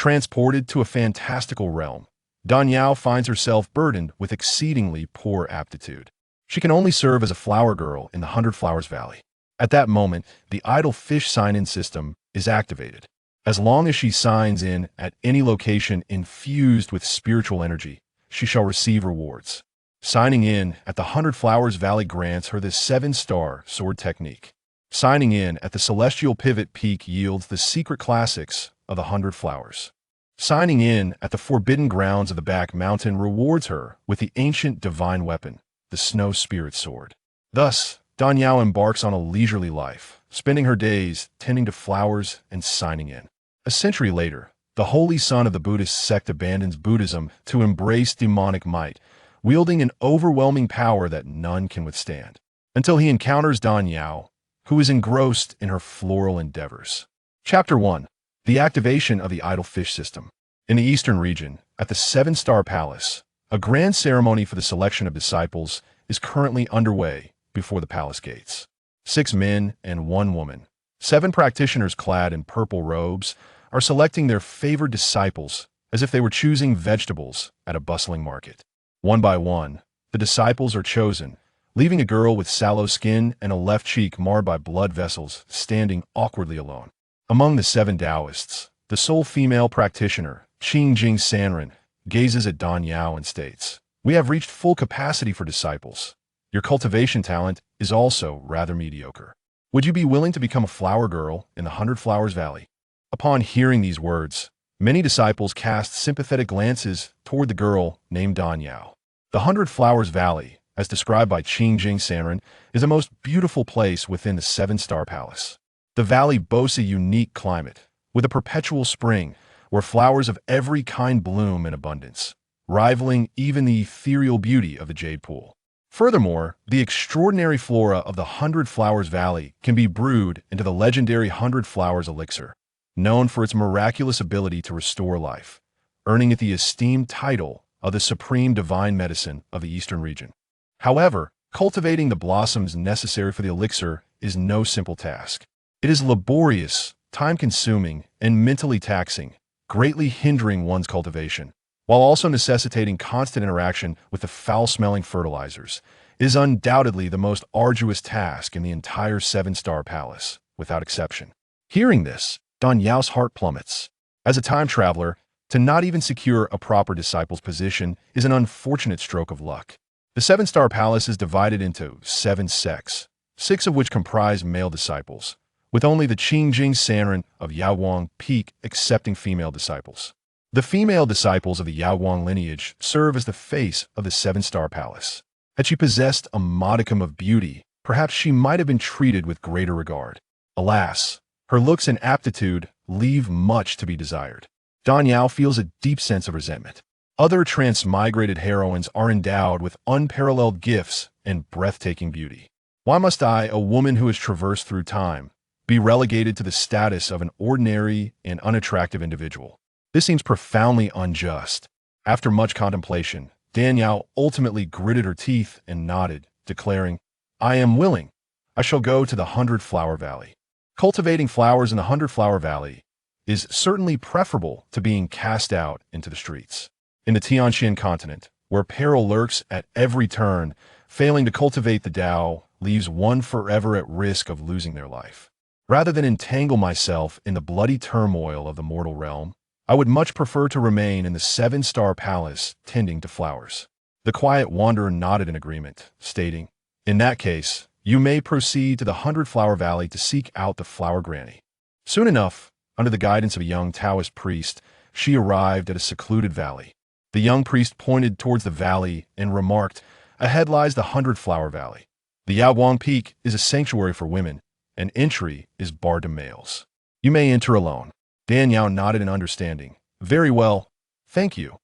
Transported to a fantastical realm, Danyao finds herself burdened with exceedingly poor aptitude. She can only serve as a flower girl in the 100 Flowers Valley. At that moment, the idle fish sign-in system is activated. As long as she signs in at any location infused with spiritual energy, she shall receive rewards. Signing in at the 100 Flowers Valley grants her this 7-star sword technique. Signing in at the Celestial Pivot Peak yields the secret classics of the 100 Flowers. Signing in at the Forbidden Grounds of the Back Mountain rewards her with the ancient divine weapon, the Snow Spirit Sword. Thus, Danyao embarks on a leisurely life, spending her days tending to flowers and signing in. A century later, the holy son of the Buddhist sect abandons Buddhism to embrace demonic might, wielding an overwhelming power that none can withstand, until he encounters Danyao, who is engrossed in her floral endeavors. Chapter 1. The activation of the idle fish system. In the eastern region, at the 7-Star Palace, a grand ceremony for the selection of disciples is currently underway before the palace gates. 6 men and 1 woman, 7 practitioners clad in purple robes, are selecting their favored disciples as if they were choosing vegetables at a bustling market. One by one, the disciples are chosen, leaving a girl with sallow skin and a left cheek marred by blood vessels standing awkwardly alone. Among the 7 Taoists, the sole female practitioner, Xianxiafanans, gazes at Danyao and states, "We have reached full capacity for disciples. Your cultivation talent is also rather mediocre. Would you be willing to become a flower girl in the 100 Flowers Valley?" Upon hearing these words, many disciples cast sympathetic glances toward the girl named Danyao. The 100 Flowers Valley, as described by Xianxiafanans, is a most beautiful place within the 7-Star Palace. The valley boasts a unique climate, with a perpetual spring where flowers of every kind bloom in abundance, rivaling even the ethereal beauty of the jade pool. Furthermore, the extraordinary flora of the 100 Flowers Valley can be brewed into the legendary 100 Flowers elixir, known for its miraculous ability to restore life, earning it the esteemed title of the supreme divine medicine of the eastern region. However, cultivating the blossoms necessary for the elixir is no simple task. It is laborious, time-consuming, and mentally taxing, greatly hindering one's cultivation. While also necessitating constant interaction with the foul-smelling fertilizers, it is undoubtedly the most arduous task in the entire 7-Star Palace, without exception. Hearing this, Danyao's heart plummets. As a time traveler, to not even secure a proper disciple's position is an unfortunate stroke of luck. The 7-Star Palace is divided into 7 sects, 6 of which comprise male disciples, with only the Xianxiafanans of Yaowang Peak accepting female disciples. The female disciples of the Yaowang lineage serve as the face of the 7-Star Palace. Had she possessed a modicum of beauty, perhaps she might have been treated with greater regard. Alas, her looks and aptitude leave much to be desired. Danyao feels a deep sense of resentment. Other transmigrated heroines are endowed with unparalleled gifts and breathtaking beauty. Why must I, a woman who has traversed through time, be relegated to the status of an ordinary and unattractive individual? This seems profoundly unjust. After much contemplation, Danyao ultimately gritted her teeth and nodded, declaring, "I am willing. I shall go to the 100 Flower Valley." Cultivating flowers in the 100 Flower Valley is certainly preferable to being cast out into the streets. In the Tianxian continent, where peril lurks at every turn, failing to cultivate the Tao leaves one forever at risk of losing their life. Rather than entangle myself in the bloody turmoil of the mortal realm, I would much prefer to remain in the 7-Star Palace tending to flowers. The quiet wanderer nodded in agreement, stating, "In that case, you may proceed to the 100 Flower Valley to seek out the Flower Granny." Soon enough, under the guidance of a young Taoist priest, she arrived at a secluded valley. The young priest pointed towards the valley and remarked, "Ahead lies the 100 Flower Valley. The Yaowang Peak is a sanctuary for women, and entry is barred to males. You may enter alone." Danyao nodded in understanding. "Very well, thank you."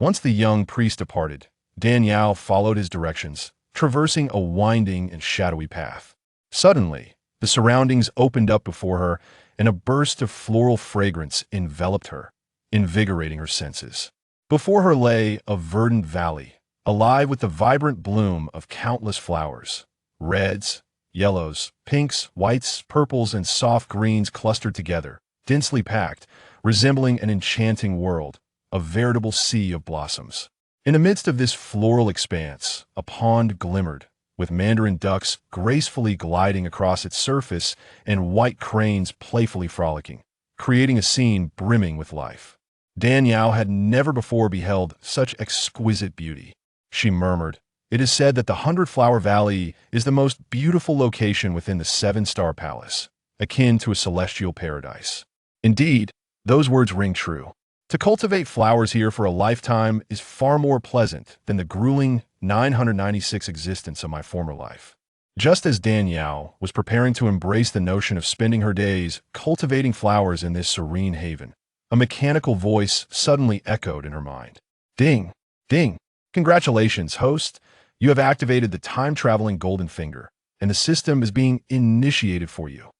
Once the young priest departed, Danyao followed his directions, traversing a winding and shadowy path. Suddenly, the surroundings opened up before her, and a burst of floral fragrance enveloped her, invigorating her senses. Before her lay a verdant valley, alive with the vibrant bloom of countless flowers. Reds, yellows, pinks, whites, purples, and soft greens clustered together, densely packed, resembling an enchanting world, a veritable sea of blossoms. In the midst of this floral expanse, a pond glimmered, with mandarin ducks gracefully gliding across its surface and white cranes playfully frolicking, creating a scene brimming with life. Danielle had never before beheld such exquisite beauty. She murmured, "It is said that the 100-Flower Valley is the most beautiful location within the 7-star palace, akin to a celestial paradise." Indeed, those words ring true. To cultivate flowers here for a lifetime is far more pleasant than the grueling 996 existence of my former life. Just as Danielle was preparing to embrace the notion of spending her days cultivating flowers in this serene haven, a mechanical voice suddenly echoed in her mind. Ding! Ding! Congratulations, host! You have activated the time-traveling golden finger, and the system is being initiated for you.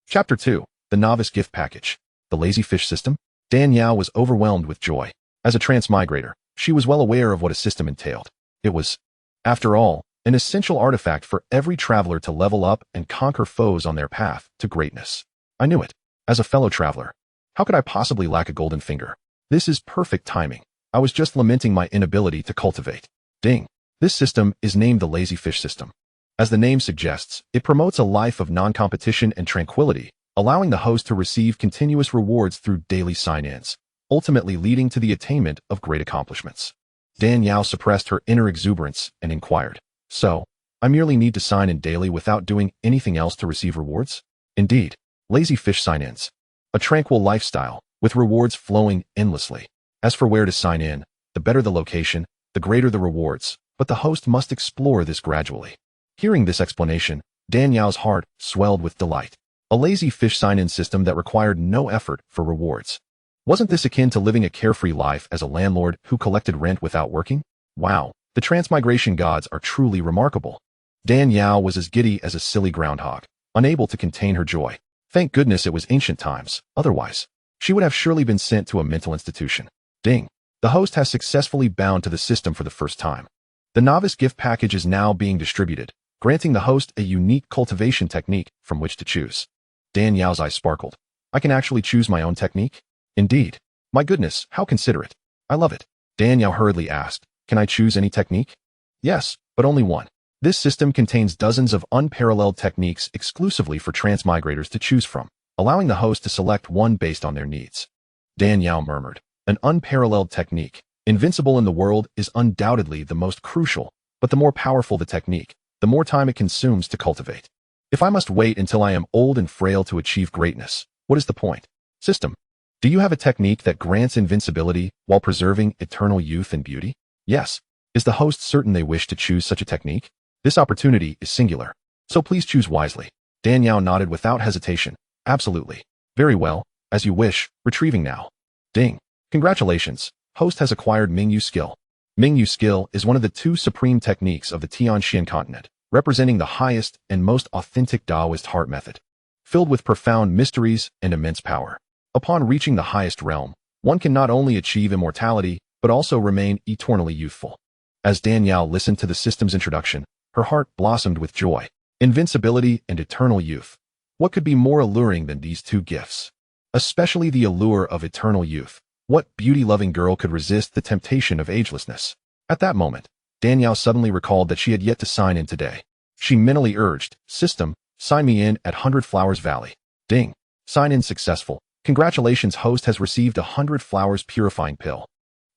Chapter 2. The Novice Gift Package. The Lazy Fish System. Danielle was overwhelmed with joy. As a transmigrator, she was well aware of what a system entailed. It was, after all, an essential artifact for every traveler to level up and conquer foes on their path to greatness. I knew it. As a fellow traveler, how could I possibly lack a golden finger? This is perfect timing. I was just lamenting my inability to cultivate. Ding. This system is named the Lazy Fish System. As the name suggests, it promotes a life of non-competition and tranquility, allowing the host to receive continuous rewards through daily sign-ins, ultimately leading to the attainment of great accomplishments. Danielle suppressed her inner exuberance and inquired, "So, I merely need to sign in daily without doing anything else to receive rewards?" Indeed, Lazy Fish sign-ins. A tranquil lifestyle, with rewards flowing endlessly. As for where to sign in, the better the location, the greater the rewards, but the host must explore this gradually. Hearing this explanation, Danielle's heart swelled with delight. A Lazy Fish sign-in system that required no effort for rewards. Wasn't this akin to living a carefree life as a landlord who collected rent without working? Wow, the transmigration gods are truly remarkable. Danielle was as giddy as a silly groundhog, unable to contain her joy. Thank goodness it was ancient times, otherwise, she would have surely been sent to a mental institution. Ding! The host has successfully bound to the system for the first time. The Novice Gift Package is now being distributed, granting the host a unique cultivation technique from which to choose. Danielle's eyes sparkled. I can actually choose my own technique? Indeed. My goodness, how considerate. I love it. Danielle hurriedly asked, "Can I choose any technique?" Yes, but only one. This system contains dozens of unparalleled techniques exclusively for transmigrators to choose from, allowing the host to select one based on their needs. Danielle murmured, "An unparalleled technique, invincible in the world, is undoubtedly the most crucial, but the more powerful the technique, the more time it consumes to cultivate. If I must wait until I am old and frail to achieve greatness, what is the point? System. Do you have a technique that grants invincibility while preserving eternal youth and beauty?" Yes. Is the host certain they wish to choose such a technique? This opportunity is singular, so please choose wisely. Danielle nodded without hesitation. Absolutely. Very well, as you wish, retrieving now. Ding. Congratulations, host has acquired Mingyu skill. Mingyu skill is one of the two supreme techniques of the Tianxian continent, representing the highest and most authentic Taoist heart method, filled with profound mysteries and immense power. Upon reaching the highest realm, one can not only achieve immortality, but also remain eternally youthful. As Danielle listened to the system's introduction, her heart blossomed with joy. Invincibility and eternal youth. What could be more alluring than these two gifts? Especially the allure of eternal youth. What beauty-loving girl could resist the temptation of agelessness? At that moment, Danielle suddenly recalled that she had yet to sign in today. She mentally urged, "System, sign me in at 100 Flowers Valley." Ding. Sign in successful. Congratulations, host has received a 100 Flowers Purifying Pill.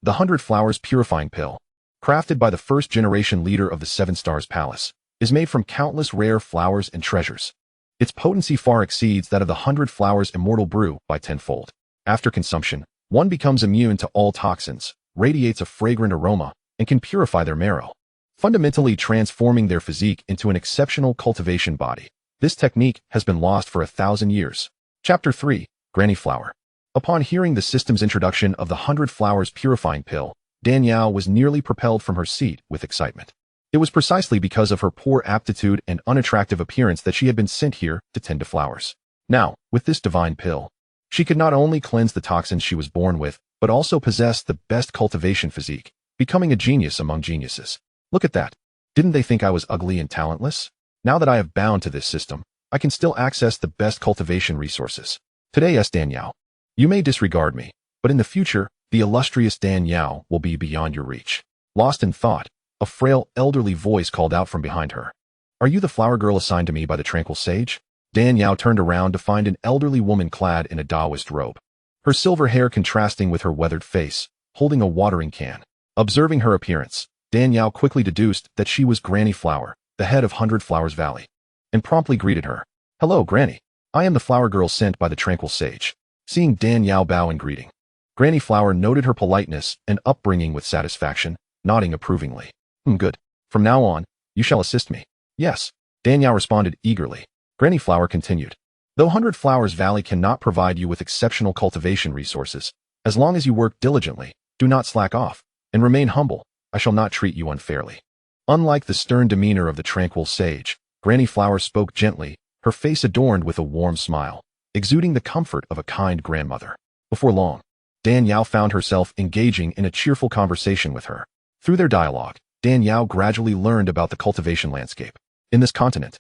The 100 Flowers Purifying Pill, crafted by the first-generation leader of the 7 Stars Palace, is made from countless rare flowers and treasures. Its potency far exceeds that of the 100 Flowers Immortal Brew by tenfold. After consumption, one becomes immune to all toxins, radiates a fragrant aroma, and can purify their marrow, fundamentally transforming their physique into an exceptional cultivation body. This technique has been lost for 1,000 years. Chapter 3. Granny Flower. Upon hearing the system's introduction of the 100 Flowers Purifying Pill, Danielle was nearly propelled from her seat with excitement. It was precisely because of her poor aptitude and unattractive appearance that she had been sent here to tend to flowers. Now, with this divine pill, she could not only cleanse the toxins she was born with, but also possess the best cultivation physique, becoming a genius among geniuses. Look at that. Didn't they think I was ugly and talentless? Now that I have bound to this system, I can still access the best cultivation resources. Today, Danielle. You may disregard me, but in the future, the illustrious Dan Yao will be beyond your reach. Lost in thought, a frail, elderly voice called out from behind her. Are you the flower girl assigned to me by the tranquil sage? Dan Yao turned around to find an elderly woman clad in a Taoist robe. Her silver hair contrasting with her weathered face, holding a watering can. Observing her appearance, Dan Yao quickly deduced that she was Granny Flower, the head of 100 Flowers Valley, and promptly greeted her. Hello, Granny. I am the flower girl sent by the tranquil sage. Seeing Dan Yao bow in greeting, Granny Flower noted her politeness and upbringing with satisfaction, nodding approvingly. Good. From now on, you shall assist me. Yes. Dan Yao responded eagerly. Granny Flower continued. Though 100 Flowers Valley cannot provide you with exceptional cultivation resources, as long as you work diligently, do not slack off, and remain humble, I shall not treat you unfairly. Unlike the stern demeanor of the tranquil sage, Granny Flower spoke gently, her face adorned with a warm smile, exuding the comfort of a kind grandmother. Before long, Dan Yao found herself engaging in a cheerful conversation with her. Through their dialogue, Dan Yao gradually learned about the cultivation landscape. In this continent,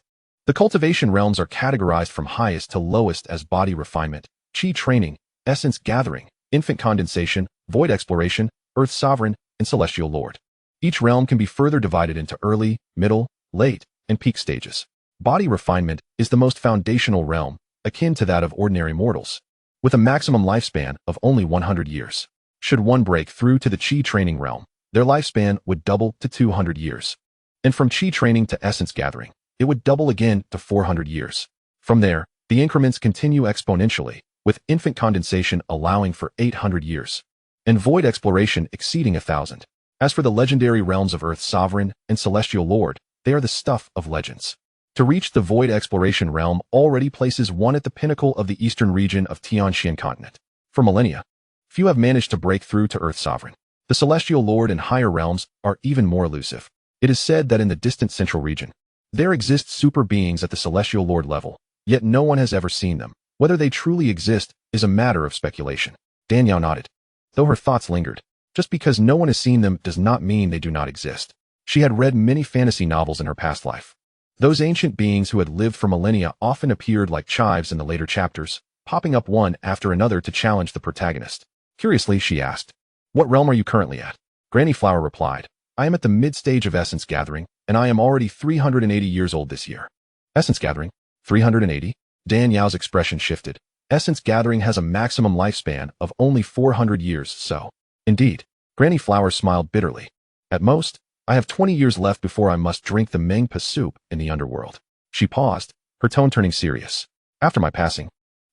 the cultivation realms are categorized from highest to lowest as body refinement, qi training, essence gathering, infant condensation, void exploration, earth sovereign, and celestial lord. Each realm can be further divided into early, middle, late, and peak stages. Body refinement is the most foundational realm, akin to that of ordinary mortals, with a maximum lifespan of only 100 years. Should one break through to the qi training realm, their lifespan would double to 200 years. And from qi training to essence gathering, it would double again to 400 years. From there, the increments continue exponentially, with infant condensation allowing for 800 years, and void exploration exceeding 1,000. As for the legendary realms of Earth Sovereign and Celestial Lord, they are the stuff of legends. To reach the void exploration realm already places one at the pinnacle of the eastern region of Tianxian continent. For millennia, few have managed to break through to Earth Sovereign. The Celestial Lord and higher realms are even more elusive. It is said that in the distant central region, there exist super beings at the Celestial Lord level, yet no one has ever seen them. Whether they truly exist is a matter of speculation. Dan Yao nodded, though her thoughts lingered. Just because no one has seen them does not mean they do not exist. She had read many fantasy novels in her past life. Those ancient beings who had lived for millennia often appeared like chives in the later chapters, popping up one after another to challenge the protagonist. Curiously, she asked, what realm are you currently at? Granny Flower replied, I am at the mid-stage of essence gathering, and I am already 380 years old this year. Essence gathering? 380? Dan Yao's expression shifted. Essence gathering has a maximum lifespan of only 400 years, so. Indeed. Granny Flower smiled bitterly. At most, I have 20 years left before I must drink the Mengpa soup in the underworld. She paused, her tone turning serious. After my passing,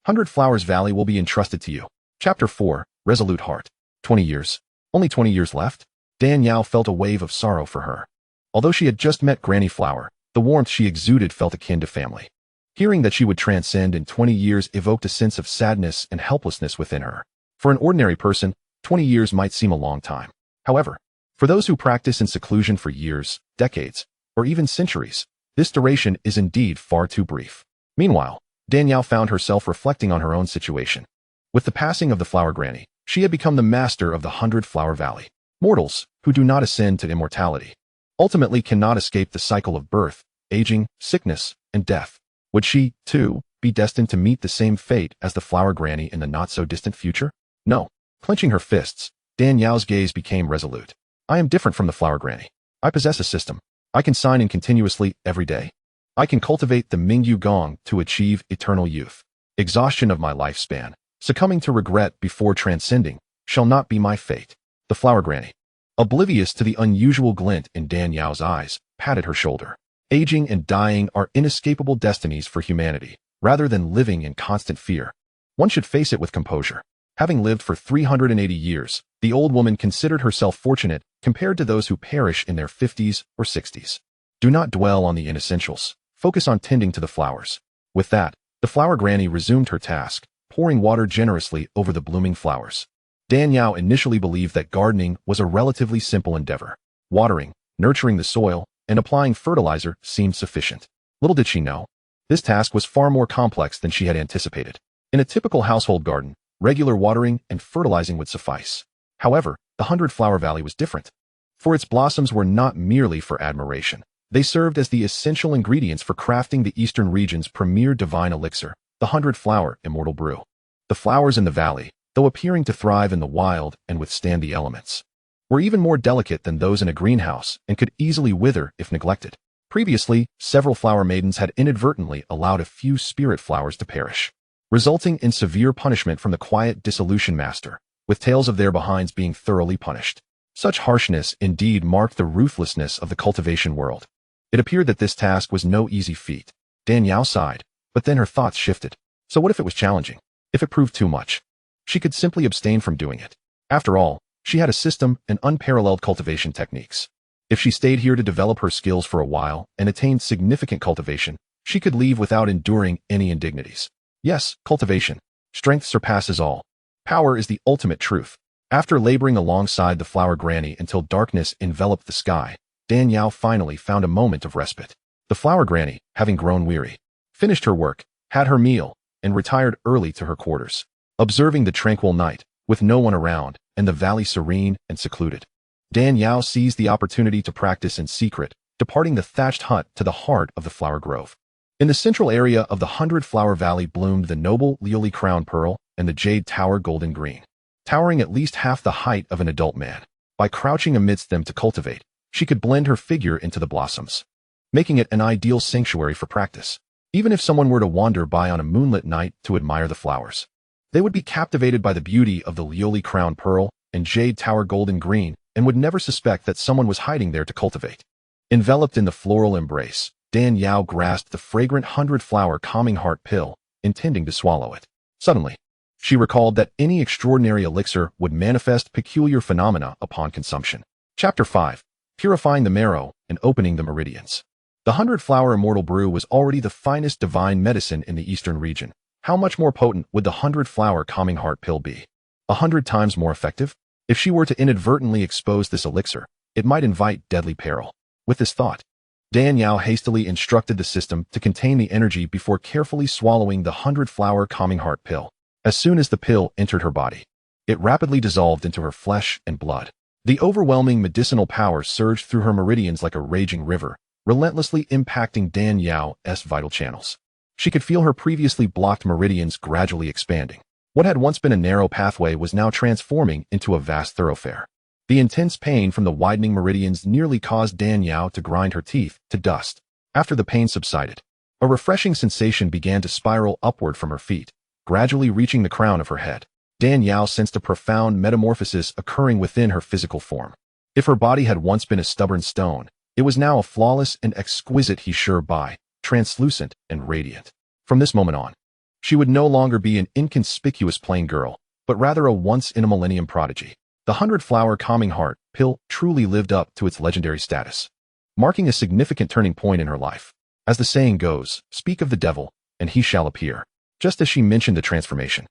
100 Flowers Valley will be entrusted to you. Chapter 4, Resolute Heart. 20 years. Only 20 years left? Dan Yao felt a wave of sorrow for her. Although she had just met Granny Flower, the warmth she exuded felt akin to family. Hearing that she would transcend in 20 years evoked a sense of sadness and helplessness within her. For an ordinary person, 20 years might seem a long time. However, for those who practice in seclusion for years, decades, or even centuries, this duration is indeed far too brief. Meanwhile, Dan Yao found herself reflecting on her own situation. With the passing of the Flower Granny, she had become the master of the 100 Flower Valley. Mortals, who do not ascend to immortality, ultimately cannot escape the cycle of birth, aging, sickness, and death. Would she, too, be destined to meet the same fate as the Flower Granny in the not-so-distant future? No. Clenching her fists, Dan Yao's gaze became resolute. I am different from the Flower Granny. I possess a system. I can sign in continuously every day. I can cultivate the Mingyu Gong to achieve eternal youth. Exhaustion of my lifespan, succumbing to regret before transcending, shall not be my fate. The Flower Granny, oblivious to the unusual glint in Dan Yao's eyes, patted her shoulder. Aging and dying are inescapable destinies for humanity, rather than living in constant fear. One should face it with composure. Having lived for 380 years, the old woman considered herself fortunate compared to those who perish in their 50s or 60s. Do not dwell on the inessentials. Focus on tending to the flowers. With that, the Flower Granny resumed her task, pouring water generously over the blooming flowers. Dan Yao initially believed that gardening was a relatively simple endeavor. Watering, nurturing the soil, and applying fertilizer seemed sufficient. Little did she know, this task was far more complex than she had anticipated. In a typical household garden, regular watering and fertilizing would suffice. However, the 100 Flower Valley was different. For its blossoms were not merely for admiration. They served as the essential ingredients for crafting the eastern region's premier divine elixir, the 100 Flower Immortal Brew. The flowers in the valley, though appearing to thrive in the wild and withstand the elements, were even more delicate than those in a greenhouse and could easily wither if neglected. Previously, several flower maidens had inadvertently allowed a few spirit flowers to perish, resulting in severe punishment from the quiet dissolution master, with tales of their behinds being thoroughly punished. Such harshness indeed marked the ruthlessness of the cultivation world. It appeared that this task was no easy feat. Danielle sighed, but then her thoughts shifted. So what if it was challenging? If it proved too much? She could simply abstain from doing it. After all, she had a system and unparalleled cultivation techniques. If she stayed here to develop her skills for a while and attained significant cultivation, she could leave without enduring any indignities. Yes, cultivation. Strength surpasses all. Power is the ultimate truth. After laboring alongside the flower granny until darkness enveloped the sky, Danielle finally found a moment of respite. The flower granny, having grown weary, finished her work, had her meal, and retired early to her quarters. Observing the tranquil night, with no one around, and the valley serene and secluded, Danielle seized the opportunity to practice in secret, departing the thatched hut to the heart of the flower grove. In the central area of the 100-flower valley bloomed the noble Lioli crown pearl and the jade tower golden green, towering at least half the height of an adult man. By crouching amidst them to cultivate, she could blend her figure into the blossoms, making it an ideal sanctuary for practice. Even if someone were to wander by on a moonlit night to admire the flowers, they would be captivated by the beauty of the Lioli crown pearl and jade tower golden green and would never suspect that someone was hiding there to cultivate. Enveloped in the floral embrace, Danielle grasped the fragrant 100-flower calming heart pill, intending to swallow it. Suddenly, she recalled that any extraordinary elixir would manifest peculiar phenomena upon consumption. Chapter 5. Purifying the marrow and opening the meridians. The 100-flower immortal brew was already the finest divine medicine in the eastern region. How much more potent would the 100-flower calming heart pill be? 100 times more effective? If she were to inadvertently expose this elixir, it might invite deadly peril. With this thought, Danielle hastily instructed the system to contain the energy before carefully swallowing the 100-flower calming heart pill. As soon as the pill entered her body, it rapidly dissolved into her flesh and blood. The overwhelming medicinal power surged through her meridians like a raging river, relentlessly impacting Danielle's vital channels. She could feel her previously blocked meridians gradually expanding. What had once been a narrow pathway was now transforming into a vast thoroughfare. The intense pain from the widening meridians nearly caused Danielle to grind her teeth to dust. After the pain subsided, a refreshing sensation began to spiral upward from her feet, gradually reaching the crown of her head. Danielle sensed a profound metamorphosis occurring within her physical form. If her body had once been a stubborn stone, it was now a flawless and exquisite xianxiaaudiobooks, translucent and radiant. From this moment on, she would no longer be an inconspicuous plain girl, but rather a once-in-a-millennium prodigy. The 100-flower calming heart pill truly lived up to its legendary status, marking a significant turning point in her life. As the saying goes, speak of the devil, and he shall appear. Just as she mentioned the transformation,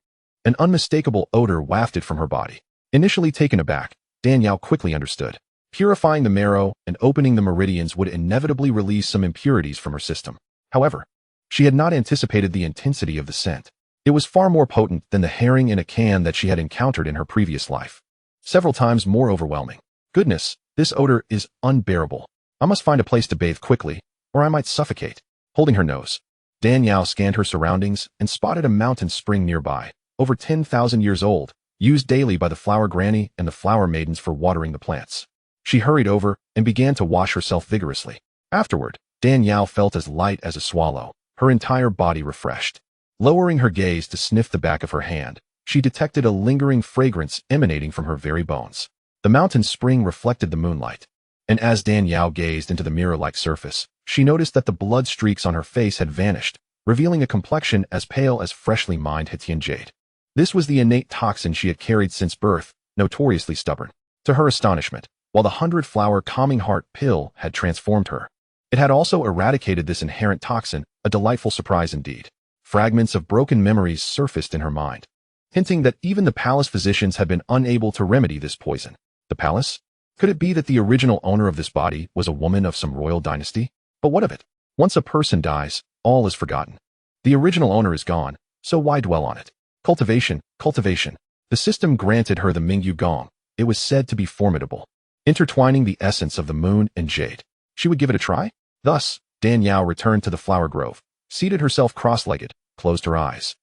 an unmistakable odor wafted from her body. Initially taken aback, Danielle quickly understood. Purifying the marrow and opening the meridians would inevitably release some impurities from her system. However, she had not anticipated the intensity of the scent. It was far more potent than the herring in a can that she had encountered in her previous life. Several times more overwhelming. Goodness, this odor is unbearable. I must find a place to bathe quickly, or I might suffocate. Holding her nose, Danielle scanned her surroundings and spotted a mountain spring nearby, over 10,000 years old, used daily by the flower granny and the flower maidens for watering the plants. She hurried over and began to wash herself vigorously. Afterward, Danielle felt as light as a swallow, her entire body refreshed. Lowering her gaze to sniff the back of her hand, she detected a lingering fragrance emanating from her very bones. The mountain spring reflected the moonlight, and as Danielle gazed into the mirror-like surface, she noticed that the blood streaks on her face had vanished, revealing a complexion as pale as freshly mined Hittian jade. This was the innate toxin she had carried since birth, notoriously stubborn. To her astonishment, while the 100-flower calming heart pill had transformed her, it had also eradicated this inherent toxin, a delightful surprise indeed. Fragments of broken memories surfaced in her mind, hinting that even the palace physicians had been unable to remedy this poison. The palace? Could it be that the original owner of this body was a woman of some royal dynasty? But what of it? Once a person dies, all is forgotten. The original owner is gone, so why dwell on it? Cultivation, cultivation. The system granted her the Mingyu Gong. It was said to be formidable, intertwining the essence of the moon and jade. She would give it a try? Thus, Danielle returned to the flower grove, seated herself cross-legged, closed her eyes,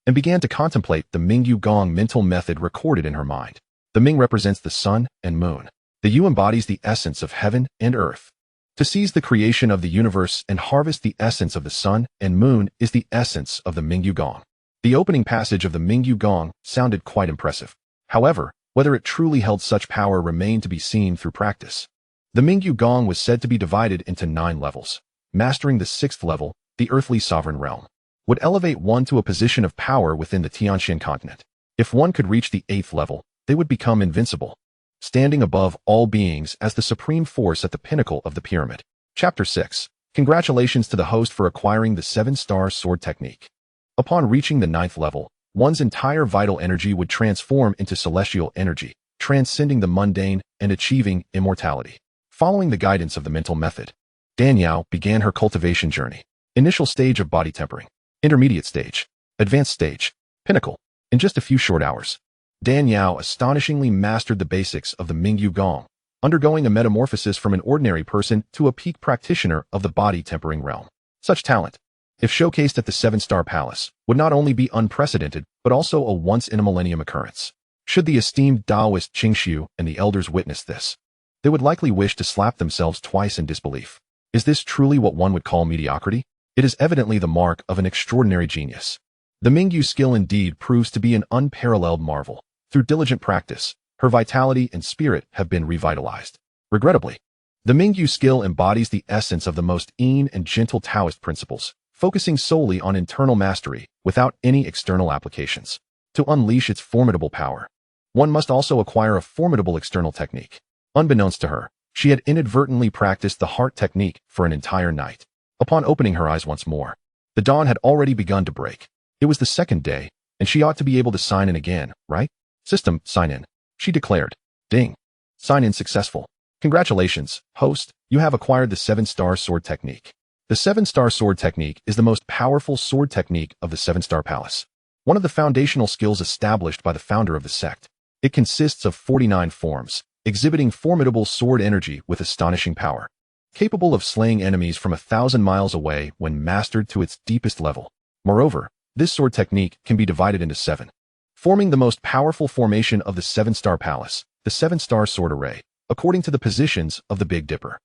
and began to contemplate the Mingyu Gong mental method recorded in her mind. The Ming represents the sun and moon. The Yu embodies the essence of heaven and earth. To seize the creation of the universe and harvest the essence of the sun and moon is the essence of the Mingyu Gong. The opening passage of the Mingyu Gong sounded quite impressive. However, whether it truly held such power remained to be seen through practice. The Mingyu Gong was said to be divided into 9 levels. Mastering the 6th level, the earthly sovereign realm, would elevate one to a position of power within the Tianxian continent. If one could reach the 8th level, they would become invincible, standing above all beings as the supreme force at the pinnacle of the pyramid. Chapter 6. Congratulations to the host for acquiring the 7-star sword technique. Upon reaching the 9th level, one's entire vital energy would transform into celestial energy, transcending the mundane and achieving immortality. Following the guidance of the mental method, Danyao began her cultivation journey. Initial stage of body tempering, intermediate stage, advanced stage, pinnacle. In just a few short hours, Danyao astonishingly mastered the basics of the Mingyu Gong, undergoing a metamorphosis from an ordinary person to a peak practitioner of the body tempering realm. Such talent, if showcased at the 7-star palace, would not only be unprecedented, but also a once-in-a-millennium occurrence. Should the esteemed Taoist Qingxiu and the elders witness this, they would likely wish to slap themselves twice in disbelief. Is this truly what one would call mediocrity? It is evidently the mark of an extraordinary genius. The Mingyu skill indeed proves to be an unparalleled marvel. Through diligent practice, her vitality and spirit have been revitalized. Regrettably, the Mingyu skill embodies the essence of the most keen and gentle Taoist principles, focusing solely on internal mastery without any external applications. To unleash its formidable power, one must also acquire a formidable external technique. Unbeknownst to her, she had inadvertently practiced the heart technique for an entire night. Upon opening her eyes once more, the dawn had already begun to break. It was the 2nd day, and she ought to be able to sign in again, right? System, sign in, she declared. Ding. Sign in successful. Congratulations, host, you have acquired the 7-star sword technique. The 7-star sword technique is the most powerful sword technique of the 7-star palace. One of the foundational skills established by the founder of the sect. It consists of 49 forms, exhibiting formidable sword energy with astonishing power, capable of slaying enemies from 1,000 miles away when mastered to its deepest level. Moreover, this sword technique can be divided into 7, forming the most powerful formation of the 7-star palace, the 7-star sword array, according to the positions of the Big Dipper.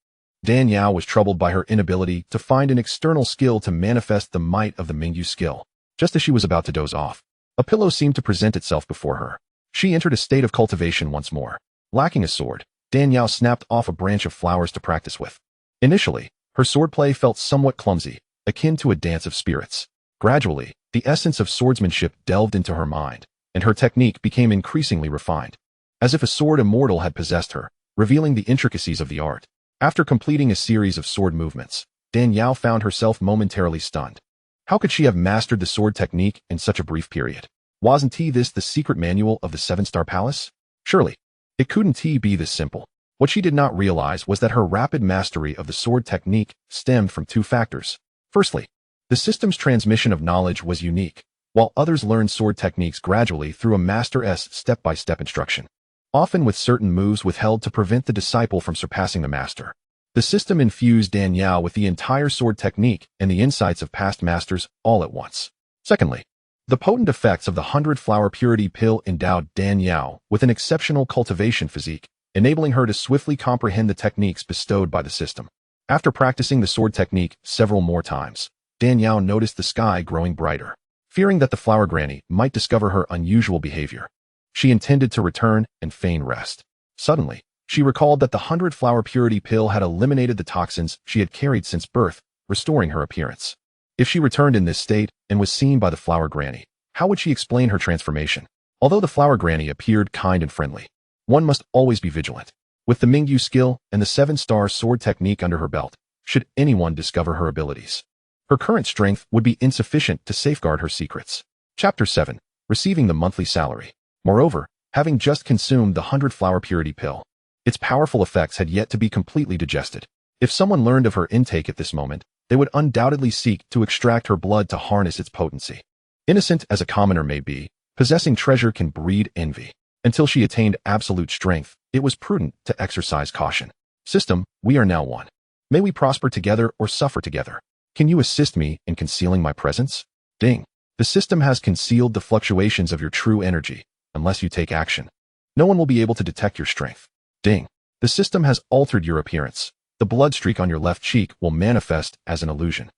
Danyao was troubled by her inability to find an external skill to manifest the might of the Mingyu skill. Just as she was about to doze off, a pillow seemed to present itself before her. She entered a state of cultivation once more. Lacking a sword, Danyao snapped off a branch of flowers to practice with. Initially, her swordplay felt somewhat clumsy, akin to a dance of spirits. Gradually, the essence of swordsmanship delved into her mind, and her technique became increasingly refined, as if a sword immortal had possessed her, revealing the intricacies of the art. After completing a series of sword movements, Danyao found herself momentarily stunned. How could she have mastered the sword technique in such a brief period? Wasn't this the secret manual of the 7-star palace? Surely, it couldn't be this simple. What she did not realize was that her rapid mastery of the sword technique stemmed from 2 factors. Firstly, the system's transmission of knowledge was unique, while others learned sword techniques gradually through a master's step-by-step instruction, often with certain moves withheld to prevent the disciple from surpassing the master. The system infused Danyao with the entire sword technique and the insights of past masters all at once. Secondly, the potent effects of the 100-flower purity pill endowed Danyao with an exceptional cultivation physique, enabling her to swiftly comprehend the techniques bestowed by the system. After practicing the sword technique several more times, Danyao noticed the sky growing brighter. Fearing that the flower granny might discover her unusual behavior, she intended to return and feign rest. Suddenly, she recalled that the 100-flower purity pill had eliminated the toxins she had carried since birth, restoring her appearance. If she returned in this state and was seen by the flower granny, how would she explain her transformation? Although the flower granny appeared kind and friendly, one must always be vigilant. With the Mingyu skill and the 7-star sword technique under her belt, should anyone discover her abilities, her current strength would be insufficient to safeguard her secrets. Chapter 7. Receiving the monthly salary. Moreover, having just consumed the 100-flower purity pill, its powerful effects had yet to be completely digested. If someone learned of her intake at this moment, they would undoubtedly seek to extract her blood to harness its potency. Innocent as a commoner may be, possessing treasure can breed envy. Until she attained absolute strength, it was prudent to exercise caution. System, we are now one. May we prosper together or suffer together. Can you assist me in concealing my presence? Ding. The system has concealed the fluctuations of your true energy. Unless you take action, no one will be able to detect your strength. Ding. The system has altered your appearance. The blood streak on your left cheek will manifest as an illusion.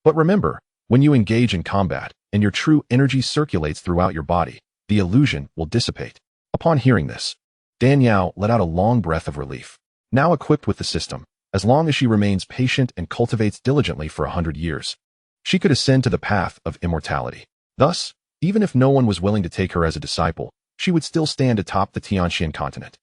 But remember, when you engage in combat and your true energy circulates throughout your body, the illusion will dissipate. Upon hearing this, Danielle let out a long breath of relief. Now equipped with the system, as long as she remains patient and cultivates diligently for 100 years, she could ascend to the path of immortality. Thus, even if no one was willing to take her as a disciple, she would still stand atop the Xianxian continent.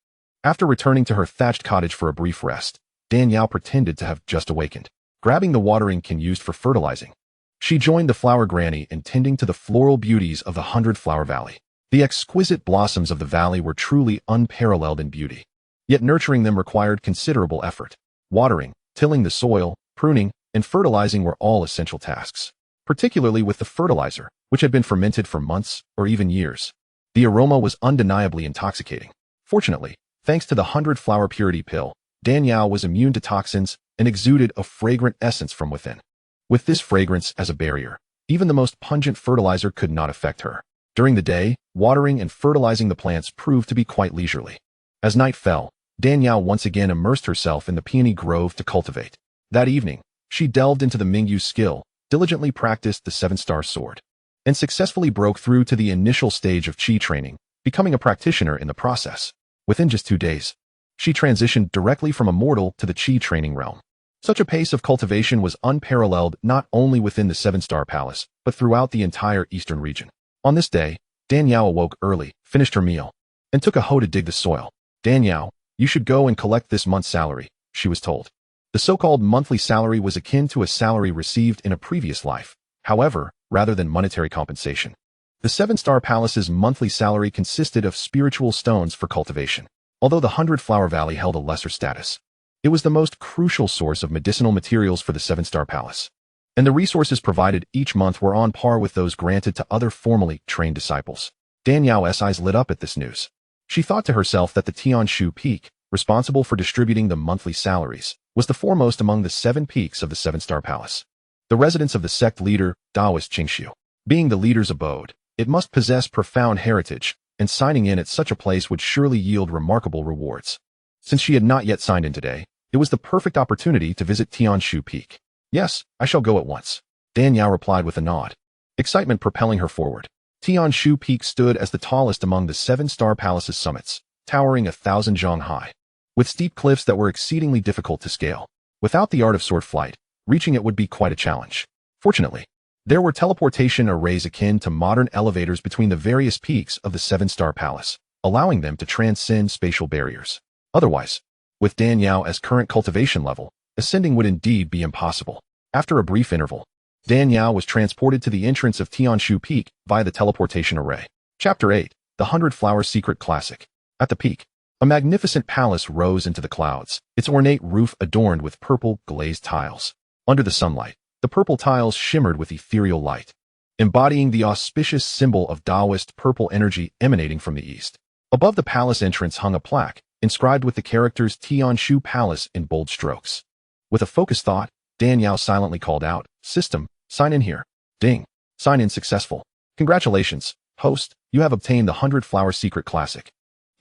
After returning to her thatched cottage for a brief rest, Danielle pretended to have just awakened. Grabbing the watering can used for fertilizing, she joined the flower granny in tending to the floral beauties of the 100-flower valley. The exquisite blossoms of the valley were truly unparalleled in beauty. Yet nurturing them required considerable effort. Watering, tilling the soil, pruning, and fertilizing were all essential tasks, particularly with the fertilizer, which had been fermented for months or even years. The aroma was undeniably intoxicating. Fortunately, thanks to the 100-flower purity pill, Danielle was immune to toxins and exuded a fragrant essence from within. With this fragrance as a barrier, even the most pungent fertilizer could not affect her. During the day, watering and fertilizing the plants proved to be quite leisurely. As night fell, Danielle once again immersed herself in the peony grove to cultivate. That evening, she delved into the Mingyu skill, diligently practiced the 7-star sword, and successfully broke through to the initial stage of Qi training, becoming a practitioner in the process. Within just 2 days, she transitioned directly from a mortal to the Qi training realm. Such a pace of cultivation was unparalleled not only within the 7-star palace, but throughout the entire eastern region. On this day, Danielle awoke early, finished her meal, and took a hoe to dig the soil. Danielle, you should go and collect this month's salary, she was told. The so-called monthly salary was akin to a salary received in a previous life, however, rather than monetary compensation. The 7-star palace's monthly salary consisted of spiritual stones for cultivation. Although the 100-flower valley held a lesser status, it was the most crucial source of medicinal materials for the 7-star palace, and the resources provided each month were on par with those granted to other formally trained disciples. Danielle's eyes lit up at this news. She thought to herself that the Tianshu Peak, responsible for distributing the monthly salaries, was the foremost among the 7 peaks of the 7-star palace. The residence of the sect leader, Taoist Xianxiu, being the leader's abode, it must possess profound heritage, and signing in at such a place would surely yield remarkable rewards. Since she had not yet signed in today, it was the perfect opportunity to visit Tianshu Peak. Yes, I shall go at once, Danielle replied with a nod, excitement propelling her forward. Tianshu Peak stood as the tallest among the 7-star palace's summits, towering 1,000 zhang high, with steep cliffs that were exceedingly difficult to scale. Without the art of sword flight, reaching it would be quite a challenge. Fortunately, there were teleportation arrays akin to modern elevators between the various peaks of the 7-star palace, allowing them to transcend spatial barriers. Otherwise, with Danielle's current cultivation level, ascending would indeed be impossible. After a brief interval, Danielle was transported to the entrance of Tianshu Peak via the teleportation array. Chapter 8, The 100-Flower Secret Classic. At the peak, a magnificent palace rose into the clouds, its ornate roof adorned with purple glazed tiles. Under the sunlight, the purple tiles shimmered with ethereal light, embodying the auspicious symbol of Taoist purple energy emanating from the east. Above the palace entrance hung a plaque, inscribed with the characters Tianshu Palace in bold strokes. With a focused thought, Danielle silently called out, "System, sign in here." Ding. Sign in successful. Congratulations, host, you have obtained the 100-Flower Secret Classic.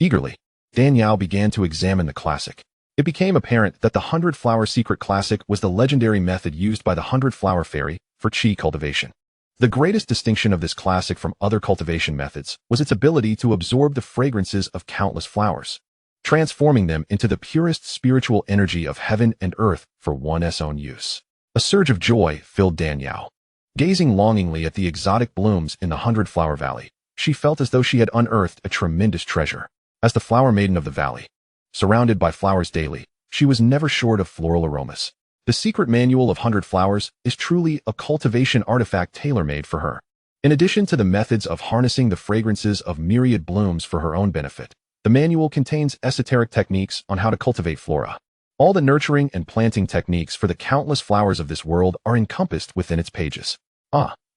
Eagerly, Danielle began to examine the classic. It became apparent that the 100-Flower Secret Classic was the legendary method used by the 100-Flower Fairy for Qi cultivation. The greatest distinction of this classic from other cultivation methods was its ability to absorb the fragrances of countless flowers, transforming them into the purest spiritual energy of heaven and earth for one's own use. A surge of joy filled Danielle. Gazing longingly at the exotic blooms in the 100-Flower Valley, she felt as though she had unearthed a tremendous treasure. As the flower maiden of the valley, surrounded by flowers daily, she was never short of floral aromas. The secret manual of 100 Flowers is truly a cultivation artifact tailor-made for her. In addition to the methods of harnessing the fragrances of myriad blooms for her own benefit, the manual contains esoteric techniques on how to cultivate flora. All the nurturing and planting techniques for the countless flowers of this world are encompassed within its pages.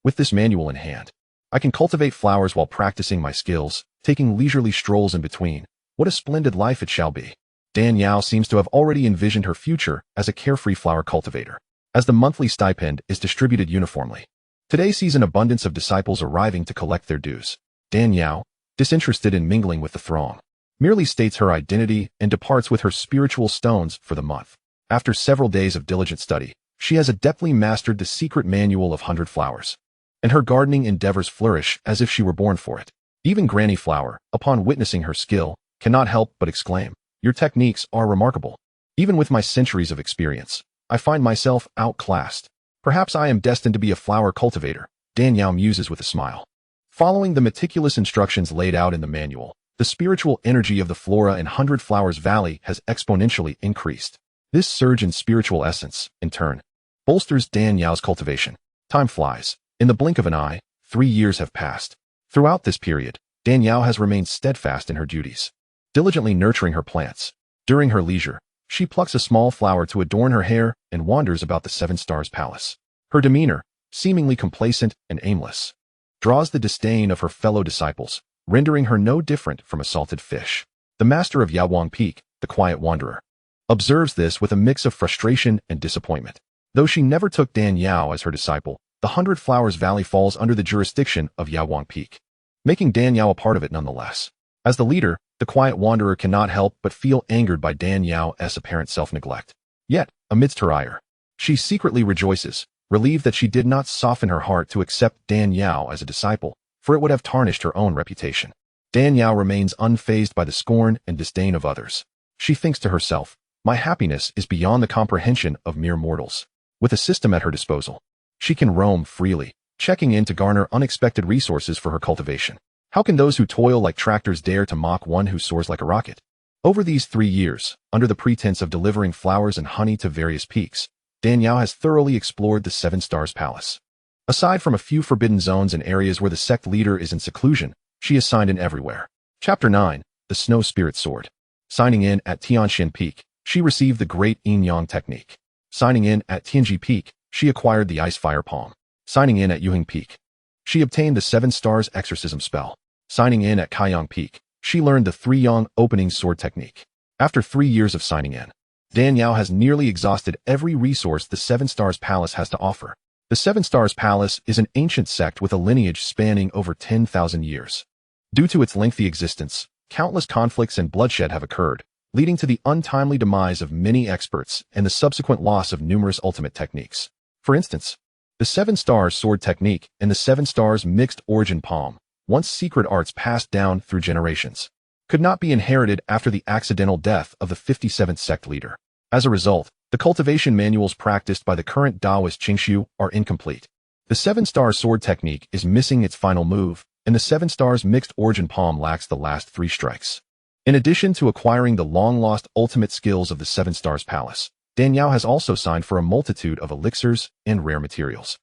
With this manual in hand, I can cultivate flowers while practicing my skills, taking leisurely strolls in between. What a splendid life it shall be. Danielle seems to have already envisioned her future as a carefree flower cultivator. As the monthly stipend is distributed uniformly, Today sees an abundance of disciples arriving to collect their dues. Dan Yao, disinterested in mingling with the throng, merely states her identity and departs with her spiritual stones for the month. After several days of diligent study, she has adeptly mastered the secret manual of 100 flowers, and her gardening endeavors flourish as if she were born for it. Even Granny Flower, upon witnessing her skill, cannot help but exclaim, "Your techniques are remarkable. Even with my centuries of experience, I find myself outclassed. Perhaps I am destined to be a flower cultivator," Dan Yao muses with a smile. Following the meticulous instructions laid out in the manual, the spiritual energy of the flora in 100 Flowers Valley has exponentially increased. This surge in spiritual essence, in turn, bolsters Dan Yao's cultivation. Time flies. In the blink of an eye, 3 years have passed. Throughout this period, Dan Yao has remained steadfast in her duties, diligently nurturing her plants. During her leisure, she plucks a small flower to adorn her hair and wanders about the Seven Stars Palace. Her demeanor, seemingly complacent and aimless, draws the disdain of her fellow disciples, rendering her no different from a salted fish. The master of Yaowang Peak, the quiet wanderer, observes this with a mix of frustration and disappointment. Though she never took Dan Yao as her disciple, the 100 Flowers Valley falls under the jurisdiction of Yaowang Peak, making Dan Yao a part of it nonetheless. As the leader, the quiet wanderer cannot help but feel angered by Dan Yao's apparent self-neglect. Yet, amidst her ire, she secretly rejoices, relieved that she did not soften her heart to accept Dan Yao as a disciple, for it would have tarnished her own reputation. Dan Yao remains unfazed by the scorn and disdain of others. She thinks to herself, "My happiness is beyond the comprehension of mere mortals." With a system at her disposal, she can roam freely, checking in to garner unexpected resources for her cultivation. How can those who toil like tractors dare to mock one who soars like a rocket? Over these 3 years, under the pretense of delivering flowers and honey to various peaks, Dan Yao has thoroughly explored the Seven Stars Palace. Aside from a few forbidden zones and areas where the sect leader is in seclusion, she is signed in everywhere. Chapter 9, The Snow Spirit Sword. Signing in at Tianxian Peak, she received the Great Yin Yang Technique. Signing in at Tianji Peak, she acquired the Ice Fire Palm. Signing in at Yuhing Peak, she obtained the 7 Stars Exorcism Spell. Signing in at Kaiyang Peak, she learned the 3 Yang Opening Sword Technique. After 3 years of signing in, Dan Yao has nearly exhausted every resource the Seven Stars Palace has to offer. The Seven Stars Palace is an ancient sect with a lineage spanning over 10,000 years. Due to its lengthy existence, countless conflicts and bloodshed have occurred, leading to the untimely demise of many experts and the subsequent loss of numerous ultimate techniques. For instance, the 7 Stars Sword Technique and the 7 Stars Mixed Origin Palm, once secret arts passed down through generations, could not be inherited after the accidental death of the 57th sect leader. As a result, the cultivation manuals practiced by the current Taoist Xianxiu are incomplete. The 7 Stars Sword Technique is missing its final move, and the 7 Stars Mixed Origin Palm lacks the last 3 strikes. In addition to acquiring the long-lost ultimate skills of the 7 Stars Palace, Dan Yao has also signed for a multitude of elixirs and rare materials,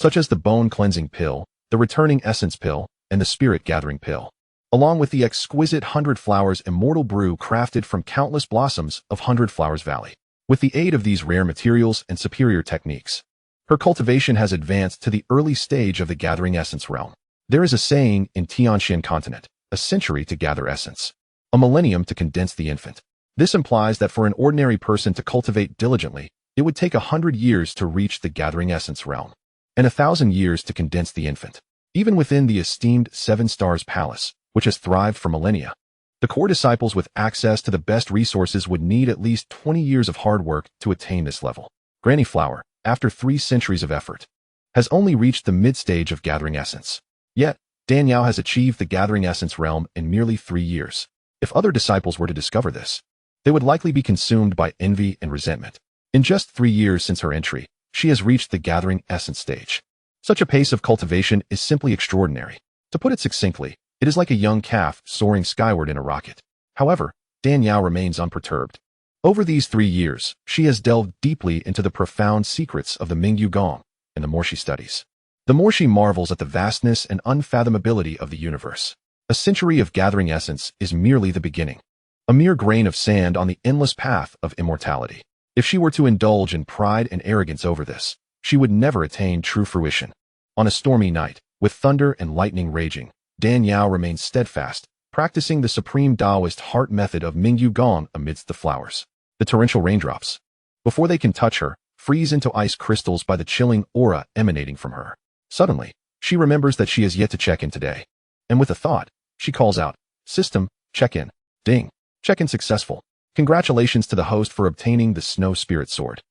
such as the Bone Cleansing Pill, the Returning Essence Pill, and the Spirit Gathering Pill, along with the exquisite 100 Flowers Immortal Brew crafted from countless blossoms of 100 Flowers Valley. With the aid of these rare materials and superior techniques, her cultivation has advanced to the early stage of the gathering essence realm. There is a saying in Tianxian continent, a century to gather essence, a millennium to condense the infant. This implies that for an ordinary person to cultivate diligently, it would take 100 years to reach the gathering essence realm, and 1,000 years to condense the infant. Even within the esteemed 7 Stars Palace, which has thrived for millennia, the core disciples with access to the best resources would need at least 20 years of hard work to attain this level. Granny Flower, after 3 centuries of effort, has only reached the mid-stage of gathering essence. Yet, Dan Yao has achieved the gathering essence realm in merely 3 years. If other disciples were to discover this, they would likely be consumed by envy and resentment. In just 3 years since her entry, she has reached the gathering essence stage. Such a pace of cultivation is simply extraordinary. To put it succinctly, it is like a young calf soaring skyward in a rocket. However, Dan Yao remains unperturbed. Over these 3 years, she has delved deeply into the profound secrets of the Mingyu Gong, and the more she studies, the more she marvels at the vastness and unfathomability of the universe. A century of gathering essence is merely the beginning, a mere grain of sand on the endless path of immortality. If she were to indulge in pride and arrogance over this, she would never attain true fruition. On a stormy night, with thunder and lightning raging, Dan Yao remains steadfast, practicing the supreme Taoist heart method of Mingyu Gong amidst the flowers. The torrential raindrops, before they can touch her, freeze into ice crystals by the chilling aura emanating from her. Suddenly, she remembers that she has yet to check in today. And with a thought, she calls out, "System, check-in." Ding. Check-in successful. Congratulations to the host for obtaining the Snow Spirit Sword.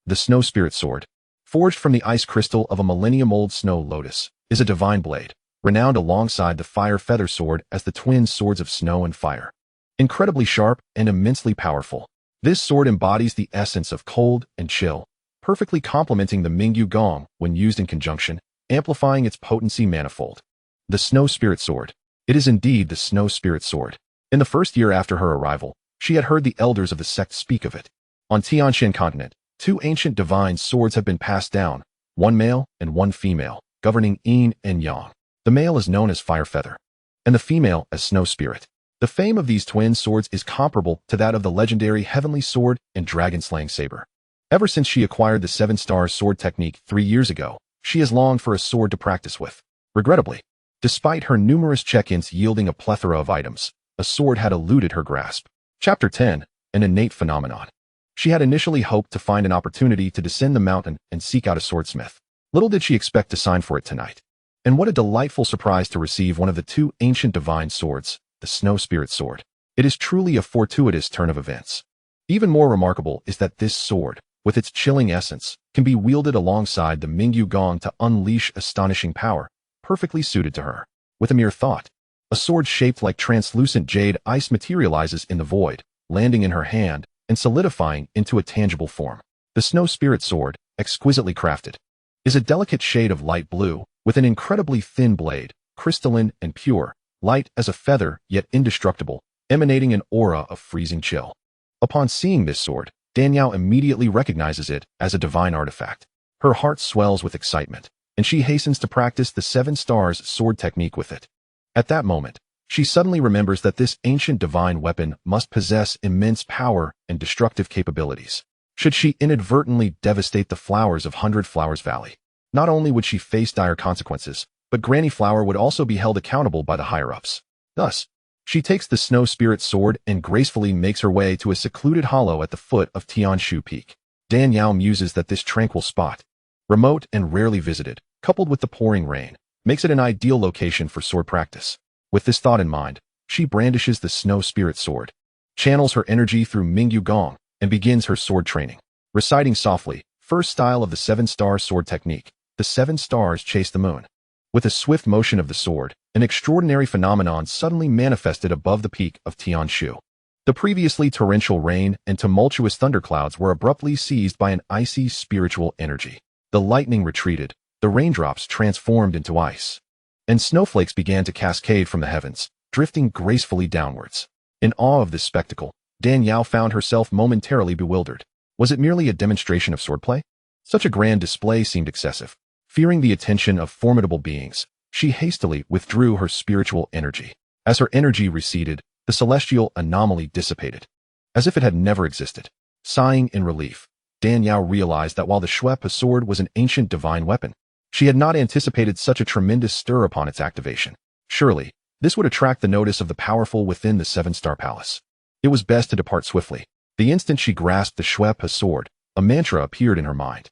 The Snow Spirit Sword, forged from the ice crystal of a millennium-old snow lotus, is a divine blade, renowned alongside the fire feather sword as the twin swords of snow and fire. Incredibly sharp and immensely powerful, this sword embodies the essence of cold and chill, perfectly complementing the Mingyu Gong when used in conjunction, amplifying its potency manifold. The Snow Spirit Sword. It is indeed the Snow Spirit Sword. In the first year after her arrival, she had heard the elders of the sect speak of it. On Tianxian continent, two ancient divine swords have been passed down, one male and one female, governing yin and yang. The male is known as Fire Feather, and the female as Snow Spirit. The fame of these twin swords is comparable to that of the legendary Heavenly Sword and Dragon-slaying Saber. Ever since she acquired the 7-star sword technique 3 years ago, she has longed for a sword to practice with. Regrettably, despite her numerous check-ins yielding a plethora of items, a sword had eluded her grasp. Chapter 10. An innate phenomenon. She had initially hoped to find an opportunity to descend the mountain and seek out a swordsmith. Little did she expect to sign for it tonight. And what a delightful surprise to receive one of the two ancient divine swords, the Snow Spirit Sword. It is truly a fortuitous turn of events. Even more remarkable is that this sword, with its chilling essence, can be wielded alongside the Mingyu Gong to unleash astonishing power, perfectly suited to her. With a mere thought, a sword shaped like translucent jade ice materializes in the void, landing in her hand and solidifying into a tangible form. The Snow Spirit Sword, exquisitely crafted, is a delicate shade of light blue, with an incredibly thin blade, crystalline and pure, light as a feather yet indestructible, emanating an aura of freezing chill. Upon seeing this sword, Danyao immediately recognizes it as a divine artifact. Her heart swells with excitement, and she hastens to practice the 7 stars sword technique with it. At that moment, she suddenly remembers that this ancient divine weapon must possess immense power and destructive capabilities. Should she inadvertently devastate the flowers of 100 Flowers Valley, not only would she face dire consequences, but Granny Flower would also be held accountable by the higher-ups. Thus, she takes the Snow Spirit Sword and gracefully makes her way to a secluded hollow at the foot of Tianshu Peak. Danyao muses that this tranquil spot, remote and rarely visited, coupled with the pouring rain, makes it an ideal location for sword practice. With this thought in mind, she brandishes the Snow Spirit Sword, channels her energy through Mingyu Gong, and begins her sword training. Reciting softly, first style of the 7-star sword technique, the 7 stars chase the moon. With a swift motion of the sword, an extraordinary phenomenon suddenly manifested above the peak of Tianshu. The previously torrential rain and tumultuous thunderclouds were abruptly seized by an icy spiritual energy. The lightning retreated, the raindrops transformed into ice, and snowflakes began to cascade from the heavens, drifting gracefully downwards. In awe of this spectacle, Danyao found herself momentarily bewildered. Was it merely a demonstration of swordplay? Such a grand display seemed excessive. Fearing the attention of formidable beings, she hastily withdrew her spiritual energy. As her energy receded, the celestial anomaly dissipated, as if it had never existed. Sighing in relief, Danyao realized that while the Shuepa sword was an ancient divine weapon, she had not anticipated such a tremendous stir upon its activation. Surely, this would attract the notice of the powerful within the 7-star palace. It was best to depart swiftly. The instant she grasped the Shuepa sword, a mantra appeared in her mind,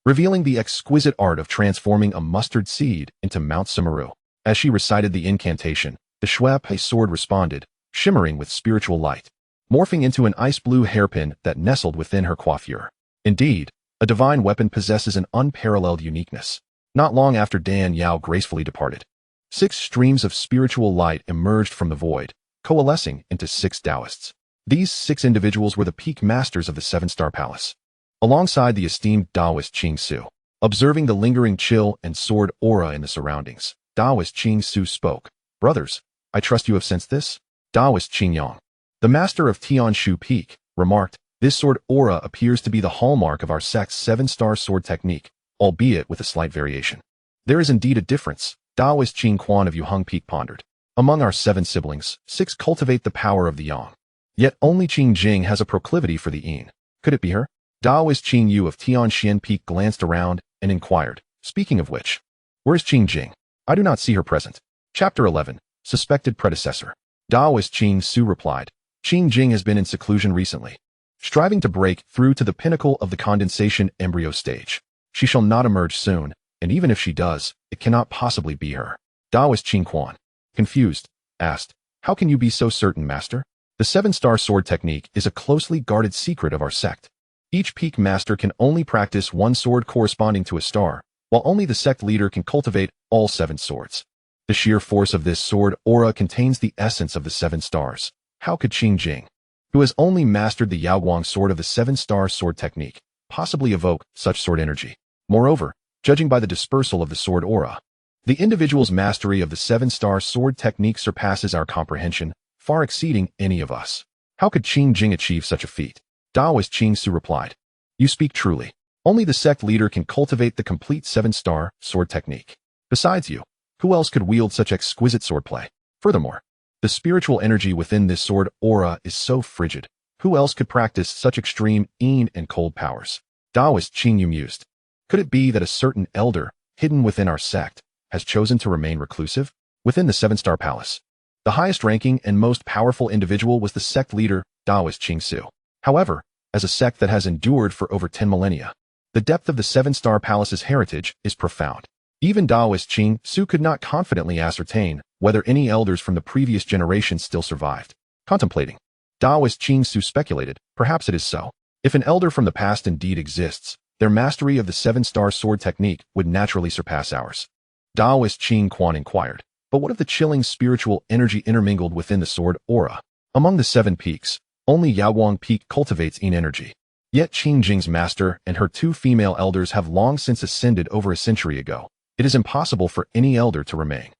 revealing the exquisite art of transforming a mustard seed into Mount Sumeru. As she recited the incantation, the Shuepa sword responded, shimmering with spiritual light, morphing into an ice-blue hairpin that nestled within her coiffure. Indeed, a divine weapon possesses an unparalleled uniqueness. Not long after Danyao gracefully departed, 6 streams of spiritual light emerged from the void, coalescing into 6 Taoists. These 6 individuals were the peak masters of the 7-star palace, alongside the esteemed Taoist Qing Su. Observing the lingering chill and sword aura in the surroundings, Taoist Qing Su spoke. "Brothers, I trust you have sensed this?" Taoist Qing Yang, the master of Tianshu Peak, remarked, "This sword aura appears to be the hallmark of our sect's 7-star sword technique, albeit with a slight variation." "There is indeed a difference," Taoist Qing Quan of Yuheng Peak pondered. "Among our 7 siblings, 6 cultivate the power of the Yang. Yet only Qing Jing has a proclivity for the Yin. Could it be her?" Taoist Qing Yu of Tianshan Peak glanced around and inquired, "Speaking of which, where is Qing Jing? I do not see her present." Chapter 11. Suspected Predecessor. Taoist Qing Su replied, "Qing Jing has been in seclusion recently, striving to break through to the pinnacle of the condensation embryo stage. She shall not emerge soon, and even if she does, it cannot possibly be her. Taoist Qing Quan, confused, asked, "How can you be so certain, master?" The seven-star sword technique is a closely guarded secret of our sect. Each peak master can only practice one sword corresponding to a star, while only the sect leader can cultivate all 7 swords. The sheer force of this sword aura contains the essence of the 7 stars. How could Qing Jing, who has only mastered the Yaoguang sword of the 7-star sword technique, possibly evoke such sword energy? Moreover, judging by the dispersal of the sword aura, the individual's mastery of the 7-star sword technique surpasses our comprehension, far exceeding any of us. How could Qing Jing achieve such a feat? Taoist Qing Su replied, "You speak truly. Only the sect leader can cultivate the complete 7-star sword technique. Besides you, who else could wield such exquisite swordplay? Furthermore, the spiritual energy within this sword aura is so frigid. Who else could practice such extreme yin and cold powers?" Taoist Qing Yu mused. Could it be that a certain elder, hidden within our sect, has chosen to remain reclusive? Within the 7-star palace, the highest ranking and most powerful individual was the sect leader, Taoist Qing Su. However, as a sect that has endured for over 10 millennia, the depth of the 7-star palace's heritage is profound. Even Taoist Qing Su could not confidently ascertain whether any elders from the previous generation still survived. Contemplating, Taoist Qing Su speculated, perhaps it is so. If an elder from the past indeed exists, their mastery of the 7-star sword technique would naturally surpass ours. Taoist Qing Quan inquired, but what of the chilling spiritual energy intermingled within the sword aura? Among the 7 peaks, only Yaoguang Peak cultivates yin energy. Yet Qing Jing's master and her 2 female elders have long since ascended over a century ago. It is impossible for any elder to remain.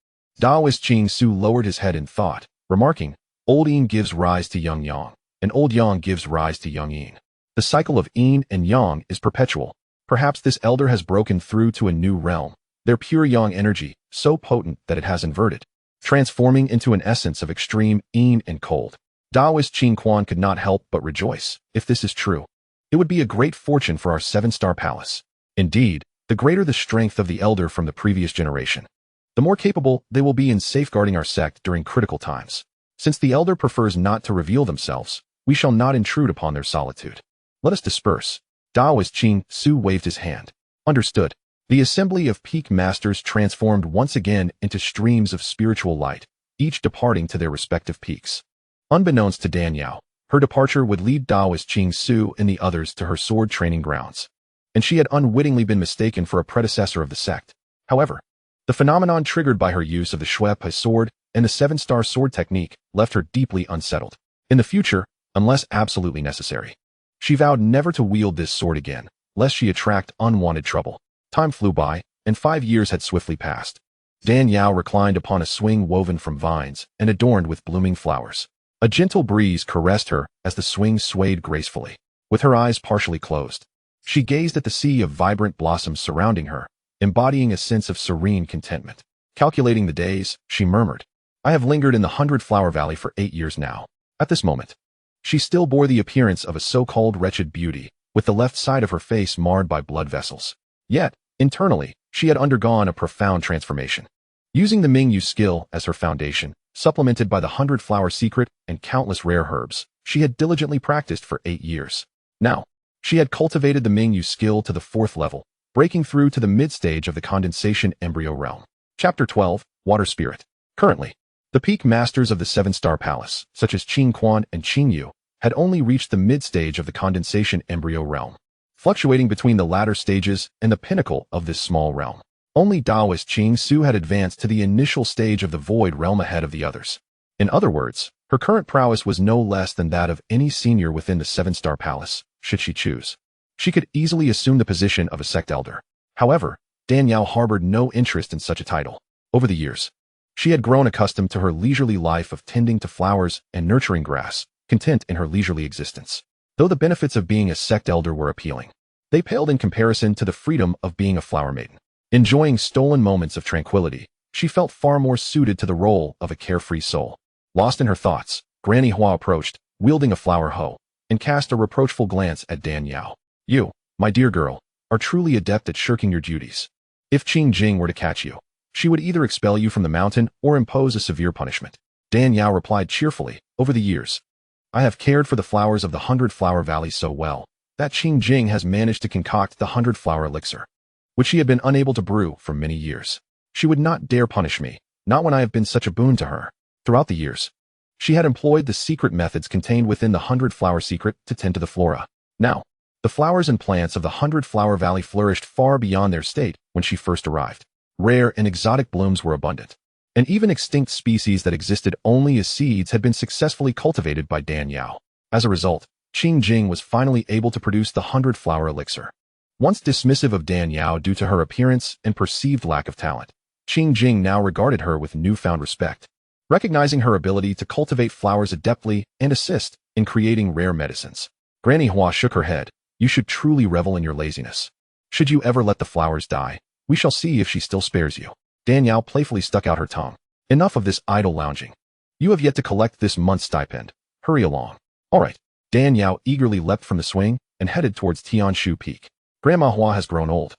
Taoist Qing Su lowered his head in thought, remarking, "Old yin gives rise to young yang, and old yang gives rise to young yin. The cycle of yin and yang is perpetual. Perhaps this elder has broken through to a new realm, their pure yang energy, so potent that it has inverted, transforming into an essence of extreme yin and cold." Taoist Qing Quan could not help but rejoice. If this is true, it would be a great fortune for our 7-star palace. Indeed, the greater the strength of the elder from the previous generation, the more capable they will be in safeguarding our sect during critical times. Since the elder prefers not to reveal themselves, we shall not intrude upon their solitude. Let us disperse. Taoist Qing Su waved his hand. Understood. The assembly of peak masters transformed once again into streams of spiritual light, each departing to their respective peaks. Unbeknownst to Danyao, her departure would lead Taoist Qing Su and the others to her sword training grounds, and she had unwittingly been mistaken for a predecessor of the sect. However, the phenomenon triggered by her use of the Shuepai sword and the 7-star sword technique left her deeply unsettled. In the future, unless absolutely necessary, she vowed never to wield this sword again, lest she attract unwanted trouble. Time flew by, and 5 years had swiftly passed. Danyao reclined upon a swing woven from vines and adorned with blooming flowers. A gentle breeze caressed her as the swing swayed gracefully. With her eyes partially closed, she gazed at the sea of vibrant blossoms surrounding her, embodying a sense of serene contentment. Calculating the days, she murmured, "I have lingered in the 100-flower valley for 8 years now." At this moment, she still bore the appearance of a so-called wretched beauty, with the left side of her face marred by blood vessels. Yet, internally, she had undergone a profound transformation. Using the Mingyu skill as her foundation, supplemented by the 100-flower secret and countless rare herbs, she had diligently practiced for 8 years. Now, she had cultivated the Mingyu skill to the 4th level, breaking through to the mid-stage of the condensation embryo realm. Chapter 12, Water Spirit. Currently, the peak masters of the 7-star palace, such as Qing Quan and Qing Yu, had only reached the mid-stage of the condensation embryo realm, fluctuating between the latter stages and the pinnacle of this small realm. Only Taoist Qing Su had advanced to the initial stage of the void realm ahead of the others. In other words, her current prowess was no less than that of any senior within the 7-star palace, should she choose. She could easily assume the position of a sect elder. However, Danyao harbored no interest in such a title. Over the years, she had grown accustomed to her leisurely life of tending to flowers and nurturing grass, content in her leisurely existence. Though the benefits of being a sect elder were appealing, they paled in comparison to the freedom of being a flower maiden. Enjoying stolen moments of tranquility, she felt far more suited to the role of a carefree soul. Lost in her thoughts, Granny Hua approached, wielding a flower hoe, and cast a reproachful glance at Danyao. "You, my dear girl, are truly adept at shirking your duties. If Qing Jing were to catch you, she would either expel you from the mountain or impose a severe punishment." Danyao replied cheerfully, "Over the years, I have cared for the flowers of the 100-flower valley so well that Qing Jing has managed to concoct the 100-flower elixir. which she had been unable to brew for many years. She would not dare punish me, not when I have been such a boon to her. Throughout the years, she had employed the secret methods contained within the 100-Flower Secret to tend to the flora. Now, the flowers and plants of the 100-Flower Valley flourished far beyond their state when she first arrived. Rare and exotic blooms were abundant, and even extinct species that existed only as seeds had been successfully cultivated by Dan Yao. As a result, Qing Jing was finally able to produce the 100-Flower Elixir. Once dismissive of Dan Yao due to her appearance and perceived lack of talent, Qing Jing now regarded her with newfound respect, recognizing her ability to cultivate flowers adeptly and assist in creating rare medicines. Granny Hua shook her head. You should truly revel in your laziness. Should you ever let the flowers die, we shall see if she still spares you. Dan Yao playfully stuck out her tongue. Enough of this idle lounging. You have yet to collect this month's stipend. Hurry along. All right. Dan Yao eagerly leapt from the swing and headed towards Tianshu Peak. Grandma Hua has grown old.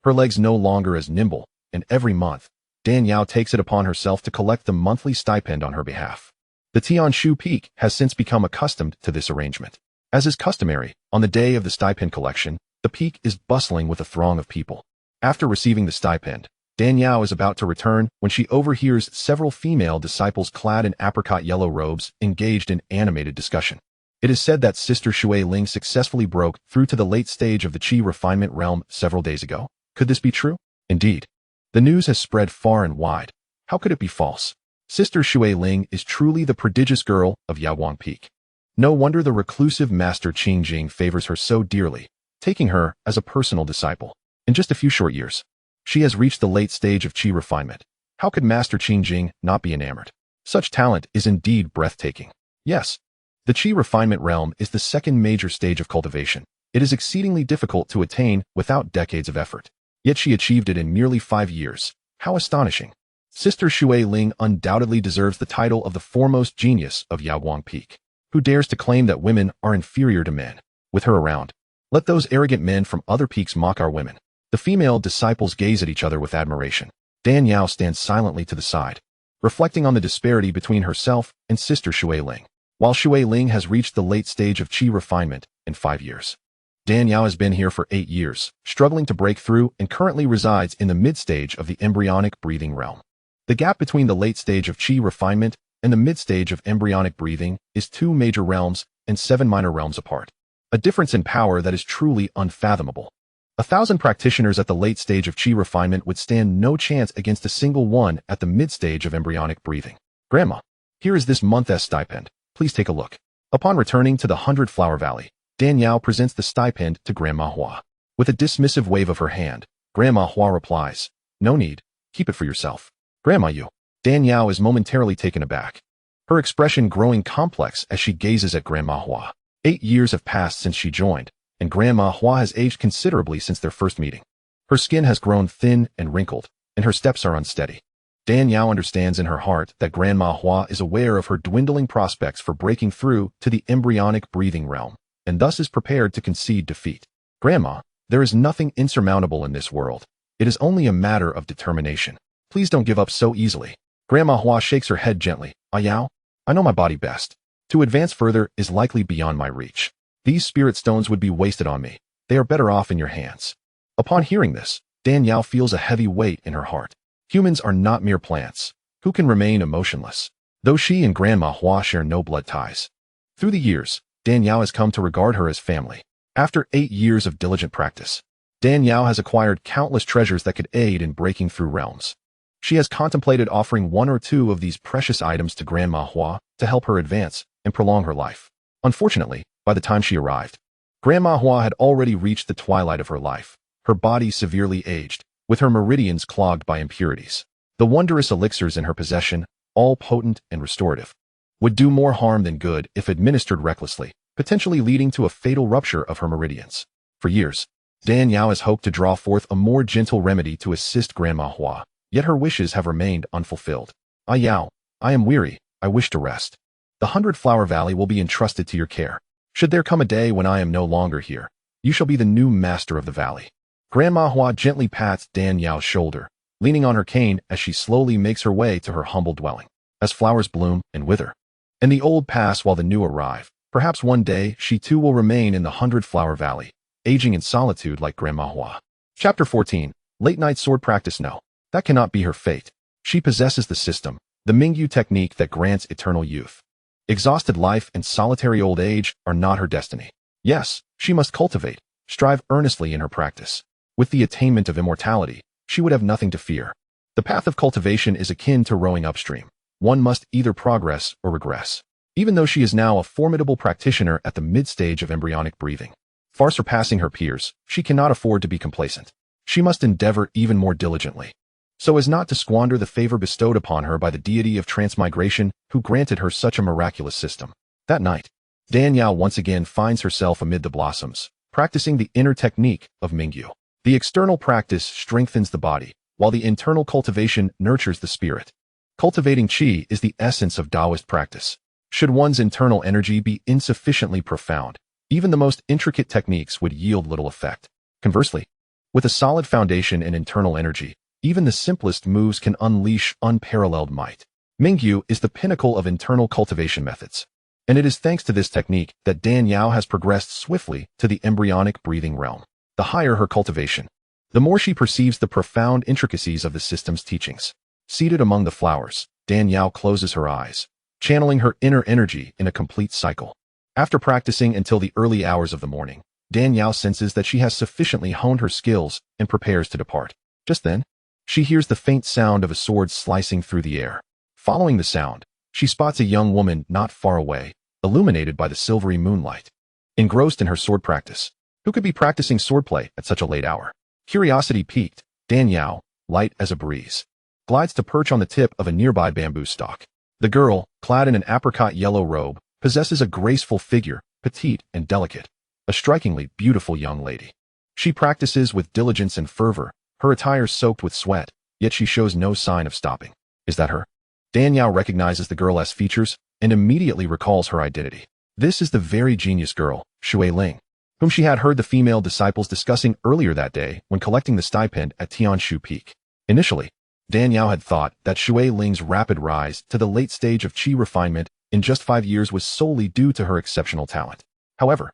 Her legs no longer as nimble, and every month, Dan Yao takes it upon herself to collect the monthly stipend on her behalf. The Tianshu Peak has since become accustomed to this arrangement. As is customary, on the day of the stipend collection, the peak is bustling with a throng of people. After receiving the stipend, Dan Yao is about to return when she overhears several female disciples clad in apricot yellow robes engaged in animated discussion. It is said that Sister Shui Ling successfully broke through to the late stage of the Qi refinement realm several days ago. Could this be true? Indeed. The news has spread far and wide. How could it be false? Sister Shui Ling is truly the prodigious girl of Yaoguang Peak. No wonder the reclusive Master Qing Jing favors her so dearly, taking her as a personal disciple. In just a few short years, she has reached the late stage of Qi refinement. How could Master Qing Jing not be enamored? Such talent is indeed breathtaking. Yes, the Qi refinement realm is the second major stage of cultivation. It is exceedingly difficult to attain without decades of effort. Yet she achieved it in merely 5 years. How astonishing. Sister Shui Ling undoubtedly deserves the title of the foremost genius of Yaoguang Peak. Who dares to claim that women are inferior to men? With her around, let those arrogant men from other peaks mock our women. The female disciples gaze at each other with admiration. Dan Yao stands silently to the side, reflecting on the disparity between herself and Sister Shui Ling. While Shui Ling has reached the late stage of Qi refinement in 5 years, Dan Yao has been here for 8 years, struggling to break through and currently resides in the mid-stage of the embryonic breathing realm. The gap between the late stage of Qi refinement and the mid-stage of embryonic breathing is 2 major realms and 7 minor realms apart. A difference in power that is truly unfathomable. 1,000 practitioners at the late stage of Qi refinement would stand no chance against a single one at the mid-stage of embryonic breathing. Grandma, here is this month's stipend. Please take a look. Upon returning to the 100-Flower Valley, Dan Yao presents the stipend to Grandma Hua. With a dismissive wave of her hand, Grandma Hua replies, "No need. Keep it for yourself." Grandma, you. Dan Yao is momentarily taken aback, her expression growing complex as she gazes at Grandma Hua. 8 years have passed since she joined, and Grandma Hua has aged considerably since their first meeting. Her skin has grown thin and wrinkled, and her steps are unsteady. Dan Yao understands in her heart that Grandma Hua is aware of her dwindling prospects for breaking through to the embryonic breathing realm, and thus is prepared to concede defeat. Grandma, there is nothing insurmountable in this world. It is only a matter of determination. Please don't give up so easily. Grandma Hua shakes her head gently. Yao, I know my body best. To advance further is likely beyond my reach. These spirit stones would be wasted on me. They are better off in your hands. Upon hearing this, Dan Yao feels a heavy weight in her heart. Humans are not mere plants, who can remain emotionless, though she and Grandma Hua share no blood ties. Through the years, Dan Yao has come to regard her as family. After 8 years of diligent practice, Dan Yao has acquired countless treasures that could aid in breaking through realms. She has contemplated offering 1 or 2 of these precious items to Grandma Hua to help her advance and prolong her life. Unfortunately, by the time she arrived, Grandma Hua had already reached the twilight of her life, her body severely aged, with her meridians clogged by impurities. The wondrous elixirs in her possession, all potent and restorative, would do more harm than good if administered recklessly, potentially leading to a fatal rupture of her meridians. For years, Dan Yao has hoped to draw forth a more gentle remedy to assist Grandma Hua, yet her wishes have remained unfulfilled. Yao, I am weary, I wish to rest. The 100-Flower Valley will be entrusted to your care. Should there come a day when I am no longer here, you shall be the new master of the valley. Grandma Hua gently pats Dan Yao's shoulder, leaning on her cane as she slowly makes her way to her humble dwelling. As flowers bloom and wither, and the old pass while the new arrive, perhaps one day she too will remain in the 100-Flower Valley, aging in solitude like Grandma Hua. Chapter 14. Late-night sword practice? No. That cannot be her fate. She possesses the system, the Mingyu technique that grants eternal youth. Exhausted life and solitary old age are not her destiny. Yes, she must cultivate, strive earnestly in her practice. With the attainment of immortality, she would have nothing to fear. The path of cultivation is akin to rowing upstream. One must either progress or regress. Even though she is now a formidable practitioner at the mid-stage of embryonic breathing, far surpassing her peers, she cannot afford to be complacent. She must endeavor even more diligently, so as not to squander the favor bestowed upon her by the deity of transmigration who granted her such a miraculous system. That night, Danyao once again finds herself amid the blossoms, practicing the inner technique of Mingyu. The external practice strengthens the body, while the internal cultivation nurtures the spirit. Cultivating qi is the essence of Taoist practice. Should one's internal energy be insufficiently profound, even the most intricate techniques would yield little effect. Conversely, with a solid foundation in internal energy, even the simplest moves can unleash unparalleled might. Mingyu is the pinnacle of internal cultivation methods, and it is thanks to this technique that Danyao has progressed swiftly to the embryonic breathing realm. The higher her cultivation, the more she perceives the profound intricacies of the system's teachings. Seated among the flowers, Danyao closes her eyes, channeling her inner energy in a complete cycle. After practicing until the early hours of the morning, Danyao senses that she has sufficiently honed her skills and prepares to depart. Just then, she hears the faint sound of a sword slicing through the air. Following the sound, she spots a young woman not far away, illuminated by the silvery moonlight. Engrossed in her sword practice, who could be practicing swordplay at such a late hour? Curiosity piqued, Danyao, light as a breeze, glides to perch on the tip of a nearby bamboo stalk. The girl, clad in an apricot yellow robe, possesses a graceful figure, petite and delicate, a strikingly beautiful young lady. She practices with diligence and fervor, her attire soaked with sweat, yet she shows no sign of stopping. Is that her? Danyao recognizes the girl's features and immediately recalls her identity. This is the very genius girl, Shui Ling, whom she had heard the female disciples discussing earlier that day when collecting the stipend at Tianshu Peak. Initially, Danyao had thought that Shui Ling's rapid rise to the late stage of qi refinement in just 5 years was solely due to her exceptional talent. However,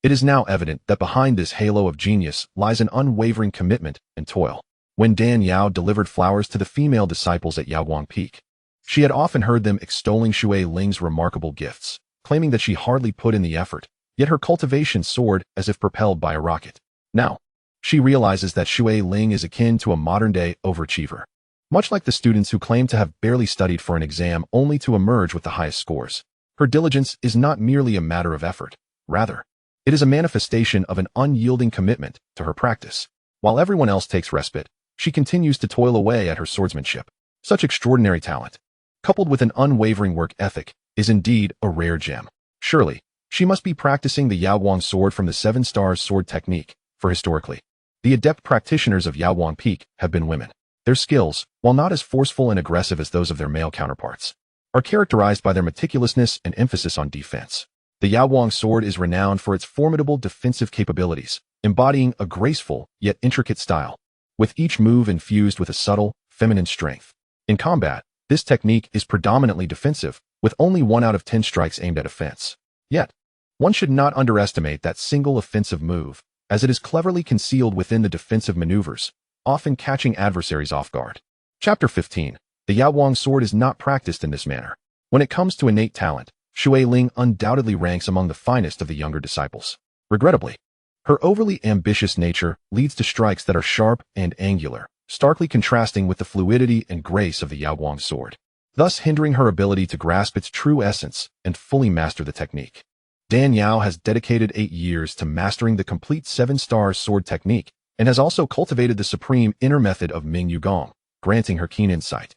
it is now evident that behind this halo of genius lies an unwavering commitment and toil. When Danyao delivered flowers to the female disciples at Yaoguang Peak, she had often heard them extolling Shui Ling's remarkable gifts, claiming that she hardly put in the effort, yet her cultivation soared as if propelled by a rocket. Now, she realizes that Shui Ling is akin to a modern-day overachiever. Much like the students who claim to have barely studied for an exam only to emerge with the highest scores, her diligence is not merely a matter of effort. Rather, it is a manifestation of an unyielding commitment to her practice. While everyone else takes respite, she continues to toil away at her swordsmanship. Such extraordinary talent, coupled with an unwavering work ethic, is indeed a rare gem. Surely, she must be practicing the Yaoguang sword from the 7 Stars sword technique, for historically, the adept practitioners of Yaoguang Peak have been women. Their skills, while not as forceful and aggressive as those of their male counterparts, are characterized by their meticulousness and emphasis on defense. The Yaoguang sword is renowned for its formidable defensive capabilities, embodying a graceful yet intricate style, with each move infused with a subtle, feminine strength. In combat, this technique is predominantly defensive, with only 1 out of 10 strikes aimed at offense. Yet, one should not underestimate that single offensive move, as it is cleverly concealed within the defensive maneuvers, often catching adversaries off guard. Chapter 15. The Yaoguang sword is not practiced in this manner. When it comes to innate talent, Shui Ling undoubtedly ranks among the finest of the younger disciples. Regrettably, her overly ambitious nature leads to strikes that are sharp and angular, starkly contrasting with the fluidity and grace of the Yaoguang sword, thus hindering her ability to grasp its true essence and fully master the technique. Danyao has dedicated 8 years to mastering the complete 7 Stars sword technique and has also cultivated the supreme inner method of Mingyu Gong, granting her keen insight.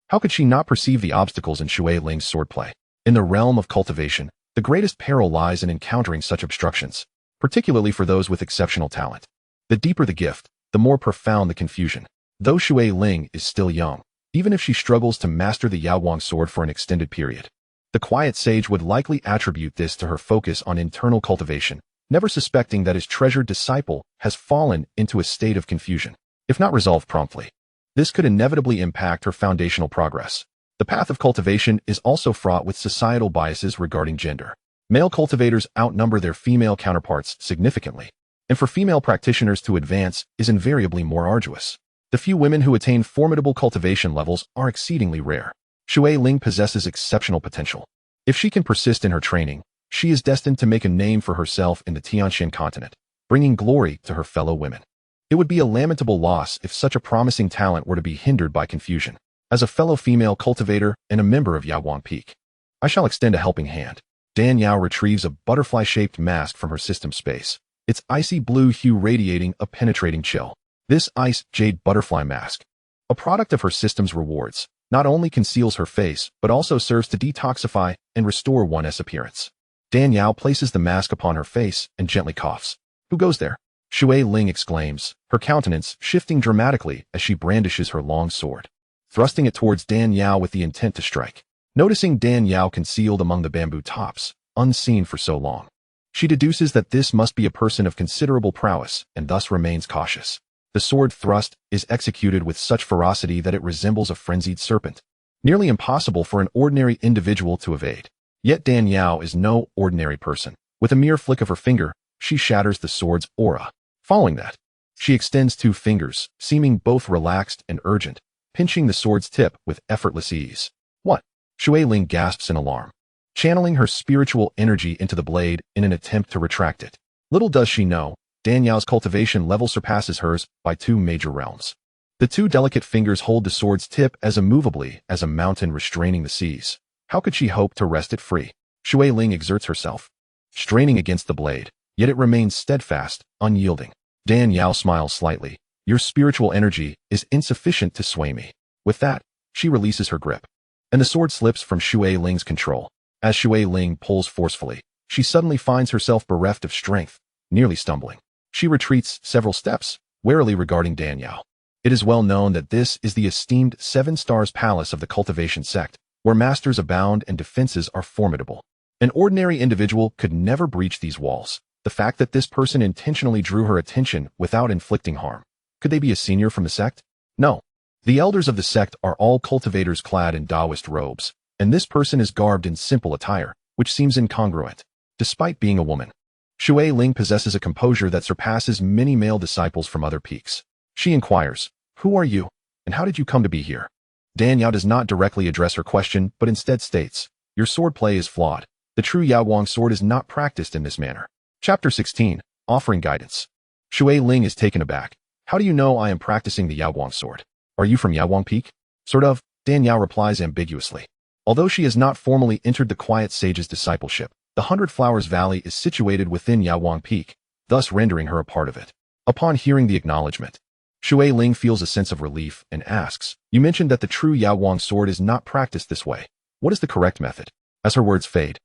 How could she not perceive the obstacles in Shui Ling's swordplay? In the realm of cultivation, the greatest peril lies in encountering such obstructions, particularly for those with exceptional talent. The deeper the gift, the more profound the confusion. Though Shui Ling is still young, even if she struggles to master the Yaoguang sword for an extended period, the quiet sage would likely attribute this to her focus on internal cultivation, never suspecting that his treasured disciple has fallen into a state of confusion. If not resolved promptly, this could inevitably impact her foundational progress. The path of cultivation is also fraught with societal biases regarding gender. Male cultivators outnumber their female counterparts significantly, and for female practitioners to advance is invariably more arduous. The few women who attain formidable cultivation levels are exceedingly rare. Shui Ling possesses exceptional potential. If she can persist in her training, she is destined to make a name for herself in the Tianxian continent, bringing glory to her fellow women. It would be a lamentable loss if such a promising talent were to be hindered by confusion. As a fellow female cultivator and a member of Yaowang Peak, I shall extend a helping hand. Dan Yao retrieves a butterfly-shaped mask from her system space, its icy blue hue radiating a penetrating chill. This ice jade butterfly mask, a product of her system's rewards, not only conceals her face, but also serves to detoxify and restore one's appearance. Dan Yao places the mask upon her face and gently coughs. Who goes there? Shui Ling exclaims, her countenance shifting dramatically as she brandishes her long sword, thrusting it towards Dan Yao with the intent to strike. Noticing Dan Yao concealed among the bamboo tops, unseen for so long, she deduces that this must be a person of considerable prowess and thus remains cautious. The sword thrust is executed with such ferocity that it resembles a frenzied serpent, nearly impossible for an ordinary individual to evade. Yet Dan Yao is no ordinary person. With a mere flick of her finger, she shatters the sword's aura. Following that, she extends 2 fingers, seeming both relaxed and urgent, pinching the sword's tip with effortless ease. What? Shui Ling gasps in alarm, channeling her spiritual energy into the blade in an attempt to retract it. Little does she know, Dan Yao's cultivation level surpasses hers by 2 major realms. The 2 delicate fingers hold the sword's tip as immovably as a mountain restraining the seas. How could she hope to wrest it free? Shui Ling exerts herself, straining against the blade, yet it remains steadfast, unyielding. Dan Yao smiles slightly. Your spiritual energy is insufficient to sway me. With that, she releases her grip, and the sword slips from Shui Ling's control. As Shui Ling pulls forcefully, she suddenly finds herself bereft of strength, nearly stumbling. She retreats several steps, warily regarding Dan Yao. It is well known that this is the esteemed 7 Stars Palace of the Cultivation Sect, where masters abound and defenses are formidable. An ordinary individual could never breach these walls. The fact that this person intentionally drew her attention without inflicting harm. Could they be a senior from the sect? No. The elders of the sect are all cultivators clad in Taoist robes, and this person is garbed in simple attire, which seems incongruent. Despite being a woman, Shui Ling possesses a composure that surpasses many male disciples from other peaks. She inquires, "Who are you, and how did you come to be here?" Dan Yao does not directly address her question, but instead states, "Your swordplay is flawed. The true Yaowang sword is not practiced in this manner." Chapter 16, Offering Guidance. Shui Ling is taken aback. How do you know I am practicing the Yaowang sword? Are you from Yaowang Peak? Sort of, Dan Yao replies ambiguously. Although she has not formally entered the quiet sage's discipleship, the 100 Flowers Valley is situated within Yaowang Peak, thus rendering her a part of it. Upon hearing the acknowledgement, Shui Ling feels a sense of relief and asks, "You mentioned that the true Yaowang sword is not practiced this way. What is the correct method?" As her words fade,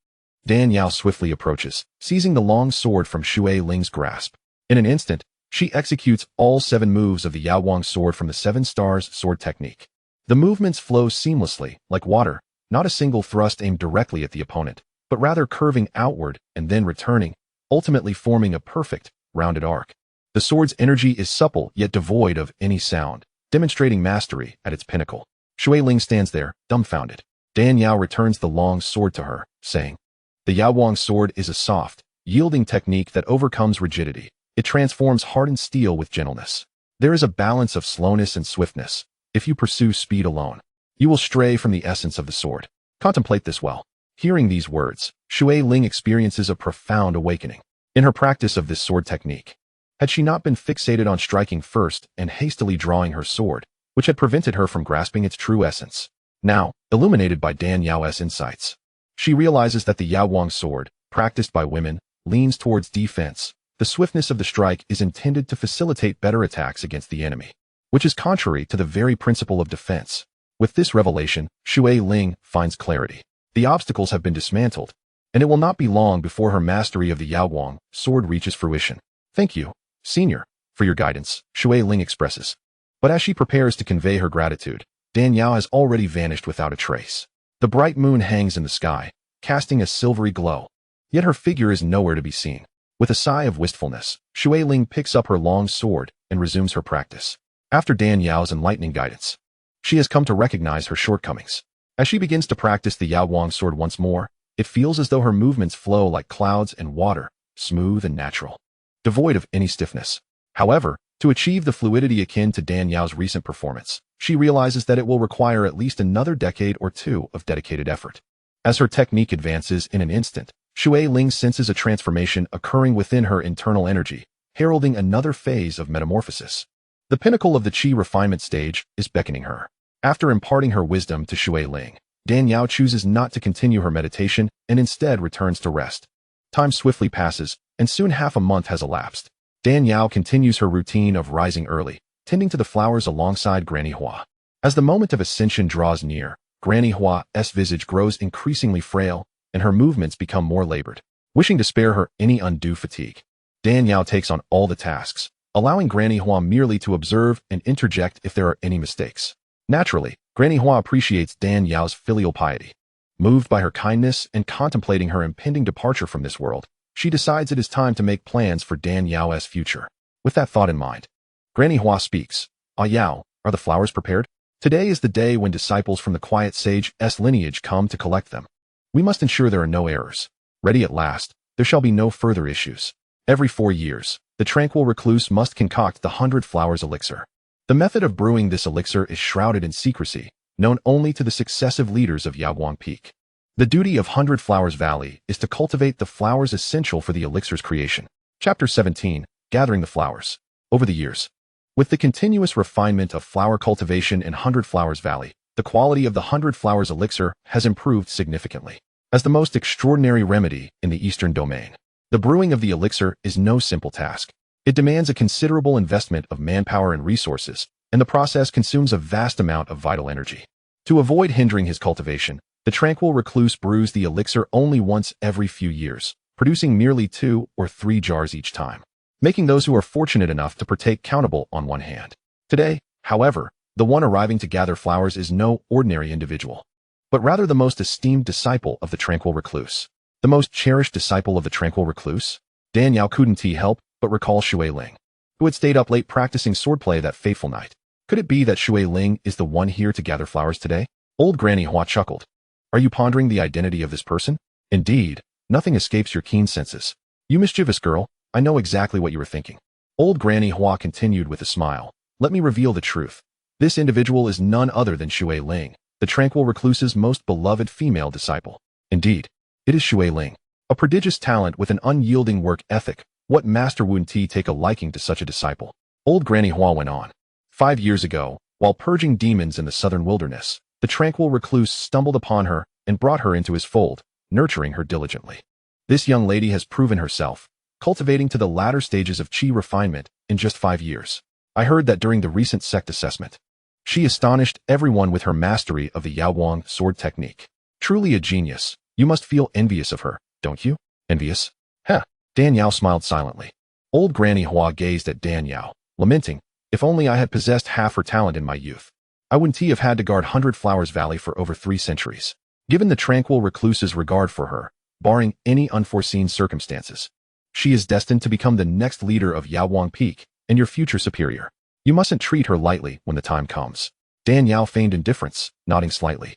Dan Yao swiftly approaches, seizing the long sword from Shui Ling's grasp. In an instant, she executes all 7 moves of the Yaowang sword from the 7 Stars sword technique. The movements flow seamlessly, like water, not a single thrust aimed directly at the opponent, but rather curving outward and then returning, ultimately forming a perfect, rounded arc. The sword's energy is supple yet devoid of any sound, demonstrating mastery at its pinnacle. Shui Ling stands there, dumbfounded. Dan Yao returns the long sword to her, saying, "The Yaowang sword is a soft, yielding technique that overcomes rigidity. It transforms hardened steel with gentleness. There is a balance of slowness and swiftness. If you pursue speed alone, you will stray from the essence of the sword. Contemplate this well." Hearing these words, Shui Ling experiences a profound awakening. In her practice of this sword technique, had she not been fixated on striking first and hastily drawing her sword, which had prevented her from grasping its true essence? Now, illuminated by Dan Yao's insights, she realizes that the Yaowang sword, practiced by women, leans towards defense. The swiftness of the strike is intended to facilitate better attacks against the enemy, which is contrary to the very principle of defense. With this revelation, Shui Ling finds clarity. The obstacles have been dismantled, and it will not be long before her mastery of the Yaowang sword reaches fruition. "Thank you, Senior, for your guidance," Shui Ling expresses. But as she prepares to convey her gratitude, Dan Yao has already vanished without a trace. The bright moon hangs in the sky, casting a silvery glow, yet her figure is nowhere to be seen. With a sigh of wistfulness, Shui Ling picks up her long sword and resumes her practice. After Dan Yao's enlightening guidance, she has come to recognize her shortcomings. As she begins to practice the Yaowang sword once more, it feels as though her movements flow like clouds and water, smooth and natural, devoid of any stiffness. However, To achieve the fluidity akin to Dan Yao's recent performance, she realizes that it will require at least another decade or two of dedicated effort. As her technique advances in an instant, Shui Ling senses a transformation occurring within her internal energy, heralding another phase of metamorphosis. The pinnacle of the qi refinement stage is beckoning her. After imparting her wisdom to Shui Ling, Dan Yao chooses not to continue her meditation and instead returns to rest. Time swiftly passes, and soon half a month has elapsed. Dan Yao continues her routine of rising early, tending to the flowers alongside Granny Hua. As the moment of ascension draws near, Granny Hua's visage grows increasingly frail, and her movements become more labored. Wishing to spare her any undue fatigue, Dan Yao takes on all the tasks, allowing Granny Hua merely to observe and interject if there are any mistakes. Naturally, Granny Hua appreciates Dan Yao's filial piety. Moved by her kindness and contemplating her impending departure from this world, she decides it is time to make plans for Dan Yao's future. With that thought in mind, Granny Hua speaks. "Ah Yao, are the flowers prepared? Today is the day when disciples from the quiet sage's lineage come to collect them. We must ensure there are no errors. Ready at last, there shall be no further issues. Every 4 years, the tranquil recluse must concoct the 100 flowers elixir. The method of brewing this elixir is shrouded in secrecy, known only to the successive leaders of Yaoguang Peak. The duty of 100 Flowers Valley is to cultivate the flowers essential for the elixir's creation." Chapter 17, Gathering the Flowers. Over the years, with the continuous refinement of flower cultivation in 100 Flowers Valley, the quality of the 100 Flowers elixir has improved significantly. As the most extraordinary remedy in the Eastern domain, the brewing of the elixir is no simple task. It demands a considerable investment of manpower and resources, and the process consumes a vast amount of vital energy. To avoid hindering his cultivation, the tranquil recluse brews the elixir only once every few years, producing merely 2 or 3 jars each time, making those who are fortunate enough to partake countable on one hand. Today, however, the one arriving to gather flowers is no ordinary individual, but rather the most esteemed disciple of the tranquil recluse. The most cherished disciple of the tranquil recluse? Dan Yao couldn't help but recall Shui Ling, who had stayed up late practicing swordplay that fateful night. Could it be that Shui Ling is the one here to gather flowers today? Old Granny Hua chuckled. "Are you pondering the identity of this person? Indeed, nothing escapes your keen senses. You mischievous girl, I know exactly what you were thinking." Old Granny Hua continued with a smile. "Let me reveal the truth. This individual is none other than Shui Ling, the tranquil recluse's most beloved female disciple. Indeed, it is Shui Ling, a prodigious talent with an unyielding work ethic. What master wouldn't take a liking to such a disciple?" Old Granny Hua went on. 5 years ago, while purging demons in the southern wilderness, the tranquil recluse stumbled upon her and brought her into his fold, nurturing her diligently. This young lady has proven herself, cultivating to the latter stages of qi refinement in just 5 years. I heard that during the recent sect assessment, she astonished everyone with her mastery of the Yaoguang sword technique. Truly a genius. You must feel envious of her, don't you? Envious? Heh. Dan Yao smiled silently. Old Granny Hua gazed at Dan Yao, lamenting, "If only I had possessed half her talent in my youth, I wouldn't have had to guard 100 Flowers Valley for over 3 centuries. Given the tranquil recluse's regard for her, barring any unforeseen circumstances, she is destined to become the next leader of Yaoguang Peak and your future superior. You mustn't treat her lightly when the time comes." Dan Yao feigned indifference, nodding slightly.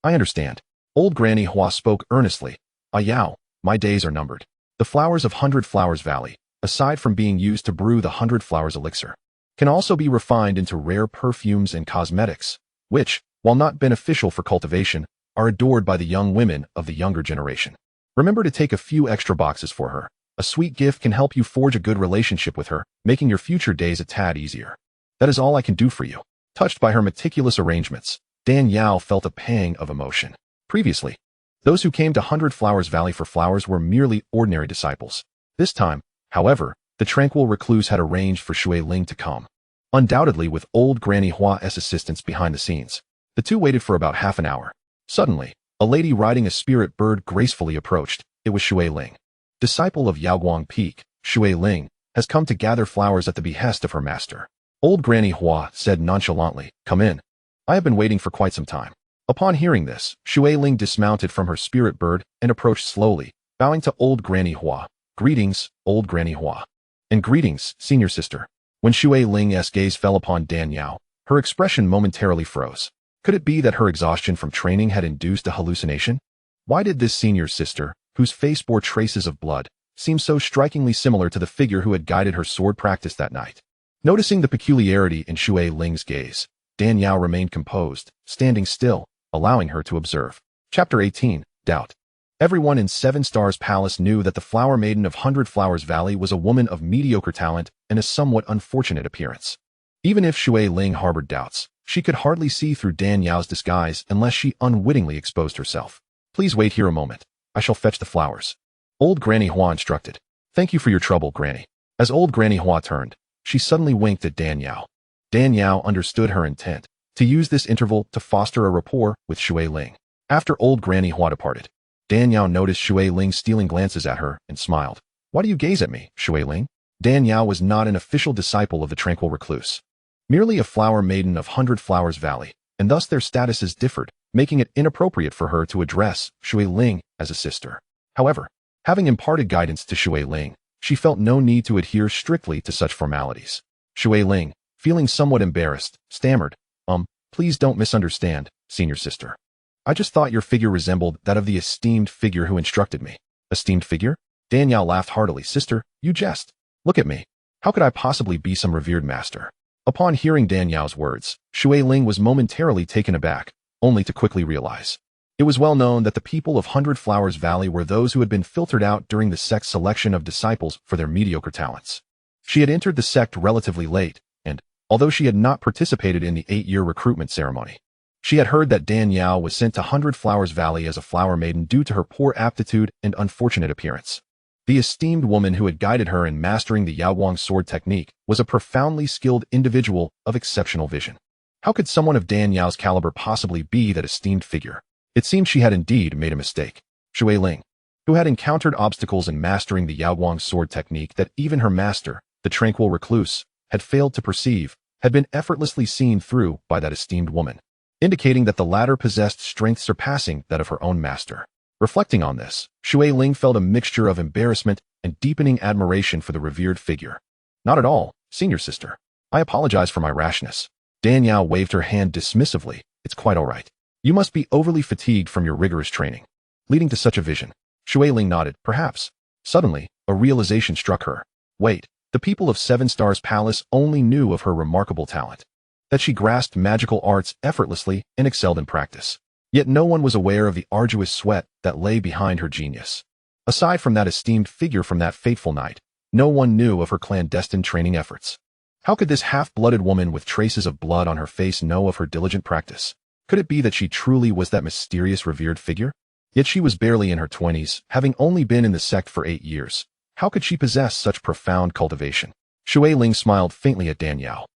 "I understand." Old Granny Hua spoke earnestly. "Ah Yao, my days are numbered. The flowers of 100 Flowers Valley, aside from being used to brew the 100 Flowers elixir, can also be refined into rare perfumes and cosmetics, which, while not beneficial for cultivation, are adored by the young women of the younger generation. Remember to take a few extra boxes for her. A sweet gift can help you forge a good relationship with her, making your future days a tad easier. That is all I can do for you." Touched by her meticulous arrangements, Dan Yao felt a pang of emotion. Previously, those who came to 100 Flowers Valley for flowers were merely ordinary disciples. This time, however, the tranquil recluse had arranged for Shui Ling to come. Undoubtedly with old Granny Hua's assistance behind the scenes, the two waited for about half an hour. Suddenly, a lady riding a spirit bird gracefully approached. It was Shui Ling. Disciple of Yaoguang Peak, Shui Ling has come to gather flowers at the behest of her master. Old Granny Hua said nonchalantly, "Come in. I have been waiting for quite some time." Upon hearing this, Shui Ling dismounted from her spirit bird and approached slowly, bowing to old Granny Hua. "Greetings, old Granny Hua." "And greetings, senior sister." When Shui Ling's gaze fell upon Dan Yao, her expression momentarily froze. Could it be that her exhaustion from training had induced a hallucination? Why did this senior sister, whose face bore traces of blood, seem so strikingly similar to the figure who had guided her sword practice that night? Noticing the peculiarity in Shui Ling's gaze, Dan Yao remained composed, standing still, allowing her to observe. Chapter 18, Doubt. Everyone in Seven Stars Palace knew that the Flower Maiden of Hundred Flowers Valley was a woman of mediocre talent and a somewhat unfortunate appearance. Even if Shui Ling harbored doubts, she could hardly see through Dan Yao's disguise unless she unwittingly exposed herself. Please wait here a moment. I shall fetch the flowers. Old Granny Hua instructed. Thank you for your trouble, Granny. As old Granny Hua turned, she suddenly winked at Dan Yao. Dan Yao understood her intent, to use this interval to foster a rapport with Shui Ling. After old Granny Hua departed, Dan Yao noticed Shui Ling stealing glances at her and smiled. Why do you gaze at me, Shui Ling? Dan Yao was not an official disciple of the Tranquil Recluse. Merely a flower maiden of Hundred Flowers Valley, and thus their statuses differed, making it inappropriate for her to address Shui Ling as a sister. However, having imparted guidance to Shui Ling, she felt no need to adhere strictly to such formalities. Shui Ling, feeling somewhat embarrassed, stammered, please don't misunderstand, senior sister. I just thought your figure resembled that of the esteemed figure who instructed me. Esteemed figure? Dan Yao laughed heartily. Sister, you jest. Look at me. How could I possibly be some revered master? Upon hearing Dan Yao's words, Shui Ling was momentarily taken aback, only to quickly realize. It was well known that the people of Hundred Flowers Valley were those who had been filtered out during the sect's selection of disciples for their mediocre talents. She had entered the sect relatively late, and, although she had not participated in the 8-year recruitment ceremony, she had heard that Dan Yao was sent to Hundred Flowers Valley as a flower maiden due to her poor aptitude and unfortunate appearance. The esteemed woman who had guided her in mastering the Yaoguang sword technique was a profoundly skilled individual of exceptional vision. How could someone of Dan Yao's caliber possibly be that esteemed figure? It seemed she had indeed made a mistake. Shui Ling, who had encountered obstacles in mastering the Yaoguang sword technique that even her master, the Tranquil Recluse, had failed to perceive, had been effortlessly seen through by that esteemed woman, indicating that the latter possessed strength surpassing that of her own master. Reflecting on this, Shui Ling felt a mixture of embarrassment and deepening admiration for the revered figure. Not at all, senior sister. I apologize for my rashness. Dan Yao waved her hand dismissively. It's quite all right. You must be overly fatigued from your rigorous training, leading to such a vision. Shui Ling nodded. Perhaps. Suddenly, a realization struck her. Wait, the people of Seven Stars Palace only knew of her remarkable talent, that she grasped magical arts effortlessly and excelled in practice. Yet no one was aware of the arduous sweat that lay behind her genius. Aside from that esteemed figure from that fateful night, no one knew of her clandestine training efforts. How could this half-blooded woman with traces of blood on her face know of her diligent practice? Could it be that she truly was that mysterious revered figure? Yet she was barely in her 20s, having only been in the sect for 8 years. How could she possess such profound cultivation? Shui Ling smiled faintly at Dan Yao,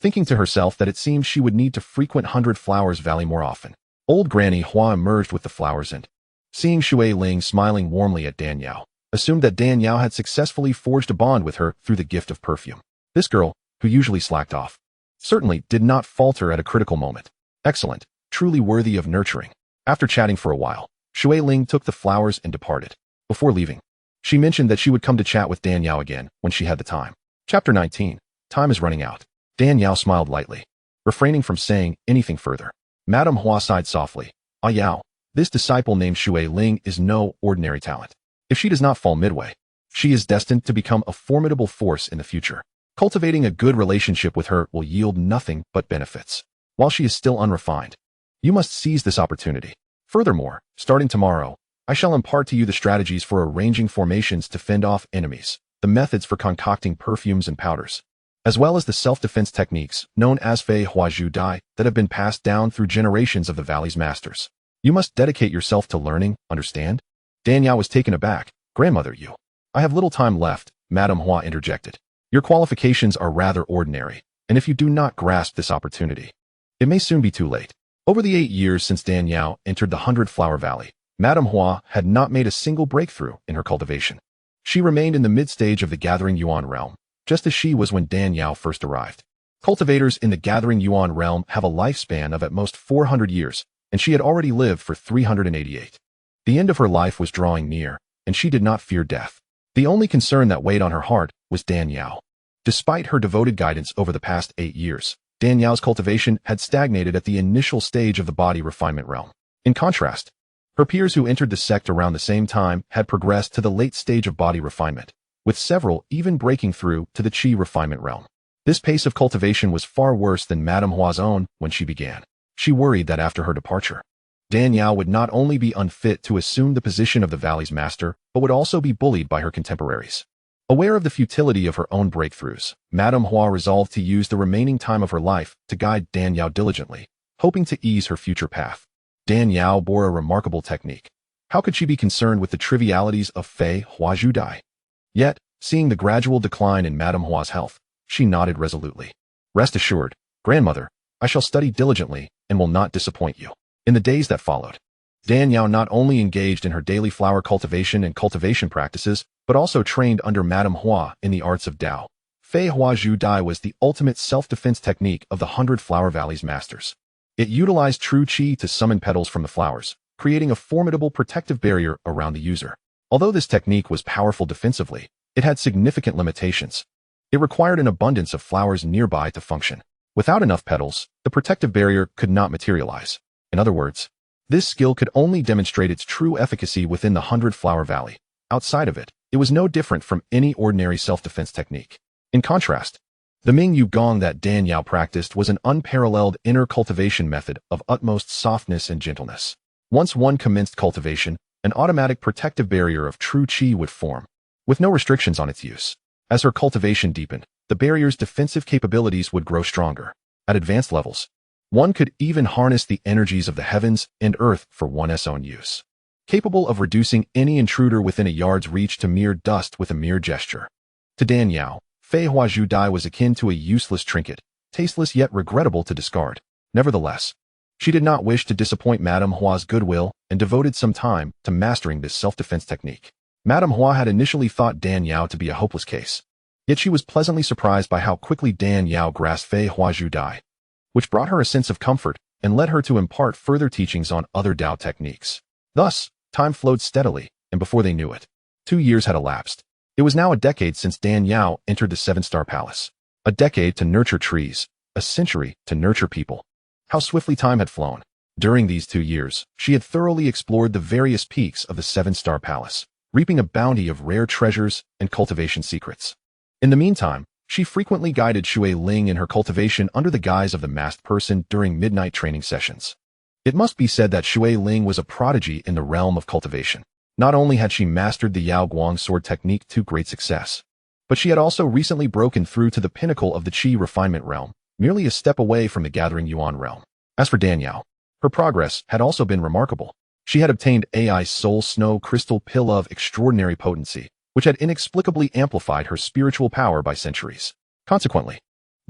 thinking to herself that it seemed she would need to frequent Hundred Flowers Valley more often. Old Granny Hua emerged with the flowers and, seeing Shui Ling smiling warmly at Dan Yao, assumed that Dan Yao had successfully forged a bond with her through the gift of perfume. This girl, who usually slacked off, certainly did not falter at a critical moment. Excellent, truly worthy of nurturing. After chatting for a while, Shui Ling took the flowers and departed. Before leaving, she mentioned that she would come to chat with Dan Yao again when she had the time. Chapter 19. Time is running out. Dan Yao smiled lightly, refraining from saying anything further. Madame Hua sighed softly. Ah Yao, this disciple named Shui Ling is no ordinary talent. If she does not fall midway, she is destined to become a formidable force in the future. Cultivating a good relationship with her will yield nothing but benefits. While she is still unrefined, you must seize this opportunity. Furthermore, starting tomorrow, I shall impart to you the strategies for arranging formations to fend off enemies, the methods for concocting perfumes and powders, as well as the self-defense techniques known as Fei Huazhu Dai that have been passed down through generations of the valley's masters. You must dedicate yourself to learning, understand? Dan Yao was taken aback. Grandmother, you. I have little time left, Madame Hua interjected. Your qualifications are rather ordinary, and if you do not grasp this opportunity, it may soon be too late. Over the 8 years since Dan Yao entered the Hundred Flower Valley, Madame Hua had not made a single breakthrough in her cultivation. She remained in the mid-stage of the Gathering Yuan realm, just as she was when Dan Yao first arrived. Cultivators in the Gathering Yuan realm have a lifespan of at most 400 years, and she had already lived for 388. The end of her life was drawing near, and she did not fear death. The only concern that weighed on her heart was Dan Yao. Despite her devoted guidance over the past 8 years, Dan Yao's cultivation had stagnated at the initial stage of the body refinement realm. In contrast, her peers who entered the sect around the same time had progressed to the late stage of body refinement, with several even breaking through to the qi refinement realm. This pace of cultivation was far worse than Madame Hua's own when she began. She worried that after her departure, Dan Yao would not only be unfit to assume the position of the valley's master, but would also be bullied by her contemporaries. Aware of the futility of her own breakthroughs, Madame Hua resolved to use the remaining time of her life to guide Dan Yao diligently, hoping to ease her future path. Dan Yao bore a remarkable technique. How could she be concerned with the trivialities of Fei Hua Zhu Dai? Yet, seeing the gradual decline in Madame Hua's health, she nodded resolutely. Rest assured, grandmother, I shall study diligently and will not disappoint you. In the days that followed, Dan Yao not only engaged in her daily flower cultivation and cultivation practices, but also trained under Madame Hua in the arts of Tao. Fei Hua Zhu Dai was the ultimate self-defense technique of the 100 Flower Valley's masters. It utilized true qi to summon petals from the flowers, creating a formidable protective barrier around the user. Although this technique was powerful defensively, it had significant limitations. It required an abundance of flowers nearby to function. Without enough petals, the protective barrier could not materialize. In other words, this skill could only demonstrate its true efficacy within the 100 Flower Valley. Outside of it, it was no different from any ordinary self-defense technique. In contrast, the Ming Yu Gong that Dan Yao practiced was an unparalleled inner cultivation method of utmost softness and gentleness. Once one commenced cultivation, an automatic protective barrier of true qi would form, with no restrictions on its use. As her cultivation deepened, the barrier's defensive capabilities would grow stronger. At advanced levels, one could even harness the energies of the heavens and earth for one's own use, capable of reducing any intruder within a yard's reach to mere dust with a mere gesture. To Dan Yao, Fei Hua Zhu Dai was akin to a useless trinket, tasteless yet regrettable to discard. Nevertheless, she did not wish to disappoint Madame Hua's goodwill and devoted some time to mastering this self-defense technique. Madame Hua had initially thought Dan Yao to be a hopeless case, yet she was pleasantly surprised by how quickly Dan Yao grasped Fei Hua Zhu Dai, which brought her a sense of comfort and led her to impart further teachings on other Tao techniques. Thus, time flowed steadily, and before they knew it, 2 years had elapsed. It was now a decade since Dan Yao entered the 7-star palace. A decade to nurture trees, a century to nurture people. How swiftly time had flown. During these 2 years, she had thoroughly explored the various peaks of the 7-star palace, reaping a bounty of rare treasures and cultivation secrets. In the meantime, she frequently guided Xue Ling in her cultivation under the guise of the masked person during midnight training sessions. It must be said that Xue Ling was a prodigy in the realm of cultivation. Not only had she mastered the Yao Guang sword technique to great success, but she had also recently broken through to the pinnacle of the Qi refinement realm, merely a step away from the gathering Yuan realm. As for Dan Yao, her progress had also been remarkable. She had obtained AI's Soul Snow Crystal Pill of extraordinary potency, which had inexplicably amplified her spiritual power by centuries. Consequently,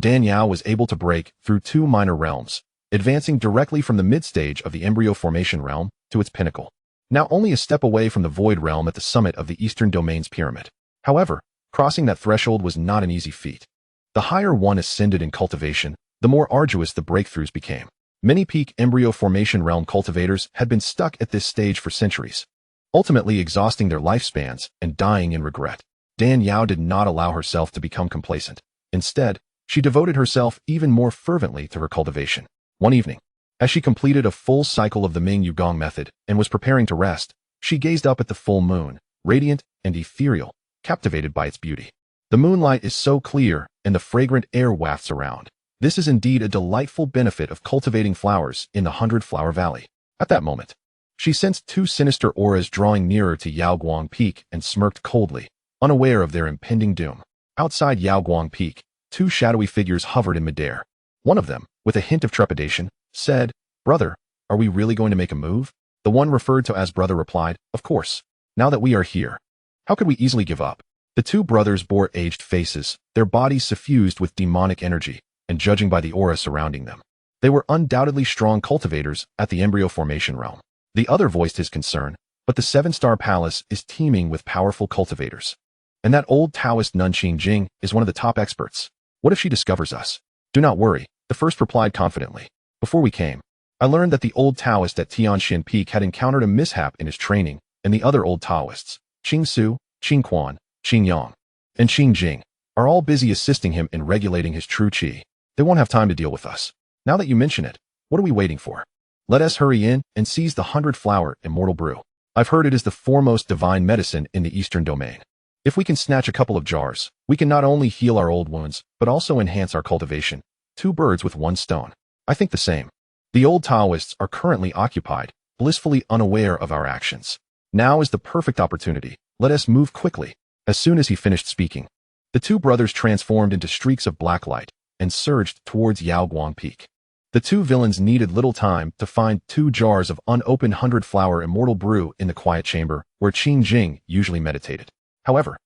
Dan Yao was able to break through 2 minor realms, advancing directly from the mid-stage of the embryo formation realm to its pinnacle, now only a step away from the void realm at the summit of the Eastern Domain's pyramid. However, crossing that threshold was not an easy feat. The higher one ascended in cultivation, the more arduous the breakthroughs became. Many peak embryo formation realm cultivators had been stuck at this stage for centuries, ultimately exhausting their lifespans and dying in regret. Dan Yao did not allow herself to become complacent. Instead, she devoted herself even more fervently to her cultivation. One evening, as she completed a full cycle of the Ming Yu Gong method and was preparing to rest, she gazed up at the full moon, radiant and ethereal, captivated by its beauty. The moonlight is so clear and the fragrant air wafts around. This is indeed a delightful benefit of cultivating flowers in the 100 Flower Valley. At that moment, she sensed 2 sinister auras drawing nearer to Yaoguang Peak and smirked coldly, unaware of their impending doom. Outside Yaoguang Peak, 2 shadowy figures hovered in midair. One of them, with a hint of trepidation, said, "Brother, are we really going to make a move?" The one referred to as brother replied, "Of course. Now that we are here, how could we easily give up?" The 2 brothers bore aged faces, their bodies suffused with demonic energy, and judging by the aura surrounding them, they were undoubtedly strong cultivators at the embryo formation realm. The other voiced his concern, "But the 7-star palace is teeming with powerful cultivators. And that old Taoist nun Qing Jing is one of the top experts. What if she discovers us?" "Do not worry," the first replied confidently. "Before we came, I learned that the old Taoist at Tianxian Peak had encountered a mishap in his training, and the other old Taoists, Qing Su, Qing Quan, Qing Yang, and Qing Jing, are all busy assisting him in regulating his true qi. They won't have time to deal with us. Now that you mention it, what are we waiting for? Let us hurry in and seize the 100-flower immortal brew. I've heard it is the foremost divine medicine in the Eastern Domain. If we can snatch a couple of jars, We can not only heal our old wounds, but also enhance our cultivation. Two birds with one stone. I think the same. The old Taoists are currently occupied, blissfully unaware of our actions. Now is the perfect opportunity. Let us move quickly. As soon as he finished speaking, the two brothers transformed into streaks of black light and surged towards Yaoguang Peak. The two villains needed little time to find 2 jars of unopened 100-flower immortal brew in the quiet chamber where Qing Jing usually meditated. However,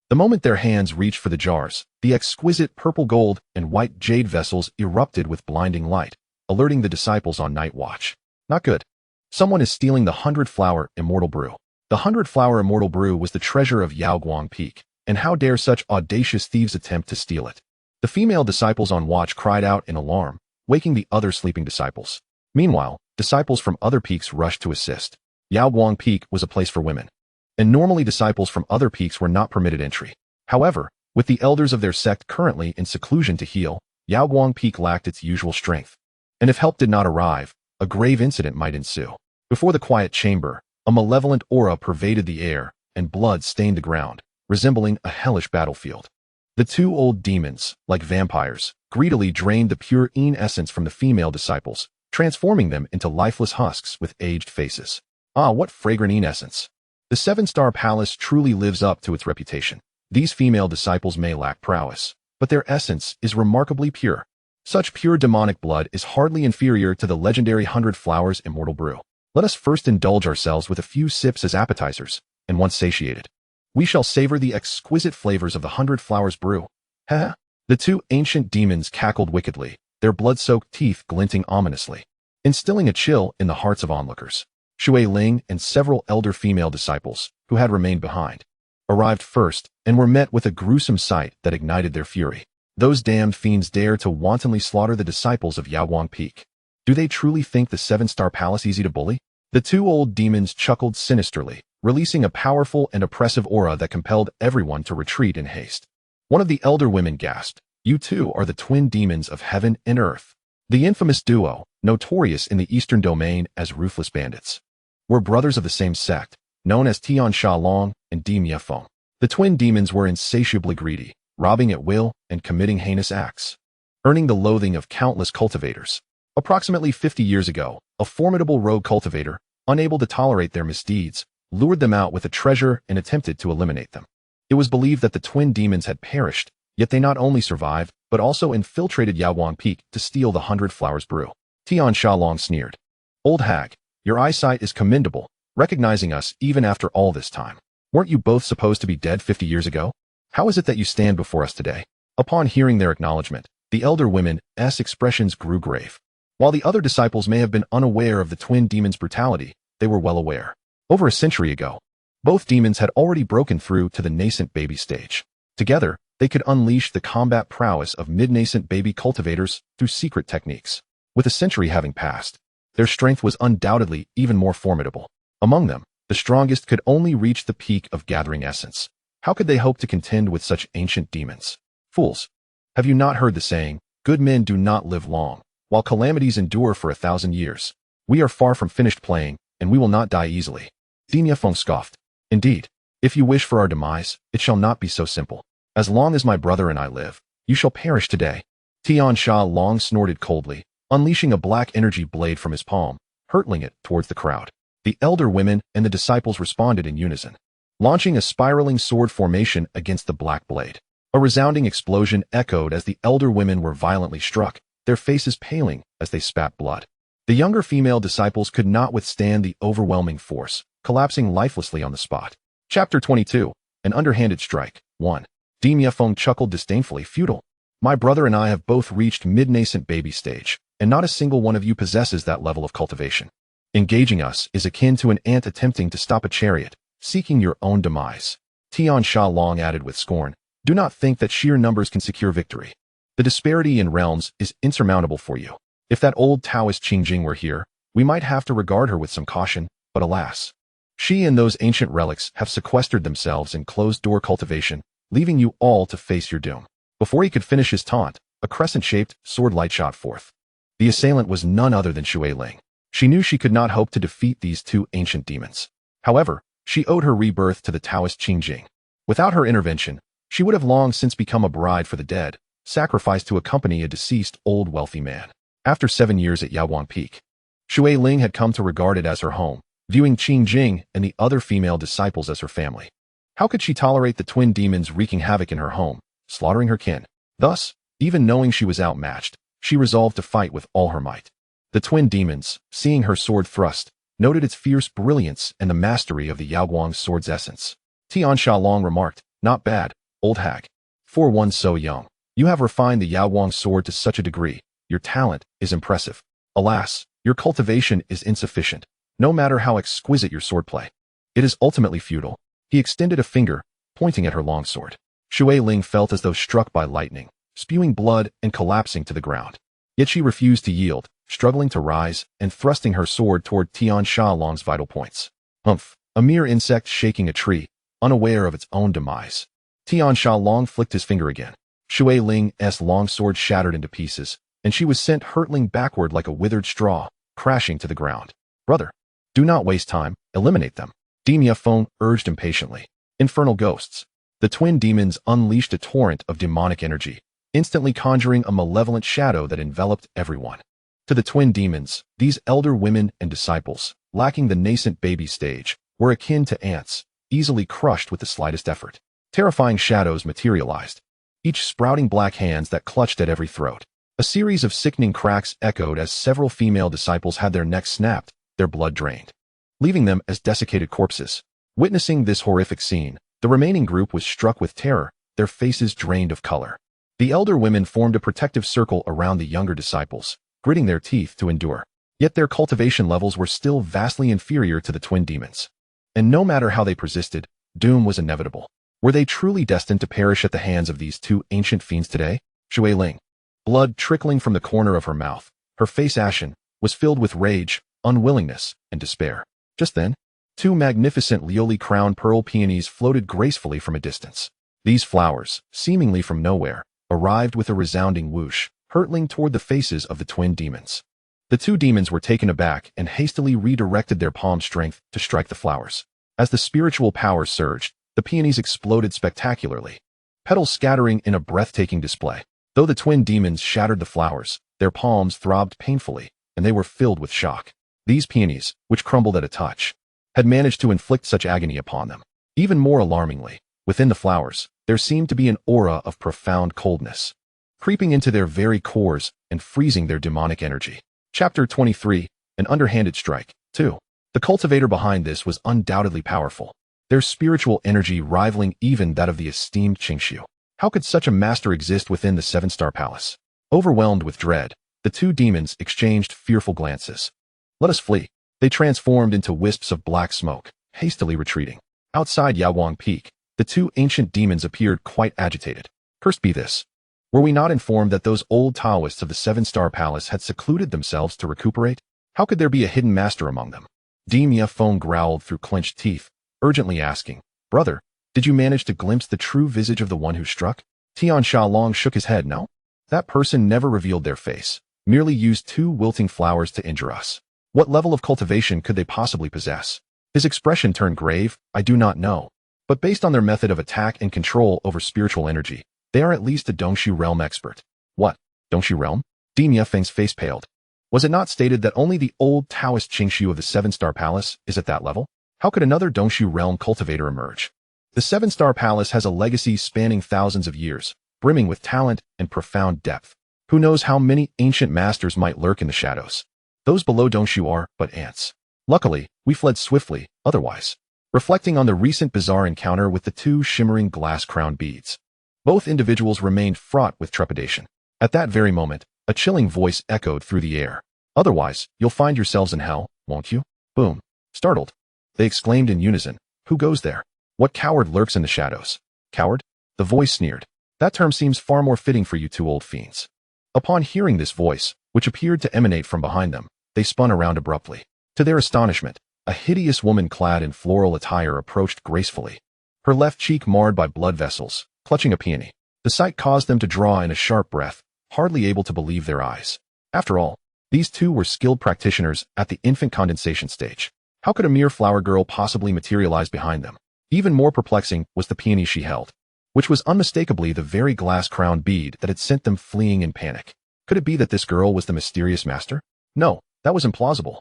the moment their hands reached for the jars, the exquisite purple gold and white jade vessels erupted with blinding light, alerting the disciples on night watch. Not good. Someone is stealing the 100-flower immortal brew. The 100-flower immortal brew was the treasure of Yaoguang Peak, and how dare such audacious thieves attempt to steal it? The female disciples on watch cried out in alarm, waking the other sleeping disciples. Meanwhile, disciples from other peaks rushed to assist. Yaoguang Peak was a place for women, and normally disciples from other peaks were not permitted entry. However, with the elders of their sect currently in seclusion to heal, Yaoguang Peak lacked its usual strength. And if help did not arrive, a grave incident might ensue. Before the quiet chamber, a malevolent aura pervaded the air, and blood stained the ground, resembling a hellish battlefield. The two old demons, like vampires, greedily drained the pure Yin essence from the female disciples, transforming them into lifeless husks with aged faces. Ah, what fragrant Yin essence! The 7-star palace truly lives up to its reputation. These female disciples may lack prowess, but their essence is remarkably pure. Such pure demonic blood is hardly inferior to the legendary 100 Flowers immortal brew. Let us first indulge ourselves with a few sips as appetizers, and once satiated, we shall savor the exquisite flavors of the 100 Flowers brew. Ha! The two ancient demons cackled wickedly, their blood-soaked teeth glinting ominously, instilling a chill in the hearts of onlookers. Shui Ling and several elder female disciples, who had remained behind, arrived first and were met with a gruesome sight that ignited their fury. Those damned fiends dare to wantonly slaughter the disciples of Yaoguang Peak. Do they truly think the 7-star palace easy to bully? The two old demons chuckled sinisterly, releasing a powerful and oppressive aura that compelled everyone to retreat in haste. One of the elder women gasped, "You two are the twin demons of heaven and earth." The infamous duo, notorious in the eastern domain as ruthless bandits, were brothers of the same sect, known as Xianxia Long and Feng. The twin demons were insatiably greedy, robbing at will and committing heinous acts, earning the loathing of countless cultivators. Approximately 50 years ago, a formidable rogue cultivator, unable to tolerate their misdeeds, lured them out with a treasure and attempted to eliminate them. It was believed that the twin demons had perished, yet they not only survived, but also infiltrated Yaoguang Peak to steal the 100 Flowers brew. Xianxia Long sneered. "Old hag, your eyesight is commendable, recognizing us even after all this time. Weren't you both supposed to be dead 50 years ago? How is it that you stand before us today?" Upon hearing their acknowledgement, the elder women's expressions grew grave. While the other disciples may have been unaware of the twin demons' brutality, they were well aware. Over a century ago, both demons had already broken through to the nascent baby stage. Together, they could unleash the combat prowess of mid-nascent baby cultivators through secret techniques. With a century having passed, their strength was undoubtedly even more formidable. Among them, the strongest could only reach the peak of gathering essence. How could they hope to contend with such ancient demons? Fools! Have you not heard the saying, "Good men do not live long, while calamities endure for 1,000 years"? We are far from finished playing, and we will not die easily. Feng scoffed. "Indeed, if you wish for our demise, it shall not be so simple. As long as my brother and I live, you shall perish today." Xianxia Long snorted coldly, unleashing a black energy blade from his palm, hurtling it towards the crowd. The elder women and the disciples responded in unison, launching a spiraling sword formation against the black blade. A resounding explosion echoed as the elder women were violently struck, their faces paling as they spat blood. The younger female disciples could not withstand the overwhelming force, collapsing lifelessly on the spot. Chapter 22. An Underhanded Strike. 1. Feng chuckled disdainfully. "Futile. My brother and I have both reached mid-nascent baby stage, and not a single one of you possesses that level of cultivation. Engaging us is akin to an ant attempting to stop a chariot, seeking your own demise." Xianxia Long added with scorn, "Do not think that sheer numbers can secure victory. The disparity in realms is insurmountable for you. If that old Taoist Qing Jing were here, we might have to regard her with some caution, but alas, she and those ancient relics have sequestered themselves in closed-door cultivation, leaving you all to face your doom." Before he could finish his taunt, a crescent-shaped sword light shot forth. The assailant was none other than Shui Ling. She knew she could not hope to defeat these two ancient demons. However, she owed her rebirth to the Taoist Qing Jing. Without her intervention, She would have long since become a bride for the dead, sacrificed to accompany a deceased old wealthy man. After 7 years at Yaoguang Peak, Shui Ling had come to regard it as her home, viewing Qing Jing and the other female disciples as her family. How could she tolerate the twin demons wreaking havoc in her home, slaughtering her kin? Thus, even knowing she was outmatched, she resolved to fight with all her might. The twin demons, seeing her sword thrust, noted its fierce brilliance and the mastery of the Yaoguang sword's essence. Tianxia Long remarked, "Not bad, old hag. For one so young, you have refined the Yaoguang sword to such a degree. Your talent is impressive. Alas, your cultivation is insufficient. No matter how exquisite your swordplay, it is ultimately futile." He extended a finger, pointing at her longsword. Shui Ling felt as though struck by lightning, spewing blood and collapsing to the ground. Yet she refused to yield, struggling to rise and thrusting her sword toward Tianxia Long's vital points. Humph, a mere insect shaking a tree, unaware of its own demise. Tianxia Long flicked his finger again. Shui Ling's longsword shattered into pieces, and she was sent hurtling backward like a withered straw, crashing to the ground. "Brother, do not waste time, eliminate them," Xianxiafans urged impatiently. Infernal ghosts. The twin demons unleashed a torrent of demonic energy, instantly conjuring a malevolent shadow that enveloped everyone. To the twin demons, these elder women and disciples, lacking the nascent baby stage, were akin to ants, easily crushed with the slightest effort. Terrifying shadows materialized, each sprouting black hands that clutched at every throat. A series of sickening cracks echoed as several female disciples had their necks snapped, their blood drained, leaving them as desiccated corpses. Witnessing this horrific scene, the remaining group was struck with terror, their faces drained of color. The elder women formed a protective circle around the younger disciples, gritting their teeth to endure. Yet their cultivation levels were still vastly inferior to the twin demons. And no matter how they persisted, doom was inevitable. Were they truly destined to perish at the hands of these two ancient fiends today? Shui Ling, blood trickling from the corner of her mouth, her face ashen, was filled with rage, unwillingness, and despair. Just then, two magnificent lioli-crowned pearl peonies floated gracefully from a distance. These flowers, seemingly from nowhere, arrived with a resounding whoosh, hurtling toward the faces of the twin demons. The two demons were taken aback and hastily redirected their palm strength to strike the flowers. As the spiritual power surged, the peonies exploded spectacularly, petals scattering in a breathtaking display. Though the twin demons shattered the flowers, their palms throbbed painfully, and they were filled with shock. These peonies, which crumbled at a touch, had managed to inflict such agony upon them. Even more alarmingly, within the flowers, there seemed to be an aura of profound coldness, creeping into their very cores and freezing their demonic energy. Chapter 23, An Underhanded Strike. 2. The cultivator behind this was undoubtedly powerful, their spiritual energy rivaling even that of the esteemed Xianxiu. How could such a master exist within the seven-star palace? Overwhelmed with dread, the two demons exchanged fearful glances. "Let us flee." They transformed into wisps of black smoke, hastily retreating. Outside Yaoguang Peak, the two ancient demons appeared quite agitated. "Cursed be this. Were we not informed that those old Taoists of the seven-star palace had secluded themselves to recuperate? How could there be a hidden master among them?" Xianxiafans growled through clenched teeth, urgently asking, "Brother, did you manage to glimpse the true visage of the one who struck?" Tianxia Long shook his head. "No. That person never revealed their face, merely used two wilting flowers to injure us. What level of cultivation could they possibly possess?" His expression turned grave. "I do not know. But based on their method of attack and control over spiritual energy, they are at least a Dongshu realm expert." "What? Dongshu realm?" Xianxiafans' face paled. "Was it not stated that only the old Taoist Xianxiu of the seven-star palace is at that level? How could another Dongshu realm cultivator emerge? The seven-star palace has a legacy spanning thousands of years, brimming with talent and profound depth. Who knows how many ancient masters might lurk in the shadows? Those below Dongshu are but ants. Luckily, we fled swiftly, otherwise." Reflecting on the recent bizarre encounter with the two shimmering glass-crowned beads, both individuals remained fraught with trepidation. At that very moment, a chilling voice echoed through the air. "Otherwise, you'll find yourselves in hell, won't you?" Boom. Startled, they exclaimed in unison, "Who goes there? What coward lurks in the shadows?" "Coward?" The voice sneered. "That term seems far more fitting for you two old fiends." Upon hearing this voice, which appeared to emanate from behind them, they spun around abruptly. To their astonishment, a hideous woman clad in floral attire approached gracefully, her left cheek marred by blood vessels, clutching a peony. The sight caused them to draw in a sharp breath, hardly able to believe their eyes. After all, these two were skilled practitioners at the infant condensation stage. How could a mere flower girl possibly materialize behind them? Even more perplexing was the peony she held, which was unmistakably the very glass-crowned bead that had sent them fleeing in panic. Could it be that this girl was the mysterious master? No, that was implausible.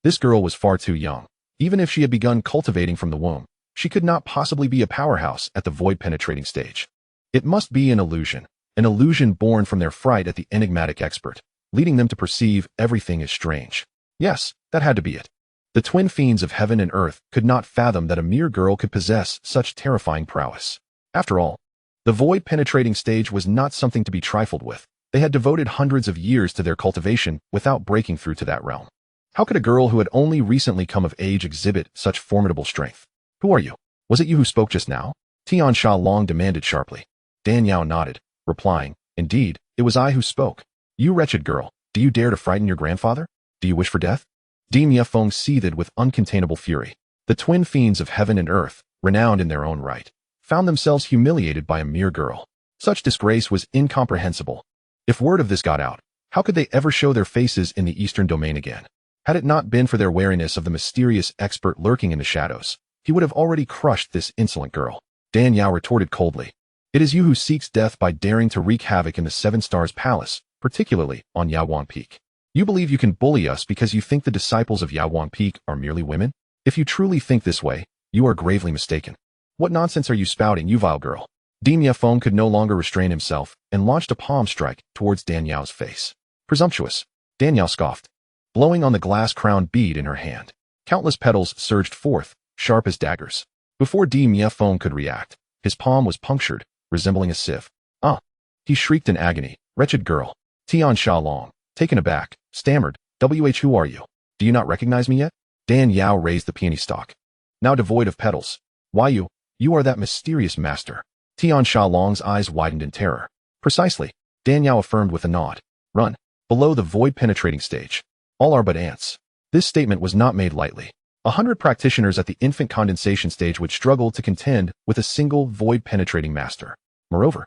This girl was far too young. Even if she had begun cultivating from the womb, she could not possibly be a powerhouse at the void-penetrating stage. It must be an illusion born from their fright at the enigmatic expert, leading them to perceive everything as strange. Yes, that had to be it. The twin fiends of heaven and earth could not fathom that a mere girl could possess such terrifying prowess. After all, the void-penetrating stage was not something to be trifled with. They had devoted hundreds of years to their cultivation without breaking through to that realm. How could a girl who had only recently come of age exhibit such formidable strength? Who are you? Was it you who spoke just now? Xianxialong demanded sharply. Dan Yao nodded, replying, Indeed, it was I who spoke. You wretched girl, do you dare to frighten your grandfather? Do you wish for death? Dimia Feng seethed with uncontainable fury. The twin fiends of heaven and earth, renowned in their own right, found themselves humiliated by a mere girl. Such disgrace was incomprehensible. If word of this got out, how could they ever show their faces in the eastern domain again? Had it not been for their wariness of the mysterious expert lurking in the shadows, he would have already crushed this insolent girl. Dan Yao retorted coldly. It is you who seeks death by daring to wreak havoc in the Seven Stars Palace, particularly on Yaoguang Peak. You believe you can bully us because you think the disciples of Yaoguang Peak are merely women? If you truly think this way, you are gravely mistaken. What nonsense are you spouting, you vile girl? Dimia Feng could no longer restrain himself and launched a palm strike towards Dan Yao's face. Presumptuous, Dan Yao scoffed, blowing on the glass-crowned bead in her hand. Countless petals surged forth, sharp as daggers. Before Dimia Feng could react, his palm was punctured, resembling a sieve. Ah! He shrieked in agony. Wretched girl. Xianxialong, taken aback, stammered, who are you? Do you not recognize me yet? Dan Yao raised the peony stalk. Now devoid of petals. Why you are that mysterious master. Xianxialong's eyes widened in terror. Precisely, Dan Yao affirmed with a nod. Run. Below the void-penetrating stage. All are but ants. This statement was not made lightly. 100 practitioners at the infant condensation stage would struggle to contend with a single void-penetrating master. Moreover,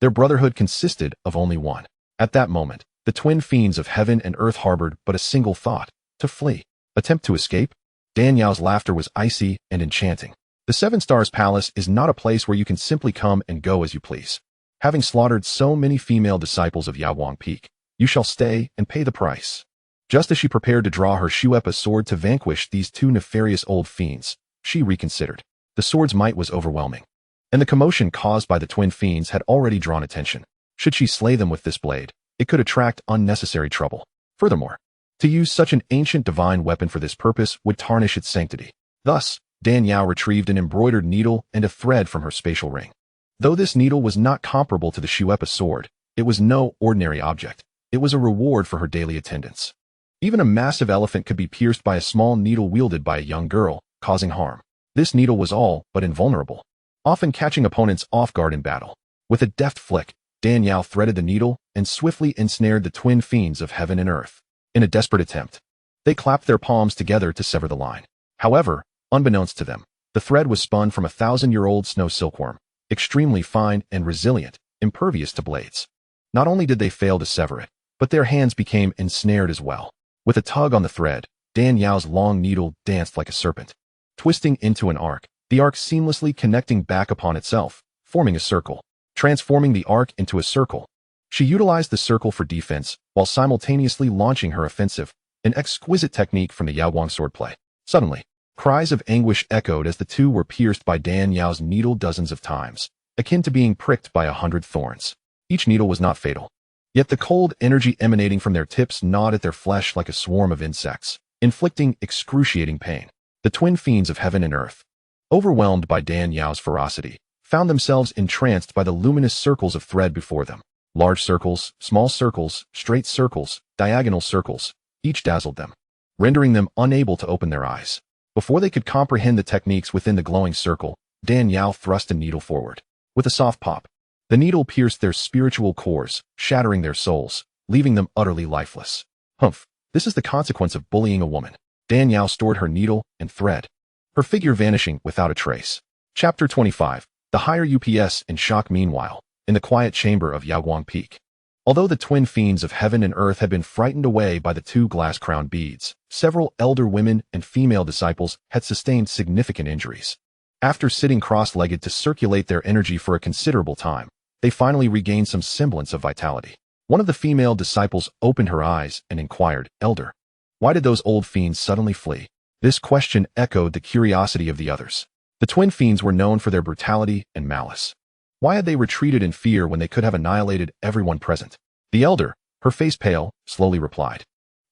their brotherhood consisted of only one. At that moment, the twin fiends of heaven and earth harbored but a single thought: to flee. Attempt to escape? Dan Yao's laughter was icy and enchanting. The Seven Stars Palace is not a place where you can simply come and go as you please. Having slaughtered so many female disciples of Yaoguang Peak, you shall stay and pay the price. Just as she prepared to draw her Shuepa sword to vanquish these two nefarious old fiends, she reconsidered. The sword's might was overwhelming, and the commotion caused by the twin fiends had already drawn attention. Should she slay them with this blade, it could attract unnecessary trouble. Furthermore, to use such an ancient divine weapon for this purpose would tarnish its sanctity. Thus, Dan Yao retrieved an embroidered needle and a thread from her spatial ring. Though this needle was not comparable to the Shuepa sword, it was no ordinary object. It was a reward for her daily attendance. Even a massive elephant could be pierced by a small needle wielded by a young girl, causing harm. This needle was all but invulnerable, often catching opponents off guard in battle. With a deft flick, Dan Yao threaded the needle and swiftly ensnared the twin fiends of heaven and earth. In a desperate attempt, they clapped their palms together to sever the line. However, unbeknownst to them, the thread was spun from a 1,000-year-old snow silkworm, extremely fine and resilient, impervious to blades. Not only did they fail to sever it, but their hands became ensnared as well. With a tug on the thread, Dan Yao's long needle danced like a serpent, twisting into an arc, the arc seamlessly connecting back upon itself, forming a circle. Transforming the arc into a circle, she utilized the circle for defense while simultaneously launching her offensive, an exquisite technique from the Yaoguang swordplay. Suddenly, cries of anguish echoed as the two were pierced by Dan Yao's needle dozens of times, akin to being pricked by 100 thorns. Each needle was not fatal, yet the cold energy emanating from their tips gnawed at their flesh like a swarm of insects, inflicting excruciating pain. The twin fiends of heaven and earth, overwhelmed by Dan Yao's ferocity, found themselves entranced by the luminous circles of thread before them. Large circles, small circles, straight circles, diagonal circles, each dazzled them, rendering them unable to open their eyes. Before they could comprehend the techniques within the glowing circle, Dan Yao thrust a needle forward. With a soft pop, the needle pierced their spiritual cores, shattering their souls, leaving them utterly lifeless. Humph, this is the consequence of bullying a woman. Dan Yao stored her needle and thread, her figure vanishing without a trace. Chapter 25. The higher UPS in shock. Meanwhile, in the quiet chamber of Yaoguang Peak. Although the twin fiends of heaven and earth had been frightened away by the two glass-crowned beads, several elder women and female disciples had sustained significant injuries. After sitting cross-legged to circulate their energy for a considerable time, they finally regained some semblance of vitality. One of the female disciples opened her eyes and inquired, "Elder, why did those old fiends suddenly flee?" This question echoed the curiosity of the others. The twin fiends were known for their brutality and malice. Why had they retreated in fear when they could have annihilated everyone present? The elder, her face pale, slowly replied.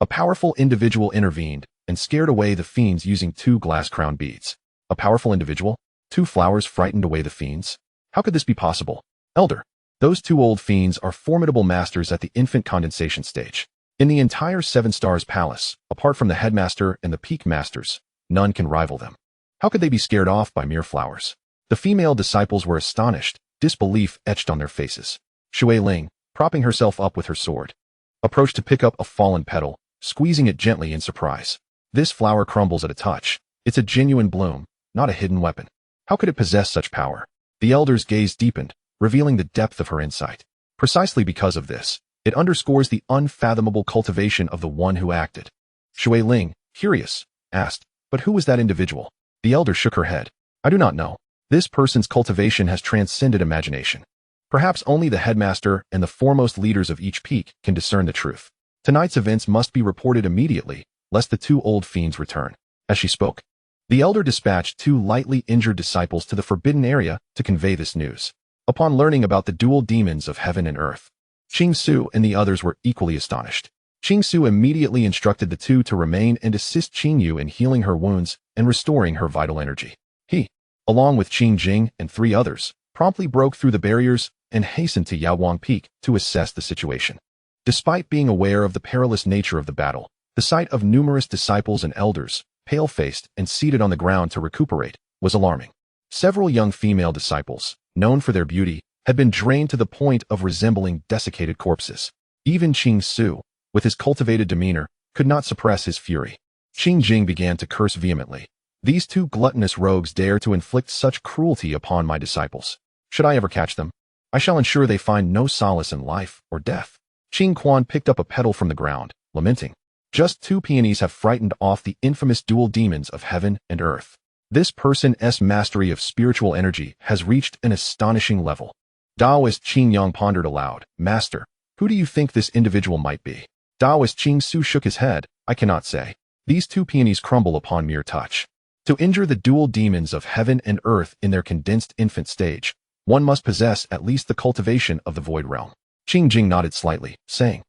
A powerful individual intervened and scared away the fiends using 2 glass-crown beads. A powerful individual? 2 flowers frightened away the fiends? How could this be possible? Elder, those 2 old fiends are formidable masters at the infant condensation stage. In the entire 7 Stars Palace, apart from the headmaster and the peak masters, none can rival them. How could they be scared off by mere flowers? The female disciples were astonished, disbelief etched on their faces. Shui Ling, propping herself up with her sword, approached to pick up a fallen petal, squeezing it gently in surprise. This flower crumbles at a touch. It's a genuine bloom, not a hidden weapon. How could it possess such power? The elder's gaze deepened, revealing the depth of her insight. Precisely because of this, it underscores the unfathomable cultivation of the one who acted. Shui Ling, curious, asked, "But who was that individual?" The elder shook her head. "I do not know. This person's cultivation has transcended imagination. Perhaps only the headmaster and the foremost leaders of each peak can discern the truth. Tonight's events must be reported immediately, lest the 2 old fiends return." As she spoke, the elder dispatched 2 lightly injured disciples to the forbidden area to convey this news. Upon learning about the dual demons of heaven and earth, Qingsu and the others were equally astonished. Qingsu immediately instructed the 2 to remain and assist Qingyu in healing her wounds and restoring her vital energy. He, along with Qingjing and 3 others, promptly broke through the barriers and hastened to Yaowang Peak to assess the situation. Despite being aware of the perilous nature of the battle, the sight of numerous disciples and elders, pale-faced and seated on the ground to recuperate, was alarming. Several young female disciples, known for their beauty, had been drained to the point of resembling desiccated corpses. Even Qingsu, with his cultivated demeanor, could not suppress his fury. Qingjing began to curse vehemently. "These 2 gluttonous rogues dare to inflict such cruelty upon my disciples. Should I ever catch them, I shall ensure they find no solace in life or death." Qing Quan picked up a petal from the ground, lamenting. "Just 2 peonies have frightened off the infamous dual demons of heaven and earth. This person's mastery of spiritual energy has reached an astonishing level." Taoist Qing Yang pondered aloud, "Master, who do you think this individual might be?" Taoist Qing Su shook his head. "I cannot say. These 2 peonies crumble upon mere touch. To injure the dual demons of heaven and earth in their condensed infant stage, one must possess at least the cultivation of the void realm." Qingjing nodded slightly, saying,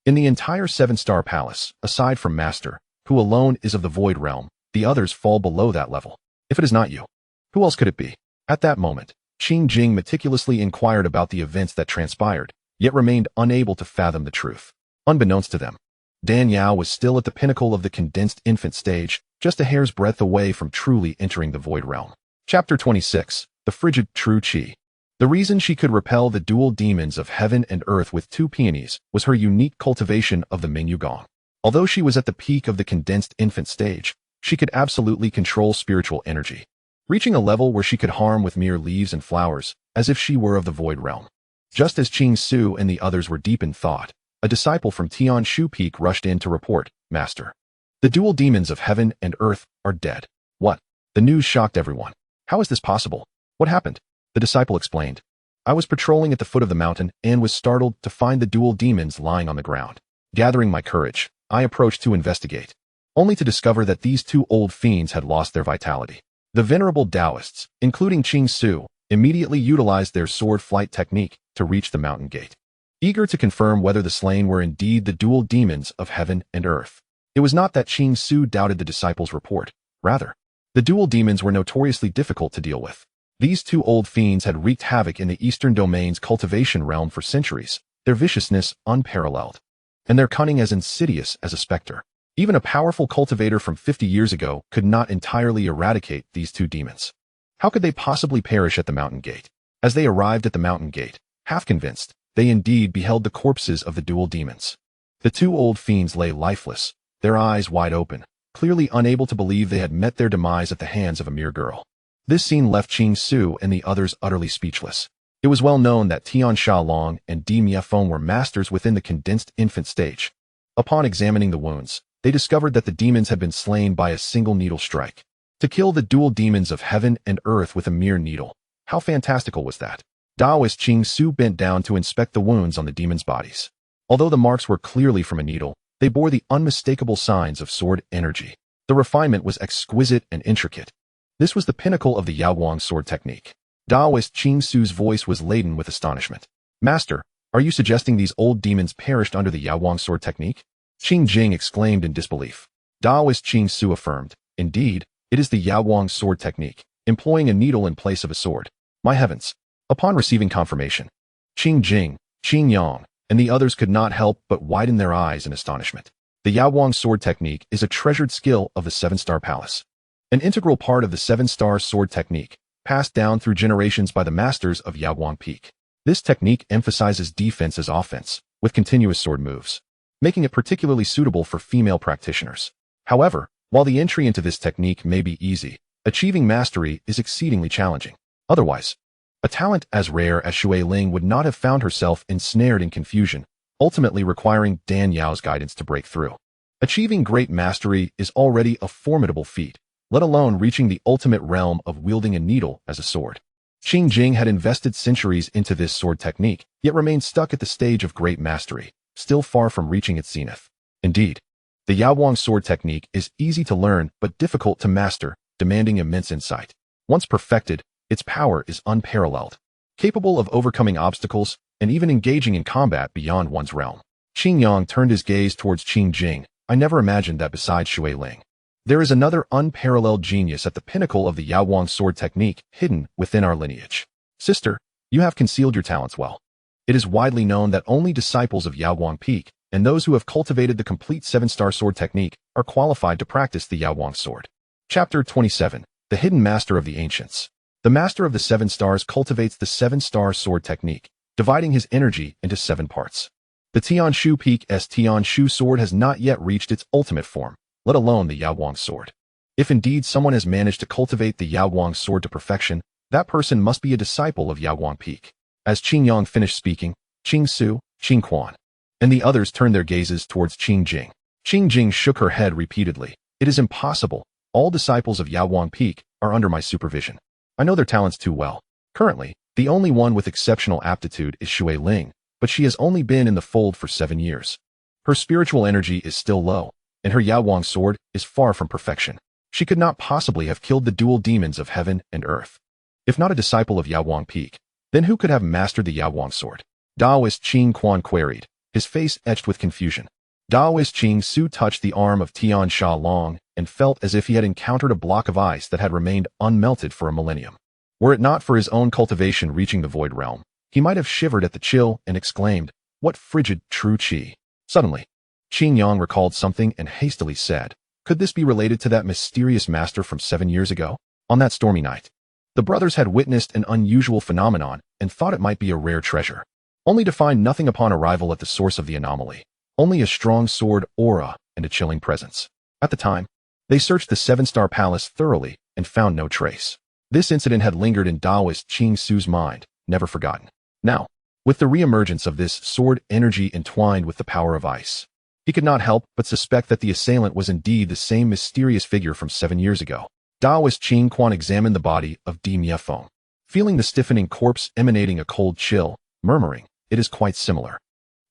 "In the entire 7-Star Palace, aside from Master, who alone is of the void realm, the others fall below that level. If it is not you, who else could it be?" At that moment, Qingjing meticulously inquired about the events that transpired, yet remained unable to fathom the truth. Unbeknownst to them, Dan Yao was still at the pinnacle of the condensed infant stage, just a hair's breadth away from truly entering the void realm. Chapter 26, The Frigid True Qi. The reason she could repel the dual demons of heaven and earth with 2 peonies was her unique cultivation of the Mingyu Gong. Although she was at the peak of the condensed infant stage, she could absolutely control spiritual energy, reaching a level where she could harm with mere leaves and flowers, as if she were of the void realm. Just as Qingsu and the others were deep in thought, a disciple from Tianshu Peak rushed in to report, "Master, the dual demons of heaven and earth are dead." What? The news shocked everyone. "How is this possible? What happened?" The disciple explained. "I was patrolling at the foot of the mountain and was startled to find the dual demons lying on the ground. Gathering my courage, I approached to investigate, only to discover that these 2 old fiends had lost their vitality." The venerable Taoists, including Qingsu, immediately utilized their sword flight technique to reach the mountain gate, eager to confirm whether the slain were indeed the dual demons of heaven and earth. It was not that Qingsu doubted the disciples' report. Rather, the dual demons were notoriously difficult to deal with. These 2 old fiends had wreaked havoc in the Eastern Domain's cultivation realm for centuries, their viciousness unparalleled, and their cunning as insidious as a specter. Even a powerful cultivator from 50 years ago could not entirely eradicate these 2 demons. How could they possibly perish at the mountain gate? As they arrived at the mountain gate, half convinced, they indeed beheld the corpses of the dual demons. The 2 old fiends lay lifeless, their eyes wide open, clearly unable to believe they had met their demise at the hands of a mere girl. This scene left Qingsu and the others utterly speechless. It was well known that Tian Xiaolong and Di Miefeng were masters within the condensed infant stage. Upon examining the wounds, they discovered that the demons had been slain by a single needle strike. To kill the dual demons of heaven and earth with a mere needle. How fantastical was that? Taoist Qing bent down to inspect the wounds on the demons' bodies. Although the marks were clearly from a needle, they bore the unmistakable signs of sword energy. The refinement was exquisite and intricate. This was the pinnacle of the Yaoguang sword technique. Taoist Qing's voice was laden with astonishment. Master, are you suggesting these old demons perished under the Yaoguang sword technique? Qing Jing exclaimed in disbelief. Taoist Qing affirmed, indeed, it is the Yaoguang sword technique, employing a needle in place of a sword. My heavens! Upon receiving confirmation, Qing Jing, Qing Yang, and the others could not help but widen their eyes in astonishment. The Yaoguang sword technique is a treasured skill of the Seven-Star Palace. An integral part of the Seven-Star sword technique, passed down through generations by the masters of Yaoguang Peak. This technique emphasizes defense as offense, with continuous sword moves, making it particularly suitable for female practitioners. However, while the entry into this technique may be easy, achieving mastery is exceedingly challenging. Otherwise, a talent as rare as Shui Ling would not have found herself ensnared in confusion, ultimately requiring Dan Yao's guidance to break through. Achieving great mastery is already a formidable feat, let alone reaching the ultimate realm of wielding a needle as a sword. Qing Jing had invested centuries into this sword technique, yet remained stuck at the stage of great mastery, still far from reaching its zenith. Indeed, the Yaoguang sword technique is easy to learn but difficult to master, demanding immense insight. Once perfected, its power is unparalleled, capable of overcoming obstacles and even engaging in combat beyond one's realm. Qing Yang turned his gaze towards Qing Jing. I never imagined that besides Shui Ling, there is another unparalleled genius at the pinnacle of the Yaoguang sword technique hidden within our lineage. Sister, you have concealed your talents well. It is widely known that only disciples of Yaoguang Peak and those who have cultivated the complete seven-star sword technique are qualified to practice the Yaoguang sword. Chapter 27. The Hidden Master of the Ancients. The Master of the Seven Stars cultivates the seven-star sword technique, dividing his energy into 7 parts. The Tianshu Peak's Tianshu sword has not yet reached its ultimate form, let alone the Yaoguang sword. If indeed someone has managed to cultivate the Yaoguang sword to perfection, that person must be a disciple of Yaoguang Peak. As Qing Yang finished speaking, Qing Su, Qing Quan, and the others turned their gazes towards Qing Jing. Qing Jing shook her head repeatedly. It is impossible. All disciples of Yaoguang Peak are under my supervision. I know their talents too well. Currently, the only one with exceptional aptitude is Shui Ling, but she has only been in the fold for 7 years. Her spiritual energy is still low, and her Yaoguang sword is far from perfection. She could not possibly have killed the dual demons of heaven and earth. If not a disciple of Yaoguang Peak, then who could have mastered the Yaoguang sword? Taoist Qing Quan queried, his face etched with confusion. Taoist Qing Su touched the arm of Tian Sha Long and felt as if he had encountered a block of ice that had remained unmelted for a millennium. Were it not for his own cultivation reaching the void realm, he might have shivered at the chill and exclaimed, "What frigid true qi!" Suddenly, Qing Yang recalled something and hastily said, "Could this be related to that mysterious master from 7 years ago?" On that stormy night, the brothers had witnessed an unusual phenomenon and thought it might be a rare treasure, only to find nothing upon arrival at the source of the anomaly, only a strong sword aura and a chilling presence. At the time, they searched the Seven-Star Palace thoroughly and found no trace. This incident had lingered in Taoist Qing Su's mind, never forgotten. Now, with the reemergence of this sword energy entwined with the power of ice, he could not help but suspect that the assailant was indeed the same mysterious figure from 7 years ago. Taoist Qing Quan examined the body of Di Miefeng, feeling the stiffening corpse emanating a cold chill, murmuring, "It is quite similar."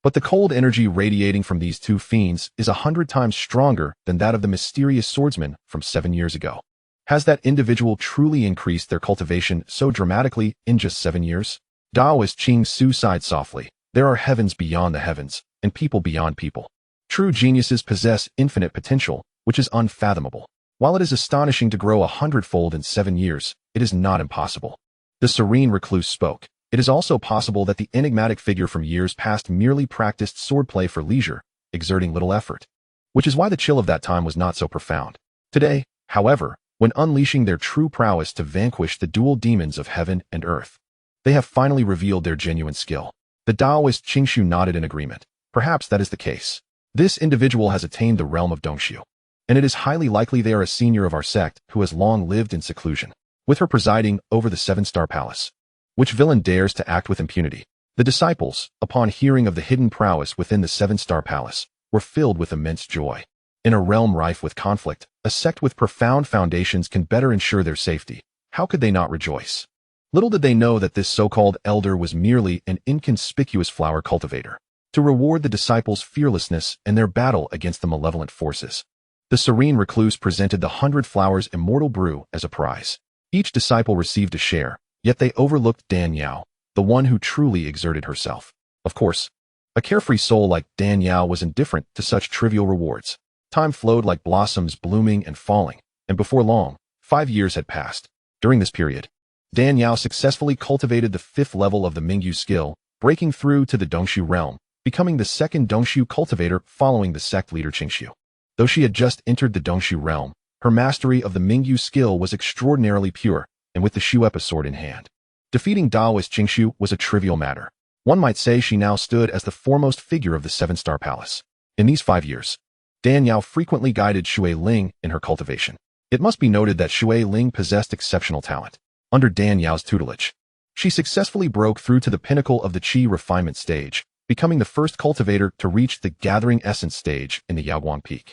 But the cold energy radiating from these two fiends is 100 times stronger than that of the mysterious swordsman from 7 years ago. Has that individual truly increased their cultivation so dramatically in just 7 years? Taoist Qing Su sighed softly. There are heavens beyond the heavens, and people beyond people. True geniuses possess infinite potential, which is unfathomable. While it is astonishing to grow 100-fold in 7 years, it is not impossible. The serene recluse spoke. It is also possible that the enigmatic figure from years past merely practiced swordplay for leisure, exerting little effort, which is why the chill of that time was not so profound. Today, however, when unleashing their true prowess to vanquish the dual demons of heaven and earth, they have finally revealed their genuine skill. The Taoist Qingshu nodded in agreement. Perhaps that is the case. This individual has attained the realm of Dongshu, and it is highly likely they are a senior of our sect who has long lived in seclusion, with her presiding over the Seven-Star Palace. Which villain dares to act with impunity? The disciples, upon hearing of the hidden prowess within the Seven-Star Palace, were filled with immense joy. In a realm rife with conflict, a sect with profound foundations can better ensure their safety. How could they not rejoice? Little did they know that this so-called elder was merely an inconspicuous flower cultivator, to reward the disciples' fearlessness in their battle against the malevolent forces. The serene recluse presented the 100 Flowers immortal brew as a prize. Each disciple received a share, yet they overlooked Danyao, the one who truly exerted herself. Of course, a carefree soul like Danyao was indifferent to such trivial rewards. Time flowed like blossoms blooming and falling, and before long, 5 years had passed. During this period, Danyao successfully cultivated the 5th level of the Mingyu skill, breaking through to the Dongshu realm, becoming the 2nd Dongshu cultivator following the sect leader Xianxiu. Though she had just entered the Dongshu realm, her mastery of the Mingyu skill was extraordinarily pure, and with the Shuepa sword in hand, defeating Taoist Xianxiu was a trivial matter. One might say she now stood as the foremost figure of the 7-star palace. In these 5 years, Danyao frequently guided Xue Ling in her cultivation. It must be noted that Xue Ling possessed exceptional talent. Under Danyao's tutelage, she successfully broke through to the pinnacle of the Qi refinement stage, becoming the first cultivator to reach the gathering essence stage in the Yaoguang Peak.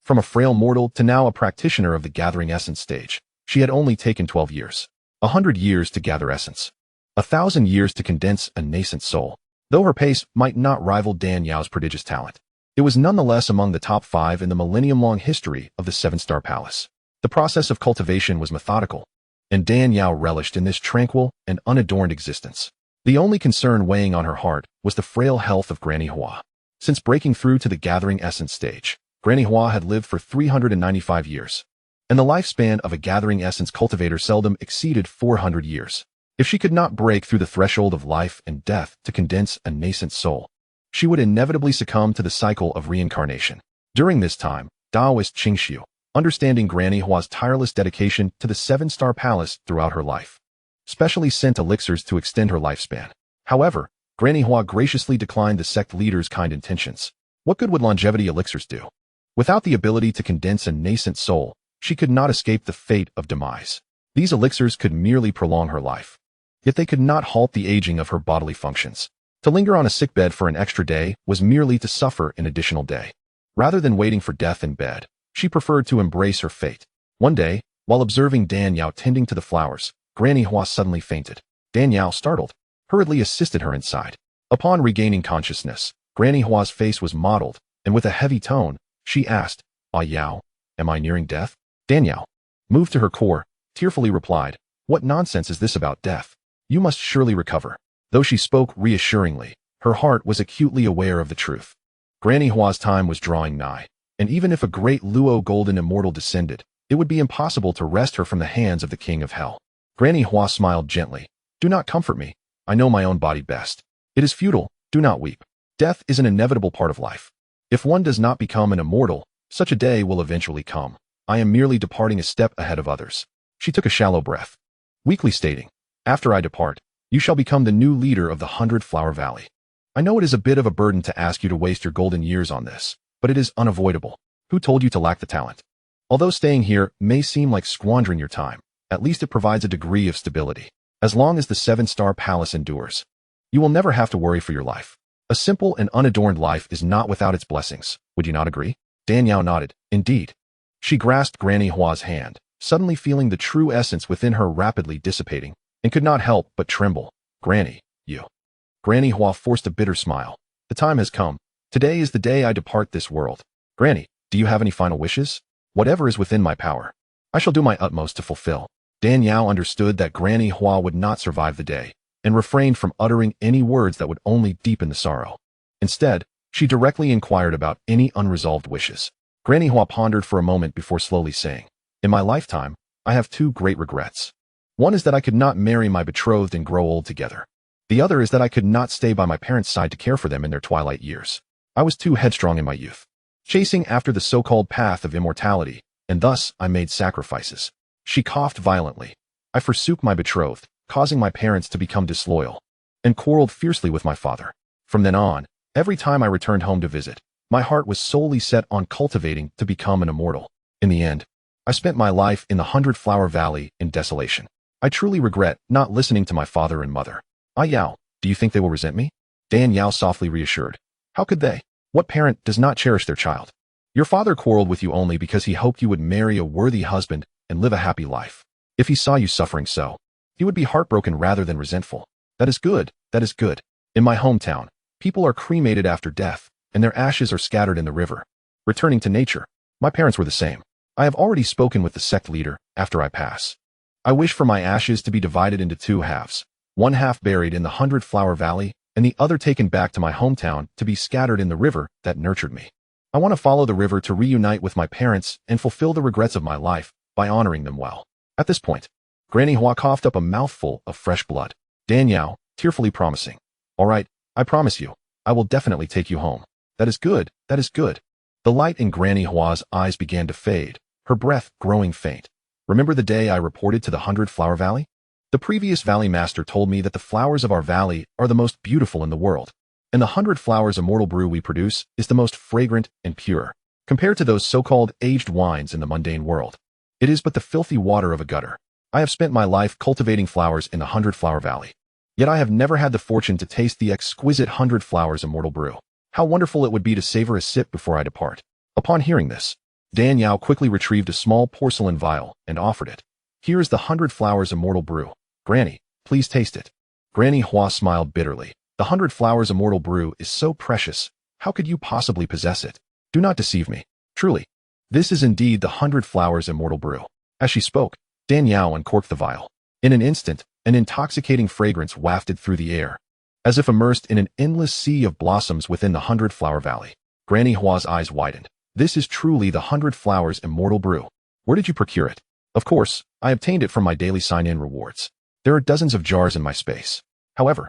From a frail mortal to now a practitioner of the gathering essence stage, she had only taken 12 years. 100 years to gather essence. 1,000 years to condense a nascent soul. Though her pace might not rival Danyao's prodigious talent, it was nonetheless among the top 5 in the millennium-long history of the 7-star palace. The process of cultivation was methodical, and Danyao relished in this tranquil and unadorned existence. The only concern weighing on her heart was the frail health of Granny Hua. Since breaking through to the gathering essence stage, Granny Hua had lived for 395 years, and the lifespan of a gathering essence cultivator seldom exceeded 400 years. If she could not break through the threshold of life and death to condense a nascent soul, she would inevitably succumb to the cycle of reincarnation. During this time, Taoist Xianxiu, understanding Granny Hua's tireless dedication to the 7-star palace throughout her life, specially sent elixirs to extend her lifespan. However, Granny Hua graciously declined the sect leader's kind intentions. What good would longevity elixirs do? Without the ability to condense a nascent soul, she could not escape the fate of demise. These elixirs could merely prolong her life, yet they could not halt the aging of her bodily functions. To linger on a sickbed for an extra day was merely to suffer an additional day. Rather than waiting for death in bed, she preferred to embrace her fate. One day, while observing Danyao tending to the flowers, Granny Hua suddenly fainted. Danyao, startled, hurriedly assisted her inside. Upon regaining consciousness, Granny Hua's face was mottled, and with a heavy tone, she asked, "Ah Yao, am I nearing death?" Danyao, moved to her core, tearfully replied, "What nonsense is this about death? You must surely recover." Though she spoke reassuringly, her heart was acutely aware of the truth. Granny Hua's time was drawing nigh, and even if a great Luo golden immortal descended, it would be impossible to wrest her from the hands of the king of hell. Granny Hua smiled gently. "Do not comfort me. I know my own body best. It is futile. Do not weep. Death is an inevitable part of life. If one does not become an immortal, such a day will eventually come. I am merely departing a step ahead of others." She took a shallow breath, weakly stating, "After I depart, you shall become the new leader of the 100-Flower Valley. I know it is a bit of a burden to ask you to waste your golden years on this, but it is unavoidable. Who told you to lack the talent? Although staying here may seem like squandering your time, at least it provides a degree of stability. As long as the 7-star palace endures, you will never have to worry for your life. A simple and unadorned life is not without its blessings. Would you not agree?" Danyao nodded. Indeed. She grasped Granny Hua's hand, suddenly feeling the true essence within her rapidly dissipating, and could not help but tremble. "Granny, you." Granny Hua forced a bitter smile. "The time has come. Today is the day I depart this world. Granny, do you have any final wishes?" "Whatever is within my power, I shall do my utmost to fulfill." Danyao understood that Granny Hua would not survive the day, and refrained from uttering any words that would only deepen the sorrow. Instead, she directly inquired about any unresolved wishes. Granny Hua pondered for a moment before slowly saying, "In my lifetime, I have 2 great regrets. One is that I could not marry my betrothed and grow old together. The other is that I could not stay by my parents' side to care for them in their twilight years. I was too headstrong in my youth, chasing after the so-called path of immortality, and thus I made sacrifices." She coughed violently. "I forsook my betrothed, causing my parents to become disloyal, and quarreled fiercely with my father. From then on, every time I returned home to visit, my heart was solely set on cultivating to become an immortal. In the end, I spent my life in the 100-Flower Valley in desolation. I truly regret not listening to my father and mother." "Ah Yao, do you think they will resent me?" Danyao softly reassured. "How could they? What parent does not cherish their child? Your father quarreled with you only because he hoped you would marry a worthy husband and live a happy life. If he saw you suffering so, he would be heartbroken rather than resentful. That is good, that is good. In my hometown, people are cremated after death, and their ashes are scattered in the river. Returning to nature, my parents were the same. I have already spoken with the sect leader after I pass. I wish for my ashes to be divided into 2 halves, one half buried in the 100-Flower Valley, and the other taken back to my hometown to be scattered in the river that nurtured me. I want to follow the river to reunite with my parents and fulfill the regrets of my life by honoring them well. At this point, Granny Hua coughed up a mouthful of fresh blood. Danyao, tearfully promising, "All right, I promise you, I will definitely take you home." That is good, that is good. The light in Granny Hua's eyes began to fade, her breath growing faint. Remember the day I reported to the 100-Flower Valley? The previous Valley Master told me that the flowers of our valley are the most beautiful in the world, and the 100 Flowers immortal brew we produce is the most fragrant and pure, compared to those so-called aged wines in the mundane world. It is but the filthy water of a gutter. I have spent my life cultivating flowers in the 100-Flower Valley, yet I have never had the fortune to taste the exquisite 100 Flowers immortal brew. How wonderful it would be to savor a sip before I depart. Upon hearing this, Danyao quickly retrieved a small porcelain vial and offered it. Here is the 100 Flowers immortal brew. Granny, please taste it. Granny Hua smiled bitterly. The 100 Flowers immortal brew is so precious. How could you possibly possess it? Do not deceive me. Truly, this is indeed the 100 Flowers immortal brew. As she spoke, Danyao uncorked the vial. In an instant, an intoxicating fragrance wafted through the air, as if immersed in an endless sea of blossoms within the 100-Flower Valley. Granny Hua's eyes widened. This is truly the 100 Flowers immortal brew. Where did you procure it? Of course, I obtained it from my daily sign-in rewards. There are dozens of jars in my space. However,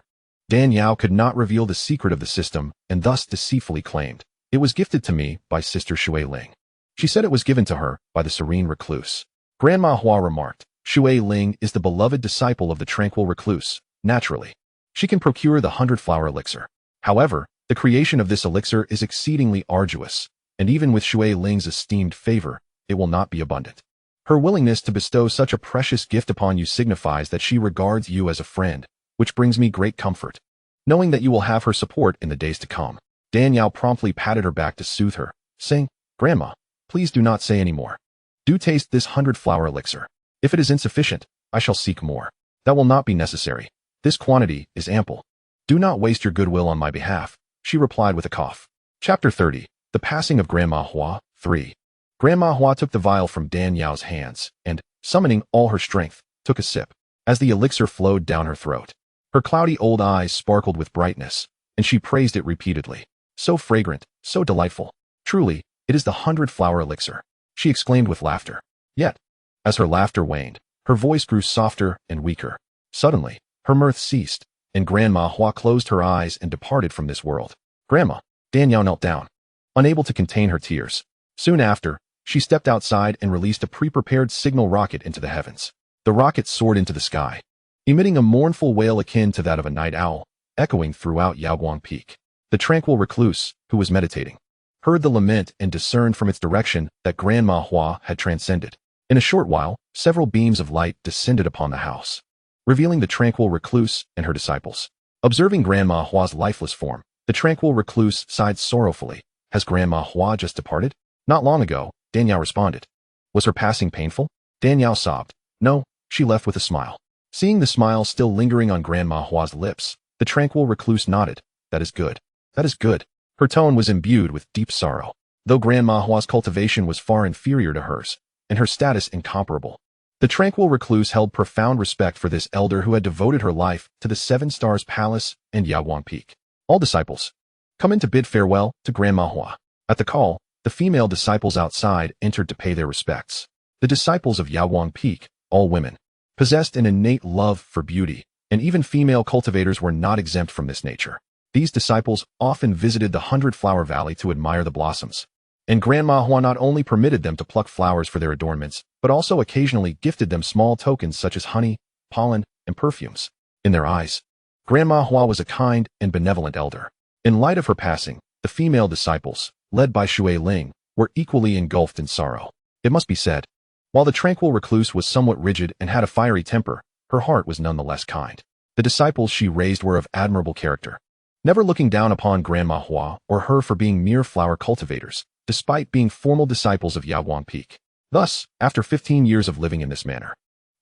Danyao could not reveal the secret of the system and thus deceitfully claimed, "It was gifted to me by Sister Shui Ling." She said it was given to her by the serene recluse. Grandma Hua remarked, "Shui Ling is the beloved disciple of the tranquil recluse. Naturally, she can procure the 100-flower elixir. However, the creation of this elixir is exceedingly arduous, and even with Shui Ling's esteemed favor, it will not be abundant. Her willingness to bestow such a precious gift upon you signifies that she regards you as a friend, which brings me great comfort, knowing that you will have her support in the days to come." Danyao promptly patted her back to soothe her, saying, "Grandma, please do not say any more. Do taste this 100-flower elixir. If it is insufficient, I shall seek more. That will not be necessary. This quantity is ample. Do not waste your goodwill on my behalf," she replied with a cough. Chapter 30. The Passing of Grandma Hua, 3. Grandma Hua took the vial from Danyao's hands and, summoning all her strength, took a sip. As the elixir flowed down her throat, her cloudy old eyes sparkled with brightness, and she praised it repeatedly. "So fragrant, so delightful. Truly, it is the 100-flower elixir," she exclaimed with laughter. Yet, as her laughter waned, her voice grew softer and weaker. Suddenly, her mirth ceased, and Grandma Hua closed her eyes and departed from this world. "Grandma," Danyao knelt down, unable to contain her tears. Soon after, she stepped outside and released a pre-prepared signal rocket into the heavens. The rocket soared into the sky, emitting a mournful wail akin to that of a night owl, echoing throughout Yaoguang Peak. The tranquil recluse, who was meditating, heard the lament and discerned from its direction that Grandma Hua had transcended. In a short while, several beams of light descended upon the house, revealing the tranquil recluse and her disciples. Observing Grandma Hua's lifeless form, the tranquil recluse sighed sorrowfully. "Has Grandma Hua just departed?" "Not long ago," Danyao responded. "Was her passing painful?" Danyao sobbed. "No, she left with a smile." Seeing the smile still lingering on Grandma Hua's lips, the tranquil recluse nodded. "That is good. That is good." Her tone was imbued with deep sorrow. Though Grandma Hua's cultivation was far inferior to hers, and her status incomparable, the tranquil recluse held profound respect for this elder who had devoted her life to the 7 Stars Palace and Yaoguang Peak. "All disciples, come in to bid farewell to Grandma Hua." At the call, the female disciples outside entered to pay their respects. The disciples of Yaoguang Peak, all women, possessed an innate love for beauty, and even female cultivators were not exempt from this nature. These disciples often visited the 100-Flower Valley to admire the blossoms, and Grandma Hua not only permitted them to pluck flowers for their adornments, but also occasionally gifted them small tokens such as honey, pollen, and perfumes. In their eyes, Grandma Hua was a kind and benevolent elder. In light of her passing, the female disciples, led by Shui Ling, were equally engulfed in sorrow. It must be said, while the tranquil recluse was somewhat rigid and had a fiery temper, her heart was nonetheless kind. The disciples she raised were of admirable character. Never looking down upon Grandma Hua or her for being mere flower cultivators, despite being formal disciples of Yaoguang Peak. Thus, after 15 years of living in this manner,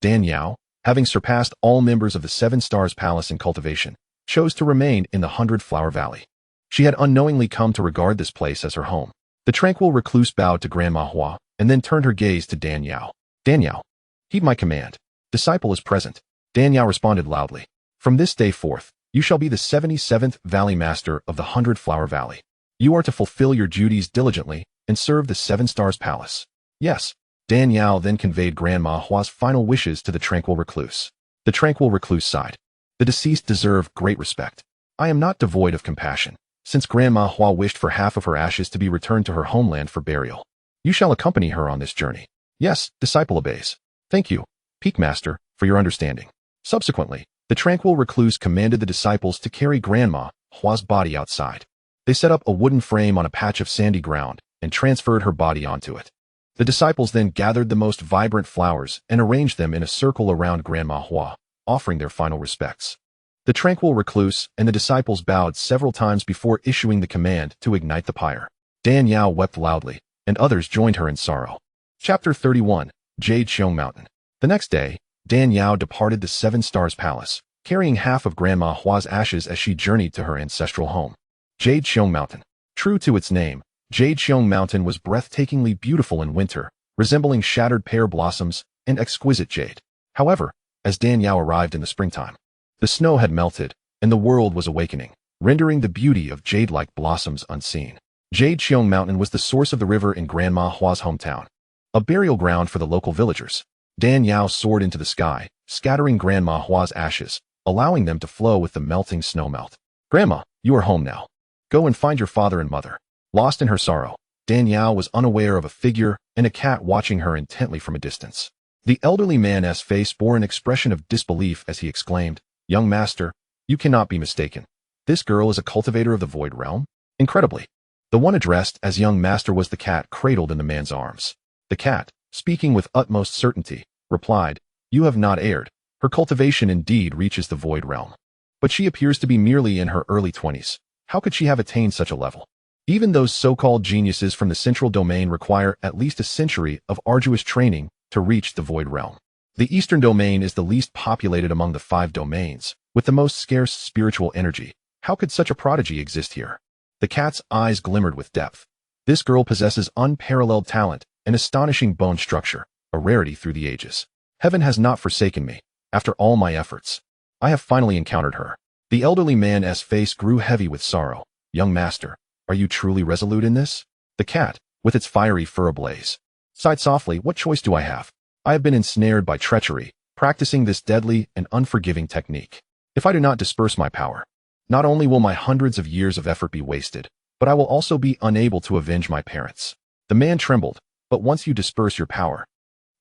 Dan Yao, having surpassed all members of the Seven Stars Palace in cultivation, chose to remain in the 100-Flower Valley. She had unknowingly come to regard this place as her home. The tranquil recluse bowed to Grandma Hua and then turned her gaze to Dan Yao. Dan Yao, heed my command. Disciple is present. Dan Yao responded loudly. From this day forth, you shall be the 77th Valley Master of the 100-Flower Valley. You are to fulfill your duties diligently and serve the Seven Stars Palace. Yes. Dan Yao then conveyed Grandma Hua's final wishes to the tranquil recluse. The tranquil recluse sighed. The deceased deserve great respect. I am not devoid of compassion, since Grandma Hua wished for half of her ashes to be returned to her homeland for burial. You shall accompany her on this journey. Yes, disciple obeys. Thank you, Peak Master, for your understanding. Subsequently, the tranquil recluse commanded the disciples to carry Grandma Hua's body outside. They set up a wooden frame on a patch of sandy ground and transferred her body onto it. The disciples then gathered the most vibrant flowers and arranged them in a circle around Grandma Hua, offering their final respects. The tranquil recluse and the disciples bowed several times before issuing the command to ignite the pyre. Dan Yao wept loudly, and others joined her in sorrow. Chapter 31, Jade Xiong Mountain. The next day, Dan Yao departed the Seven Stars Palace, carrying half of Grandma Hua's ashes as she journeyed to her ancestral home. Jade Xiong Mountain. True to its name, Jade Xiong Mountain was breathtakingly beautiful in winter, resembling shattered pear blossoms and exquisite jade. However, as Dan Yao arrived in the springtime, the snow had melted, and the world was awakening, rendering the beauty of jade-like blossoms unseen. Jade Xiong Mountain was the source of the river in Grandma Hua's hometown, a burial ground for the local villagers. Dan Yao soared into the sky, scattering Grandma Hua's ashes, allowing them to flow with the melting snow melt. Grandma, you are home now. Go and find your father and mother. Lost in her sorrow, Dan Yao was unaware of a figure and a cat watching her intently from a distance. The elderly man's face bore an expression of disbelief as he exclaimed, Young master, you cannot be mistaken. This girl is a cultivator of the void realm? Incredibly. The one addressed as young master was the cat cradled in the man's arms. The cat, speaking with utmost certainty, replied, You have not erred. Her cultivation indeed reaches the void realm. But she appears to be merely in her early 20s. How could she have attained such a level? Even those so-called geniuses from the central domain require at least a century of arduous training to reach the void realm. The eastern domain is the least populated among the 5 domains, with the most scarce spiritual energy. How could such a prodigy exist here? The cat's eyes glimmered with depth. This girl possesses unparalleled talent and astonishing bone structure, a rarity through the ages. Heaven has not forsaken me. After all my efforts, I have finally encountered her. The elderly man's face grew heavy with sorrow. Young master, are you truly resolute in this? The cat, with its fiery fur ablaze, sighed softly. What choice do I have? I have been ensnared by treachery, practicing this deadly and unforgiving technique. If I do not disperse my power, not only will my hundreds of years of effort be wasted, but I will also be unable to avenge my parents. The man trembled, but once you disperse your power,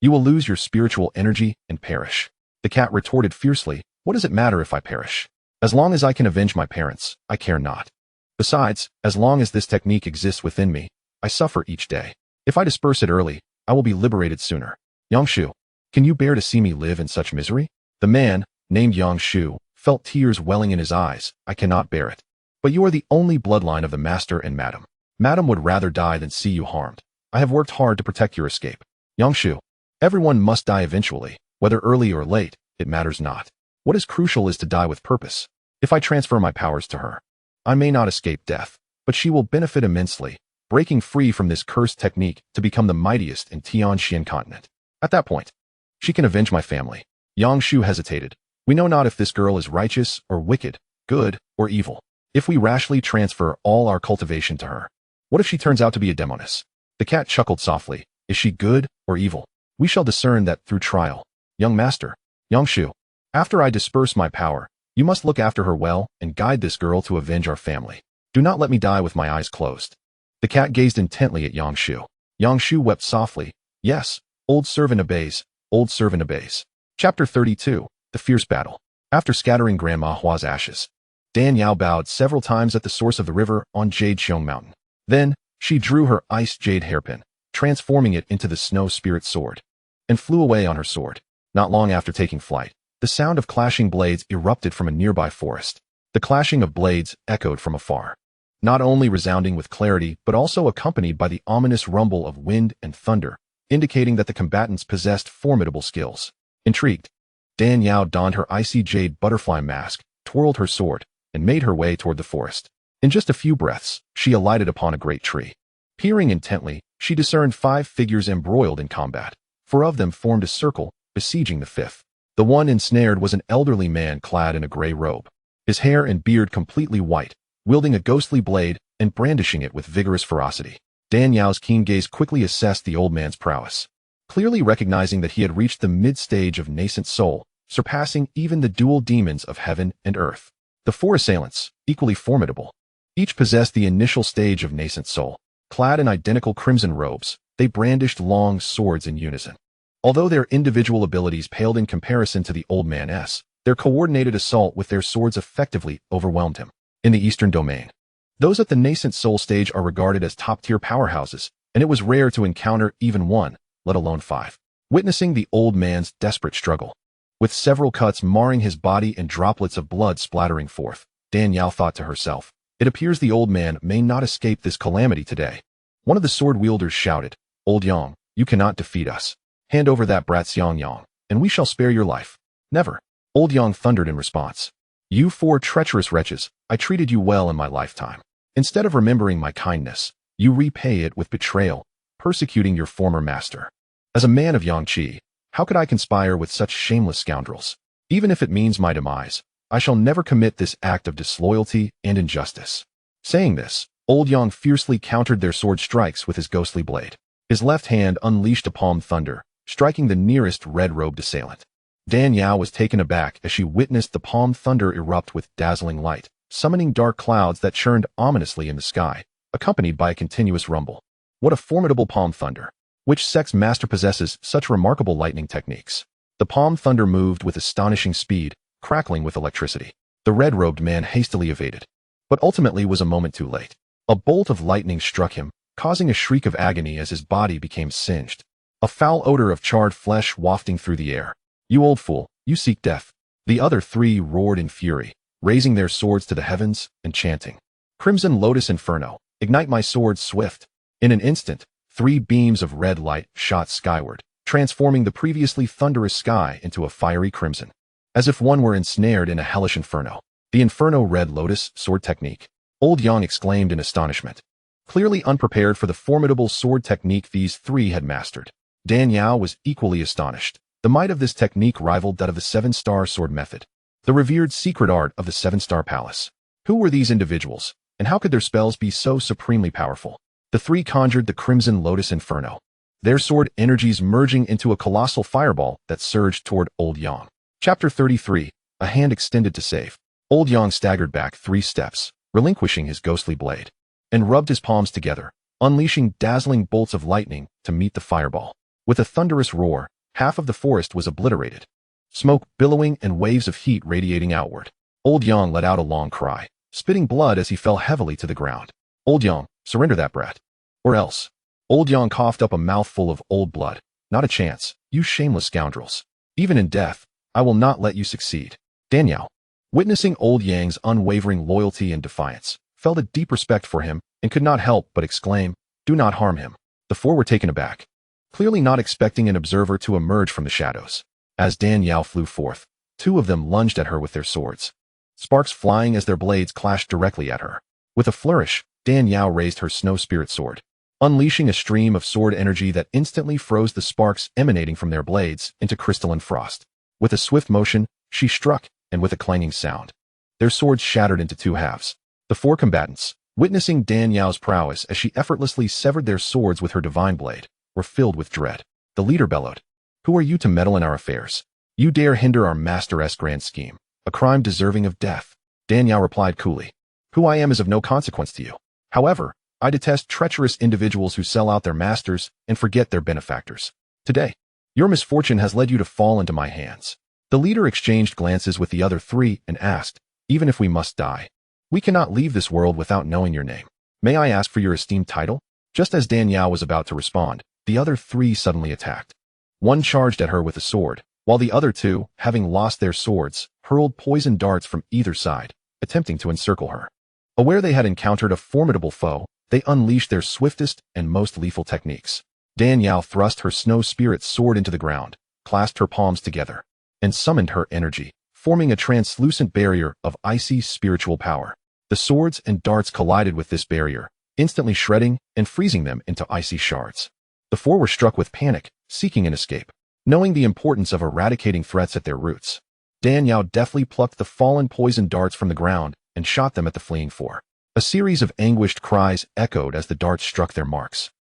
you will lose your spiritual energy and perish. The cat retorted fiercely, What does it matter if I perish? As long as I can avenge my parents, I care not. Besides, as long as this technique exists within me, I suffer each day. If I disperse it early, I will be liberated sooner. Yangshu, can you bear to see me live in such misery? The man, named Yangshu, felt tears welling in his eyes. I cannot bear it. But you are the only bloodline of the master and madam. Madam would rather die than see you harmed. I have worked hard to protect your escape. Yangshu, everyone must die eventually, whether early or late, it matters not. What is crucial is to die with purpose. If I transfer my powers to her, I may not escape death, but she will benefit immensely, breaking free from this cursed technique to become the mightiest in Tianxian continent. At that point, she can avenge my family. Yangshu hesitated. We know not if this girl is righteous or wicked, good or evil. If we rashly transfer all our cultivation to her, what if she turns out to be a demoness? The cat chuckled softly. Is she good or evil? We shall discern that through trial. Young master, Yangshu, after I disperse my power, you must look after her well and guide this girl to avenge our family. Do not let me die with my eyes closed. The cat gazed intently at Yangshu. Yangshu wept softly. Yes, old servant obeys, old servant obeys. Chapter 32, The Fierce Battle. After scattering Grandma Hua's ashes, Dan Yao bowed several times at the source of the river on Jade Xiong Mountain. Then, she drew her ice jade hairpin, transforming it into the snow spirit sword, and flew away on her sword. Not long after taking flight, the sound of clashing blades erupted from a nearby forest. The clashing of blades echoed from afar. not only resounding with clarity but also accompanied by the ominous rumble of wind and thunder, indicating that the combatants possessed formidable skills. Intrigued, Dan Yao donned her icy jade butterfly mask, twirled her sword, and made her way toward the forest. In just a few breaths, she alighted upon a great tree. Peering intently, she discerned 5 figures embroiled in combat. 4 of them formed a circle, besieging the 5th. The one ensnared was an elderly man clad in a gray robe, his hair and beard completely white, wielding a ghostly blade and brandishing it with vigorous ferocity. Dan Yao's keen gaze quickly assessed the old man's prowess, clearly recognizing that he had reached the mid-stage of nascent soul, surpassing even the dual demons of heaven and earth. The 4 assailants, equally formidable, each possessed the initial stage of nascent soul. Clad in identical crimson robes, they brandished long swords in unison. Although their individual abilities paled in comparison to the old man's, their coordinated assault with their swords effectively overwhelmed him. In the Eastern domain, those at the nascent soul stage are regarded as top-tier powerhouses, and it was rare to encounter even 1, let alone 5. Witnessing the old man's desperate struggle, with several cuts marring his body and droplets of blood splattering forth, Dan Yao thought to herself, "It appears the old man may not escape this calamity today." One of the sword-wielders shouted, "Old Yang, you cannot defeat us. Hand over that brat Xianxiang, and we shall spare your life." "Never," Old Yang thundered in response. "You 4 treacherous wretches, I treated you well in my lifetime. Instead of remembering my kindness, you repay it with betrayal, persecuting your former master. As a man of Xianxia, how could I conspire with such shameless scoundrels? Even if it means my demise, I shall never commit this act of disloyalty and injustice." Saying this, Old Yang fiercely countered their sword strikes with his ghostly blade. His left hand unleashed a palm thunder, striking the nearest red-robed assailant. Dan Yao was taken aback as she witnessed the palm thunder erupt with dazzling light, summoning dark clouds that churned ominously in the sky, accompanied by a continuous rumble. What a formidable palm thunder! Which sex master possesses such remarkable lightning techniques? The palm thunder moved with astonishing speed, crackling with electricity. The red-robed man hastily evaded, but ultimately was a moment too late. A bolt of lightning struck him, causing a shriek of agony as his body became singed, a foul odor of charred flesh wafting through the air. "You old fool, you seek death." The other 3 roared in fury, raising their swords to the heavens and chanting, "Crimson Lotus Inferno, ignite my sword swift." In an instant, 3 beams of red light shot skyward, transforming the previously thunderous sky into a fiery crimson, as if one were ensnared in a hellish inferno. "The Inferno Red Lotus sword technique," Old Yang exclaimed in astonishment, clearly unprepared for the formidable sword technique these 3 had mastered. Dan Yao was equally astonished. The might of this technique rivaled that of the 7-star sword method, the revered secret art of the 7-star palace. Who were these individuals, and how could their spells be so supremely powerful? The 3 conjured the Crimson Lotus Inferno, their sword energies merging into a colossal fireball that surged toward Old Yang. Chapter 33, A Hand Extended to Save. Old Yang staggered back 3 steps, relinquishing his ghostly blade, and rubbed his palms together, unleashing dazzling bolts of lightning to meet the fireball. With a thunderous roar, half of the forest was obliterated, smoke billowing and waves of heat radiating outward. Old Yang let out a long cry, spitting blood as he fell heavily to the ground. "Old Yang, surrender that brat, or else." Old Yang coughed up a mouthful of old blood. "Not a chance, you shameless scoundrels. Even in death, I will not let you succeed." Dan Yao, witnessing Old Yang's unwavering loyalty and defiance, felt a deep respect for him and could not help but exclaim, "Do not harm him." The 4 were taken aback, clearly not expecting an observer to emerge from the shadows. As Dan Yao flew forth, 2 of them lunged at her with their swords, sparks flying as their blades clashed directly at her. With a flourish, Dan Yao raised her snow spirit sword, unleashing a stream of sword energy that instantly froze the sparks emanating from their blades into crystalline frost. With a swift motion, she struck, and with a clanging sound, their swords shattered into 2 halves. The 4 combatants, witnessing Dan Yao's prowess as she effortlessly severed their swords with her divine blade, were filled with dread. The leader bellowed, "Who are you to meddle in our affairs? You dare hinder our master's grand scheme, a crime deserving of death." Dan Yao replied coolly, "Who I am is of no consequence to you. However, I detest treacherous individuals who sell out their masters and forget their benefactors. Today, your misfortune has led you to fall into my hands." The leader exchanged glances with the other 3 and asked, "Even if we must die, we cannot leave this world without knowing your name. May I ask for your esteemed title?" Just as Dan Yao was about to respond, the other 3 suddenly attacked. One charged at her with a sword, while the other 2, having lost their swords, hurled poison darts from either side, attempting to encircle her. Aware they had encountered a formidable foe, they unleashed their swiftest and most lethal techniques. Dan Yao thrust her snow spirit sword into the ground, clasped her palms together, and summoned her energy, forming a translucent barrier of icy spiritual power. The swords and darts collided with this barrier, instantly shredding and freezing them into icy shards. The four were struck with panic, seeking an escape. Knowing the importance of eradicating threats at their roots, Dan Yao deftly plucked the fallen poison darts from the ground and shot them at the fleeing four. A series of anguished cries echoed as the darts struck their marks,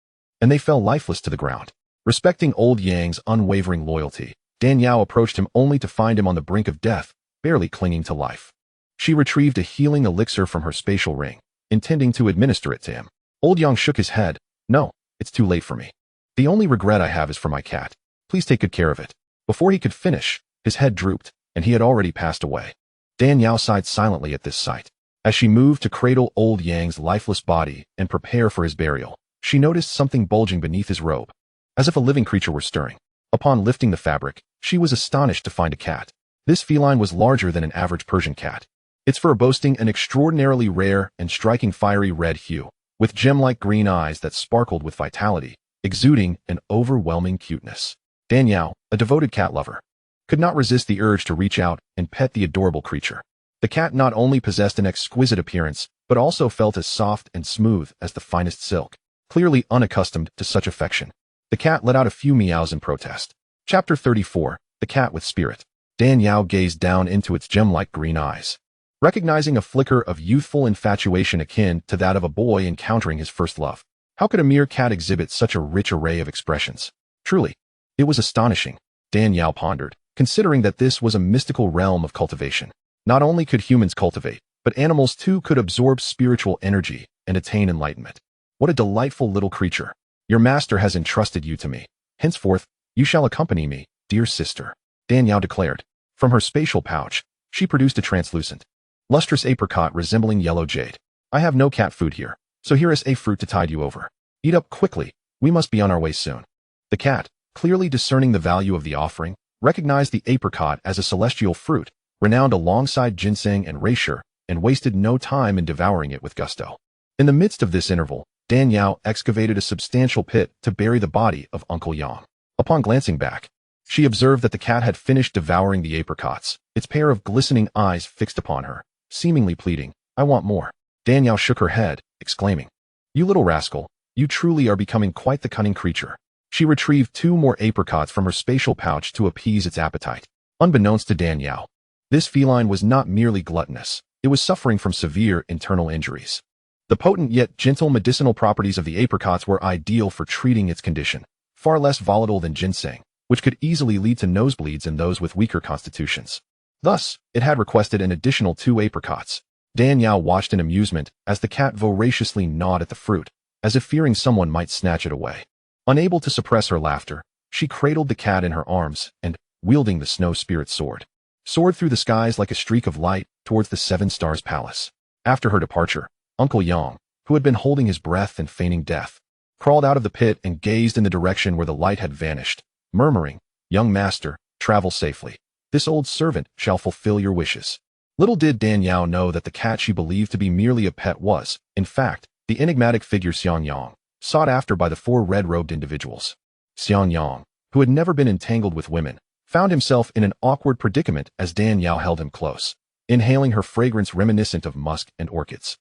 and they fell lifeless to the ground. Respecting Old Yang's unwavering loyalty, Dan Yao approached him only to find him on the brink of death, barely clinging to life. She retrieved a healing elixir from her spatial ring, intending to administer it to him. Old Yang shook his head. No, it's too late for me. The only regret I have is for my cat. Please take good care of it. Before he could finish, his head drooped, and he had already passed away. Dan Yao sighed silently at this sight. As she moved to cradle Old Yang's lifeless body and prepare for his burial, she noticed something bulging beneath his robe, as if a living creature were stirring. Upon lifting the fabric, she was astonished to find a cat. This feline was larger than an average Persian cat, its fur boasting an extraordinarily rare and striking fiery red hue, with gem-like green eyes that sparkled with vitality, exuding an overwhelming cuteness. Dan Yao, a devoted cat lover, could not resist the urge to reach out and pet the adorable creature. The cat not only possessed an exquisite appearance, but also felt as soft and smooth as the finest silk. Clearly unaccustomed to such affection, the cat let out a few meows in protest. Chapter 34, The Cat with Spirit. Dan Yao gazed down into its gem-like green eyes, recognizing a flicker of youthful infatuation akin to that of a boy encountering his first love. How could a mere cat exhibit such a rich array of expressions? Truly, it was astonishing, Dan Yao pondered, considering that this was a mystical realm of cultivation. Not only could humans cultivate, but animals too could absorb spiritual energy and attain enlightenment. What a delightful little creature. Your master has entrusted you to me. Henceforth, you shall accompany me, dear sister, Dan Yao declared. From her spatial pouch, she produced a translucent, lustrous apricot resembling yellow jade. I have no cat food here, so here is a fruit to tide you over. Eat up quickly, we must be on our way soon. The cat, clearly discerning the value of the offering, recognized the apricot as a celestial fruit, renowned alongside ginseng and reishi, and wasted no time in devouring it with gusto. In the midst of this interval, Dan Yao excavated a substantial pit to bury the body of Uncle Yang. Upon glancing back, she observed that the cat had finished devouring the apricots, its pair of glistening eyes fixed upon her, seemingly pleading, I want more. Dan Yao shook her head, exclaiming, You little rascal, you truly are becoming quite the cunning creature. She retrieved 2 more apricots from her spatial pouch to appease its appetite. Unbeknownst to Dan Yao, this feline was not merely gluttonous, it was suffering from severe internal injuries. The potent yet gentle medicinal properties of the apricots were ideal for treating its condition, far less volatile than ginseng, which could easily lead to nosebleeds in those with weaker constitutions. Thus, it had requested an additional 2 apricots. Dan Yao watched in amusement as the cat voraciously gnawed at the fruit, as if fearing someone might snatch it away. Unable to suppress her laughter, she cradled the cat in her arms and, wielding the snow spirit sword, soared through the skies like a streak of light towards the 7 Stars Palace. After her departure, Uncle Yang, who had been holding his breath and feigning death, crawled out of the pit and gazed in the direction where the light had vanished, murmuring, Young master, travel safely. This old servant shall fulfill your wishes. Little did Dan Yao know that the cat she believed to be merely a pet was, in fact, the enigmatic figure Xianxiang, sought after by the 4 red-robed individuals. Xianxiang, who had never been entangled with women, found himself in an awkward predicament as Dan Yao held him close, inhaling her fragrance reminiscent of musk and orchids.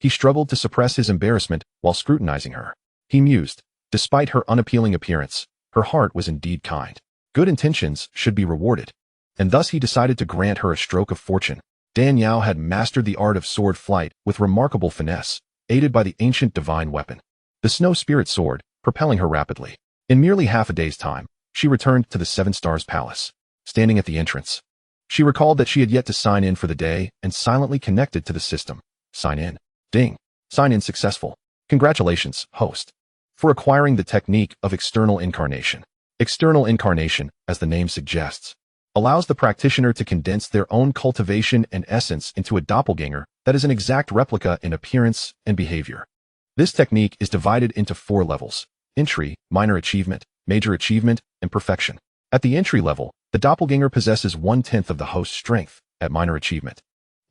He struggled to suppress his embarrassment while scrutinizing her. He mused, despite her unappealing appearance, her heart was indeed kind. Good intentions should be rewarded. And thus he decided to grant her a stroke of fortune. Dan Yao had mastered the art of sword flight with remarkable finesse, aided by the ancient divine weapon, the snow spirit sword, propelling her rapidly. In merely half a day's time, she returned to the 7 Stars Palace. Standing at the entrance, she recalled that she had yet to sign in for the day and silently connected to the system. Sign in. Ding. Sign in successful. Congratulations, host, for acquiring the technique of external incarnation. External incarnation, as the name suggests, allows the practitioner to condense their own cultivation and essence into a doppelganger that is an exact replica in appearance and behavior. This technique is divided into 4 levels: entry, minor achievement, major achievement, and perfection. At the entry level, the doppelganger possesses 1/10 of the host's strength at minor achievement,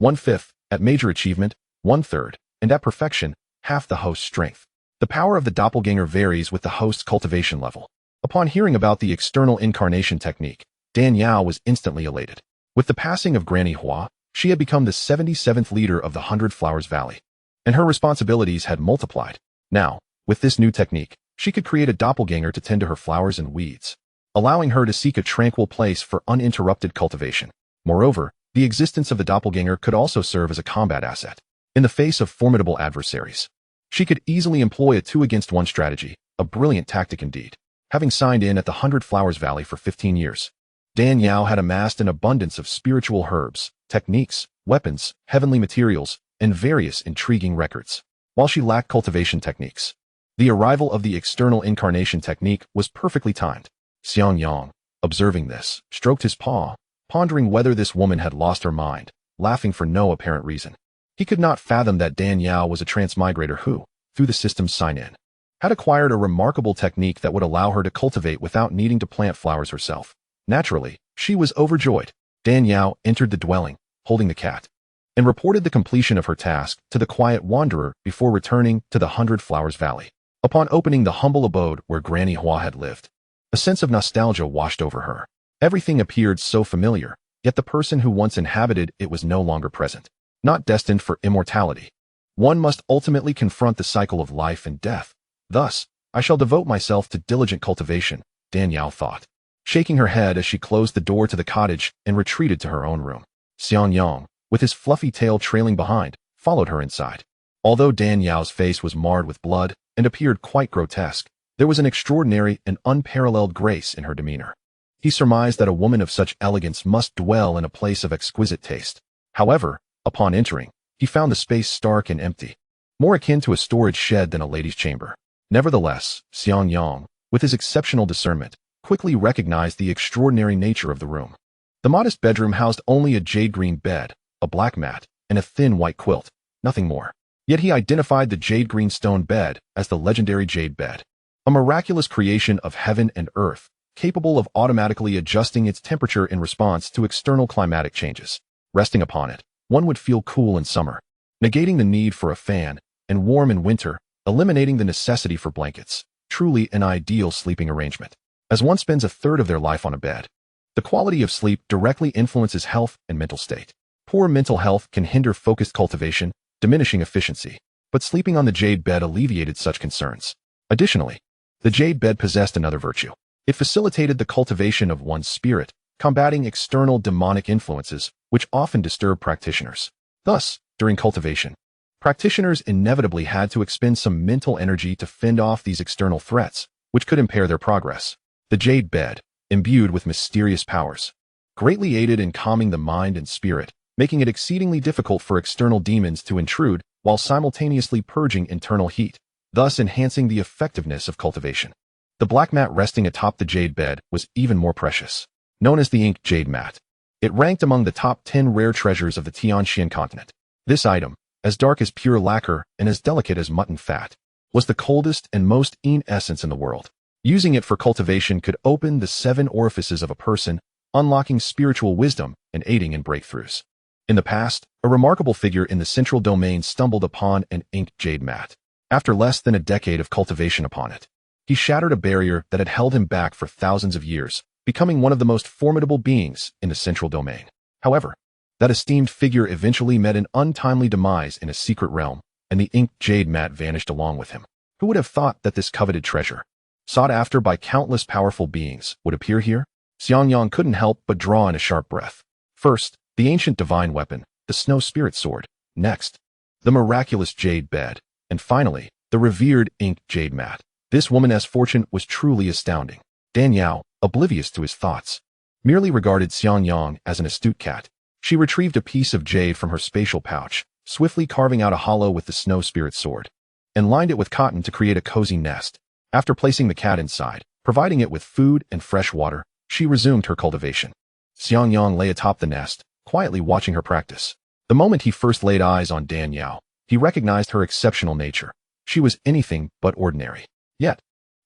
1/5 at major achievement, 1/3 and at perfection, half the host's strength. The power of the doppelganger varies with the host's cultivation level. Upon hearing about the external incarnation technique, Dan Yao was instantly elated. With the passing of Granny Hua, she had become the 77th leader of the 100 Flowers Valley, and her responsibilities had multiplied. Now, with this new technique, she could create a doppelganger to tend to her flowers and weeds, allowing her to seek a tranquil place for uninterrupted cultivation. Moreover, the existence of the doppelganger could also serve as a combat asset. In the face of formidable adversaries, she could easily employ a 2-against-1 strategy, a brilliant tactic indeed. Having signed in at the 100 Flowers Valley for 15 years, Dan Yao had amassed an abundance of spiritual herbs, techniques, weapons, heavenly materials, and various intriguing records. While she lacked cultivation techniques, the arrival of the external incarnation technique was perfectly timed. Xianxiang, observing this, stroked his paw, pondering whether this woman had lost her mind, laughing for no apparent reason. He could not fathom that Dan Yao was a transmigrator who, through the system's sign-in, had acquired a remarkable technique that would allow her to cultivate without needing to plant flowers herself. Naturally, she was overjoyed. Dan Yao entered the dwelling, holding the cat, and reported the completion of her task to the quiet wanderer before returning to the 100 Flowers Valley. Upon opening the humble abode where Granny Hua had lived, a sense of nostalgia washed over her. Everything appeared so familiar, yet the person who once inhabited it was no longer present, not destined for immortality. One must ultimately confront the cycle of life and death. Thus, I shall devote myself to diligent cultivation, Dan Yao thought, shaking her head as she closed the door to the cottage and retreated to her own room. Xianxiang, with his fluffy tail trailing behind, followed her inside. Although Dan Yao's face was marred with blood and appeared quite grotesque, there was an extraordinary and unparalleled grace in her demeanor. He surmised that a woman of such elegance must dwell in a place of exquisite taste. However, upon entering, he found the space stark and empty, more akin to a storage shed than a lady's chamber. Nevertheless, Xianxiang, with his exceptional discernment, quickly recognized the extraordinary nature of the room. The modest bedroom housed only a jade-green bed, a black mat, and a thin white quilt, nothing more. Yet he identified the jade-green stone bed as the legendary jade bed, a miraculous creation of heaven and earth, capable of automatically adjusting its temperature in response to external climatic changes. Resting upon it, one would feel cool in summer, negating the need for a fan, and warm in winter, eliminating the necessity for blankets. Truly an ideal sleeping arrangement. As one spends a third of their life on a bed, the quality of sleep directly influences health and mental state. Poor mental health can hinder focused cultivation, diminishing efficiency, but sleeping on the jade bed alleviated such concerns. Additionally, the jade bed possessed another virtue. It facilitated the cultivation of one's spirit, combating external demonic influences, which often disturb practitioners. Thus, during cultivation, practitioners inevitably had to expend some mental energy to fend off these external threats, which could impair their progress. The jade bed, imbued with mysterious powers, greatly aided in calming the mind and spirit, making it exceedingly difficult for external demons to intrude while simultaneously purging internal heat, thus enhancing the effectiveness of cultivation. The black mat resting atop the jade bed was even more precious. Known as the ink jade mat, it ranked among the top 10 rare treasures of the Tianxian continent. This item, as dark as pure lacquer and as delicate as mutton fat, was the coldest and most keen essence in the world. Using it for cultivation could open the 7 orifices of a person, unlocking spiritual wisdom and aiding in breakthroughs. In the past, a remarkable figure in the central domain stumbled upon an inked jade mat. After less than a decade of cultivation upon it, he shattered a barrier that had held him back for thousands of years, becoming one of the most formidable beings in the central domain. However, that esteemed figure eventually met an untimely demise in a secret realm, and the inked jade mat vanished along with him. Who would have thought that this coveted treasure, sought after by countless powerful beings, would appear here? Xianxiang couldn't help but draw in a sharp breath. First, the ancient divine weapon, the snow spirit sword. Next, the miraculous jade bed. And finally, the revered inked jade mat. This woman's fortune was truly astounding. Dan Yao, oblivious to his thoughts, merely regarded Xianxiang as an astute cat. She retrieved a piece of jade from her spatial pouch, swiftly carving out a hollow with the snow spirit sword, and lined it with cotton to create a cozy nest. After placing the cat inside, providing it with food and fresh water, she resumed her cultivation. Xianxiang lay atop the nest, quietly watching her practice. The moment he first laid eyes on Dan Yao, he recognized her exceptional nature. She was anything but ordinary. Yet,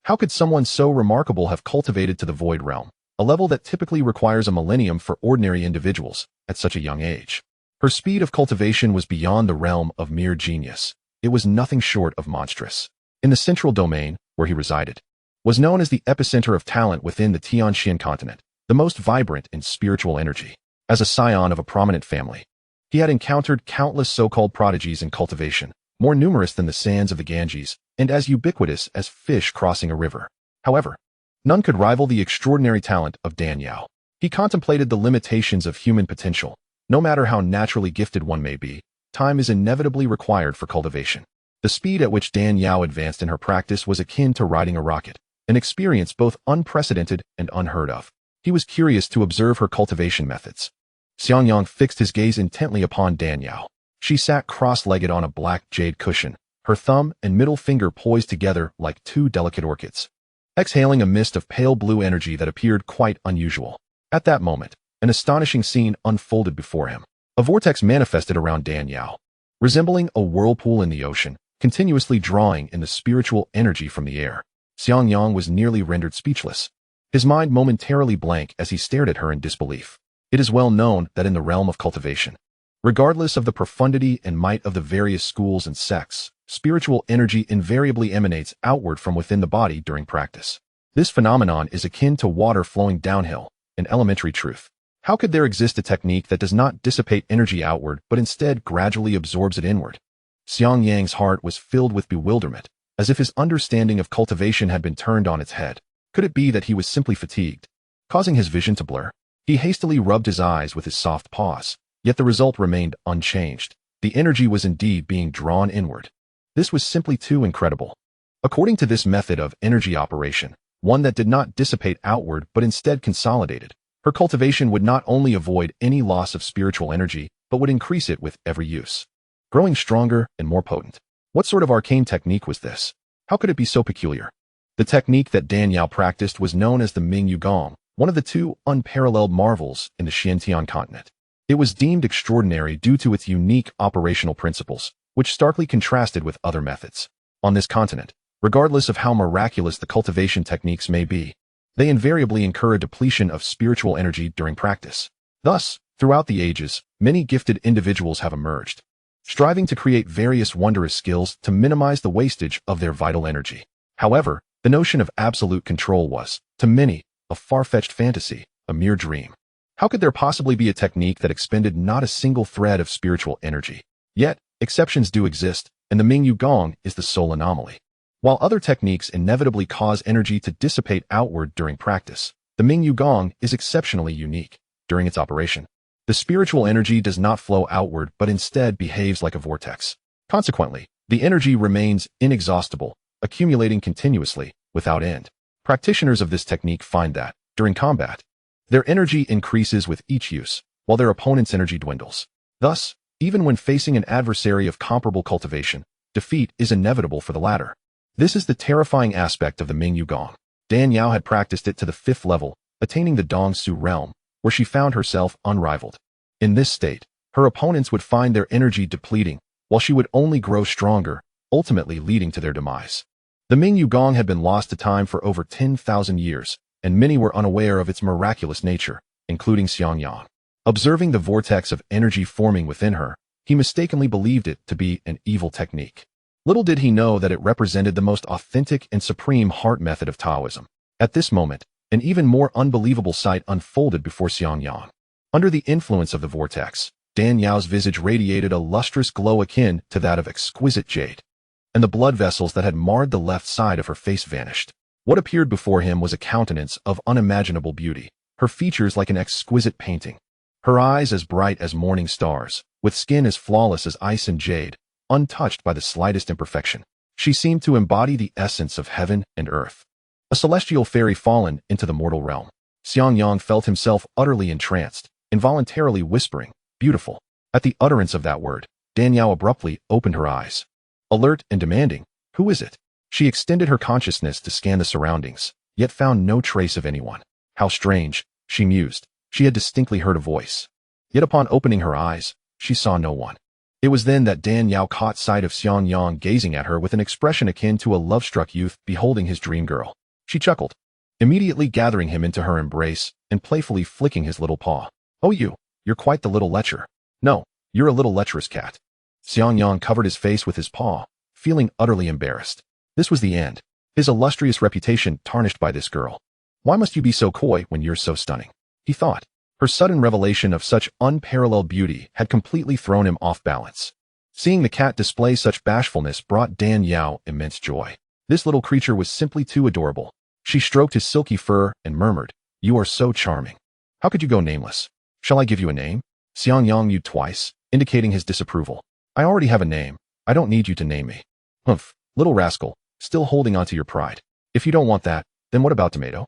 how could someone so remarkable have cultivated to the void realm, a level that typically requires a millennium for ordinary individuals, at such a young age? Her speed of cultivation was beyond the realm of mere genius. it was nothing short of monstrous. In the central domain, where he resided, was known as the epicenter of talent within the Tianxian continent, the most vibrant in spiritual energy. As a scion of a prominent family, he had encountered countless so-called prodigies in cultivation, more numerous than the sands of the Ganges, and as ubiquitous as fish crossing a river. However, none could rival the extraordinary talent of Dan Yao. He contemplated the limitations of human potential. No matter how naturally gifted one may be, time is inevitably required for cultivation. The speed at which Dan Yao advanced in her practice was akin to riding a rocket, an experience both unprecedented and unheard of. He was curious to observe her cultivation methods. Xianxiang fixed his gaze intently upon Dan Yao. She sat cross-legged on a black jade cushion, her thumb and middle finger poised together like two delicate orchids, exhaling a mist of pale blue energy that appeared quite unusual. At that moment, an astonishing scene unfolded before him. A vortex manifested around Dan Yao, resembling a whirlpool in the ocean, continuously drawing in the spiritual energy from the air. Xianxiang was nearly rendered speechless, his mind momentarily blank as he stared at her in disbelief. It is well known that in the realm of cultivation, regardless of the profundity and might of the various schools and sects, spiritual energy invariably emanates outward from within the body during practice. This phenomenon is akin to water flowing downhill, an elementary truth. How could there exist a technique that does not dissipate energy outward but instead gradually absorbs it inward? Xianxiang's heart was filled with bewilderment, as if his understanding of cultivation had been turned on its head. Could it be that he was simply fatigued, causing his vision to blur? He hastily rubbed his eyes with his soft paws, yet the result remained unchanged. The energy was indeed being drawn inward. This was simply too incredible. According to this method of energy operation, one that did not dissipate outward but instead consolidated, her cultivation would not only avoid any loss of spiritual energy, but would increase it with every use, growing stronger and more potent. What sort of arcane technique was this? How could it be so peculiar? The technique that Dan Yao practiced was known as the Ming Yu Gong, one of the two unparalleled marvels in the Xianxian continent. It was deemed extraordinary due to its unique operational principles, which starkly contrasted with other methods. On this continent, regardless of how miraculous the cultivation techniques may be, they invariably incur a depletion of spiritual energy during practice. Thus, throughout the ages, many gifted individuals have emerged, striving to create various wondrous skills to minimize the wastage of their vital energy. However, the notion of absolute control was, to many, a far-fetched fantasy, a mere dream. How could there possibly be a technique that expended not a single thread of spiritual energy? Yet, exceptions do exist, and the Ming Yu Gong is the sole anomaly. While other techniques inevitably cause energy to dissipate outward during practice, the Ming Yu Gong is exceptionally unique. During its operation, the spiritual energy does not flow outward but instead behaves like a vortex. Consequently, the energy remains inexhaustible, accumulating continuously, without end. Practitioners of this technique find that, during combat, their energy increases with each use, while their opponent's energy dwindles. Thus, even when facing an adversary of comparable cultivation, defeat is inevitable for the latter. This is the terrifying aspect of the Ming Yu Gong. Dan Yao had practiced it to the 5th level, attaining the Dong Su realm, where she found herself unrivaled. In this state, her opponents would find their energy depleting, while she would only grow stronger, ultimately leading to their demise. The Ming Yu Gong had been lost to time for over 10,000 years, and many were unaware of its miraculous nature, including Xianxiang. Observing the vortex of energy forming within her, he mistakenly believed it to be an evil technique. Little did he know that it represented the most authentic and supreme heart method of Taoism. At this moment, an even more unbelievable sight unfolded before Xianxiang. Under the influence of the vortex, Dan Yao's visage radiated a lustrous glow akin to that of exquisite jade, and the blood vessels that had marred the left side of her face vanished. What appeared before him was a countenance of unimaginable beauty, her features like an exquisite painting, her eyes as bright as morning stars, with skin as flawless as ice and jade, untouched by the slightest imperfection. She seemed to embody the essence of heaven and earth, a celestial fairy fallen into the mortal realm. Xianxiang felt himself utterly entranced, involuntarily whispering, "Beautiful." At the utterance of that word, Dan Yao abruptly opened her eyes. Alert and demanding, "Who is it?" She extended her consciousness to scan the surroundings, yet found no trace of anyone. How strange, she mused. She had distinctly heard a voice. Yet upon opening her eyes, she saw no one. It was then that Dan Yao caught sight of Xianxiang gazing at her with an expression akin to a love-struck youth beholding his dream girl. She chuckled, immediately gathering him into her embrace and playfully flicking his little paw. "Oh, you're quite the little lecher." "No, you're a little lecherous cat." Xianxiang covered his face with his paw, feeling utterly embarrassed. This was the end. His illustrious reputation tarnished by this girl. Why must you be so coy when you're so stunning? He thought. Her sudden revelation of such unparalleled beauty had completely thrown him off balance. Seeing the cat display such bashfulness brought Dan Yao immense joy. This little creature was simply too adorable. She stroked his silky fur and murmured, "You are so charming. How could you go nameless? Shall I give you a name?" Xiang mewed twice, indicating his disapproval. "I already have a name. I don't need you to name me." "Humph, little rascal, still holding on to your pride. If you don't want that, then what about Tomato?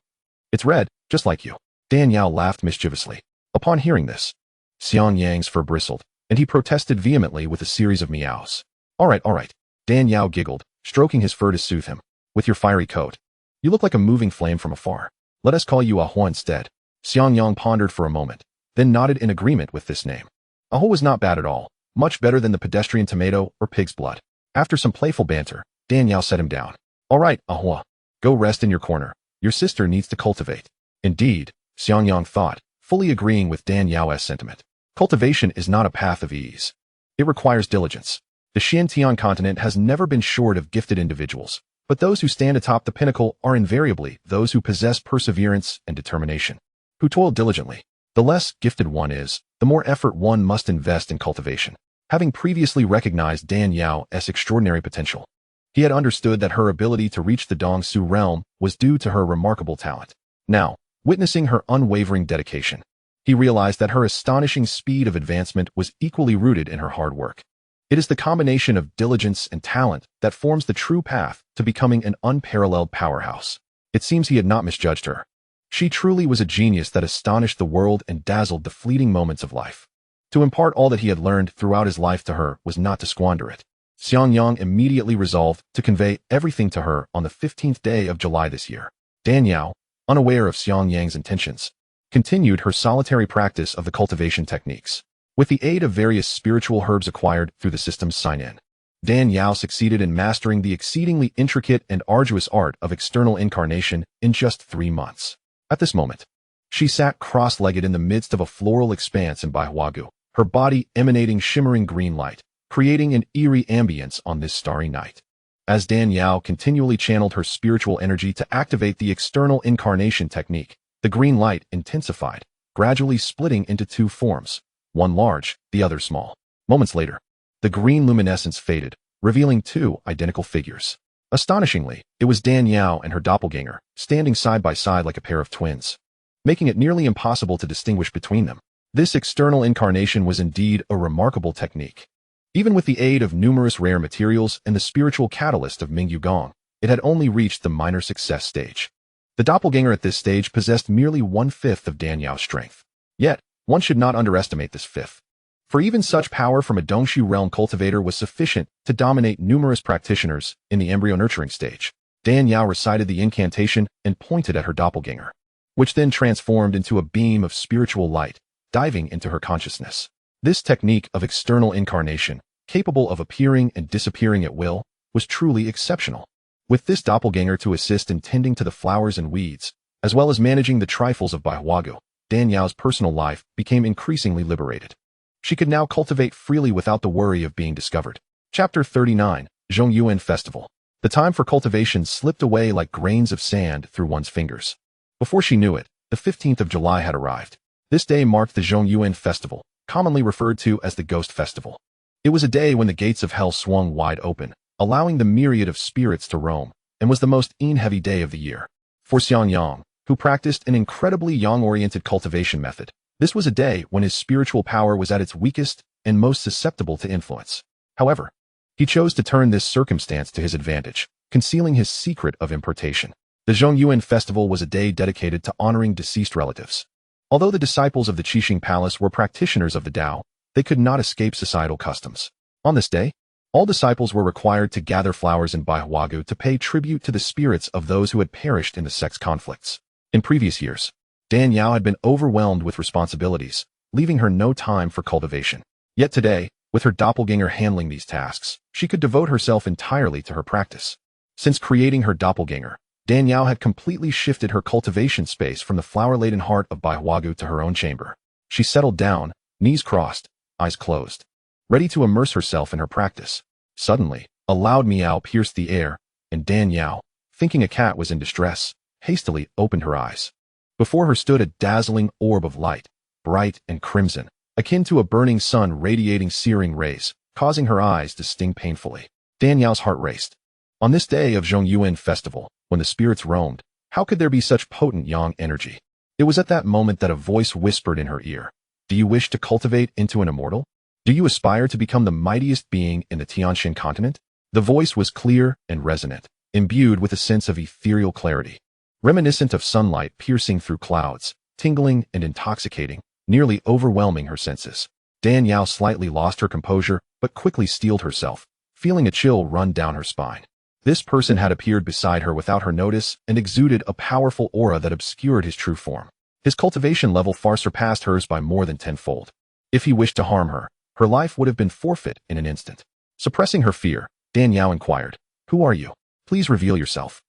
It's red, just like you." Dan Yao laughed mischievously. Upon hearing this, Xiang Yang's fur bristled, and he protested vehemently with a series of meows. All right, Dan Yao giggled, stroking his fur to soothe him. "With your fiery coat, you look like a moving flame from afar. Let us call you Ahua instead." Xiang Yang pondered for a moment, then nodded in agreement with this name. Ahua was not bad at all, much better than the pedestrian Tomato or pig's blood. After some playful banter, Dan Yao set him down. "All right, Ahua, go rest in your corner. Your sister needs to cultivate." Indeed, Xiang Yang thought, fully agreeing with Dan Yao's sentiment. Cultivation is not a path of ease. It requires diligence. The Xianxian continent has never been short of gifted individuals, but those who stand atop the pinnacle are invariably those who possess perseverance and determination, who toil diligently. The less gifted one is, the more effort one must invest in cultivation. Having previously recognized Dan Yao's extraordinary potential, he had understood that her ability to reach the Dongsu realm was due to her remarkable talent. Now, witnessing her unwavering dedication, he realized that her astonishing speed of advancement was equally rooted in her hard work. It is the combination of diligence and talent that forms the true path to becoming an unparalleled powerhouse. It seems he had not misjudged her. She truly was a genius that astonished the world and dazzled the fleeting moments of life. To impart all that he had learned throughout his life to her was not to squander it. Xiang Yang immediately resolved to convey everything to her on the 15th day of July this year. Dan Yao, unaware of Xiang Yang's intentions, continued her solitary practice of the cultivation techniques. With the aid of various spiritual herbs acquired through the system's sign-in, Dan Yao succeeded in mastering the exceedingly intricate and arduous art of external incarnation in just 3 months. At this moment, she sat cross-legged in the midst of a floral expanse in Baihuagu, her body emanating shimmering green light, creating an eerie ambience on this starry night. As Dan Yao continually channeled her spiritual energy to activate the external incarnation technique, the green light intensified, gradually splitting into 2 forms, one large, the other small. Moments later, the green luminescence faded, revealing 2 identical figures. Astonishingly, it was Dan Yao and her doppelganger, standing side by side like a pair of twins, making it nearly impossible to distinguish between them. This external incarnation was indeed a remarkable technique. Even with the aid of numerous rare materials and the spiritual catalyst of Mingyu Gong, it had only reached the minor success stage. The doppelganger at this stage possessed merely 1/5 of Dan Yao's strength. Yet, one should not underestimate this fifth. For even such power from a Dongxu realm cultivator was sufficient to dominate numerous practitioners in the embryo nurturing stage. Dan Yao recited the incantation and pointed at her doppelganger, which then transformed into a beam of spiritual light, diving into her consciousness. This technique of external incarnation, capable of appearing and disappearing at will, was truly exceptional. With this doppelganger to assist in tending to the flowers and weeds, as well as managing the trifles of Baihuagu, Dan Yao's personal life became increasingly liberated. She could now cultivate freely without the worry of being discovered. Chapter 39, Zhongyuan Festival. The time for cultivation slipped away like grains of sand through one's fingers. Before she knew it, the 15th of July had arrived. This day marked the Zhongyuan Festival, commonly referred to as the Ghost Festival. It was a day when the gates of hell swung wide open, allowing the myriad of spirits to roam, and was the most heavy day of the year. For Xiang Yang, who practiced an incredibly yang-oriented cultivation method, this was a day when his spiritual power was at its weakest and most susceptible to influence. However, he chose to turn this circumstance to his advantage, concealing his secret of importation. The Zhongyuan Festival was a day dedicated to honoring deceased relatives. Although the disciples of the Qixing Palace were practitioners of the Tao, they could not escape societal customs. On this day, all disciples were required to gather flowers in Baihuagu to pay tribute to the spirits of those who had perished in the sex conflicts. In previous years, Dan Yao had been overwhelmed with responsibilities, leaving her no time for cultivation. Yet today, with her doppelganger handling these tasks, she could devote herself entirely to her practice. Since creating her doppelganger, Dan Yao had completely shifted her cultivation space from the flower-laden heart of Baihuagu to her own chamber. She settled down, knees crossed, eyes closed, ready to immerse herself in her practice. Suddenly, A loud meow pierced the air, and Dan Yao, thinking a cat was in distress, hastily opened her eyes. Before her stood a dazzling orb of light, bright and crimson, akin to a burning sun radiating searing rays, causing her eyes to sting painfully. Dan Yao's heart raced. On this day of Zhongyuan festival, when the spirits roamed, how could there be such potent yang energy? It was at that moment that a voice whispered in her ear. Do you wish to cultivate into an immortal? Do you aspire to become the mightiest being in the Tianxian continent? The voice was clear and resonant, imbued with a sense of ethereal clarity, reminiscent of sunlight piercing through clouds, tingling and intoxicating, nearly overwhelming her senses. Dan Yao slightly lost her composure, but quickly steeled herself, feeling a chill run down her spine. This person had appeared beside her without her notice and exuded a powerful aura that obscured his true form. His cultivation level far surpassed hers by more than tenfold. If he wished to harm her, her life would have been forfeit in an instant. Suppressing her fear, Dan Yao inquired, "Who are you? Please reveal yourself."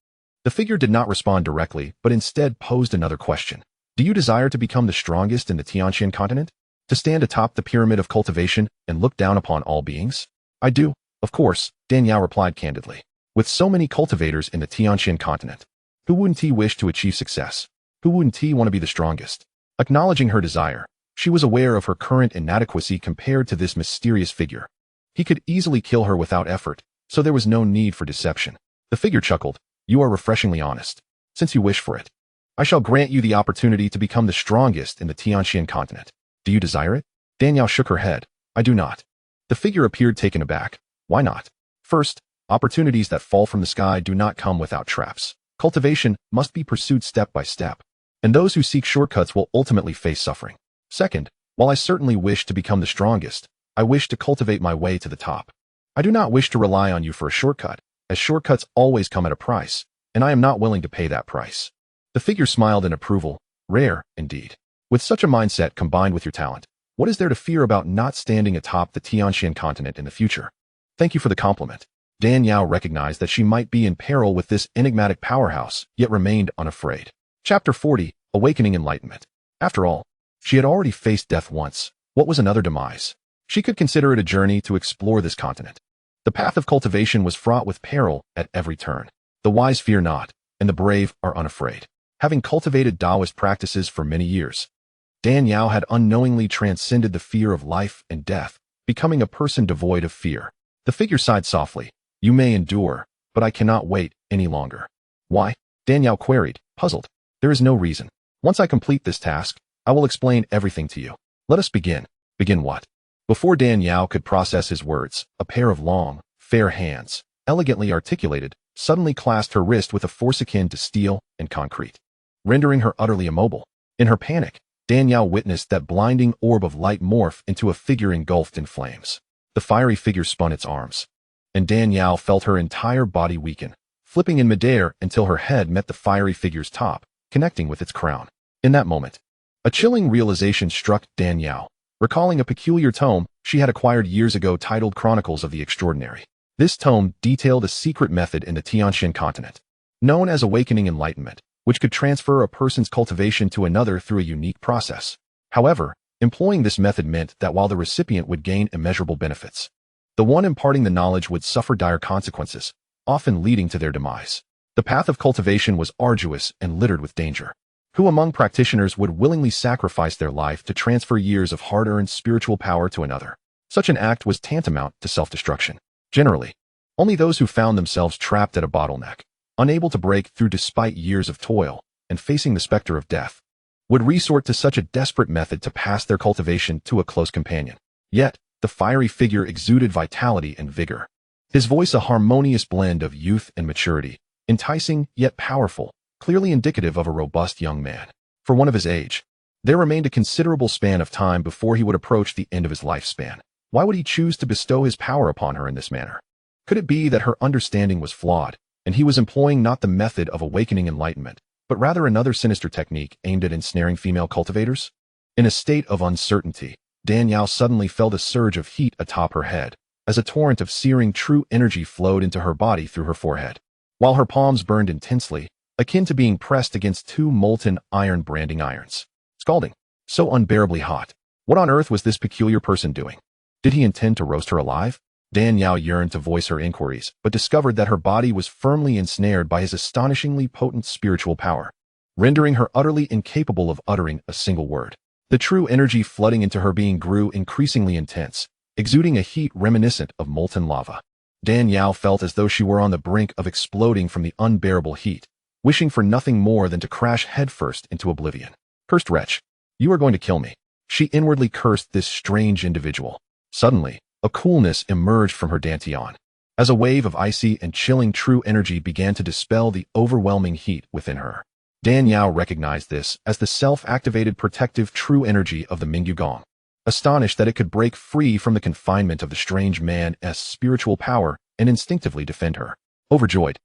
The figure did not respond directly, but instead posed another question. Do you desire to become the strongest in the Tianxian continent? To stand atop the pyramid of cultivation and look down upon all beings? I do, of course, Dan Yao replied candidly. With so many cultivators in the Tianxian continent, who wouldn't he wish to achieve success? Who wouldn't he want to be the strongest? Acknowledging her desire, she was aware of her current inadequacy compared to this mysterious figure. He could easily kill her without effort, so there was no need for deception. The figure chuckled. You are refreshingly honest. Since you wish for it, I shall grant you the opportunity to become the strongest in the Tianxian continent. Do you desire it? Dan Yao shook her head. I do not. The figure appeared taken aback. Why not? First, opportunities that fall from the sky do not come without traps. Cultivation must be pursued step by step, and those who seek shortcuts will ultimately face suffering. Second, while I certainly wish to become the strongest, I wish to cultivate my way to the top. I do not wish to rely on you for a shortcut, as shortcuts always come at a price, and I am not willing to pay that price. The figure smiled in approval. Rare, indeed. With such a mindset combined with your talent, what is there to fear about not standing atop the Tianxian continent in the future? Thank you for the compliment. Dan Yao recognized that she might be in peril with this enigmatic powerhouse, yet remained unafraid. Chapter 40, Awakening Enlightenment. After all, she had already faced death once. What was another demise? She could consider it a journey to explore this continent. The path of cultivation was fraught with peril at every turn. The wise fear not, and the brave are unafraid. Having cultivated Taoist practices for many years, Dan Yao had unknowingly transcended the fear of life and death, becoming a person devoid of fear. The figure sighed softly. You may endure, but I cannot wait any longer. Why? Dan Yao queried, puzzled. There is no reason. Once I complete this task, I will explain everything to you. Let us begin. Begin what? Before Dan Yao could process his words, a pair of long, fair hands, elegantly articulated, suddenly clasped her wrist with a force akin to steel and concrete, rendering her utterly immobile. In her panic, Dan Yao witnessed that blinding orb of light morph into a figure engulfed in flames. The fiery figure spun its arms, and Dan Yao felt her entire body weaken, flipping in midair until her head met the fiery figure's top, connecting with its crown. In that moment, a chilling realization struck Dan Yao, recalling a peculiar tome she had acquired years ago titled Chronicles of the Extraordinary. This tome detailed a secret method in the Tianxian continent, known as awakening enlightenment, which could transfer a person's cultivation to another through a unique process. However, employing this method meant that while the recipient would gain immeasurable benefits, the one imparting the knowledge would suffer dire consequences, often leading to their demise. The path of cultivation was arduous and littered with danger. Who among practitioners would willingly sacrifice their life to transfer years of hard-earned spiritual power to another? Such an act was tantamount to self-destruction. Generally, only those who found themselves trapped at a bottleneck, unable to break through despite years of toil, and facing the specter of death, would resort to such a desperate method to pass their cultivation to a close companion. Yet, the fiery figure exuded vitality and vigor. His voice a harmonious blend of youth and maturity, enticing yet powerful, clearly indicative of a robust young man. For one of his age, there remained a considerable span of time before he would approach the end of his lifespan. Why would he choose to bestow his power upon her in this manner? Could it be that her understanding was flawed, and he was employing not the method of awakening enlightenment, but rather another sinister technique aimed at ensnaring female cultivators? In a state of uncertainty, Dan Yao suddenly felt a surge of heat atop her head, as a torrent of searing true energy flowed into her body through her forehead, while her palms burned intensely, akin to being pressed against two molten iron branding irons. Scalding. So unbearably hot. What on earth was this peculiar person doing? Did he intend to roast her alive? Dan Yao yearned to voice her inquiries, but discovered that her body was firmly ensnared by his astonishingly potent spiritual power, rendering her utterly incapable of uttering a single word. The true energy flooding into her being grew increasingly intense, exuding a heat reminiscent of molten lava. Dan Yao felt as though she were on the brink of exploding from the unbearable heat, wishing for nothing more than to crash headfirst into oblivion. "Cursed wretch, you are going to kill me." She inwardly cursed this strange individual. Suddenly, a coolness emerged from her dantian, as a wave of icy and chilling true energy began to dispel the overwhelming heat within her. Dan Yao recognized this as the self-activated protective true energy of the Mingyu Gong. Astonished that it could break free from the confinement of the strange man's spiritual power and instinctively defend her. Overjoyed,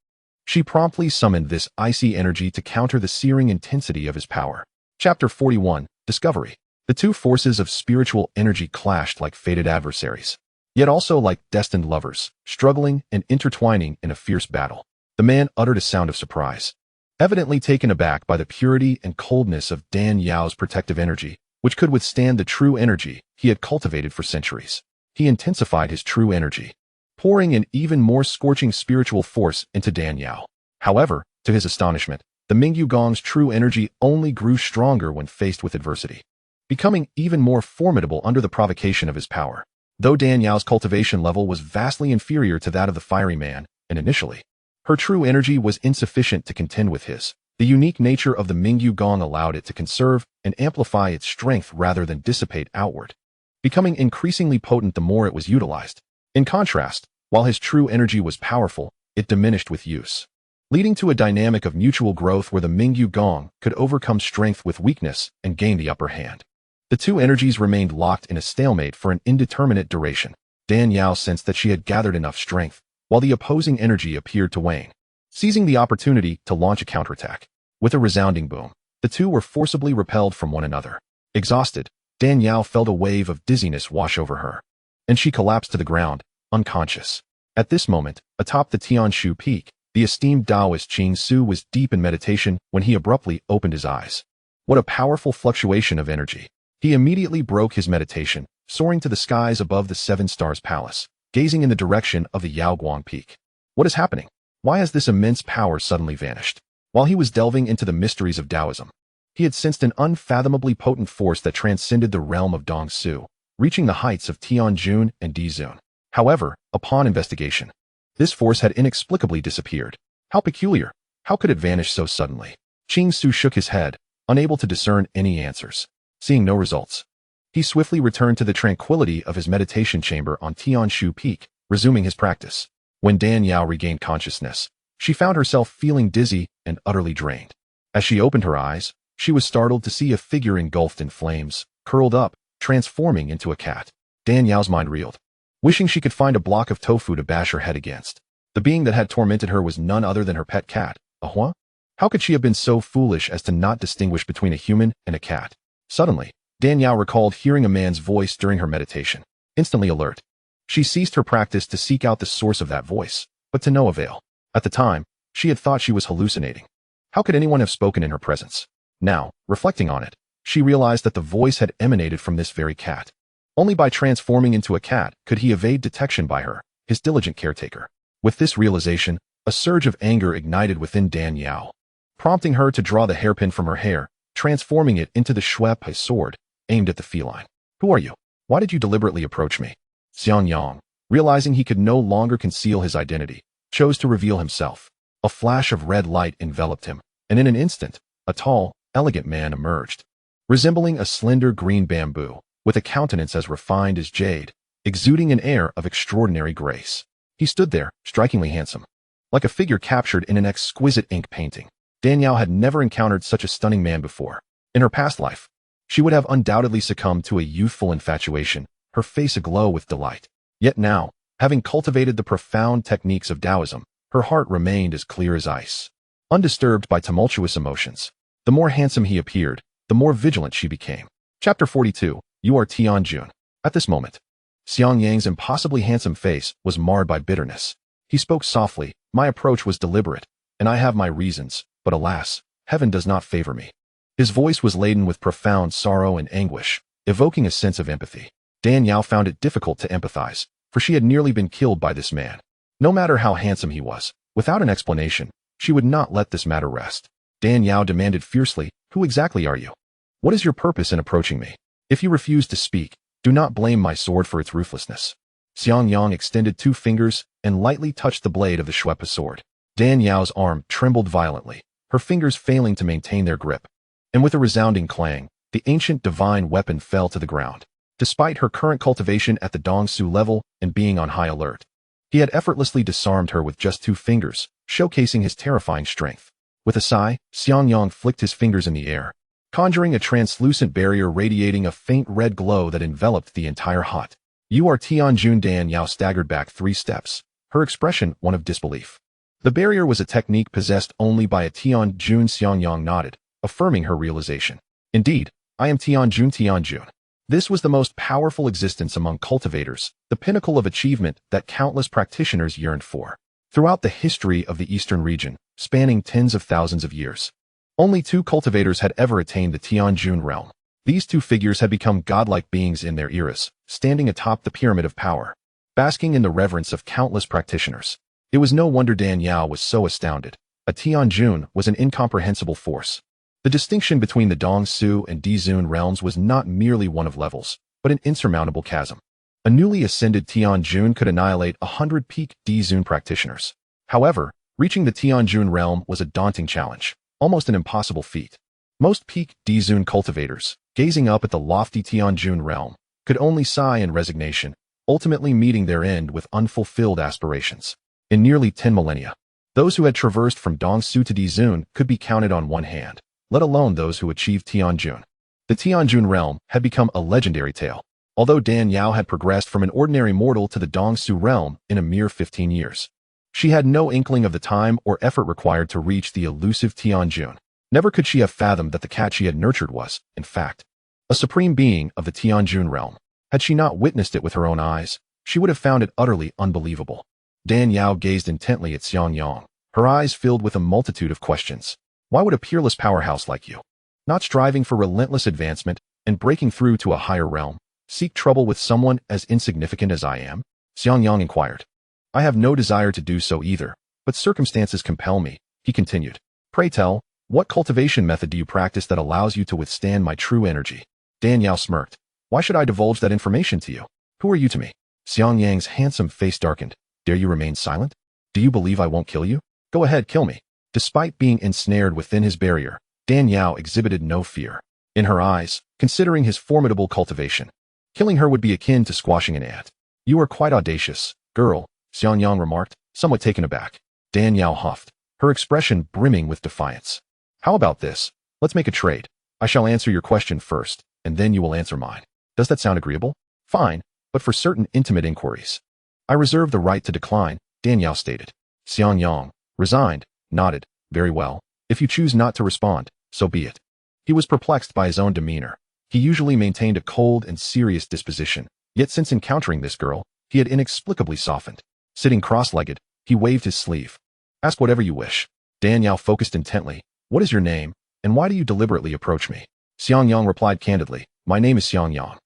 she promptly summoned this icy energy to counter the searing intensity of his power. Chapter 41, Discovery. The two forces of spiritual energy clashed like fated adversaries, yet also like destined lovers, struggling and intertwining in a fierce battle. The man uttered a sound of surprise, evidently taken aback by the purity and coldness of Dan Yao's protective energy, which could withstand the true energy he had cultivated for centuries. He intensified his true energy, pouring an even more scorching spiritual force into Dan Yao. However, to his astonishment, the Mingyu Gong's true energy only grew stronger when faced with adversity, becoming even more formidable under the provocation of his power. Though Dan Yao's cultivation level was vastly inferior to that of the fiery man, and initially, her true energy was insufficient to contend with his, the unique nature of the Mingyu Gong allowed it to conserve and amplify its strength rather than dissipate outward, becoming increasingly potent the more it was utilized. In contrast, while his true energy was powerful, it diminished with use, leading to a dynamic of mutual growth where the Mingyu Gong could overcome strength with weakness and gain the upper hand. The two energies remained locked in a stalemate for an indeterminate duration. Dan Yao sensed that she had gathered enough strength, while the opposing energy appeared to wane. Seizing the opportunity to launch a counterattack, with a resounding boom, the two were forcibly repelled from one another. Exhausted, Dan Yao felt a wave of dizziness wash over her, and she collapsed to the ground, unconscious. At this moment, atop the Tianshu peak, the esteemed Taoist Qing was deep in meditation when he abruptly opened his eyes. What a powerful fluctuation of energy! He immediately broke his meditation, soaring to the skies above the Seven Stars Palace, gazing in the direction of the Yaoguang Peak. What is happening? Why has this immense power suddenly vanished? While he was delving into the mysteries of Taoism, he had sensed an unfathomably potent force that transcended the realm of Dongsu, reaching the heights of Tianjun and Dizun. However, upon investigation, this force had inexplicably disappeared. How peculiar! How could it vanish so suddenly? Qingsu shook his head, unable to discern any answers. Seeing no results, he swiftly returned to the tranquility of his meditation chamber on Tianshu Peak, resuming his practice. When Dan Yao regained consciousness, she found herself feeling dizzy and utterly drained. As she opened her eyes, she was startled to see a figure engulfed in flames, curled up, transforming into a cat. Dan Yao's mind reeled, wishing she could find a block of tofu to bash her head against. The being that had tormented her was none other than her pet cat, a hua? How could she have been so foolish as to not distinguish between a human and a cat? Suddenly, Dan Yao recalled hearing a man's voice during her meditation. Instantly alert, she ceased her practice to seek out the source of that voice, but to no avail. At the time, she had thought she was hallucinating. How could anyone have spoken in her presence? Now, reflecting on it, she realized that the voice had emanated from this very cat. Only by transforming into a cat could he evade detection by her, his diligent caretaker. With this realization, a surge of anger ignited within Dan Yao, prompting her to draw the hairpin from her hair, transforming it into the shuepai sword, aimed at the feline. "Who are you? Why did you deliberately approach me?" Xiangyang, realizing he could no longer conceal his identity, chose to reveal himself. A flash of red light enveloped him, and in an instant, a tall, elegant man emerged, resembling a slender green bamboo, with a countenance as refined as jade, exuding an air of extraordinary grace. He stood there, strikingly handsome, like a figure captured in an exquisite ink painting. Dan Yao had never encountered such a stunning man before. In her past life, she would have undoubtedly succumbed to a youthful infatuation, her face aglow with delight. Yet now, having cultivated the profound techniques of Taoism, her heart remained as clear as ice, undisturbed by tumultuous emotions. The more handsome he appeared, the more vigilant she became. Chapter 42, You are Tianjun. At this moment, Xiang Yang's impossibly handsome face was marred by bitterness. He spoke softly, "My approach was deliberate, and I have my reasons, but alas, heaven does not favor me." His voice was laden with profound sorrow and anguish, evoking a sense of empathy. Dan Yao found it difficult to empathize, for she had nearly been killed by this man. No matter how handsome he was, without an explanation, she would not let this matter rest. Dan Yao demanded fiercely, "Who exactly are you? What is your purpose in approaching me? If you refuse to speak, do not blame my sword for its ruthlessness." Xiangyang extended 2 fingers and lightly touched the blade of the Shuepa sword. Dan Yao's arm trembled violently, her fingers failing to maintain their grip. And with a resounding clang, the ancient divine weapon fell to the ground. Despite her current cultivation at the Dongsu level and being on high alert, he had effortlessly disarmed her with just 2 fingers, showcasing his terrifying strength. With a sigh, Xiangyang flicked his fingers in the air, conjuring a translucent barrier radiating a faint red glow that enveloped the entire hut. "You are Tianjun." Dan Yao staggered back 3 steps, her expression one of disbelief. The barrier was a technique possessed only by a Tianjun. Xiangyang nodded, affirming her realization. "Indeed, I am Tianjun. This was the most powerful existence among cultivators, the pinnacle of achievement that countless practitioners yearned for. Throughout the history of the eastern region, spanning tens of thousands of years, only 2 cultivators had ever attained the Tianjun realm. These 2 figures had become godlike beings in their eras, standing atop the pyramid of power, basking in the reverence of countless practitioners. It was no wonder Dan Yao was so astounded. A Tianjun was an incomprehensible force. The distinction between the Dongsu and Dizun realms was not merely one of levels, but an insurmountable chasm. A newly ascended Tianjun could annihilate 100 peak Dizun practitioners. However, reaching the Tianjun realm was a daunting challenge, almost an impossible feat. Most peak Dizun cultivators, gazing up at the lofty Tianjun realm, could only sigh in resignation, ultimately meeting their end with unfulfilled aspirations. In nearly 10 millennia, those who had traversed from Dongsu to Dizun could be counted on one hand, let alone those who achieved Tianjun. The Tianjun realm had become a legendary tale, although Dan Yao had progressed from an ordinary mortal to the Dongsu realm in a mere 15 years. She had no inkling of the time or effort required to reach the elusive Tianjun. Never could she have fathomed that the cat she had nurtured was, in fact, a supreme being of the Tianjun realm. Had she not witnessed it with her own eyes, she would have found it utterly unbelievable. Dan Yao gazed intently at Xiangyang, her eyes filled with a multitude of questions. Why would a peerless powerhouse like you, not striving for relentless advancement and breaking through to a higher realm, seek trouble with someone as insignificant as I am? Xiangyang inquired. "I have no desire to do so either, but circumstances compel me," he continued. "Pray tell, what cultivation method do you practice that allows you to withstand my true energy?" Dan Yao smirked. "Why should I divulge that information to you? Who are you to me?" Xiangyang's handsome face darkened. "Dare you remain silent? Do you believe I won't kill you? Go ahead, kill me." Despite being ensnared within his barrier, Dan Yao exhibited no fear. In her eyes, considering his formidable cultivation, killing her would be akin to squashing an ant. "You are quite audacious, girl," Xiangyang remarked, somewhat taken aback. Dan Yao huffed, her expression brimming with defiance. "How about this? Let's make a trade. I shall answer your question first, and then you will answer mine. Does that sound agreeable?" "Fine, but for certain intimate inquiries, I reserve the right to decline," Dan Yao stated. Xiangyang, resigned, nodded. "Very well. If you choose not to respond, so be it." He was perplexed by his own demeanor. He usually maintained a cold and serious disposition, yet since encountering this girl, he had inexplicably softened. Sitting cross-legged, he waved his sleeve. "Ask whatever you wish." Dan Yao focused intently. "What is your name, and why do you deliberately approach me?" Xiangyang replied candidly. "My name is Xiangyang.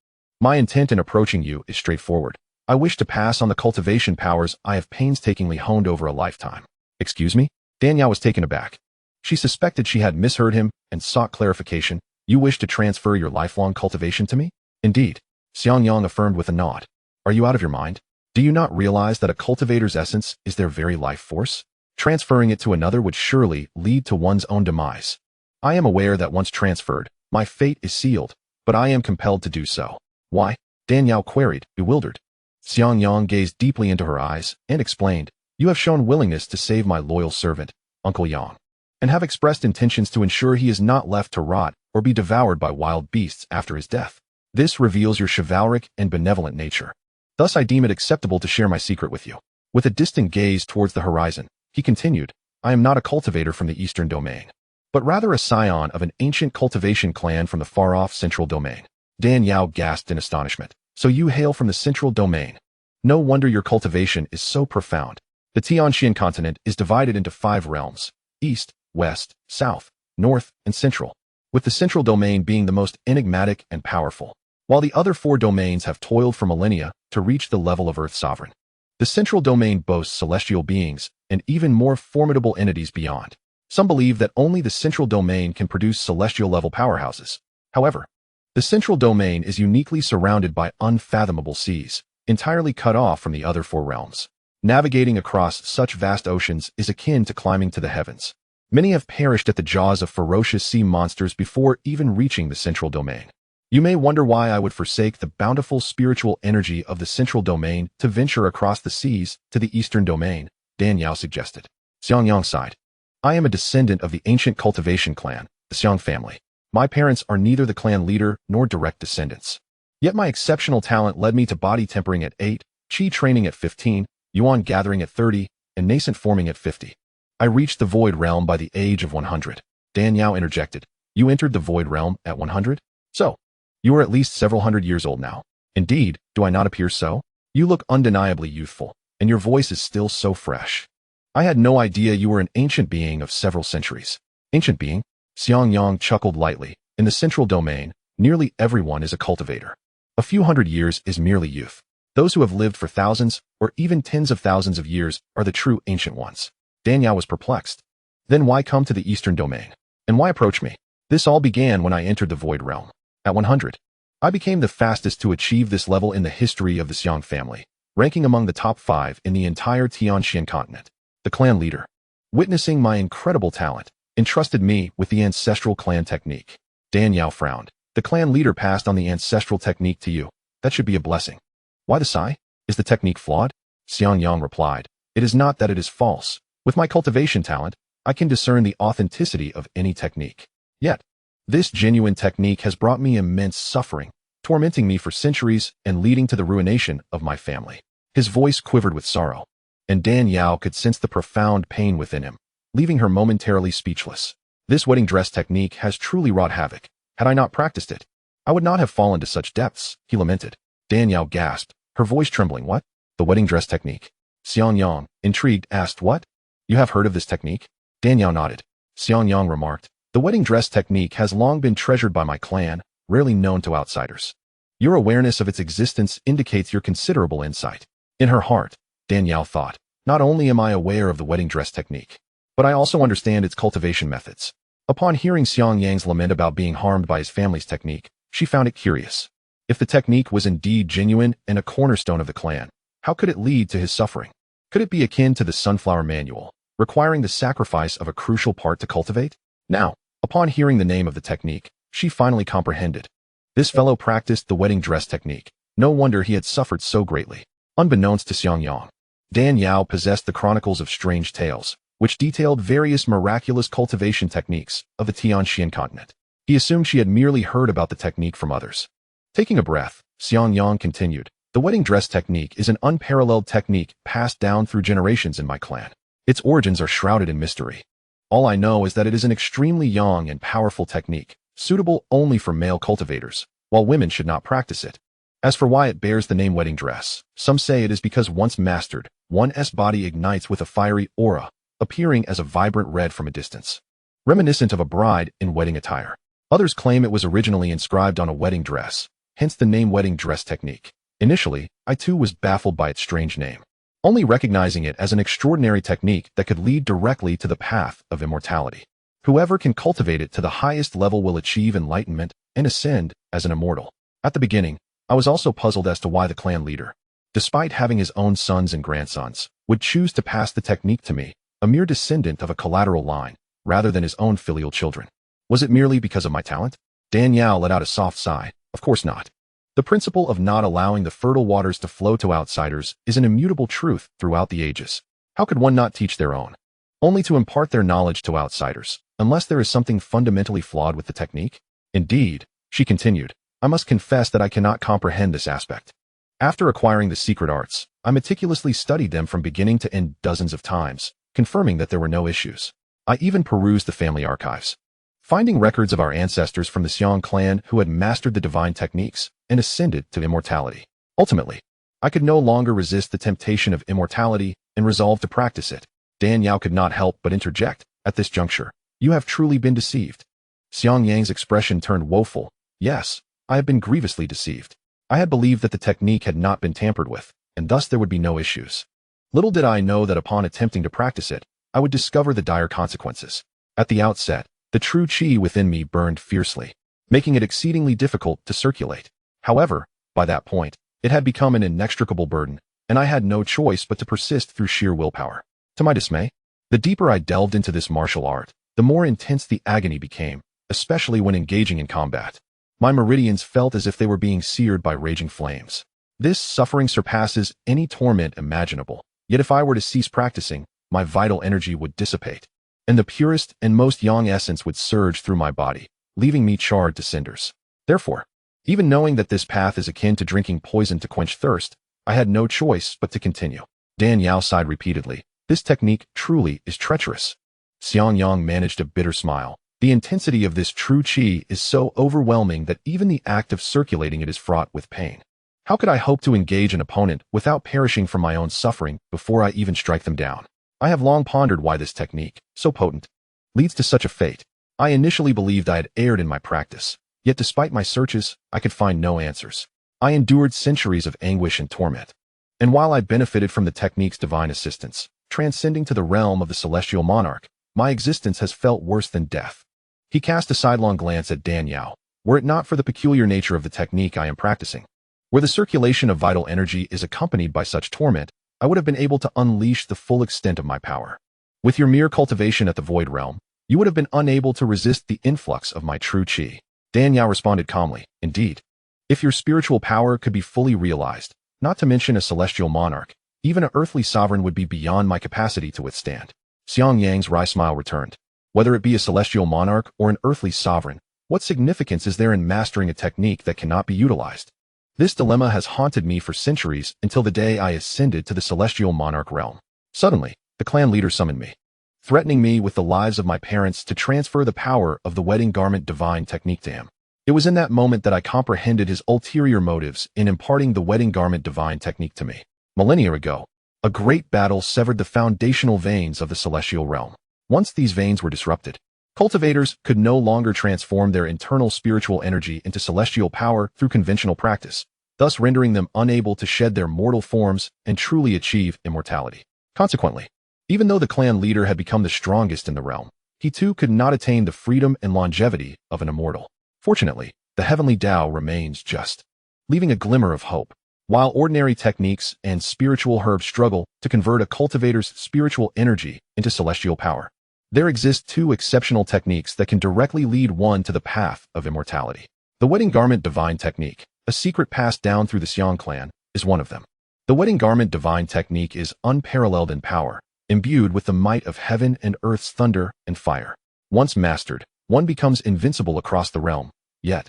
My intent in approaching you is straightforward. I wish to pass on the cultivation powers I have painstakingly honed over a lifetime." "Excuse me?" Dan Yao was taken aback. She suspected she had misheard him and sought clarification. "You wish to transfer your lifelong cultivation to me?" "Indeed," Xiangyang affirmed with a nod. "Are you out of your mind? Do you not realize that a cultivator's essence is their very life force? Transferring it to another would surely lead to one's own demise. I am aware that once transferred, my fate is sealed, but I am compelled to do so." "Why?" Dan Yao queried, bewildered. Xiangyang gazed deeply into her eyes and explained, "You have shown willingness to save my loyal servant, Uncle Yang, and have expressed intentions to ensure he is not left to rot or be devoured by wild beasts after his death. This reveals your chivalric and benevolent nature. Thus I deem it acceptable to share my secret with you." With a distant gaze towards the horizon, he continued, "I am not a cultivator from the eastern domain, but rather a scion of an ancient cultivation clan from the far-off central domain." Dan Yao gasped in astonishment. "So you hail from the central domain? No wonder your cultivation is so profound. The Tianxian continent is divided into 5 realms: east, west, south, north, and central, with the central domain being the most enigmatic and powerful. while the other 4 domains have toiled for millennia to reach the level of Earth sovereign. The central domain boasts celestial beings and even more formidable entities beyond. Some believe that only the central domain can produce celestial-level powerhouses. However, the central domain is uniquely surrounded by unfathomable seas, entirely cut off from the other 4 realms. Navigating across such vast oceans is akin to climbing to the heavens. Many have perished at the jaws of ferocious sea monsters before even reaching the central domain. You may wonder why I would forsake the bountiful spiritual energy of the central domain to venture across the seas to the eastern domain, Danyao suggested. Xiangyang sighed. I am a descendant of the ancient cultivation clan, the Xiang family. My parents are neither the clan leader nor direct descendants. Yet my exceptional talent led me to body tempering at 8, qi training at 15, yuan gathering at 30, and nascent forming at 50. I reached the void realm by the age of 100. Danyao interjected. You entered the void realm at 100? So, you are at least several hundred years old now. Indeed, do I not appear so? You look undeniably youthful, and your voice is still so fresh. I had no idea you were an ancient being of several centuries. Ancient being? Xiangyang chuckled lightly. In the central domain, nearly everyone is a cultivator. A few hundred years is merely youth. Those who have lived for thousands, or even tens of thousands of years, are the true ancient ones. Danyao was perplexed. Then why come to the eastern domain? And why approach me? This all began when I entered the void realm. At 100, I became the fastest to achieve this level in the history of the Xiang family, ranking among the top 5 in the entire Tianxian continent. The clan leader, witnessing my incredible talent, entrusted me with the ancestral clan technique. Danyao frowned. The clan leader passed on the ancestral technique to you. That should be a blessing. Why the sigh? Is the technique flawed? Xiangyang replied. It is not that it is false. With my cultivation talent, I can discern the authenticity of any technique. Yet, this genuine technique has brought me immense suffering, tormenting me for centuries and leading to the ruination of my family. His voice quivered with sorrow, and Danyao could sense the profound pain within him, leaving her momentarily speechless. This wedding dress technique has truly wrought havoc. Had I not practiced it, I would not have fallen to such depths, he lamented. Danyao gasped, her voice trembling. What? The wedding dress technique? Xiangyang, intrigued, asked. What? You have heard of this technique? Danyao nodded. Xiangyang remarked. The wedding dress technique has long been treasured by my clan, rarely known to outsiders. Your awareness of its existence indicates your considerable insight. In her heart, Danyao thought, not only am I aware of the wedding dress technique, but I also understand its cultivation methods. Upon hearing Xiangyang's lament about being harmed by his family's technique, she found it curious. If the technique was indeed genuine and a cornerstone of the clan, how could it lead to his suffering? Could it be akin to the Sunflower Manual, requiring the sacrifice of a crucial part to cultivate? Now, upon hearing the name of the technique, she finally comprehended. This fellow practiced the wedding dress technique. No wonder he had suffered so greatly. Unbeknownst to Xiangyang, Danyao possessed the Chronicles of Strange Tales, which detailed various miraculous cultivation techniques of the Tianxian continent. He assumed she had merely heard about the technique from others. Taking a breath, Xiangyang continued. The wedding dress technique is an unparalleled technique passed down through generations in my clan. Its origins are shrouded in mystery. All I know is that it is an extremely young and powerful technique, suitable only for male cultivators, while women should not practice it. As for why it bears the name wedding dress, some say it is because once mastered, one's body ignites with a fiery aura, appearing as a vibrant red from a distance, reminiscent of a bride in wedding attire. Others claim it was originally inscribed on a wedding dress, hence the name wedding dress technique. Initially, I too was baffled by its strange name, only recognizing it as an extraordinary technique that could lead directly to the path of immortality. Whoever can cultivate it to the highest level will achieve enlightenment and ascend as an immortal. At the beginning, I was also puzzled as to why the clan leader, despite having his own sons and grandsons, would choose to pass the technique to me, a mere descendant of a collateral line, rather than his own filial children. Was it merely because of my talent? Danyao let out a soft sigh. Of course not. The principle of not allowing the fertile waters to flow to outsiders is an immutable truth throughout the ages. How could one not teach their own? Only to impart their knowledge to outsiders, unless there is something fundamentally flawed with the technique? Indeed, she continued, I must confess that I cannot comprehend this aspect. After acquiring the secret arts, I meticulously studied them from beginning to end dozens of times, confirming that there were no issues. I even perused the family archives, finding records of our ancestors from the Xiang clan who had mastered the divine techniques and ascended to immortality. Ultimately, I could no longer resist the temptation of immortality and resolved to practice it. Danyao could not help but interject. At this juncture, you have truly been deceived. Xiangyang's expression turned woeful. Yes, I have been grievously deceived. I had believed that the technique had not been tampered with, and thus there would be no issues. Little did I know that upon attempting to practice it, I would discover the dire consequences. At the outset, the true qi within me burned fiercely, making it exceedingly difficult to circulate. However, by that point, it had become an inextricable burden, and I had no choice but to persist through sheer willpower. To my dismay, the deeper I delved into this martial art, the more intense the agony became, especially when engaging in combat. My meridians felt as if they were being seared by raging flames. This suffering surpasses any torment imaginable, yet if I were to cease practicing, my vital energy would dissipate, and the purest and most yang essence would surge through my body, leaving me charred to cinders. Therefore, even knowing that this path is akin to drinking poison to quench thirst, I had no choice but to continue. Dan Yao sighed repeatedly. This technique truly is treacherous. Xiang Yang managed a bitter smile. The intensity of this true qi is so overwhelming that even the act of circulating it is fraught with pain. How could I hope to engage an opponent without perishing from my own suffering before I even strike them down? I have long pondered why this technique, so potent, leads to such a fate. I initially believed I had erred in my practice, yet despite my searches, I could find no answers. I endured centuries of anguish and torment. And while I benefited from the technique's divine assistance, transcending to the realm of the celestial monarch, my existence has felt worse than death. He cast a sidelong glance at Dan Yao. Were it not for the peculiar nature of the technique I am practicing, where the circulation of vital energy is accompanied by such torment, I would have been able to unleash the full extent of my power. With your mere cultivation at the void realm, you would have been unable to resist the influx of my true qi. Dan Yao responded calmly. Indeed, if your spiritual power could be fully realized, not to mention a celestial monarch, even an earthly sovereign would be beyond my capacity to withstand. Xiang Yang's wry smile returned. Whether it be a celestial monarch or an earthly sovereign, what significance is there in mastering a technique that cannot be utilized? This dilemma has haunted me for centuries until the day I ascended to the celestial monarch realm. Suddenly, the clan leader summoned me, threatening me with the lives of my parents to transfer the power of the wedding garment divine technique to him. It was in that moment that I comprehended his ulterior motives in imparting the wedding garment divine technique to me. Millennia ago, a great battle severed the foundational veins of the celestial realm. Once these veins were disrupted, cultivators could no longer transform their internal spiritual energy into celestial power through conventional practice, thus rendering them unable to shed their mortal forms and truly achieve immortality. Consequently, even though the clan leader had become the strongest in the realm, he too could not attain the freedom and longevity of an immortal. Fortunately, the heavenly Tao remains just, leaving a glimmer of hope. While ordinary techniques and spiritual herbs struggle to convert a cultivator's spiritual energy into celestial power, there exist two exceptional techniques that can directly lead one to the path of immortality. The wedding garment divine technique, a secret passed down through the Xiang clan, is one of them. The wedding garment divine technique is unparalleled in power, imbued with the might of heaven and earth's thunder and fire. Once mastered, one becomes invincible across the realm, yet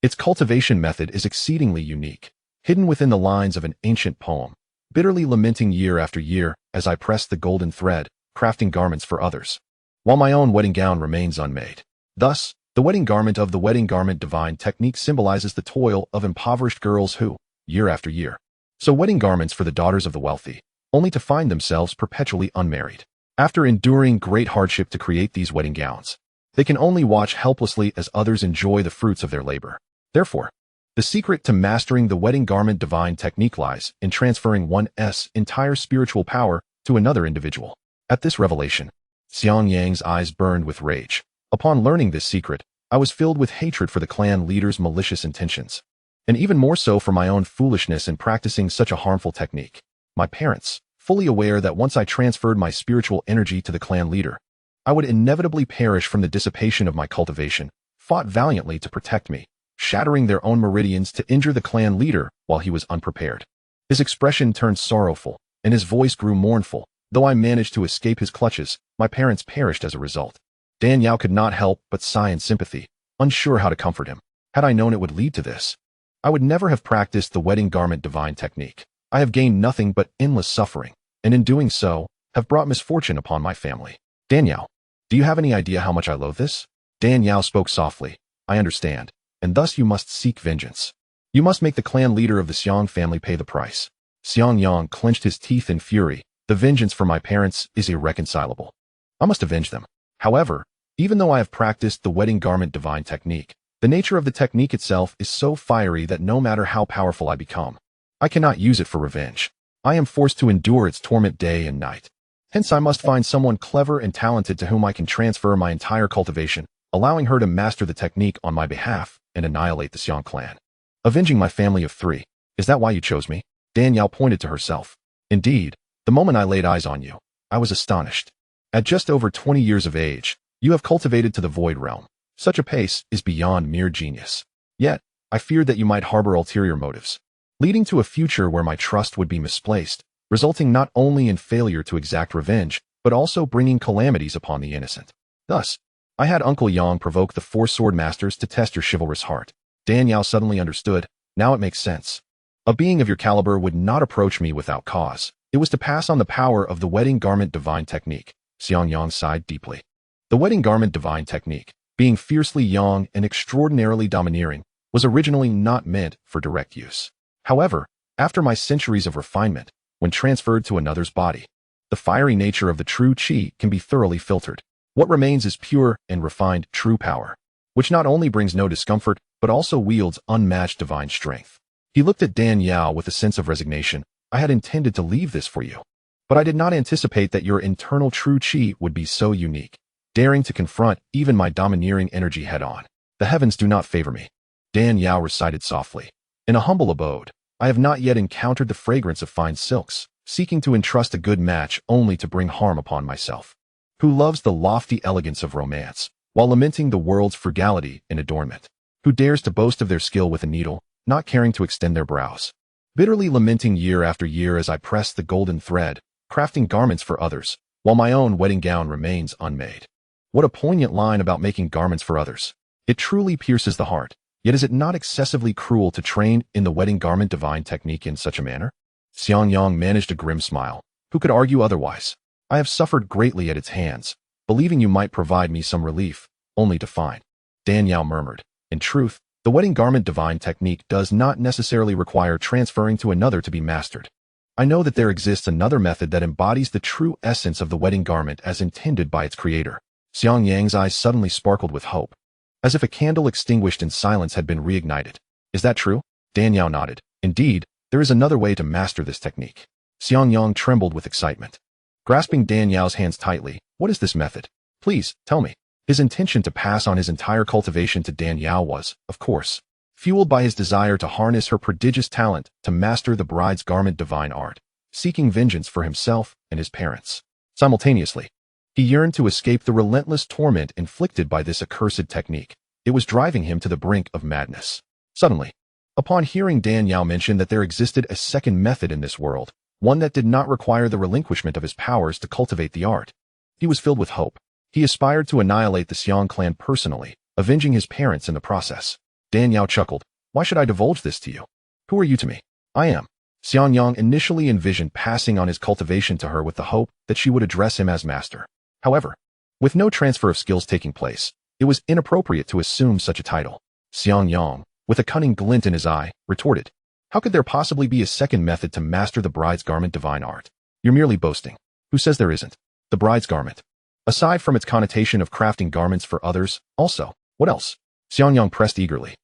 its cultivation method is exceedingly unique, hidden within the lines of an ancient poem, bitterly lamenting year after year as I press the golden thread, crafting garments for others, while my own wedding gown remains unmade. Thus, the wedding garment of the wedding garment divine technique symbolizes the toil of impoverished girls who, year after year, sew wedding garments for the daughters of the wealthy, only to find themselves perpetually unmarried. After enduring great hardship to create these wedding gowns, they can only watch helplessly as others enjoy the fruits of their labor. Therefore, the secret to mastering the wedding garment divine technique lies in transferring one's entire spiritual power to another individual. At this revelation, Xiang Yang's eyes burned with rage. Upon learning this secret, I was filled with hatred for the clan leader's malicious intentions, and even more so for my own foolishness in practicing such a harmful technique. My parents, fully aware that once I transferred my spiritual energy to the clan leader, I would inevitably perish from the dissipation of my cultivation, fought valiantly to protect me, shattering their own meridians to injure the clan leader while he was unprepared. His expression turned sorrowful, and his voice grew mournful. Though I managed to escape his clutches, my parents perished as a result. Dan Yao could not help but sigh in sympathy, unsure how to comfort him. Had I known it would lead to this, I would never have practiced the wedding garment divine technique. I have gained nothing but endless suffering, and in doing so, have brought misfortune upon my family. Dan Yao, do you have any idea how much I loathe this? Dan Yao spoke softly. I understand, and thus you must seek vengeance. You must make the clan leader of the Xiang family pay the price. Xiang Yang clenched his teeth in fury. The vengeance for my parents is irreconcilable. I must avenge them. However, even though I have practiced the wedding garment divine technique, The nature of the technique itself is so fiery that no matter how powerful I become, I cannot use it for revenge. I am forced to endure its torment day and night. Hence I must find someone clever and talented to whom I can transfer my entire cultivation, allowing her to master the technique on my behalf and annihilate the Xiang clan. Avenging my family of 3. Is that why you chose me? Danielle pointed to herself. Indeed, the moment I laid eyes on you, I was astonished. At just over 20 years of age, you have cultivated to the void realm. Such a pace is beyond mere genius. Yet, I feared that you might harbor ulterior motives, leading to a future where my trust would be misplaced, resulting not only in failure to exact revenge, but also bringing calamities upon the innocent. Thus, I had Uncle Yang provoke the 4 sword masters to test your chivalrous heart. Danielle suddenly understood. Now it makes sense. A being of your caliber would not approach me without cause. It was to pass on the power of the wedding garment divine technique. Xiangyang sighed deeply. The wedding garment divine technique, being fiercely yang and extraordinarily domineering, was originally not meant for direct use. However, after my centuries of refinement, when transferred to another's body, the fiery nature of the true qi can be thoroughly filtered. What remains is pure and refined true power, which not only brings no discomfort, but also wields unmatched divine strength. He looked at Danielle with a sense of resignation. I had intended to leave this for you, but I did not anticipate that your internal true qi would be so unique, daring to confront even my domineering energy head-on. The heavens do not favor me, Danielle recited softly. In a humble abode, I have not yet encountered the fragrance of fine silks, seeking to entrust a good match only to bring harm upon myself, who loves the lofty elegance of romance, while lamenting the world's frugality in adornment, who dares to boast of their skill with a needle, not caring to extend their brows, bitterly lamenting year after year as I press the golden thread, crafting garments for others, while my own wedding gown remains unmade. What a poignant line about making garments for others. It truly pierces the heart. Yet is it not excessively cruel to train in the wedding garment divine technique in such a manner? Xiangyang managed a grim smile. Who could argue otherwise? I have suffered greatly at its hands, believing you might provide me some relief, only to find. Danielle murmured. In truth, the wedding garment divine technique does not necessarily require transferring to another to be mastered. I know that there exists another method that embodies the true essence of the wedding garment as intended by its creator. Xiangyang's eyes suddenly sparkled with hope, as if a candle extinguished in silence had been reignited. Is that true? Danielle nodded. Indeed, there is another way to master this technique. Xiangyang trembled with excitement. Grasping Danielle's hands tightly, what is this method? Please, tell me. His intention to pass on his entire cultivation to Danielle was, of course, fueled by his desire to harness her prodigious talent to master the bride's garment divine art, seeking vengeance for himself and his parents. Simultaneously, he yearned to escape the relentless torment inflicted by this accursed technique. It was driving him to the brink of madness. Suddenly, upon hearing Danielle mention that there existed a second method in this world, one that did not require the relinquishment of his powers to cultivate the art, he was filled with hope. He aspired to annihilate the Xiang clan personally, avenging his parents in the process. Danielle chuckled. Why should I divulge this to you? Who are you to me? I am. Xiangyang initially envisioned passing on his cultivation to her with the hope that she would address him as master. However, with no transfer of skills taking place, it was inappropriate to assume such a title. Xiangyang, with a cunning glint in his eye, retorted, how could there possibly be a second method to master the bride's garment divine art? You're merely boasting. Who says there isn't? The bride's garment. Aside from its connotation of crafting garments for others, also, what else? Xiangyang pressed eagerly.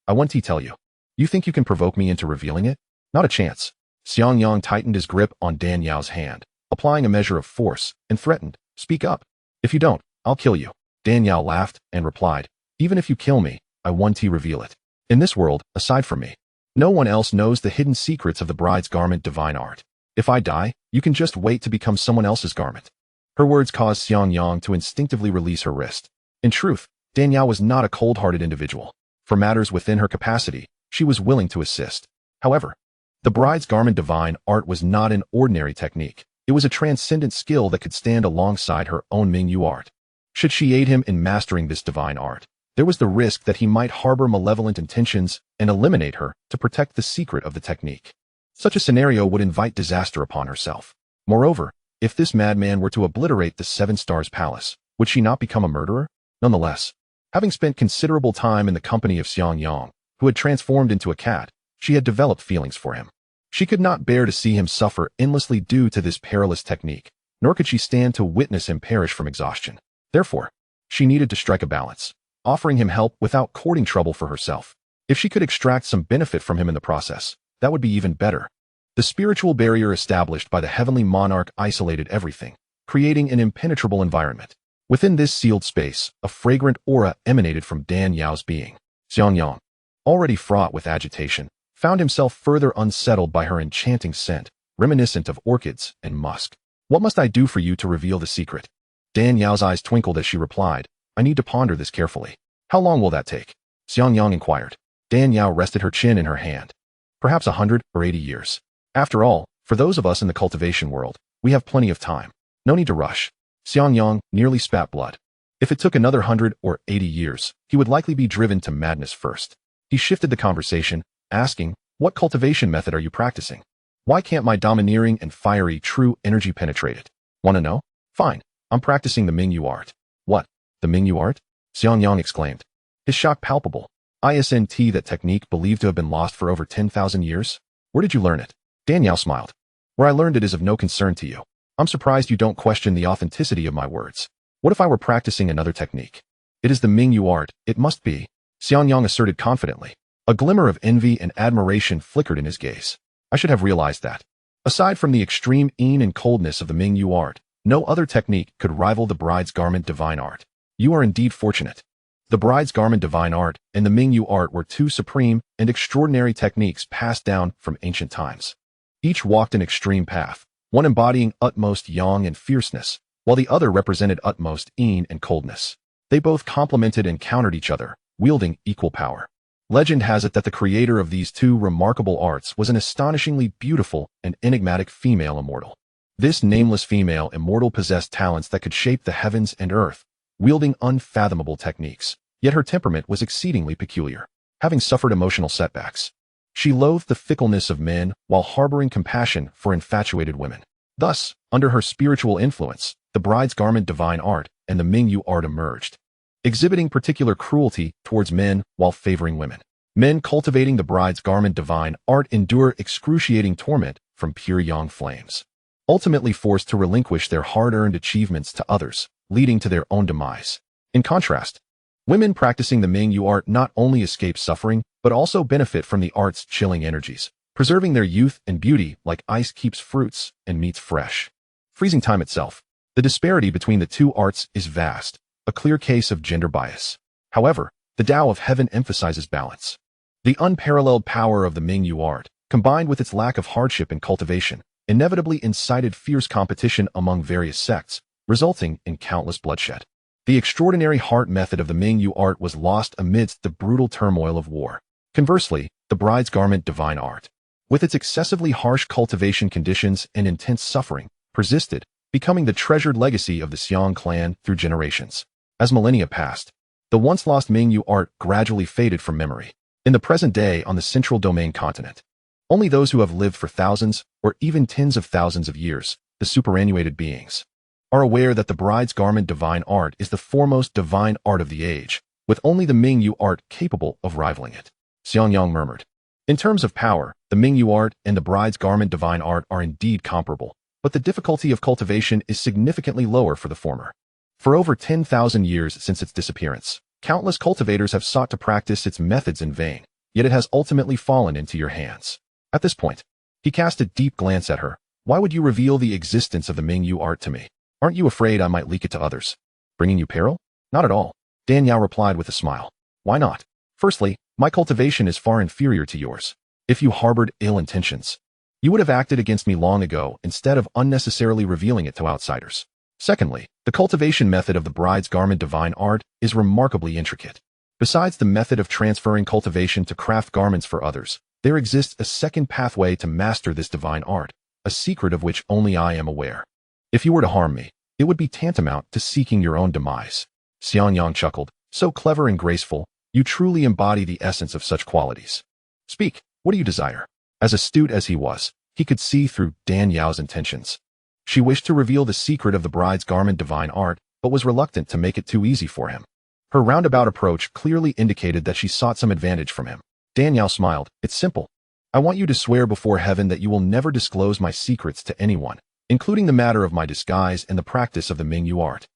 I want to tell you. You think you can provoke me into revealing it? Not a chance. Xiangyang tightened his grip on Danielle's hand, applying a measure of force, and threatened, speak up. If you don't, I'll kill you. Danielle laughed and replied, even if you kill me, I want to reveal it. In this world, aside from me, no one else knows the hidden secrets of the bride's garment divine art. If I die, you can just wait to become someone else's garment. Her words caused Xiangyang to instinctively release her wrist. In truth, Danielle was not a cold-hearted individual. For matters within her capacity, she was willing to assist. However, the bride's garment divine art was not an ordinary technique. It was a transcendent skill that could stand alongside her own Mingyu art. Should she aid him in mastering this divine art, there was the risk that he might harbor malevolent intentions and eliminate her to protect the secret of the technique. Such a scenario would invite disaster upon herself. Moreover, if this madman were to obliterate the Seven Stars Palace, would she not become a murderer? Nonetheless, having spent considerable time in the company of Xiangyang, who had transformed into a cat, she had developed feelings for him. She could not bear to see him suffer endlessly due to this perilous technique, nor could she stand to witness him perish from exhaustion. Therefore, she needed to strike a balance. offering him help without courting trouble for herself. If she could extract some benefit from him in the process, that would be even better. The spiritual barrier established by the heavenly monarch isolated everything, creating an impenetrable environment. Within this sealed space, a fragrant aura emanated from Dan Yao's being. Xianxiang, already fraught with agitation, found himself further unsettled by her enchanting scent, reminiscent of orchids and musk. What must I do for you to reveal the secret? Dan Yao's eyes twinkled as she replied, I need to ponder this carefully. How long will that take? Xianxiang inquired. Dan Yao rested her chin in her hand. Perhaps 100 or 80 years. After all, for those of us in the cultivation world, we have plenty of time. No need to rush. Xianxiang nearly spat blood. If it took another 100 or 80 years, he would likely be driven to madness first. He shifted the conversation, asking, what cultivation method are you practicing? Why can't my domineering and fiery true energy penetrate it? Want to know? Fine. I'm practicing the Mingyu art. What? The Mingyu art? Xianxiang exclaimed. His shock palpable. Isn't that technique believed to have been lost for over 10,000 years? Where did you learn it? Dan Yao smiled. Where I learned it is of no concern to you. I'm surprised you don't question the authenticity of my words. What if I were practicing another technique? It is the Mingyu art, it must be, Xianxiang asserted confidently. A glimmer of envy and admiration flickered in his gaze. I should have realized that. Aside from the extreme yin and coldness of the Mingyu art, no other technique could rival the bride's garment divine art. You are indeed fortunate. The bride's garment divine art and the Mingyu art were two supreme and extraordinary techniques passed down from ancient times. Each walked an extreme path, one embodying utmost yang and fierceness, while the other represented utmost yin and coldness. They both complemented and countered each other, wielding equal power. Legend has it that the creator of these two remarkable arts was an astonishingly beautiful and enigmatic female immortal. This nameless female immortal possessed talents that could shape the heavens and earth, wielding unfathomable techniques, yet her temperament was exceedingly peculiar, having suffered emotional setbacks. She loathed the fickleness of men while harboring compassion for infatuated women. Thus, under her spiritual influence, the bride's garment divine art and the Mingyu art emerged, exhibiting particular cruelty towards men while favoring women. Men cultivating the bride's garment divine art endure excruciating torment from pure yang flames, ultimately forced to relinquish their hard-earned achievements to others, leading to their own demise. In contrast, women practicing the Mingyu art not only escape suffering, but also benefit from the art's chilling energies, preserving their youth and beauty like ice keeps fruits and meats fresh. Freezing time itself. The disparity between the two arts is vast, a clear case of gender bias. However, the Tao of Heaven emphasizes balance. The unparalleled power of the Mingyu art, combined with its lack of hardship in cultivation, inevitably incited fierce competition among various sects, resulting in countless bloodshed. The extraordinary heart method of the Mingyu art was lost amidst the brutal turmoil of war. Conversely, the bride's garment divine art, with its excessively harsh cultivation conditions and intense suffering, persisted, becoming the treasured legacy of the Xiang clan through generations. As millennia passed, the once lost Mingyu art gradually faded from memory. In the present day on the central domain continent, only those who have lived for thousands or even tens of thousands of years, the superannuated beings, are aware that the bride's garment divine art is the foremost divine art of the age, with only the Mingyu art capable of rivaling it. Xianxiang murmured. In terms of power, the Mingyu art and the bride's garment divine art are indeed comparable, but the difficulty of cultivation is significantly lower for the former. For over 10,000 years since its disappearance, countless cultivators have sought to practice its methods in vain, yet it has ultimately fallen into your hands. At this point, he cast a deep glance at her. Why would you reveal the existence of the Mingyu art to me? Aren't you afraid I might leak it to others? Bringing you peril? Not at all, Dan Yao replied with a smile. Why not? Firstly, my cultivation is far inferior to yours. If you harbored ill intentions, you would have acted against me long ago instead of unnecessarily revealing it to outsiders. Secondly, the cultivation method of the bride's garment divine art is remarkably intricate. Besides the method of transferring cultivation to craft garments for others, there exists a second pathway to master this divine art, a secret of which only I am aware. If you were to harm me, it would be tantamount to seeking your own demise. Xianxiang chuckled. So clever and graceful, you truly embody the essence of such qualities. Speak, what do you desire? As astute as he was, he could see through Dan Yao's intentions. She wished to reveal the secret of the bride's garment divine art, but was reluctant to make it too easy for him. Her roundabout approach clearly indicated that she sought some advantage from him. Dan Yao smiled. It's simple. I want you to swear before heaven that you will never disclose my secrets to anyone, including the matter of my disguise and the practice of the Mingyu art.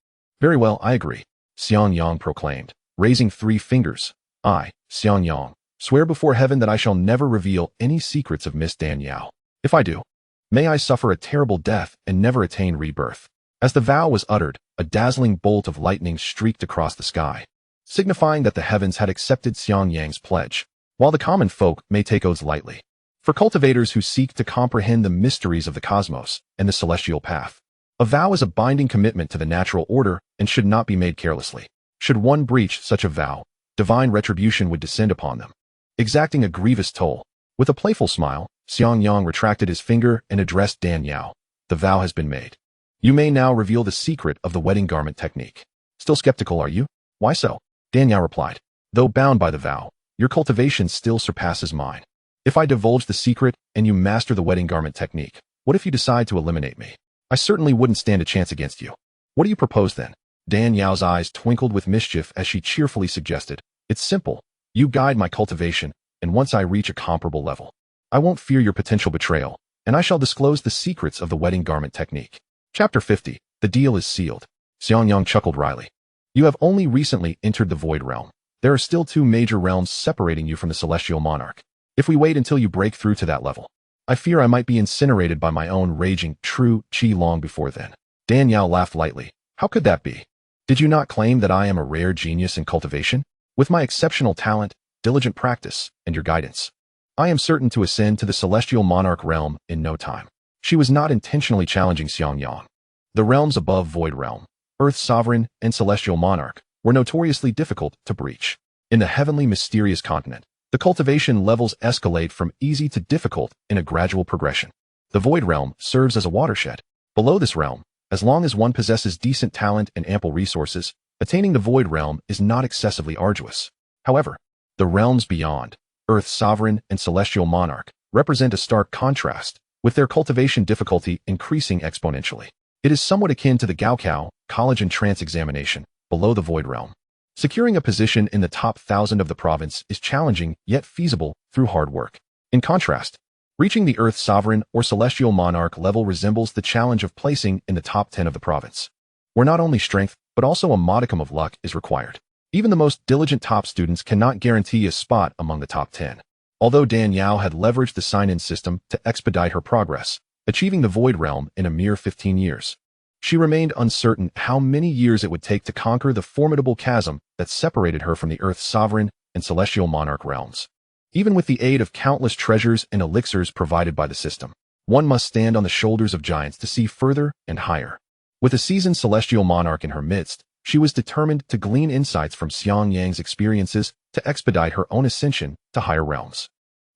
Very well, I agree, Xianxiang proclaimed. raising 3 fingers. I, Xianxiang, swear before heaven that I shall never reveal any secrets of Miss Danielle. If I do, may I suffer a terrible death and never attain rebirth. As the vow was uttered, a dazzling bolt of lightning streaked across the sky, signifying that the heavens had accepted Xianxiang's pledge. While the common folk may take oaths lightly, for cultivators who seek to comprehend the mysteries of the cosmos and the celestial path, a vow is a binding commitment to the natural order and should not be made carelessly. Should one breach such a vow, divine retribution would descend upon them, exacting a grievous toll. With a playful smile, Xianxiang retracted his finger and addressed Danielle. The vow has been made. You may now reveal the secret of the wedding garment technique. Still skeptical, are you? Why so? Danielle replied. Though bound by the vow, your cultivation still surpasses mine. If I divulge the secret and you master the wedding garment technique, what if you decide to eliminate me? I certainly wouldn't stand a chance against you. What do you propose then? Danielle's eyes twinkled with mischief as she cheerfully suggested. It's simple. You guide my cultivation, and once I reach a comparable level, I won't fear your potential betrayal, and I shall disclose the secrets of the wedding garment technique. Chapter 50. The deal is sealed. Xianxiang chuckled wryly. You have only recently entered the void realm. There are still 2 major realms separating you from the celestial monarch. If we wait until you break through to that level, I fear I might be incinerated by my own raging true qi long before then. Danielle laughed lightly. How could that be? Did you not claim that I am a rare genius in cultivation? With my exceptional talent, diligent practice, and your guidance, I am certain to ascend to the celestial monarch realm in no time. She was not intentionally challenging Xianxiang. The realms above void realm, earth sovereign, and celestial monarch, were notoriously difficult to breach. In the heavenly mysterious continent, the cultivation levels escalate from easy to difficult in a gradual progression. The void realm serves as a watershed. Below this realm, as long as one possesses decent talent and ample resources, attaining the void realm is not excessively arduous. However, the realms beyond, earth sovereign and celestial monarch, represent a stark contrast, with their cultivation difficulty increasing exponentially. It is somewhat akin to the Gaokao college entrance examination below the void realm. Securing a position in the top 1,000 of the province is challenging yet feasible through hard work. In contrast, reaching the earth sovereign or celestial monarch level resembles the challenge of placing in the top 10 of the province, where not only strength but also a modicum of luck is required. Even the most diligent top students cannot guarantee a spot among the top 10. Although Danielle had leveraged the sign-in system to expedite her progress, achieving the void realm in a mere 15 years, she remained uncertain how many years it would take to conquer the formidable chasm that separated her from the earth sovereign and celestial monarch realms. Even with the aid of countless treasures and elixirs provided by the system, one must stand on the shoulders of giants to see further and higher. With a seasoned celestial monarch in her midst, she was determined to glean insights from Xianxiang's experiences to expedite her own ascension to higher realms.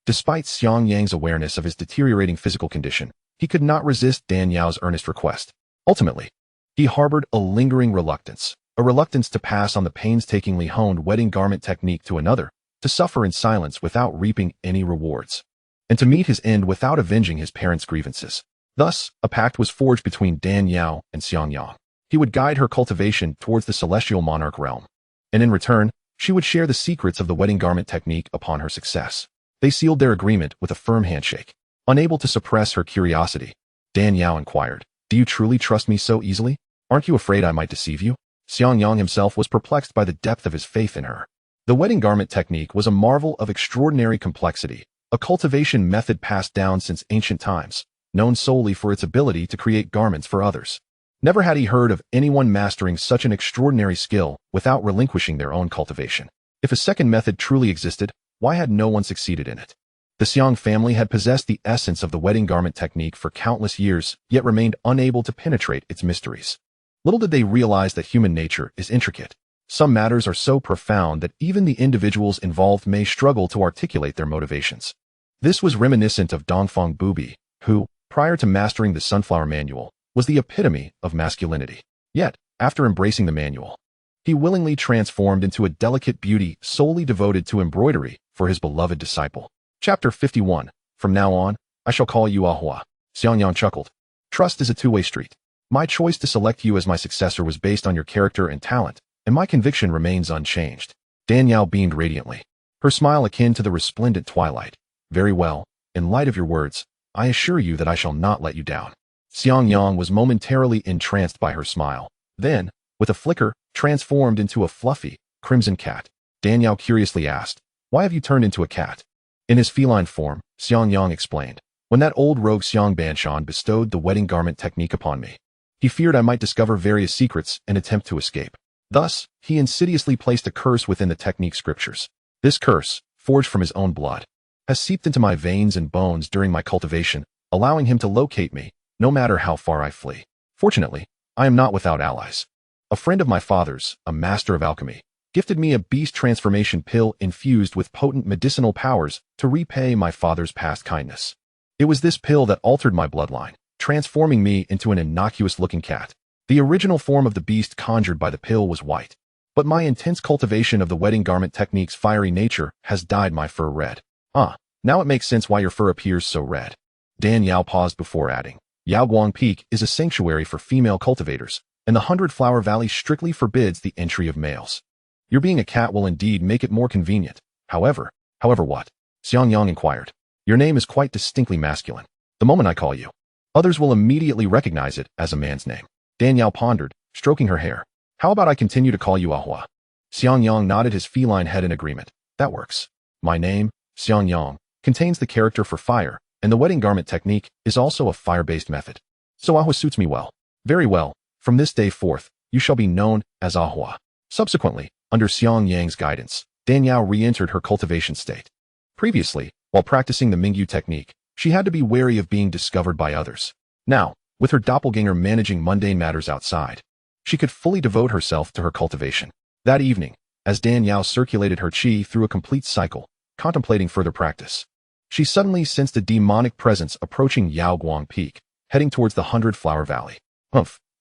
Despite Xianxiang's awareness of his deteriorating physical condition, he could not resist Danielle's earnest request. Ultimately, he harbored a lingering reluctance, a reluctance to pass on the painstakingly honed wedding garment technique to another, to suffer in silence without reaping any rewards, and to meet his end without avenging his parents' grievances. Thus, a pact was forged between Danielle and Xianxiang. He would guide her cultivation towards the celestial monarch realm, and in return, she would share the secrets of the wedding garment technique upon her success. They sealed their agreement with a firm handshake. Unable to suppress her curiosity, Danielle inquired, "Do you truly trust me so easily? Aren't you afraid I might deceive you?" Xianxiang himself was perplexed by the depth of his faith in her. The wedding garment technique was a marvel of extraordinary complexity, a cultivation method passed down since ancient times, known solely for its ability to create garments for others. Never had he heard of anyone mastering such an extraordinary skill without relinquishing their own cultivation. If a second method truly existed, why had no one succeeded in it? The Xiang family had possessed the essence of the wedding garment technique for countless years, yet remained unable to penetrate its mysteries. Little did they realize that human nature is intricate. Some matters are so profound that even the individuals involved may struggle to articulate their motivations. This was reminiscent of Dongfang Bubi, who, prior to mastering the sunflower manual, was the epitome of masculinity. Yet, after embracing the manual, he willingly transformed into a delicate beauty solely devoted to embroidery for his beloved disciple. Chapter 51. From now on, I shall call you Ahua. Xianxiang chuckled. Trust is a two-way street. My choice to select you as my successor was based on your character and talent, and my conviction remains unchanged. Danielle beamed radiantly, her smile akin to the resplendent twilight. Very well, in light of your words, I assure you that I shall not let you down. Xianxiang was momentarily entranced by her smile, then, with a flicker, transformed into a fluffy, crimson cat. Dan Yao curiously asked, "Why have you turned into a cat?" In his feline form, Xiangyang explained, "When that old rogue Xiang Banshan bestowed the wedding garment technique upon me, he feared I might discover various secrets and attempt to escape. Thus, he insidiously placed a curse within the technique scriptures. This curse, forged from his own blood, has seeped into my veins and bones during my cultivation, allowing him to locate me, no matter how far I flee. Fortunately, I am not without allies. A friend of my father's, a master of alchemy, gifted me a beast transformation pill infused with potent medicinal powers to repay my father's past kindness. It was this pill that altered my bloodline, transforming me into an innocuous-looking cat. The original form of the beast conjured by the pill was white, but my intense cultivation of the wedding garment technique's fiery nature has dyed my fur red. Now it makes sense why your fur appears so red." Dan Yao paused before adding, "Yaoguang Peak is a sanctuary for female cultivators, and the 100-Flower Valley strictly forbids the entry of males. Your being a cat will indeed make it more convenient. However what?" Xiangyang inquired. "Your name is quite distinctly masculine. The moment I call you, others will immediately recognize it as a man's name." Dan Yao pondered, stroking her hair. "How about I continue to call you Ahua?" Xiangyang nodded his feline head in agreement. "That works. My name, Xiangyang, contains the character for fire, and the wedding garment technique is also a fire-based method. So Ahua suits me well." "Very well. From this day forth, you shall be known as Ahua." Subsequently, under Xiangyang's guidance, Dan Yao re-entered her cultivation state. Previously, while practicing the Mingyu technique, she had to be wary of being discovered by others. Now, with her doppelganger managing mundane matters outside, she could fully devote herself to her cultivation. That evening, as Dan Yao circulated her qi through a complete cycle, contemplating further practice, she suddenly sensed a demonic presence approaching Yaoguang Peak, heading towards the 100-Flower Valley.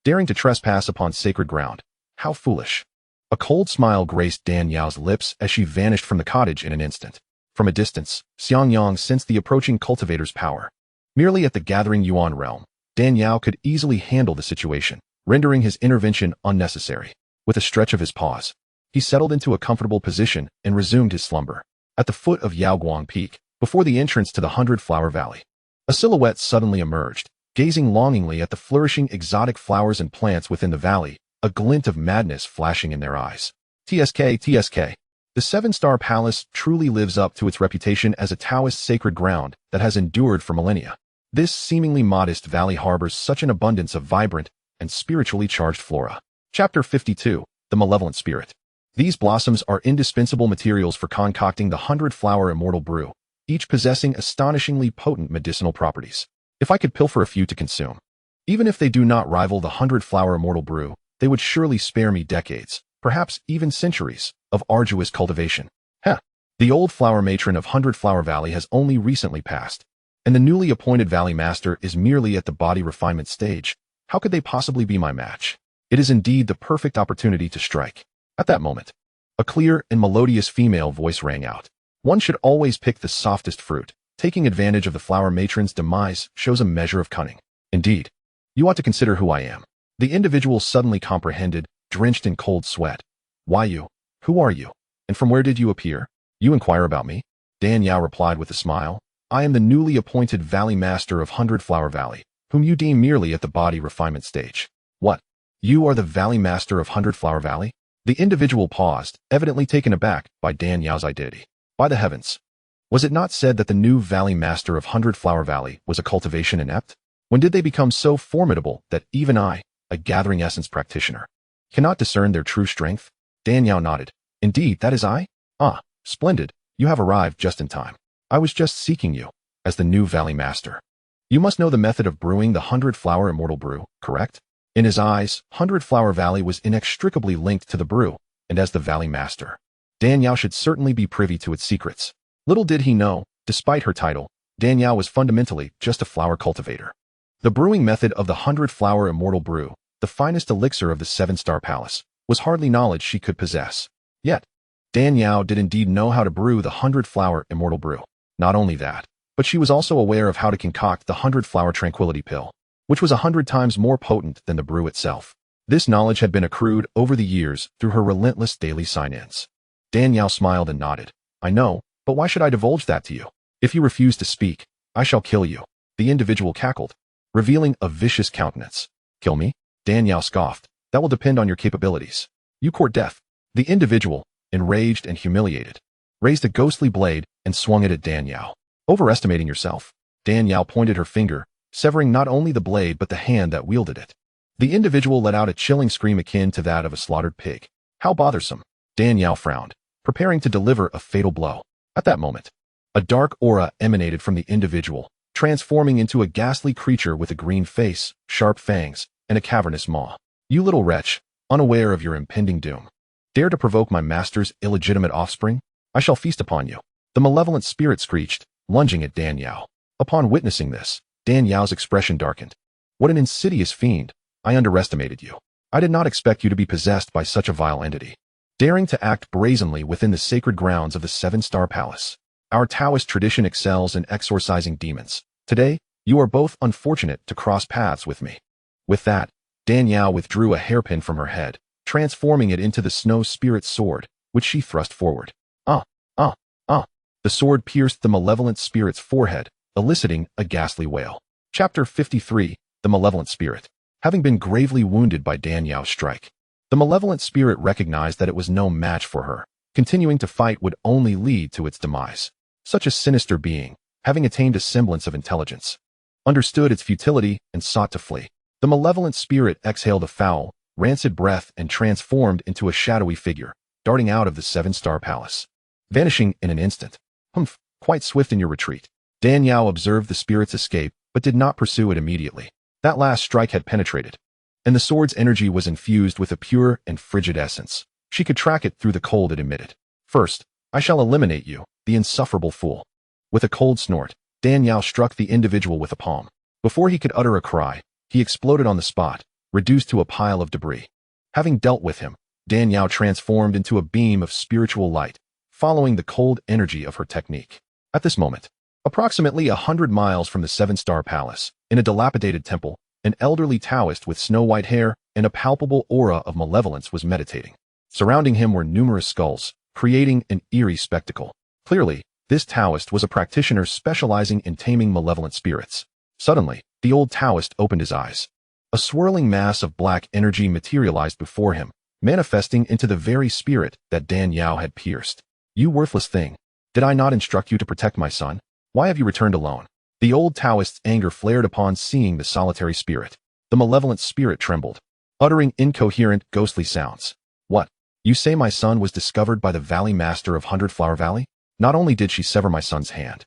Daring to trespass upon sacred ground. How foolish. A cold smile graced Dan Yao's lips as she vanished from the cottage in an instant. From a distance, Xiangyang sensed the approaching cultivator's power. Merely at the gathering Yuan realm, Dan Yao could easily handle the situation, rendering his intervention unnecessary. With a stretch of his paws, he settled into a comfortable position and resumed his slumber. At the foot of Yaoguang Peak, before the entrance to the 100-Flower Valley, a silhouette suddenly emerged, gazing longingly at the flourishing exotic flowers and plants within the valley, a glint of madness flashing in their eyes. TSK. The Seven-Star Palace truly lives up to its reputation as a Taoist sacred ground that has endured for millennia. This seemingly modest valley harbors such an abundance of vibrant and spiritually charged flora. Chapter 52, The Malevolent Spirit. These blossoms are indispensable materials for concocting the 100-flower immortal brew, each possessing astonishingly potent medicinal properties. If I could pilfer a few to consume, even if they do not rival the 100-flower immortal brew, they would surely spare me decades, perhaps even centuries, of arduous cultivation. The old flower matron of 100-Flower Valley has only recently passed, and the newly appointed Valley Master is merely at the body refinement stage. How could they possibly be my match? It is indeed the perfect opportunity to strike. At that moment, a clear and melodious female voice rang out. One should always pick the softest fruit. Taking advantage of the flower matron's demise shows a measure of cunning. Indeed, you ought to consider who I am. The individual suddenly comprehended, drenched in cold sweat. Why you? Who are you? And from where did you appear? You inquire about me? Dan Yao replied with a smile. I am the newly appointed Valley Master of 100-Flower Valley, whom you deem merely at the body refinement stage. What? You are the Valley Master of 100-Flower Valley? The individual paused, evidently taken aback by Dan Yao's identity. By the heavens! Was it not said that the new Valley Master of 100-Flower Valley was a cultivation inept? When did they become so formidable that even I, a gathering essence practitioner, cannot discern their true strength? Dan Yao nodded. Indeed, that is I? Splendid. You have arrived just in time. I was just seeking you, as the new Valley Master. You must know the method of brewing the 100-flower immortal brew, correct? In his eyes, 100-Flower Valley was inextricably linked to the brew, and as the Valley Master, Dan Yao should certainly be privy to its secrets. Little did he know, despite her title, Dan Yao was fundamentally just a flower cultivator. The brewing method of the 100-flower immortal brew, the finest elixir of the Seven-Star Palace, was hardly knowledge she could possess. Yet, Dan Yao did indeed know how to brew the 100-flower immortal brew. Not only that, but she was also aware of how to concoct the 100-flower tranquility pill, which was 100 times more potent than the brew itself. This knowledge had been accrued over the years through her relentless daily sign-ins. Dan Yao smiled and nodded. I know, but why should I divulge that to you? If you refuse to speak, I shall kill you. The individual cackled, revealing a vicious countenance. Kill me? Dan Yao scoffed. That will depend on your capabilities. You court death. The individual, enraged and humiliated, raised a ghostly blade and swung it at Dan Yao. Overestimating yourself. Dan Yao pointed her finger, severing not only the blade but the hand that wielded it. The individual let out a chilling scream akin to that of a slaughtered pig. How bothersome. Dan Yao frowned, preparing to deliver a fatal blow. At that moment, a dark aura emanated from the individual, transforming into a ghastly creature with a green face, sharp fangs, and a cavernous maw. You little wretch, unaware of your impending doom. Dare to provoke my master's illegitimate offspring? I shall feast upon you. The malevolent spirit screeched, lunging at Dan Yao. Upon witnessing this, Dan Yao's expression darkened. What an insidious fiend. I underestimated you. I did not expect you to be possessed by such a vile entity, daring to act brazenly within the sacred grounds of the Seven-Star Palace. Our Taoist tradition excels in exorcising demons. Today, you are both unfortunate to cross paths with me. With that, Dan Yao withdrew a hairpin from her head, transforming it into the snow spirit's sword, which she thrust forward. The sword pierced the malevolent spirit's forehead, eliciting a ghastly wail. Chapter 53, The Malevolent Spirit. Having been gravely wounded by Dan Yao's strike, the malevolent spirit recognized that it was no match for her. Continuing to fight would only lead to its demise. Such a sinister being, having attained a semblance of intelligence, understood its futility and sought to flee. The malevolent spirit exhaled a foul, rancid breath and transformed into a shadowy figure, darting out of the Seven-Star Palace, vanishing in an instant. Quite swift in your retreat. Dan Yao observed the spirit's escape, but did not pursue it immediately. That last strike had penetrated, and the sword's energy was infused with a pure and frigid essence. She could track it through the cold it emitted. First, I shall eliminate you, the insufferable fool. With a cold snort, Dan Yao struck the individual with a palm. Before he could utter a cry, he exploded on the spot, reduced to a pile of debris. Having dealt with him, Dan Yao transformed into a beam of spiritual light, following the cold energy of her technique. At this moment, approximately 100 miles from the Seven-Star Palace, in a dilapidated temple, an elderly Taoist with snow-white hair and a palpable aura of malevolence was meditating. Surrounding him were numerous skulls, creating an eerie spectacle. Clearly, this Taoist was a practitioner specializing in taming malevolent spirits. Suddenly, the old Taoist opened his eyes. A swirling mass of black energy materialized before him, manifesting into the very spirit that Dan Yao had pierced. You worthless thing. Did I not instruct you to protect my son? Why have you returned alone? The old Taoist's anger flared upon seeing the solitary spirit. The malevolent spirit trembled, uttering incoherent, ghostly sounds. What? You say my son was discovered by the Valley Master of Hundred Flower Valley? Not only did she sever my son's hand,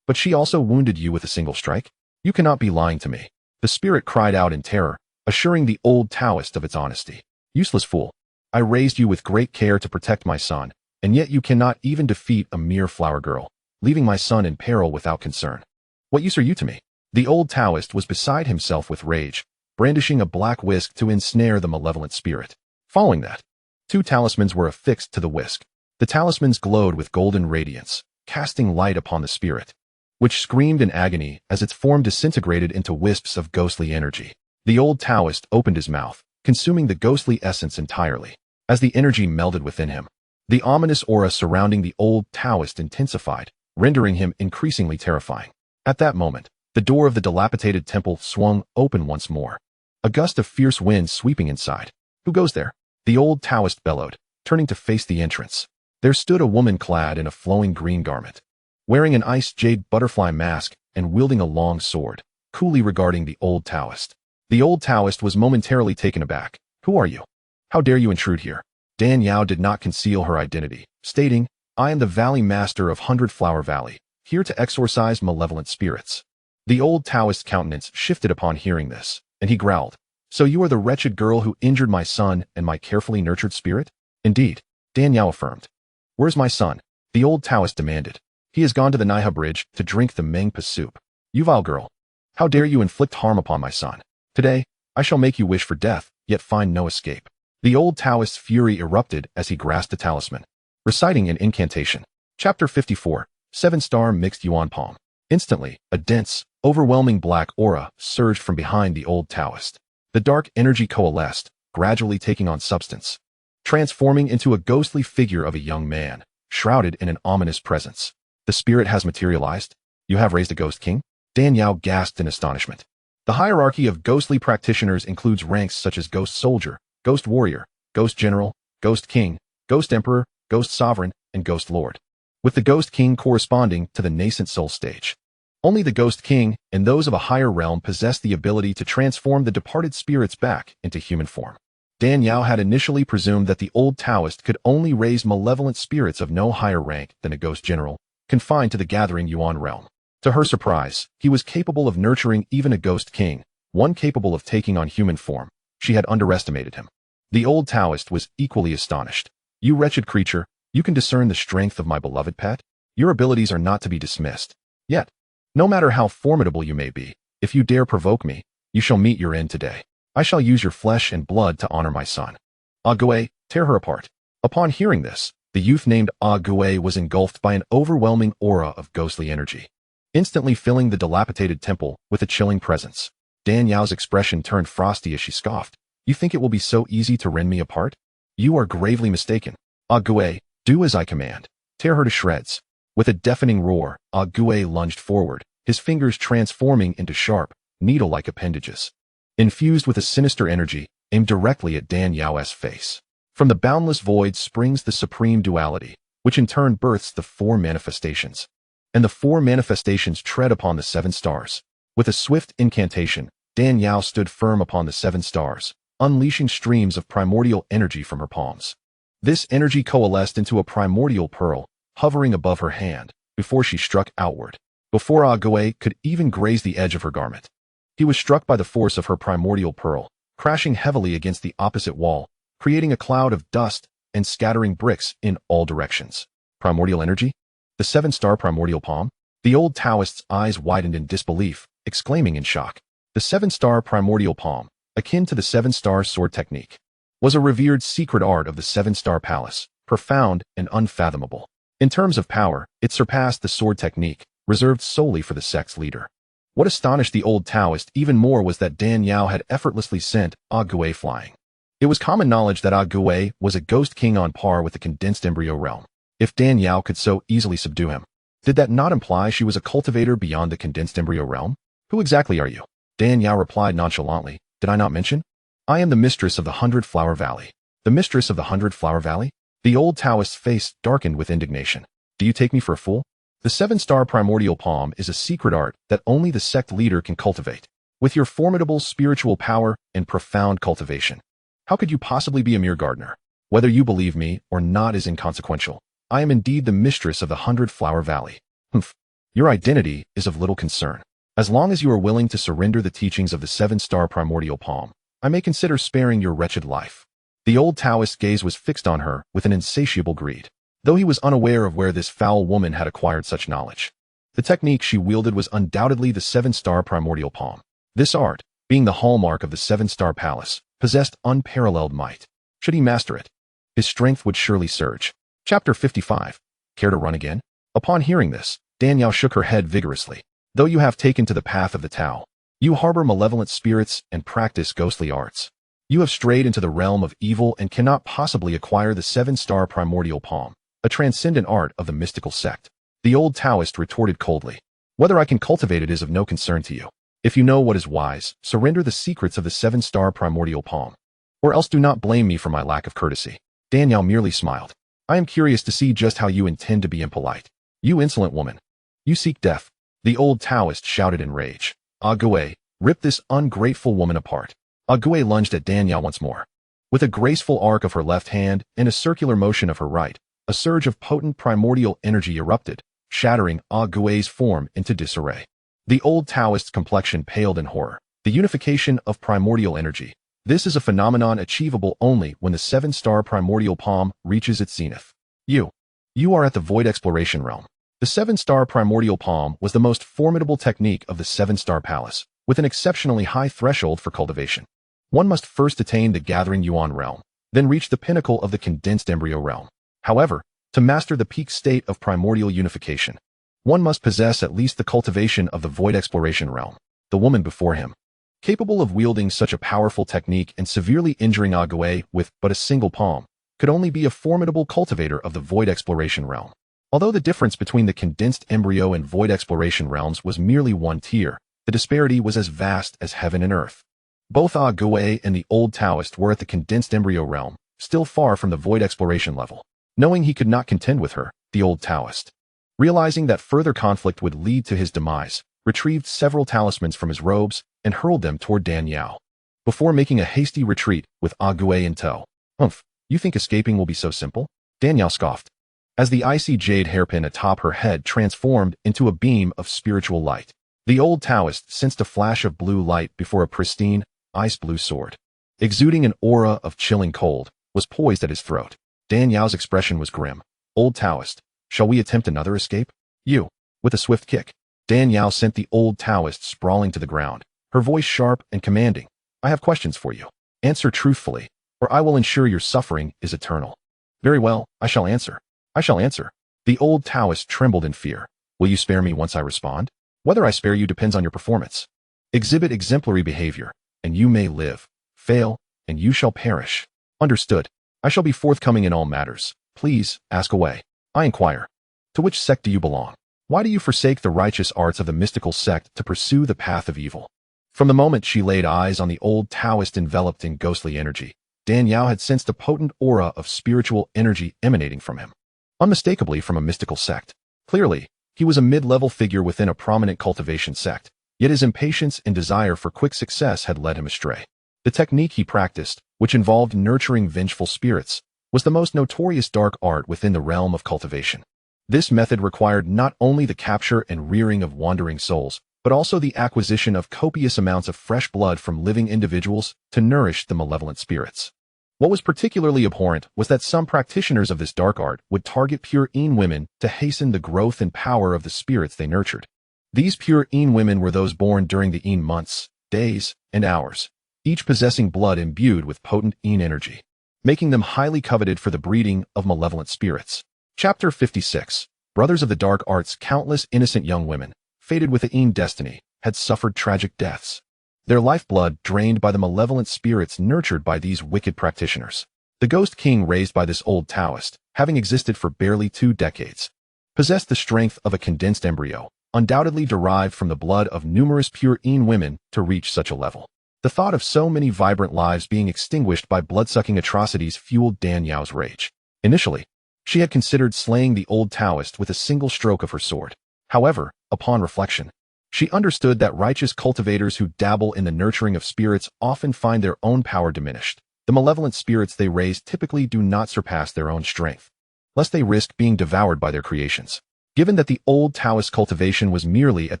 but she also wounded you with a single strike? You cannot be lying to me. The spirit cried out in terror, assuring the old Taoist of its honesty. Useless fool. I raised you with great care to protect my son, and yet you cannot even defeat a mere flower girl, leaving my son in peril without concern. What use are you to me? The old Taoist was beside himself with rage, brandishing a black whisk to ensnare the malevolent spirit. Following that, 2 talismans were affixed to the whisk. The talismans glowed with golden radiance, casting light upon the spirit, which screamed in agony as its form disintegrated into wisps of ghostly energy. The old Taoist opened his mouth, consuming the ghostly essence entirely. As the energy melded within him, the ominous aura surrounding the old Taoist intensified, rendering him increasingly terrifying. At that moment, the door of the dilapidated temple swung open once more, a gust of fierce wind sweeping inside. Who goes there? The old Taoist bellowed, turning to face the entrance. There stood a woman clad in a flowing green garment, wearing an ice jade butterfly mask and wielding a long sword, coolly regarding the old Taoist. The old Taoist was momentarily taken aback. Who are you? How dare you intrude here? Dan Yao did not conceal her identity, stating, I am the Valley Master of Hundred Flower Valley, here to exorcise malevolent spirits. The old Taoist's countenance shifted upon hearing this, and he growled, So you are the wretched girl who injured my son and my carefully nurtured spirit? Indeed, Dan Yao affirmed. Where's my son? The old Taoist demanded. He has gone to the Naiha Bridge to drink the Mengpa soup. You vile girl. How dare you inflict harm upon my son? Today, I shall make you wish for death, yet find no escape. The old Taoist's fury erupted as he grasped a talisman, reciting an incantation. Chapter 54, 7-Star Mixed Yuan Palm. Instantly, a dense, overwhelming black aura surged from behind the old Taoist. The dark energy coalesced, gradually taking on substance, transforming into a ghostly figure of a young man, shrouded in an ominous presence. The spirit has materialized? You have raised a ghost king? Dan Yao gasped in astonishment. The hierarchy of ghostly practitioners includes ranks such as Ghost Soldier, Ghost Warrior, Ghost General, Ghost King, Ghost Emperor, Ghost Sovereign, and Ghost Lord, with the Ghost King corresponding to the nascent soul stage. Only the Ghost King and those of a higher realm possess the ability to transform the departed spirits back into human form. Dan Yao had initially presumed that the old Taoist could only raise malevolent spirits of no higher rank than a ghost general, confined to the gathering Yuan realm. To her surprise, he was capable of nurturing even a Ghost King, one capable of taking on human form. She had underestimated him. The old Taoist was equally astonished. You wretched creature, you can discern the strength of my beloved pet? Your abilities are not to be dismissed. Yet, no matter how formidable you may be, if you dare provoke me, you shall meet your end today. I shall use your flesh and blood to honor my son. Ah Gui, tear her apart. Upon hearing this, the youth named Ah Gui was engulfed by an overwhelming aura of ghostly energy, instantly filling the dilapidated temple with a chilling presence. Dan Yao's expression turned frosty as she scoffed. You think it will be so easy to rend me apart? You are gravely mistaken. Ah Gui, do as I command. Tear her to shreds. With a deafening roar, Ah Gui lunged forward, his fingers transforming into sharp, needle-like appendages, infused with a sinister energy, aimed directly at Dan Yao's face. From the boundless void springs the supreme duality, which in turn births the four manifestations. And the four manifestations tread upon the seven stars. With a swift incantation, Dan Yao stood firm upon the seven stars, unleashing streams of primordial energy from her palms. This energy coalesced into a primordial pearl, hovering above her hand, before she struck outward. Before Ah Gui could even graze the edge of her garment, he was struck by the force of her primordial pearl, crashing heavily against the opposite wall, creating a cloud of dust and scattering bricks in all directions. Primordial energy? The seven-star primordial palm? The old Taoist's eyes widened in disbelief, exclaiming in shock. The seven-star primordial palm, akin to the seven-star sword technique, was a revered secret art of the seven-star palace, profound and unfathomable. In terms of power, it surpassed the sword technique, reserved solely for the sect's leader. What astonished the old Taoist even more was that Dan Yao had effortlessly sent Ah Gui flying. It was common knowledge that Ah Gui was a ghost king on par with the condensed embryo realm. If Dan Yao could so easily subdue him, did that not imply she was a cultivator beyond the condensed embryo realm? Who exactly are you? Dan Yao replied nonchalantly. Did I not mention? I am the mistress of the 100-Flower Valley. The mistress of the 100-Flower Valley? The old Taoist's face darkened with indignation. Do you take me for a fool? The seven-star primordial palm is a secret art that only the sect leader can cultivate. With your formidable spiritual power and profound cultivation, how could you possibly be a mere gardener? Whether you believe me or not is inconsequential. I am indeed the mistress of the 100-Flower Valley. Humph. Your identity is of little concern. As long as you are willing to surrender the teachings of the seven-star primordial palm, I may consider sparing your wretched life. The old Taoist's gaze was fixed on her with an insatiable greed, though he was unaware of where this foul woman had acquired such knowledge. The technique she wielded was undoubtedly the seven-star primordial palm. This art, being the hallmark of the seven-star palace, possessed unparalleled might. Should he master it, his strength would surely surge. Chapter 55. Care to run again? Upon hearing this, Dan Yao shook her head vigorously. Though you have taken to the path of the Tao, you harbor malevolent spirits and practice ghostly arts. You have strayed into the realm of evil and cannot possibly acquire the seven-star primordial palm, a transcendent art of the mystical sect. The old Taoist retorted coldly. Whether I can cultivate it is of no concern to you. If you know what is wise, surrender the secrets of the seven-star primordial palm, or else do not blame me for my lack of courtesy. Dan Yao merely smiled. I am curious to see just how you intend to be impolite. You insolent woman. You seek death. The old Taoist shouted in rage. Ah Gui, rip this ungrateful woman apart. Ah Gui lunged at Dan Yao once more. With a graceful arc of her left hand and a circular motion of her right, a surge of potent primordial energy erupted, shattering Ah Gui's form into disarray. The old Taoist's complexion paled in horror. The unification of primordial energy. This is a phenomenon achievable only when the seven-star primordial palm reaches its zenith. You are at the void exploration realm. The seven-star primordial palm was the most formidable technique of the seven-star palace, with an exceptionally high threshold for cultivation. One must first attain the gathering Yuan realm, then reach the pinnacle of the condensed embryo realm. However, to master the peak state of primordial unification, one must possess at least the cultivation of the void exploration realm. The woman before him, capable of wielding such a powerful technique and severely injuring Ah Gui with but a single palm, could only be a formidable cultivator of the void exploration realm. Although the difference between the condensed embryo and void exploration realms was merely one tier, the disparity was as vast as heaven and earth. Both Ah Gui and the old Taoist were at the condensed embryo realm, still far from the void exploration level. Knowing he could not contend with her, the old Taoist, realizing that further conflict would lead to his demise, retrieved several talismans from his robes and hurled them toward Dan Yao, before making a hasty retreat with Ague in tow. "Humph, you think escaping will be so simple?" Dan Yao scoffed, as the icy jade hairpin atop her head transformed into a beam of spiritual light. The old Taoist sensed a flash of blue light before a pristine, ice-blue sword, exuding an aura of chilling cold, was poised at his throat. Dan Yao's expression was grim. "Old Taoist, shall we attempt another escape?" "You." With a swift kick, Dan Yao sent the old Taoist sprawling to the ground, her voice sharp and commanding. "I have questions for you. Answer truthfully, or I will ensure your suffering is eternal." "Very well, I shall answer. I shall answer." The old Taoist trembled in fear. "Will you spare me once I respond?" "Whether I spare you depends on your performance. Exhibit exemplary behavior, and you may live. Fail, and you shall perish." "Understood. I shall be forthcoming in all matters. Please, ask away." "I inquire. To which sect do you belong? Why do you forsake the righteous arts of the mystical sect to pursue the path of evil?" From the moment she laid eyes on the old Taoist enveloped in ghostly energy, Dan Yao had sensed a potent aura of spiritual energy emanating from him, unmistakably from a mystical sect. Clearly, he was a mid-level figure within a prominent cultivation sect, yet his impatience and desire for quick success had led him astray. The technique he practiced, which involved nurturing vengeful spirits, was the most notorious dark art within the realm of cultivation. This method required not only the capture and rearing of wandering souls, but also the acquisition of copious amounts of fresh blood from living individuals to nourish the malevolent spirits. What was particularly abhorrent was that some practitioners of this dark art would target pure Yin women to hasten the growth and power of the spirits they nurtured. These pure Yin women were those born during the Yin months, days, and hours, each possessing blood imbued with potent Yin energy, making them highly coveted for the breeding of malevolent spirits. Chapter 56. Brothers of the Dark Arts. Countless innocent young women, fated with a Yin destiny, had suffered tragic deaths, their lifeblood drained by the malevolent spirits nurtured by these wicked practitioners. The Ghost King raised by this old Taoist, having existed for barely 2 decades, possessed the strength of a condensed embryo, undoubtedly derived from the blood of numerous pure Yin women to reach such a level. The thought of so many vibrant lives being extinguished by blood-sucking atrocities fueled Dan Yao's rage. Initially, she had considered slaying the old Taoist with a single stroke of her sword. However, upon reflection, she understood that righteous cultivators who dabble in the nurturing of spirits often find their own power diminished. The malevolent spirits they raise typically do not surpass their own strength, lest they risk being devoured by their creations. Given that the old Taoist cultivation was merely at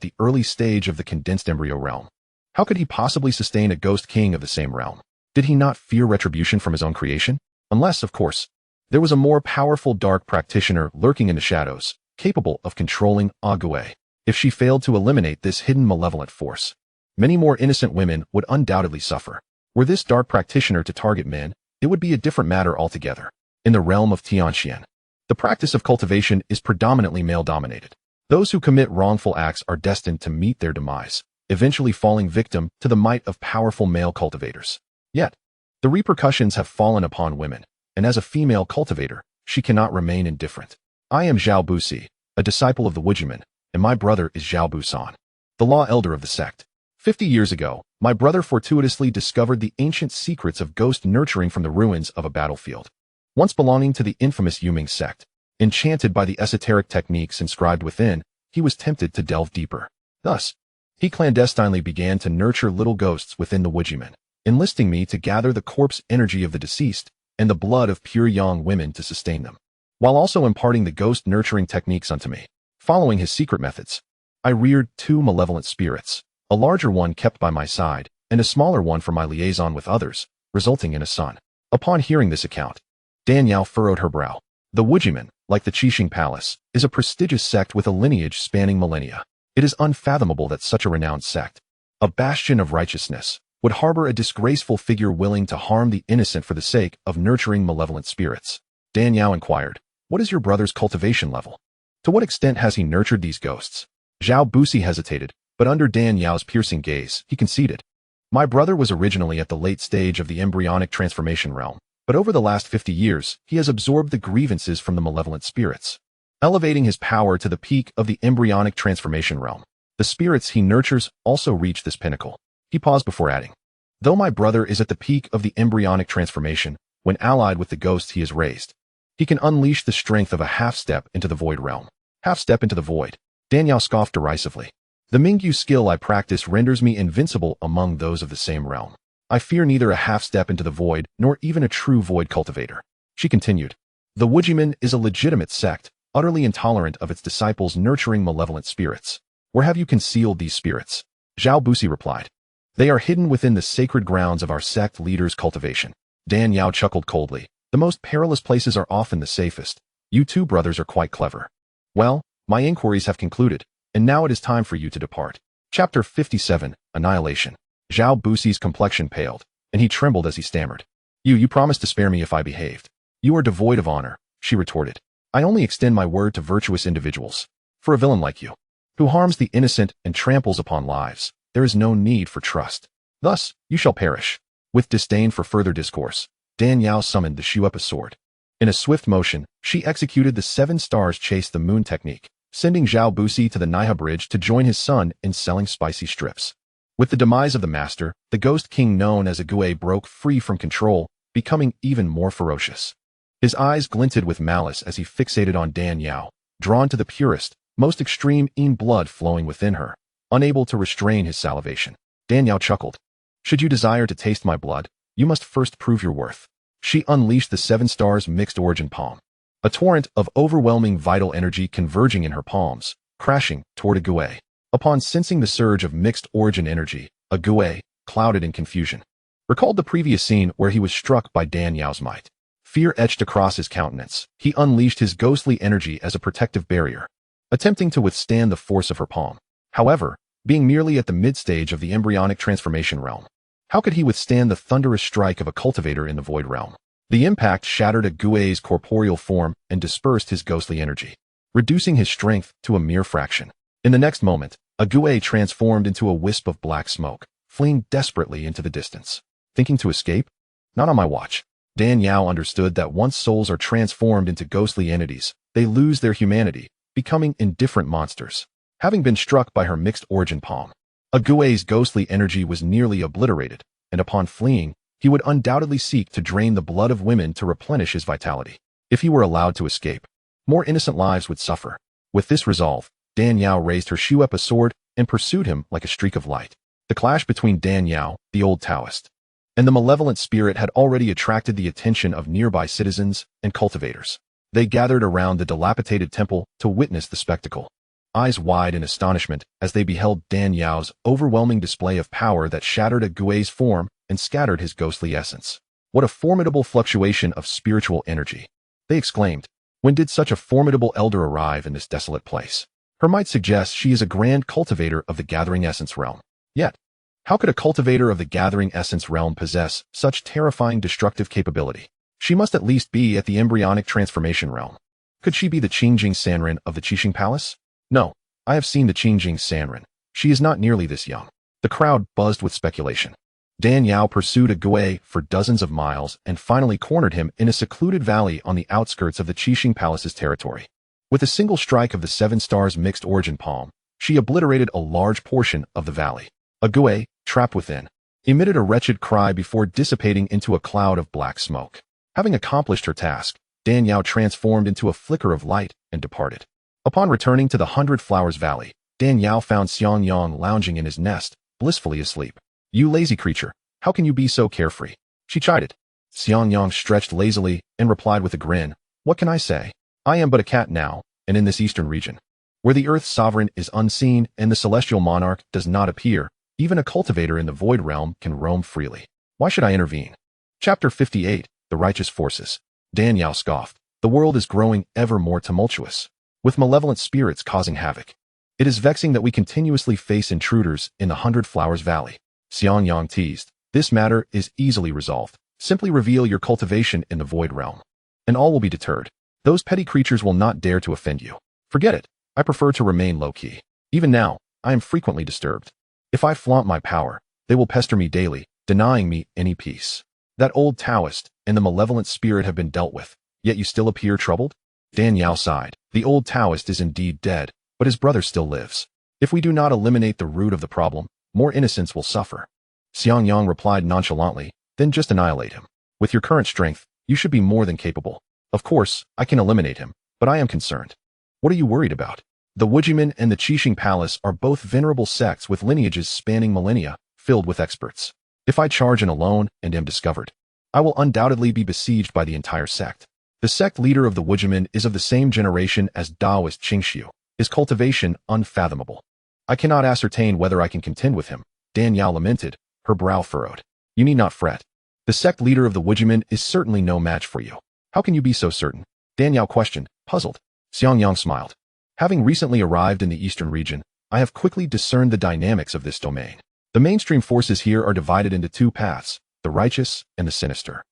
the early stage of the condensed embryo realm, how could he possibly sustain a Ghost King of the same realm? Did he not fear retribution from his own creation? Unless, of course, there was a more powerful dark practitioner lurking in the shadows, capable of controlling Ague. If she failed to eliminate this hidden malevolent force, many more innocent women would undoubtedly suffer. Were this dark practitioner to target men, it would be a different matter altogether. In the realm of Xianxian, the practice of cultivation is predominantly male-dominated. Those who commit wrongful acts are destined to meet their demise, eventually falling victim to the might of powerful male cultivators. Yet, the repercussions have fallen upon women, and as a female cultivator, she cannot remain indifferent. "I am Zhao Busi, a disciple of the Wujiman, and my brother is Zhao Busan, the law elder of the sect. 50 years ago, my brother fortuitously discovered the ancient secrets of ghost nurturing from the ruins of a battlefield. Once belonging to the infamous Yuming sect, enchanted by the esoteric techniques inscribed within, he was tempted to delve deeper. Thus, he clandestinely began to nurture little ghosts within the Wujiman, enlisting me to gather the corpse energy of the deceased and the blood of pure young women to sustain them, while also imparting the ghost nurturing techniques unto me. Following his secret methods, I reared 2 malevolent spirits, a larger one kept by my side, and a smaller one for my liaison with others, resulting in a son." Upon hearing this account, Dan Yao furrowed her brow. The Wujiman, like the Qixing Palace, is a prestigious sect with a lineage spanning millennia. It is unfathomable that such a renowned sect, a bastion of righteousness, would harbor a disgraceful figure willing to harm the innocent for the sake of nurturing malevolent spirits. Dan Yao inquired, "What is your brother's cultivation level? To what extent has he nurtured these ghosts?" Zhao Busi hesitated, but under Dan Yao's piercing gaze, he conceded. "My brother was originally at the late stage of the embryonic transformation realm, but over the last 50 years, he has absorbed the grievances from the malevolent spirits, elevating his power to the peak of the embryonic transformation realm. The spirits he nurtures also reach this pinnacle." He paused before adding, "Though my brother is at the peak of the embryonic transformation, when allied with the ghosts he has raised, He can unleash the strength of a half-step into the void realm. Half-step into the void. Dan Yao scoffed derisively. The Mingyu skill I practice renders me invincible among those of the same realm. I fear neither a half-step into the void nor even a true void cultivator. She continued. The Wujiman is a legitimate sect, utterly intolerant of its disciples nurturing malevolent spirits. Where have you concealed these spirits? Zhao Busi replied. They are hidden within the sacred grounds of our sect leader's cultivation. Dan Yao chuckled coldly. The most perilous places are often the safest. You two brothers are quite clever. Well, my inquiries have concluded, and now it is time for you to depart. Chapter 57, Annihilation. Zhao Busi's complexion paled, and he trembled as he stammered. You promised to spare me if I behaved. You are devoid of honor, she retorted. I only extend my word to virtuous individuals. For a villain like you, who harms the innocent and tramples upon lives, there is no need for trust. Thus, you shall perish. With disdain for further discourse, Dan Yao summoned the Shuepa sword. In a swift motion, she executed the 7 stars chase the moon technique, sending Zhao Busi to the Naiha bridge to join his son in selling spicy strips. With the demise of the master, the ghost king known as Ague broke free from control, becoming even more ferocious. His eyes glinted with malice as he fixated on Dan Yao, drawn to the purest, most extreme blood flowing within her, unable to restrain his salivation. Dan Yao chuckled. Should you desire to taste my blood, you must first prove your worth. She unleashed the 7 stars mixed origin palm. A torrent of overwhelming vital energy converging in her palms, crashing toward Ague. Upon sensing the surge of mixed origin energy, Ague, clouded in confusion, recalled the previous scene where he was struck by Dan Yao's might. Fear etched across his countenance. He unleashed his ghostly energy as a protective barrier, attempting to withstand the force of her palm. However, being merely at the mid-stage of the embryonic transformation realm, how could he withstand the thunderous strike of a cultivator in the void realm? The impact shattered Ague's corporeal form and dispersed his ghostly energy, reducing his strength to a mere fraction. In the next moment, Ague transformed into a wisp of black smoke, fleeing desperately into the distance. Thinking to escape? Not on my watch. Dan Yao understood that once souls are transformed into ghostly entities, they lose their humanity, becoming indifferent monsters. Having been struck by her mixed origin palm, Ague's ghostly energy was nearly obliterated, and upon fleeing, he would undoubtedly seek to drain the blood of women to replenish his vitality. If he were allowed to escape, more innocent lives would suffer. With this resolve, Dan Yao raised her Shuepa sword and pursued him like a streak of light. The clash between Dan Yao, the old Taoist, and the malevolent spirit had already attracted the attention of nearby citizens and cultivators. They gathered around the dilapidated temple to witness the spectacle, eyes wide in astonishment as they beheld Dan Yao's overwhelming display of power that shattered Ague's form and scattered his ghostly essence. What a formidable fluctuation of spiritual energy, they exclaimed. When did such a formidable elder arrive in this desolate place? Her might suggests she is a grand cultivator of the gathering essence realm. Yet, how could a cultivator of the gathering essence realm possess such terrifying destructive capability? She must at least be at the embryonic transformation realm. Could she be the Qingjing Sanren of the Qixing Palace? No, I have seen the Qingjing Sanren. She is not nearly this young. The crowd buzzed with speculation. Dan Yao pursued Ague for dozens of miles and finally cornered him in a secluded valley on the outskirts of the Qixing Palace's territory. With a single strike of the 7 stars mixed origin palm, she obliterated a large portion of the valley. Ague, trapped within, emitted a wretched cry before dissipating into a cloud of black smoke. Having accomplished her task, Dan Yao transformed into a flicker of light and departed. Upon returning to the 100 Flowers Valley, Dan Yao found Xianxiang lounging in his nest, blissfully asleep. You lazy creature, how can you be so carefree? She chided. Xianxiang stretched lazily and replied with a grin. What can I say? I am but a cat now, and in this eastern region, where the Earth's sovereign is unseen and the celestial monarch does not appear, even a cultivator in the void realm can roam freely. Why should I intervene? Chapter 58, The Righteous Forces. Dan Yao scoffed. The world is growing ever more tumultuous, with malevolent spirits causing havoc. It is vexing that we continuously face intruders in the 100 Flowers Valley. Xianxiang teased. This matter is easily resolved. Simply reveal your cultivation in the void realm, and all will be deterred. Those petty creatures will not dare to offend you. Forget it. I prefer to remain low-key. Even now, I am frequently disturbed. If I flaunt my power, they will pester me daily, denying me any peace. That old Taoist and the malevolent spirit have been dealt with, yet you still appear troubled? Dan Yao sighed. The old Taoist is indeed dead, but his brother still lives. If we do not eliminate the root of the problem, more innocents will suffer. Xianxiang replied nonchalantly, then just annihilate him. With your current strength, you should be more than capable. Of course, I can eliminate him, but I am concerned. What are you worried about? The Wujiman and the Qixing Palace are both venerable sects with lineages spanning millennia, filled with experts. If I charge in alone and am discovered, I will undoubtedly be besieged by the entire sect. The sect leader of the Wujiman is of the same generation as Taoist Xianxiu, his cultivation unfathomable. I cannot ascertain whether I can contend with him, Danielle lamented, her brow furrowed. You need not fret. The sect leader of the Wujiman is certainly no match for you. How can you be so certain? Danielle questioned, puzzled. Xiangyang smiled. Having recently arrived in the eastern region, I have quickly discerned the dynamics of this domain. The mainstream forces here are divided into two paths, the righteous and the sinister.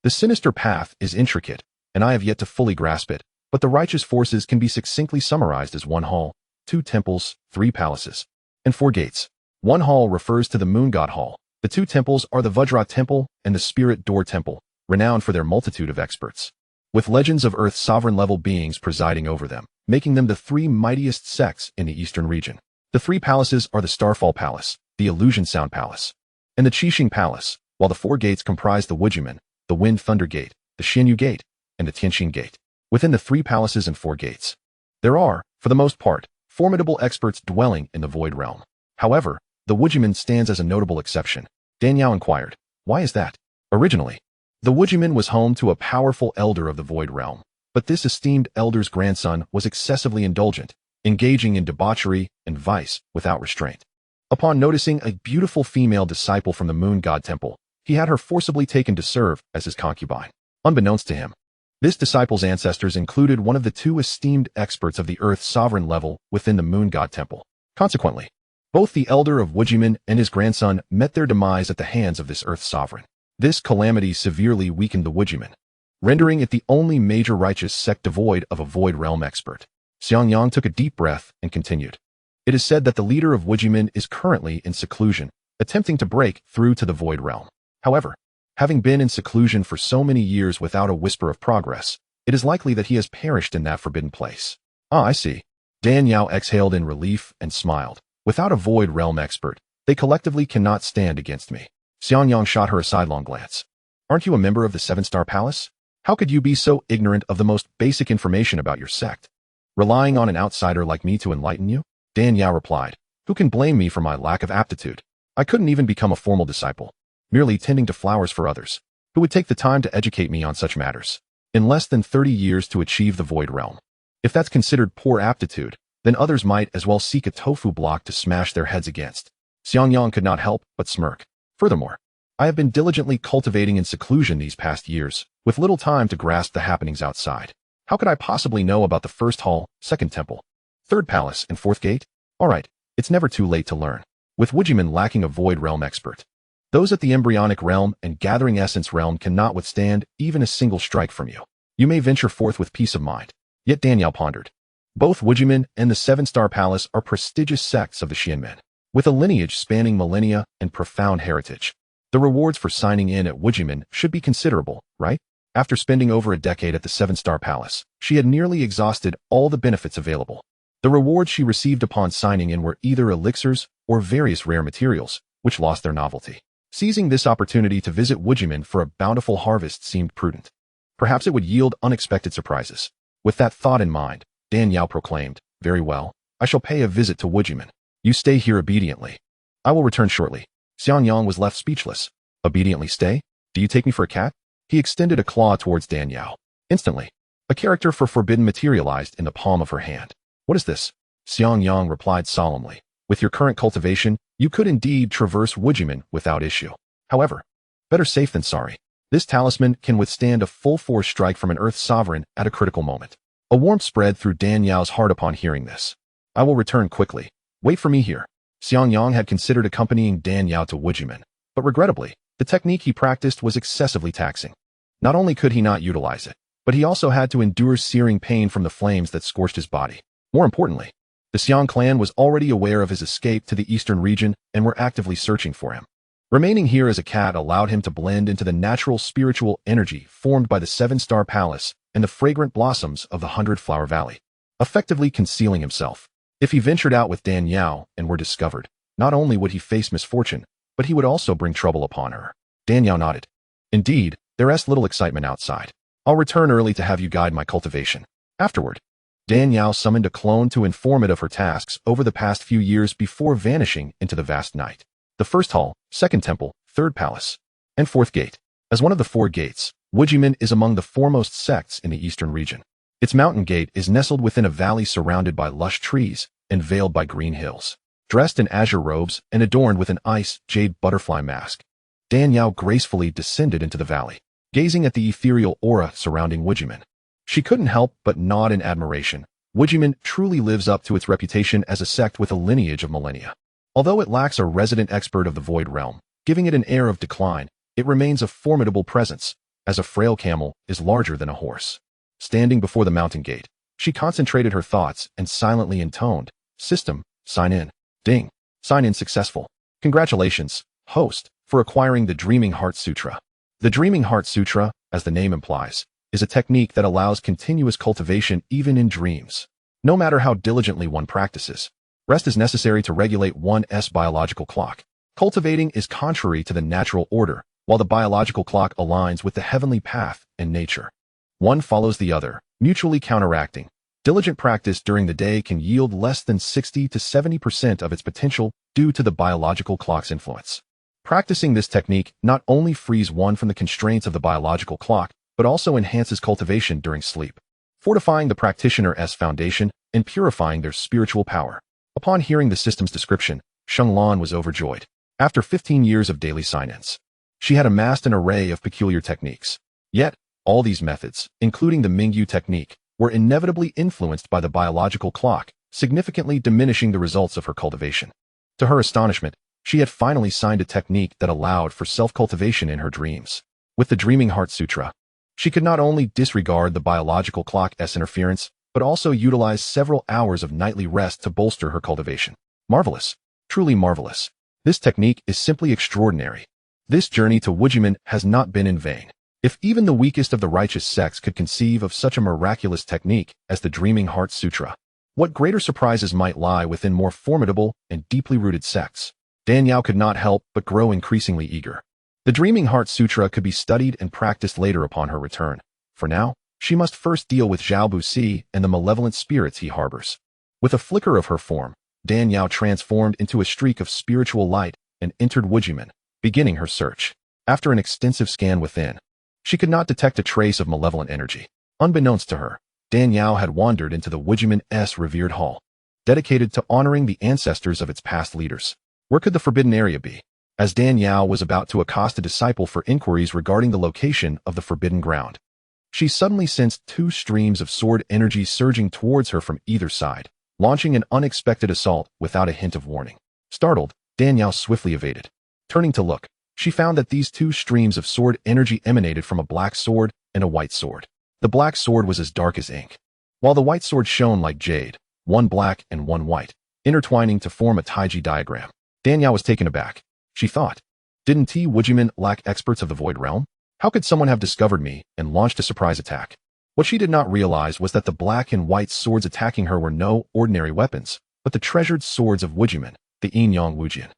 The sinister path is intricate, and I have yet to fully grasp it, but the righteous forces can be succinctly summarized as one hall, 2 temples, 3 palaces, and 4 gates. One hall refers to the Moon God Hall. The 2 temples are the Vajra Temple and the Spirit Door Temple, renowned for their multitude of experts, with legends of Earth's sovereign-level beings presiding over them, making them the 3 mightiest sects in the eastern region. The 3 palaces are the Starfall Palace, the Illusion Sound Palace, and the Qixing Palace, while the 4 gates comprise the Wujiman, the Wind Thunder Gate, the Xianyu Gate, and the Tianxin Gate. Within the 3 palaces and 4 gates, there are, for the most part, formidable experts dwelling in the Void Realm. However, the Wujiman stands as a notable exception. Danielle inquired, why is that? Originally, the Wujiman was home to a powerful elder of the Void Realm, but this esteemed elder's grandson was excessively indulgent, engaging in debauchery and vice without restraint. Upon noticing a beautiful female disciple from the Moon God Temple, he had her forcibly taken to serve as his concubine. Unbeknownst to him, this disciple's ancestors included one of the 2 esteemed experts of the Earth's sovereign level within the Moon God Temple. Consequently, both the elder of Wujiman and his grandson met their demise at the hands of this Earth's sovereign. This calamity severely weakened the Wujiman, rendering it the only major righteous sect devoid of a Void Realm expert. Xiangyang took a deep breath and continued. It is said that the leader of Wujiman is currently in seclusion, attempting to break through to the Void Realm. However, having been in seclusion for so many years without a whisper of progress, it is likely that he has perished in that forbidden place. Ah, I see. Danielle exhaled in relief and smiled. Without a Void Realm expert, they collectively cannot stand against me. Xiangyang shot her a sidelong glance. Aren't you a member of the 7-Star Palace? How could you be so ignorant of the most basic information about your sect? Relying on an outsider like me to enlighten you? Danielle replied, who can blame me for my lack of aptitude? I couldn't even become a formal disciple, merely tending to flowers for others. Who would take the time to educate me on such matters? In less than 30 years to achieve the Void Realm. If that's considered poor aptitude, then others might as well seek a tofu block to smash their heads against. Xiangyang could not help but smirk. Furthermore, I have been diligently cultivating in seclusion these past years, with little time to grasp the happenings outside. How could I possibly know about the 1st hall, 2nd temple, 3rd palace, and 4th gate? Alright, it's never too late to learn. With Wujiman lacking a Void Realm expert, those at the Embryonic Realm and Gathering Essence Realm cannot withstand even a single strike from you. You may venture forth with peace of mind. Yet Danielle pondered. Both Wujiman and the 7-Star Palace are prestigious sects of the Xianmen, with a lineage spanning millennia and profound heritage. The rewards for signing in at Wujiman should be considerable, right? After spending over a decade at the 7-Star Palace, she had nearly exhausted all the benefits available. The rewards she received upon signing in were either elixirs or various rare materials, which lost their novelty. Seizing this opportunity to visit Wujiman for a bountiful harvest seemed prudent. Perhaps it would yield unexpected surprises. With that thought in mind, Danielle proclaimed, very well, I shall pay a visit to Wujiman. You stay here obediently. I will return shortly. Xiangyang was left speechless. Obediently stay? Do you take me for a cat? He extended a claw towards Danielle. Instantly, a character for forbidden materialized in the palm of her hand. What is this? Xiangyang replied solemnly. With your current cultivation, you could indeed traverse Wujiman without issue. However, better safe than sorry. This talisman can withstand a full-force strike from an Earth sovereign at a critical moment. A warmth spread through Danielle's heart upon hearing this. I will return quickly. Wait for me here. Xiangyang had considered accompanying Danielle to Wujiman, but regrettably, the technique he practiced was excessively taxing. Not only could he not utilize it, but he also had to endure searing pain from the flames that scorched his body. More importantly, the Xian clan was already aware of his escape to the eastern region and were actively searching for him. Remaining here as a cat allowed him to blend into the natural spiritual energy formed by the 7-Star Palace and the fragrant blossoms of the 100-Flower Valley, effectively concealing himself. If he ventured out with Danielle and were discovered, not only would he face misfortune, but he would also bring trouble upon her. Danielle nodded. Indeed, there is little excitement outside. I'll return early to have you guide my cultivation. Afterward, Dan Yao summoned a clone to inform it of her tasks over the past few years before vanishing into the vast night. The first hall, second temple, third palace, and fourth gate. As one of the four gates, Wujimin is among the foremost sects in the eastern region. Its mountain gate is nestled within a valley surrounded by lush trees and veiled by green hills. Dressed in azure robes and adorned with an ice jade butterfly mask, Dan Yao gracefully descended into the valley, gazing at the ethereal aura surrounding Wujimin. She couldn't help but nod in admiration. Wujimin truly lives up to its reputation as a sect with a lineage of millennia. Although it lacks a resident expert of the Void Realm, giving it an air of decline, it remains a formidable presence, as a frail camel is larger than a horse. Standing before the mountain gate, she concentrated her thoughts and silently intoned, "System, sign in. Ding. Sign in successful. Congratulations, host, for acquiring the Dreaming Heart Sutra." The Dreaming Heart Sutra, as the name implies, is a technique that allows continuous cultivation even in dreams. No matter how diligently one practices, rest is necessary to regulate one's biological clock. Cultivating is contrary to the natural order, while the biological clock aligns with the heavenly path and nature. One follows the other, mutually counteracting. Diligent practice during the day can yield less than 60 to 70% of its potential due to the biological clock's influence. Practicing this technique not only frees one from the constraints of the biological clock, but also enhances cultivation during sleep, fortifying the practitioner's foundation and purifying their spiritual power. Upon hearing the system's description, Shenglan was overjoyed. After 15 years of daily sign-ins, she had amassed an array of peculiar techniques. Yet, all these methods, including the Mingyu technique, were inevitably influenced by the biological clock, significantly diminishing the results of her cultivation. To her astonishment, she had finally signed a technique that allowed for self-cultivation in her dreams. With the Dreaming Heart Sutra, she could not only disregard the biological clock's interference, but also utilize several hours of nightly rest to bolster her cultivation. Marvelous. Truly marvelous. This technique is simply extraordinary. This journey to Wujimin has not been in vain. If even the weakest of the righteous sects could conceive of such a miraculous technique as the Dreaming Heart Sutra, what greater surprises might lie within more formidable and deeply rooted sects? Dan Yao could not help but grow increasingly eager. The Dreaming Heart Sutra could be studied and practiced later upon her return. For now, she must first deal with Zhao Buxi and the malevolent spirits he harbors. With a flicker of her form, Dan Yao transformed into a streak of spiritual light and entered Wujimin, beginning her search. After an extensive scan within, she could not detect a trace of malevolent energy. Unbeknownst to her, Dan Yao had wandered into the Wujimin's revered hall, dedicated to honoring the ancestors of its past leaders. Where could the forbidden area be? As Dan Yao was about to accost a disciple for inquiries regarding the location of the forbidden ground, she suddenly sensed two streams of sword energy surging towards her from either side, launching an unexpected assault without a hint of warning. Startled, Dan Yao swiftly evaded. Turning to look, she found that these two streams of sword energy emanated from a black sword and a white sword. The black sword was as dark as ink, while the white sword shone like jade, one black and one white, intertwining to form a taiji diagram. Dan Yao was taken aback. She thought, didn't Wujimin lack experts of the Void Realm? How could someone have discovered me and launched a surprise attack? What she did not realize was that the black and white swords attacking her were no ordinary weapons, but the treasured swords of Wujimin, the Yinyang Wujian,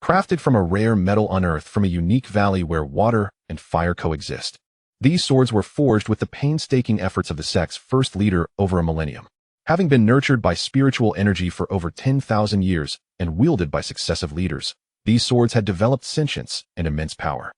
crafted from a rare metal unearthed from a unique valley where water and fire coexist. These swords were forged with the painstaking efforts of the sect's first leader over a millennium. Having been nurtured by spiritual energy for over 10,000 years and wielded by successive leaders, these swords had developed sentience and immense power.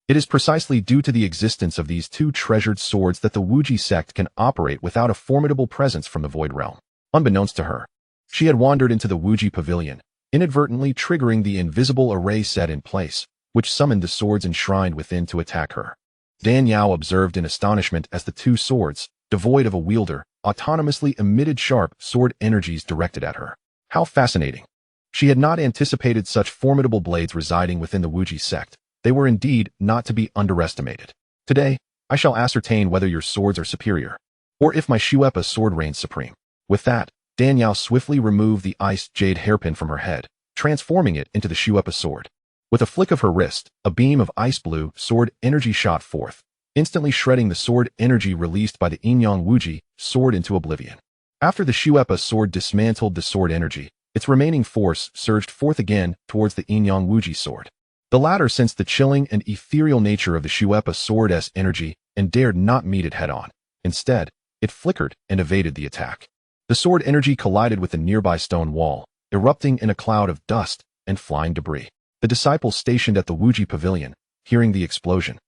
It is precisely due to the existence of these two treasured swords that the Wuji sect can operate without a formidable presence from the Void Realm. Unbeknownst to her, she had wandered into the Wuji pavilion, inadvertently triggering the invisible array set in place, which summoned the swords enshrined within to attack her. Dan Yao observed in astonishment as the two swords, devoid of a wielder, autonomously emitted sharp sword energies directed at her. How fascinating! She had not anticipated such formidable blades residing within the Wuji sect. They were indeed not to be underestimated. Today, I shall ascertain whether your swords are superior, or if my Shuepa sword reigns supreme. With that, Dan Yao swiftly removed the ice jade hairpin from her head, transforming it into the Shuepa sword. With a flick of her wrist, a beam of ice blue sword energy shot forth, instantly shredding the sword energy released by the Yinyang Wuji sword into oblivion. After the Shuepa sword dismantled the sword energy, its remaining force surged forth again towards the Yinyang Wuji sword. The latter sensed the chilling and ethereal nature of the Shuepa sword's energy and dared not meet it head-on. Instead, it flickered and evaded the attack. The sword energy collided with the nearby stone wall, erupting in a cloud of dust and flying debris. The disciples stationed at the Wuji pavilion, hearing the explosion,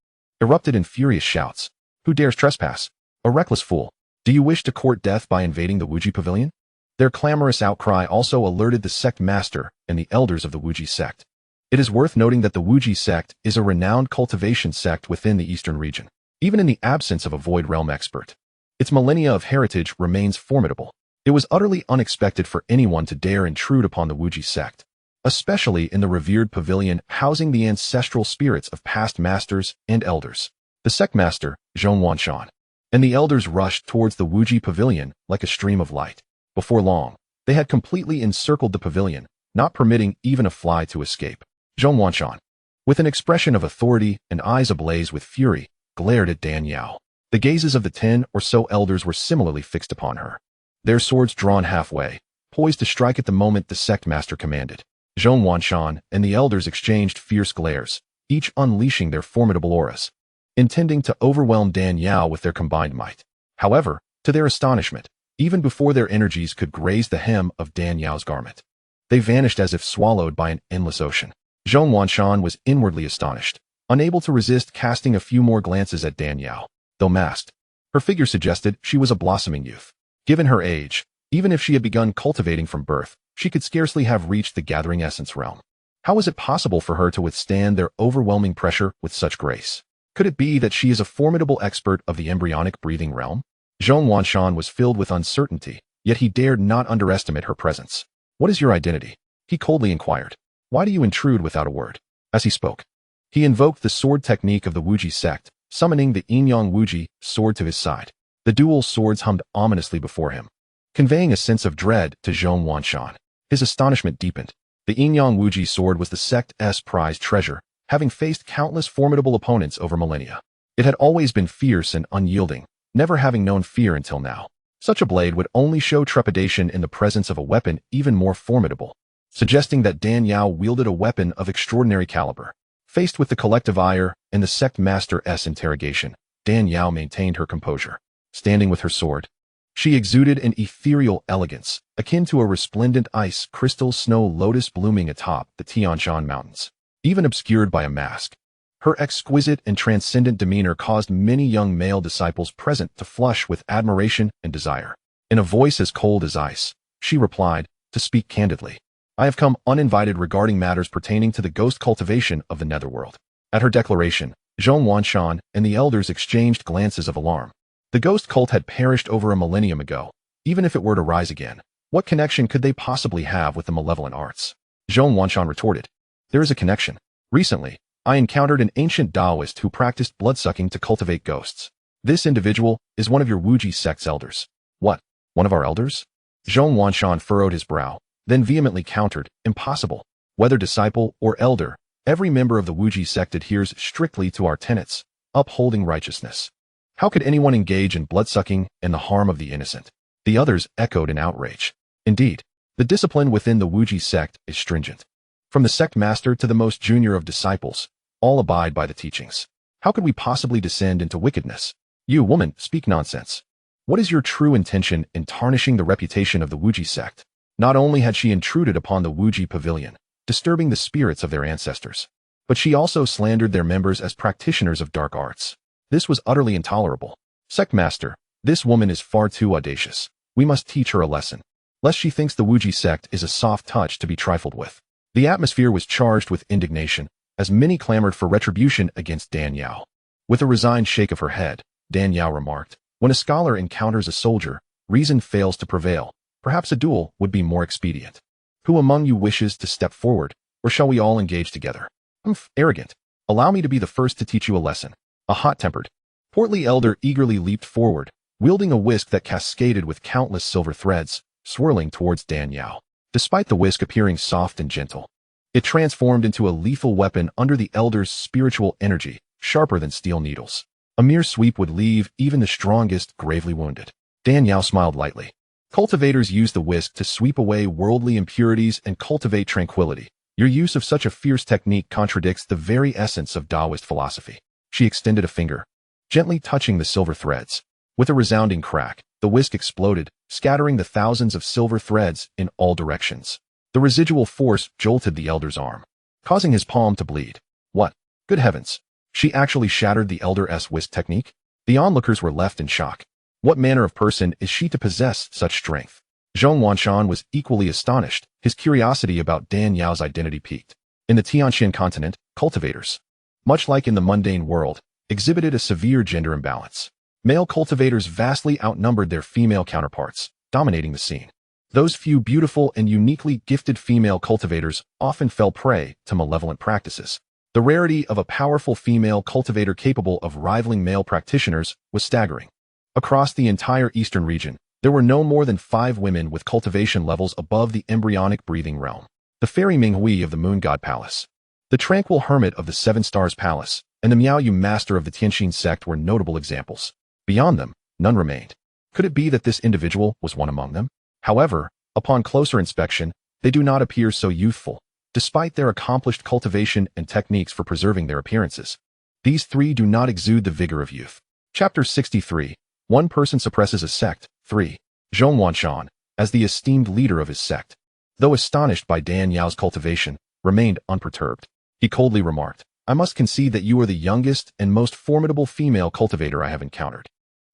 erupted in furious shouts. Who dares trespass? A reckless fool. Do you wish to court death by invading the Wuji pavilion? Their clamorous outcry also alerted the sect master and the elders of the Wuji sect. It is worth noting that the Wuji sect is a renowned cultivation sect within the eastern region, even in the absence of a void realm expert. Its millennia of heritage remains formidable. It was utterly unexpected for anyone to dare intrude upon the Wuji sect, especially in the revered pavilion housing the ancestral spirits of past masters and elders. The sect master, Xianxiafan, and the elders rushed towards the Wuji pavilion like a stream of light. Before long, they had completely encircled the pavilion, not permitting even a fly to escape. Xianxiafan, with an expression of authority and eyes ablaze with fury, glared at Dan Yao. The gazes of the 10 or so elders were similarly fixed upon her, their swords drawn halfway, poised to strike at the moment the sect master commanded. Xianxiafan and the elders exchanged fierce glares, each unleashing their formidable auras, intending to overwhelm Dan Yao with their combined might. However, to their astonishment, even before their energies could graze the hem of Dan Yao's garment, they vanished as if swallowed by an endless ocean. Xianxiafan was inwardly astonished, unable to resist casting a few more glances at Dan Yao. Though masked, her figure suggested she was a blossoming youth. Given her age, even if she had begun cultivating from birth, she could scarcely have reached the gathering essence realm. How was it possible for her to withstand their overwhelming pressure with such grace? Could it be that she is a formidable expert of the embryonic breathing realm? Xianxiafan was filled with uncertainty, yet he dared not underestimate her presence. What is your identity? He coldly inquired. Why do you intrude without a word? As he spoke, he invoked the sword technique of the Wuji sect, summoning the Yinyang Wuji sword to his side. The dual swords hummed ominously before him, conveying a sense of dread to Xianxiafan. His astonishment deepened. The Yinyang Wuji sword was the sect's prized treasure, having faced countless formidable opponents over millennia. It had always been fierce and unyielding, never having known fear until now. Such a blade would only show trepidation in the presence of a weapon even more formidable, suggesting that Dan Yao wielded a weapon of extraordinary caliber. Faced with the collective ire and the sect master's interrogation, Dan Yao maintained her composure. Standing with her sword, she exuded an ethereal elegance, akin to a resplendent ice crystal snow lotus blooming atop the Tianshan Mountains. Even obscured by a mask, her exquisite and transcendent demeanor caused many young male disciples present to flush with admiration and desire. In a voice as cold as ice, she replied, to speak candidly, I have come uninvited regarding matters pertaining to the ghost cultivation of the netherworld. At her declaration, Xianxiafan and the elders exchanged glances of alarm. The ghost cult had perished over a millennium ago. Even if it were to rise again, what connection could they possibly have with the malevolent arts? Xianxiafan retorted, there is a connection. Recently, I encountered an ancient Taoist who practiced bloodsucking to cultivate ghosts. This individual is one of your Wuji sect's elders. What? One of our elders? Xianxiafan furrowed his brow, then vehemently countered, impossible. Whether disciple or elder, every member of the Wuji sect adheres strictly to our tenets, upholding righteousness. How could anyone engage in bloodsucking and the harm of the innocent? The others echoed in outrage. Indeed, the discipline within the Wuji sect is stringent. From the sect master to the most junior of disciples, all abide by the teachings. How could we possibly descend into wickedness? You, woman, speak nonsense. What is your true intention in tarnishing the reputation of the Wuji sect? Not only had she intruded upon the Wuji pavilion, disturbing the spirits of their ancestors, but she also slandered their members as practitioners of dark arts. This was utterly intolerable. Sect master, this woman is far too audacious. We must teach her a lesson, lest she thinks the Wuji sect is a soft touch to be trifled with. The atmosphere was charged with indignation, as many clamored for retribution against Dan Yao. With a resigned shake of her head, Dan Yao remarked, when a scholar encounters a soldier, reason fails to prevail. Perhaps a duel would be more expedient. Who among you wishes to step forward, or shall we all engage together? Arrogant. Allow me to be the first to teach you a lesson. A hot-tempered, portly elder eagerly leaped forward, wielding a whisk that cascaded with countless silver threads, swirling towards Dan Yao. Despite the whisk appearing soft and gentle, it transformed into a lethal weapon under the elder's spiritual energy, sharper than steel needles. A mere sweep would leave even the strongest gravely wounded. Dan Yao smiled lightly. Cultivators use the whisk to sweep away worldly impurities and cultivate tranquility, Your use of such a fierce technique contradicts the very essence of Taoist philosophy. She extended a finger, gently touching the silver threads. With a resounding crack, the whisk exploded, scattering the thousands of silver threads in all directions. The residual force jolted the elder's arm, causing his palm to bleed. What? Good heavens! She actually shattered the elder's whisk technique? The onlookers were left in shock. What manner of person is she to possess such strength? Zhong Wanshan was equally astonished. His curiosity about Dan Yao's identity peaked. In the Tianxian continent, cultivators, much like in the mundane world, exhibited a severe gender imbalance. Male cultivators vastly outnumbered their female counterparts, dominating the scene. Those few beautiful and uniquely gifted female cultivators often fell prey to malevolent practices. The rarity of a powerful female cultivator capable of rivaling male practitioners was staggering. Across the entire eastern region, there were no more than 5 women with cultivation levels above the embryonic breathing realm. The fairy Minghui of the Moon God Palace, the tranquil hermit of the Seven Stars Palace, and the Miaoyu master of the Tianxin sect were notable examples. Beyond them, none remained. Could it be that this individual was one among them? However, upon closer inspection, they do not appear so youthful, despite their accomplished cultivation and techniques for preserving their appearances. These 3 do not exude the vigor of youth. Chapter 63. One person suppresses a sect. 3. Zhong Wanshan, as the esteemed leader of his sect, though astonished by Dan Yao's cultivation, remained unperturbed. He coldly remarked, I must concede that you are the youngest and most formidable female cultivator I have encountered.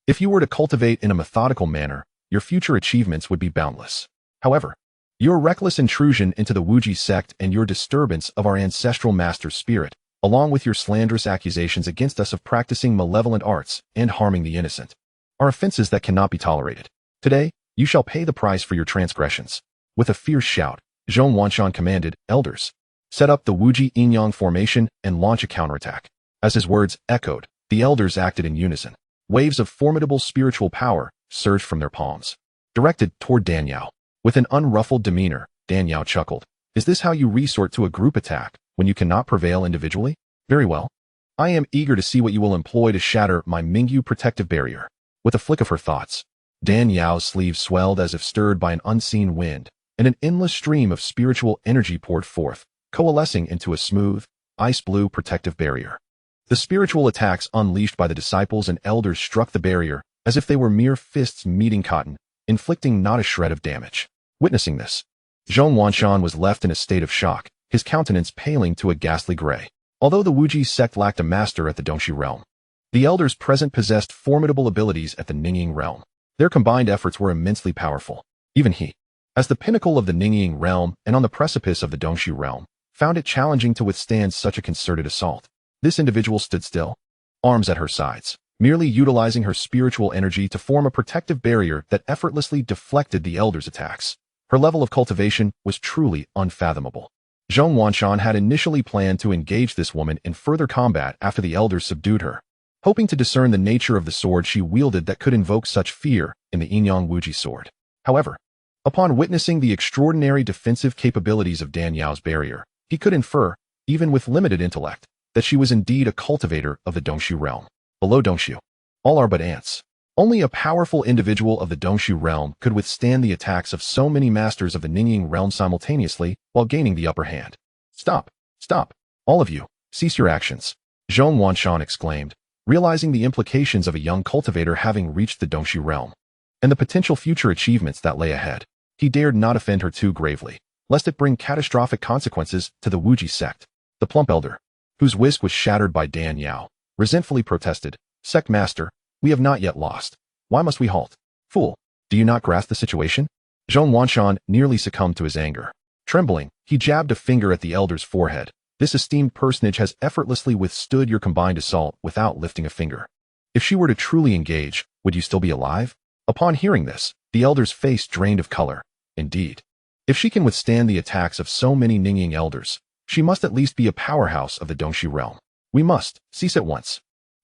If you were to cultivate in a methodical manner, your future achievements would be boundless. However, your reckless intrusion into the Wuji sect and your disturbance of our ancestral master's spirit, along with your slanderous accusations against us of practicing malevolent arts and harming the innocent, are offenses that cannot be tolerated. Today, you shall pay the price for your transgressions. With a fierce shout, Zhong Wanshan commanded, Elders, set up the Wuji Yin-Yang formation and launch a counterattack. As his words echoed, the elders acted in unison. Waves of formidable spiritual power surged from their palms, directed toward Dan Yao. With an unruffled demeanor, Dan Yao chuckled. Is this how you resort to a group attack when you cannot prevail individually? Very well. I am eager to see what you will employ to shatter my Mingyu protective barrier. With a flick of her thoughts, Dan Yao's sleeves swelled as if stirred by an unseen wind, and an endless stream of spiritual energy poured forth, coalescing into a smooth, ice-blue protective barrier. The spiritual attacks unleashed by the disciples and elders struck the barrier as if they were mere fists meeting cotton, inflicting not a shred of damage. Witnessing this, Zhong Wanshan was left in a state of shock, his countenance paling to a ghastly gray. Although the Wuji sect lacked a master at the Dongxu realm, the elders present possessed formidable abilities at the Ningying realm. Their combined efforts were immensely powerful. Even he, as the pinnacle of the Ningying realm and on the precipice of the Dongxu realm, found it challenging to withstand such a concerted assault. This individual stood still, arms at her sides, merely utilizing her spiritual energy to form a protective barrier that effortlessly deflected the elders' attacks. Her level of cultivation was truly unfathomable. Zhong Wanshan had initially planned to engage this woman in further combat after the elders subdued her, hoping to discern the nature of the sword she wielded that could invoke such fear in the Yin-Yang Wuji sword. However, upon witnessing the extraordinary defensive capabilities of Dan Yao's barrier, he could infer, even with limited intellect, that she was indeed a cultivator of the Dongxu realm. Below Dongxu, all are but ants. Only a powerful individual of the Dongxu realm could withstand the attacks of so many masters of the Ningying realm simultaneously while gaining the upper hand. Stop! Stop! All of you, cease your actions! Zhong Wanshan exclaimed, realizing the implications of a young cultivator having reached the Dongxu realm, and the potential future achievements that lay ahead. He dared not offend her too gravely, lest it bring catastrophic consequences to the Wuji sect. The plump elder, whose whisk was shattered by Dan Yao, resentfully protested, Sect Master, we have not yet lost. Why must we halt? Fool, do you not grasp the situation? Zhong Wanshan nearly succumbed to his anger. Trembling, he jabbed a finger at the elder's forehead. This esteemed personage has effortlessly withstood your combined assault without lifting a finger. If she were to truly engage, would you still be alive? Upon hearing this, the elder's face drained of color. Indeed, if she can withstand the attacks of so many Ningying elders, she must at least be a powerhouse of the Dongxu realm. We must cease at once.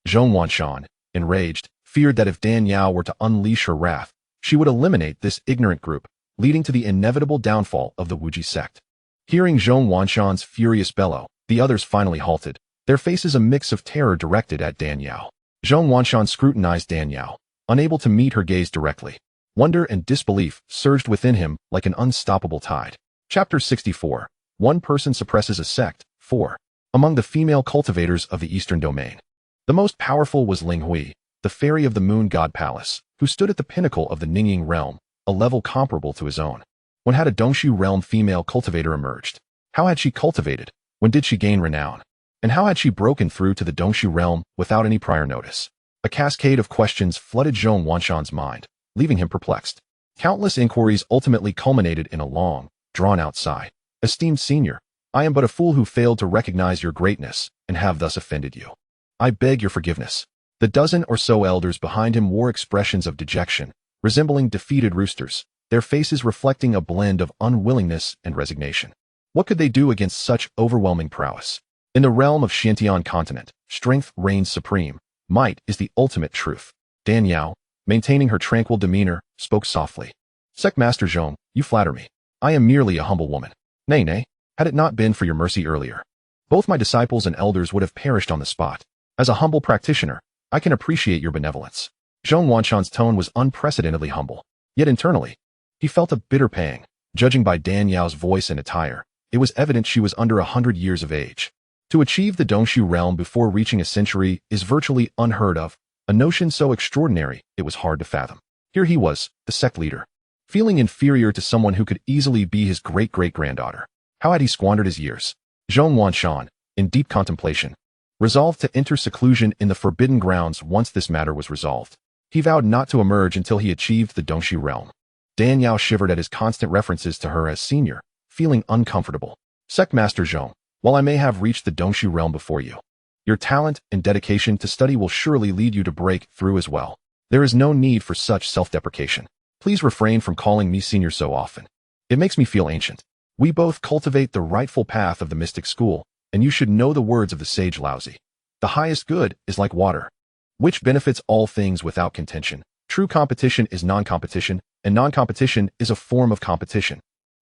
Zhong Wanshan, enraged, feared that if Dan Yao were to unleash her wrath, she would eliminate this ignorant group, leading to the inevitable downfall of the Wuji sect. Hearing Zhong Wanshan's furious bellow, the others finally halted, their faces a mix of terror directed at Dan Yao. Zhong Wanshan scrutinized Dan Yao, unable to meet her gaze directly. Wonder and disbelief surged within him like an unstoppable tide. Chapter 64. One person suppresses a sect. 4. Among the female cultivators of the Eastern Domain. The most powerful was Ling Hui, the fairy of the Moon God Palace, who stood at the pinnacle of the Ningying realm, a level comparable to his own. When had a Dongshu realm female cultivator emerged? How had she cultivated? When did she gain renown? And how had she broken through to the Dongshu realm without any prior notice? A cascade of questions flooded Zhong Wanshan's mind, leaving him perplexed. Countless inquiries ultimately culminated in a long, drawn-out sigh. Esteemed senior, I am but a fool who failed to recognize your greatness and have thus offended you. I beg your forgiveness. The dozen or so elders behind him wore expressions of dejection, resembling defeated roosters, their faces reflecting a blend of unwillingness and resignation. What could they do against such overwhelming prowess? In the realm of Xiantian continent, strength reigns supreme. Might is the ultimate truth. Dan Yao, maintaining her tranquil demeanor, spoke softly. Sect Master Zhong, you flatter me. I am merely a humble woman. Nay, nay, had it not been for your mercy earlier, both my disciples and elders would have perished on the spot. As a humble practitioner, I can appreciate your benevolence. Zhong Wanshan's tone was unprecedentedly humble. Yet internally, he felt a bitter pang. Judging by Dan Yao's voice and attire, it was evident she was under 100 years of age. To achieve the Dongshu realm before reaching a century is virtually unheard of, a notion so extraordinary it was hard to fathom. Here he was, the sect leader, feeling inferior to someone who could easily be his great-great-granddaughter. How had he squandered his years? Zhong Wanshan, in deep contemplation, resolved to enter seclusion in the forbidden grounds once this matter was resolved. He vowed not to emerge until he achieved the Dongshu realm. Dan Yao shivered at his constant references to her as senior, feeling uncomfortable. Sect Master Zhong, while I may have reached the Dongshu realm before you, your talent and dedication to study will surely lead you to break through as well. There is no need for such self-deprecation. Please refrain from calling me senior so often. It makes me feel ancient. We both cultivate the rightful path of the mystic school, and you should know the words of the sage Laozi. The highest good is like water, which benefits all things without contention. True competition is non-competition, and non-competition is a form of competition.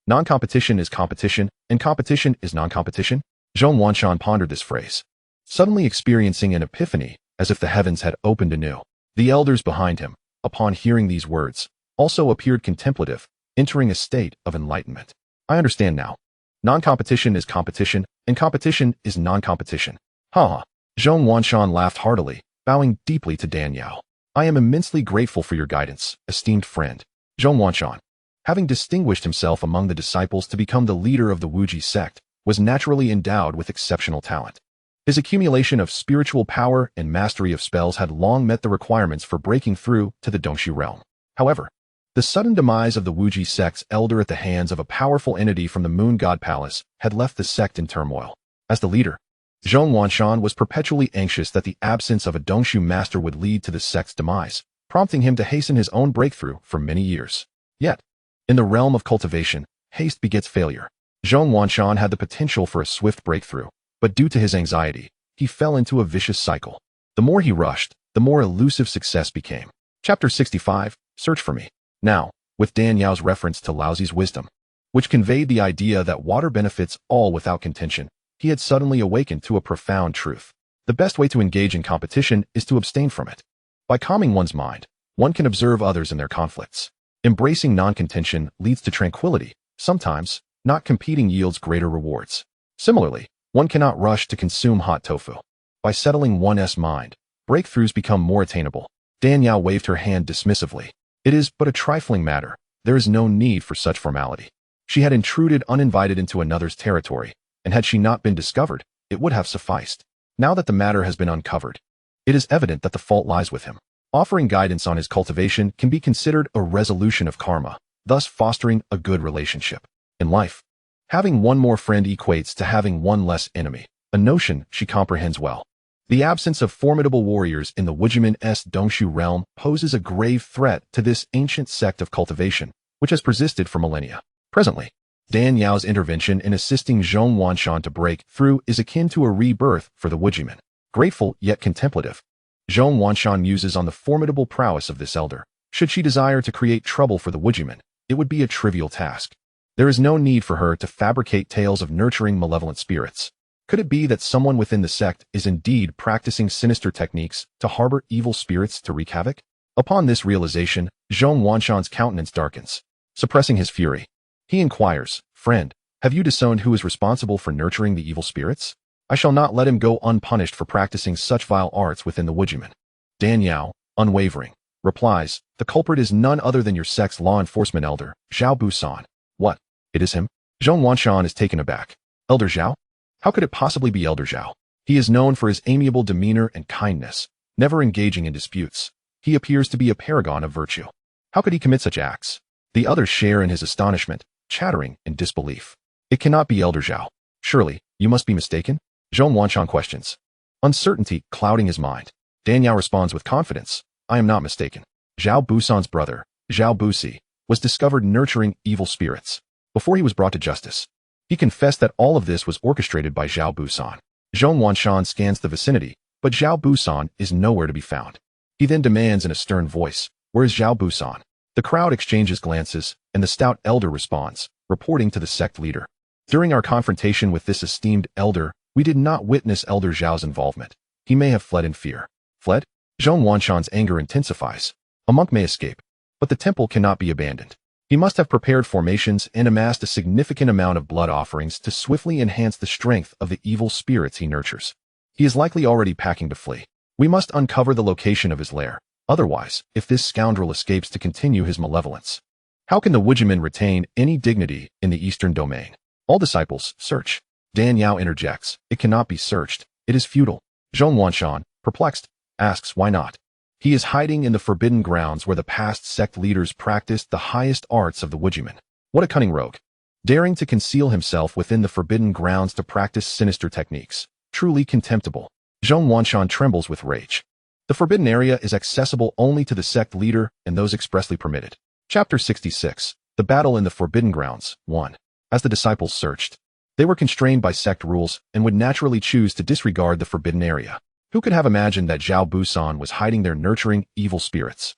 Non-competition is competition, and competition is non-competition. Zhong Wanshan pondered this phrase, suddenly experiencing an epiphany, as if the heavens had opened anew. The elders behind him, upon hearing these words, also appeared contemplative, entering a state of enlightenment. I understand now. Non-competition is competition, and competition is non-competition. Ha ha. Zhong Wanshan laughed heartily, bowing deeply to Dan Yao. I am immensely grateful for your guidance, esteemed friend. Zhong Wanshan, having distinguished himself among the disciples to become the leader of the Wuji sect, was naturally endowed with exceptional talent. His accumulation of spiritual power and mastery of spells had long met the requirements for breaking through to the Dongshu realm. However, the sudden demise of the Wuji sect's elder at the hands of a powerful entity from the Moon God Palace had left the sect in turmoil. As the leader, Zhong Wanshan was perpetually anxious that the absence of a Dongshu master would lead to the sect's demise, prompting him to hasten his own breakthrough for many years. Yet, in the realm of cultivation, haste begets failure. Zhong Wanshan had the potential for a swift breakthrough, but due to his anxiety, he fell into a vicious cycle. The more he rushed, the more elusive success became. Chapter 65, Search for Me. Now, with Dan Yao's reference to Laozi's wisdom, which conveyed the idea that water benefits all without contention, he had suddenly awakened to a profound truth. The best way to engage in competition is to abstain from it. By calming one's mind, one can observe others in their conflicts. Embracing non-contention leads to tranquility. Sometimes, not competing yields greater rewards. Similarly, one cannot rush to consume hot tofu. By settling one's mind, breakthroughs become more attainable. Dan Yao waved her hand dismissively. It is but a trifling matter. There is no need for such formality. She had intruded uninvited into another's territory, and had she not been discovered, it would have sufficed. Now that the matter has been uncovered, it is evident that the fault lies with him. Offering guidance on his cultivation can be considered a resolution of karma, thus fostering a good relationship. In life, having one more friend equates to having one less enemy, a notion she comprehends well. The absence of formidable warriors in the Wujimin's Dongshu realm poses a grave threat to this ancient sect of cultivation, which has persisted for millennia. Presently, Dan Yao's intervention in assisting Zhong Wanshan to break through is akin to a rebirth for the Wujimin. Grateful yet contemplative, Zhong Wanshan muses on the formidable prowess of this elder. Should she desire to create trouble for the Wujimin, it would be a trivial task. There is no need for her to fabricate tales of nurturing malevolent spirits. Could it be that someone within the sect is indeed practicing sinister techniques to harbor evil spirits to wreak havoc? Upon this realization, Zhong Wanshan's countenance darkens. Suppressing his fury, he inquires, Friend, Have you disowned who is responsible for nurturing the evil spirits? I shall not let him go unpunished for practicing such vile arts within the Wujiman. Dan Yao, unwavering, replies, the culprit is none other than your sect's law enforcement elder, Zhao Busan. What? It is him? Zhong Wanshan is taken aback. Elder Zhao? How could it possibly be Elder Zhao? He is known for his amiable demeanor and kindness, never engaging in disputes. He appears to be a paragon of virtue. How could he commit such acts? The others share in his astonishment, chattering in disbelief. It cannot be Elder Zhao. Surely, you must be mistaken? Zhong Wanshan questions. Uncertainty clouding his mind. Dan Yao responds with confidence. I am not mistaken. Zhao Busan's brother, Zhao Busi, was discovered nurturing evil spirits. Before he was brought to justice, he confessed that all of this was orchestrated by Zhao Busan. Zhong Wanshan scans the vicinity, but Zhao Busan is nowhere to be found. He then demands in a stern voice, where is Zhao Busan? The crowd exchanges glances, and the stout elder responds, reporting to the sect leader. During our confrontation with this esteemed elder, we did not witness Elder Zhao's involvement. He may have fled in fear. Fled? Zhong Wanshan's anger intensifies. A monk may escape, but the temple cannot be abandoned. He must have prepared formations and amassed a significant amount of blood offerings to swiftly enhance the strength of the evil spirits he nurtures. He is likely already packing to flee. We must uncover the location of his lair. Otherwise, if this scoundrel escapes to continue his malevolence, how can the Wujiman retain any dignity in the eastern domain? All disciples, search. Dan Yao interjects. It cannot be searched. It is futile. Zhong Wanshan, perplexed, asks why not. He is hiding in the forbidden grounds where the past sect leaders practiced the highest arts of the Wujiman. What a cunning rogue. Daring to conceal himself within the forbidden grounds to practice sinister techniques. Truly contemptible. Zhong Wanshan trembles with rage. The forbidden area is accessible only to the sect leader and those expressly permitted. Chapter 66. The Battle in the Forbidden Grounds. 1. As the disciples searched, they were constrained by sect rules and would naturally choose to disregard the forbidden area. Who could have imagined that Zhao Busan was hiding there nurturing evil spirits?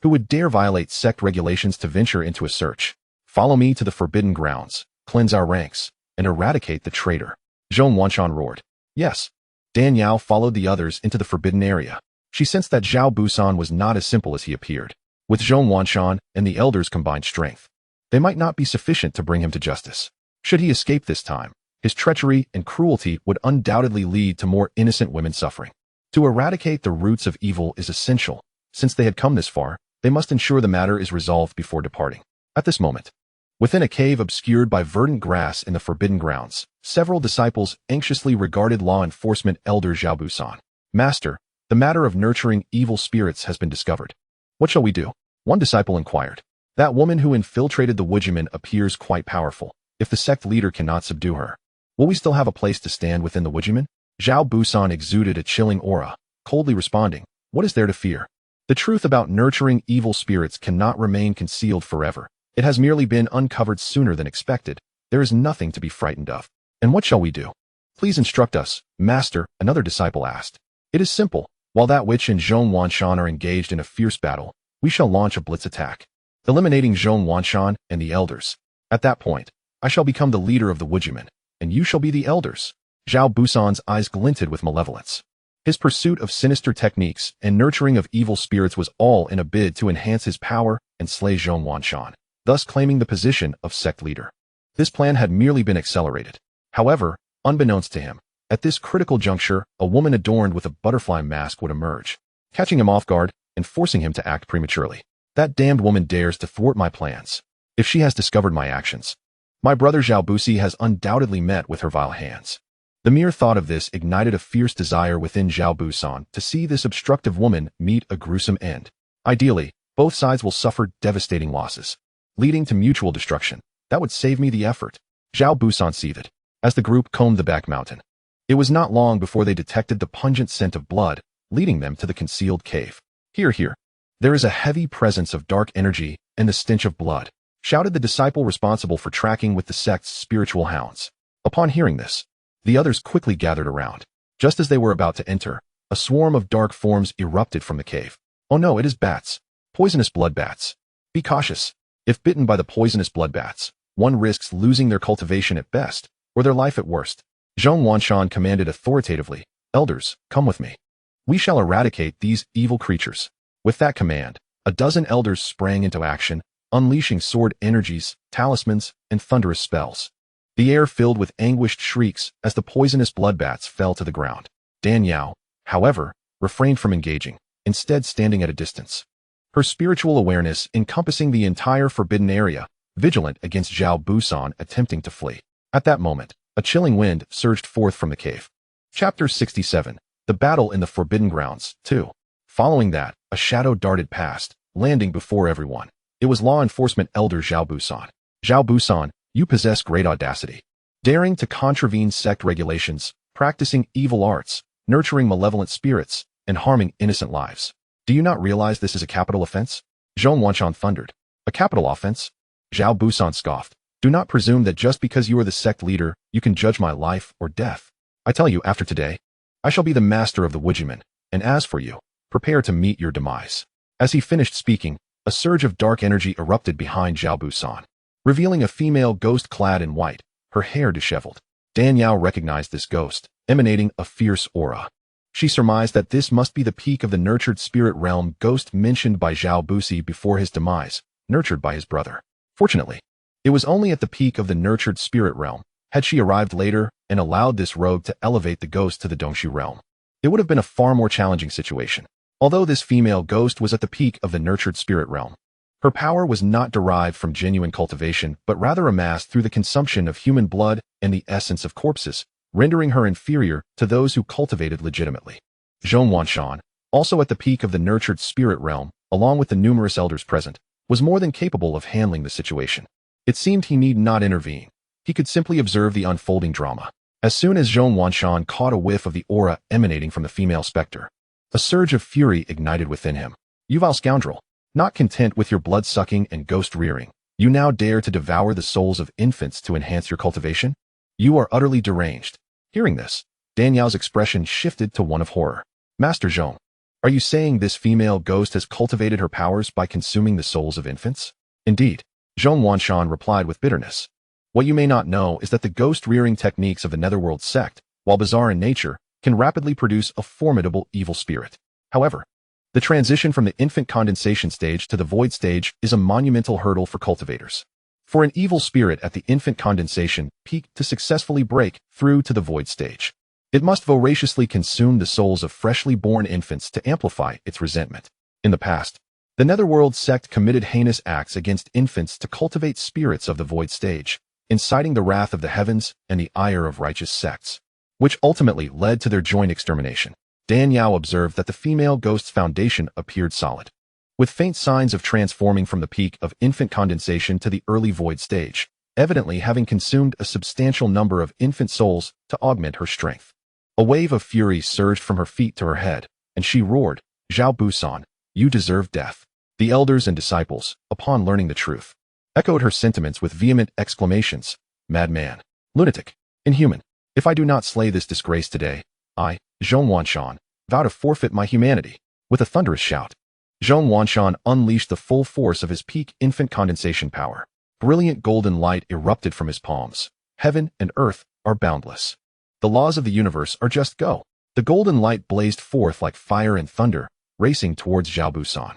Who would dare violate sect regulations to venture into a search? Follow me to the forbidden grounds, cleanse our ranks, and eradicate the traitor. Zhong Wanshan roared. Yes. Dan Yao followed the others into the forbidden area. She sensed that Zhao Busan was not as simple as he appeared. With Zhong Wanshan and the elders' combined strength, they might not be sufficient to bring him to justice. Should he escape this time, his treachery and cruelty would undoubtedly lead to more innocent women suffering. To eradicate the roots of evil is essential. Since they had come this far, they must ensure the matter is resolved before departing. At this moment, within a cave obscured by verdant grass in the forbidden grounds, several disciples anxiously regarded law enforcement elder Zhao Busan. Master, the matter of nurturing evil spirits has been discovered. What shall we do? One disciple inquired. That woman who infiltrated the Wujiman appears quite powerful. If the sect leader cannot subdue her, will we still have a place to stand within the Wujiman? Zhao Busan exuded a chilling aura, coldly responding, what is there to fear? The truth about nurturing evil spirits cannot remain concealed forever. It has merely been uncovered sooner than expected. There is nothing to be frightened of. And what shall we do? Please instruct us, Master, another disciple asked. It is simple. While that witch and Zhong Wanshan are engaged in a fierce battle, we shall launch a blitz attack, eliminating Zhong Wanshan and the elders. At that point, I shall become the leader of the Wujiman, and you shall be the elders. Zhao Busan's eyes glinted with malevolence. His pursuit of sinister techniques and nurturing of evil spirits was all in a bid to enhance his power and slay Zhong Wanshan, thus claiming the position of sect leader. This plan had merely been accelerated. However, unbeknownst to him, at this critical juncture, a woman adorned with a butterfly mask would emerge, catching him off guard and forcing him to act prematurely. That damned woman dares to thwart my plans. If she has discovered my actions, my brother Zhao Busi has undoubtedly met with her vile hands. The mere thought of this ignited a fierce desire within Zhao Busan to see this obstructive woman meet a gruesome end. Ideally, both sides will suffer devastating losses, leading to mutual destruction. That would save me the effort. Zhao Busan seethed as the group combed the back mountain. It was not long before they detected the pungent scent of blood, leading them to the concealed cave. Here. There is a heavy presence of dark energy and the stench of blood, shouted the disciple responsible for tracking with the sect's spiritual hounds. Upon hearing this, the others quickly gathered around. Just as they were about to enter, a swarm of dark forms erupted from the cave. Oh no, it is bats. Poisonous blood bats. Be cautious. If bitten by the poisonous blood bats, one risks losing their cultivation at best, or their life at worst. Zhong Wanshan commanded authoritatively, Elders, come with me. We shall eradicate these evil creatures. With that command, a dozen elders sprang into action, unleashing sword energies, talismans, and thunderous spells. The air filled with anguished shrieks as the poisonous bloodbaths fell to the ground. Dan Yao, however, refrained from engaging, instead standing at a distance. Her spiritual awareness encompassing the entire forbidden area, vigilant against Zhao Busan attempting to flee. At that moment, a chilling wind surged forth from the cave. Chapter 67. The Battle in the Forbidden Grounds, 2. Following that, a shadow darted past, landing before everyone. It was law enforcement elder Zhao Busan. Zhao Busan, you possess great audacity. Daring to contravene sect regulations, practicing evil arts, nurturing malevolent spirits, and harming innocent lives. Do you not realize this is a capital offense? Zhong Wanshan thundered. A capital offense? Zhao Busan scoffed. Do not presume that just because you are the sect leader, you can judge my life or death. I tell you, after today, I shall be the master of the Wujiman, and as for you, prepare to meet your demise. As he finished speaking, a surge of dark energy erupted behind Zhao Busan, revealing a female ghost clad in white, her hair disheveled. Dan Yao recognized this ghost, emanating a fierce aura. She surmised that this must be the peak of the nurtured spirit realm ghost mentioned by Zhao Busi before his demise, nurtured by his brother. Fortunately, it was only at the peak of the nurtured spirit realm. Had she arrived later and allowed this rogue to elevate the ghost to the Dongshu realm, it would have been a far more challenging situation. Although this female ghost was at the peak of the nurtured spirit realm, her power was not derived from genuine cultivation, but rather amassed through the consumption of human blood and the essence of corpses, rendering her inferior to those who cultivated legitimately. Zhong Wanshan, also at the peak of the nurtured spirit realm, along with the numerous elders present, was more than capable of handling the situation. It seemed he need not intervene. He could simply observe the unfolding drama. As soon as Zhong Wanshan caught a whiff of the aura emanating from the female specter, a surge of fury ignited within him. You vile scoundrel, not content with your blood-sucking and ghost-rearing, you now dare to devour the souls of infants to enhance your cultivation? You are utterly deranged. Hearing this, Dan Yao's expression shifted to one of horror. Master Zhong, are you saying this female ghost has cultivated her powers by consuming the souls of infants? Indeed, Zhong Wanshan replied with bitterness. What you may not know is that the ghost-rearing techniques of the Netherworld sect, while bizarre in nature, can rapidly produce a formidable evil spirit. However, the transition from the infant condensation stage to the void stage is a monumental hurdle for cultivators. For an evil spirit at the infant condensation peak to successfully break through to the void stage, it must voraciously consume the souls of freshly born infants to amplify its resentment. In the past, the Netherworld sect committed heinous acts against infants to cultivate spirits of the void stage, inciting the wrath of the heavens and the ire of righteous sects, which ultimately led to their joint extermination. Dan Yao observed that the female ghost's foundation appeared solid, with faint signs of transforming from the peak of infant condensation to the early void stage, evidently having consumed a substantial number of infant souls to augment her strength. A wave of fury surged from her feet to her head, and she roared, Zhao Busan, you deserve death. The elders and disciples, upon learning the truth, echoed her sentiments with vehement exclamations. Madman, lunatic, inhuman. If I do not slay this disgrace today, I, Zhong Wanshan, vow to forfeit my humanity. With a thunderous shout, Zhong Wanshan unleashed the full force of his peak infant condensation power. Brilliant golden light erupted from his palms. Heaven and earth are boundless. The laws of the universe are just go. The golden light blazed forth like fire and thunder, racing towards Zhao Busan.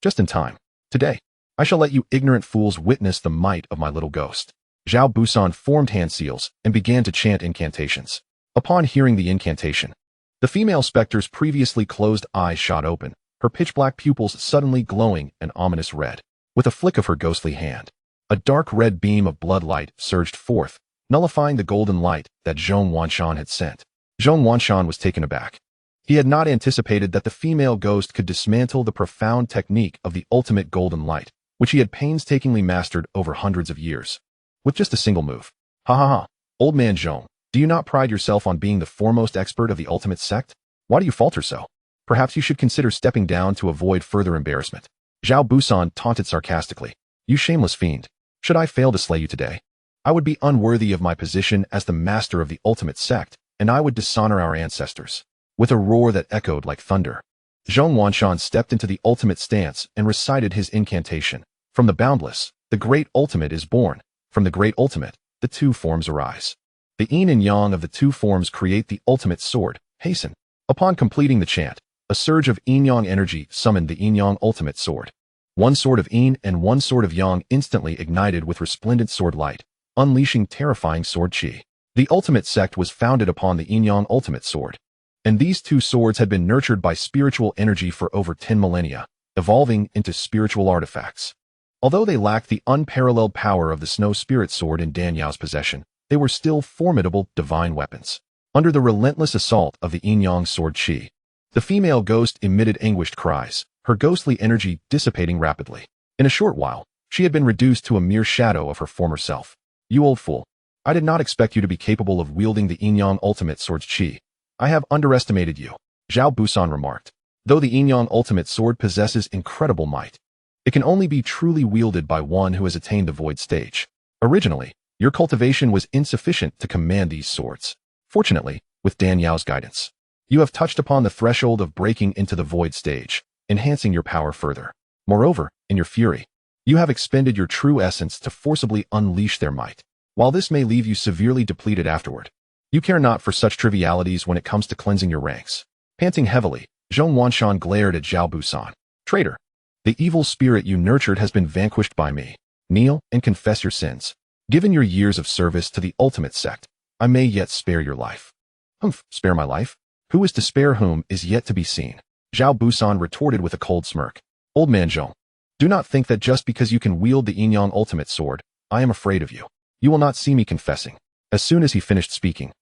Just in time. Today, I shall let you ignorant fools witness the might of my little ghost. Zhao Busan formed hand seals and began to chant incantations. Upon hearing the incantation, the female specter's previously closed eyes shot open, her pitch-black pupils suddenly glowing an ominous red. With a flick of her ghostly hand, a dark red beam of blood light surged forth, nullifying the golden light that Zhong Wanshan had sent. Zhong Wanshan was taken aback. He had not anticipated that the female ghost could dismantle the profound technique of the ultimate golden light, which he had painstakingly mastered over hundreds of years, with just a single move. Old man Zhong, do you not pride yourself on being the foremost expert of the ultimate sect? Why do you falter so? Perhaps you should consider stepping down to avoid further embarrassment. Zhao Busan taunted sarcastically. You shameless fiend. Should I fail to slay you today, I would be unworthy of my position as the master of the ultimate sect, and I would dishonor our ancestors. With a roar that echoed like thunder, Zhong Wanshan stepped into the ultimate stance and recited his incantation. From the boundless, the great ultimate is born. From the great ultimate, the two forms arise. The yin and yang of the two forms create the ultimate sword. Hasten. Upon completing the chant, a surge of yin-yang energy summoned the yin-yang ultimate sword. One sword of yin and one sword of yang instantly ignited with resplendent sword light, unleashing terrifying sword chi. The ultimate sect was founded upon the Yin-Yang ultimate sword, and these two swords had been nurtured by spiritual energy for over 10 millennia, evolving into spiritual artifacts. Although they lacked the unparalleled power of the snow spirit sword in Dan Yao's possession, they were still formidable divine weapons. Under the relentless assault of the Yin-Yang sword chi, the female ghost emitted anguished cries, her ghostly energy dissipating rapidly. In a short while, she had been reduced to a mere shadow of her former self. You old fool. I did not expect you to be capable of wielding the Yin-Yang ultimate sword's chi. I have underestimated you, Zhao Busan remarked. Though the Yin-Yang ultimate sword possesses incredible might, it can only be truly wielded by one who has attained the void stage. Originally, your cultivation was insufficient to command these swords. Fortunately, with Dan Yao's guidance, you have touched upon the threshold of breaking into the void stage, enhancing your power further. Moreover, in your fury, you have expended your true essence to forcibly unleash their might. While this may leave you severely depleted afterward, you care not for such trivialities when it comes to cleansing your ranks. Panting heavily, Zhong Wanshan glared at Zhao Busan. Traitor! The evil spirit you nurtured has been vanquished by me. Kneel and confess your sins. Given your years of service to the ultimate sect, I may yet spare your life. Humph, spare my life? Who is to spare whom is yet to be seen. Zhao Busan retorted with a cold smirk. Old man Zhong, do not think that just because you can wield the Yin-Yang ultimate sword, I am afraid of you. You will not see me confessing. As soon as he finished speaking,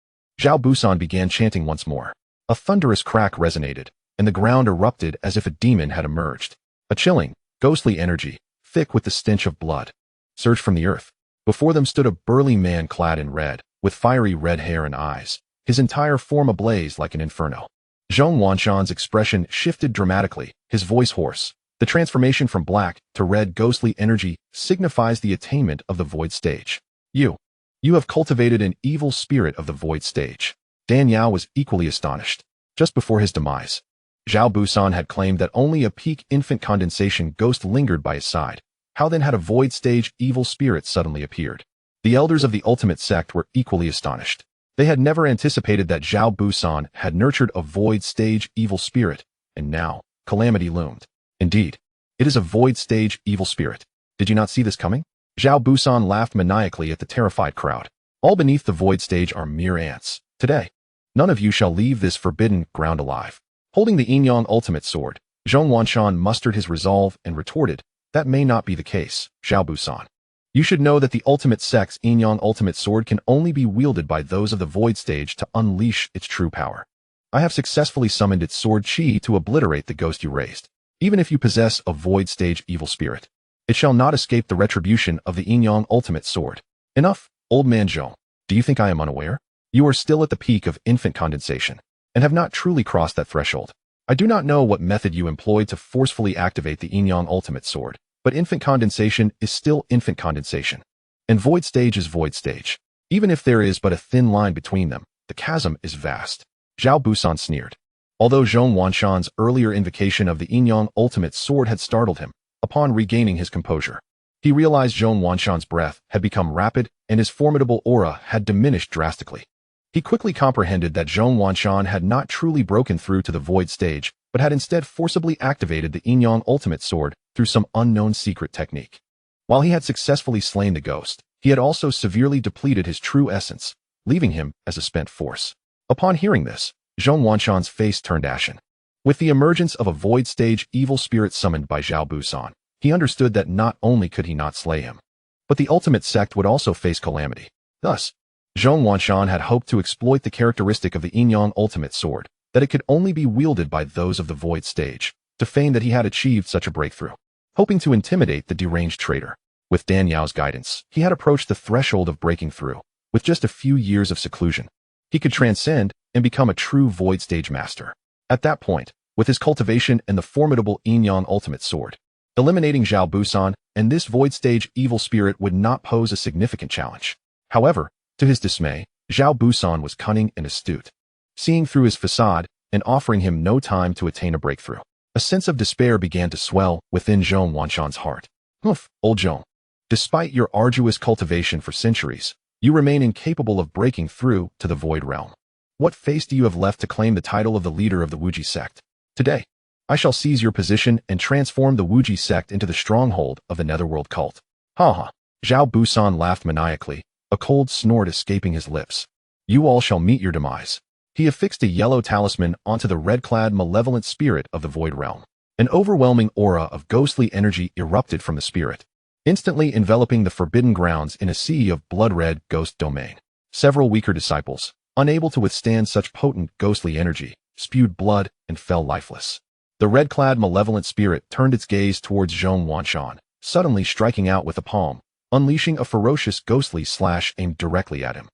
Zhao Busan began chanting once more. A thunderous crack resonated, and the ground erupted as if a demon had emerged. A chilling, ghostly energy, thick with the stench of blood, surged from the earth. Before them stood a burly man clad in red, with fiery red hair and eyes, his entire form ablaze like an inferno. Zhong Wanshan's expression shifted dramatically, his voice hoarse. The transformation from black to red ghostly energy signifies the attainment of the void stage. You have cultivated an evil spirit of the void stage. Dan Yao was equally astonished. Just before his demise, Zhao Busan had claimed that only a peak infant condensation ghost lingered by his side. How then had a void stage evil spirit suddenly appeared? The elders of the ultimate sect were equally astonished. They had never anticipated that Zhao Busan had nurtured a void stage evil spirit, and now calamity loomed. Indeed, it is a void stage evil spirit. Did you not see this coming? Zhao Busan laughed maniacally at the terrified crowd. All beneath the void stage are mere ants. Today, none of you shall leave this forbidden ground alive. Holding the Yin-Yang ultimate sword, Zhong Wanshan mustered his resolve and retorted, that may not be the case, Zhao Busan. You should know that the ultimate sect's Yin-Yang ultimate sword can only be wielded by those of the void stage to unleash its true power. I have successfully summoned its sword chi to obliterate the ghost you raised. Even if you possess a void stage evil spirit, it shall not escape the retribution of the Yin-Yang ultimate sword. Enough, old man Zhong. Do you think I am unaware? You are still at the peak of infant condensation, and have not truly crossed that threshold. I do not know what method you employed to forcefully activate the Yin-Yang ultimate sword, but infant condensation is still infant condensation, and void stage is void stage. Even if there is but a thin line between them, the chasm is vast. Zhao Busan sneered. Although Zhong Wanshan's earlier invocation of the Yin-Yang ultimate sword had startled him, upon regaining his composure, he realized Zhong Wanshan's breath had become rapid and his formidable aura had diminished drastically. He quickly comprehended that Zhong Wanshan had not truly broken through to the void stage, but had instead forcibly activated the Yin-Yang ultimate sword through some unknown secret technique. While he had successfully slain the ghost, he had also severely depleted his true essence, leaving him as a spent force. Upon hearing this, Zhong Wanshan's face turned ashen. With the emergence of a void stage evil spirit summoned by Zhao Busan, he understood that not only could he not slay him, but the ultimate sect would also face calamity. Thus, Zhong Wanshan had hoped to exploit the characteristic of the Yin-Yang ultimate sword, that it could only be wielded by those of the void stage, to feign that he had achieved such a breakthrough. Hoping to intimidate the deranged traitor, with Dan Yao's guidance, he had approached the threshold of breaking through. With just a few years of seclusion, he could transcend and become a true void stage master. At that point, with his cultivation and the formidable Yin-Yang ultimate sword, eliminating Zhao Busan and this void stage evil spirit would not pose a significant challenge. However, to his dismay, Zhao Busan was cunning and astute, seeing through his facade and offering him no time to attain a breakthrough. A sense of despair began to swell within Zhong Wanshan's heart. Humph, old Zhong. Despite your arduous cultivation for centuries, you remain incapable of breaking through to the void realm. What face do you have left to claim the title of the leader of the Wuji sect? Today, I shall seize your position and transform the Wuji sect into the stronghold of the Netherworld cult. Ha ha. Zhao Busan laughed maniacally, a cold snort escaping his lips. You all shall meet your demise. He affixed a yellow talisman onto the red-clad malevolent spirit of the void realm. An overwhelming aura of ghostly energy erupted from the spirit, instantly enveloping the forbidden grounds in a sea of blood-red ghost domain. Several weaker disciples, unable to withstand such potent ghostly energy, spewed blood and fell lifeless. The red-clad malevolent spirit turned its gaze towards Xianxiafan's, suddenly striking out with a palm, unleashing a ferocious ghostly slash aimed directly at him.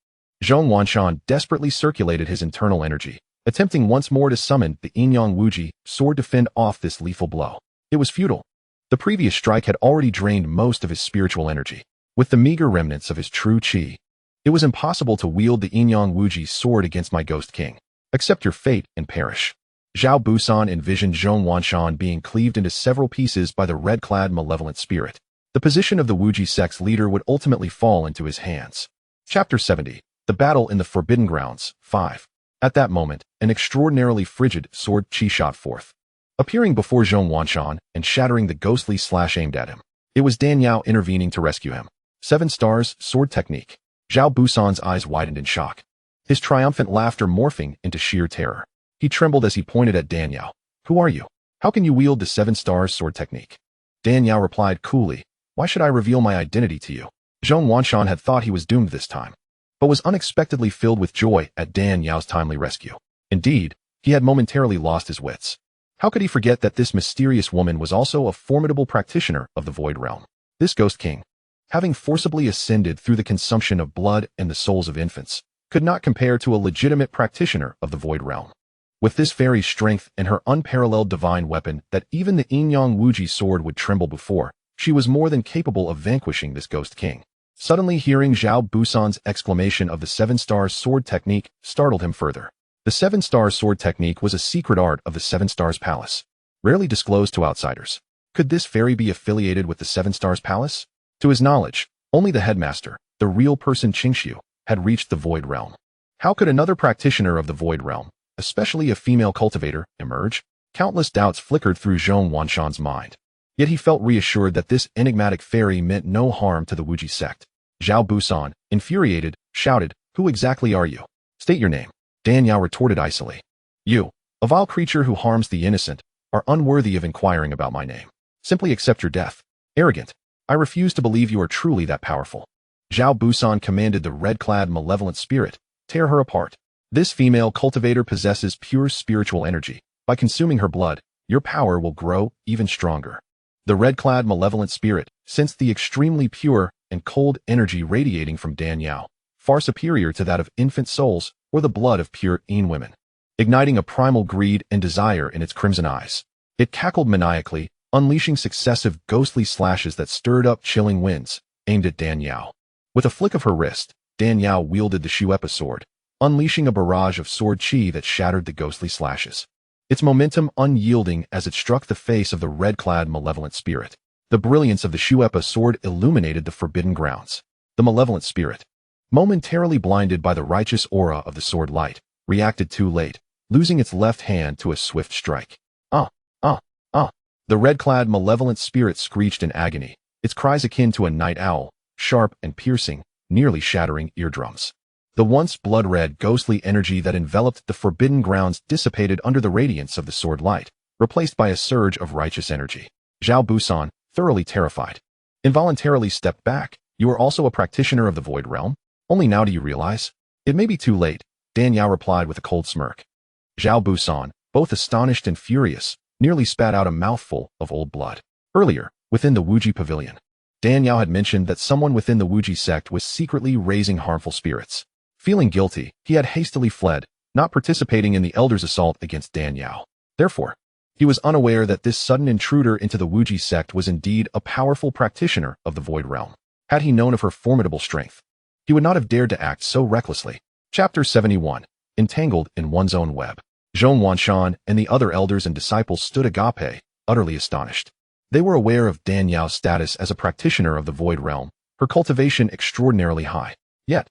Xianxiafans desperately circulated his internal energy, attempting once more to summon the Wuji sword to fend off this lethal blow. It was futile. The previous strike had already drained most of his spiritual energy. With the meager remnants of his true qi, it was impossible to wield the Wuji sword against my ghost king. Accept your fate and perish. Zhao Busan envisioned Xianxiafans being cleaved into several pieces by the red-clad malevolent spirit. The position of the Wuji sect's leader would ultimately fall into his hands. Chapter 70. The Battle in the Forbidden Grounds, 5. At that moment, an extraordinarily frigid sword qi shot forth, appearing before Xianxiafans and shattering the ghostly slash aimed at him. It was Dan Yao intervening to rescue him. 7 stars, sword technique. Zhao Busan's eyes widened in shock, his triumphant laughter morphing into sheer terror. He trembled as he pointed at Dan Yao. Who are you? How can you wield the 7 stars sword technique? Dan Yao replied coolly, why should I reveal my identity to you? Xianxiafans had thought he was doomed this time, but was unexpectedly filled with joy at Dan Yao's timely rescue. Indeed, he had momentarily lost his wits. How could he forget that this mysterious woman was also a formidable practitioner of the Void Realm? This Ghost King, having forcibly ascended through the consumption of blood and the souls of infants, could not compare to a legitimate practitioner of the Void Realm. With this fairy strength and her unparalleled divine weapon that even the Wuji sword would tremble before, she was more than capable of vanquishing this Ghost King. Suddenly hearing Zhao Busan's exclamation of the 7-star sword technique startled him further. The 7-star sword technique was a secret art of the 7 Stars Palace, rarely disclosed to outsiders. Could this fairy be affiliated with the 7 Stars Palace? To his knowledge, only the headmaster, the real person Xianxiu, had reached the Void Realm. How could another practitioner of the Void Realm, especially a female cultivator, emerge? Countless doubts flickered through Xianxiafan's mind. Yet he felt reassured that this enigmatic fairy meant no harm to the Wuji sect. Zhao Busan, infuriated, shouted, who exactly are you? State your name. Dan Yao retorted icily. You, a vile creature who harms the innocent, are unworthy of inquiring about my name. Simply accept your death. Arrogant. I refuse to believe you are truly that powerful. Zhao Busan commanded the red-clad malevolent spirit, tear her apart. This female cultivator possesses pure spiritual energy. By consuming her blood, your power will grow even stronger. The red-clad malevolent spirit sensed the extremely pure and cold energy radiating from Dan Yao, far superior to that of infant souls or the blood of pure women, igniting a primal greed and desire in its crimson eyes. It cackled maniacally, unleashing successive ghostly slashes that stirred up chilling winds, aimed at Dan Yao. With a flick of her wrist, Dan Yao wielded the Xianxia sword, unleashing a barrage of sword qi that shattered the ghostly slashes, its momentum unyielding as it struck the face of the red-clad malevolent spirit. The brilliance of the Xianxia sword illuminated the forbidden grounds. The malevolent spirit, momentarily blinded by the righteous aura of the sword light, reacted too late, losing its left hand to a swift strike. The red-clad malevolent spirit screeched in agony, its cries akin to a night owl, sharp and piercing, nearly shattering eardrums. The once blood-red ghostly energy that enveloped the forbidden grounds dissipated under the radiance of the sword light, replaced by a surge of righteous energy. Zhao Busan, thoroughly terrified, involuntarily stepped back. You are also a practitioner of the Void Realm? Only now do you realize? It may be too late, Dan Yao replied with a cold smirk. Zhao Busan, both astonished and furious, nearly spat out a mouthful of old blood. Earlier, within the Wuji pavilion, Dan Yao had mentioned that someone within the Wuji sect was secretly raising harmful spirits. Feeling guilty, he had hastily fled, not participating in the elders' assault against Dan Yao. Therefore, he was unaware that this sudden intruder into the Wuji sect was indeed a powerful practitioner of the Void Realm. Had he known of her formidable strength, he would not have dared to act so recklessly. Chapter 71. Entangled in one's own web. Xianxiafans and the other elders and disciples stood agape, utterly astonished. They were aware of Dan Yao's status as a practitioner of the Void Realm, her cultivation extraordinarily high. Yet,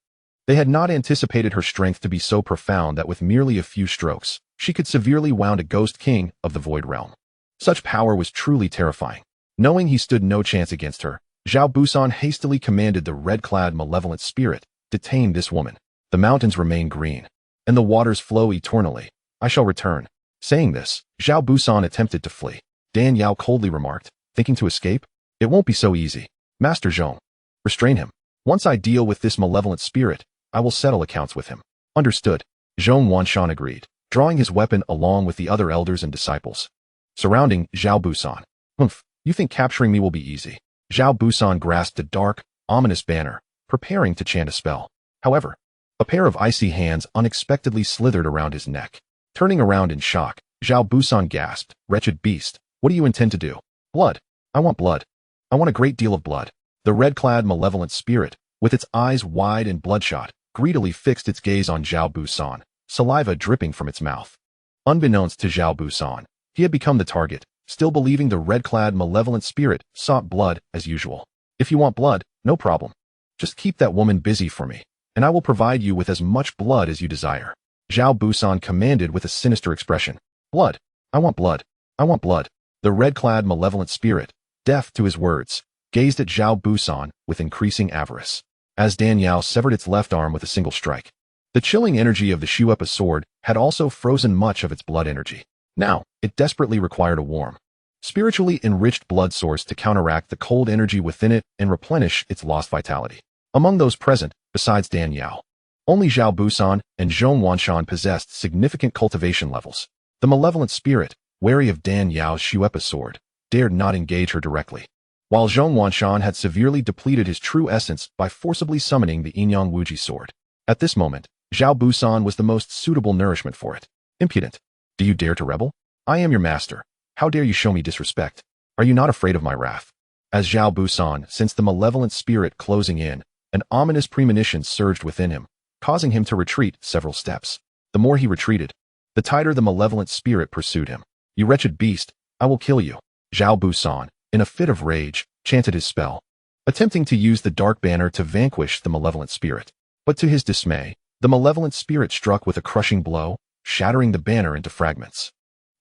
they had not anticipated her strength to be so profound that with merely a few strokes, she could severely wound a Ghost King of the Void Realm. Such power was truly terrifying. Knowing he stood no chance against her, Zhao Busan hastily commanded the red-clad malevolent spirit Detain this woman. The mountains remain green, and the waters flow eternally. I shall return. Saying this, Zhao Busan attempted to flee. Dan Yao coldly remarked, thinking to escape? It won't be so easy. Master Zhong, restrain him. Once I deal with this malevolent spirit, I will settle accounts with him. Understood. Zhong Wanshan agreed, drawing his weapon along with the other elders and disciples. Surrounding Zhao Busan. Humph, you think capturing me will be easy? Zhao Busan grasped a dark, ominous banner, preparing to chant a spell. However, a pair of icy hands unexpectedly slithered around his neck. Turning around in shock, Zhao Busan gasped, Wretched beast, what do you intend to do? Blood. I want blood. I want a great deal of blood. The red-clad malevolent spirit, with its eyes wide and bloodshot, greedily fixed its gaze on Zhao Busan, saliva dripping from its mouth. Unbeknownst to Zhao Busan, he had become the target, still believing the red-clad malevolent spirit sought blood as usual. If you want blood, no problem. Just keep that woman busy for me, and I will provide you with as much blood as you desire. Zhao Busan commanded with a sinister expression. Blood. I want blood. I want blood. The red-clad malevolent spirit, deaf to his words, gazed at Zhao Busan with increasing avarice. As Dan Yao severed its left arm with a single strike. The chilling energy of the Shuepa sword had also frozen much of its blood energy. Now, it desperately required a warm, spiritually enriched blood source to counteract the cold energy within it and replenish its lost vitality. Among those present, besides Dan Yao, only Zhao Busan and Zhong Wanshan possessed significant cultivation levels. The malevolent spirit, wary of Dan Yao's Shuepa sword, dared not engage her directly, while Zhong Wanshan had severely depleted his true essence by forcibly summoning the Yinyang Wuji sword. At this moment, Zhao Busan was the most suitable nourishment for it. Impudent. Do you dare to rebel? I am your master. How dare you show me disrespect? Are you not afraid of my wrath? As Zhao Busan sensed the malevolent spirit closing in, an ominous premonition surged within him, causing him to retreat several steps. The more he retreated, the tighter the malevolent spirit pursued him. You wretched beast, I will kill you. Zhao Busan, in a fit of rage, chanted his spell, attempting to use the dark banner to vanquish the malevolent spirit. But to his dismay, the malevolent spirit struck with a crushing blow, shattering the banner into fragments.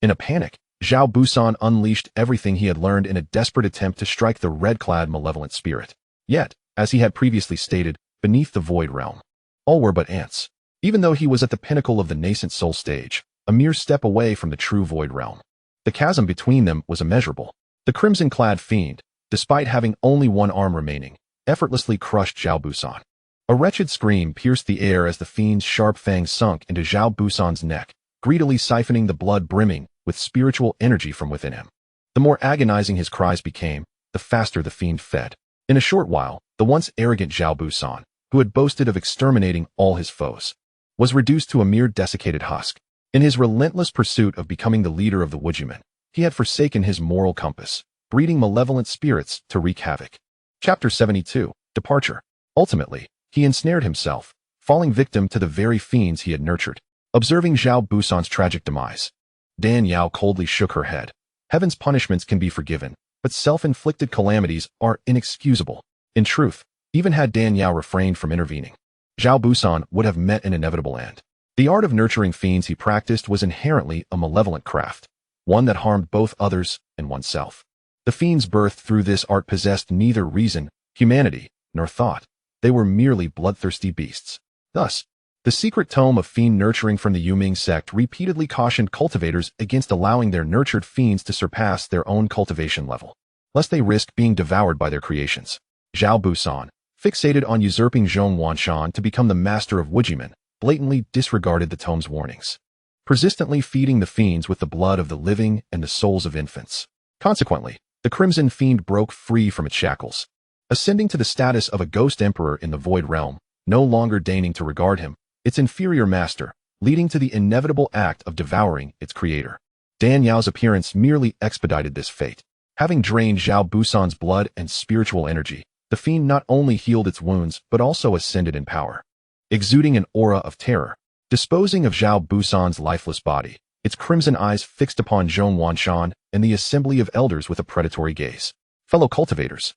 In a panic, Zhao Busan unleashed everything he had learned in a desperate attempt to strike the red-clad malevolent spirit. Yet, as he had previously stated, beneath the void realm, all were but ants. Even though he was at the pinnacle of the nascent soul stage, a mere step away from the true void realm, the chasm between them was immeasurable. The crimson-clad fiend, despite having only one arm remaining, effortlessly crushed Zhao Busan. A wretched scream pierced the air as the fiend's sharp fangs sunk into Zhao Busan's neck, greedily siphoning the blood brimming with spiritual energy from within him. The more agonizing his cries became, the faster the fiend fed. In a short while, the once arrogant Zhao Busan, who had boasted of exterminating all his foes, was reduced to a mere desiccated husk. In his relentless pursuit of becoming the leader of the Wujimen, he had forsaken his moral compass, breeding malevolent spirits to wreak havoc. Chapter 72, Departure. Ultimately, he ensnared himself, falling victim to the very fiends he had nurtured. Observing Zhao Busan's tragic demise, Dan Yao coldly shook her head. Heaven's punishments can be forgiven, but self-inflicted calamities are inexcusable. In truth, even had Dan Yao refrained from intervening, Zhao Busan would have met an inevitable end. The art of nurturing fiends he practiced was inherently a malevolent craft, one that harmed both others and oneself. The fiends birthed through this art possessed neither reason, humanity, nor thought. They were merely bloodthirsty beasts. Thus, the secret tome of fiend nurturing from the Yuming sect repeatedly cautioned cultivators against allowing their nurtured fiends to surpass their own cultivation level, lest they risk being devoured by their creations. Zhao Busan, fixated on usurping Zhong Wanshan to become the master of Wujimen, blatantly disregarded the tome's warnings, persistently feeding the fiends with the blood of the living and the souls of infants. Consequently, the Crimson Fiend broke free from its shackles, ascending to the status of a ghost emperor in the void realm, no longer deigning to regard him, its inferior master, leading to the inevitable act of devouring its creator. Dan Yao's appearance merely expedited this fate. Having drained Zhao Busan's blood and spiritual energy, the fiend not only healed its wounds but also ascended in power, exuding an aura of terror. Disposing of Zhao Busan's lifeless body, its crimson eyes fixed upon Zhong Wanshan and the assembly of elders with a predatory gaze. Fellow cultivators.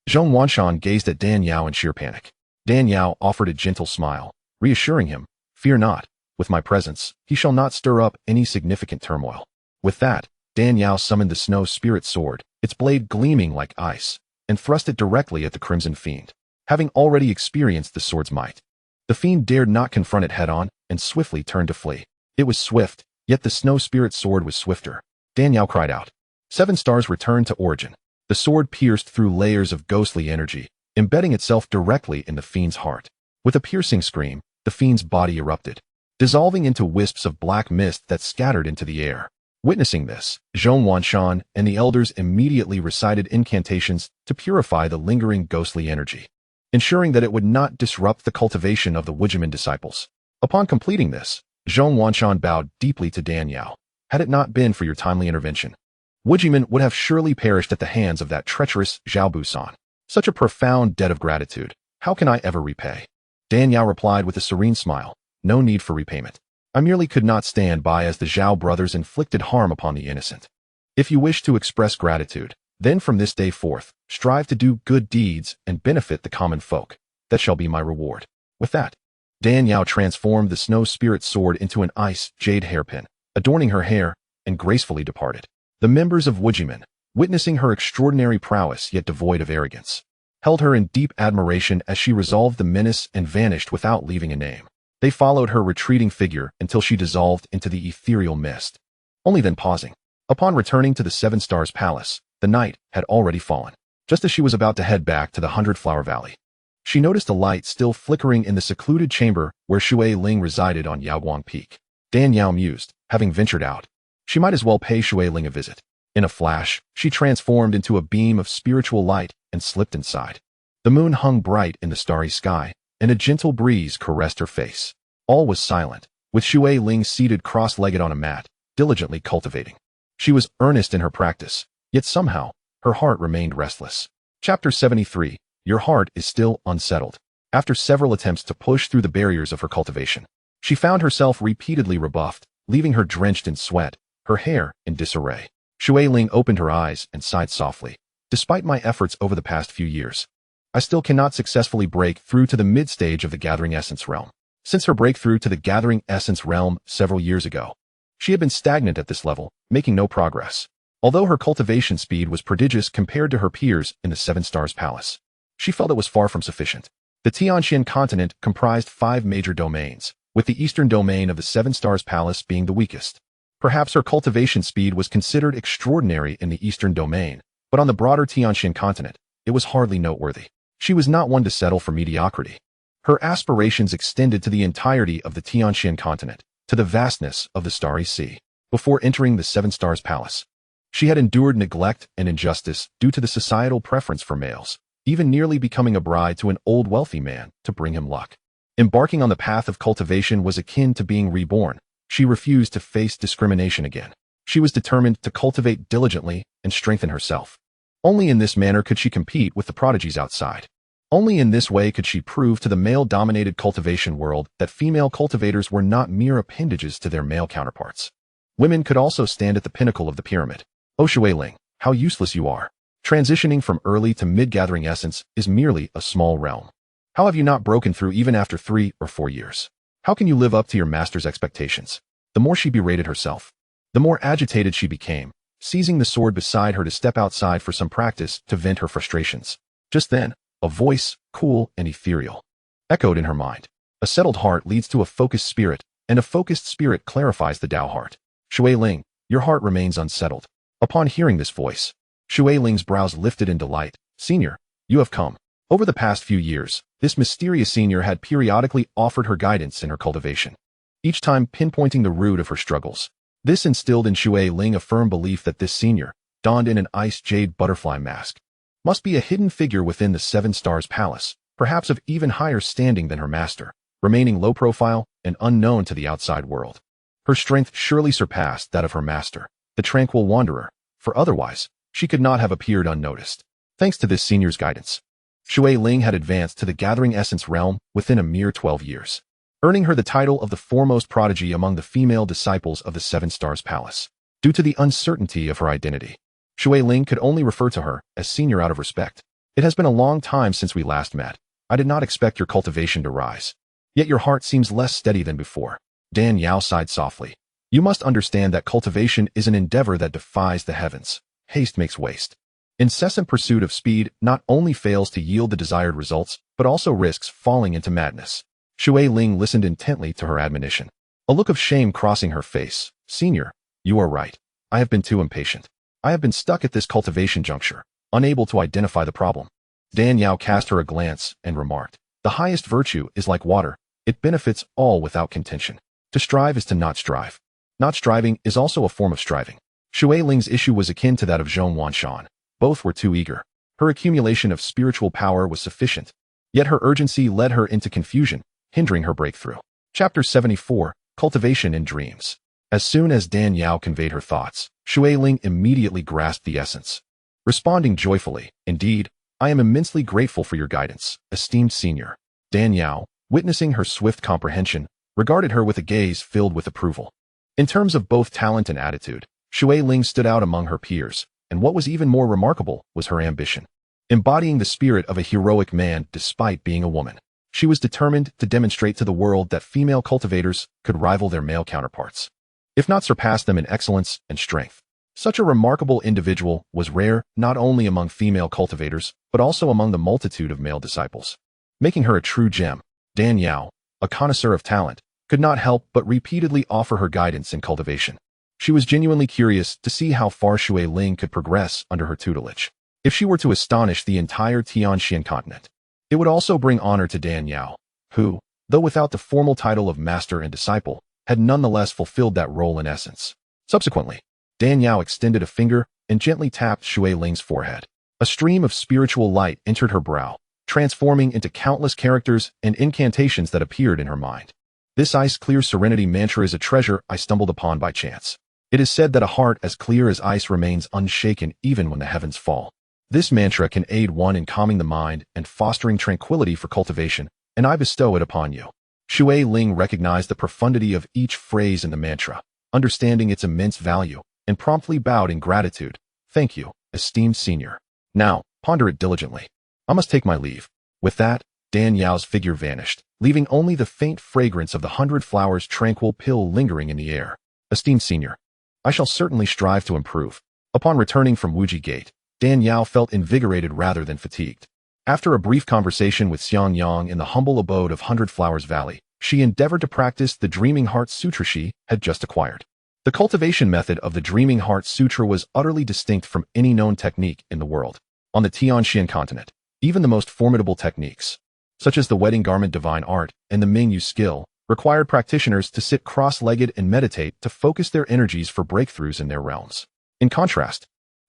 Zhong Wanshan gazed at Dan Yao in sheer panic. Dan Yao offered a gentle smile, reassuring him, "Fear not, with my presence, he shall not stir up any significant turmoil." With that, Dan Yao summoned the snow spirit sword, its blade gleaming like ice, and thrust it directly at the Crimson Fiend. Having already experienced the sword's might, The fiend dared not confront it head-on and swiftly turned to flee. It was swift, yet the snow spirit sword was swifter. Dan Yao cried out. 7 stars returned to origin. The sword pierced through layers of ghostly energy, embedding itself directly in the fiend's heart. With a piercing scream, the fiend's body erupted, dissolving into wisps of black mist that scattered into the air. Witnessing this, Zhong Wanshan and the elders immediately recited incantations to purify the lingering ghostly energy, ensuring that it would not disrupt the cultivation of the Wujimin disciples. Upon completing this, Zhong Wanshan bowed deeply to Dan Yao. Had it not been for your timely intervention, Wujimin would have surely perished at the hands of that treacherous Xiaobu-san. Such a profound debt of gratitude. How can I ever repay? Dan Yao replied with a serene smile. No need for repayment. I merely could not stand by as the Zhao brothers inflicted harm upon the innocent. If you wish to express gratitude, then from this day forth, strive to do good deeds and benefit the common folk. That shall be my reward. With that, Dan Yao transformed the snow spirit sword into an ice jade hairpin, adorning her hair, and gracefully departed. The members of Wujimin, witnessing her extraordinary prowess yet devoid of arrogance, held her in deep admiration as she resolved the menace and vanished without leaving a name. They followed her retreating figure until she dissolved into the ethereal mist, only then pausing. Upon returning to the 7 Stars Palace, the night had already fallen. Just as she was about to head back to the 100-Flower Valley, she noticed a light still flickering in the secluded chamber where Shui Ling resided on Yaoguang Peak. Dan Yao mused, having ventured out, she might as well pay Shui Ling a visit. In a flash, she transformed into a beam of spiritual light and slipped inside. The moon hung bright in the starry sky, and a gentle breeze caressed her face. All was silent, with Shui Ling seated cross-legged on a mat, diligently cultivating. She was earnest in her practice, yet somehow, her heart remained restless. Chapter 73. Your heart is still unsettled. After several attempts to push through the barriers of her cultivation, she found herself repeatedly rebuffed, leaving her drenched in sweat, her hair in disarray. Shui Ling opened her eyes and sighed softly. Despite my efforts over the past few years, I still cannot successfully break through to the mid-stage of the Gathering Essence realm. Since her breakthrough to the Gathering Essence realm several years ago, she had been stagnant at this level, making no progress. Although her cultivation speed was prodigious compared to her peers in the 7 Stars Palace, she felt it was far from sufficient. The Tianxian continent comprised 5 major domains, with the eastern domain of the 7 Stars Palace being the weakest. Perhaps her cultivation speed was considered extraordinary in the eastern domain, but on the broader Tianxian continent, it was hardly noteworthy. She was not one to settle for mediocrity. Her aspirations extended to the entirety of the Tianxian continent, to the vastness of the Starry Sea. Before entering the 7 Stars Palace, she had endured neglect and injustice due to the societal preference for males, even nearly becoming a bride to an old wealthy man to bring him luck. Embarking on the path of cultivation was akin to being reborn. She refused to face discrimination again. She was determined to cultivate diligently and strengthen herself. Only in this manner could she compete with the prodigies outside. Only in this way could she prove to the male-dominated cultivation world that female cultivators were not mere appendages to their male counterparts. Women could also stand at the pinnacle of the pyramid. Oh Shui Ling, how useless you are. Transitioning from early to mid-gathering essence is merely a small realm. How have you not broken through even after 3 or 4 years? How can you live up to your master's expectations? The more she berated herself, the more agitated she became, seizing the sword beside her to step outside for some practice to vent her frustrations. Just then, a voice, cool and ethereal, echoed in her mind. A settled heart leads to a focused spirit, and a focused spirit clarifies the Tao heart. Shui Ling, your heart remains unsettled. Upon hearing this voice, Shui Ling's brows lifted in delight. Senior, you have come. Over the past few years, this mysterious senior had periodically offered her guidance in her cultivation, each time pinpointing the root of her struggles. This instilled in Shui Ling a firm belief that this senior, donned in an ice jade butterfly mask, must be a hidden figure within the 7 Stars Palace, perhaps of even higher standing than her master, remaining low profile and unknown to the outside world. Her strength surely surpassed that of her master, the tranquil wanderer, for otherwise, she could not have appeared unnoticed. Thanks to this senior's guidance, Shui Ling had advanced to the Gathering Essence realm within a mere 12 years, earning her the title of the foremost prodigy among the female disciples of the 7 Stars Palace. Due to the uncertainty of her identity, Shui Ling could only refer to her as senior out of respect. It has been a long time since we last met. I did not expect your cultivation to rise. Yet your heart seems less steady than before. Dan Yao sighed softly. You must understand that cultivation is an endeavor that defies the heavens. Haste makes waste. Incessant pursuit of speed not only fails to yield the desired results, but also risks falling into madness. Shui Ling listened intently to her admonition, a look of shame crossing her face. Senior, you are right. I have been too impatient. I have been stuck at this cultivation juncture, unable to identify the problem. Dan Yao cast her a glance and remarked, the highest virtue is like water. It benefits all without contention. To strive is to not strive. Not striving is also a form of striving. Shui Ling's issue was akin to that of Zhong Wanshan. Both were too eager. Her accumulation of spiritual power was sufficient, yet her urgency led her into confusion, hindering her breakthrough. Chapter 74, Cultivation in Dreams. As soon as Dan Yao conveyed her thoughts, Shui Ling immediately grasped the essence. Responding joyfully, indeed, I am immensely grateful for your guidance, esteemed senior. Dan Yao, witnessing her swift comprehension, regarded her with a gaze filled with approval. In terms of both talent and attitude, Shui Ling stood out among her peers, and what was even more remarkable was her ambition. Embodying the spirit of a heroic man despite being a woman, she was determined to demonstrate to the world that female cultivators could rival their male counterparts, if not surpass them in excellence and strength. Such a remarkable individual was rare not only among female cultivators, but also among the multitude of male disciples. Making her a true gem, Dan Yao, a connoisseur of talent, could not help but repeatedly offer her guidance in cultivation. She was genuinely curious to see how far Shui Ling could progress under her tutelage. If she were to astonish the entire Tianxian continent, it would also bring honor to Dan Yao, who, though without the formal title of master and disciple, had nonetheless fulfilled that role in essence. Subsequently, Dan Yao extended a finger and gently tapped Shui Ling's forehead. A stream of spiritual light entered her brow, transforming into countless characters and incantations that appeared in her mind. This ice-clear serenity mantra is a treasure I stumbled upon by chance. It is said that a heart as clear as ice remains unshaken even when the heavens fall. This mantra can aid one in calming the mind and fostering tranquility for cultivation, and I bestow it upon you. Shui Ling recognized the profundity of each phrase in the mantra, understanding its immense value, and promptly bowed in gratitude. Thank you, esteemed senior. Now, ponder it diligently. I must take my leave. With that, Dan Yao's figure vanished, leaving only the faint fragrance of the 100 flowers tranquil pill lingering in the air. Esteemed senior, I shall certainly strive to improve. Upon returning from Wuji Gate, Dan Yao felt invigorated rather than fatigued. After a brief conversation with Xiangyang in the humble abode of 100 Flowers Valley, she endeavored to practice the Dreaming Heart Sutra she had just acquired. The cultivation method of the Dreaming Heart Sutra was utterly distinct from any known technique in the world. On the Tianxian continent, even the most formidable techniques, such as the wedding garment divine art and the Mingyu skill, required practitioners to sit cross-legged and meditate to focus their energies for breakthroughs in their realms. In contrast,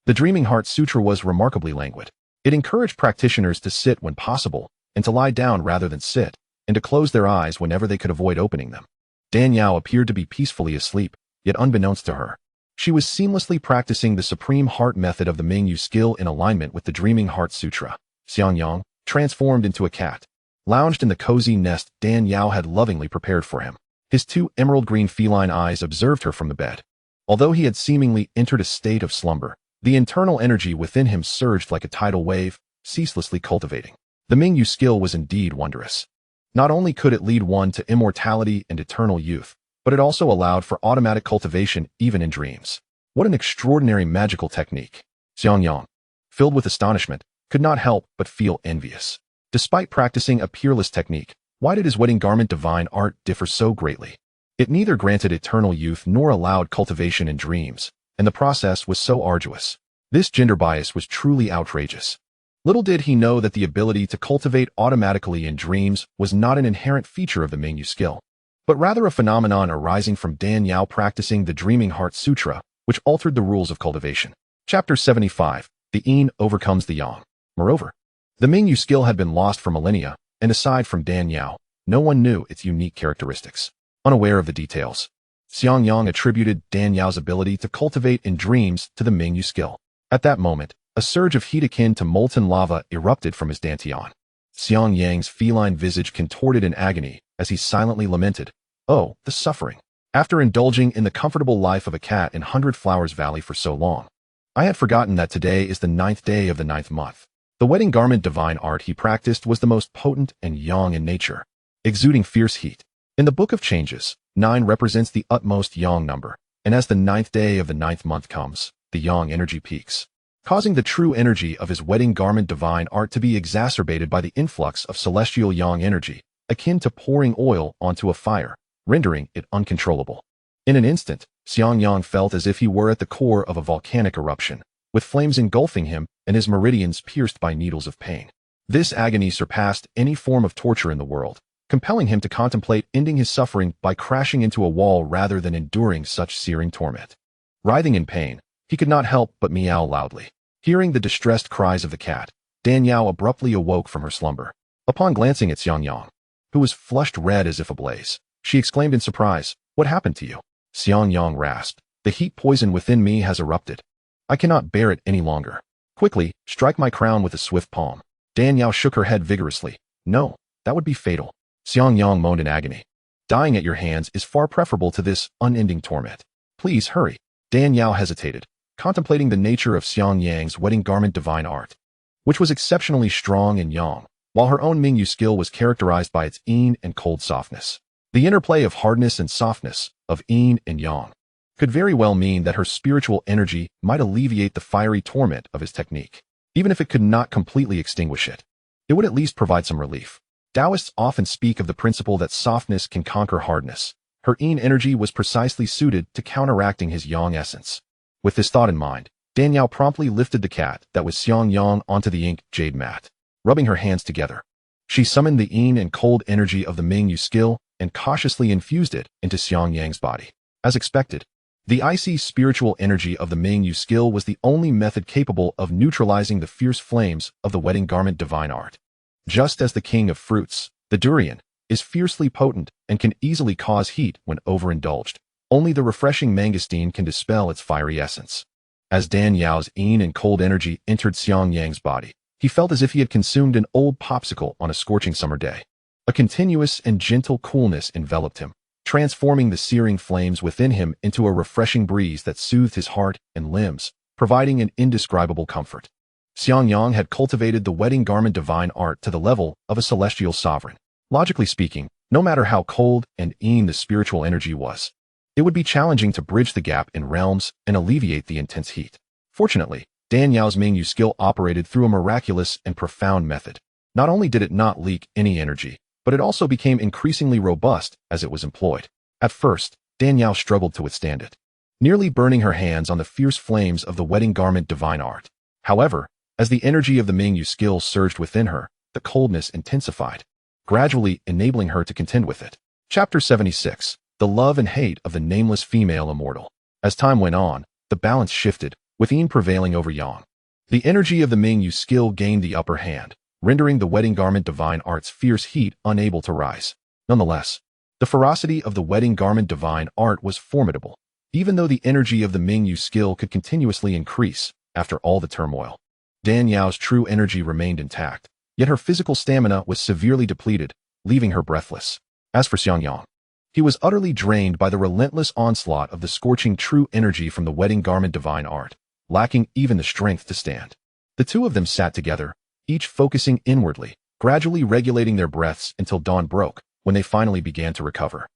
the Dreaming Heart Sutra was remarkably languid. It encouraged practitioners to sit when possible, and to lie down rather than sit, and to close their eyes whenever they could avoid opening them. Dan Yao appeared to be peacefully asleep, yet unbeknownst to her, she was seamlessly practicing the supreme heart method of the Mingyu skill in alignment with the Dreaming Heart Sutra. Xiangyang, transformed into a cat, lounged in the cozy nest Dan Yao had lovingly prepared for him. His two emerald-green feline eyes observed her from the bed. Although he had seemingly entered a state of slumber, the internal energy within him surged like a tidal wave, ceaselessly cultivating. The Mingyu skill was indeed wondrous. Not only could it lead one to immortality and eternal youth, but it also allowed for automatic cultivation even in dreams. What an extraordinary magical technique! Xiangyang, filled with astonishment, could not help but feel envious. Despite practicing a peerless technique, why did his wedding garment divine art differ so greatly? It neither granted eternal youth nor allowed cultivation in dreams, and the process was so arduous. This gender bias was truly outrageous. Little did he know that the ability to cultivate automatically in dreams was not an inherent feature of the Mingyu skill, but rather a phenomenon arising from Dan Yao practicing the Dreaming Heart Sutra, which altered the rules of cultivation. Chapter 75, The Yin Overcomes the Yang. Moreover, the Mingyu skill had been lost for millennia, and aside from Dan Yao, no one knew its unique characteristics. Unaware of the details, Xiangyang attributed Dan Yao's ability to cultivate in dreams to the Mingyu skill. At that moment, a surge of heat akin to molten lava erupted from his dantian. Xiangyang's feline visage contorted in agony as he silently lamented, "Oh, the suffering! After indulging in the comfortable life of a cat in 100 Flowers Valley for so long, I had forgotten that today is the 9th day of the 9th month." The wedding garment divine art he practiced was the most potent and yang in nature, exuding fierce heat. In the Book of Changes, 9 represents the utmost yang number, and as the 9th day of the 9th month comes, the yang energy peaks, causing the true energy of his wedding garment divine art to be exacerbated by the influx of celestial yang energy, akin to pouring oil onto a fire, rendering it uncontrollable. In an instant, Xianxiang felt as if he were at the core of a volcanic eruption, with flames engulfing him and his meridians pierced by needles of pain. This agony surpassed any form of torture in the world, compelling him to contemplate ending his suffering by crashing into a wall rather than enduring such searing torment. Writhing in pain, he could not help but meow loudly. Hearing the distressed cries of the cat, Danyao abruptly awoke from her slumber. Upon glancing at Xianxiang, who was flushed red as if ablaze, she exclaimed in surprise, "What happened to you?" Xianxiang rasped, "The heat poison within me has erupted. I cannot bear it any longer. Quickly, strike my crown with a swift palm." Danyao shook her head vigorously. "No, that would be fatal." Xianxiang moaned in agony. "Dying at your hands is far preferable to this unending torment. Please hurry." Danyao hesitated, contemplating the nature of Xianxiang's wedding garment divine art, which was exceptionally strong and yang, while her own Mingyu skill was characterized by its yin and cold softness. The interplay of hardness and softness, of yin and yang, could very well mean that her spiritual energy might alleviate the fiery torment of his technique. Even if it could not completely extinguish it, it would at least provide some relief. Taoists often speak of the principle that softness can conquer hardness. Her yin energy was precisely suited to counteracting his yang essence. With this thought in mind, Danyao promptly lifted the cat that was Xianxiang onto the inked jade mat. Rubbing her hands together, she summoned the yin and cold energy of the Mingyu skill and cautiously infused it into Xianxiang's body. As expected, the icy spiritual energy of the Mingyu skill was the only method capable of neutralizing the fierce flames of the wedding garment divine art. Just as the king of fruits, the durian, is fiercely potent and can easily cause heat when overindulged, only the refreshing mangosteen can dispel its fiery essence. As Danyao's yin and cold energy entered Xianxiang's body, he felt as if he had consumed an old popsicle on a scorching summer day. A continuous and gentle coolness enveloped him, transforming the searing flames within him into a refreshing breeze that soothed his heart and limbs, providing an indescribable comfort. Xianxiang had cultivated the wedding garment divine art to the level of a celestial sovereign. Logically speaking, no matter how cold and yin the spiritual energy was, it would be challenging to bridge the gap in realms and alleviate the intense heat. Fortunately, Danyao's Mingyu skill operated through a miraculous and profound method. Not only did it not leak any energy, but it also became increasingly robust as it was employed. At first, Danyao struggled to withstand it, nearly burning her hands on the fierce flames of the wedding garment divine art. However, as the energy of the Mingyu skill surged within her, the coldness intensified, gradually enabling her to contend with it. Chapter 76. The Love and Hate of the Nameless Female Immortal. As time went on, the balance shifted, with yin prevailing over yang. The energy of the Mingyu skill gained the upper hand, rendering the wedding garment divine art's fierce heat unable to rise. Nonetheless, the ferocity of the wedding garment divine art was formidable, even though the energy of the Mingyu skill could continuously increase after all the turmoil. Danyao's true energy remained intact, yet her physical stamina was severely depleted, leaving her breathless. As for Xianxiang, he was utterly drained by the relentless onslaught of the scorching true energy from the wedding garment divine art, lacking even the strength to stand. The two of them sat together, each focusing inwardly, gradually regulating their breaths until dawn broke, when they finally began to recover.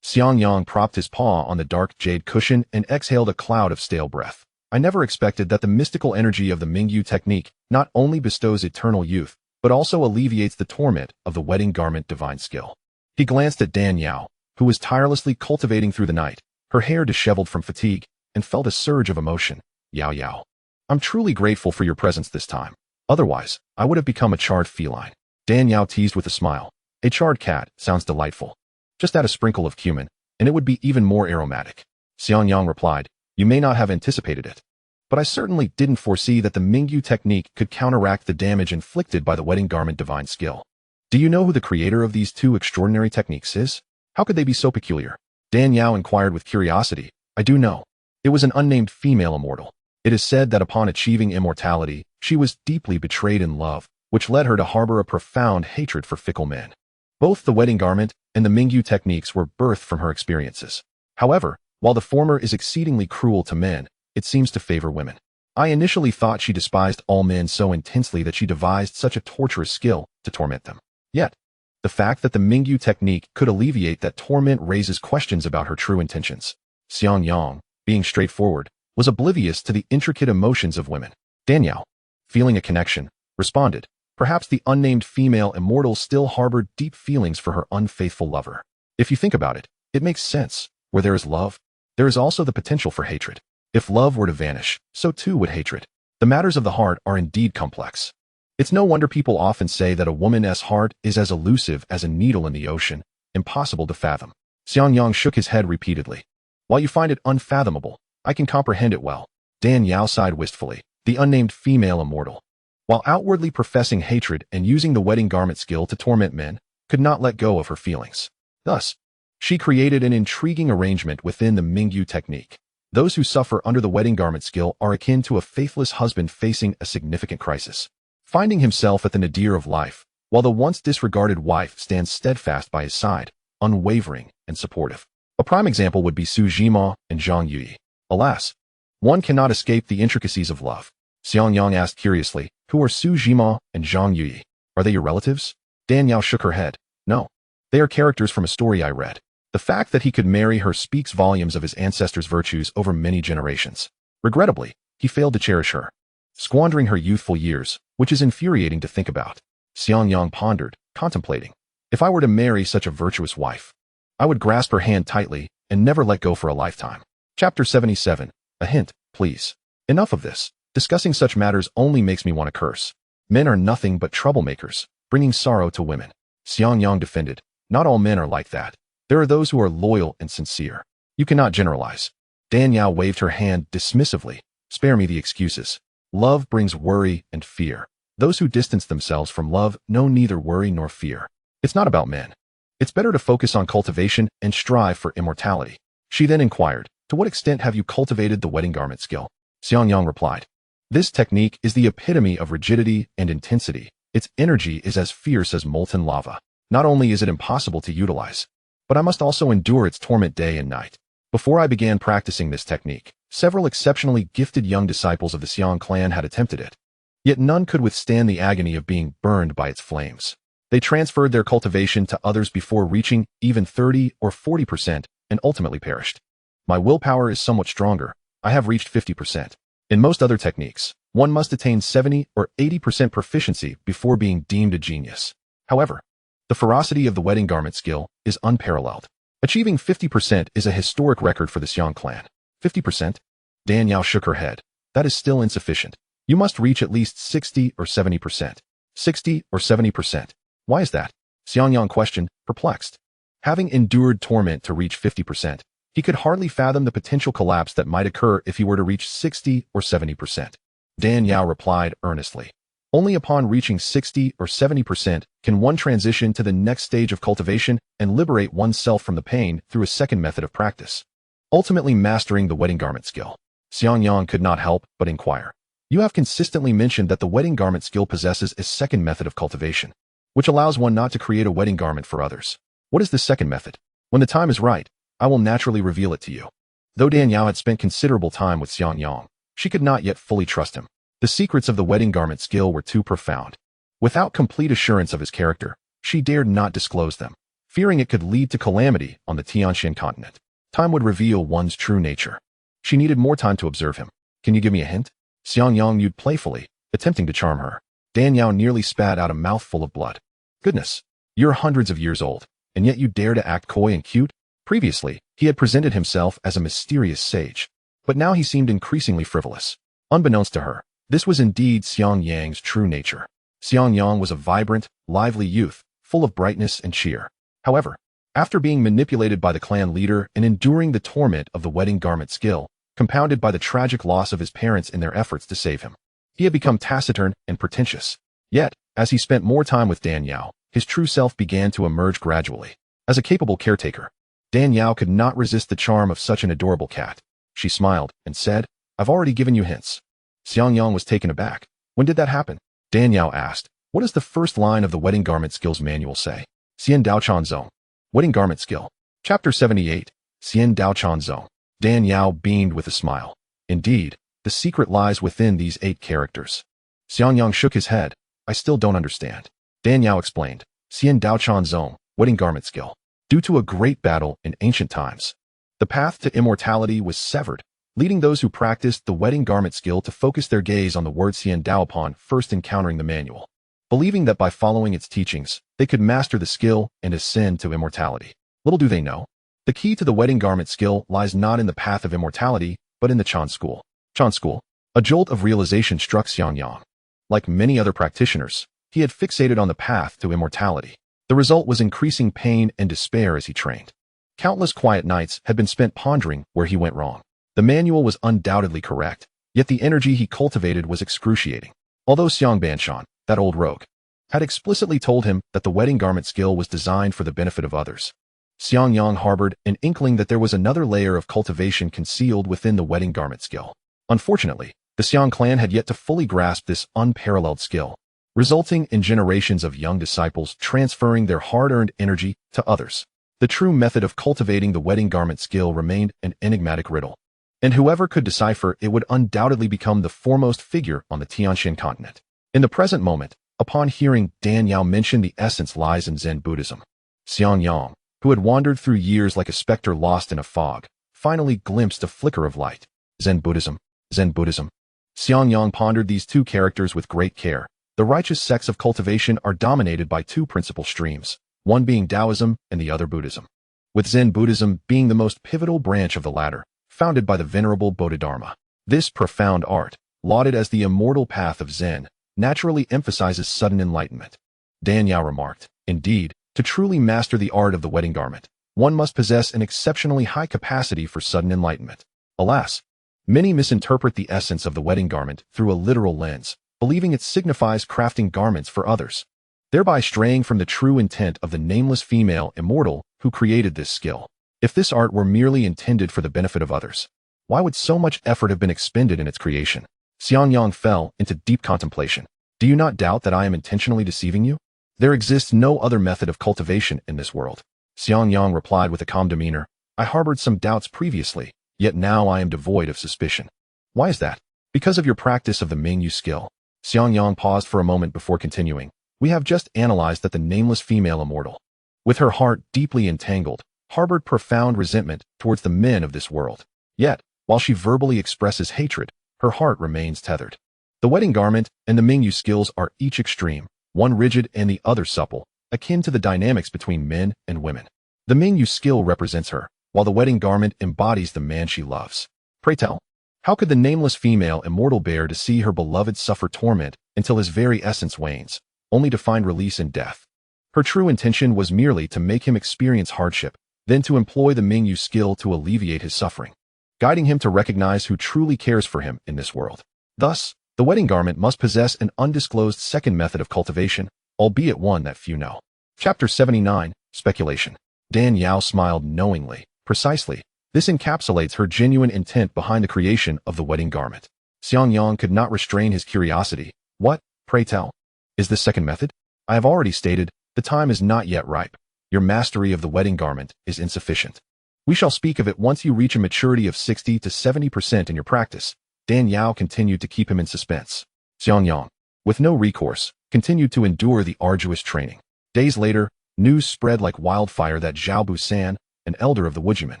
Xianxiang propped his paw on the dark jade cushion and exhaled a cloud of stale breath. "I never expected that the mystical energy of the Mingyu technique not only bestows eternal youth, but also alleviates the torment of the wedding garment divine skill." He glanced at Danyao, who was tirelessly cultivating through the night, her hair disheveled from fatigue, and felt a surge of emotion. "Yao Yao, I'm truly grateful for your presence this time. Otherwise, I would have become a charred feline." Danyao teased with a smile. "A charred cat sounds delightful. Just add a sprinkle of cumin, and it would be even more aromatic." Xianxiang replied, "You may not have anticipated it, but I certainly didn't foresee that the Mingyu technique could counteract the damage inflicted by the wedding garment divine skill. Do you know who the creator of these two extraordinary techniques is? How could they be so peculiar?" Danyao inquired with curiosity. "I do know. It was an unnamed female immortal. It is said that upon achieving immortality, she was deeply betrayed in love, which led her to harbor a profound hatred for fickle men. Both the wedding garment and the Mingyu techniques were birthed from her experiences. However, while the former is exceedingly cruel to men, it seems to favor women. I initially thought she despised all men so intensely that she devised such a torturous skill to torment them. Yet, the fact that the Mingyu technique could alleviate that torment raises questions about her true intentions." Xianxiang, being straightforward, was oblivious to the intricate emotions of women. Danyao, feeling a connection, responded, Perhaps the unnamed female immortal still harbored deep feelings for her unfaithful lover. If you think about it, it makes sense. Where there is love, there is also the potential for hatred. If love were to vanish, so too would hatred. The matters of the heart are indeed complex. It's no wonder people often say that a woman's heart is as elusive as a needle in the ocean, impossible to fathom. Xianxiang shook his head repeatedly. While you find it unfathomable, I can comprehend it well. Dan Yao sighed wistfully. The unnamed female immortal, while outwardly professing hatred and using the wedding garment skill to torment men, could not let go of her feelings. Thus, she created an intriguing arrangement within the Mingyu technique. Those who suffer under the wedding garment skill are akin to a faithless husband facing a significant crisis, finding himself at the nadir of life, while the once disregarded wife stands steadfast by his side, unwavering and supportive. A prime example would be Su Jima and Zhang Yui. Alas, one cannot escape the intricacies of love. Xianxiang asked curiously, who are Su Jima and Zhang Yui? Are they your relatives? Dan Yao shook her head. No. They are characters from a story I read. The fact that he could marry her speaks volumes of his ancestors' virtues over many generations. Regrettably, he failed to cherish her, squandering her youthful years, which is infuriating to think about. Xianxiang pondered, contemplating. If I were to marry such a virtuous wife, I would grasp her hand tightly and never let go for a lifetime. Chapter 77. A hint, please. Enough of this. Discussing such matters only makes me want to curse. Men are nothing but troublemakers, bringing sorrow to women. Xianxiang defended. Not all men are like that. There are those who are loyal and sincere. You cannot generalize. Dan Yao waved her hand dismissively. Spare me the excuses. Love brings worry and fear. Those who distance themselves from love know neither worry nor fear. It's not about men. It's better to focus on cultivation and strive for immortality. She then inquired, to what extent have you cultivated the wedding garment skill? Xianxiang replied, this technique is the epitome of rigidity and intensity. Its energy is as fierce as molten lava. Not only is it impossible to utilize, but I must also endure its torment day and night. Before I began practicing this technique, several exceptionally gifted young disciples of the Xiang clan had attempted it. Yet none could withstand the agony of being burned by its flames. They transferred their cultivation to others before reaching even 30 or 40% and ultimately perished. My willpower is somewhat stronger. I have reached 50%. In most other techniques, one must attain 70 or 80% proficiency before being deemed a genius. However, the ferocity of the wedding garment skill is unparalleled. Achieving 50% is a historic record for the Xiang clan. 50%? Dan Yao shook her head. That is still insufficient. You must reach at least 60 or 70%. 60 or 70%. Why is that? Xianxiang questioned, perplexed. Having endured torment to reach 50%, he could hardly fathom the potential collapse that might occur if he were to reach 60 or 70%. Dan Yao replied earnestly. Only upon reaching 60 or 70% can one transition to the next stage of cultivation and liberate oneself from the pain through a second method of practice, ultimately mastering the wedding garment skill. Xianxiang could not help but inquire. You have consistently mentioned that the wedding garment skill possesses a second method of cultivation, which allows one not to create a wedding garment for others. What is this second method? When the time is right, I will naturally reveal it to you. Though Dan Yao had spent considerable time with Xianxiang, she could not yet fully trust him. The secrets of the wedding garment skill were too profound. Without complete assurance of his character, she dared not disclose them, fearing it could lead to calamity on the Tianxian continent. Time would reveal one's true nature. She needed more time to observe him. Can you give me a hint? Xianxiang mewed playfully, attempting to charm her. Dan Yao nearly spat out a mouthful of blood. Goodness, you're hundreds of years old, and yet you dare to act coy and cute? Previously, he had presented himself as a mysterious sage, but now he seemed increasingly frivolous. Unbeknownst to her, this was indeed Xiangyang's true nature. Xianxiang was a vibrant, lively youth, full of brightness and cheer. However, after being manipulated by the clan leader and enduring the torment of the wedding garment skill, compounded by the tragic loss of his parents in their efforts to save him, he had become taciturn and pretentious. Yet, as he spent more time with Dan Yao, his true self began to emerge gradually. As a capable caretaker, Dan Yao could not resist the charm of such an adorable cat. She smiled and said, I've already given you hints. Xianxiang was taken aback. When did that happen? Dan Yao asked, what does the first line of the wedding garment skills manual say? Xian Daochan Zong. Wedding garment skill. Chapter 78. Xian Daochan Zong. Dan Yao beamed with a smile. Indeed, the secret lies within these 8 characters. Xianxiang shook his head. I still don't understand. Dan Yao explained. Xian Daochan Zong. Wedding garment skill. Due to a great battle in ancient times, the path to immortality was severed, leading those who practiced the wedding garment skill to focus their gaze on the word Xian Dao upon first encountering the manual. believing that by following its teachings, they could master the skill and ascend to immortality. Little do they know, the key to the wedding garment skill lies not in the path of immortality, but in the Chan school. Chan school. A jolt of realization struck Xianxiang. Like many other practitioners, he had fixated on the path to immortality. The result was increasing pain and despair as he trained. Countless quiet nights had been spent pondering where he went wrong. The manual was undoubtedly correct, yet the energy he cultivated was excruciating. Although Xiang Banshan, that old rogue, had explicitly told him that the wedding garment skill was designed for the benefit of others, Xianxiang harbored an inkling that there was another layer of cultivation concealed within the wedding garment skill. Unfortunately, the Xiang clan had yet to fully grasp this unparalleled skill, resulting in generations of young disciples transferring their hard-earned energy to others. The true method of cultivating the wedding garment skill remained an enigmatic riddle, and whoever could decipher it would undoubtedly become the foremost figure on the Tianxian continent. In the present moment, upon hearing Dan Yao mention the essence lies in Zen Buddhism, Xianxiang, who had wandered through years like a specter lost in a fog, finally glimpsed a flicker of light. Zen Buddhism, Zen Buddhism. Xianxiang pondered these two characters with great care. The righteous sects of cultivation are dominated by two principal streams, one being Taoism and the other Buddhism, with Zen Buddhism being the most pivotal branch of the latter, founded by the venerable Bodhidharma. This profound art, lauded as the immortal path of Zen, naturally emphasizes sudden enlightenment. Dan Yao remarked, indeed, to truly master the art of the wedding garment, one must possess an exceptionally high capacity for sudden enlightenment. Alas, many misinterpret the essence of the wedding garment through a literal lens, believing it signifies crafting garments for others, thereby straying from the true intent of the nameless female immortal who created this skill. If this art were merely intended for the benefit of others, why would so much effort have been expended in its creation? Xianxiang fell into deep contemplation. Do you not doubt that I am intentionally deceiving you? There exists no other method of cultivation in this world. Xianxiang replied with a calm demeanor. I harbored some doubts previously, yet now I am devoid of suspicion. Why is that? Because of your practice of the Mingyu skill. Xianxiang paused for a moment before continuing. We have just analyzed that the nameless female immortal, with her heart deeply entangled, harbored profound resentment towards the men of this world. Yet, while she verbally expresses hatred, her heart remains tethered. The wedding garment and the Mingyu skills are each extreme, one rigid and the other supple, akin to the dynamics between men and women. The Mingyu skill represents her, while the wedding garment embodies the man she loves. Pray tell, how could the nameless female immortal bear to see her beloved suffer torment until his very essence wanes, only to find release in death? Her true intention was merely to make him experience hardship, then to employ the Mingyu skill to alleviate his suffering, guiding him to recognize who truly cares for him in this world. Thus, the wedding garment must possess an undisclosed second method of cultivation, albeit one that few know. Chapter 79, Speculation. Dan Yao smiled knowingly. Precisely, this encapsulates her genuine intent behind the creation of the wedding garment. Xianxiang could not restrain his curiosity. What, pray tell, is this second method? I have already stated, the time is not yet ripe. Your mastery of the wedding garment is insufficient. We shall speak of it once you reach a maturity of 60 to 70% in your practice. Dan Yao continued to keep him in suspense. Xianxiang, with no recourse, continued to endure the arduous training. Days later, news spread like wildfire that Zhao Busan, an elder of the Wujimen,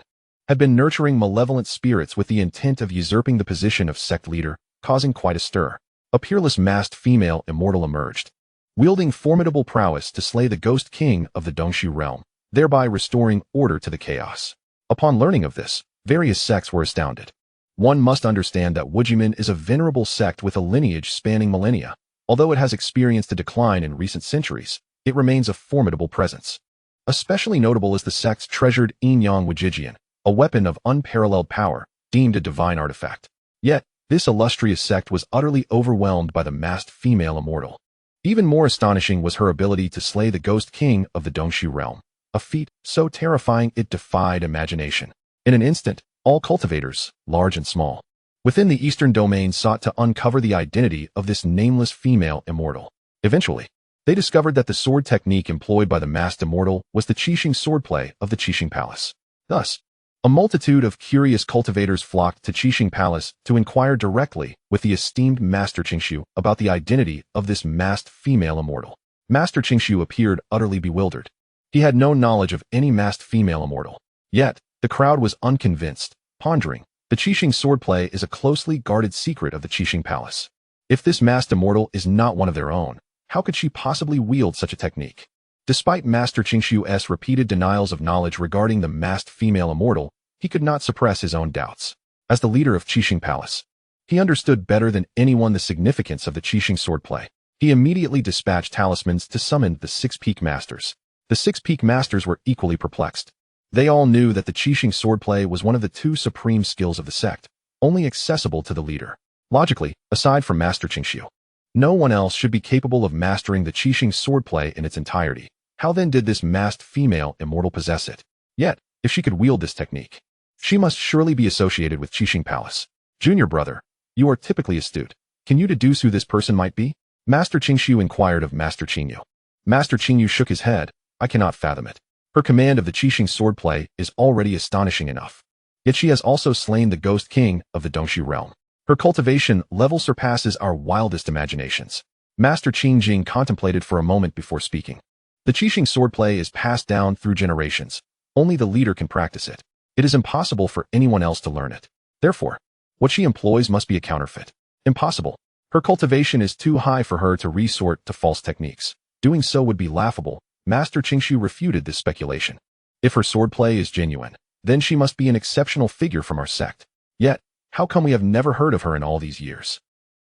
had been nurturing malevolent spirits with the intent of usurping the position of sect leader, causing quite a stir. A peerless masked female immortal emerged, wielding formidable prowess to slay the ghost king of the Dongshu realm, thereby restoring order to the chaos. Upon learning of this, various sects were astounded. One must understand that Wujimen is a venerable sect with a lineage spanning millennia. Although it has experienced a decline in recent centuries, it remains a formidable presence. Especially notable is the sect's treasured Yin-Yang Wujijian, a weapon of unparalleled power, deemed a divine artifact. Yet, this illustrious sect was utterly overwhelmed by the masked female immortal. Even more astonishing was her ability to slay the ghost king of the Dongshu realm, a feat so terrifying it defied imagination. In an instant, all cultivators, large and small, within the eastern domain sought to uncover the identity of this nameless female immortal. Eventually, they discovered that the sword technique employed by the masked immortal was the Qixing swordplay of the Qixing Palace. Thus, a multitude of curious cultivators flocked to Qixing Palace to inquire directly with the esteemed Master Qingshu about the identity of this masked female immortal. Master Qingshu appeared utterly bewildered. He had no knowledge of any masked female immortal. Yet, the crowd was unconvinced, pondering, the Qixing swordplay is a closely guarded secret of the Qixing Palace. If this masked immortal is not one of their own, How could she possibly wield such a technique? Despite Master Xianxiu's repeated denials of knowledge regarding the masked female immortal, he could not suppress his own doubts. As the leader of Qixing Palace, he understood better than anyone the significance of the Qixing swordplay. He immediately dispatched talismans to summon the 6 peak masters. The 6 peak masters were equally perplexed. They all knew that the Qixing swordplay was one of the 2 supreme skills of the sect, only accessible to the leader. Logically, aside from Master Xianxiu, no one else should be capable of mastering the Qixing swordplay in its entirety. How then did this masked female immortal possess it? Yet, if she could wield this technique, she must surely be associated with Qixing Palace. Junior brother, you are typically astute. Can you deduce who this person might be? Master Xianxiu inquired of Master Qingyu. Master Qingyu shook his head. I cannot fathom it. Her command of the Qixing swordplay is already astonishing enough. Yet she has also slain the Ghost King of the Dongxi realm. Her cultivation level surpasses our wildest imaginations. Master Qingjing contemplated for a moment before speaking. The Qixing swordplay is passed down through generations. Only the leader can practice it. It is impossible for anyone else to learn it. Therefore, what she employs must be a counterfeit. Impossible. Her cultivation is too high for her to resort to false techniques. Doing so would be laughable. Master Xianxiu refuted this speculation. If her swordplay is genuine, then she must be an exceptional figure from our sect. Yet, how come we have never heard of her in all these years?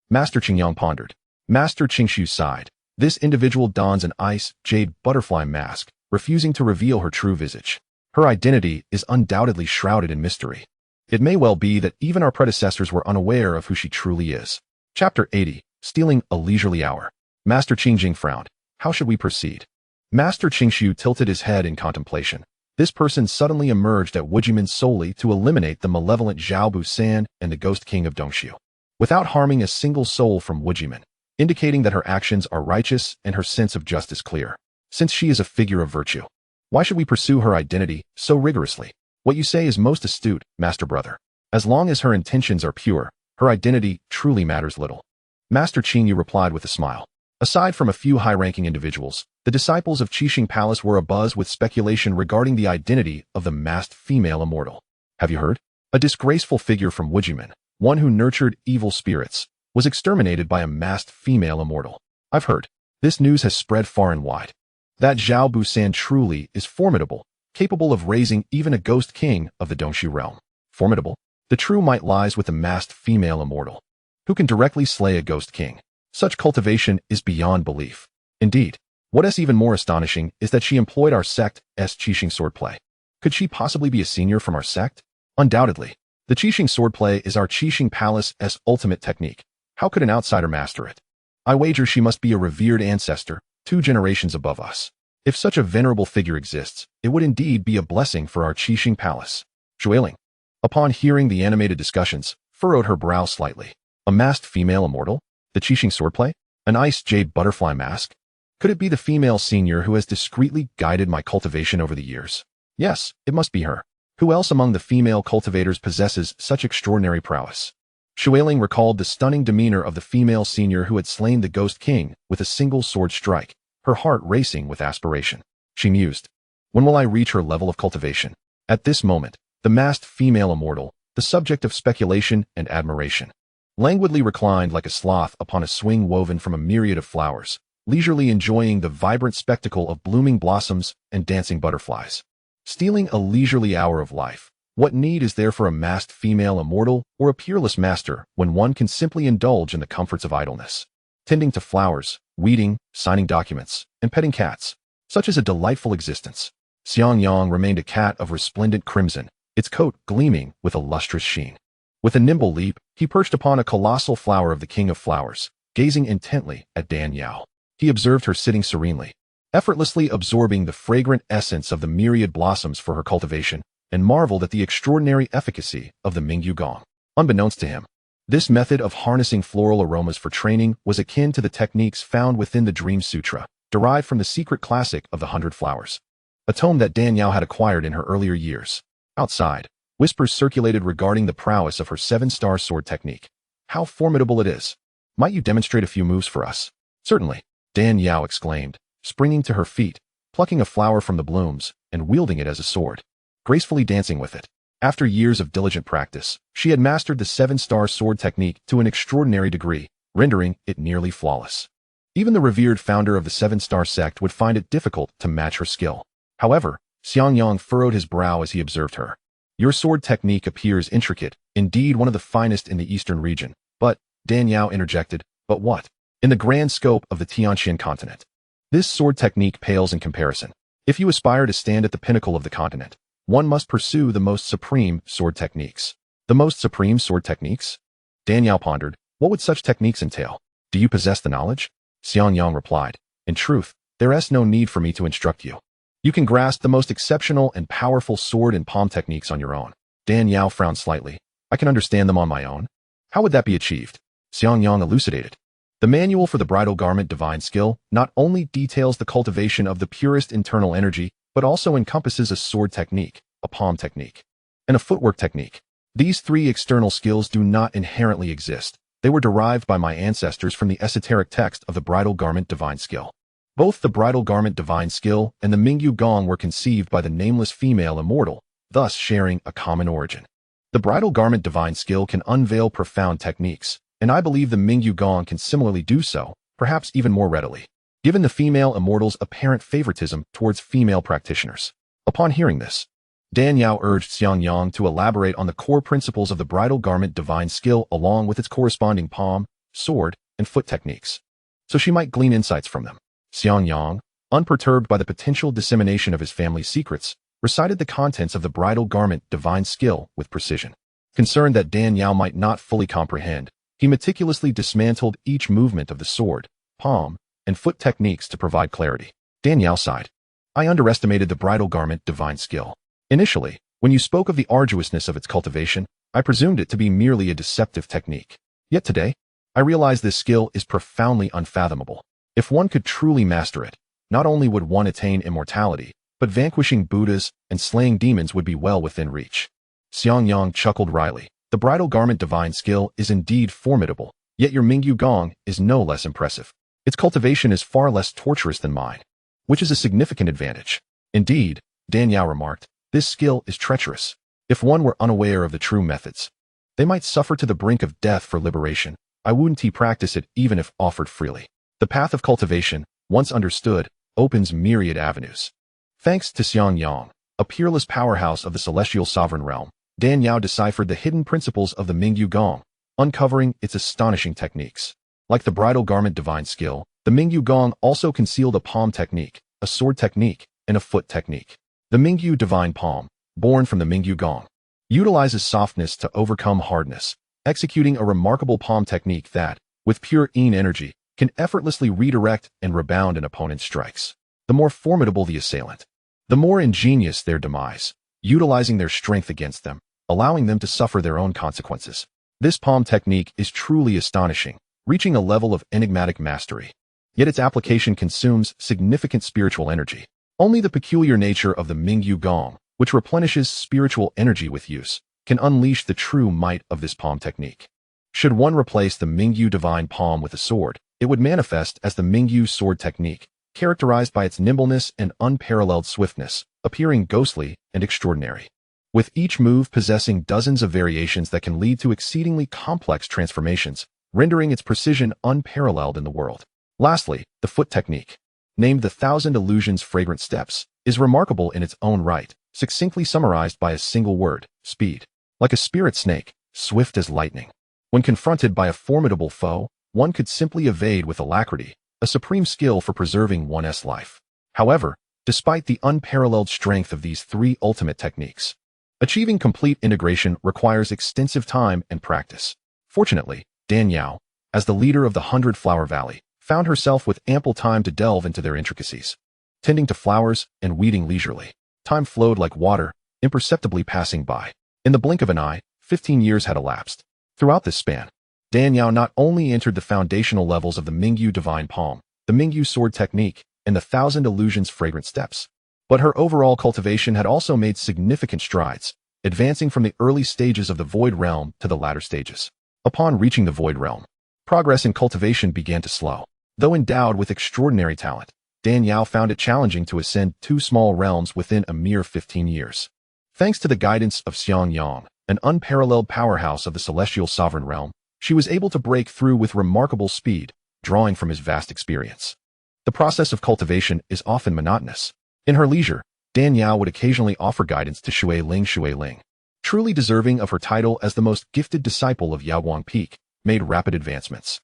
Master Qingyang pondered. Master Qianxiu sighed. This individual dons an ice jade butterfly mask, refusing to reveal her true visage. Her identity is undoubtedly shrouded in mystery. It may well be that even our predecessors were unaware of who she truly is. Chapter 80. Stealing a leisurely hour. Master Qingjing frowned. How should we proceed? Master Qianxiu tilted his head in contemplation. This person suddenly emerged at Wujimen solely to eliminate the malevolent Zhao Busan and the Ghost King of Dongxiu, without harming a single soul from Wujimen, indicating that her actions are righteous and her sense of justice clear. Since she is a figure of virtue, why should we pursue her identity so rigorously? What you say is most astute, Master Brother. As long as her intentions are pure, her identity truly matters little. Master Qingyu replied with a smile. Aside from a few high-ranking individuals, the disciples of Qixing Palace were abuzz with speculation regarding the identity of the masked female immortal. Have you heard? A disgraceful figure from Wujimen, one who nurtured evil spirits, was exterminated by a masked female immortal. I've heard. This news has spread far and wide. That Zhao Busan truly is formidable, capable of raising even a ghost king of the Dongxi realm. Formidable? The true might lies with the masked female immortal, who can directly slay a ghost king. Such cultivation is beyond belief. Indeed, what is even more astonishing is that she employed our sect's Qixing swordplay. Could she possibly be a senior from our sect? Undoubtedly. The Qixing swordplay is our Qixing Palace's ultimate technique. How could an outsider master it? I wager she must be a revered ancestor, 2 generations above us. If such a venerable figure exists, it would indeed be a blessing for our Qixing Palace. Shuiling, upon hearing the animated discussions, furrowed her brow slightly. A masked female immortal? The Qixing swordplay? An ice jade butterfly mask? Could it be the female senior who has discreetly guided my cultivation over the years? Yes, it must be her. Who else among the female cultivators possesses such extraordinary prowess? Shuiling recalled the stunning demeanor of the female senior who had slain the Ghost King with a single sword strike, her heart racing with aspiration. She mused. When will I reach her level of cultivation? At this moment, the masked female immortal, the subject of speculation and admiration, languidly reclined like a sloth upon a swing woven from a myriad of flowers, leisurely enjoying the vibrant spectacle of blooming blossoms and dancing butterflies. Stealing a leisurely hour of life. What need is there for a masked female immortal or a peerless master when one can simply indulge in the comforts of idleness? Tending to flowers, weeding, signing documents, and petting cats. Such is a delightful existence. Xiangyang remained a cat of resplendent crimson, its coat gleaming with a lustrous sheen. With a nimble leap, he perched upon a colossal flower of the King of Flowers, gazing intently at Dan Yao. He observed her sitting serenely, effortlessly absorbing the fragrant essence of the myriad blossoms for her cultivation, and marveled at the extraordinary efficacy of the Mingyu Gong. Unbeknownst to him, this method of harnessing floral aromas for training was akin to the techniques found within the Dream Sutra, derived from the secret classic of the 100 Flowers, a tome that Dan Yao had acquired in her earlier years. Outside, whispers circulated regarding the prowess of her 7-star sword technique. How formidable it is! Might you demonstrate a few moves for us? Certainly, Dan Yao exclaimed, springing to her feet, plucking a flower from the blooms, and wielding it as a sword, gracefully dancing with it. After years of diligent practice, she had mastered the 7-star sword technique to an extraordinary degree, rendering it nearly flawless. Even the revered founder of the seven-star sect would find it difficult to match her skill. However, Xiangyang furrowed his brow as he observed her. Your sword technique appears intricate, indeed one of the finest in the eastern region. But, Dan Yao interjected, but what? In the grand scope of the Tianxian continent. This sword technique pales in comparison. If you aspire to stand at the pinnacle of the continent, one must pursue the most supreme sword techniques. The most supreme sword techniques? Dan Yao pondered. What would such techniques entail? Do you possess the knowledge? Xiangyang replied. In truth, there is no need for me to instruct you. You can grasp the most exceptional and powerful sword and palm techniques on your own. Dan Yao frowned slightly. I can understand them on my own. How would that be achieved? Xiangyang elucidated. The manual for the bridal garment divine skill not only details the cultivation of the purest internal energy, but also encompasses a sword technique, a palm technique, and a footwork technique. These three external skills do not inherently exist. They were derived by my ancestors from the esoteric text of the bridal garment divine skill. Both the bridal garment divine skill and the Mingyu Gong were conceived by the nameless female immortal, thus sharing a common origin. The bridal garment divine skill can unveil profound techniques, and I believe the Mingyu Gong can similarly do so, perhaps even more readily, given the female immortal's apparent favoritism towards female practitioners. Upon hearing this, Dan Yao urged Xiangyang to elaborate on the core principles of the bridal garment divine skill along with its corresponding palm, sword, and foot techniques, so she might glean insights from them. Xiangyang, unperturbed by the potential dissemination of his family's secrets, recited the contents of the bridal garment divine skill with precision. Concerned that Dan Yao might not fully comprehend, he meticulously dismantled each movement of the sword, palm, and foot techniques to provide clarity. Dan Yao sighed. I underestimated the bridal garment divine skill. Initially, when you spoke of the arduousness of its cultivation, I presumed it to be merely a deceptive technique. Yet today, I realize this skill is profoundly unfathomable. If one could truly master it, not only would one attain immortality, but vanquishing Buddhas and slaying demons would be well within reach. Xiangyang chuckled wryly. The bridal garment divine skill is indeed formidable, yet your Mingyu Gong is no less impressive. Its cultivation is far less torturous than mine, which is a significant advantage. Indeed, Dan Yao remarked, this skill is treacherous. If one were unaware of the true methods, they might suffer to the brink of death for liberation. I wouldn't practice it even if offered freely. The path of cultivation, once understood, opens myriad avenues. Thanks to Xiangyang, a peerless powerhouse of the celestial sovereign realm, Dan Yao deciphered the hidden principles of the Mingyu Gong, uncovering its astonishing techniques. Like the bridal garment divine skill, the Mingyu Gong also concealed a palm technique, a sword technique, and a foot technique. The Mingyu divine palm, born from the Mingyu Gong, utilizes softness to overcome hardness, executing a remarkable palm technique that, with pure yin energy, can effortlessly redirect and rebound an opponent's strikes. The more formidable the assailant, the more ingenious their demise, utilizing their strength against them, allowing them to suffer their own consequences. This palm technique is truly astonishing, reaching a level of enigmatic mastery. Yet its application consumes significant spiritual energy. Only the peculiar nature of the Mingyu Gong, which replenishes spiritual energy with use, can unleash the true might of this palm technique. Should one replace the Mingyu divine palm with a sword, it would manifest as the Mingyu sword technique, characterized by its nimbleness and unparalleled swiftness, appearing ghostly and extraordinary. With each move possessing dozens of variations that can lead to exceedingly complex transformations, rendering its precision unparalleled in the world. Lastly, the foot technique, named the Thousand Illusions Fragrant Steps, is remarkable in its own right, succinctly summarized by a single word, speed. Like a spirit snake, swift as lightning. When confronted by a formidable foe, one could simply evade with alacrity, a supreme skill for preserving one's life. However, despite the unparalleled strength of these three ultimate techniques, achieving complete integration requires extensive time and practice. Fortunately, Dan Yao, as the leader of the 100-Flower Valley, found herself with ample time to delve into their intricacies. Tending to flowers and weeding leisurely, time flowed like water, imperceptibly passing by. In the blink of an eye, 15 years had elapsed. Throughout this span, Dan Yao not only entered the foundational levels of the Mingyu divine palm, the Mingyu sword technique, and the Thousand Illusions Fragrant Steps, but her overall cultivation had also made significant strides, advancing from the early stages of the Void Realm to the latter stages. Upon reaching the Void Realm, progress in cultivation began to slow. Though endowed with extraordinary talent, Dan Yao found it challenging to ascend 2 small realms within a mere 15 years. Thanks to the guidance of Xiangyang, an unparalleled powerhouse of the celestial sovereign realm, she was able to break through with remarkable speed, drawing from his vast experience. The process of cultivation is often monotonous. In her leisure, Dan Yao would occasionally offer guidance to Xue Ling. Truly deserving of her title as the most gifted disciple of Yaoguang Peak, made rapid advancements,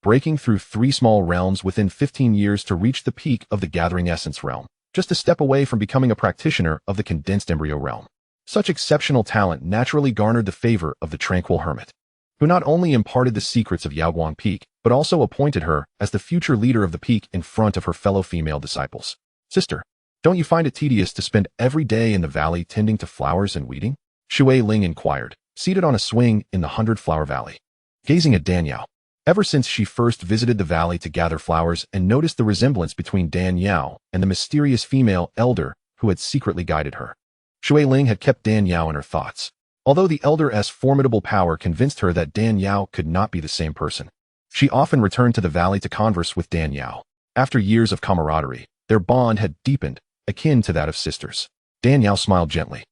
breaking through 3 small realms within 15 years to reach the peak of the Gathering Essence realm, just a step away from becoming a practitioner of the Condensed Embryo realm. Such exceptional talent naturally garnered the favor of the Tranquil Hermit, who not only imparted the secrets of Yaoguang Peak, but also appointed her as the future leader of the peak in front of her fellow female disciples. Sister, don't you find it tedious to spend every day in the valley tending to flowers and weeding? Xue Ling inquired, seated on a swing in the 100-flower valley, gazing at Dan Yao. Ever since she first visited the valley to gather flowers and noticed the resemblance between Dan Yao and the mysterious female elder who had secretly guided her, Xue Ling had kept Dan Yao in her thoughts. Although the elder's formidable power convinced her that Dan Yao could not be the same person, she often returned to the valley to converse with Dan Yao. After years of camaraderie, their bond had deepened, akin to that of sisters. Dan Yao smiled gently.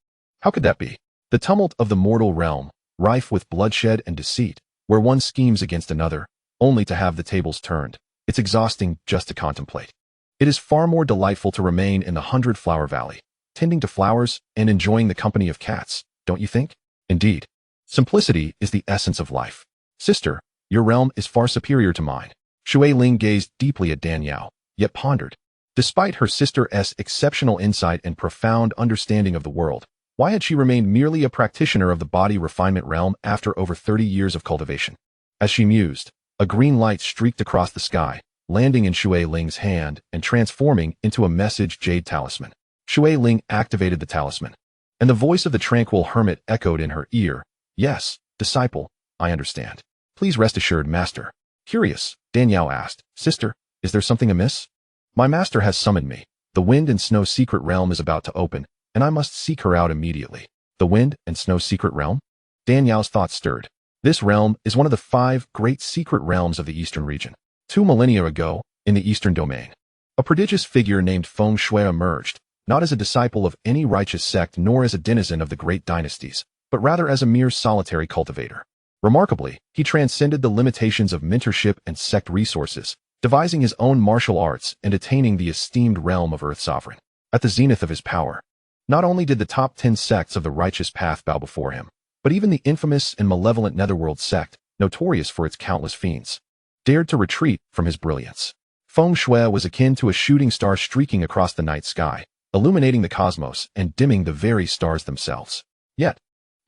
How could that be? The tumult of the mortal realm, rife with bloodshed and deceit, where one schemes against another, only to have the tables turned. It's exhausting just to contemplate. It is far more delightful to remain in the 100-flower valley, tending to flowers and enjoying the company of cats, don't you think? Indeed. Simplicity is the essence of life. Sister, your realm is far superior to mine. Xue Ling gazed deeply at Dan Yao, yet pondered. Despite her sister's exceptional insight and profound understanding of the world, why had she remained merely a practitioner of the body refinement realm after over 30 years of cultivation? As she mused, a green light streaked across the sky, landing in Xue Ling's hand and transforming into a message jade talisman. Xue Ling activated the talisman, and the voice of the tranquil hermit echoed in her ear. Yes, disciple, I understand. Please rest assured, master. Curious, Dan Yao asked. Sister, is there something amiss? My master has summoned me. The wind and snow secret realm is about to open, and I must seek her out immediately. The wind and snow secret realm? Dan Yao's thoughts stirred. This realm is one of the 5 great secret realms of the eastern region. 2 millennia ago, in the eastern domain, a prodigious figure named Feng Shui emerged, not as a disciple of any righteous sect nor as a denizen of the great dynasties, but rather as a mere solitary cultivator. Remarkably, he transcended the limitations of mentorship and sect resources, devising his own martial arts and attaining the esteemed realm of Earth Sovereign. At the zenith of his power, not only did the top 10 sects of the righteous path bow before him, but even the infamous and malevolent Netherworld sect, notorious for its countless fiends, dared to retreat from his brilliance. Feng Shui was akin to a shooting star streaking across the night sky, illuminating the cosmos and dimming the very stars themselves. Yet,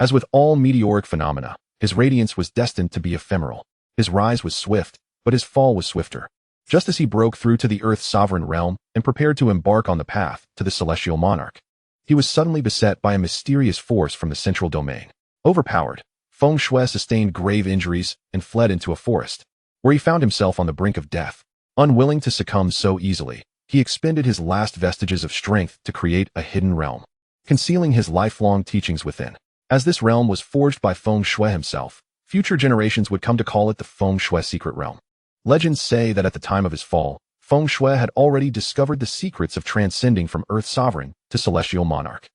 as with all meteoric phenomena, his radiance was destined to be ephemeral. His rise was swift, but his fall was swifter. Just as he broke through to the Earth's sovereign realm and prepared to embark on the path to the celestial monarch, he was suddenly beset by a mysterious force from the central domain. Overpowered, Feng Shui sustained grave injuries and fled into a forest, where he found himself on the brink of death. Unwilling to succumb so easily, he expended his last vestiges of strength to create a hidden realm, concealing his lifelong teachings within. As this realm was forged by Feng Shui himself, future generations would come to call it the Feng Shui secret realm. Legends say that at the time of his fall, Feng Shui had already discovered the secrets of transcending from Earth Sovereign to Celestial Monarch.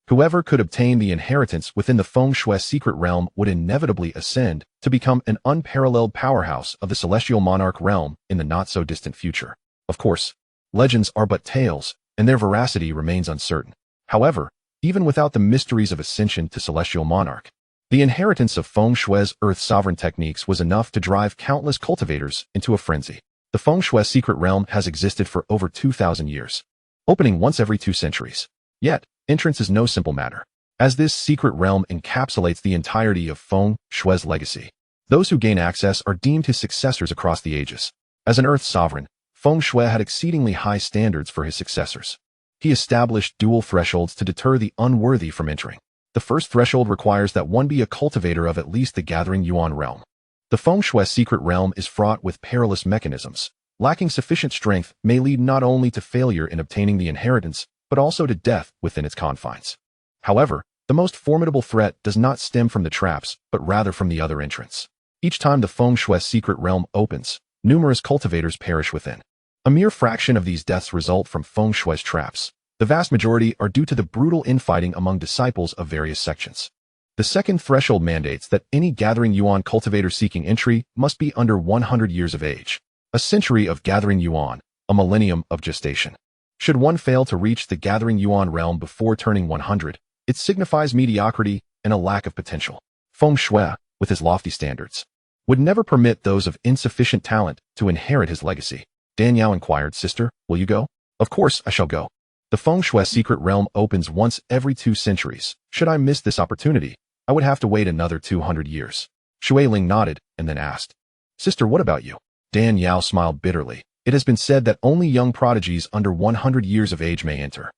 Whoever could obtain the inheritance within the Feng Shui secret realm would inevitably ascend to become an unparalleled powerhouse of the Celestial Monarch realm in the not-so-distant future. Of course, legends are but tales, and their veracity remains uncertain. However, even without the mysteries of ascension to Celestial Monarch, the inheritance of Feng Shui's Earth Sovereign techniques was enough to drive countless cultivators into a frenzy. The Feng Shui secret realm has existed for over 2,000 years, opening once every 2 centuries. Yet, entrance is no simple matter, as this secret realm encapsulates the entirety of Feng Shui's legacy. Those who gain access are deemed his successors across the ages. As an Earth Sovereign, Feng Shui had exceedingly high standards for his successors. He established dual thresholds to deter the unworthy from entering. The first threshold requires that one be a cultivator of at least the Gathering Yuan realm. The Feng Shui secret realm is fraught with perilous mechanisms. Lacking sufficient strength may lead not only to failure in obtaining the inheritance, but also to death within its confines. However, the most formidable threat does not stem from the traps, but rather from the other entrants. Each time the Feng Shui secret realm opens, numerous cultivators perish within. A mere fraction of these deaths result from Feng Shui's traps. The vast majority are due to the brutal infighting among disciples of various sections. The second threshold mandates that any Gathering Yuan cultivator seeking entry must be under 100 years of age. A century of gathering yuan, a millennium of gestation. Should one fail to reach the gathering yuan realm before turning 100, it signifies mediocrity and a lack of potential. Feng Shui, with his lofty standards, would never permit those of insufficient talent to inherit his legacy. Dan Yao inquired, Sister, will you go? Of course I shall go. The Feng Shui secret realm opens once every 2 centuries. Should I miss this opportunity, I would have to wait another 200 years. Shui Ling nodded and then asked, Sister, what about you? Dan Yao smiled bitterly. It has been said that only young prodigies under 100 years of age may enter.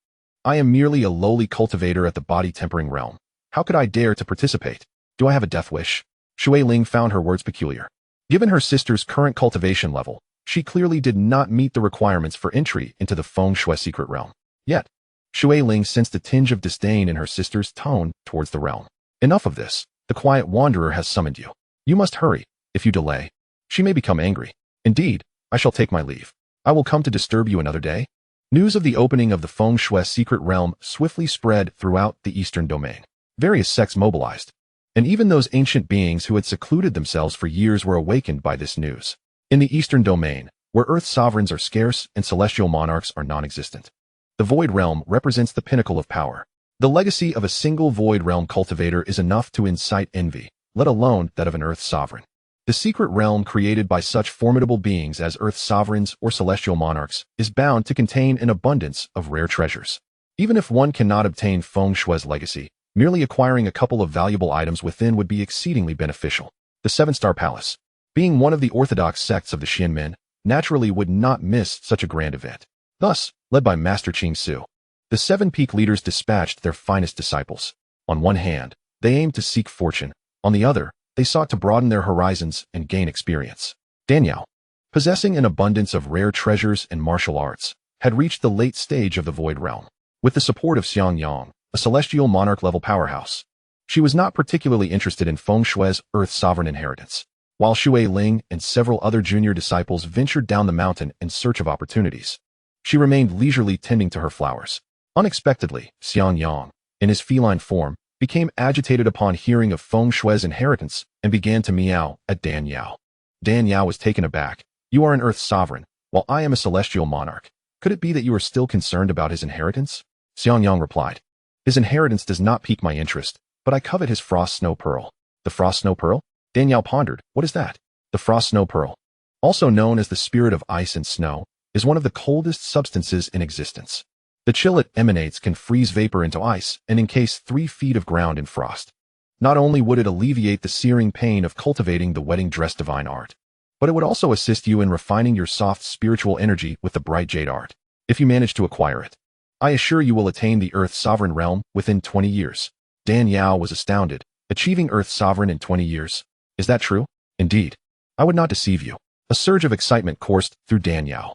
I am merely a lowly cultivator at the body-tempering realm. How could I dare to participate? Do I have a death wish? Shui Ling found her words peculiar. Given her sister's current cultivation level, she clearly did not meet the requirements for entry into the Feng Shui secret realm. Yet, Shui Ling sensed a tinge of disdain in her sister's tone towards the realm. Enough of this. The quiet wanderer has summoned you. You must hurry. If you delay, she may become angry. Indeed, I shall take my leave. I will come to disturb you another day. News of the opening of the Feng Shui secret realm swiftly spread throughout the eastern domain. Various sects mobilized, and even those ancient beings who had secluded themselves for years were awakened by this news. In the eastern domain, where Earth sovereigns are scarce and celestial monarchs are non-existent, the Void Realm represents the pinnacle of power. The legacy of a single Void Realm cultivator is enough to incite envy, let alone that of an Earth sovereign. The secret realm created by such formidable beings as Earth sovereigns or celestial monarchs is bound to contain an abundance of rare treasures. Even if one cannot obtain Feng Shui's legacy, merely acquiring a couple of valuable items within would be exceedingly beneficial. The Seven-Star Palace, being one of the orthodox sects of the Xianmen, naturally would not miss such a grand event. Thus, led by Master Qing Su, the 7 peak leaders dispatched their finest disciples. On one hand, they aimed to seek fortune. On the other, they sought to broaden their horizons and gain experience. Dan Yao, possessing an abundance of rare treasures and martial arts, had reached the late stage of the Void Realm. With the support of Xiangyang, a celestial monarch-level powerhouse, she was not particularly interested in Feng Shui's Earth sovereign inheritance. While Shui Ling and several other junior disciples ventured down the mountain in search of opportunities, she remained leisurely tending to her flowers. Unexpectedly, Xiangyang, in his feline form, became agitated upon hearing of Feng Shui's inheritance and began to meow at Dan Yao. Dan Yao was taken aback. You are an Earth sovereign, while I am a celestial monarch. Could it be that you are still concerned about his inheritance? Xiangyang replied. His inheritance does not pique my interest, but I covet his frost snow pearl. The frost snow pearl? Dan Yao pondered. What is that? The frost snow pearl, also known as the spirit of ice and snow, is one of the coldest substances in existence. The chill it emanates can freeze vapor into ice and encase 3 feet of ground in frost. Not only would it alleviate the searing pain of cultivating the wedding dress divine art, but it would also assist you in refining your soft spiritual energy with the bright jade art, if you manage to acquire it. I assure you will attain the Earth sovereign realm within 20 years. Dan Yao was astounded. Achieving Earth sovereign in 20 years? Is that true? Indeed. I would not deceive you. A surge of excitement coursed through Dan Yao.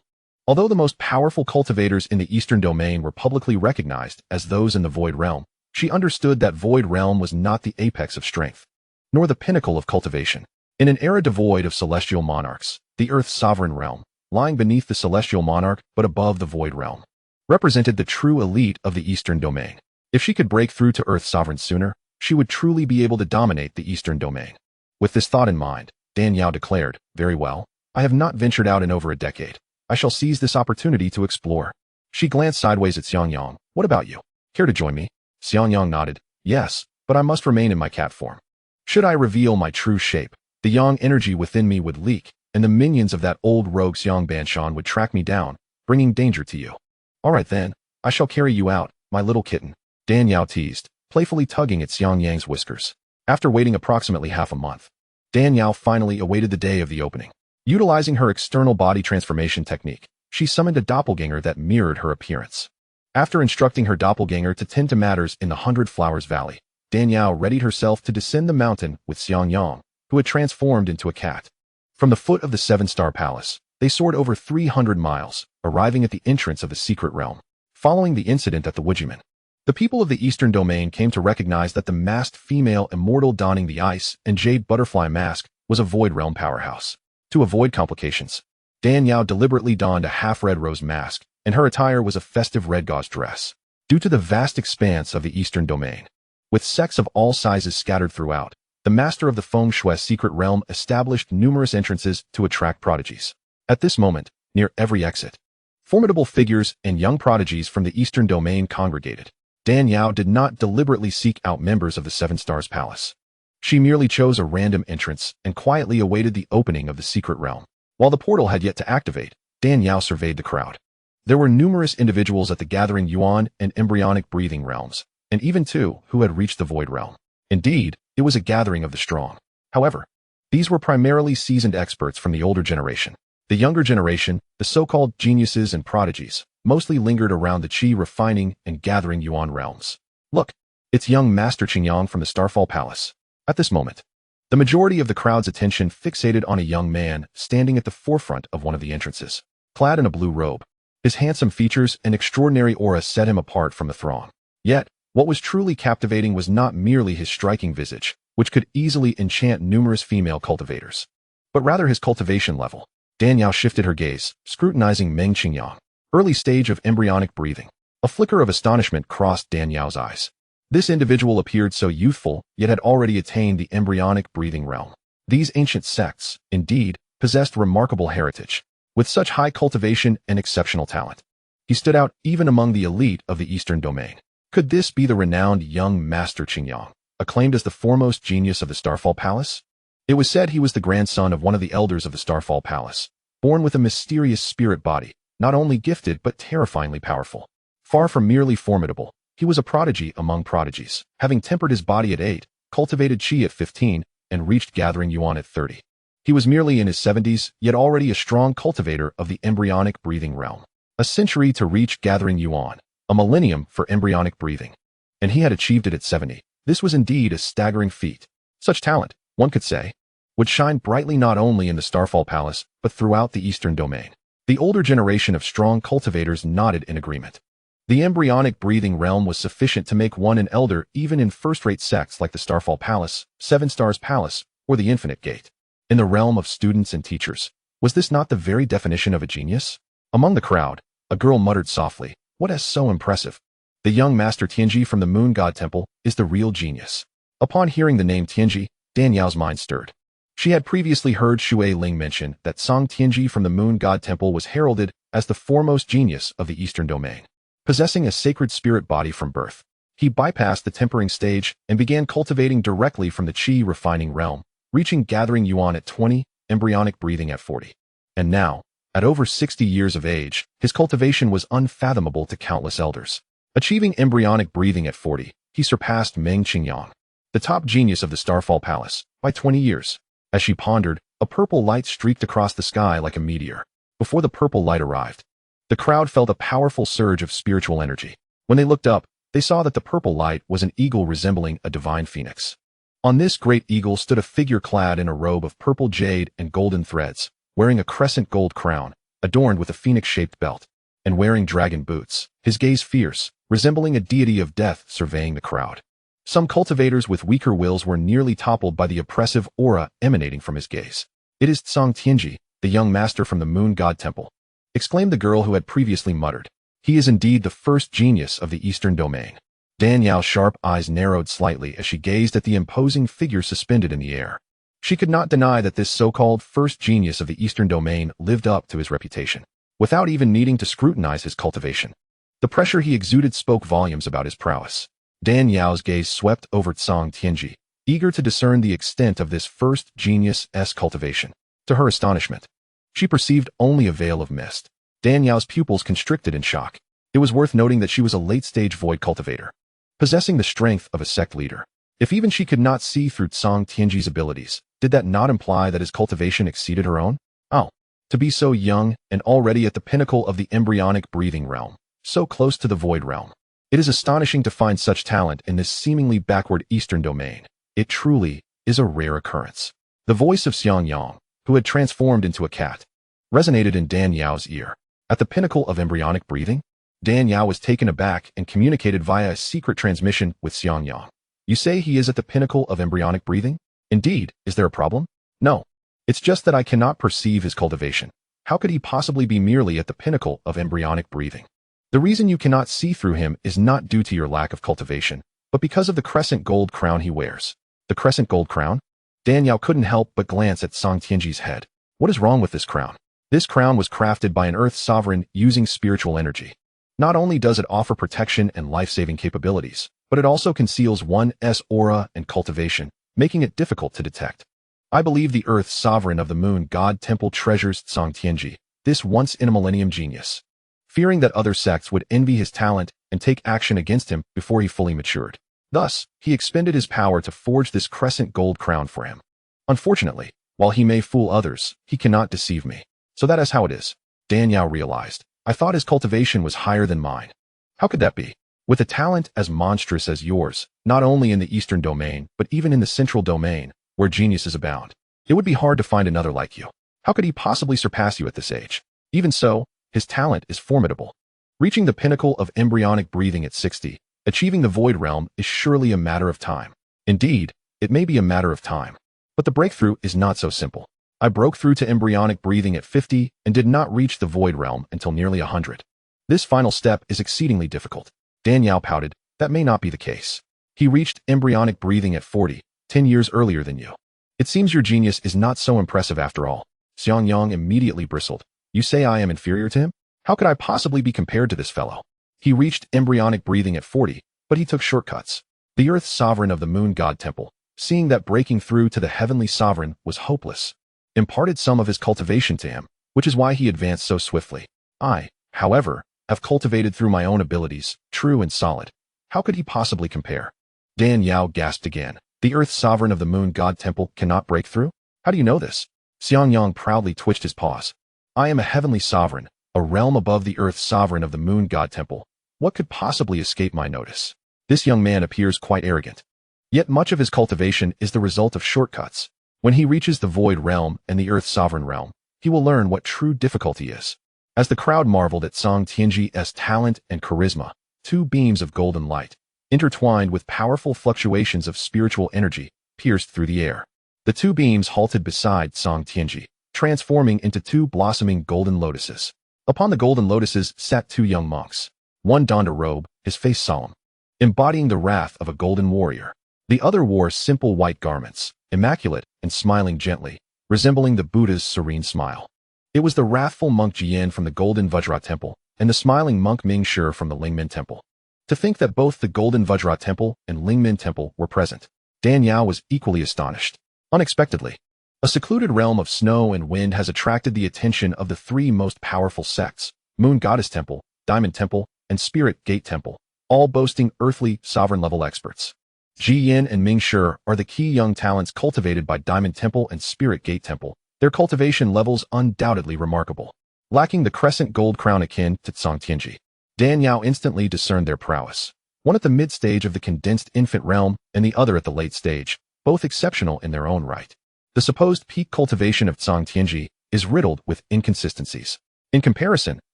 Although the most powerful cultivators in the Eastern Domain were publicly recognized as those in the Void Realm, she understood that Void Realm was not the apex of strength, nor the pinnacle of cultivation. In an era devoid of celestial monarchs, the Earth's sovereign realm, lying beneath the celestial monarch but above the Void Realm, represented the true elite of the Eastern Domain. If she could break through to Earth's sovereign sooner, she would truly be able to dominate the Eastern Domain. With this thought in mind, Dan Yao declared, Very well, I have not ventured out in over a decade. I shall seize this opportunity to explore. She glanced sideways at Xiangyang. What about you? Care to join me? Xiangyang nodded. Yes, but I must remain in my cat form. Should I reveal my true shape, the yang energy within me would leak, and the minions of that old rogue Xiang Banshan would track me down, bringing danger to you. All right then, I shall carry you out, my little kitten. Dan Yao teased, playfully tugging at Xiangyang's whiskers. After waiting approximately half a month, Dan Yao finally awaited the day of the opening. Utilizing her external body transformation technique, she summoned a doppelganger that mirrored her appearance. After instructing her doppelganger to tend to matters in the 100 Flowers Valley, Dan Yao readied herself to descend the mountain with Xiangyang, who had transformed into a cat. From the foot of the 7-Star Palace, they soared over 300 miles, arriving at the entrance of the secret realm. Following the incident at the Wujiman, the people of the Eastern Domain came to recognize that the masked female immortal donning the ice and jade butterfly mask was a Void Realm powerhouse. To avoid complications, Dan Yao deliberately donned a half-red rose mask, and her attire was a festive red gauze dress. Due to the vast expanse of the Eastern Domain, with sects of all sizes scattered throughout, the master of the Feng Shui secret realm established numerous entrances to attract prodigies. At this moment, near every exit, formidable figures and young prodigies from the Eastern Domain congregated. Dan Yao did not deliberately seek out members of the Seven Stars Palace. She merely chose a random entrance and quietly awaited the opening of the secret realm. While the portal had yet to activate, Dan Yao surveyed the crowd. There were numerous individuals at the gathering yuan and embryonic breathing realms, and even two who had reached the void realm. Indeed, it was a gathering of the strong. However, these were primarily seasoned experts from the older generation. The younger generation, the so-called geniuses and prodigies, mostly lingered around the qi refining and gathering yuan realms. Look, it's young Master Qingyang from the Starfall Palace. At this moment, the majority of the crowd's attention fixated on a young man standing at the forefront of one of the entrances. Clad in a blue robe, his handsome features and extraordinary aura set him apart from the throng. Yet, what was truly captivating was not merely his striking visage, which could easily enchant numerous female cultivators, but rather his cultivation level. Dan Yao shifted her gaze, scrutinizing Meng Qingyang. Early stage of embryonic breathing. A flicker of astonishment crossed Dan Yao's eyes. This individual appeared so youthful, yet had already attained the embryonic breathing realm. These ancient sects, indeed, possessed remarkable heritage, with such high cultivation and exceptional talent. He stood out even among the elite of the Eastern Domain. Could this be the renowned young Master Qingyang, acclaimed as the foremost genius of the Starfall Palace? It was said he was the grandson of one of the elders of the Starfall Palace, born with a mysterious spirit body, not only gifted but terrifyingly powerful. Far from merely formidable, he was a prodigy among prodigies, having tempered his body at 8, cultivated qi at 15, and reached gathering yuan at 30. He was merely in his 70s, yet already a strong cultivator of the embryonic breathing realm. A century to reach gathering yuan, a millennium for embryonic breathing. And he had achieved it at 70. This was indeed a staggering feat. Such talent, one could say, would shine brightly not only in the Starfall Palace, but throughout the Eastern Domain. The older generation of strong cultivators nodded in agreement. The embryonic breathing realm was sufficient to make one an elder even in first-rate sects like the Starfall Palace, Seven Stars Palace, or the Infinite Gate. In the realm of students and teachers, was this not the very definition of a genius? Among the crowd, a girl muttered softly, "What is so impressive? The young Master Tianji from the Moon God Temple is the real genius." Upon hearing the name Tianji, Dan Yao's mind stirred. She had previously heard Shui Ling mention that Song Tianji from the Moon God Temple was heralded as the foremost genius of the Eastern Domain. Possessing a sacred spirit body from birth, he bypassed the tempering stage and began cultivating directly from the qi refining realm, reaching gathering yuan at 20, embryonic breathing at 40. And now, at over 60 years of age, his cultivation was unfathomable to countless elders. Achieving embryonic breathing at 40, he surpassed Meng Qingyang, the top genius of the Starfall Palace, by 20 years. As she pondered, a purple light streaked across the sky like a meteor. Before the purple light arrived, the crowd felt a powerful surge of spiritual energy. When they looked up, they saw that the purple light was an eagle resembling a divine phoenix. On this great eagle stood a figure clad in a robe of purple jade and golden threads, wearing a crescent gold crown, adorned with a phoenix-shaped belt, and wearing dragon boots, his gaze fierce, resembling a deity of death surveying the crowd. Some cultivators with weaker wills were nearly toppled by the oppressive aura emanating from his gaze. "It is Song Tianji, the young master from the Moon God Temple," exclaimed the girl who had previously muttered. "He is indeed the first genius of the Eastern Domain." Dan Yao's sharp eyes narrowed slightly as she gazed at the imposing figure suspended in the air. She could not deny that this so-called first genius of the Eastern Domain lived up to his reputation, without even needing to scrutinize his cultivation. The pressure he exuded spoke volumes about his prowess. Dan Yao's gaze swept over Song Tianji, eager to discern the extent of this first genius' cultivation. To her astonishment, she perceived only a veil of mist. Dan Yao's pupils constricted in shock. It was worth noting that she was a late-stage void cultivator, possessing the strength of a sect leader. If even she could not see through Song Tianji's abilities, did that not imply that his cultivation exceeded her own? Oh, to be so young and already at the pinnacle of the embryonic breathing realm, so close to the void realm. It is astonishing to find such talent in this seemingly backward Eastern Domain. It truly is a rare occurrence. The voice of Xianxiang, who had transformed into a cat, resonated in Dan Yao's ear. At the pinnacle of embryonic breathing, Dan Yao was taken aback and communicated via a secret transmission with Xianxiang. "You say he is at the pinnacle of embryonic breathing? Indeed, is there a problem?" "No. It's just that I cannot perceive his cultivation. How could he possibly be merely at the pinnacle of embryonic breathing? The reason you cannot see through him is not due to your lack of cultivation, but because of the crescent gold crown he wears." "The crescent gold crown?" Dan Yao couldn't help but glance at Song Tianji's head. "What is wrong with this crown?" This crown was crafted by an Earth sovereign using spiritual energy. Not only does it offer protection and life-saving capabilities, but it also conceals one's aura and cultivation, making it difficult to detect. I believe the Earth sovereign of the Moon God Temple treasures Xianxiaaudiobooks, this once-in-a-millennium genius, fearing that other sects would envy his talent and take action against him before he fully matured. Thus, he expended his power to forge this crescent gold crown for him. Unfortunately, while he may fool others, he cannot deceive me. So that is how it is. Dan Yao realized. I thought his cultivation was higher than mine. How could that be? With a talent as monstrous as yours, not only in the Eastern domain, but even in the Central domain, where geniuses abound, it would be hard to find another like you. How could he possibly surpass you at this age? Even so, his talent is formidable. Reaching the pinnacle of embryonic breathing at 60, achieving the void realm is surely a matter of time. Indeed, it may be a matter of time. But the breakthrough is not so simple. I broke through to embryonic breathing at 50 and did not reach the void realm until nearly 100. This final step is exceedingly difficult. Dan Yao pouted. That may not be the case. He reached embryonic breathing at 40, 10 years earlier than you. It seems your genius is not so impressive after all. Xiangyang immediately bristled. You say I am inferior to him? How could I possibly be compared to this fellow? He reached embryonic breathing at 40, but he took shortcuts. The Earth sovereign of the Moon God Temple, seeing that breaking through to the heavenly sovereign was hopeless, imparted some of his cultivation to him, which is why he advanced so swiftly. I, however, have cultivated through my own abilities, true and solid. How could he possibly compare? Dan Yao gasped again. The Earth sovereign of the Moon God Temple cannot break through? How do you know this? Xiangyang proudly twitched his paws. I am a heavenly sovereign, a realm above the Earth sovereign of the Moon God Temple. What could possibly escape my notice? This young man appears quite arrogant. Yet much of his cultivation is the result of shortcuts. When he reaches the void realm and the Earth sovereign realm, he will learn what true difficulty is. As the crowd marveled at Xianxia's talent and charisma, two beams of golden light, intertwined with powerful fluctuations of spiritual energy, pierced through the air. The two beams halted beside Xianxia, transforming into two blossoming golden lotuses. Upon the golden lotuses sat two young monks. One donned a robe, his face solemn, embodying the wrath of a golden warrior. The other wore simple white garments, immaculate and smiling gently, resembling the Buddha's serene smile. It was the wrathful monk Jian from the Golden Vajra Temple and the smiling monk Mingshi from the Lingmin Temple. To think that both the Golden Vajra Temple and Lingmin Temple were present, Dan Yao was equally astonished. Unexpectedly, a secluded realm of snow and wind has attracted the attention of the three most powerful sects, Moon Goddess Temple, Diamond Temple, and Spirit Gate Temple, all boasting earthly, sovereign-level experts. Jian and Mingshi are the key young talents cultivated by Diamond Temple and Spirit Gate Temple, their cultivation levels undoubtedly remarkable. Lacking the crescent gold crown akin to Xianxiaaudiobooks, Dan Yao instantly discerned their prowess. One at the mid-stage of the condensed infant realm and the other at the late stage, both exceptional in their own right. The supposed peak cultivation of Xianxiaaudiobooks is riddled with inconsistencies. In comparison,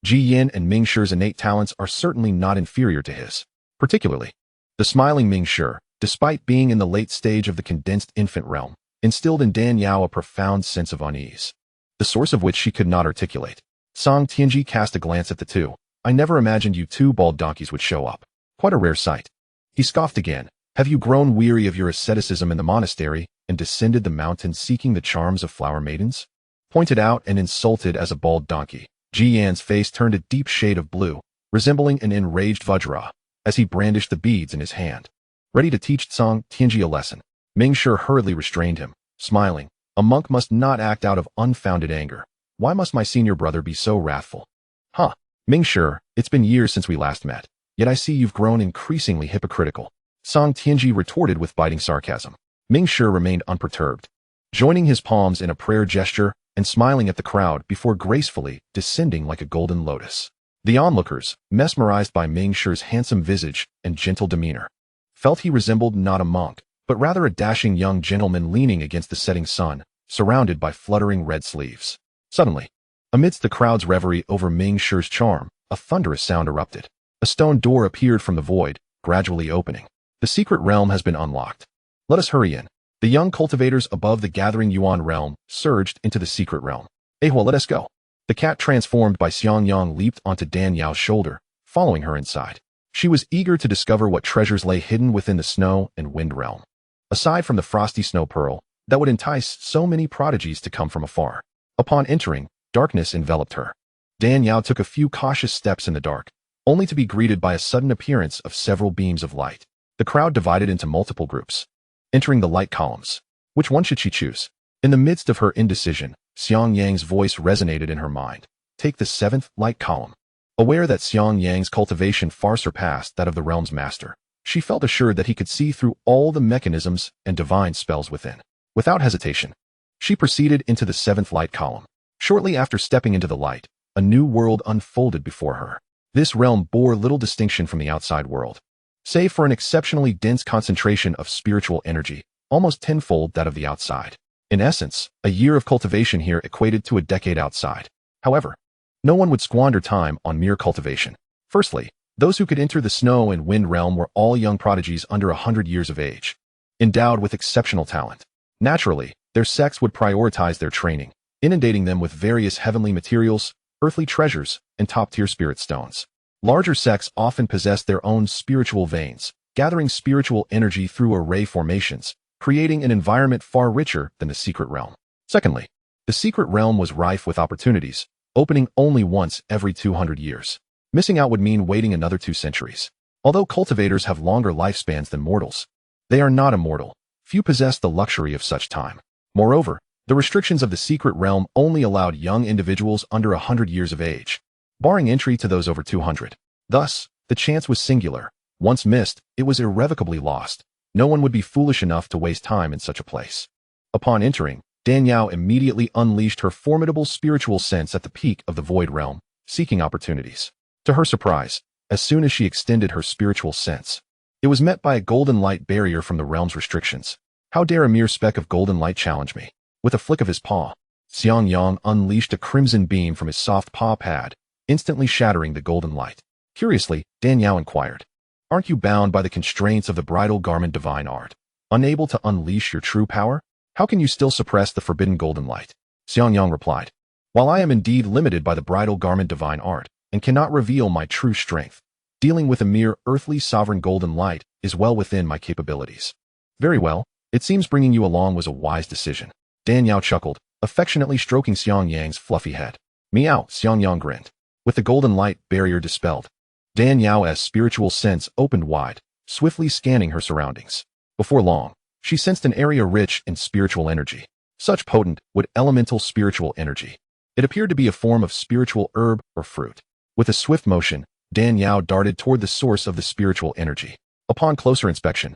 Jian and Mingshi's innate talents are certainly not inferior to his. Particularly, the smiling Mingshi, despite being in the late stage of the condensed infant realm, instilled in Dan Yao a profound sense of unease, the source of which she could not articulate. Xianxiaaudiobooks cast a glance at the two. I never imagined you two bald donkeys would show up. Quite a rare sight. He scoffed again. Have you grown weary of your asceticism in the monastery and descended the mountain seeking the charms of flower maidens? Pointed out and insulted as a bald donkey, Jian's face turned a deep shade of blue, resembling an enraged Vajra, as he brandished the beads in his hand. Ready to teach Xianxiaaudiobooks a lesson, Mingshi hurriedly restrained him, smiling. A monk must not act out of unfounded anger. Why must my senior brother be so wrathful? Huh, Mingshi, it's been years since we last met, yet I see you've grown increasingly hypocritical. Xianxiaaudiobooks retorted with biting sarcasm. Mingshi remained unperturbed, joining his palms in a prayer gesture and smiling at the crowd before gracefully descending like a golden lotus. The onlookers, mesmerized by Mingshi's handsome visage and gentle demeanor, felt he resembled not a monk, but rather a dashing young gentleman leaning against the setting sun, surrounded by fluttering red sleeves. Suddenly, amidst the crowd's reverie over Mingshi's charm, a thunderous sound erupted. A stone door appeared from the void, gradually opening. The secret realm has been unlocked. Let us hurry in. The young cultivators above the gathering Yuan realm surged into the secret realm. Ehua, let us go. The cat transformed by Xiangyang leaped onto Dan Yao's shoulder, following her inside. She was eager to discover what treasures lay hidden within the snow and wind realm. Aside from the frosty snow pearl, that would entice so many prodigies to come from afar. Upon entering, Darkness enveloped her. Dan Yao took a few cautious steps in the dark, only to be greeted by a sudden appearance of several beams of light. The crowd divided into multiple groups, entering the light columns. Which one should she choose? In the midst of her indecision, Xiang Yang's voice resonated in her mind. Take the 7th light column. Aware that Xiang Yang's cultivation far surpassed that of the realm's master, she felt assured that he could see through all the mechanisms and divine spells within. Without hesitation, she proceeded into the 7th light column. Shortly after stepping into the light, a new world unfolded before her. This realm bore little distinction from the outside world, save for an exceptionally dense concentration of spiritual energy, almost tenfold that of the outside. In essence, a year of cultivation here equated to a decade outside. However, no one would squander time on mere cultivation. Firstly, those who could enter the snow and wind realm were all young prodigies under 100 years of age, endowed with exceptional talent. Naturally, their sects would prioritize their training, inundating them with various heavenly materials, earthly treasures, and top-tier spirit stones. Larger sects often possessed their own spiritual veins, gathering spiritual energy through array formations, creating an environment far richer than the secret realm. Secondly, the secret realm was rife with opportunities, opening only once every 200 years. Missing out would mean waiting another 2 centuries. Although cultivators have longer lifespans than mortals, they are not immortal. Few possess the luxury of such time. Moreover, the restrictions of the secret realm only allowed young individuals under 100 years of age, barring entry to those over 200. Thus, the chance was singular. Once missed, it was irrevocably lost. No one would be foolish enough to waste time in such a place. Upon entering, Dan Yao immediately unleashed her formidable spiritual sense at the peak of the void realm, seeking opportunities. To her surprise, as soon as she extended her spiritual sense, it was met by a golden light barrier from the realm's restrictions. How dare a mere speck of golden light challenge me? With a flick of his paw, Xiang Yang unleashed a crimson beam from his soft paw pad, instantly shattering the golden light. Curiously, Dan Yao inquired, "Aren't you bound by the constraints of the bridal garment divine art? Unable to unleash your true power? How can you still suppress the forbidden golden light?" Xiang Yang replied, "While I am indeed limited by the bridal garment divine art, and cannot reveal my true strength, dealing with a mere earthly sovereign golden light is well within my capabilities." "Very well, it seems bringing you along was a wise decision." Dan Yao chuckled, affectionately stroking Xiang Yang's fluffy head. "Meow," Xiang Yang grinned. With the golden light barrier dispelled, Dan Yao's spiritual sense opened wide, swiftly scanning her surroundings. Before long, she sensed an area rich in spiritual energy. Such potent, elemental spiritual energy. It appeared to be a form of spiritual herb or fruit. With a swift motion, Dan Yao darted toward the source of the spiritual energy. Upon closer inspection,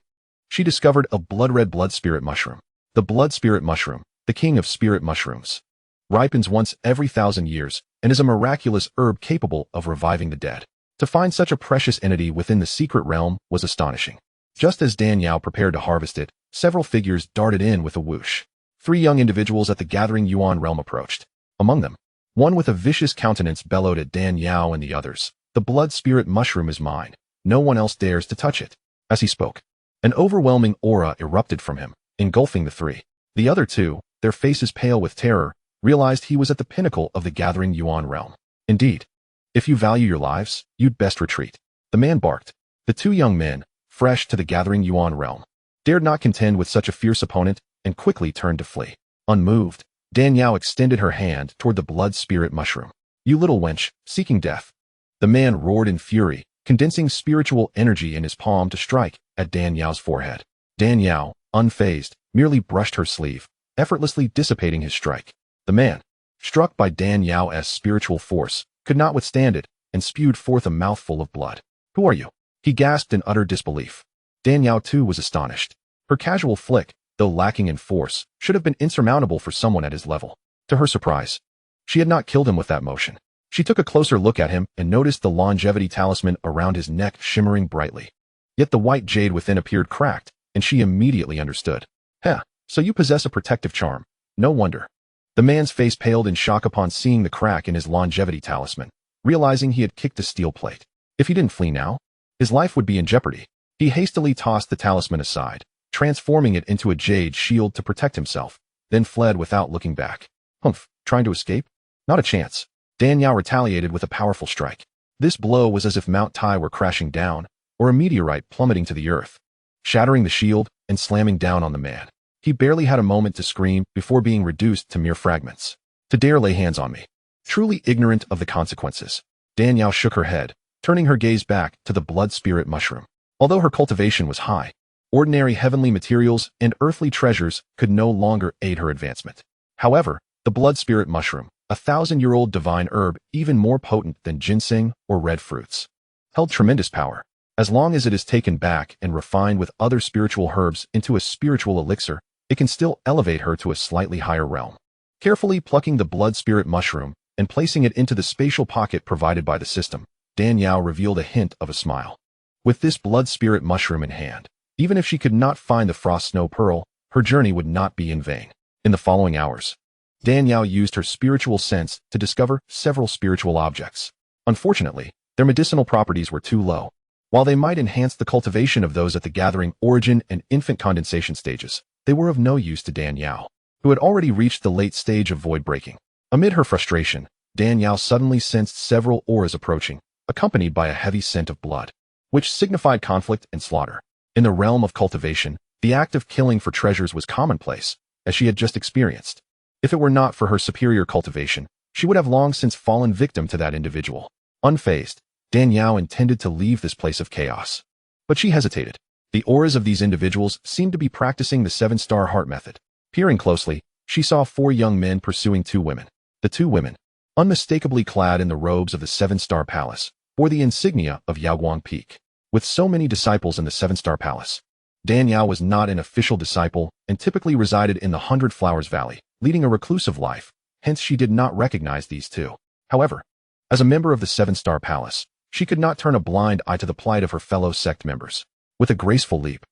she discovered a blood-red blood spirit mushroom. The blood spirit mushroom, the king of spirit mushrooms, ripens once every 1,000 years and is a miraculous herb capable of reviving the dead. To find such a precious entity within the secret realm was astonishing. Just as Dan Yao prepared to harvest it, several figures darted in with a whoosh. 3 young individuals at the gathering Yuan realm approached. Among them, one with a vicious countenance bellowed at Dan Yao and the others, "The blood spirit mushroom is mine. No one else dares to touch it." As he spoke, an overwhelming aura erupted from him, engulfing the 3. The other 2, their faces pale with terror, realized he was at the pinnacle of the gathering Yuan realm. "Indeed, if you value your lives, you'd best retreat," the man barked. The 2 young men, fresh to the gathering Yuan realm, dared not contend with such a fierce opponent and quickly turned to flee. Unmoved, Dan Yao extended her hand toward the blood spirit mushroom. "You little wench, seeking death." The man roared in fury, condensing spiritual energy in his palm to strike at Dan Yao's forehead. Dan Yao, unfazed, merely brushed her sleeve, effortlessly dissipating his strike. The man, struck by Dan Yao's spiritual force, could not withstand it and spewed forth a mouthful of blood. "Who are you?" he gasped in utter disbelief. Dan Yao too was astonished. Her casual flick, though lacking in force, should have been insurmountable for someone at his level. To her surprise, she had not killed him with that motion. She took a closer look at him and noticed the longevity talisman around his neck shimmering brightly. Yet the white jade within appeared cracked, and she immediately understood. "Heh, so you possess a protective charm. No wonder." The man's face paled in shock upon seeing the crack in his longevity talisman, realizing he had kicked a steel plate. If he didn't flee now, his life would be in jeopardy. He hastily tossed the talisman aside, transforming it into a jade shield to protect himself, then fled without looking back. Humph, trying to escape? Not a chance. Dan Yao retaliated with a powerful strike. This blow was as if Mount Tai were crashing down, or a meteorite plummeting to the earth, shattering the shield and slamming down on the man. He barely had a moment to scream before being reduced to mere fragments. "To dare lay hands on me." truly ignorant of the consequences. Danielle shook her head, turning her gaze back to the blood spirit mushroom. Although her cultivation was high, ordinary heavenly materials and earthly treasures could no longer aid her advancement. However, the blood spirit mushroom, a 1,000-year-old divine herb even more potent than ginseng or red fruits, held tremendous power. As long as it is taken back and refined with other spiritual herbs into a spiritual elixir, it can still elevate her to a slightly higher realm. Carefully plucking the blood spirit mushroom and placing it into the spatial pocket provided by the system, Danielle revealed a hint of a smile. With this blood spirit mushroom in hand, even if she could not find the frost snow pearl, her journey would not be in vain. In the following hours, Danielle used her spiritual sense to discover several spiritual objects. Unfortunately, their medicinal properties were too low. While they might enhance the cultivation of those at the gathering, origin, and infant condensation stages, they were of no use to Danielle, who had already reached the late stage of void breaking. Amid her frustration, Danielle suddenly sensed several auras approaching, accompanied by a heavy scent of blood, which signified conflict and slaughter. In the realm of cultivation, the act of killing for treasures was commonplace, as she had just experienced. If it were not for her superior cultivation, she would have long since fallen victim to that individual. Unfazed, Danielle intended to leave this place of chaos. But she hesitated. The auras of these individuals seemed to be practicing the 7-star heart method. Peering closely, she saw 4 young men pursuing 2 women. The 2 women, unmistakably clad in the robes of the 7-star palace, bore the insignia of Yaoguang Peak. With so many disciples in the 7-star palace, Danielle was not an official disciple and typically resided in the 100 Flowers Valley, leading a reclusive life, hence she did not recognize these 2. However, as a member of the 7-star palace, she could not turn a blind eye to the plight of her fellow sect members. With a graceful leap,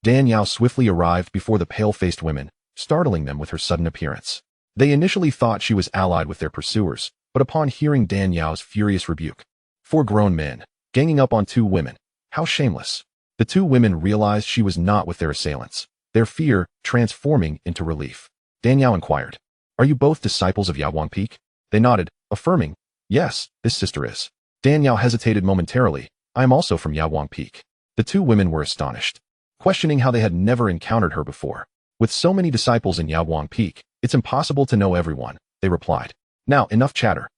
Danielle swiftly arrived before the pale-faced women, startling them with her sudden appearance. They initially thought she was allied with their pursuers, but upon hearing Danielle's furious rebuke, 4 grown men, ganging up on 2 women, how shameless. The 2 women realized she was not with their assailants, their fear transforming into relief. Danielle inquired, "Are you both disciples of Yaoguang Peak?" They nodded, affirming, "Yes, this sister is." Danielle hesitated momentarily. "I am also from Yaoguang Peak." The 2 women were astonished, questioning how they had never encountered her before. "With so many disciples in Yaoguang Peak, it's impossible to know everyone," they replied. "Now, enough chatter.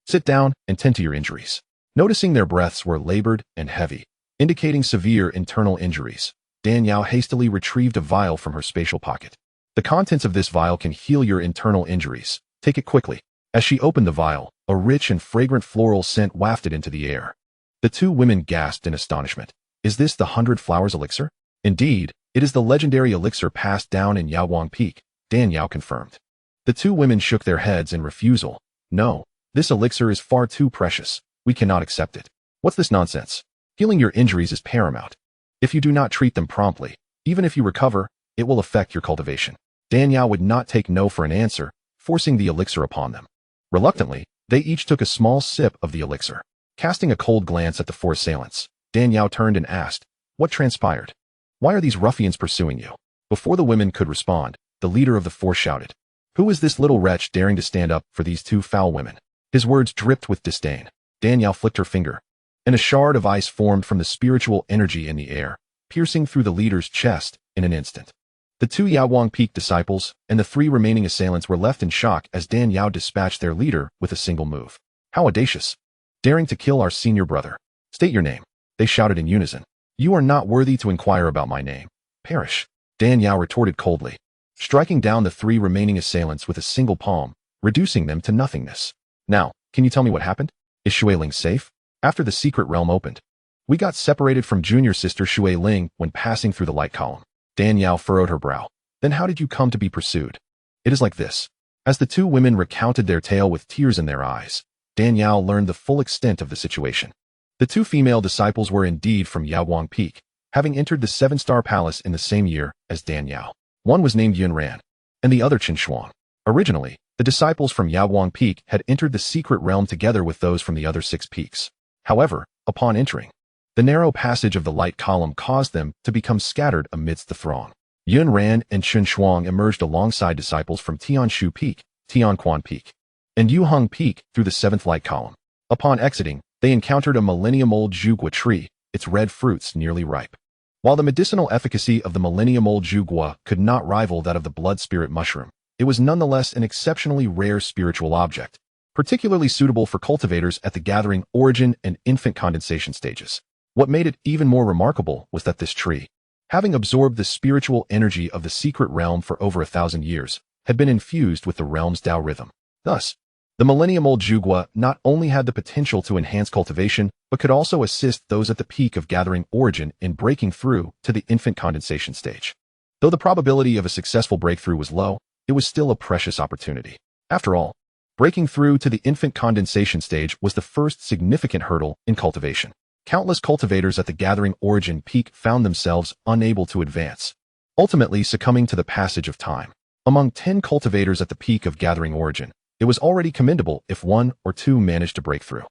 Sit down and tend to your injuries." Noticing their breaths were labored and heavy, indicating severe internal injuries, Danielle hastily retrieved a vial from her spatial pocket. "The contents of this vial can heal your internal injuries. Take it quickly." As she opened the vial, a rich and fragrant floral scent wafted into the air. The 2 women gasped in astonishment. "Is this the 100 Flowers elixir?" "Indeed, it is the legendary elixir passed down in Yaoguang Peak," Danielle confirmed. The 2 women shook their heads in refusal. "No, this elixir is far too precious. We cannot accept it." "What's this nonsense? Healing your injuries is paramount. If you do not treat them promptly, even if you recover, it will affect your cultivation." Danielle would not take no for an answer, forcing the elixir upon them. Reluctantly, they each took a small sip of the elixir. Casting a cold glance at the 4 assailants, Danielle turned and asked, "What transpired? Why are these ruffians pursuing you?" Before the women could respond, the leader of the 4 shouted, "Who is this little wretch daring to stand up for these 2 foul women?" His words dripped with disdain. Danielle flicked her finger, and a shard of ice formed from the spiritual energy in the air, piercing through the leader's chest in an instant. The 2 Yaoguang Peak disciples and the 3 remaining assailants were left in shock as Danielle dispatched their leader with a single move. "How audacious! Daring to kill our senior brother. State your name," they shouted in unison. "You are not worthy to inquire about my name. Perish," Danielle retorted coldly, striking down the 3 remaining assailants with a single palm, reducing them to nothingness. "Now, can you tell me what happened? Is Shui Ling safe?" After the secret realm opened, "We got separated from junior sister Shui Ling when passing through the light column." Danielle furrowed her brow. "Then how did you come to be pursued?" "It is like this." As the 2 women recounted their tale with tears in their eyes, Danielle learned the full extent of the situation. The 2 female disciples were indeed from Yaoguang Peak, having entered the 7-star palace in the same year as Danielle. One was named Yun Ran, and the other Chen Shuang. Originally, the disciples from Yaoguang Peak had entered the secret realm together with those from the other 6 peaks. However, upon entering, the narrow passage of the light column caused them to become scattered amidst the throng. Yun Ran and Chen Shuang emerged alongside disciples from Tianshu Peak, Tianquan Peak, and Yuheng Peak through the 7th light column. Upon exiting, they encountered a millennium-old zhugua tree, its red fruits nearly ripe. While the medicinal efficacy of the millennium-old zhugua could not rival that of the blood spirit mushroom, it was nonetheless an exceptionally rare spiritual object, particularly suitable for cultivators at the gathering, origin, and infant condensation stages. What made it even more remarkable was that this tree, having absorbed the spiritual energy of the secret realm for over 1,000 years, had been infused with the realm's Tao rhythm. Thus, the millennium-old Zhugua not only had the potential to enhance cultivation, but could also assist those at the peak of gathering origin in breaking through to the infant condensation stage. Though the probability of a successful breakthrough was low, it was still a precious opportunity. After all, breaking through to the infant condensation stage was the first significant hurdle in cultivation. Countless cultivators at the gathering origin peak found themselves unable to advance, ultimately succumbing to the passage of time. Among 10 cultivators at the peak of gathering origin, it was already commendable if 1 or 2 managed to break through,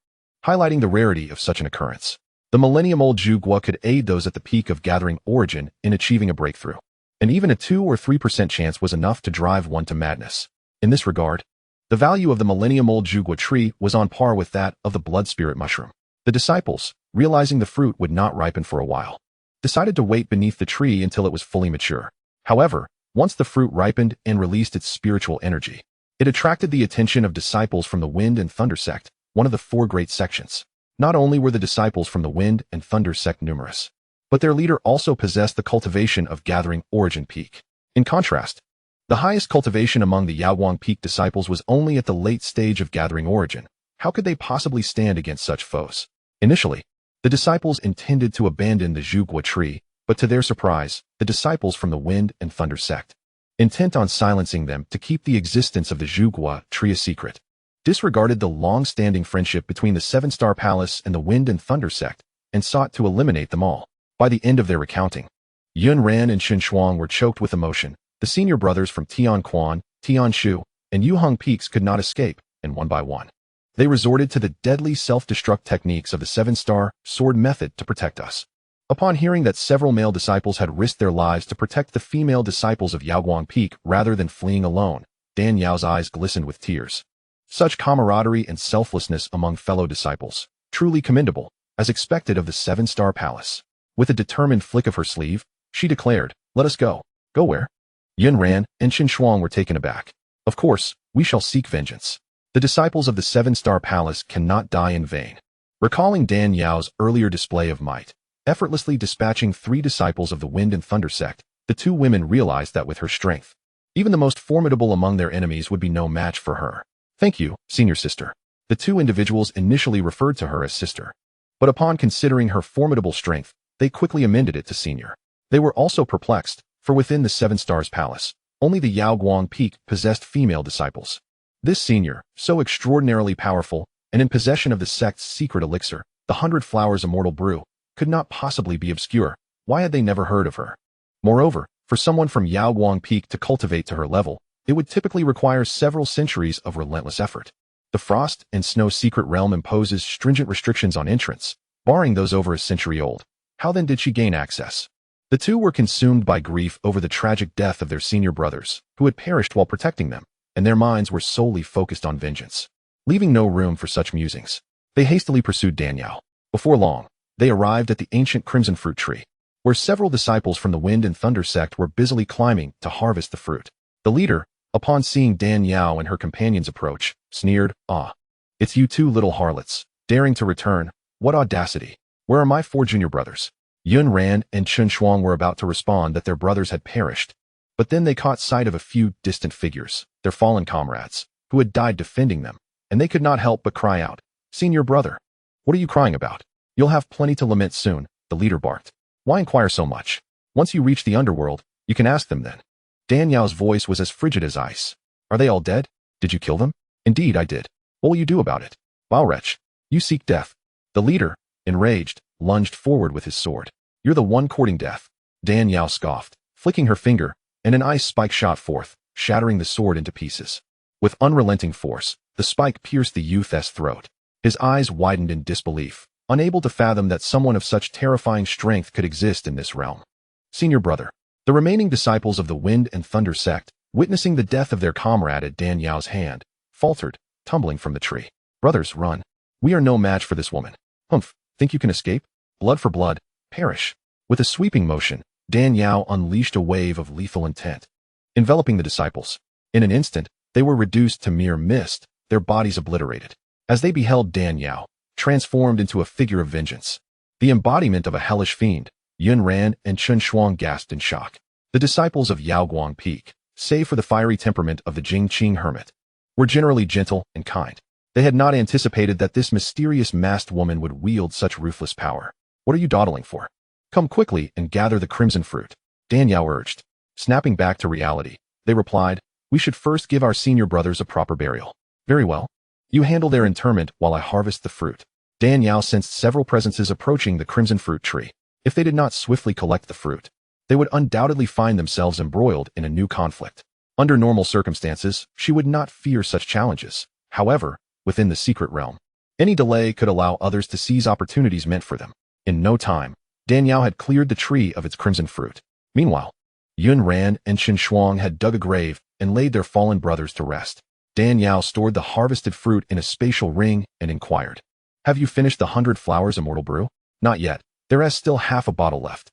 highlighting the rarity of such an occurrence. The millennium-old Zhugua could aid those at the peak of gathering origin in achieving a breakthrough, and even a 2 or 3% chance was enough to drive one to madness. In this regard, the value of the millennium-old Zhugua tree was on par with that of the blood spirit mushroom. The disciples, realizing the fruit would not ripen for a while, decided to wait beneath the tree until it was fully mature. However, once the fruit ripened and released its spiritual energy, it attracted the attention of disciples from the Wind and Thunder sect, one of the 4 great sections. Not only were the disciples from the Wind and Thunder sect numerous, but their leader also possessed the cultivation of gathering origin peak. In contrast, the highest cultivation among the Yaoguang peak disciples was only at the late stage of gathering origin. How could they possibly stand against such foes? Initially, the disciples intended to abandon the Zhugua tree, but to their surprise, the disciples from the Wind and Thunder sect, intent on silencing them to keep the existence of the Zhugua tree a secret, disregarded the long-standing friendship between the 7-Star Palace and the Wind and Thunder sect and sought to eliminate them all. By the end of their recounting, Yun Ran and Shen Shuang were choked with emotion. The senior brothers from Tian Quan, Tian Shu, and Yuheng peaks could not escape, and one by one, they resorted to the deadly self-destruct techniques of the 7-Star Sword method to protect us. Upon hearing that several male disciples had risked their lives to protect the female disciples of Yaoguang Peak rather than fleeing alone, Dan Yao's eyes glistened with tears. Such camaraderie and selflessness among fellow disciples, truly commendable, as expected of the 7-Star Palace. With a determined flick of her sleeve, she declared, "Let us go." "Go where?" Yun Ran and Shen Shuang were taken aback. "Of course, we shall seek vengeance. The disciples of the 7-Star Palace cannot die in vain." Recalling Dan Yao's earlier display of might, effortlessly dispatching 3 disciples of the Wind and Thunder sect, the 2 women realized that with her strength, even the most formidable among their enemies would be no match for her. "Thank you, senior sister." The 2 individuals initially referred to her as sister, but upon considering her formidable strength, they quickly amended it to senior. They were also perplexed, for within the 7-Stars Palace, only the Yaoguang Peak possessed female disciples. This senior, so extraordinarily powerful, and in possession of the sect's secret elixir, the 100 Flowers Immortal Brew, could not possibly be obscure. Why had they never heard of her? Moreover, for someone from Yaoguang Peak to cultivate to her level, it would typically require several centuries of relentless effort. The Frost and Snow secret realm imposes stringent restrictions on entrance, barring those over a century old. How then did she gain access? The 2 were consumed by grief over the tragic death of their senior brothers, who had perished while protecting them, and their minds were solely focused on vengeance. Leaving no room for such musings, they hastily pursued Dan Yao. Before long, they arrived at the ancient crimson fruit tree, where several disciples from the Wind and Thunder sect were busily climbing to harvest the fruit. The leader, upon seeing Dan Yao and her companions approach, sneered, "Ah, it's you 2 little harlots, daring to return. What audacity! Where are my 4 junior brothers?" Yun Ran and Shen Shuang were about to respond that their brothers had perished, but then they caught sight of a few distant figures, their fallen comrades, who had died defending them, and they could not help but cry out, "Senior brother, what are you crying about? You'll have plenty to lament soon," the leader barked. "Why inquire so much? Once you reach the underworld, you can ask them then." Dan Yao's voice was as frigid as ice. "Are they all dead? Did you kill them?" "Indeed I did. What will you do about it?" "Vile wretch, you seek death." The leader, enraged, lunged forward with his sword. "You're the one courting death." Dan Yao scoffed, flicking her finger, and an ice spike shot forth, shattering the sword into pieces. With unrelenting force, the spike pierced the youth's throat. His eyes widened in disbelief, unable to fathom that someone of such terrifying strength could exist in this realm. "Senior brother." The remaining disciples of the Wind and Thunder sect, witnessing the death of their comrade at Dan Yao's hand, faltered, tumbling from the tree. "Brothers, run. We are no match for this woman." "Humph, think you can escape? Blood for blood. Perish." With a sweeping motion, Dan Yao unleashed a wave of lethal intent, enveloping the disciples. In an instant, they were reduced to mere mist, their bodies obliterated. As they beheld Dan Yao, transformed into a figure of vengeance, the embodiment of a hellish fiend, Yun Ran and Chun Shuang gasped in shock. The disciples of Yao Guang Peak, save for the fiery temperament of the Jingqing hermit, were generally gentle and kind. They had not anticipated that this mysterious masked woman would wield such ruthless power. What are you dawdling for? Come quickly and gather the crimson fruit, Dan Yao urged. Snapping back to reality, they replied, we should first give our senior brothers a proper burial. Very well. You handle their interment while I harvest the fruit. Dan Yao sensed several presences approaching the crimson fruit tree. If they did not swiftly collect the fruit, they would undoubtedly find themselves embroiled in a new conflict. Under normal circumstances, she would not fear such challenges. However, within the secret realm, any delay could allow others to seize opportunities meant for them. In no time, Dan Yao had cleared the tree of its crimson fruit. Meanwhile, Yun Ran and Qin Shuang had dug a grave and laid their fallen brothers to rest. Dan Yao stored the harvested fruit in a spatial ring and inquired, have you finished the 100 Flowers Immortal Brew? Not yet. There is still half a bottle left.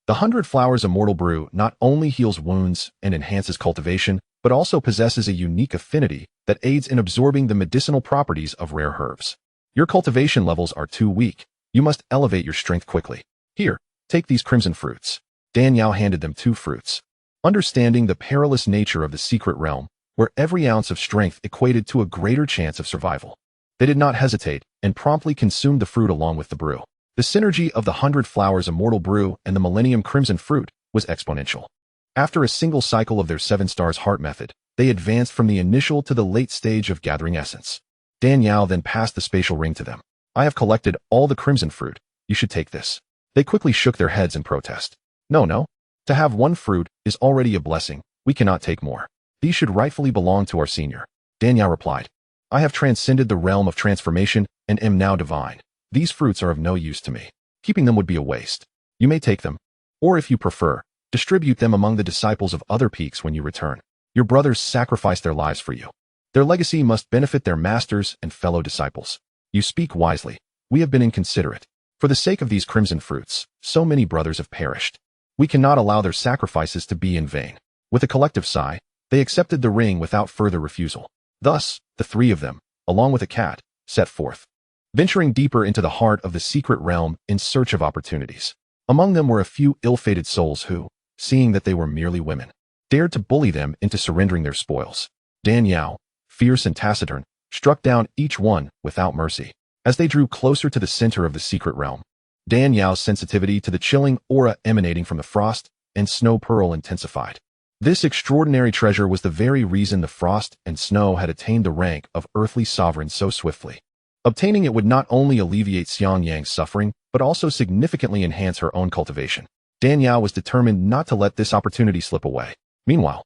The 100 Flowers Immortal Brew not only heals wounds and enhances cultivation, but also possesses a unique affinity that aids in absorbing the medicinal properties of rare herbs. Your cultivation levels are too weak. You must elevate your strength quickly. Here, take these crimson fruits. Dan Yao handed them 2 fruits. Understanding the perilous nature of the secret realm, where every ounce of strength equated to a greater chance of survival, they did not hesitate and promptly consumed the fruit along with the brew. The synergy of the 100 Flowers Immortal Brew and the Millennium Crimson Fruit was exponential. After a single cycle of their 7 Stars Heart method, they advanced from the initial to the late stage of gathering essence. Dan Yao then passed the spatial ring to them. I have collected all the crimson fruit. You should take this. They quickly shook their heads in protest. No. To have 1 fruit is already a blessing. We cannot take more. These should rightfully belong to our senior. Dan Yao replied, I have transcended the realm of transformation and am now divine. These fruits are of no use to me. Keeping them would be a waste. You may take them, or if you prefer, distribute them among the disciples of other peaks when you return. Your brothers sacrificed their lives for you. Their legacy must benefit their masters and fellow disciples. You speak wisely. We have been inconsiderate. For the sake of these crimson fruits, so many brothers have perished. We cannot allow their sacrifices to be in vain. With a collective sigh, they accepted the ring without further refusal. Thus, the 3 of them, along with a cat, set forth, venturing deeper into the heart of the secret realm in search of opportunities. Among them were a few ill-fated souls who, seeing that they were merely women, dared to bully them into surrendering their spoils. Dan Yao, fierce and taciturn, struck down each one without mercy. As they drew closer to the center of the secret realm, Dan Yao's sensitivity to the chilling aura emanating from the frost and snow pearl intensified. This extraordinary treasure was the very reason the frost and snow had attained the rank of earthly sovereign so swiftly. Obtaining it would not only alleviate Xiang Yang's suffering, but also significantly enhance her own cultivation. Dan Yao was determined not to let this opportunity slip away. Meanwhile,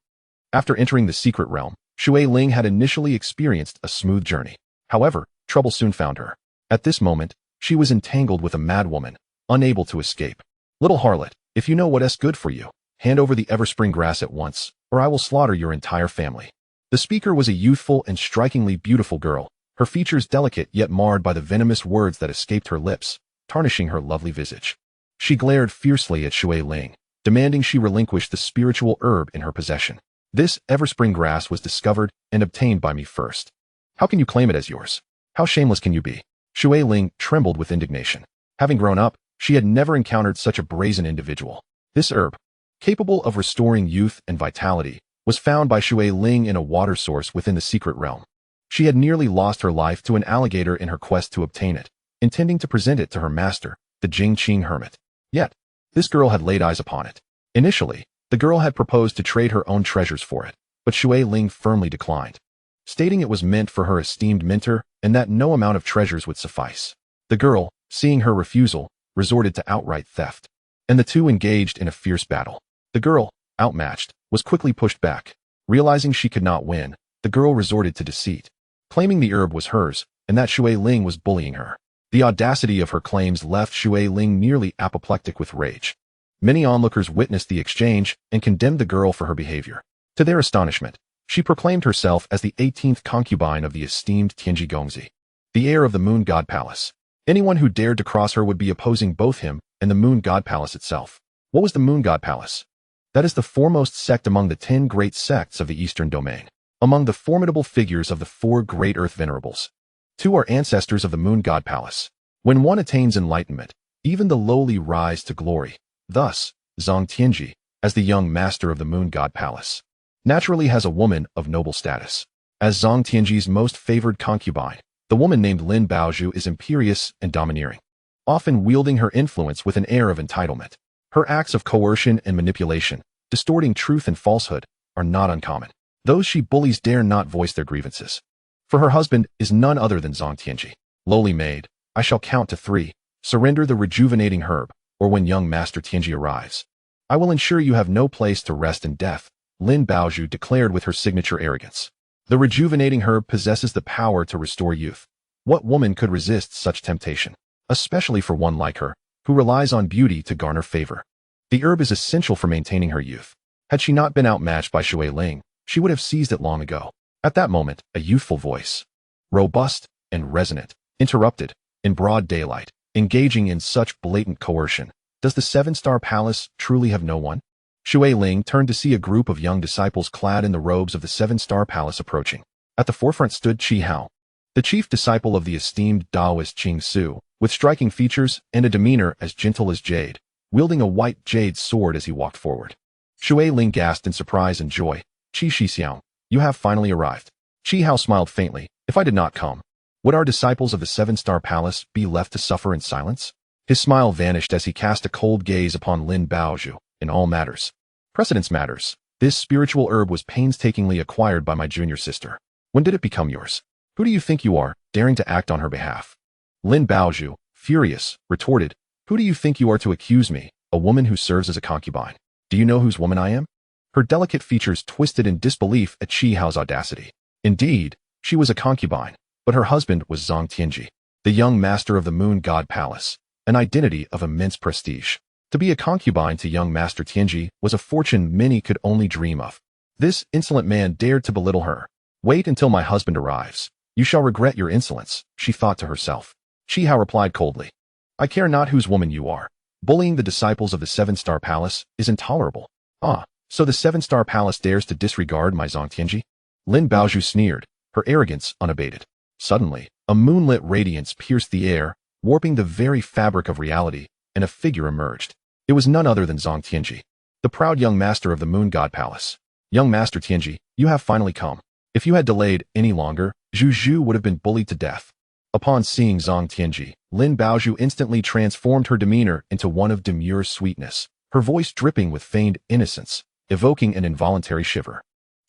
after entering the secret realm, Shui Ling had initially experienced a smooth journey. However, trouble soon found her. At this moment, she was entangled with a mad woman, unable to escape. Little harlot, if you know what is good for you, hand over the everspring grass at once, or I will slaughter your entire family. The speaker was a youthful and strikingly beautiful girl, her features delicate yet marred by the venomous words that escaped her lips, tarnishing her lovely visage. She glared fiercely at Shui Ling, demanding she relinquish the spiritual herb in her possession. This everspring grass was discovered and obtained by me first. How can you claim it as yours? How shameless can you be? Shui Ling trembled with indignation. Having grown up, she had never encountered such a brazen individual. This herb, capable of restoring youth and vitality, was found by Shui Ling in a water source within the secret realm. She had nearly lost her life to an alligator in her quest to obtain it, intending to present it to her master, the Jingqing hermit. Yet, this girl had laid eyes upon it. Initially, the girl had proposed to trade her own treasures for it, but Shui Ling firmly declined, stating it was meant for her esteemed mentor and that no amount of treasures would suffice. The girl, seeing her refusal, resorted to outright theft, and the two engaged in a fierce battle. The girl, outmatched, was quickly pushed back. Realizing she could not win, the girl resorted to deceit, claiming the herb was hers and that Shui Ling was bullying her. The audacity of her claims left Shui Ling nearly apoplectic with rage. Many onlookers witnessed the exchange and condemned the girl for her behavior. To their astonishment, she proclaimed herself as the 18th concubine of the esteemed Tianji Gongzi, the heir of the Moon God Palace. Anyone who dared to cross her would be opposing both him and the Moon God Palace itself. What was the Moon God Palace? That is the foremost sect among the 10 great sects of the Eastern Domain. Among the formidable figures of the four great earth venerables, two are ancestors of the moon god palace. When one attains enlightenment, even the lowly rise to glory. Thus, Zhang Tianji, as the young master of the moon god palace, naturally has a woman of noble status. As Zhang Tianji's most favored concubine, the woman named Lin Baozhu is imperious and domineering, often wielding her influence with an air of entitlement. Her acts of coercion and manipulation, distorting truth and falsehood, are not uncommon. Those she bullies dare not voice their grievances. For her husband is none other than Zhang Tianji. Lowly maid, I shall count to 3. Surrender the rejuvenating herb, or when young Master Tianji arrives, I will ensure you have no place to rest in death, Lin Baozhu declared with her signature arrogance. The rejuvenating herb possesses the power to restore youth. What woman could resist such temptation? Especially for one like her, who relies on beauty to garner favor. The herb is essential for maintaining her youth. Had she not been outmatched by Shui Ling, she would have seized it long ago. At that moment, a youthful voice, robust and resonant, interrupted, in broad daylight, engaging in such blatant coercion. Does the seven-star palace truly have no one? Shui Ling turned to see a group of young disciples clad in the robes of the seven-star palace approaching. At the forefront stood Qi Hao, the chief disciple of the esteemed Taoist Qing Su, with striking features and a demeanor as gentle as jade, wielding a white jade sword as he walked forward. Shui Ling gasped in surprise and joy. Qi Shixiang, you have finally arrived. Qi Hao smiled faintly. If I did not come, would our disciples of the seven-star palace be left to suffer in silence? His smile vanished as he cast a cold gaze upon Lin Baozhu. In all matters, precedence matters. This spiritual herb was painstakingly acquired by my junior sister. When did it become yours? Who do you think you are, daring to act on her behalf? Lin Baozhu, furious, retorted, who do you think you are to accuse me, a woman who serves as a concubine? Do you know whose woman I am? Her delicate features twisted in disbelief at Qi Hao's audacity. Indeed, she was a concubine, but her husband was Zhang Tianji, the young master of the moon god palace, an identity of immense prestige. To be a concubine to young Master Tianji was a fortune many could only dream of. This insolent man dared to belittle her. Wait until my husband arrives. You shall regret your insolence, she thought to herself. Qi Hao replied coldly, I care not whose woman you are. Bullying the disciples of the seven-star palace is intolerable. Ah, so the seven-star palace dares to disregard my Zhang Tianji? Lin Baozhu sneered, her arrogance unabated. Suddenly, a moonlit radiance pierced the air, warping the very fabric of reality, and a figure emerged. It was none other than Zhang Tianji, the proud young master of the moon god palace. Young Master Tianji, you have finally come. If you had delayed any longer, Zhu Zhu would have been bullied to death. Upon seeing Zhang Tianji, Lin Baozhu instantly transformed her demeanor into one of demure sweetness, her voice dripping with feigned innocence, evoking an involuntary shiver.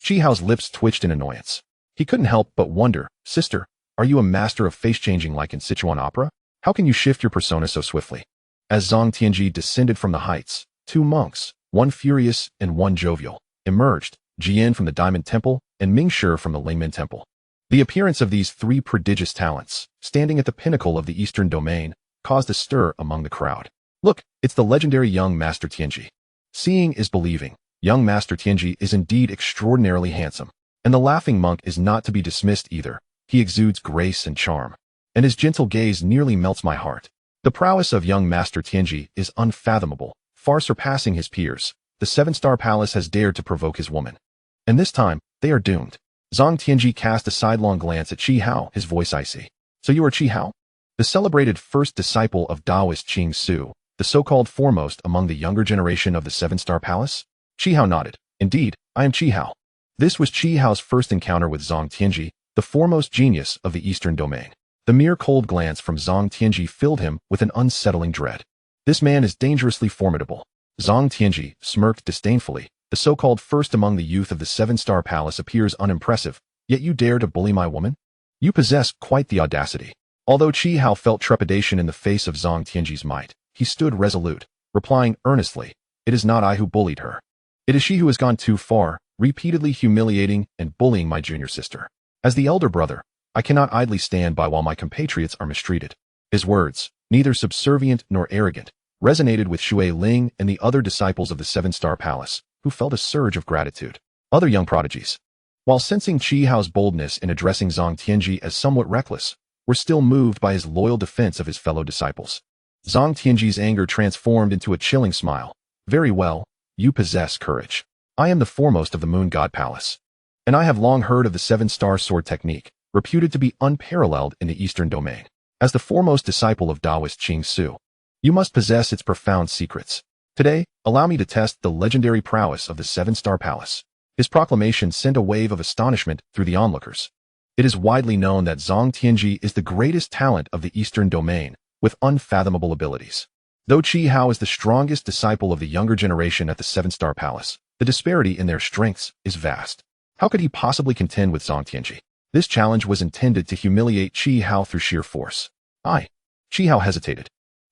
Qi Hao's lips twitched in annoyance. He couldn't help but wonder, sister, are you a master of face-changing like in Sichuan opera? How can you shift your persona so swiftly? As Zhang Tianji descended from the heights, two monks, one furious and one jovial, emerged, Jian from the Diamond Temple and Mingshi from the Lingmen Temple. The appearance of these three prodigious talents, standing at the pinnacle of the eastern domain, caused a stir among the crowd. Look, it's the legendary young Master Tianji. Seeing is believing. Young Master Tianji is indeed extraordinarily handsome, and the laughing monk is not to be dismissed either. He exudes grace and charm, and his gentle gaze nearly melts my heart. The prowess of young Master Tianji is unfathomable, far surpassing his peers. The seven-star palace has dared to provoke his woman, and this time, they are doomed. Zhang Tianji cast a sidelong glance at Qi Hao, his voice icy. So you are Qi Hao? The celebrated first disciple of Taoist Qing Su, the so-called foremost among the younger generation of the seven-star palace? Qi Hao nodded. Indeed, I am Qi Hao. This was Qi Hao's first encounter with Zhang Tianji, the foremost genius of the eastern domain. The mere cold glance from Zhang Tianji filled him with an unsettling dread. This man is dangerously formidable. Zhang Tianji smirked disdainfully. The so-called first among the youth of the seven-star palace appears unimpressive, yet you dare to bully my woman? You possess quite the audacity. Although Qi Hao felt trepidation in the face of Zhang Tianji's might, he stood resolute, replying earnestly, it is not I who bullied her. It is she who has gone too far, repeatedly humiliating and bullying my junior sister. As the elder brother, I cannot idly stand by while my compatriots are mistreated. His words, neither subservient nor arrogant, resonated with Shui Ling and the other disciples of the seven-star palace, who felt a surge of gratitude. Other young prodigies, while sensing Qi Hao's boldness in addressing Zhang Tianji as somewhat reckless, were still moved by his loyal defense of his fellow disciples. Zhang Tianji's anger transformed into a chilling smile. Very well, you possess courage. I am the foremost of the moon god palace. and I have long heard of the seven-star sword technique, reputed to be unparalleled in the Eastern domain. As the foremost disciple of Taoist Xingsu, you must possess its profound secrets. Today, allow me to test the legendary prowess of the seven-star palace. His proclamation sent a wave of astonishment through the onlookers. It is widely known that Zhang Tianji is the greatest talent of the Eastern domain, with unfathomable abilities. Though Qi Hao is the strongest disciple of the younger generation at the seven-star palace, the disparity in their strengths is vast. How could he possibly contend with Zhang Tianji? This challenge was intended to humiliate Qi Hao through sheer force. Qi Hao hesitated.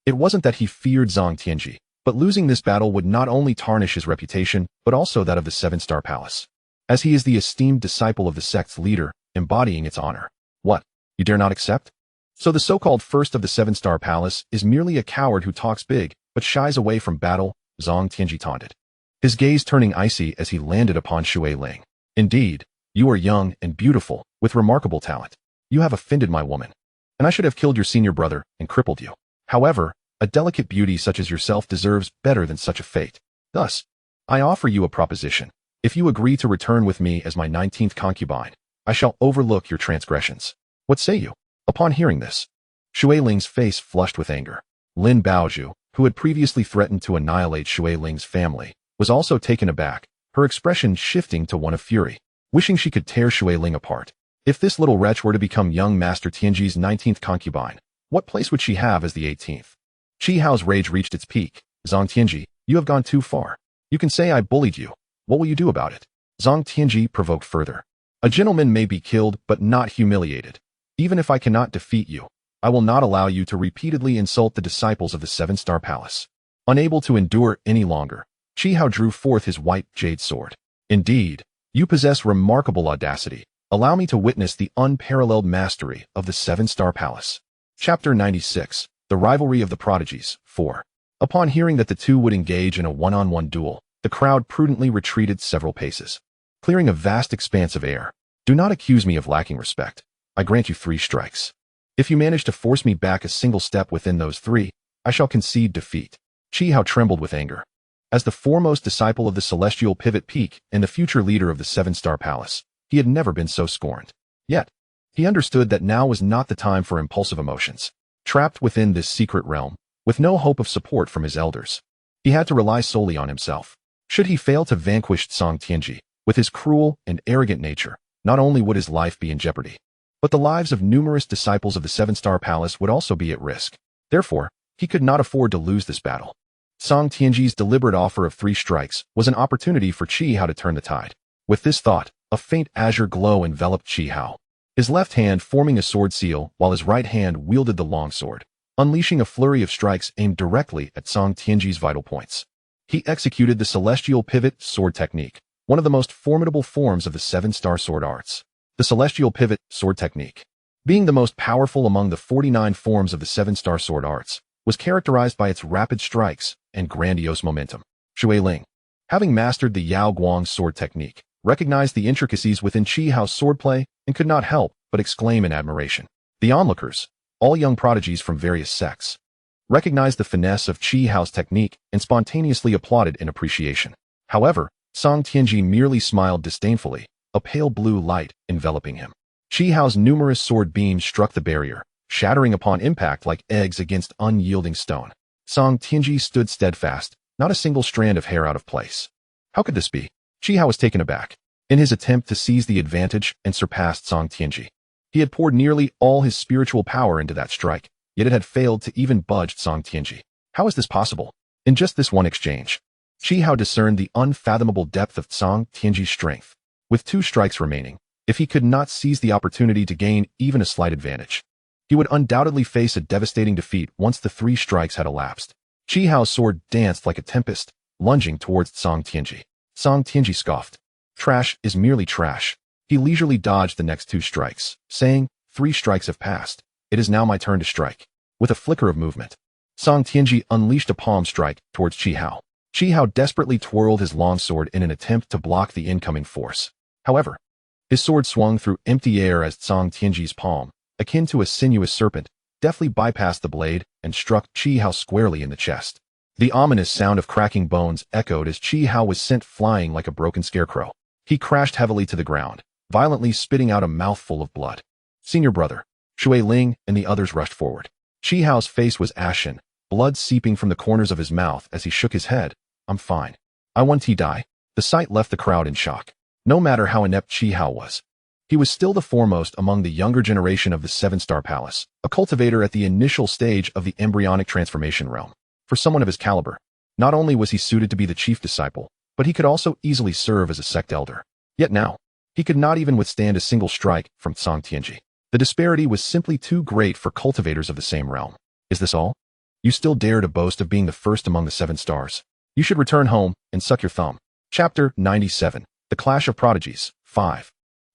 It wasn't that he feared Zhang Tianji, but losing this battle would not only tarnish his reputation, but also that of the seven-star palace. As he is the esteemed disciple of the sect's leader, embodying its honor. What? You dare not accept? So the so-called first of the seven-star palace is merely a coward who talks big, but shies away from battle, Zhang Tianji taunted, his gaze turning icy as he landed upon Shui Ling. Indeed, you are young and beautiful, with remarkable talent. You have offended my woman, and I should have killed your senior brother and crippled you. However, a delicate beauty such as yourself deserves better than such a fate. Thus, I offer you a proposition. If you agree to return with me as my 19th concubine, I shall overlook your transgressions. What say you? Upon hearing this, Shui Ling's face flushed with anger. Lin Baozhu, who had previously threatened to annihilate Shui Ling's family, was also taken aback, her expression shifting to one of fury, wishing she could tear Shui Ling apart. If this little wretch were to become young Master Tianji's 19th concubine, what place would she have as the 18th? Qi Hao's rage reached its peak. Zhang Tianji, you have gone too far. You can say I bullied you. What will you do about it? Zhang Tianji provoked further. A gentleman may be killed but not humiliated. Even if I cannot defeat you, I will not allow you to repeatedly insult the disciples of the seven-star palace. Unable to endure any longer, Qi Hao drew forth his white jade sword. Indeed, you possess remarkable audacity. Allow me to witness the unparalleled mastery of the seven-star palace. Chapter 96. The Rivalry of the Prodigies. 4. Upon hearing that the two would engage in a one-on-one duel, the crowd prudently retreated several paces, clearing a vast expanse of air. Do not accuse me of lacking respect. I grant you 3 strikes. If you manage to force me back a single step within those 3, I shall concede defeat. Qi Hao trembled with anger. As the foremost disciple of the celestial pivot peak and the future leader of the seven-star palace, he had never been so scorned. Yet, he understood that now was not the time for impulsive emotions. Trapped within this secret realm, with no hope of support from his elders, he had to rely solely on himself. Should he fail to vanquish Zhang Tianji, with his cruel and arrogant nature, not only would his life be in jeopardy, but the lives of numerous disciples of the seven-star palace would also be at risk. Therefore, he could not afford to lose this battle. Zhang Tianji's deliberate offer of 3 strikes was an opportunity for Qi Hao to turn the tide. With this thought, a faint azure glow enveloped Qi Hao, his left hand forming a sword seal while his right hand wielded the long sword, unleashing a flurry of strikes aimed directly at Zhang Tianji's vital points. He executed the celestial pivot sword technique, one of the most formidable forms of the seven-star sword arts. The celestial pivot sword technique, being the most powerful among the 49 forms of the seven-star sword arts, was characterized by its rapid strikes and grandiose momentum. Shui Ling, having mastered the Yao Guang sword technique, recognized the intricacies within Qi Hao's swordplay and could not help but exclaim in admiration. The onlookers, all young prodigies from various sects, recognized the finesse of Qi Hao's technique and spontaneously applauded in appreciation. However, Zhang Tianji merely smiled disdainfully, a pale blue light enveloping him. Qi Hao's numerous sword beams struck the barrier, shattering upon impact like eggs against unyielding stone. Zhang Tianji stood steadfast, not a single strand of hair out of place. How could this be? Qi Hao was taken aback. In his attempt to seize the advantage and surpass Zhang Tianji, he had poured nearly all his spiritual power into that strike, yet it had failed to even budge Zhang Tianji. How is this possible? In just this one exchange, Qi Hao discerned the unfathomable depth of Zhang Tianji's strength. With 2 strikes remaining, if he could not seize the opportunity to gain even a slight advantage, he would undoubtedly face a devastating defeat once the 3 strikes had elapsed. Qi Hao's sword danced like a tempest, lunging towards Zhang Tianji. Zhang Tianji scoffed. Trash is merely trash. He leisurely dodged the next 2 strikes, saying, 3 strikes have passed. It is now my turn to strike. With a flicker of movement, Zhang Tianji unleashed a palm strike towards Qi Hao. Qi Hao desperately twirled his longsword in an attempt to block the incoming force. However, his sword swung through empty air as Zhang Tianji's palm, akin to a sinuous serpent, deftly bypassed the blade and struck Qi Hao squarely in the chest. The ominous sound of cracking bones echoed as Qi Hao was sent flying like a broken scarecrow. He crashed heavily to the ground, violently spitting out a mouthful of blood. Senior brother, Shui Ling and the others rushed forward. Chi Hao's face was ashen, blood seeping from the corners of his mouth as he shook his head. I'm fine. I want to die. The sight left the crowd in shock. No matter how inept Chi Hao was, he was still the foremost among the younger generation of the Seven-Star Palace, a cultivator at the initial stage of the embryonic transformation realm. For someone of his caliber, not only was he suited to be the chief disciple, but he could also easily serve as a sect elder. Yet now, he could not even withstand a single strike from Song Tianji. The disparity was simply too great for cultivators of the same realm. Is this all? You still dare to boast of being the first among the 7 stars? You should return home and suck your thumb. Chapter 97. The Clash of Prodigies. 5.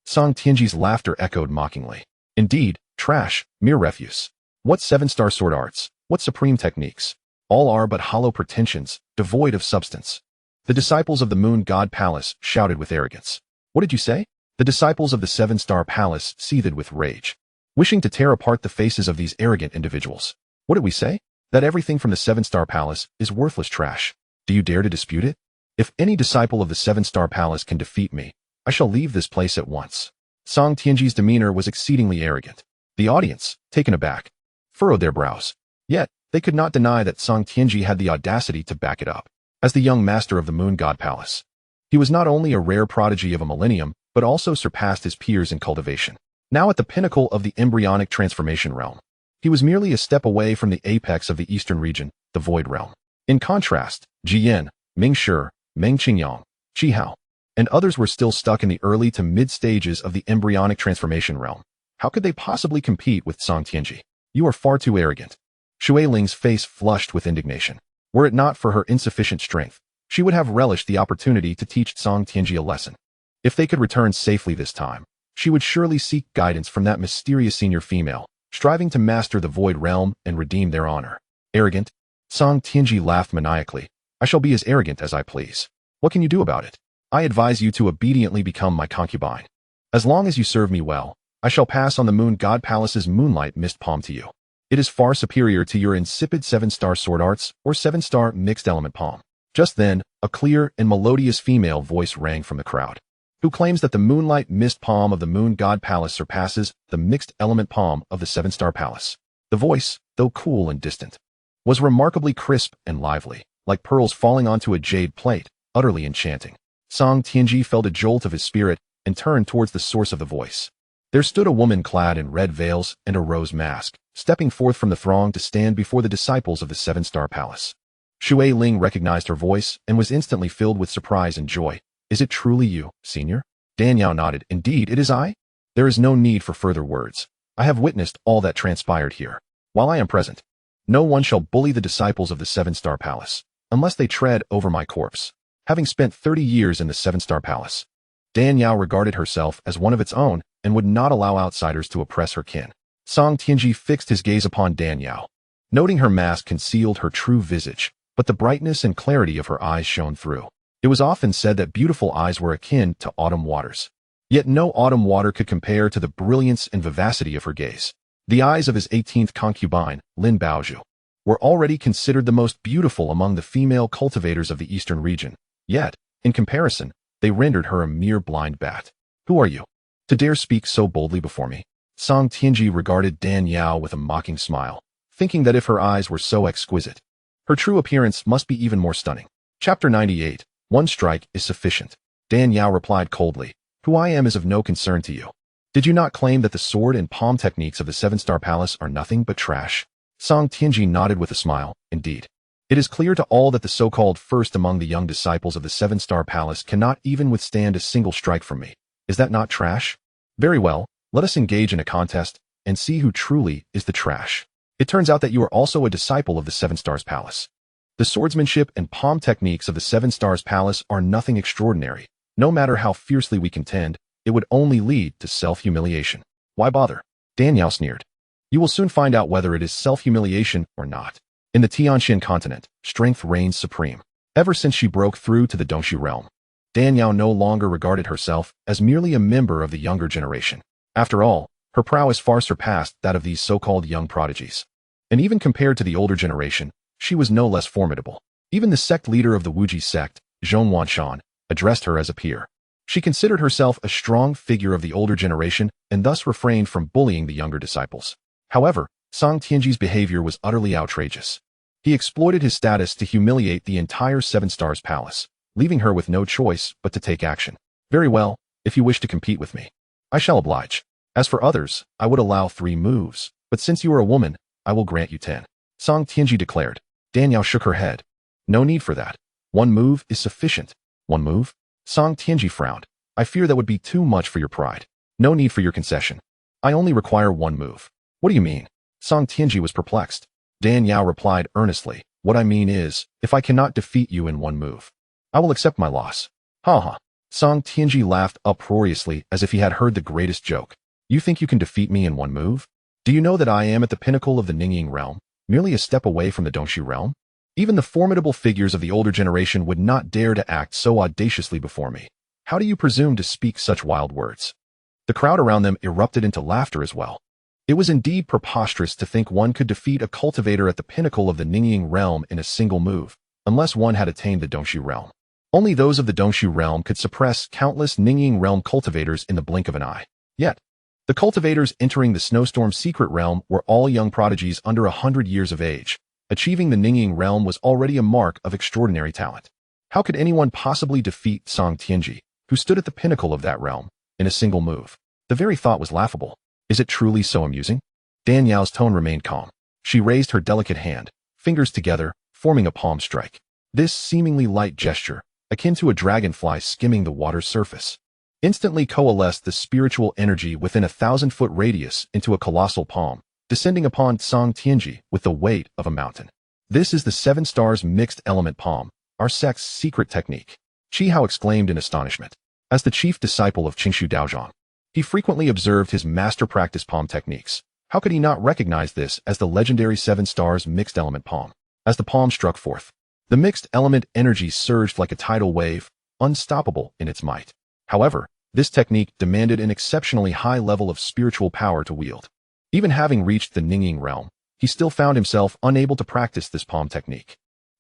Song Tianji's laughter echoed mockingly. Indeed, trash, mere refuse. What 7-star sword arts? What supreme techniques? All are but hollow pretensions, devoid of substance. The disciples of the Moon God Palace shouted with arrogance. What did you say? The disciples of the 7-Star Palace seethed with rage, wishing to tear apart the faces of these arrogant individuals. What did we say? That everything from the 7-Star Palace is worthless trash. Do you dare to dispute it? If any disciple of the 7-Star Palace can defeat me, I shall leave this place at once. Song Tianji's demeanor was exceedingly arrogant. The audience, taken aback, furrowed their brows. Yet, they could not deny that Song Tianji had the audacity to back it up. As the young master of the Moon God Palace, he was not only a rare prodigy of a millennium, but also surpassed his peers in cultivation. Now at the pinnacle of the embryonic transformation realm, he was merely a step away from the apex of the eastern region, the Void Realm. In contrast, Jian, Ming Shi, Meng Qingyang, Chi Hao, and others were still stuck in the early to mid stages of the embryonic transformation realm. How could they possibly compete with Song Tianji? You are far too arrogant. Shui Ling's face flushed with indignation. Were it not for her insufficient strength, she would have relished the opportunity to teach Song Tianji a lesson. If they could return safely this time, she would surely seek guidance from that mysterious senior female, striving to master the Void Realm and redeem their honor. Arrogant? Song Tianji laughed maniacally. I shall be as arrogant as I please. What can you do about it? I advise you to obediently become my concubine. As long as you serve me well, I shall pass on the Moon God Palace's moonlight mist palm to you. It is far superior to your insipid 7-star sword arts or 7-star mixed element palm. Just then, a clear and melodious female voice rang from the crowd, who claims that the moonlight mist palm of the Moon God Palace surpasses the mixed element palm of the 7-Star Palace. The voice, though cool and distant, was remarkably crisp and lively, like pearls falling onto a jade plate, utterly enchanting. Song Tianji felt a jolt of his spirit and turned towards the source of the voice. There stood a woman clad in red veils and a rose mask, stepping forth from the throng to stand before the disciples of the 7-Star Palace. Shui Ling recognized her voice and was instantly filled with surprise and joy. Is it truly you, senior? Dan Yao nodded. Indeed, it is I. There is no need for further words. I have witnessed all that transpired here. While I am present, no one shall bully the disciples of the 7-Star Palace, unless they tread over my corpse. Having spent 30 years in the 7-Star Palace, Dan Yao regarded herself as one of its own and would not allow outsiders to oppress her kin. Song Tianji fixed his gaze upon Dan Yao, noting her mask concealed her true visage, but the brightness and clarity of her eyes shone through. It was often said that beautiful eyes were akin to autumn waters. Yet no autumn water could compare to the brilliance and vivacity of her gaze. The eyes of his 18th concubine, Lin Baozhu, were already considered the most beautiful among the female cultivators of the eastern region. Yet, in comparison, they rendered her a mere blind bat. Who are you, to dare speak so boldly before me? Song Tianji regarded Dan Yao with a mocking smile, thinking that if her eyes were so exquisite, her true appearance must be even more stunning. Chapter 98. One strike is sufficient. Dan Yao replied coldly. Who I am is of no concern to you. Did you not claim that the sword and palm techniques of the 7-Star Palace are nothing but trash? Song Tianji nodded with a smile. Indeed. It is clear to all that the so-called first among the young disciples of the 7-Star Palace cannot even withstand a single strike from me. Is that not trash? Very well, let us engage in a contest and see who truly is the trash. It turns out that you are also a disciple of the 7-Stars Palace. The swordsmanship and palm techniques of the 7-Stars Palace are nothing extraordinary. No matter how fiercely we contend, it would only lead to self-humiliation. Why bother? Dan Yao sneered. You will soon find out whether it is self-humiliation or not. In the Tianxian continent, strength reigns supreme. Ever since she broke through to the Dongxi realm, Dan Yao no longer regarded herself as merely a member of the younger generation. After all, her prowess far surpassed that of these so-called young prodigies. And even compared to the older generation, she was no less formidable. Even the sect leader of the Wuji sect, Zhong Wanshan, addressed her as a peer. She considered herself a strong figure of the older generation and thus refrained from bullying the younger disciples. However, Song Tianji's behavior was utterly outrageous. He exploited his status to humiliate the entire Seven Stars Palace, leaving her with no choice but to take action. Very well, if you wish to compete with me, I shall oblige. As for others, I would allow 3 moves, but since you are a woman, I will grant you 10. Song Tianji declared. Danyao shook her head. No need for that. 1 move is sufficient. 1 move? Song Tianji frowned. I fear that would be too much for your pride. No need for your concession. I only require 1 move. What do you mean? Song Tianji was perplexed. Danyao replied earnestly. What I mean is, if I cannot defeat you in 1 move, I will accept my loss. Ha ha. Song Tianji laughed uproariously as if he had heard the greatest joke. You think you can defeat me in 1 move? Do you know that I am at the pinnacle of the Ningying realm, merely a step away from the Dongshu realm? Even the formidable figures of the older generation would not dare to act so audaciously before me. How do you presume to speak such wild words? The crowd around them erupted into laughter as well. It was indeed preposterous to think one could defeat a cultivator at the pinnacle of the Ningying realm in a single move, unless one had attained the Dongshu realm. Only those of the Dongshu realm could suppress countless Ningying realm cultivators in the blink of an eye. Yet, the cultivators entering the Snowstorm secret realm were all young prodigies under 100 years of age. Achieving the Ningying realm was already a mark of extraordinary talent. How could anyone possibly defeat Song Tianji, who stood at the pinnacle of that realm, in a single move? The very thought was laughable. Is it truly so amusing? Danyao's tone remained calm. She raised her delicate hand, fingers together, forming a palm strike. This seemingly light gesture, akin to a dragonfly skimming the water's surface, instantly coalesced the spiritual energy within a 1,000-foot radius into a colossal palm, descending upon Song Tianji with the weight of a mountain. This is the 7 Stars mixed element palm, our sect's secret technique, Qi Hao exclaimed in astonishment. As the chief disciple of Qingshu Daozhang, he frequently observed his master practice palm techniques. How could he not recognize this as the legendary 7 Stars mixed element palm? As the palm struck forth, the mixed element energy surged like a tidal wave, unstoppable in its might. However, this technique demanded an exceptionally high level of spiritual power to wield. Even having reached the Ningying realm, he still found himself unable to practice this palm technique.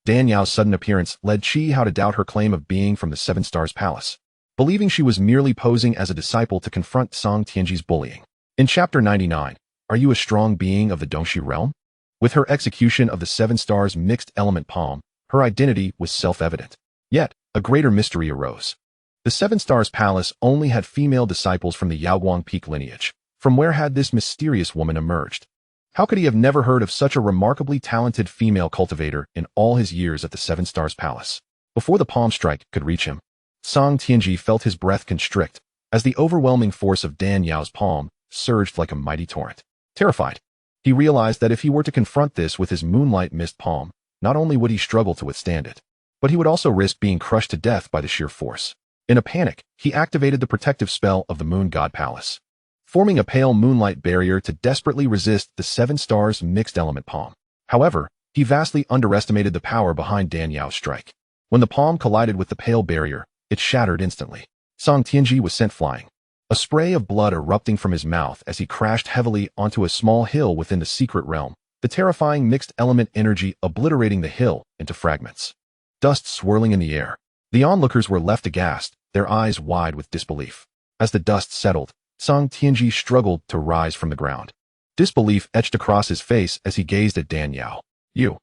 Danyao's sudden appearance led Qi Hao to doubt her claim of being from the 7 Stars Palace, believing she was merely posing as a disciple to confront Song Tianji's bullying. In Chapter 99, Are You a Strong Being of the Dongshu Realm? With her execution of the 7 Stars mixed element palm, her identity was self-evident. Yet, a greater mystery arose. The 7 Stars Palace only had female disciples from the Yaoguang Peak lineage. From where had this mysterious woman emerged? How could he have never heard of such a remarkably talented female cultivator in all his years at the 7 Stars Palace? Before the palm strike could reach him, Song Tianji felt his breath constrict as the overwhelming force of Danyao's palm surged like a mighty torrent. Terrified, he realized that if he were to confront this with his moonlight mist palm, not only would he struggle to withstand it, but he would also risk being crushed to death by the sheer force. In a panic, he activated the protective spell of the Moon God Palace, forming a pale moonlight barrier to desperately resist the 7 Stars mixed element palm. However, he vastly underestimated the power behind Danyao's strike. When the palm collided with the pale barrier, it shattered instantly. Song Tianji was sent flying, a spray of blood erupting from his mouth as he crashed heavily onto a small hill within the secret realm, the terrifying mixed element energy obliterating the hill into fragments. Dust swirling in the air. The onlookers were left aghast, their eyes wide with disbelief. As the dust settled, Song Tianji struggled to rise from the ground. Disbelief etched across his face as he gazed at Danyao. You.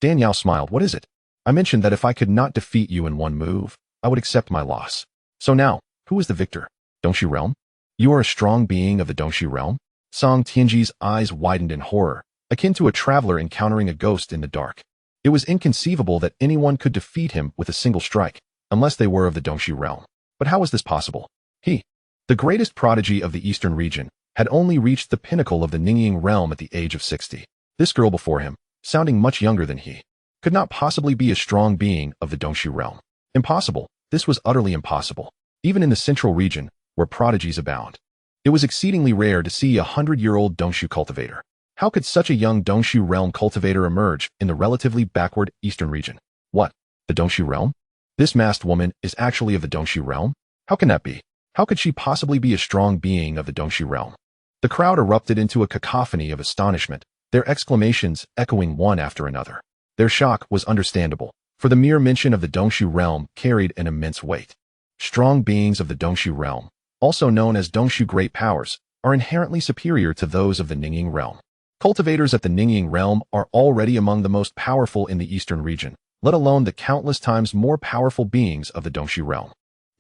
Danyao smiled. What is it? I mentioned that if I could not defeat you in 1 move, I would accept my loss. So now, who is the victor? Dongshu realm? You are a strong being of the Dongshu realm? Song Tianji's eyes widened in horror, akin to a traveler encountering a ghost in the dark. It was inconceivable that anyone could defeat him with a single strike, unless they were of the Dongshu realm. But how was this possible? He, the greatest prodigy of the eastern region, had only reached the pinnacle of the Ningying realm at the age of 60. This girl before him, sounding much younger than he, could not possibly be a strong being of the Dongshu realm. Impossible. This was utterly impossible. Even in the central region, where prodigies abound, it was exceedingly rare to see a 100-year-old Dongshu cultivator. How could such a young Dongshu realm cultivator emerge in the relatively backward eastern region? What? The Dongshu realm? This masked woman is actually of the Dongshu realm? How can that be? How could she possibly be a strong being of the Dongshu realm? The crowd erupted into a cacophony of astonishment, their exclamations echoing one after another. Their shock was understandable, for the mere mention of the Dongshu realm carried an immense weight. Strong beings of the Dongshu realm, also known as Dongshu great powers, are inherently superior to those of the Ningying realm. Cultivators at the Ningying realm are already among the most powerful in the eastern region, let alone the countless times more powerful beings of the Dongshu realm.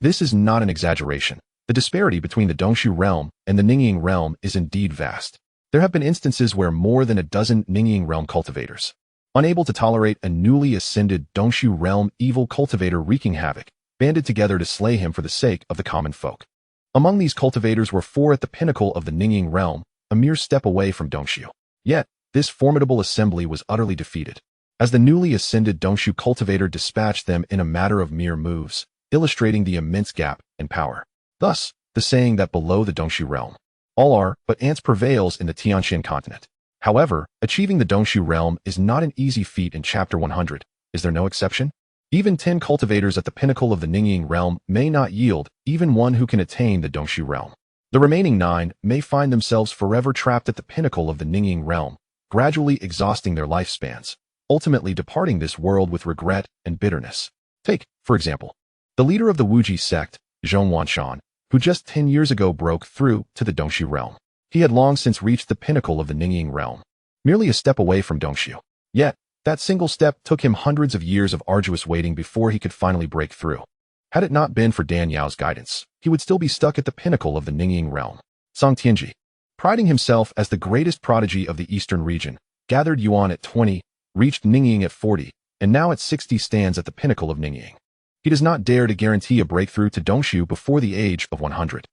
This is not an exaggeration. The disparity between the Dongshu realm and the Ningying realm is indeed vast. There have been instances where more than a dozen Ningying realm cultivators, unable to tolerate a newly ascended Dongshu realm evil cultivator wreaking havoc, banded together to slay him for the sake of the common folk. Among these cultivators were 4 at the pinnacle of the Ningying realm, a mere step away from Dongshu. Yet, this formidable assembly was utterly defeated, as the newly ascended Dongshu cultivator dispatched them in a matter of mere moves, illustrating the immense gap in power. Thus, the saying that below the Dongshu realm, all are but ants prevails in the Tianxian continent. However, achieving the Dongshu realm is not an easy feat in Chapter 100. Is there no exception? Even 10 cultivators at the pinnacle of the Ningying realm may not yield even one who can attain the Dongshu realm. The remaining 9 may find themselves forever trapped at the pinnacle of the Ningying realm, gradually exhausting their lifespans, ultimately departing this world with regret and bitterness. Take, for example, the leader of the Wuji sect, Zhong Wanshan, who just 10 years ago broke through to the Dongshu realm. He had long since reached the pinnacle of the Ningying realm, merely a step away from Dongshu. Yet, that single step took him hundreds of years of arduous waiting before he could finally break through. Had it not been for Dan Yao's guidance, he would still be stuck at the pinnacle of the Ningying realm. Song Tianji, priding himself as the greatest prodigy of the eastern region, gathered Yuan at 20, reached Ningying at 40, and now at 60 stands at the pinnacle of Ningying. He does not dare to guarantee a breakthrough to Dongshu before the age of 100.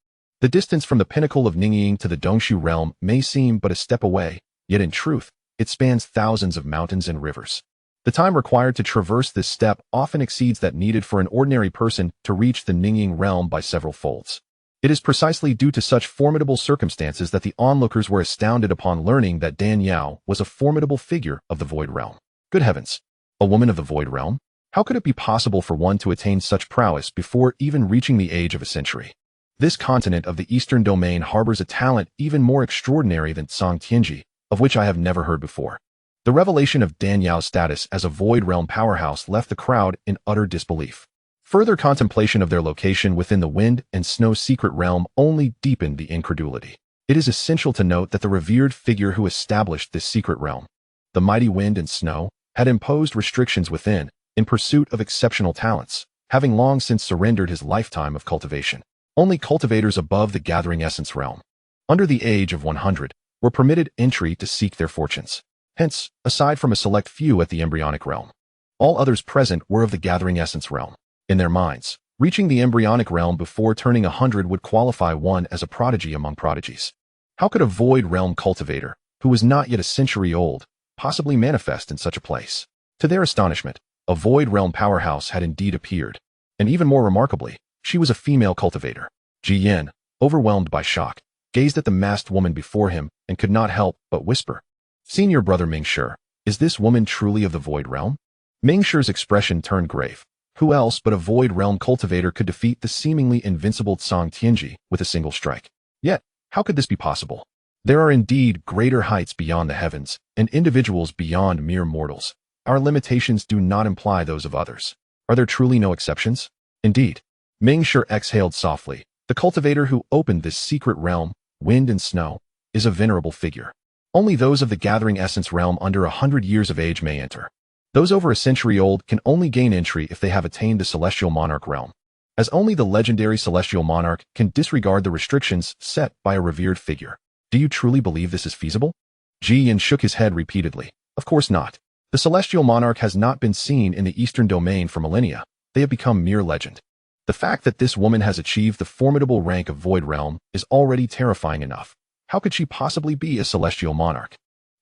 The distance from the pinnacle of Ningying to the Dongshu realm may seem but a step away, yet in truth, it spans thousands of mountains and rivers. The time required to traverse this step often exceeds that needed for an ordinary person to reach the Ningying realm by several folds. It is precisely due to such formidable circumstances that the onlookers were astounded upon learning that Dan Yao was a formidable figure of the Void Realm. Good heavens! A woman of the Void Realm? How could it be possible for one to attain such prowess before even reaching the age of a century? This continent of the Eastern Domain harbors a talent even more extraordinary than Song Tianji, of which I have never heard before. The revelation of Dan Yao's status as a Void Realm powerhouse left the crowd in utter disbelief. Further contemplation of their location within the Wind and Snow secret realm only deepened the incredulity. It is essential to note that the revered figure who established this secret realm, the mighty Wind and Snow, had imposed restrictions within, in pursuit of exceptional talents, having long since surrendered his lifetime of cultivation. Only cultivators above the Gathering Essence realm, under the age of 100, were permitted entry to seek their fortunes. Hence, aside from a select few at the embryonic realm, all others present were of the Gathering Essence realm. In their minds, reaching the embryonic realm before turning 100 would qualify one as a prodigy among prodigies. How could a Void Realm cultivator, who was not yet a century old, possibly manifest in such a place? To their astonishment, a Void Realm powerhouse had indeed appeared, and even more remarkably, she was a female cultivator. Ji Yin, overwhelmed by shock, gazed at the masked woman before him and could not help but whisper, "Senior brother Mingshi, is this woman truly of the Void Realm?" Mingshi's expression turned grave. Who else but a Void Realm cultivator could defeat the seemingly invincible Song Tianji with a single strike? Yet, how could this be possible? There are indeed greater heights beyond the heavens, and individuals beyond mere mortals. Our limitations do not imply those of others. Are there truly no exceptions? Indeed. Mingshi exhaled softly. The cultivator who opened this secret realm, Wind and Snow, is a venerable figure. Only those of the Gathering Essence realm under 100 years of age may enter. Those over a century old can only gain entry if they have attained the Celestial Monarch realm, as only the legendary Celestial Monarch can disregard the restrictions set by a revered figure. Do you truly believe this is feasible? Ji Yin shook his head repeatedly. Of course not. The Celestial Monarch has not been seen in the Eastern Domain for millennia. They have become mere legend. The fact that this woman has achieved the formidable rank of Void Realm is already terrifying enough. How could she possibly be a Celestial Monarch?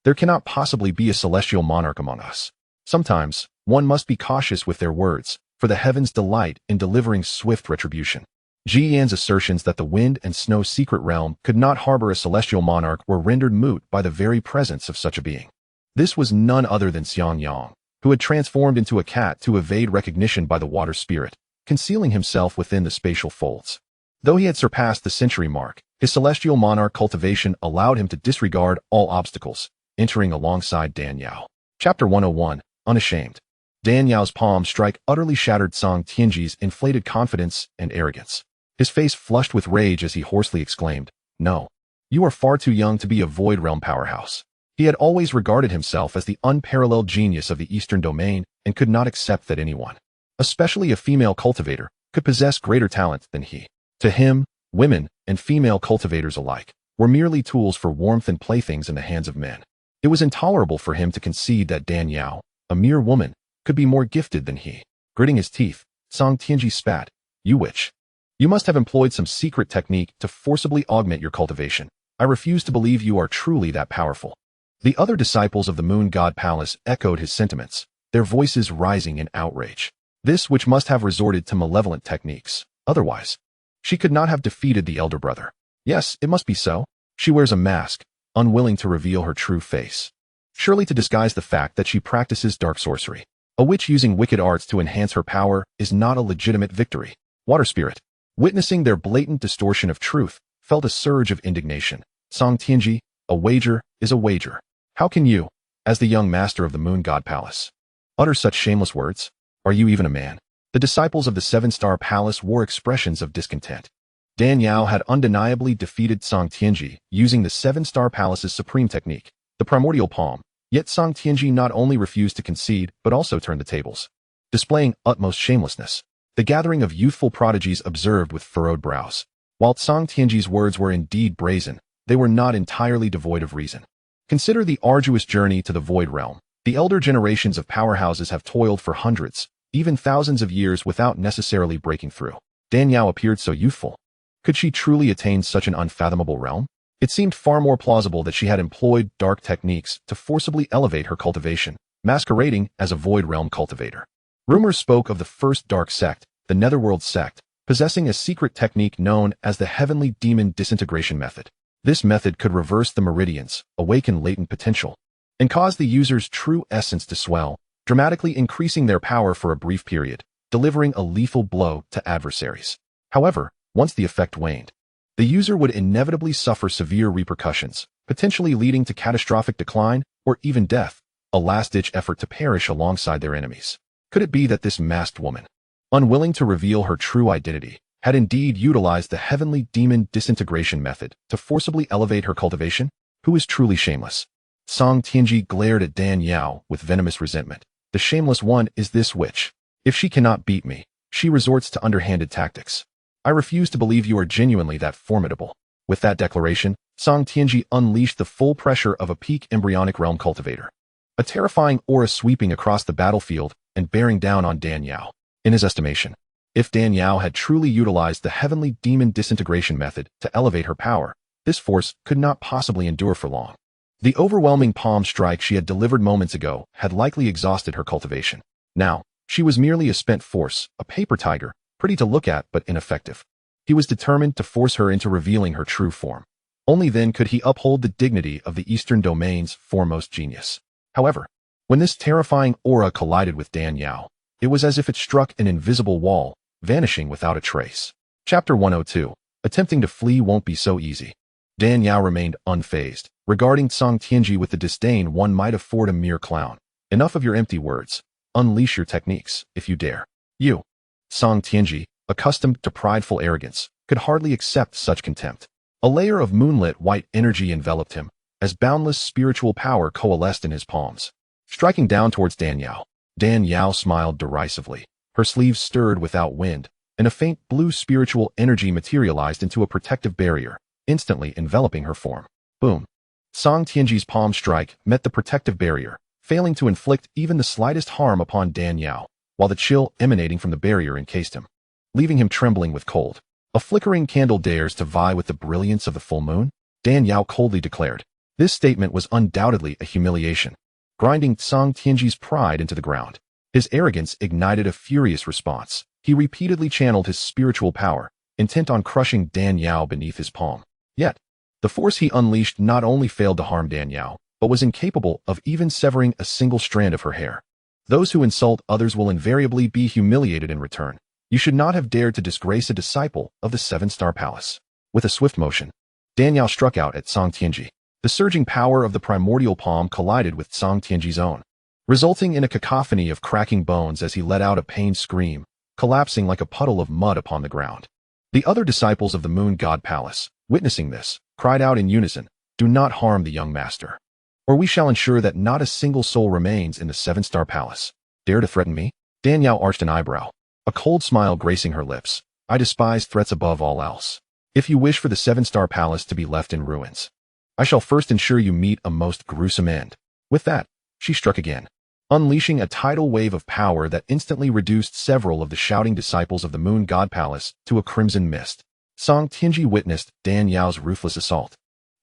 There cannot possibly be a Celestial Monarch among us. Sometimes, one must be cautious with their words, for the heavens delight in delivering swift retribution. Ji Yan's assertions that the Wind and Snow secret realm could not harbor a Celestial Monarch were rendered moot by the very presence of such a being. This was none other than Xianxiang, who had transformed into a cat to evade recognition by the water spirit, concealing himself within the spatial folds. Though he had surpassed the century mark, his Celestial Monarch cultivation allowed him to disregard all obstacles, entering alongside Dan Yao. Chapter 101, Unashamed. Dan Yao's palm strike utterly shattered Song Tianji's inflated confidence and arrogance. His face flushed with rage as he hoarsely exclaimed, "No. You are far too young to be a Void Realm powerhouse." He had always regarded himself as the unparalleled genius of the Eastern domain and could not accept that anyone, especially a female cultivator, could possess greater talent than he. To him, women and female cultivators alike were merely tools for warmth and playthings in the hands of men. It was intolerable for him to concede that Dan Yao, a mere woman, could be more gifted than he. Gritting his teeth, Song Tianji spat, "You witch. You must have employed some secret technique to forcibly augment your cultivation. I refuse to believe you are truly that powerful." The other disciples of the Moon God Palace echoed his sentiments, their voices rising in outrage. This witch must have resorted to malevolent techniques. Otherwise, she could not have defeated the elder brother. Yes, it must be so. She wears a mask, unwilling to reveal her true face. Surely to disguise the fact that she practices dark sorcery. A witch using wicked arts to enhance her power is not a legitimate victory. Water Spirit, witnessing their blatant distortion of truth, felt a surge of indignation. Song Tianji, a wager is a wager. How can you, as the young master of the Moon God Palace, utter such shameless words? Are you even a man? The disciples of the Seven-Star Palace wore expressions of discontent. Dan Yao had undeniably defeated Song Tianji using the Seven-Star Palace's supreme technique, the primordial palm, yet Song Tianji not only refused to concede but also turned the tables. Displaying utmost shamelessness, the gathering of youthful prodigies observed with furrowed brows. While Song Tianji's words were indeed brazen, they were not entirely devoid of reason. Consider the arduous journey to the Void Realm. The elder generations of powerhouses have toiled for hundreds, even thousands of years without necessarily breaking through. Dan Yao appeared so youthful. Could she truly attain such an unfathomable realm? It seemed far more plausible that she had employed dark techniques to forcibly elevate her cultivation, masquerading as a Void Realm cultivator. Rumors spoke of the first dark sect, the Netherworld sect, possessing a secret technique known as the Heavenly Demon Disintegration Method. This method could reverse the meridians, awaken latent potential, and cause the user's true essence to swell, dramatically increasing their power for a brief period, delivering a lethal blow to adversaries. However, once the effect waned, the user would inevitably suffer severe repercussions, potentially leading to catastrophic decline or even death, a last-ditch effort to perish alongside their enemies. Could it be that this masked woman, unwilling to reveal her true identity, had indeed utilized the Heavenly Demon Disintegration Method to forcibly elevate her cultivation? Who is truly shameless? Song Tianji glared at Dan Yao with venomous resentment. The shameless one is this witch. If she cannot beat me, she resorts to underhanded tactics. I refuse to believe you are genuinely that formidable. With that declaration, Song Tianji unleashed the full pressure of a peak embryonic realm cultivator. A terrifying aura sweeping across the battlefield and bearing down on Dan Yao. In his estimation, if Dan Yao had truly utilized the Heavenly Demon Disintegration Method to elevate her power, this force could not possibly endure for long. The overwhelming palm strike she had delivered moments ago had likely exhausted her cultivation. Now, she was merely a spent force, a paper tiger, pretty to look at but ineffective. He was determined to force her into revealing her true form. Only then could he uphold the dignity of the Eastern Domain's foremost genius. However, when this terrifying aura collided with Dan Yao, it was as if it struck an invisible wall, vanishing without a trace. Chapter 102. Attempting to flee won't be so easy. Dan Yao remained unfazed, regarding Song Tianji with the disdain one might afford a mere clown. Enough of your empty words. Unleash your techniques, if you dare. You. Song Tianji, accustomed to prideful arrogance, could hardly accept such contempt. A layer of moonlit white energy enveloped him, as boundless spiritual power coalesced in his palms. Striking down towards Dan Yao, Dan Yao smiled derisively. Her sleeves stirred without wind, and a faint blue spiritual energy materialized into a protective barrier, instantly enveloping her form. Boom. Song Tianji's palm strike met the protective barrier, failing to inflict even the slightest harm upon Dan Yao, while the chill emanating from the barrier encased him, leaving him trembling with cold. A flickering candle dares to vie with the brilliance of the full moon? Dan Yao coldly declared. This statement was undoubtedly a humiliation, grinding Song Tianji's pride into the ground. His arrogance ignited a furious response. He repeatedly channeled his spiritual power, intent on crushing Dan Yao beneath his palm. Yet, the force he unleashed not only failed to harm Dan Yao, but was incapable of even severing a single strand of her hair. Those who insult others will invariably be humiliated in return. You should not have dared to disgrace a disciple of the Seven-Star Palace. With a swift motion, Dan Yao struck out at Song Tianji. The surging power of the primordial palm collided with Song Tianji's own. resulting in a cacophony of cracking bones as he let out a pained scream, collapsing like a puddle of mud upon the ground. The other disciples of the Moon God Palace, witnessing this, cried out in unison, "Do not harm the young master, or we shall ensure that not a single soul remains in the seven-star palace." "Dare to threaten me?" Danielle arched an eyebrow, a cold smile gracing her lips. "I despise threats above all else. If you wish for the seven-star palace to be left in ruins, I shall first ensure you meet a most gruesome end." With that, she struck again, unleashing a tidal wave of power that instantly reduced several of the shouting disciples of the Moon God Palace to a crimson mist. Song Tianji witnessed Danielle's ruthless assault,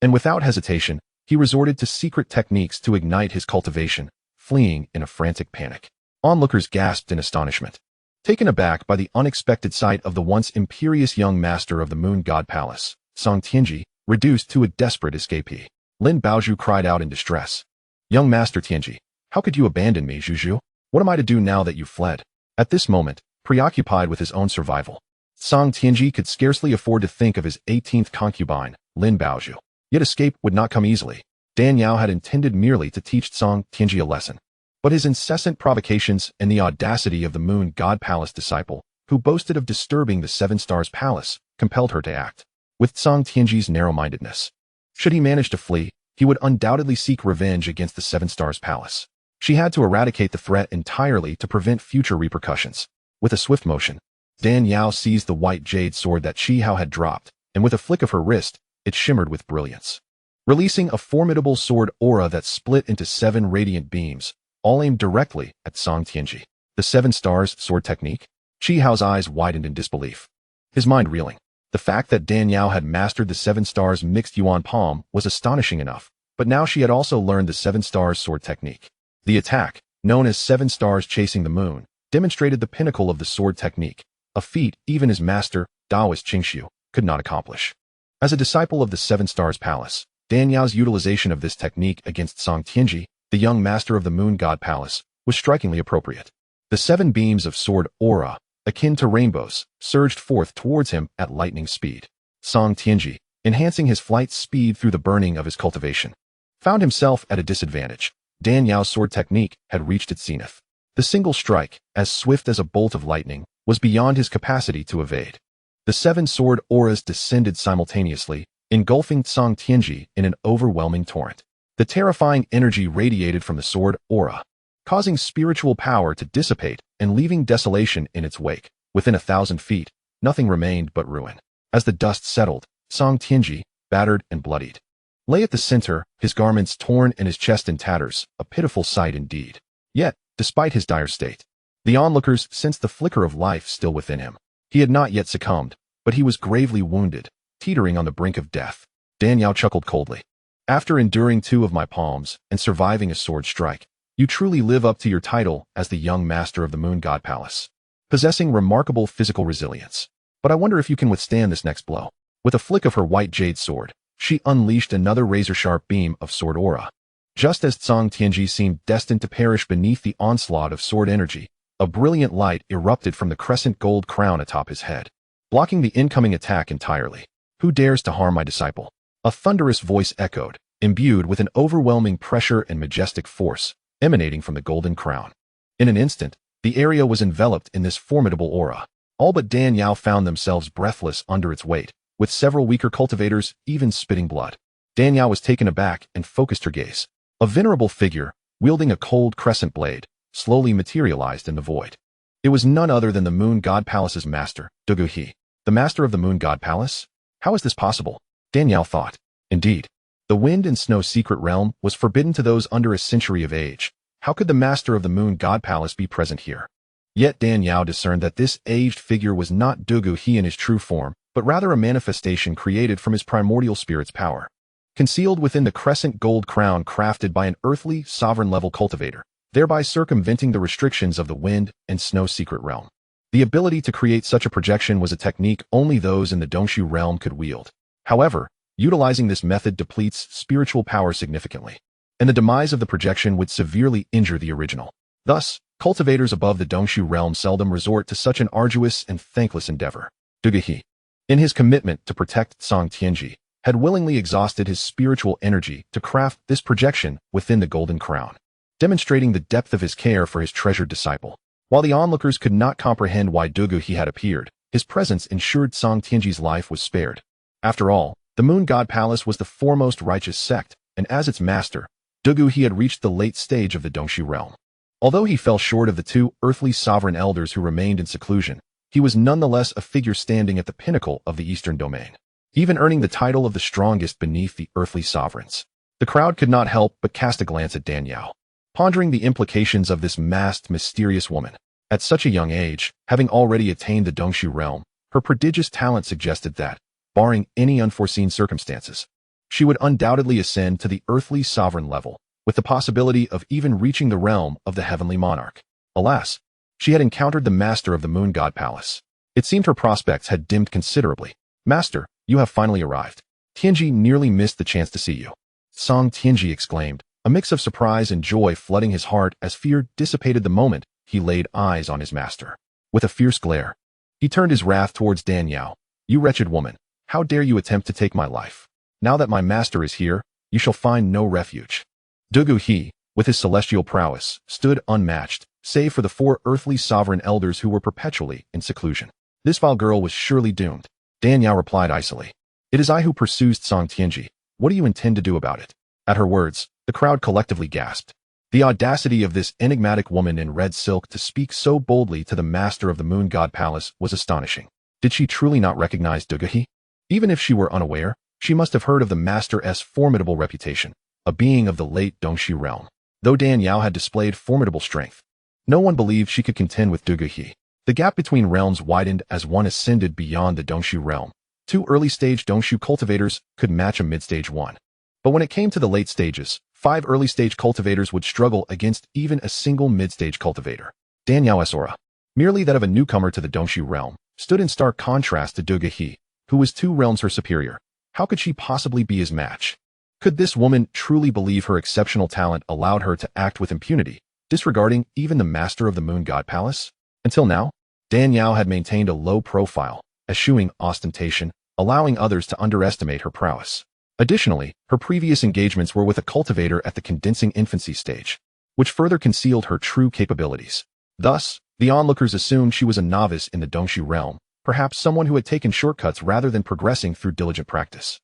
and without hesitation, he resorted to secret techniques to ignite his cultivation, fleeing in a frantic panic. Onlookers gasped in astonishment, taken aback by the unexpected sight of the once imperious young master of the Moon God Palace, Song Tianji, reduced to a desperate escapee. Lin Baozhu cried out in distress. "Young Master Tianji, how could you abandon me, Zhuju? What am I to do now that you've fled?" At this moment, preoccupied with his own survival, Song Tianji could scarcely afford to think of his 18th concubine, Lin Baozhu. Yet escape would not come easily. Dan Yao had intended merely to teach Song Tianji a lesson, but his incessant provocations and the audacity of the Moon God Palace disciple, who boasted of disturbing the Seven Stars Palace, compelled her to act with Song Tianji's narrow-mindedness. Should he manage to flee, he would undoubtedly seek revenge against the Seven Stars Palace. She had to eradicate the threat entirely to prevent future repercussions. With a swift motion, Dan Yao seized the white jade sword that Xiao had dropped, and with a flick of her wrist, it shimmered with brilliance, releasing a formidable sword aura that split into 7 radiant beams, all aimed directly at Song Tianji. The Seven Stars sword technique? Xiao's eyes widened in disbelief, his mind reeling. The fact that Dan Yao had mastered the Seven Stars mixed yuan palm was astonishing enough, but now she had also learned the Seven Stars sword technique. The attack, known as Seven Stars Chasing the Moon, demonstrated the pinnacle of the sword technique, a feat even his master, Taoist Qingxiu, could not accomplish. As a disciple of the Seven Stars Palace, Dan Yao's utilization of this technique against Song Tianji, the young master of the Moon God Palace, was strikingly appropriate. The 7 beams of sword aura, akin to rainbows, surged forth towards him at lightning speed. Song Tianji, enhancing his flight speed through the burning of his cultivation, found himself at a disadvantage. Dan Yao's sword technique had reached its zenith. The single strike, as swift as a bolt of lightning, was beyond his capacity to evade. The 7 sword auras descended simultaneously, engulfing Song Tianji in an overwhelming torrent. The terrifying energy radiated from the sword aura, causing spiritual power to dissipate and leaving desolation in its wake. Within 1,000 feet, nothing remained but ruin. As the dust settled, Song Tianji, battered and bloodied, lay at the center, his garments torn and his chest in tatters, a pitiful sight indeed. Yet, despite his dire state, the onlookers sensed the flicker of life still within him. He had not yet succumbed, but he was gravely wounded, teetering on the brink of death. Dan Yao chuckled coldly. "After enduring 2 of my palms and surviving a sword strike, you truly live up to your title as the young master of the Moon God Palace, possessing remarkable physical resilience. But I wonder if you can withstand this next blow." With a flick of her white jade sword, she unleashed another razor-sharp beam of sword aura. Just as Song Tianji seemed destined to perish beneath the onslaught of sword energy, a brilliant light erupted from the crescent gold crown atop his head, blocking the incoming attack entirely. "Who dares to harm my disciple?" A thunderous voice echoed, imbued with an overwhelming pressure and majestic force, emanating from the golden crown. In an instant, the area was enveloped in this formidable aura. All but Dan Yao found themselves breathless under its weight, with several weaker cultivators even spitting blood. Dan Yao was taken aback and focused her gaze. A venerable figure, wielding a cold crescent blade, slowly materialized in the void. It was none other than the Moon God Palace's master, Dugu He. The master of the Moon God Palace? How is this possible? Dan Yao thought. Indeed, the wind and snow secret realm was forbidden to those under a century of age. How could the master of the Moon God Palace be present here? Yet Dan Yao discerned that this aged figure was not Dugu He in his true form, but rather a manifestation created from his primordial spirit's power, concealed within the crescent gold crown crafted by an earthly, sovereign-level cultivator, thereby circumventing the restrictions of the wind and snow secret realm. The ability to create such a projection was a technique only those in the Dongshu realm could wield. However, utilizing this method depletes spiritual power significantly, and the demise of the projection would severely injure the original. Thus, cultivators above the Dongshu realm seldom resort to such an arduous and thankless endeavor. Dugu He, in his commitment to protect Song Tianji, had willingly exhausted his spiritual energy to craft this projection within the golden crown. demonstrating the depth of his care for his treasured disciple. While the onlookers could not comprehend why Dugu had appeared, his presence ensured Song Tianji's life was spared. After all, the Moon God Palace was the foremost righteous sect, and as its master, Dugu had reached the late stage of the Dongshu realm. Although he fell short of the two earthly sovereign elders who remained in seclusion, he was nonetheless a figure standing at the pinnacle of the eastern domain, even earning the title of the strongest beneath the earthly sovereigns. The crowd could not help but cast a glance at Danyao, pondering the implications of this masked, mysterious woman. At such a young age, having already attained the Dongshu realm, her prodigious talent suggested that, barring any unforeseen circumstances, she would undoubtedly ascend to the earthly sovereign level, with the possibility of even reaching the realm of the heavenly monarch. Alas, she had encountered the master of the Moon God Palace. It seemed her prospects had dimmed considerably. "Master, you have finally arrived. Tianji nearly missed the chance to see you." Song Tianji exclaimed, a mix of surprise and joy flooding his heart as fear dissipated the moment he laid eyes on his master. With a fierce glare, he turned his wrath towards Danyao. "You wretched woman, how dare you attempt to take my life? Now that my master is here, you shall find no refuge." Dugu, with his celestial prowess, stood unmatched, save for the four earthly sovereign elders who were perpetually in seclusion. This vile girl was surely doomed. Danyao replied icily. "It is I who pursues Song Tianji. What do you intend to do about it?" At her words, the crowd collectively gasped. The audacity of this enigmatic woman in red silk to speak so boldly to the master of the Moon God Palace was astonishing. Did she truly not recognize Dugu? Even if she were unaware, she must have heard of the master's formidable reputation, a being of the late Dongshu realm. Though Danyao had displayed formidable strength, no one believed she could contend with Dugu. The gap between realms widened as one ascended beyond the Dongshu realm. Two early-stage Dongshu cultivators could match a mid-stage one. But when it came to the late stages, 5 early-stage cultivators would struggle against even a single mid-stage cultivator. Danyao's aura, merely that of a newcomer to the Dongshu realm, stood in stark contrast to Dugu, who was 2 realms her superior. How could she possibly be his match? Could this woman truly believe her exceptional talent allowed her to act with impunity, disregarding even the master of the Moon God Palace? Until now, Danyao had maintained a low profile, eschewing ostentation, allowing others to underestimate her prowess. Additionally, her previous engagements were with a cultivator at the condensing infancy stage, which further concealed her true capabilities. Thus, the onlookers assumed she was a novice in the Dongshu realm, perhaps someone who had taken shortcuts rather than progressing through diligent practice.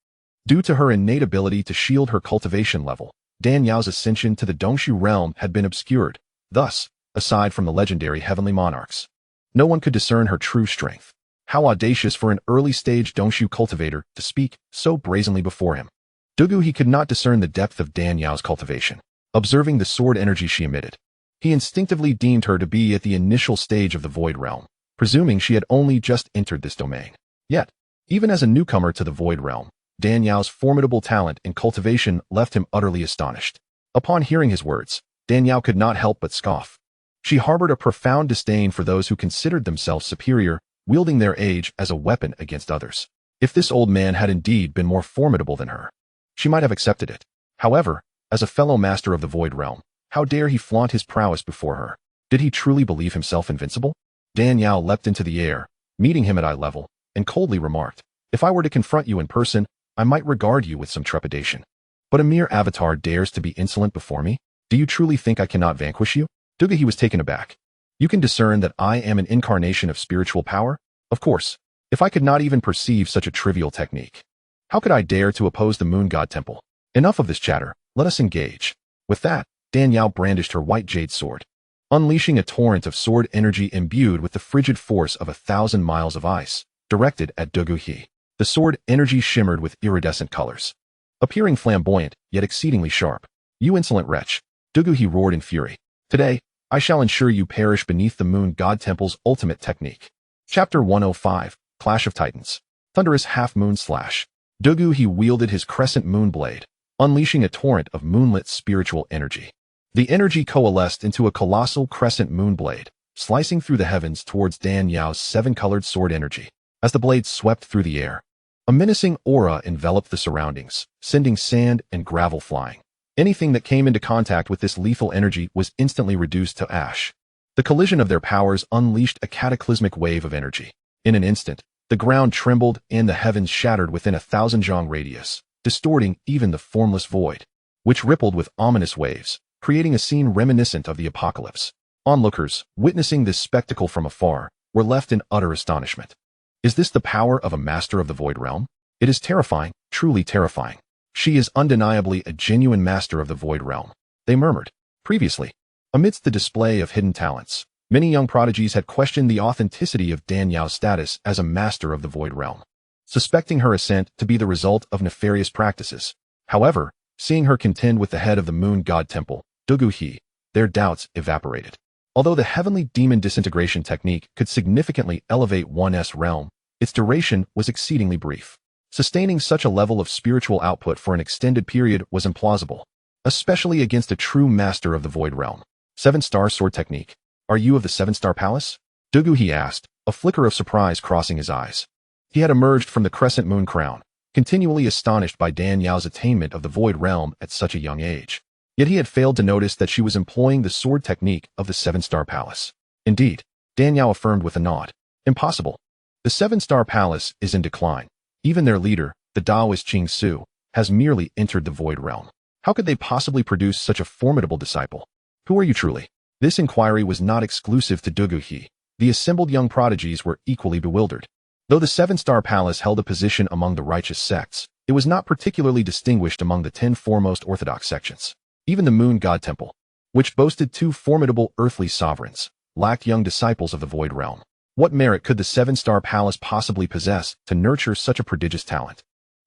Due to her innate ability to shield her cultivation level, Danyao's ascension to the Dongshu realm had been obscured. Thus, aside from the legendary heavenly monarchs, no one could discern her true strength. How audacious for an early-stage Dongshu cultivator to speak so brazenly before him. Dugu could not discern the depth of Danyao's cultivation. Observing the sword energy she emitted, he instinctively deemed her to be at the initial stage of the Void Realm, presuming she had only just entered this domain. Yet, even as a newcomer to the Void Realm, Danyao's formidable talent in cultivation left him utterly astonished. Upon hearing his words, Danyao could not help but scoff. She harbored a profound disdain for those who considered themselves superior, wielding their age as a weapon against others. If this old man had indeed been more formidable than her, she might have accepted it. However, as a fellow master of the Void Realm, how dare he flaunt his prowess before her? Did he truly believe himself invincible? Danyao leapt into the air, meeting him at eye level, and coldly remarked, "If I were to confront you in person, I might regard you with some trepidation. But a mere avatar dares to be insolent before me? Do you truly think I cannot vanquish you?" Dugu was taken aback. "You can discern that I am an incarnation of spiritual power? Of course, if I could not even perceive such a trivial technique, how could I dare to oppose the Moon God Temple? Enough of this chatter, let us engage." With that, Danyao brandished her white jade sword, unleashing a torrent of sword energy imbued with the frigid force of 1,000 miles of ice, directed at Dugu. The sword energy shimmered with iridescent colors, appearing flamboyant, yet exceedingly sharp. "You insolent wretch," Dugu roared in fury. "Today, I shall ensure you perish beneath the Moon God Temple's ultimate technique." Chapter 105, Clash of Titans. Thunderous half-moon slash. Dugu wielded his crescent moon blade, unleashing a torrent of moonlit spiritual energy. The energy coalesced into a colossal crescent moon blade, slicing through the heavens towards Danyao's 7-colored sword energy. As the blade swept through the air, a menacing aura enveloped the surroundings, sending sand and gravel flying. Anything that came into contact with this lethal energy was instantly reduced to ash. The collision of their powers unleashed a cataclysmic wave of energy. In an instant, the ground trembled and the heavens shattered within 1,000 zhang radius, distorting even the formless void, which rippled with ominous waves. creating a scene reminiscent of the apocalypse. Onlookers, witnessing this spectacle from afar, were left in utter astonishment. Is this the power of a master of the void realm? It is terrifying, truly terrifying. She is undeniably a genuine master of the void realm, they murmured. Previously, amidst the display of hidden talents, many young prodigies had questioned the authenticity of Dan Yao's status as a master of the void realm, suspecting her ascent to be the result of nefarious practices. However, seeing her contend with the head of the moon god temple, Dugu He, their doubts evaporated. Although the heavenly demon disintegration technique could significantly elevate one's realm, its duration was exceedingly brief. Sustaining such a level of spiritual output for an extended period was implausible, especially against a true master of the void realm. 7-star sword technique. Are you of the 7-star palace? Dugu He asked, a flicker of surprise crossing his eyes. He had emerged from the crescent moon crown, continually astonished by Dan Yao's attainment of the void realm at such a young age. Yet he had failed to notice that she was employing the sword technique of the 7-star palace. Indeed, Dan Yao affirmed with a nod. Impossible. The 7-star palace is in decline. Even their leader, the Taoist Qing, has merely entered the void realm. How could they possibly produce such a formidable disciple? Who are you truly? This inquiry was not exclusive to Dugu He. The assembled young prodigies were equally bewildered. Though the 7-star palace held a position among the righteous sects, it was not particularly distinguished among the 10 foremost orthodox sections. Even the moon god temple, which boasted 2 formidable earthly sovereigns, lacked young disciples of the void realm. What merit could the 7-star palace possibly possess to nurture such a prodigious talent?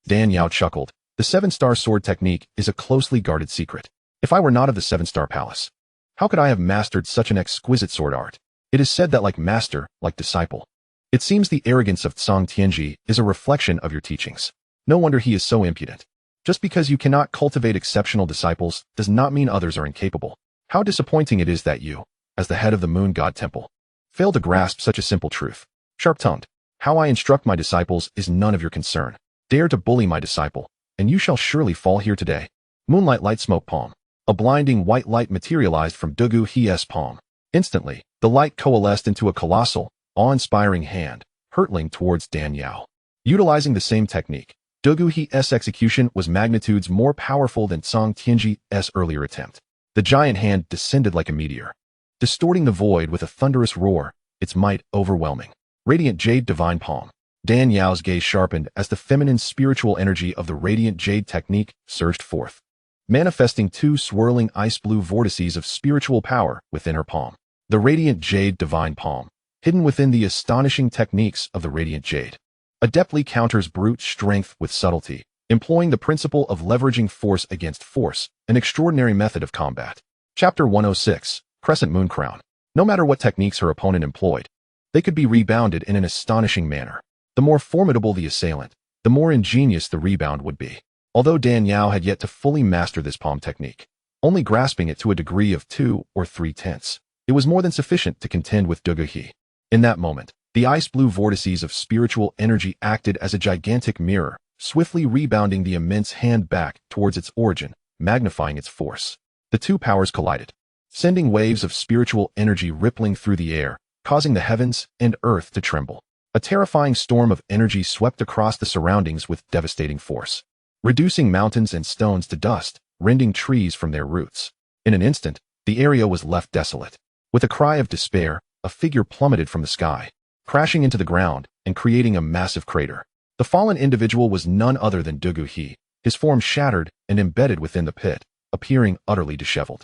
Dan Yao chuckled. The 7-star sword technique is a closely guarded secret. If I were not of the 7-star palace, how could I have mastered such an exquisite sword art? It is said that like master, like disciple. It seems the arrogance of Tsang Tianji is a reflection of your teachings. No wonder he is so impudent. Just because you cannot cultivate exceptional disciples does not mean others are incapable. How disappointing it is that you, as the head of the moon god temple, fail to grasp such a simple truth. Sharp-tongued, how I instruct my disciples is none of your concern. Dare to bully my disciple, and you shall surely fall here today. Moonlight light smoke palm. A blinding white light materialized from Dugu He's palm. Instantly, the light coalesced into a colossal, awe-inspiring hand, hurtling towards Dan Yao. Utilizing the same technique, Dugu He's execution was magnitudes more powerful than Tsang Tianji's earlier attempt. The giant hand descended like a meteor, distorting the void with a thunderous roar, its might overwhelming. Radiant Jade Divine Palm. Dan Yao's gaze sharpened as the feminine spiritual energy of the Radiant Jade technique surged forth, manifesting 2 swirling ice-blue vortices of spiritual power within her palm. The Radiant Jade Divine Palm, hidden within the astonishing techniques of the Radiant Jade, adeptly counters brute strength with subtlety, employing the principle of leveraging force against force, an extraordinary method of combat. Chapter 106, Crescent Moon Crown. No matter what techniques her opponent employed, they could be rebounded in an astonishing manner. The more formidable the assailant, the more ingenious the rebound would be. Although Dan Yao had yet to fully master this palm technique, only grasping it to a degree of 2 or 3/10, it was more than sufficient to contend with Dugu He. In that moment, the ice-blue vortices of spiritual energy acted as a gigantic mirror, swiftly rebounding the immense hand back towards its origin, magnifying its force. The 2 powers collided, sending waves of spiritual energy rippling through the air, causing the heavens and earth to tremble. A terrifying storm of energy swept across the surroundings with devastating force, reducing mountains and stones to dust, rending trees from their roots. In an instant, the area was left desolate. With a cry of despair, a figure plummeted from the sky, crashing into the ground and creating a massive crater. The fallen individual was none other than Dugu He, his form shattered and embedded within the pit, appearing utterly disheveled.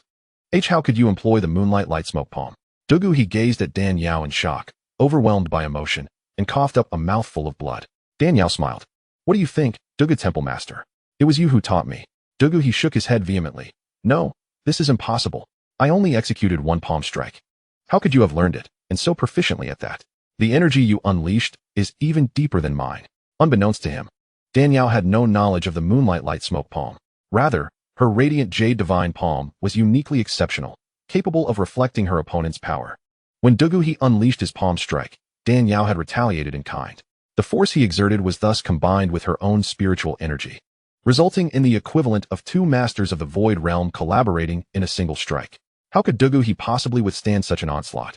How could you employ the moonlight light smoke palm? Dugu He gazed at Dan Yao in shock, overwhelmed by emotion, and coughed up a mouthful of blood. Dan Yao smiled. What do you think, Dugu Temple Master? It was you who taught me. Dugu He shook his head vehemently. No, this is impossible. I only executed 1 palm strike. How could you have learned it, and so proficiently at that? The energy you unleashed is even deeper than mine. Unbeknownst to him, Dan Yao had no knowledge of the moonlight light smoke palm. Rather, her Radiant Jade Divine Palm was uniquely exceptional, capable of reflecting her opponent's power. When Dugu He unleashed his palm strike, Dan Yao had retaliated in kind. The force he exerted was thus combined with her own spiritual energy, resulting in the equivalent of 2 masters of the void realm collaborating in a single strike. How could Dugu He possibly withstand such an onslaught?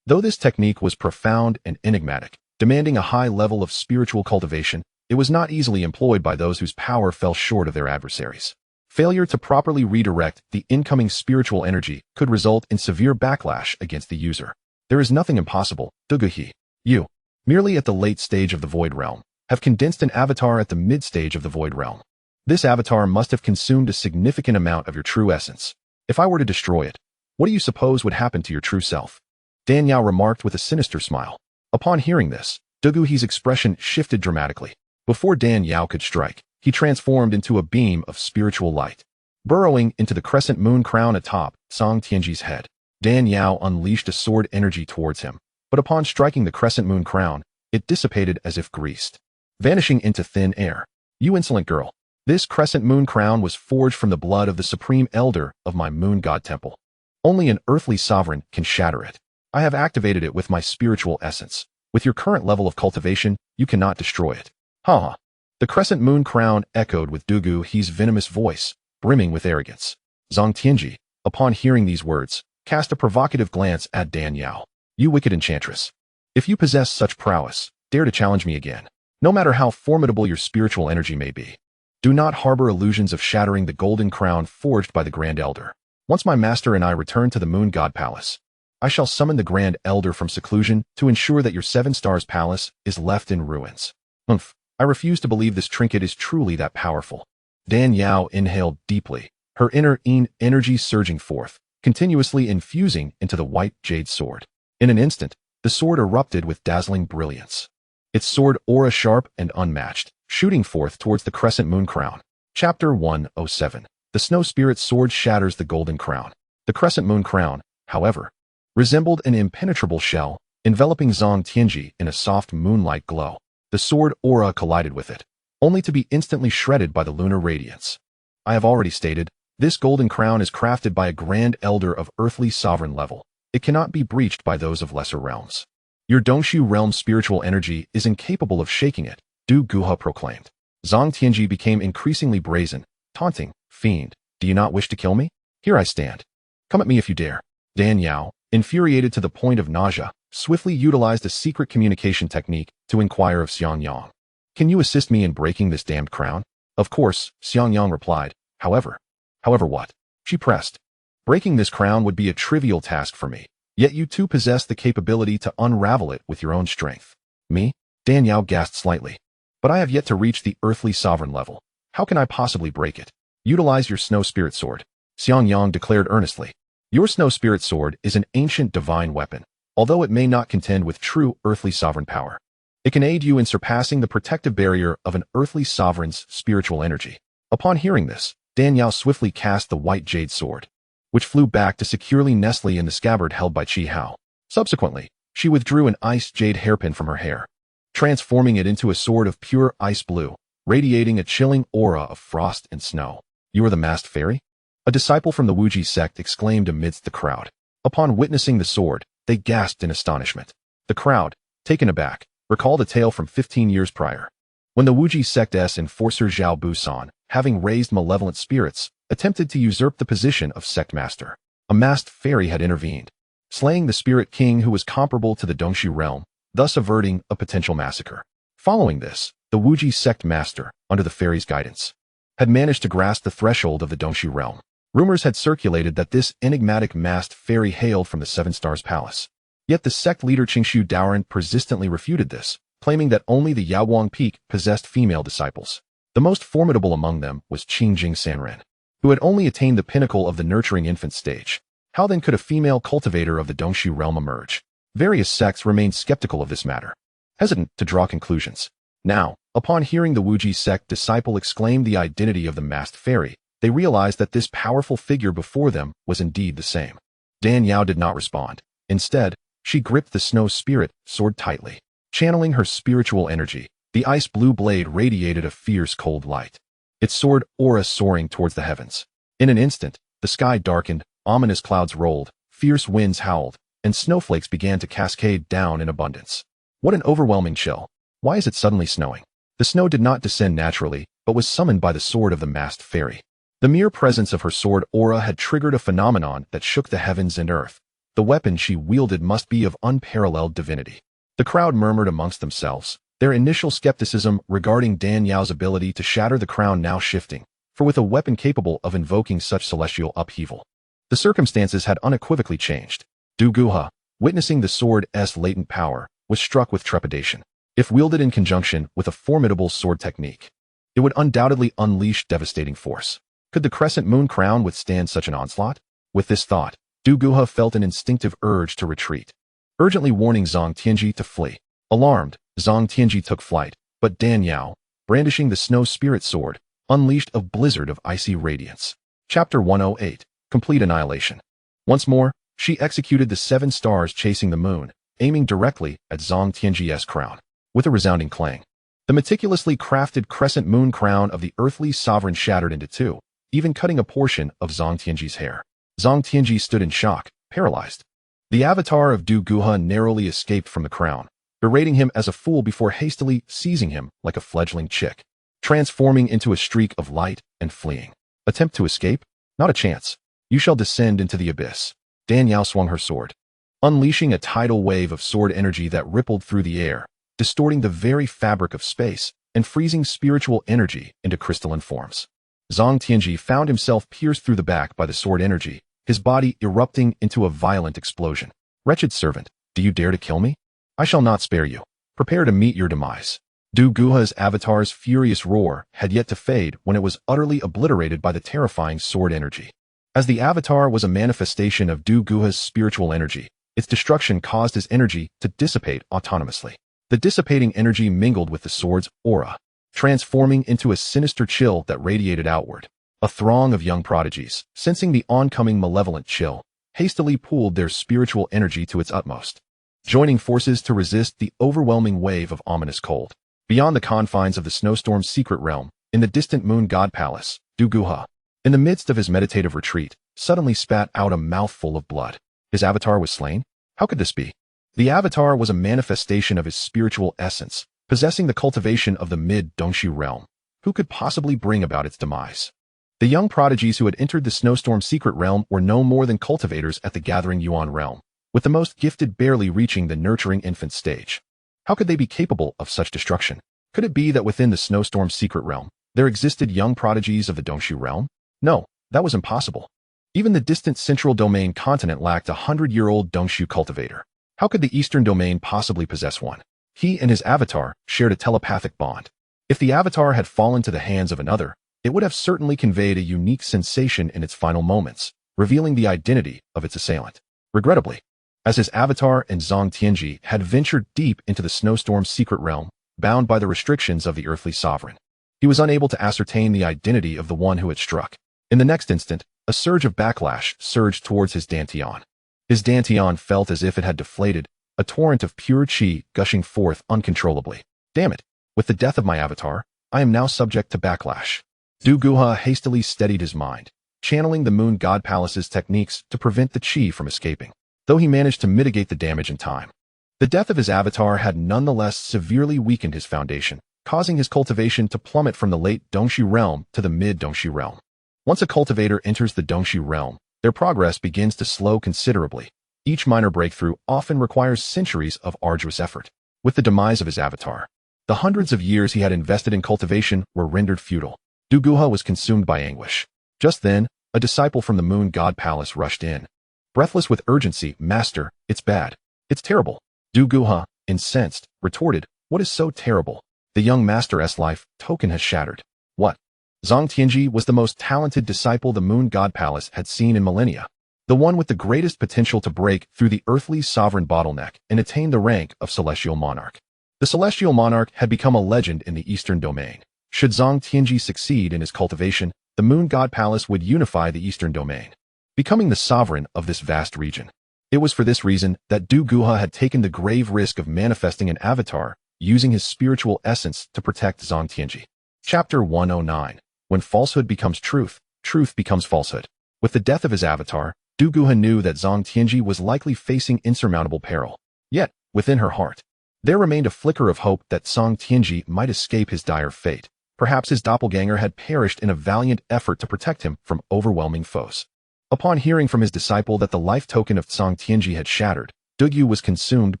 Though this technique was profound and enigmatic, demanding a high level of spiritual cultivation, it was not easily employed by those whose power fell short of their adversaries. Failure to properly redirect the incoming spiritual energy could result in severe backlash against the user. There is nothing impossible, Duguhi. You, merely at the late stage of the Void Realm, have condensed an avatar at the mid-stage of the Void Realm. This avatar must have consumed a significant amount of your true essence. If I were to destroy it, what do you suppose would happen to your true self? Dan Yao remarked with a sinister smile. Upon hearing this, Duguhi's expression shifted dramatically. Before Dan Yao could strike, he transformed into a beam of spiritual light. Burrowing into the crescent moon crown atop Xianxia's head, Dan Yao unleashed a sword energy towards him, but upon striking the crescent moon crown, it dissipated as if greased, vanishing into thin air. You insolent girl! This crescent moon crown was forged from the blood of the supreme elder of my moon god temple. Only an earthly sovereign can shatter it. I have activated it with my spiritual essence. With your current level of cultivation, you cannot destroy it. Ha! The crescent moon crown echoed with Duguhi's venomous voice, brimming with arrogance. Xianxiaji, upon hearing these words, cast a provocative glance at Dan Yao. You wicked enchantress! If you possess such prowess, dare to challenge me again. No matter how formidable your spiritual energy may be, do not harbor illusions of shattering the golden crown forged by the Grand Elder. Once my master and I return to the Moon God Palace, I shall summon the Grand Elder from seclusion to ensure that your 7 Stars Palace is left in ruins. I refuse to believe this trinket is truly that powerful. Dan Yao inhaled deeply, her inner energy surging forth, continuously infusing into the white jade sword. In an instant, the sword erupted with dazzling brilliance. Its sword aura sharp and unmatched, shooting forth towards the crescent moon crown. Chapter 107. The Snow Spirit's sword shatters the golden crown. The crescent moon crown, however, resembled an impenetrable shell, enveloping Xianxiaji in a soft moonlight glow. The sword aura collided with it, only to be instantly shredded by the lunar radiance. I have already stated, this golden crown is crafted by a Grand Elder of earthly sovereign level. It cannot be breached by those of lesser realms. Your Dongshu realm spiritual energy is incapable of shaking it, Du Guha proclaimed. Xianxiaji became increasingly brazen, taunting. Fiend, do you not wish to kill me? Here I stand. Come at me if you dare. Dan Yao, infuriated to the point of nausea, swiftly utilized a secret communication technique to inquire of Xiangyang. Can you assist me in breaking this damned crown? Of course, Xiangyang replied. However what? She pressed. Breaking this crown would be a trivial task for me, yet you too possess the capability to unravel it with your own strength. Me? Dan Yao gasped slightly. But I have yet to reach the earthly sovereign level. How can I possibly break it? Utilize your Snow Spirit Sword, Xiangyang declared earnestly. Your Snow Spirit Sword is an ancient divine weapon, although it may not contend with true earthly sovereign power. It can aid you in surpassing the protective barrier of an earthly sovereign's spiritual energy. Upon hearing this, Dan Yao swiftly cast the white jade sword, which flew back to securely nestle in the scabbard held by Qi Hao. Subsequently, she withdrew an ice jade hairpin from her hair, transforming it into a sword of pure ice blue, radiating a chilling aura of frost and snow. You are the masked fairy? A disciple from the Wuji sect exclaimed amidst the crowd. Upon witnessing the sword, they gasped in astonishment. The crowd, taken aback, recalled a tale from 15 years prior, when the Wuji sect's enforcer Zhao Busan, having raised malevolent spirits, attempted to usurp the position of sect master. A masked fairy had intervened, slaying the spirit king who was comparable to the Dongshu realm, thus averting a potential massacre. Following this, the Wuji sect master, under the fairy's guidance, had managed to grasp the threshold of the Dongshu realm. Rumors had circulated that this enigmatic masked fairy hailed from the 7 Stars Palace. Yet the sect leader Qingshu Daoran persistently refuted this, claiming that only the Yaoguang Peak possessed female disciples. The most formidable among them was Qingjing Sanren, who had only attained the pinnacle of the nurturing infant stage. How then could a female cultivator of the Dongshu realm emerge? Various sects remained skeptical of this matter, hesitant to draw conclusions. Now, upon hearing the Wuji sect disciple exclaim the identity of the masked fairy, they realized that this powerful figure before them was indeed the same. Dan Yao did not respond. Instead, she gripped the Snow Spirit Sword tightly. Channeling her spiritual energy, the ice blue blade radiated a fierce cold light, its sword aura soaring towards the heavens. In an instant, the sky darkened, ominous clouds rolled, fierce winds howled, and snowflakes began to cascade down in abundance. What an overwhelming chill. Why is it suddenly snowing? The snow did not descend naturally, but was summoned by the sword of the masked fairy. The mere presence of her sword aura had triggered a phenomenon that shook the heavens and earth. The weapon she wielded must be of unparalleled divinity. The crowd murmured amongst themselves, their initial skepticism regarding Dan Yao's ability to shatter the crown now shifting for with a weapon capable of invoking such celestial upheaval. The circumstances had unequivocally changed. Du Guha, witnessing the sword's latent power, was struck with trepidation. If wielded in conjunction with a formidable sword technique, it would undoubtedly unleash devastating force. Could the crescent moon crown withstand such an onslaught? With this thought, Du Guha felt an instinctive urge to retreat, urgently warning Zhang Tianji to flee. Alarmed, Zhang Tianji took flight, but Dan Yao, brandishing the snow spirit sword, unleashed a blizzard of icy radiance. Chapter 108, Complete Annihilation. Once more, she executed the 7 stars chasing the moon, aiming directly at Zhang Tianji's crown. With a resounding clang, the meticulously crafted crescent moon crown of the earthly sovereign shattered into 2, even cutting a portion of Zhang Tianji's hair. Zhang Tianji stood in shock, paralyzed. The avatar of Du Guha narrowly escaped from the crown, berating him as a fool before hastily seizing him like a fledgling chick, transforming into a streak of light and fleeing. Attempt to escape? Not a chance. You shall descend into the abyss. Dan Yao swung her sword, unleashing a tidal wave of sword energy that rippled through the air, distorting the very fabric of space and freezing spiritual energy into crystalline forms. Zhang Tianji found himself pierced through the back by the sword energy, his body erupting into a violent explosion. Wretched servant, do you dare to kill me? I shall not spare you. Prepare to meet your demise. Du Guha's avatar's furious roar had yet to fade when it was utterly obliterated by the terrifying sword energy. As the avatar was a manifestation of Du Guha's spiritual energy, its destruction caused his energy to dissipate autonomously. The dissipating energy mingled with the sword's aura, transforming into a sinister chill that radiated outward. A throng of young prodigies, sensing the oncoming malevolent chill, hastily pooled their spiritual energy to its utmost, joining forces to resist the overwhelming wave of ominous cold. Beyond the confines of the snowstorm's secret realm, in the distant moon god palace, Du Guha, in the midst of his meditative retreat, suddenly spat out a mouthful of blood. His avatar was slain? How could this be? The avatar was a manifestation of his spiritual essence, possessing the cultivation of the mid-Dongshu realm. Who could possibly bring about its demise? The young prodigies who had entered the snowstorm secret realm were no more than cultivators at the gathering Yuan realm, with the most gifted barely reaching the nurturing infant stage. How could they be capable of such destruction? Could it be that within the snowstorm secret realm, there existed young prodigies of the Dongshu realm? No, that was impossible. Even the distant central domain continent lacked a 100-year-old Dongshu cultivator. How could the eastern domain possibly possess one? He and his avatar shared a telepathic bond. If the avatar had fallen to the hands of another, it would have certainly conveyed a unique sensation in its final moments, revealing the identity of its assailant. Regrettably, as his avatar and Zhang Tianji had ventured deep into the snowstorm's secret realm, bound by the restrictions of the earthly sovereign, he was unable to ascertain the identity of the one who had struck. In the next instant, a surge of backlash surged towards his dantian. His dantian felt as if it had deflated, a torrent of pure qi gushing forth uncontrollably. Damn it! With the death of my avatar, I am now subject to backlash. Du Guha hastily steadied his mind, channeling the moon god palace's techniques to prevent the qi from escaping, though he managed to mitigate the damage in time. The death of his avatar had nonetheless severely weakened his foundation, causing his cultivation to plummet from the late Dongshu realm to the mid-Dongshu realm. Once a cultivator enters the Dongshu realm, their progress begins to slow considerably. Each minor breakthrough often requires centuries of arduous effort. With the demise of his avatar, the hundreds of years he had invested in cultivation were rendered futile. Du Guha was consumed by anguish. Just then, a disciple from the moon god palace rushed in. Breathless with urgency, "Master, it's bad. It's terrible." Du Guha, incensed, retorted, "What is so terrible? The young master's life token has shattered." What? Zhang Tianji was the most talented disciple the moon god palace had seen in millennia, the one with the greatest potential to break through the earthly sovereign bottleneck and attain the rank of celestial monarch. The celestial monarch had become a legend in the eastern domain. Should Zhang Tianji succeed in his cultivation, the moon god palace would unify the eastern domain, becoming the sovereign of this vast region. It was for this reason that Du Guha had taken the grave risk of manifesting an avatar, using his spiritual essence to protect Zhang Tianji. Chapter 109. When falsehood becomes truth, truth becomes falsehood. With the death of his avatar, Du Guha knew that Zhang Tianji was likely facing insurmountable peril. Yet, within her heart, there remained a flicker of hope that Zhang Tianji might escape his dire fate. Perhaps his doppelganger had perished in a valiant effort to protect him from overwhelming foes. Upon hearing from his disciple that the life token of Zhang Tianji had shattered, Du Gu was consumed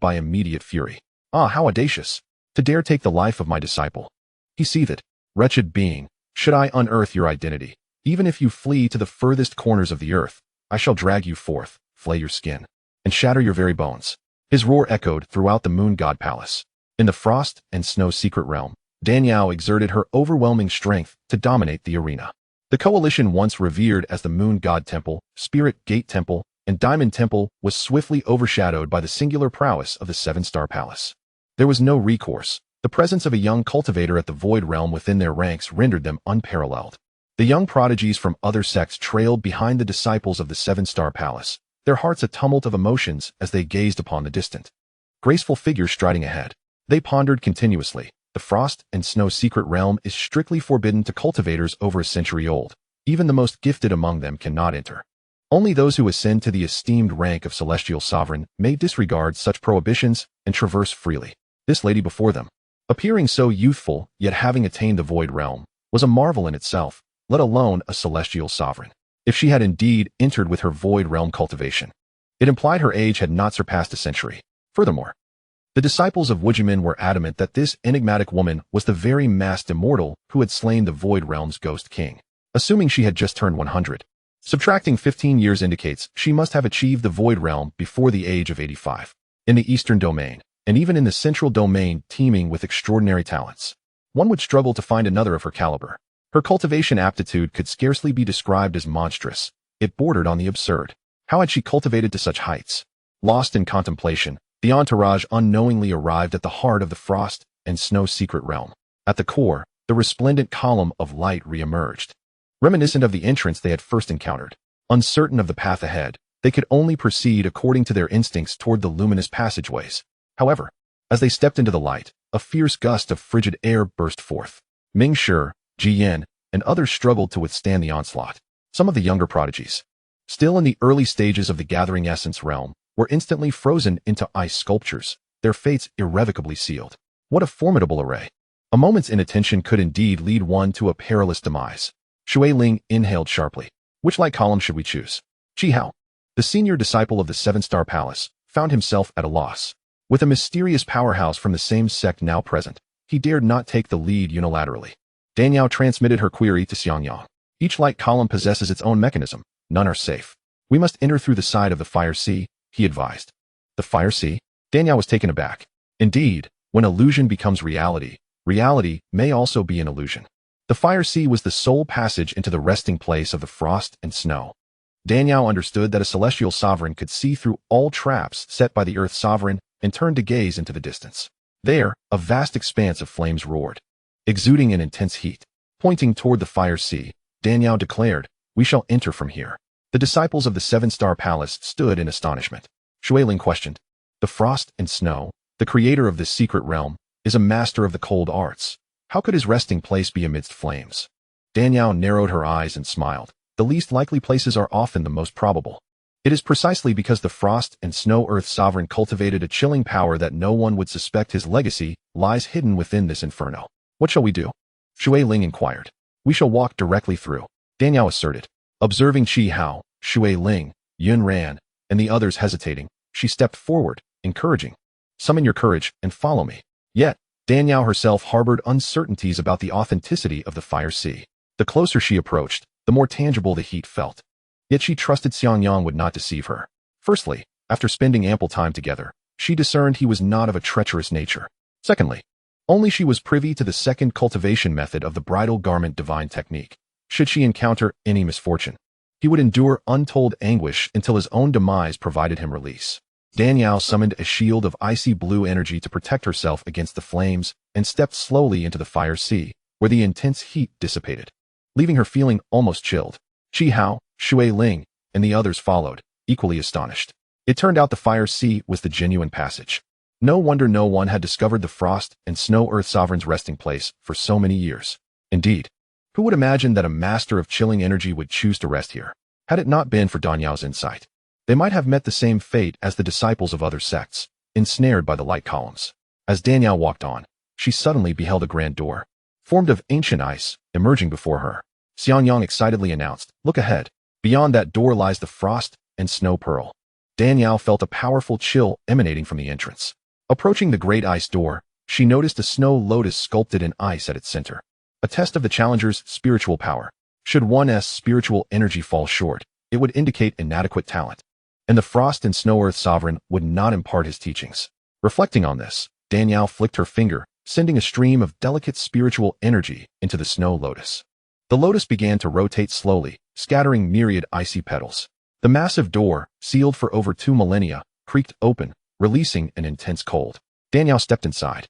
by immediate fury. Ah, how audacious! To dare take the life of my disciple. He seethed. Wretched being, Should I unearth your identity? Even if you flee to the furthest corners of the earth, I shall drag you forth, flay your skin, and shatter your very bones." His roar echoed throughout the moon god palace. In the frost and snow secret realm, Danyao exerted her overwhelming strength to dominate the arena. The coalition once revered as the Moon God Temple, Spirit Gate Temple, and Diamond Temple was swiftly overshadowed by the singular prowess of the Seven-Star Palace. There was no recourse. The presence of a young cultivator at the Void Realm within their ranks rendered them unparalleled. The young prodigies from other sects trailed behind the disciples of the Seven-Star Palace, their hearts a tumult of emotions as they gazed upon the distant, graceful figure striding ahead. They pondered continuously. The frost and snow secret realm is strictly forbidden to cultivators over a century old. Even the most gifted among them cannot enter. Only those who ascend to the esteemed rank of celestial sovereign may disregard such prohibitions and traverse freely. This lady before them, appearing so youthful yet having attained the void realm, was a marvel in itself, let alone a celestial sovereign. If she had indeed entered with her void realm cultivation, it implied her age had not surpassed a century. Furthermore, the disciples of Wujimin were adamant that this enigmatic woman was the very masked immortal who had slain the Void Realm's Ghost King. Assuming she had just turned 100, subtracting 15 years indicates she must have achieved the Void Realm before the age of 85. In the Eastern Domain, and even in the Central Domain teeming with extraordinary talents, one would struggle to find another of her caliber. Her cultivation aptitude could scarcely be described as monstrous. It bordered on the absurd. How had she cultivated to such heights? Lost in contemplation, the entourage unknowingly arrived at the heart of the frost and snow secret realm. At the core, the resplendent column of light re-emerged. Reminiscent of the entrance they had first encountered. Uncertain of the path ahead, they could only proceed according to their instincts toward the luminous passageways. However, as they stepped into the light, a fierce gust of frigid air burst forth. Ming Shi, Ji Yin, and others struggled to withstand the onslaught. Some of the younger prodigies, still in the early stages of the gathering essence realm, were instantly frozen into ice sculptures, their fates irrevocably sealed. What a formidable array! A moment's inattention could indeed lead one to a perilous demise. Shui Ling inhaled sharply. Which light column should we choose? Chi Hao, the senior disciple of the Seven-Star Palace, found himself at a loss. With a mysterious powerhouse from the same sect now present, he dared not take the lead unilaterally. Danyao transmitted her query to Xianxiang. Each light column possesses its own mechanism. None are safe. We must enter through the side of the Fire Sea, he advised. The Fire Sea? Danyao was taken aback. Indeed, when illusion becomes reality, reality may also be an illusion. The Fire Sea was the sole passage into the resting place of the frost and snow. Danyao understood that a celestial sovereign could see through all traps set by the Earth Sovereign and turned to gaze into the distance. There, a vast expanse of flames roared, exuding an intense heat. Pointing toward the Fire Sea, Danyao declared, "We shall enter from here." The disciples of the Seven-Star Palace stood in astonishment. Shui Ling questioned, "The frost and snow, the creator of this secret realm, is a master of the cold arts. How could his resting place be amidst flames?" Danyao narrowed her eyes and smiled. The least likely places are often the most probable. It is precisely because the frost and snow Earth Sovereign cultivated a chilling power that no one would suspect his legacy lies hidden within this inferno. What shall we do? Shui Ling inquired. We shall walk directly through, Danyao asserted. Observing Chi Hao, Shui Ling, Yun Ran, and the others hesitating, she stepped forward, encouraging. Summon your courage and follow me. Yet, Danyao herself harbored uncertainties about the authenticity of the Fire Sea. The closer she approached, the more tangible the heat felt. Yet she trusted Xianxiang would not deceive her. Firstly, after spending ample time together, she discerned he was not of a treacherous nature. Secondly, only she was privy to the second cultivation method of the bridal garment divine technique. Should she encounter any misfortune, he would endure untold anguish until his own demise provided him release. Danyao summoned a shield of icy blue energy to protect herself against the flames and stepped slowly into the Fire Sea, where the intense heat dissipated, leaving her feeling almost chilled. Chi Hao, Shui Ling, and the others followed, equally astonished. It turned out the Fire Sea was the genuine passage. No wonder no one had discovered the frost and snow Earth Sovereign's resting place for so many years. Indeed, who would imagine that a master of chilling energy would choose to rest here? Had it not been for Danyao's insight, they might have met the same fate as the disciples of other sects, ensnared by the light columns. As Danyao walked on, she suddenly beheld a grand door, formed of ancient ice, emerging before her. Xianxiang excitedly announced, "Look ahead. Beyond that door lies the frost and snow pearl." Danyao felt a powerful chill emanating from the entrance. Approaching the great ice door, she noticed a snow lotus sculpted in ice at its center. a test of the challenger's spiritual power. Should one's spiritual energy fall short, it would indicate inadequate talent, and the Frost and Snow Earth Sovereign would not impart his teachings. Reflecting on this, Danielle flicked her finger, sending a stream of delicate spiritual energy into the snow lotus. The lotus began to rotate slowly, scattering myriad icy petals. The massive door, sealed for over 2 millennia, creaked open, releasing an intense cold. Danielle stepped inside,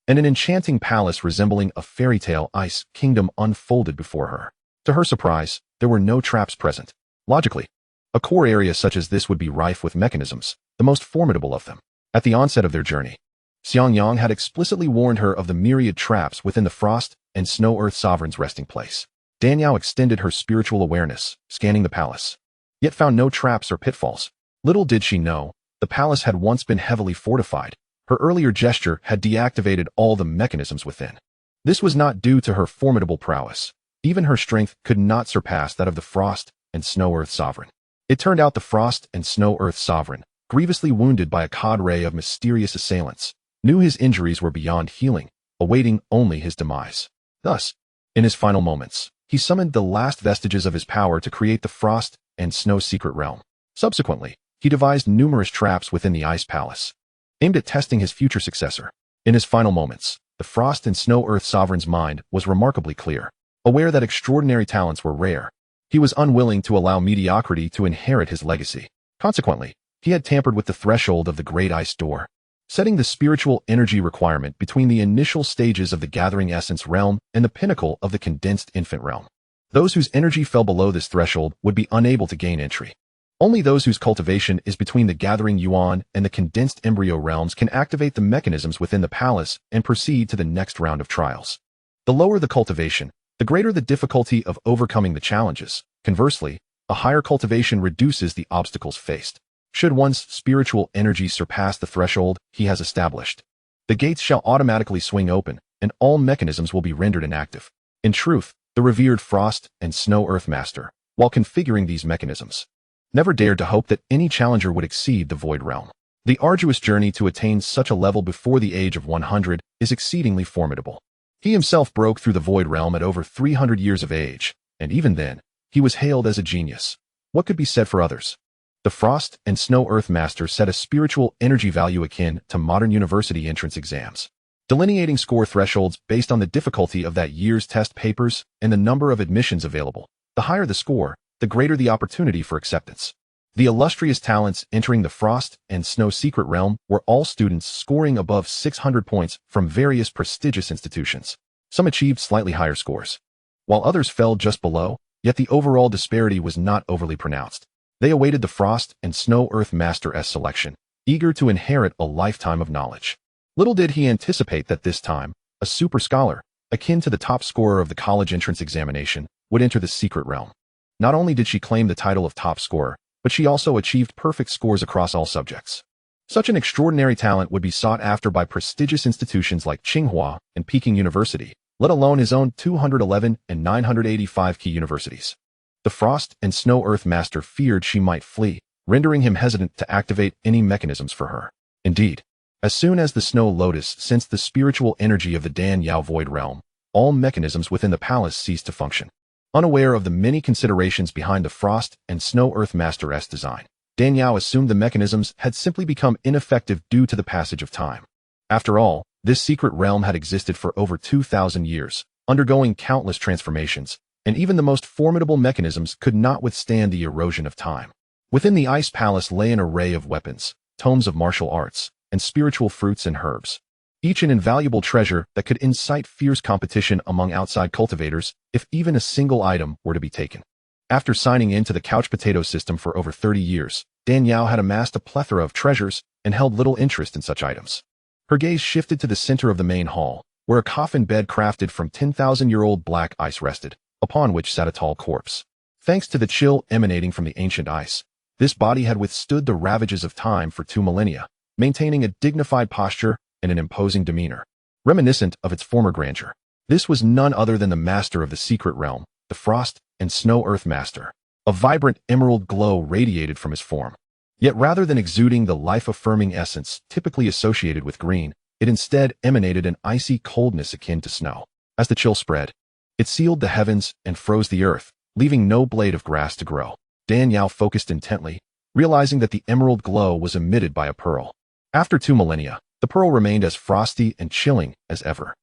and an enchanting palace resembling a fairy tale ice kingdom unfolded before her. To her surprise, there were no traps present. Logically, a core area such as this would be rife with mechanisms, the most formidable of them. At the onset of their journey, Xianxiang had explicitly warned her of the myriad traps within the Frost and Snow Earth Sovereign's resting place. Danielle extended her spiritual awareness, scanning the palace, yet found no traps or pitfalls. Little did she know, the palace had once been heavily fortified. Her earlier gesture had deactivated all the mechanisms within. This was not due to her formidable prowess. Even her strength could not surpass that of the Frost and Snow Earth Sovereign. It turned out the Frost and Snow Earth Sovereign, grievously wounded by a cadre of mysterious assailants, knew his injuries were beyond healing, awaiting only his demise. Thus, in his final moments, he summoned the last vestiges of his power to create the Frost and Snow Secret Realm. Subsequently, he devised numerous traps within the Ice Palace, aimed at testing his future successor. In his final moments, the Frost and Snow Earth Sovereign's mind was remarkably clear. Aware that extraordinary talents were rare, he was unwilling to allow mediocrity to inherit his legacy. Consequently, he had tampered with the threshold of the Great Ice Door, setting the spiritual energy requirement between the initial stages of the Gathering Essence realm and the pinnacle of the Condensed Infant realm. Those whose energy fell below this threshold would be unable to gain entry. Only those whose cultivation is between the Gathering Yuan and the Condensed Embryo realms can activate the mechanisms within the palace and proceed to the next round of trials. The lower the cultivation, the greater the difficulty of overcoming the challenges. Conversely, a higher cultivation reduces the obstacles faced. Should one's spiritual energy surpass the threshold he has established, the gates shall automatically swing open, and all mechanisms will be rendered inactive. In truth, the revered Frost and Snow Earth Master, while configuring these mechanisms, never dared to hope that any challenger would exceed the Void Realm. The arduous journey to attain such a level before the age of 100 is exceedingly formidable. He himself broke through the Void Realm at over 300 years of age, and even then, he was hailed as a genius. What could be said for others? The Frost and Snow Earth Master set a spiritual energy value akin to modern university entrance exams, delineating score thresholds based on the difficulty of that year's test papers and the number of admissions available. The higher the score, the greater the opportunity for acceptance. The illustrious talents entering the Frost and Snow Secret Realm were all students scoring above 600 points from various prestigious institutions. Some achieved slightly higher scores, while others fell just below, yet the overall disparity was not overly pronounced. They awaited the Frost and Snow Earth Master's selection, eager to inherit a lifetime of knowledge. Little did he anticipate that this time, a super scholar, akin to the top scorer of the college entrance examination, would enter the secret realm. Not only did she claim the title of top scorer, but she also achieved perfect scores across all subjects. Such an extraordinary talent would be sought after by prestigious institutions like Tsinghua and Peking University, let alone his own 211 and 985 key universities. The Frost and Snow Earth Master feared she might flee, rendering him hesitant to activate any mechanisms for her. Indeed, as soon as the Snow Lotus sensed the spiritual energy of the Dan Yao Void Realm, all mechanisms within the palace ceased to function. Unaware of the many considerations behind the Frost and Snow Earth Master's design, Dan Yao assumed the mechanisms had simply become ineffective due to the passage of time. After all, this secret realm had existed for over 2,000 years, undergoing countless transformations, and even the most formidable mechanisms could not withstand the erosion of time. Within the Ice Palace lay an array of weapons, tomes of martial arts, and spiritual fruits and herbs, each an invaluable treasure that could incite fierce competition among outside cultivators if even a single item were to be taken. After signing into the couch potato system for over 30 years, Dan Yao had amassed a plethora of treasures and held little interest in such items. Her gaze shifted to the center of the main hall, where a coffin bed crafted from 10,000-year-old black ice rested, upon which sat a tall corpse. Thanks to the chill emanating from the ancient ice, this body had withstood the ravages of time for 2 millennia, maintaining a dignified posture and an imposing demeanor, reminiscent of its former grandeur. This was none other than the master of the secret realm, the Frost and Snow Earth Master. A vibrant emerald glow radiated from his form. Yet rather than exuding the life-affirming essence typically associated with green, it instead emanated an icy coldness akin to snow. As the chill spread, It sealed the heavens and froze the earth, leaving no blade of grass to grow. Dan Yao focused intently, realizing that the emerald glow was emitted by a pearl. After 2 millennia, the pearl remained as frosty and chilling as ever.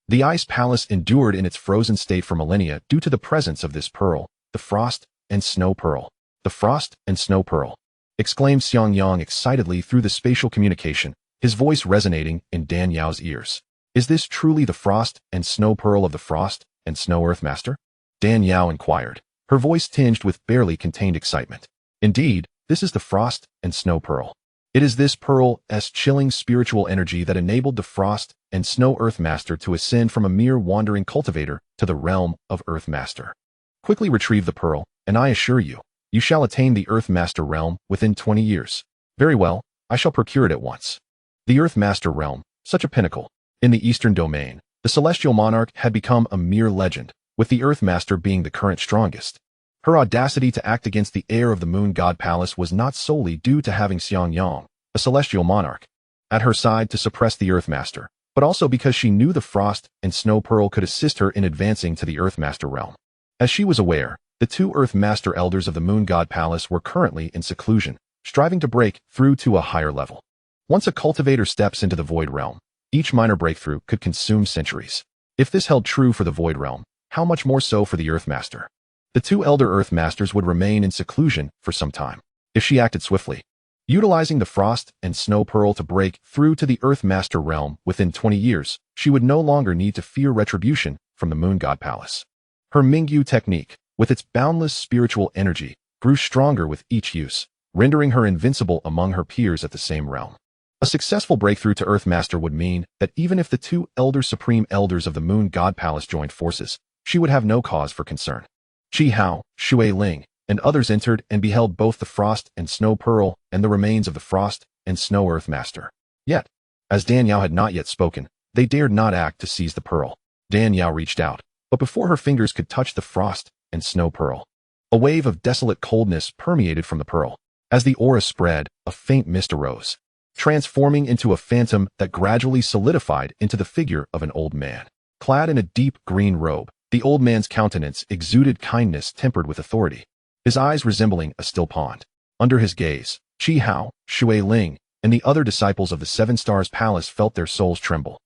The ice palace endured in its frozen state for millennia due to the presence of this pearl, the frost and snow pearl. The frost and snow pearl, exclaimed Xiangyang excitedly through the spatial communication, his voice resonating in Dan Yao's ears. Is this truly the frost and snow pearl of the frost and snow earth master? Dan Yao inquired, her voice tinged with barely contained excitement. Indeed, this is the frost and snow pearl. It is this pearl's chilling spiritual energy that enabled the frost and snow earth master to ascend from a mere wandering cultivator to the realm of earth master. Quickly retrieve the pearl, and I assure you, you shall attain the earth master realm within 20 years. Very well, I shall procure it at once. The earth master realm, such a pinnacle. In the eastern domain, the celestial monarch had become a mere legend, with the earth master being the current strongest. Her audacity to act against the heir of the moon god palace was not solely due to having Xiangyang, a celestial monarch, at her side to suppress the earth master, but also because she knew the frost and snow pearl could assist her in advancing to the earth master realm. As she was aware, the 2 earth master elders of the moon god palace were currently in seclusion, striving to break through to a higher level. Once a cultivator steps into the void realm, each minor breakthrough could consume centuries. If this held true for the void realm, how much more so for the earth master? The 2 elder earth masters would remain in seclusion for some time, if she acted swiftly. Utilizing the frost and snow pearl to break through to the earth master realm within 20 years, she would no longer need to fear retribution from the moon god palace. Her Mingyu technique, with its boundless spiritual energy, grew stronger with each use, rendering her invincible among her peers at the same realm. A successful breakthrough to Earth Master would mean that even if the 2 elder supreme elders of the Moon God Palace joined forces, she would have no cause for concern. Qi Hao, Shui Ling, and others entered and beheld both the Frost and Snow Pearl and the remains of the Frost and Snow Earth Master. Yet, as Dan Yao had not yet spoken, they dared not act to seize the pearl. Dan Yao reached out, but before her fingers could touch the Frost and Snow Pearl, a wave of desolate coldness permeated from the pearl. As the aura spread, a faint mist arose, transforming into a phantom that gradually solidified into the figure of an old man. Clad in a deep green robe, the old man's countenance exuded kindness tempered with authority, his eyes resembling a still pond. Under his gaze, Qi Hao, Shui Ling, and the other disciples of the Seven Stars Palace felt their souls tremble.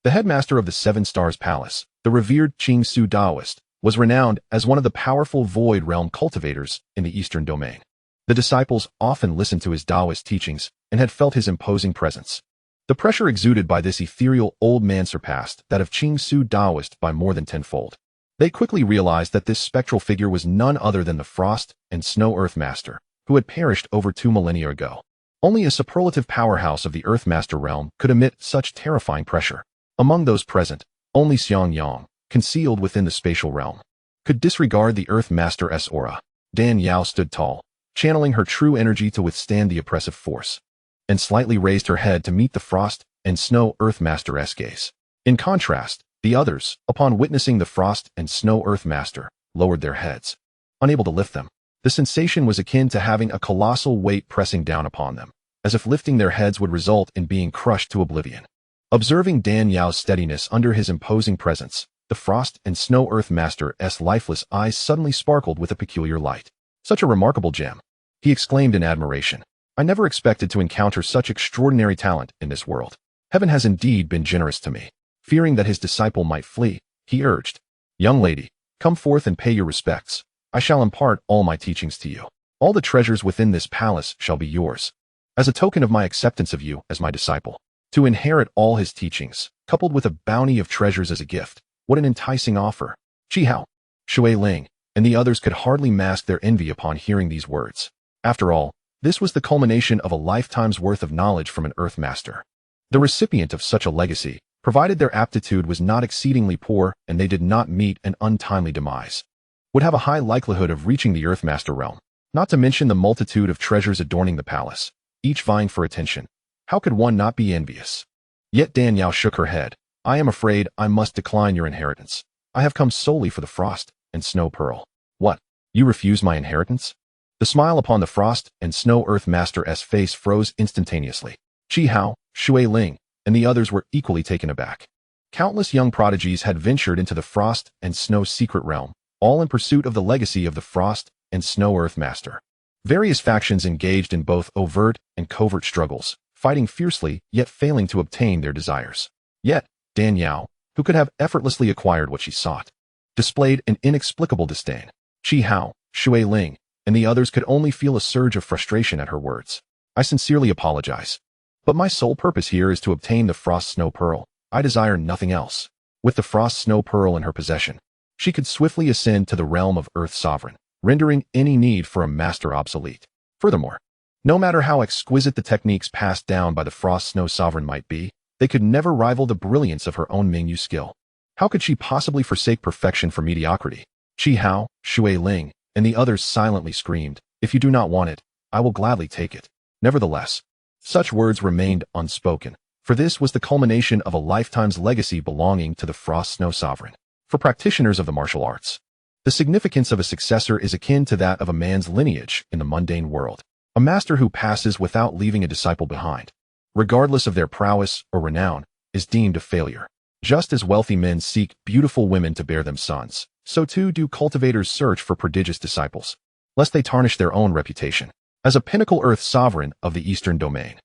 The headmaster of the Seven Stars Palace, the revered Xianxiaaudiobooks Taoist, was renowned as one of the powerful void realm cultivators in the Eastern Domain. The disciples often listened to his Taoist teachings and had felt his imposing presence. The pressure exuded by this ethereal old man surpassed that of Xianxiaaudiobooks Taoist by more than tenfold. They quickly realized that this spectral figure was none other than the Frost and Snow Earth Master, who had perished over 2 millennia ago. Only a superlative powerhouse of the Earth Master realm could emit such terrifying pressure. Among those present, only Xiangyang, concealed within the spatial realm, could disregard the Earth Master's aura. Dan Yao stood tall, channeling her true energy to withstand the oppressive force, and slightly raised her head to meet the Frost and Snow Earth Master's gaze. In contrast, the others, upon witnessing the Frost and Snow Earth Master, lowered their heads, unable to lift them. The sensation was akin to having a colossal weight pressing down upon them, as if lifting their heads would result in being crushed to oblivion. Observing Dan Yao's steadiness under his imposing presence, the Frost and Snow Earth Master's lifeless eyes suddenly sparkled with a peculiar light. Such a remarkable gem, he exclaimed in admiration. I never expected to encounter such extraordinary talent in this world. Heaven has indeed been generous to me. Fearing that his disciple might flee, he urged, Young lady, come forth and pay your respects. I shall impart all my teachings to you. All the treasures within this palace shall be yours, as a token of my acceptance of you as my disciple. To inherit all his teachings, coupled with a bounty of treasures as a gift, what an enticing offer. Qi Hao, Shui Ling, and the others could hardly mask their envy upon hearing these words. After all, this was the culmination of a lifetime's worth of knowledge from an Earth Master. The recipient of such a legacy, provided their aptitude was not exceedingly poor and they did not meet an untimely demise, would have a high likelihood of reaching the Earth Master realm, not to mention the multitude of treasures adorning the palace, each vying for attention. How could one not be envious? Yet Dan Yao shook her head. I am afraid I must decline your inheritance. I have come solely for the Frost and Snow Pearl. What? You refuse my inheritance? The smile upon the Frost and Snow Earth Master's face froze instantaneously. Qi Hao, Shui Ling, and the others were equally taken aback. Countless young prodigies had ventured into the Frost and Snow secret realm, all in pursuit of the legacy of the Frost and Snow Earth Master. Various factions engaged in both overt and covert struggles, fighting fiercely yet failing to obtain their desires. Yet, Dan Yao, who could have effortlessly acquired what she sought, displayed an inexplicable disdain. Qi Hao, Shui Ling, and the others could only feel a surge of frustration at her words. I sincerely apologize. But my sole purpose here is to obtain the Frost Snow Pearl. I desire nothing else. With the Frost Snow Pearl in her possession, she could swiftly ascend to the realm of Earth Sovereign, rendering any need for a master obsolete. Furthermore, no matter how exquisite the techniques passed down by the Frost Snow Sovereign might be, they could never rival the brilliance of her own Mingyu skill. How could she possibly forsake perfection for mediocrity? Qi Hao, Shui Ling, and the others silently screamed, "If you do not want it, I will gladly take it." Nevertheless, such words remained unspoken, for this was the culmination of a lifetime's legacy belonging to the Frost Snow Sovereign. For practitioners of the martial arts, the significance of a successor is akin to that of a man's lineage in the mundane world. A master who passes without leaving a disciple behind, regardless of their prowess or renown, is deemed a failure. Just as wealthy men seek beautiful women to bear them sons, so too do cultivators search for prodigious disciples, lest they tarnish their own reputation. As a pinnacle Earth Sovereign of the Eastern Domain,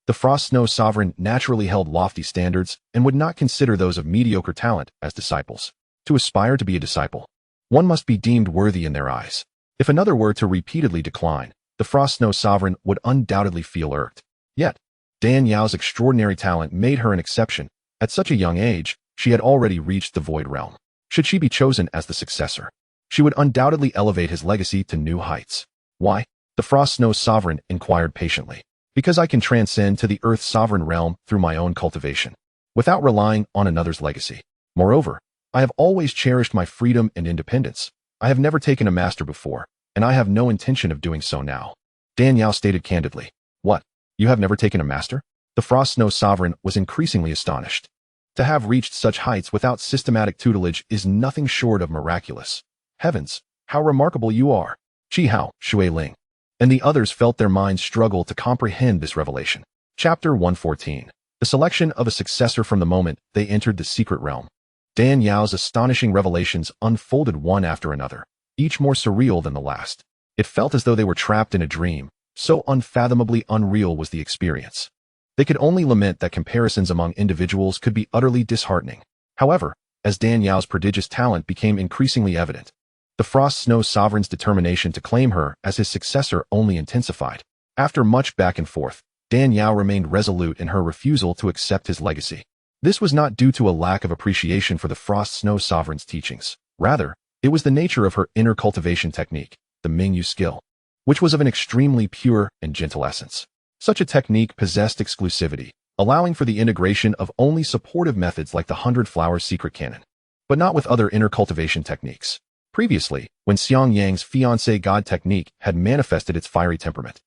the Frost Snow Sovereign naturally held lofty standards and would not consider those of mediocre talent as disciples. To aspire to be a disciple, one must be deemed worthy in their eyes. If another were to repeatedly decline, the Frost Snow Sovereign would undoubtedly feel irked. Yet, Dan Yao's extraordinary talent made her an exception. At such a young age, she had already reached the Void Realm. Should she be chosen as the successor, she would undoubtedly elevate his legacy to new heights. Why? The Frost Snow Sovereign inquired patiently. Because I can transcend to the Earth Sovereign realm through my own cultivation, without relying on another's legacy. Moreover, I have always cherished my freedom and independence. I have never taken a master before, and I have no intention of doing so now. Dan Yao stated candidly. What? You have never taken a master? The Frost Snow Sovereign was increasingly astonished. To have reached such heights without systematic tutelage is nothing short of miraculous. Heavens, how remarkable you are! Qi Hao, Shui Ling, and the others felt their minds struggle to comprehend this revelation. Chapter 114. The selection of a successor. From the moment they entered the secret realm, Dan Yao's astonishing revelations unfolded one after another, each more surreal than the last. It felt as though they were trapped in a dream, so unfathomably unreal was the experience. They could only lament that comparisons among individuals could be utterly disheartening. However, as Dan Yao's prodigious talent became increasingly evident, the Frost Snow Sovereign's determination to claim her as his successor only intensified. After much back and forth, Dan Yao remained resolute in her refusal to accept his legacy. This was not due to a lack of appreciation for the Frost Snow Sovereign's teachings. Rather, it was the nature of her inner cultivation technique, the Mingyu skill, which was of an extremely pure and gentle essence. Such a technique possessed exclusivity, allowing for the integration of only supportive methods like the 100-flower secret canon, but not with other inner cultivation techniques. Previously, when Xiang Yang's fiancé god technique had manifested its fiery temperament,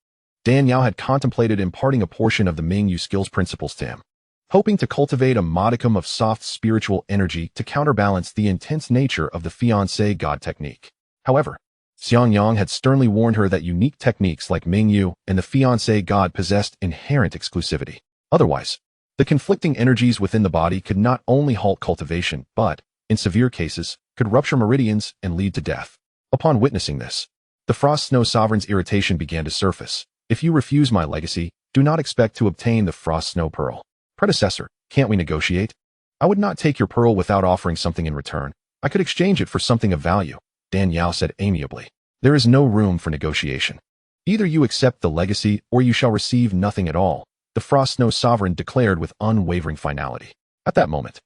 Dan Yao had contemplated imparting a portion of the Mingyu skill's principles to him, hoping to cultivate a modicum of soft spiritual energy to counterbalance the intense nature of the fiancé god technique. However, Xiang Yang had sternly warned her that unique techniques like Mingyu and the fiancé god possessed inherent exclusivity. Otherwise, the conflicting energies within the body could not only halt cultivation, but, in severe cases, could rupture meridians and lead to death. Upon witnessing this, the Frost Snow Sovereign's irritation began to surface. If you refuse my legacy, do not expect to obtain the Frost Snow Pearl. Predecessor, can't we negotiate? I would not take your pearl without offering something in return. I could exchange it for something of value, Dan Yao said amiably. There is no room for negotiation. Either you accept the legacy or you shall receive nothing at all, the Frost Snow Sovereign declared with unwavering finality. At that moment,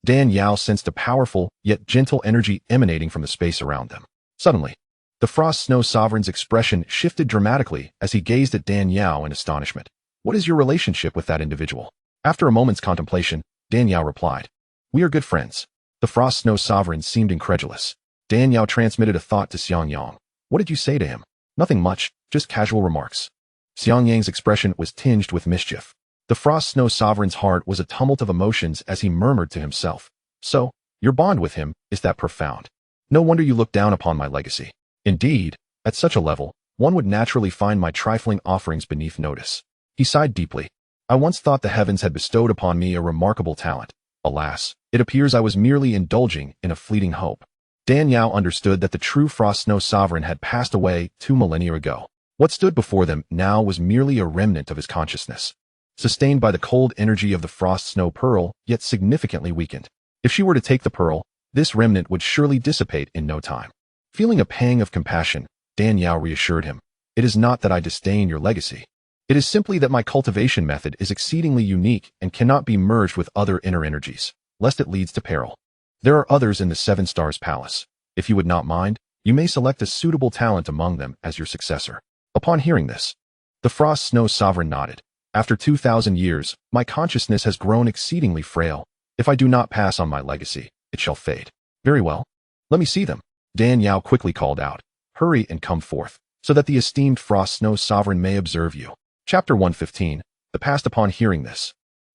Dan Yao sensed a powerful yet gentle energy emanating from the space around them. Suddenly, the Frost Snow Sovereign's expression shifted dramatically as he gazed at Dan Yao in astonishment. What is your relationship with that individual? After a moment's contemplation, Dan Yao replied, We are good friends. The Frost Snow Sovereign seemed incredulous. Dan Yao transmitted a thought to Xiang Yang. What did you say to him? Nothing much, just casual remarks. Xiang Yang's expression was tinged with mischief. The Frost Snow Sovereign's heart was a tumult of emotions as he murmured to himself. So, your bond with him is that profound. No wonder you look down upon my legacy. Indeed, at such a level, one would naturally find my trifling offerings beneath notice. He sighed deeply. I once thought the heavens had bestowed upon me a remarkable talent, Alas, it appears I was merely indulging in a fleeting hope. Dan Yao understood that the true Frost Snow Sovereign had passed away 2 millennia ago. What stood before them now was merely a remnant of his consciousness, sustained by the cold energy of the Frost Snow Pearl, yet significantly weakened. If she were to take the pearl, this remnant would surely dissipate in no time. Feeling a pang of compassion, Dan Yao reassured him, "It is not that I disdain your legacy. It is simply that my cultivation method is exceedingly unique and cannot be merged with other inner energies, lest it leads to peril. There are others in the 7 Stars Palace. If you would not mind, you may select a suitable talent among them as your successor." Upon hearing this, the Frost Snow Sovereign nodded. "After 2,000 years, my consciousness has grown exceedingly frail. If I do not pass on my legacy, it shall fade." "Very well. Let me see them," Dan Yao quickly called out. "Hurry and come forth, so that the esteemed Frost Snow Sovereign may observe you." Chapter 115, The Past. Upon hearing this,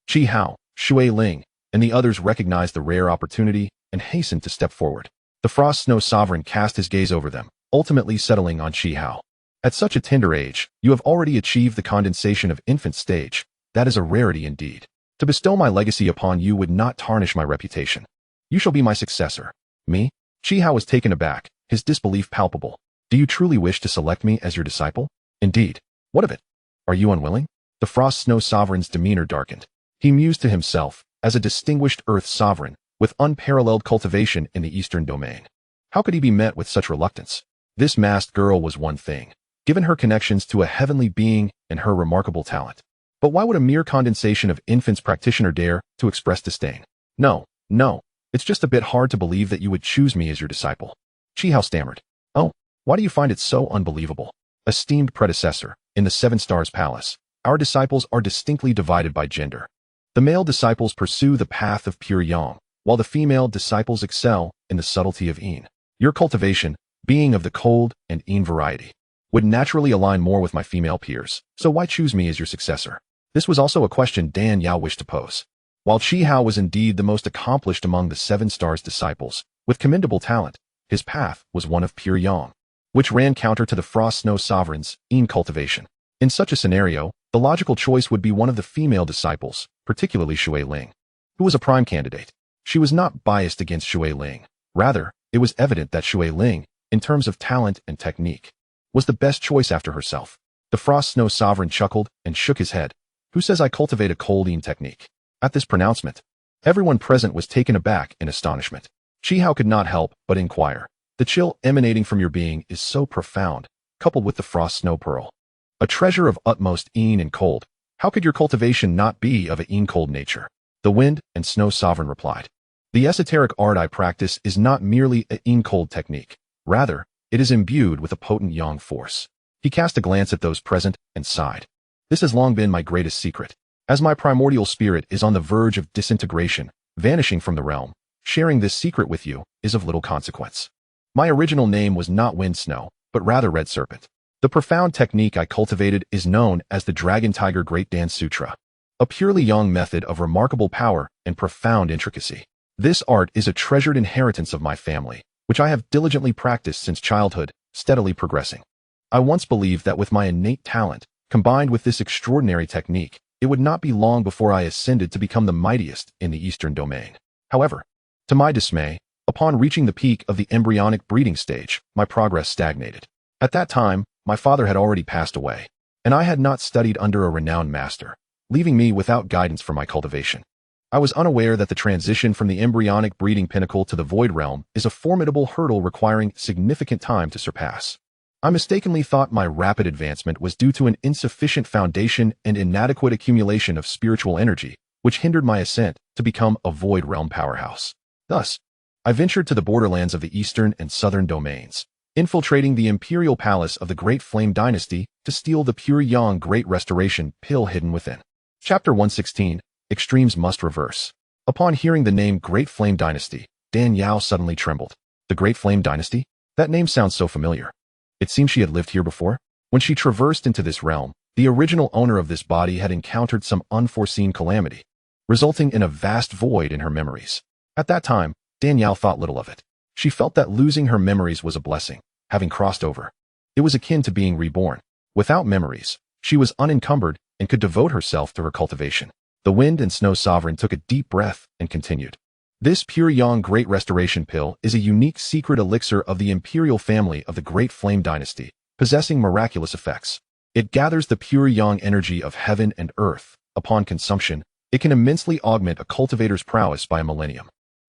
Qi Hao, Shui Ling, and the others recognized the rare opportunity and hastened to step forward. The Frost Snow Sovereign cast his gaze over them, ultimately settling on Qi Hao. "At such a tender age, you have already achieved the condensation of infant stage. That is a rarity indeed. To bestow my legacy upon you would not tarnish my reputation. You shall be my successor." "Me?" Qi Hao was taken aback, his disbelief palpable. "Do you truly wish to select me as your disciple?" "Indeed. What of it? Are you unwilling?" The Frost Snow Sovereign's demeanor darkened. He mused to himself, as a distinguished Earth Sovereign, with unparalleled cultivation in the Eastern domain. How could he be met with such reluctance? This masked girl was one thing, given her connections to a heavenly being and her remarkable talent. But why would a mere condensation of infants practitioner dare to express disdain? No, it's just a bit hard to believe that you would choose me as your disciple." Qi Hao stammered. "Oh, why do you find it so unbelievable? Esteemed predecessor, in the 7 Stars Palace, our disciples are distinctly divided by gender. The male disciples pursue the path of pure yang, while the female disciples excel in the subtlety of yin. Your cultivation, being of the cold and yin variety, would naturally align more with my female peers, so why choose me as your successor?" This was also a question Dan Yao wished to pose. While Qi Hao was indeed the most accomplished among the 7 Stars disciples, with commendable talent, his path was one of pure yang, which ran counter to the Frost Snow Sovereign's yin cultivation. In such a scenario, the logical choice would be one of the female disciples, particularly Shui Ling, who was a prime candidate. She was not biased against Shui Ling. Rather, it was evident that Shui Ling, in terms of talent and technique, was the best choice after herself. The Frost Snow Sovereign chuckled and shook his head. "Who says I cultivate a cold yin technique?" At this pronouncement, everyone present was taken aback in astonishment. Qi Hao could not help but inquire. "The chill emanating from your being is so profound, coupled with the Frost Snow Pearl. A treasure of utmost yin and cold. How could your cultivation not be of a yin cold nature?" The Wind and Snow Sovereign replied. "The esoteric art I practice is not merely a yin cold technique. Rather, it is imbued with a potent yang force." He cast a glance at those present and sighed. "This has long been my greatest secret. As my primordial spirit is on the verge of disintegration, vanishing from the realm, sharing this secret with you is of little consequence. My original name was not Wind Snow, but rather Red Serpent. The profound technique I cultivated is known as the Dragon Tiger Great Dance Sutra, a purely yang method of remarkable power and profound intricacy. This art is a treasured inheritance of my family, which I have diligently practiced since childhood, steadily progressing. I once believed that with my innate talent, combined with this extraordinary technique, it would not be long before I ascended to become the mightiest in the Eastern domain. However, to my dismay, upon reaching the peak of the embryonic breeding stage, my progress stagnated. At that time, my father had already passed away, and I had not studied under a renowned master, leaving me without guidance for my cultivation. I was unaware that the transition from the embryonic breeding pinnacle to the void realm is a formidable hurdle requiring significant time to surpass. I mistakenly thought my rapid advancement was due to an insufficient foundation and inadequate accumulation of spiritual energy, which hindered my ascent to become a void realm powerhouse. Thus, I ventured to the borderlands of the eastern and southern domains, infiltrating the imperial palace of the Great Flame Dynasty to steal the pure yang Great Restoration pill hidden within. Chapter 116, Extremes Must Reverse. Upon hearing the name Great Flame Dynasty, Dan Yao suddenly trembled. The Great Flame Dynasty? That name sounds so familiar. It seemed she had lived here before. When she traversed into this realm, the original owner of this body had encountered some unforeseen calamity, resulting in a vast void in her memories. At that time, Dan Yao thought little of it. She felt that losing her memories was a blessing, having crossed over. It was akin to being reborn. Without memories, she was unencumbered and could devote herself to her cultivation. The Wind and Snow Sovereign took a deep breath and continued. This Pure Yang Great Restoration Pill is a unique secret elixir of the imperial family of the Great Flame Dynasty, possessing miraculous effects. It gathers the pure yang energy of heaven and earth. Upon consumption, it can immensely augment a cultivator's prowess by a millennium.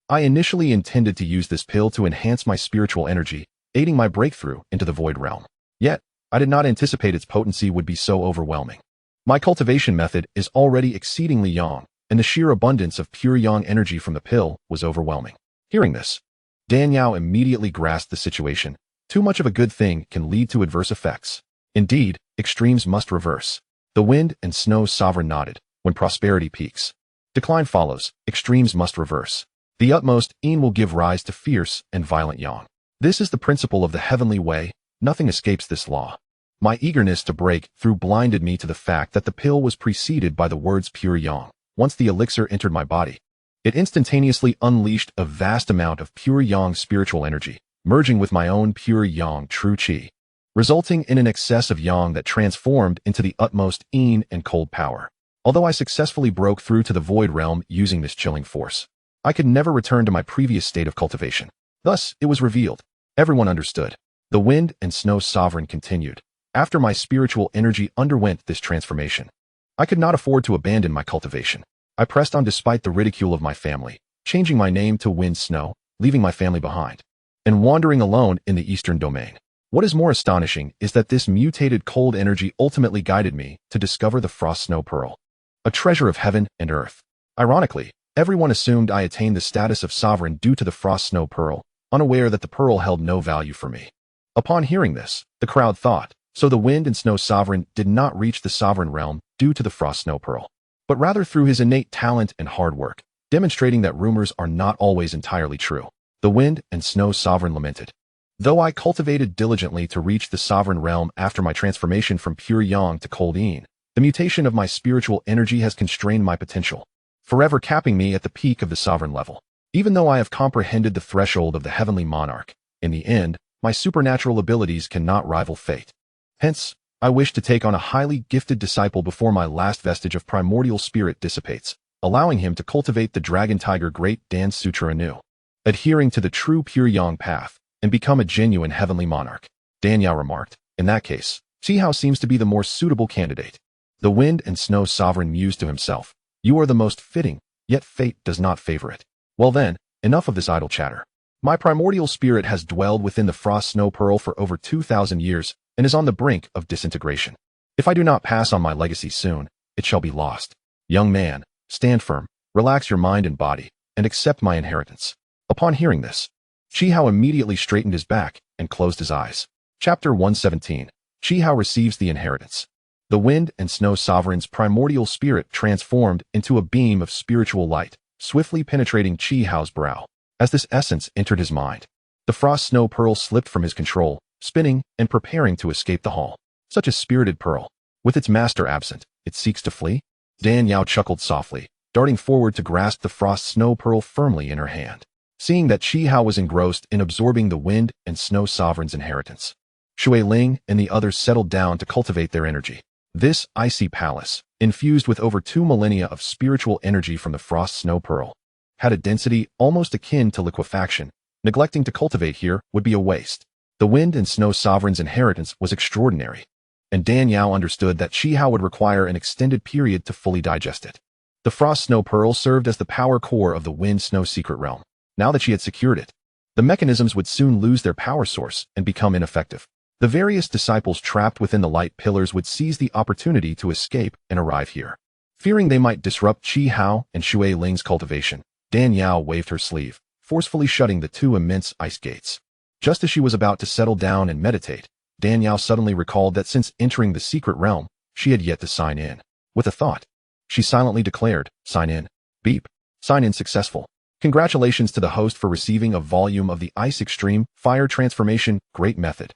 I initially intended to use this pill to enhance my spiritual energy, aiding my breakthrough into the void realm. Yet, I did not anticipate its potency would be so overwhelming. My cultivation method is already exceedingly yang, and the sheer abundance of pure yang energy from the pill was overwhelming. Hearing this, Dan Yao immediately grasped the situation. Too much of a good thing can lead to adverse effects. Indeed, extremes must reverse. The Wind and Snow Sovereign nodded. When prosperity peaks, decline follows. Extremes must reverse. The utmost yin will give rise to fierce and violent yang. This is the principle of the heavenly way. Nothing escapes this law. My eagerness to break through blinded me to the fact that the pill was preceded by the words pure yang. Once the elixir entered my body, it instantaneously unleashed a vast amount of pure yang spiritual energy, merging with my own pure yang true qi, resulting in an excess of yang that transformed into the utmost yin and cold power. Although I successfully broke through to the void realm using this chilling force, I could never return to my previous state of cultivation. Thus, it was revealed. Everyone understood. The Wind and Snow Sovereign continued. After my spiritual energy underwent this transformation, I could not afford to abandon my cultivation. I pressed on despite the ridicule of my family, changing my name to Wind Snow, leaving my family behind, and wandering alone in the eastern domain. What is more astonishing is that this mutated cold energy ultimately guided me to discover the Frost Snow Pearl, a treasure of heaven and earth. Ironically, everyone assumed I attained the status of sovereign due to the Frost Snow Pearl, unaware that the pearl held no value for me. Upon hearing this, the crowd thought, so the Wind and Snow Sovereign did not reach the sovereign realm due to the Frost Snow Pearl, but rather through his innate talent and hard work, demonstrating that rumors are not always entirely true. The Wind and Snow Sovereign lamented. Though I cultivated diligently to reach the sovereign realm after my transformation from pure yang to cold yin, the mutation of my spiritual energy has constrained my potential, forever capping me at the peak of the sovereign level. Even though I have comprehended the threshold of the heavenly monarch, in the end, my supernatural abilities cannot rival fate. Hence, I wish to take on a highly gifted disciple before my last vestige of primordial spirit dissipates, allowing him to cultivate the Dragon Tiger Great Dance Sutra anew, adhering to the true pure yang path, and become a genuine heavenly monarch. Dan Yao remarked. In that case, Xiao seems to be the more suitable candidate. The Wind and Snow Sovereign mused to himself. You are the most fitting, yet fate does not favor it. Well then, enough of this idle chatter. My primordial spirit has dwelled within the Frost Snow Pearl for over 2,000 years and is on the brink of disintegration. If I do not pass on my legacy soon, it shall be lost. Young man, stand firm, relax your mind and body, and accept my inheritance. Upon hearing this, Xiao immediately straightened his back and closed his eyes. Chapter 117. Xiao receives the inheritance. The Wind and Snow Sovereign's primordial spirit transformed into a beam of spiritual light, swiftly penetrating Xiao's brow. As this essence entered his mind, the Frost Snow Pearl slipped from his control, spinning and preparing to escape the hall. Such a spirited pearl. With its master absent, it seeks to flee? Dan Yao chuckled softly, darting forward to grasp the Frost Snow Pearl firmly in her hand. Seeing that Xiao was engrossed in absorbing the Wind and Snow Sovereign's inheritance, Shui Ling and the others settled down to cultivate their energy. This icy palace, infused with over 2 millennia of spiritual energy from the Frost Snow Pearl, had a density almost akin to liquefaction. Neglecting to cultivate here would be a waste. The Wind and Snow Sovereign's inheritance was extraordinary, and Dan Yao understood that Xiao would require an extended period to fully digest it. The Frost Snow Pearl served as the power core of the Wind Snow secret realm. Now that she had secured it, the mechanisms would soon lose their power source and become ineffective. The various disciples trapped within the light pillars would seize the opportunity to escape and arrive here. Fearing they might disrupt Xiao and Shui Ling's cultivation, Dan Yao waved her sleeve, forcefully shutting the 2 immense ice gates. Just as she was about to settle down and meditate, Dan Yao suddenly recalled that since entering the secret realm, she had yet to sign in. With a thought, she silently declared, "Sign in." Beep. Sign in successful. Congratulations to the host for receiving a volume of the Ice Extreme Fire Transformation Great Method.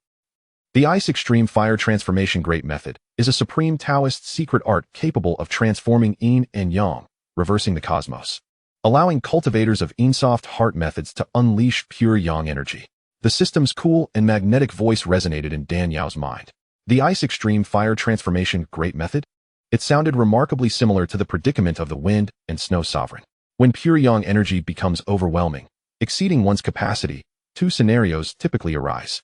The Ice Extreme Fire Transformation Great Method is a supreme Taoist secret art capable of transforming yin and yang, reversing the cosmos, allowing cultivators of yin-soft heart methods to unleash pure yang energy. The system's cool and magnetic voice resonated in Dan Yao's mind. The Ice Extreme Fire Transformation Great Method? It sounded remarkably similar to the predicament of the wind and snow sovereign. When pure yang energy becomes overwhelming, exceeding one's capacity, two scenarios typically arise.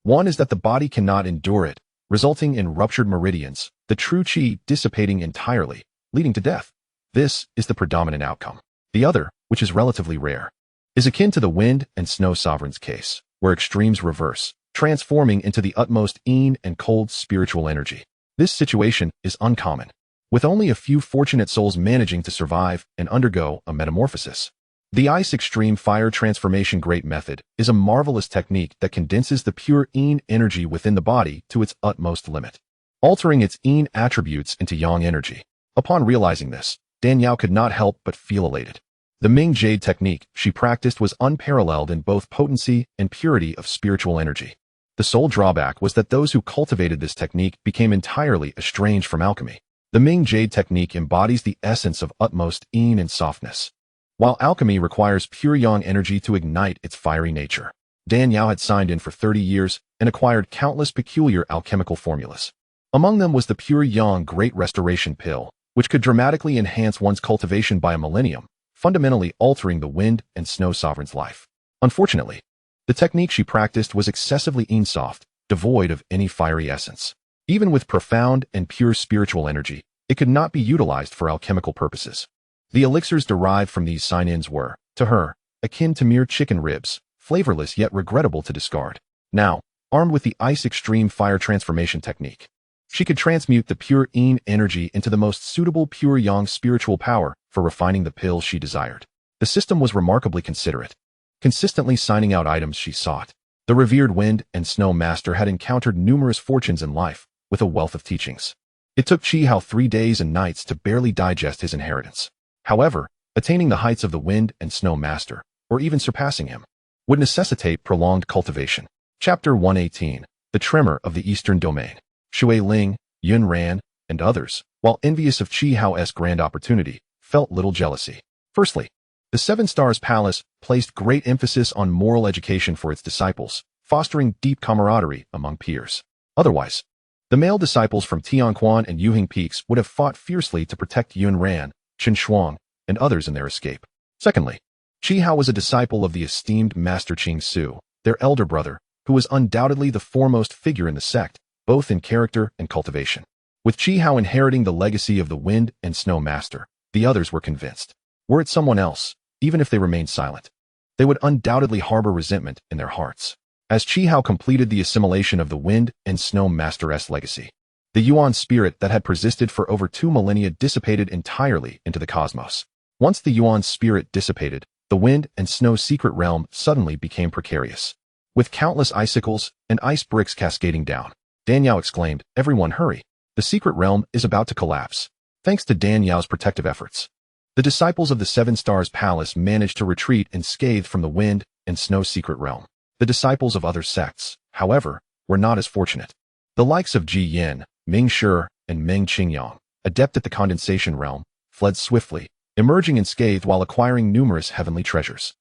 One is that the body cannot endure it, resulting in ruptured meridians, the true qi dissipating entirely, leading to death. This is the predominant outcome. The other, which is relatively rare, is akin to the wind and snow sovereign's case, where extremes reverse, transforming into the utmost yin and cold spiritual energy. This situation is uncommon, with only a few fortunate souls managing to survive and undergo a metamorphosis. The ice extreme fire transformation great method is a marvelous technique that condenses the pure yin energy within the body to its utmost limit, altering its yin attributes into yang energy. Upon realizing this, Danyao could not help but feel elated. The Ming Jade technique she practiced was unparalleled in both potency and purity of spiritual energy. The sole drawback was that those who cultivated this technique became entirely estranged from alchemy. The Ming Jade technique embodies the essence of utmost yin and softness, while alchemy requires pure yang energy to ignite its fiery nature. Danyao had signed in for 30 years and acquired countless peculiar alchemical formulas. Among them was the pure yang Great Restoration pill, which could dramatically enhance one's cultivation by a millennium, fundamentally altering the wind and snow sovereign's life. Unfortunately, the technique she practiced was excessively yin-soft, devoid of any fiery essence. Even with profound and pure spiritual energy, it could not be utilized for alchemical purposes. The elixirs derived from these sign-ins were, to her, akin to mere chicken ribs, flavorless yet regrettable to discard. Now, armed with the ice extreme fire transformation technique, she could transmute the pure yin energy into the most suitable pure yang spiritual power for refining the pills she desired. The system was remarkably considerate, consistently signing out items she sought. The revered wind and snow master had encountered numerous fortunes in life, with a wealth of teachings. It took Qiao 3 days and nights to barely digest his inheritance. However, attaining the heights of the wind and snow master, or even surpassing him, would necessitate prolonged cultivation. Chapter 118. The Tremor of the Eastern Domain. Shui Ling, Yun Ran, and others, while envious of Qihao's grand opportunity, felt little jealousy. Firstly, the Seven Stars Palace placed great emphasis on moral education for its disciples, fostering deep camaraderie among peers. Otherwise, the male disciples from Tianquan and Yuhing Peaks would have fought fiercely to protect Yun Ran, Chen Shuang, and others in their escape. Secondly, Qihao was a disciple of the esteemed Master Qing Su, their elder brother, who was undoubtedly the foremost figure in the sect, both in character and cultivation. With Qihao inheriting the legacy of the Wind and Snow Master, the others were convinced, were it someone else, even if they remained silent, they would undoubtedly harbor resentment in their hearts. As Qihao completed the assimilation of the Wind and Snow Master's legacy, the Yuan spirit that had persisted for over 2 millennia dissipated entirely into the cosmos. Once the Yuan spirit dissipated, the Wind and Snow secret realm suddenly became precarious, with countless icicles and ice bricks cascading down. Danyao exclaimed, "Everyone hurry! The secret realm is about to collapse." Thanks to Danyao's protective efforts, the disciples of the Seven Stars Palace managed to retreat unscathed from the Wind and Snow secret realm. The disciples of other sects, however, were not as fortunate. The likes of Ji Yin, Ming Shi, and Meng Qingyang, adept at the condensation realm, fled swiftly, emerging unscathed while acquiring numerous heavenly treasures.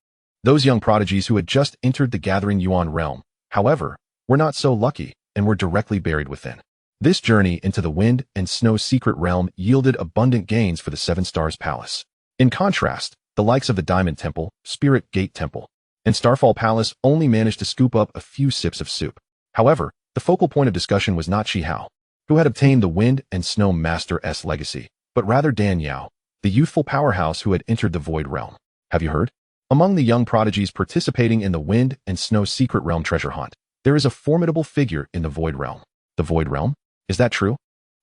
Those young prodigies who had just entered the gathering Yuan realm, however, were not so lucky and were directly buried within. This journey into the Wind and Snow secret realm yielded abundant gains for the Seven Stars Palace. In contrast, the likes of the Diamond Temple, Spirit Gate Temple, and Starfall Palace only managed to scoop up a few sips of soup. However, the focal point of discussion was not Qihao, who had obtained the Wind and Snow Master's legacy, but rather Danyao, the youthful powerhouse who had entered the Void Realm. Have you heard? Among the young prodigies participating in the Wind and Snow secret realm treasure hunt, there is a formidable figure in the Void Realm. The Void Realm? Is that true?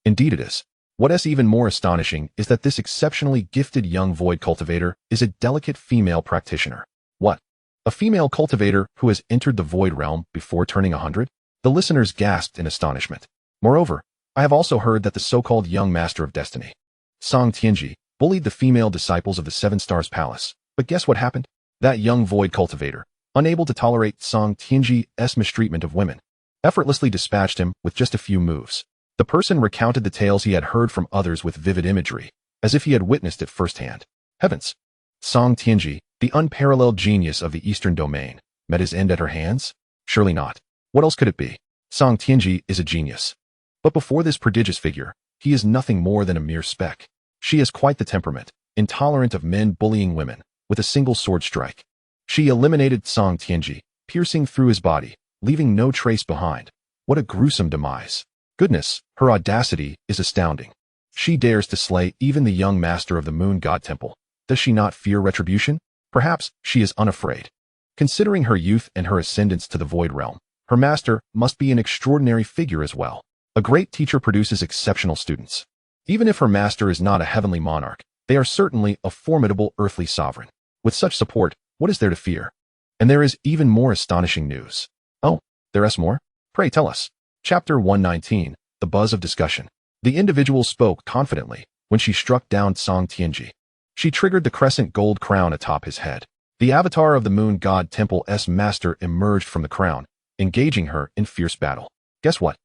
Indeed it is. What is even more astonishing is that this exceptionally gifted young void cultivator is a delicate female practitioner. What? A female cultivator who has entered the Void Realm before turning 100? The listeners gasped in astonishment. Moreover, I have also heard that the so-called young Master of Destiny, Song Tianji, bullied the female disciples of the Seven Stars Palace. But guess what happened? That young void cultivator, unable to tolerate Song Tianji's mistreatment of women, effortlessly dispatched him with just a few moves. The person recounted the tales he had heard from others with vivid imagery, as if he had witnessed it firsthand. Heavens! Song Tianji, the unparalleled genius of the Eastern Domain, met his end at her hands? Surely not. What else could it be? Song Tianji is a genius. But before this prodigious figure, he is nothing more than a mere speck. She has quite the temperament, intolerant of men bullying women, with a single sword strike. She eliminated Song Tianji, piercing through his body, leaving no trace behind. What a gruesome demise. Goodness, her audacity is astounding. She dares to slay even the young master of the Moon God Temple. Does she not fear retribution? Perhaps she is unafraid. Considering her youth and her ascendance to the Void Realm, her master must be an extraordinary figure as well. A great teacher produces exceptional students. Even if her master is not a heavenly monarch, they are certainly a formidable earthly sovereign. With such support, what is there to fear? And there is even more astonishing news. Oh, there is more? Pray tell us. Chapter 119, The Buzz of Discussion. The individual spoke confidently when she struck down Song Tianji. She triggered the crescent gold crown atop his head. The avatar of the Moon God Temple's master emerged from the crown, engaging her in fierce battle. Guess what?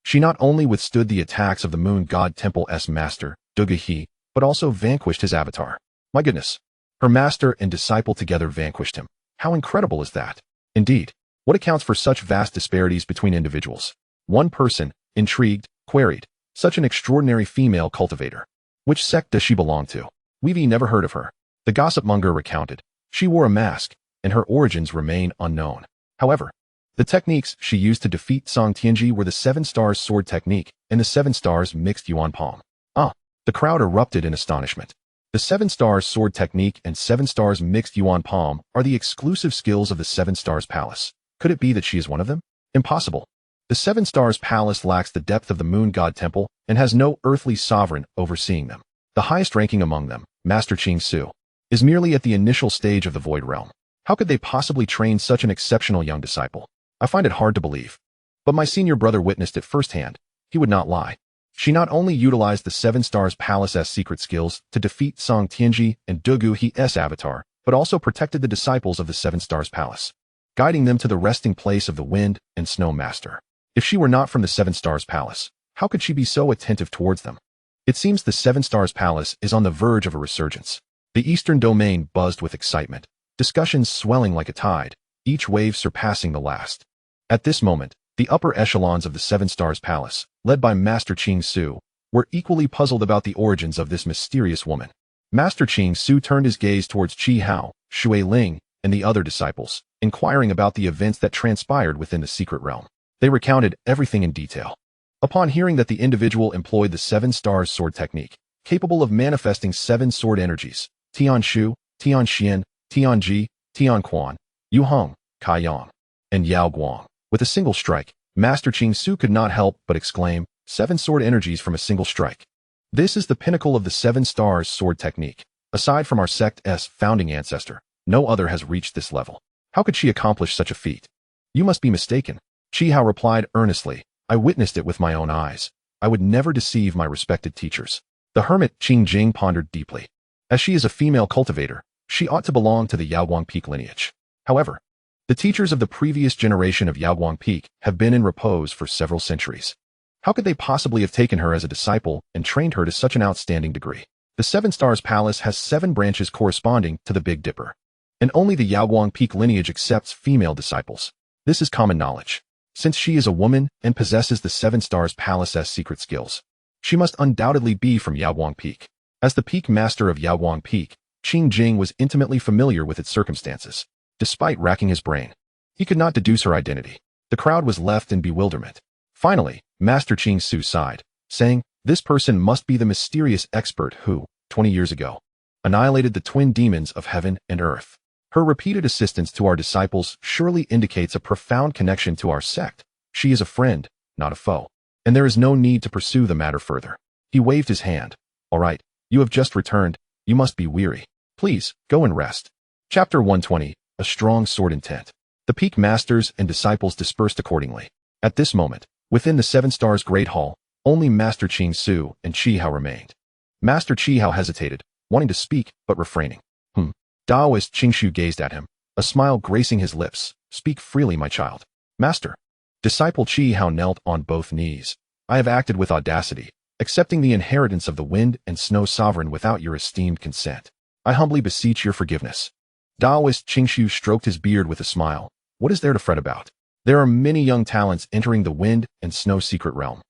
She not only withstood the attacks of the Moon God Temple's master, Duguhi, but also vanquished his avatar. My goodness. Her master and disciple together vanquished him. How incredible is that? Indeed, what accounts for such vast disparities between individuals? One person, intrigued, queried, such an extraordinary female cultivator. Which sect does she belong to? We've never heard of her. The gossipmonger recounted. She wore a mask, and her origins remain unknown. However, the techniques she used to defeat Song Tianji were the 7 Stars Sword Technique and the 7 Stars Mixed Yuan Palm. The crowd erupted in astonishment. The 7 Stars Sword Technique and 7 Stars Mixed Yuan Palm are the exclusive skills of the 7 Stars Palace. Could it be that she is one of them? Impossible. The 7 Stars Palace lacks the depth of the Moon God Temple and has no earthly sovereign overseeing them. The highest ranking among them, Master Xianxiu, is merely at the initial stage of the Void Realm. How could they possibly train such an exceptional young disciple? I find it hard to believe. But my senior brother witnessed it firsthand. He would not lie. She not only utilized the 7 Stars Palace's secret skills to defeat Song Tianji and Duguhi's avatar, but also protected the disciples of the 7 Stars Palace, guiding them to the resting place of the Wind and Snow Master. If she were not from the 7 Stars Palace, how could she be so attentive towards them? It seems the 7 Stars Palace is on the verge of a resurgence. The Eastern Domain buzzed with excitement, discussions swelling like a tide, each wave surpassing the last. At this moment, the upper echelons of the 7 Stars Palace, led by Master Xianxiu, were equally puzzled about the origins of this mysterious woman. Master Xianxiu turned his gaze towards Qi Hao, Shui Ling, and the other disciples, inquiring about the events that transpired within the secret realm. They recounted everything in detail. Upon hearing that the individual employed the 7 Stars Sword Technique, capable of manifesting 7 sword energies, Tianshu, Tianxian, Tianji, Tianquan, Yu Hong, Kai Yang, and Yao Guang, with a single strike, Master Xianxiu could not help but exclaim, 7 sword energies from a single strike. This is the pinnacle of the 7 Stars Sword Technique. Aside from our sect's founding ancestor, no other has reached this level. How could she accomplish such a feat? You must be mistaken. Qi Hao replied earnestly. I witnessed it with my own eyes. I would never deceive my respected teachers. The hermit Qing Jing pondered deeply. As she is a female cultivator, she ought to belong to the Yaoguang Peak lineage. However, the teachers of the previous generation of Yaoguang Peak have been in repose for several centuries. How could they possibly have taken her as a disciple and trained her to such an outstanding degree? The 7 Stars Palace has 7 branches corresponding to the Big Dipper, and only the Yaoguang Peak lineage accepts female disciples. This is common knowledge. Since she is a woman and possesses the 7 Stars Palace's secret skills, she must undoubtedly be from Yaoguang Peak. As the Peak Master of Yaoguang Peak, Qing Jing was intimately familiar with its circumstances. Despite racking his brain, he could not deduce her identity. The crowd was left in bewilderment. Finally, Master Xianxiu sighed, saying, this person must be the mysterious expert who, 20 years ago, annihilated the twin demons of heaven and earth. Her repeated assistance to our disciples surely indicates a profound connection to our sect. She is a friend, not a foe, and there is no need to pursue the matter further. He waved his hand. All right, you have just returned. You must be weary. Please, go and rest. Chapter 120, A Strong Sword Intent. The Peak Masters and disciples dispersed accordingly. At this moment, within the 7 Stars Great Hall, only Master Xianxiu and Qi Hao remained. Master Qi Hao hesitated, wanting to speak, but refraining. Taoist Xianxiu gazed at him, a smile gracing his lips. Speak freely, my child. Master. Disciple Qi Hao knelt on both knees. I have acted with audacity, accepting the inheritance of the Wind and Snow Sovereign without your esteemed consent. I humbly beseech your forgiveness. Taoist Xianxiu stroked his beard with a smile. What is there to fret about? There are many young talents entering the Wind and Snow secret realm.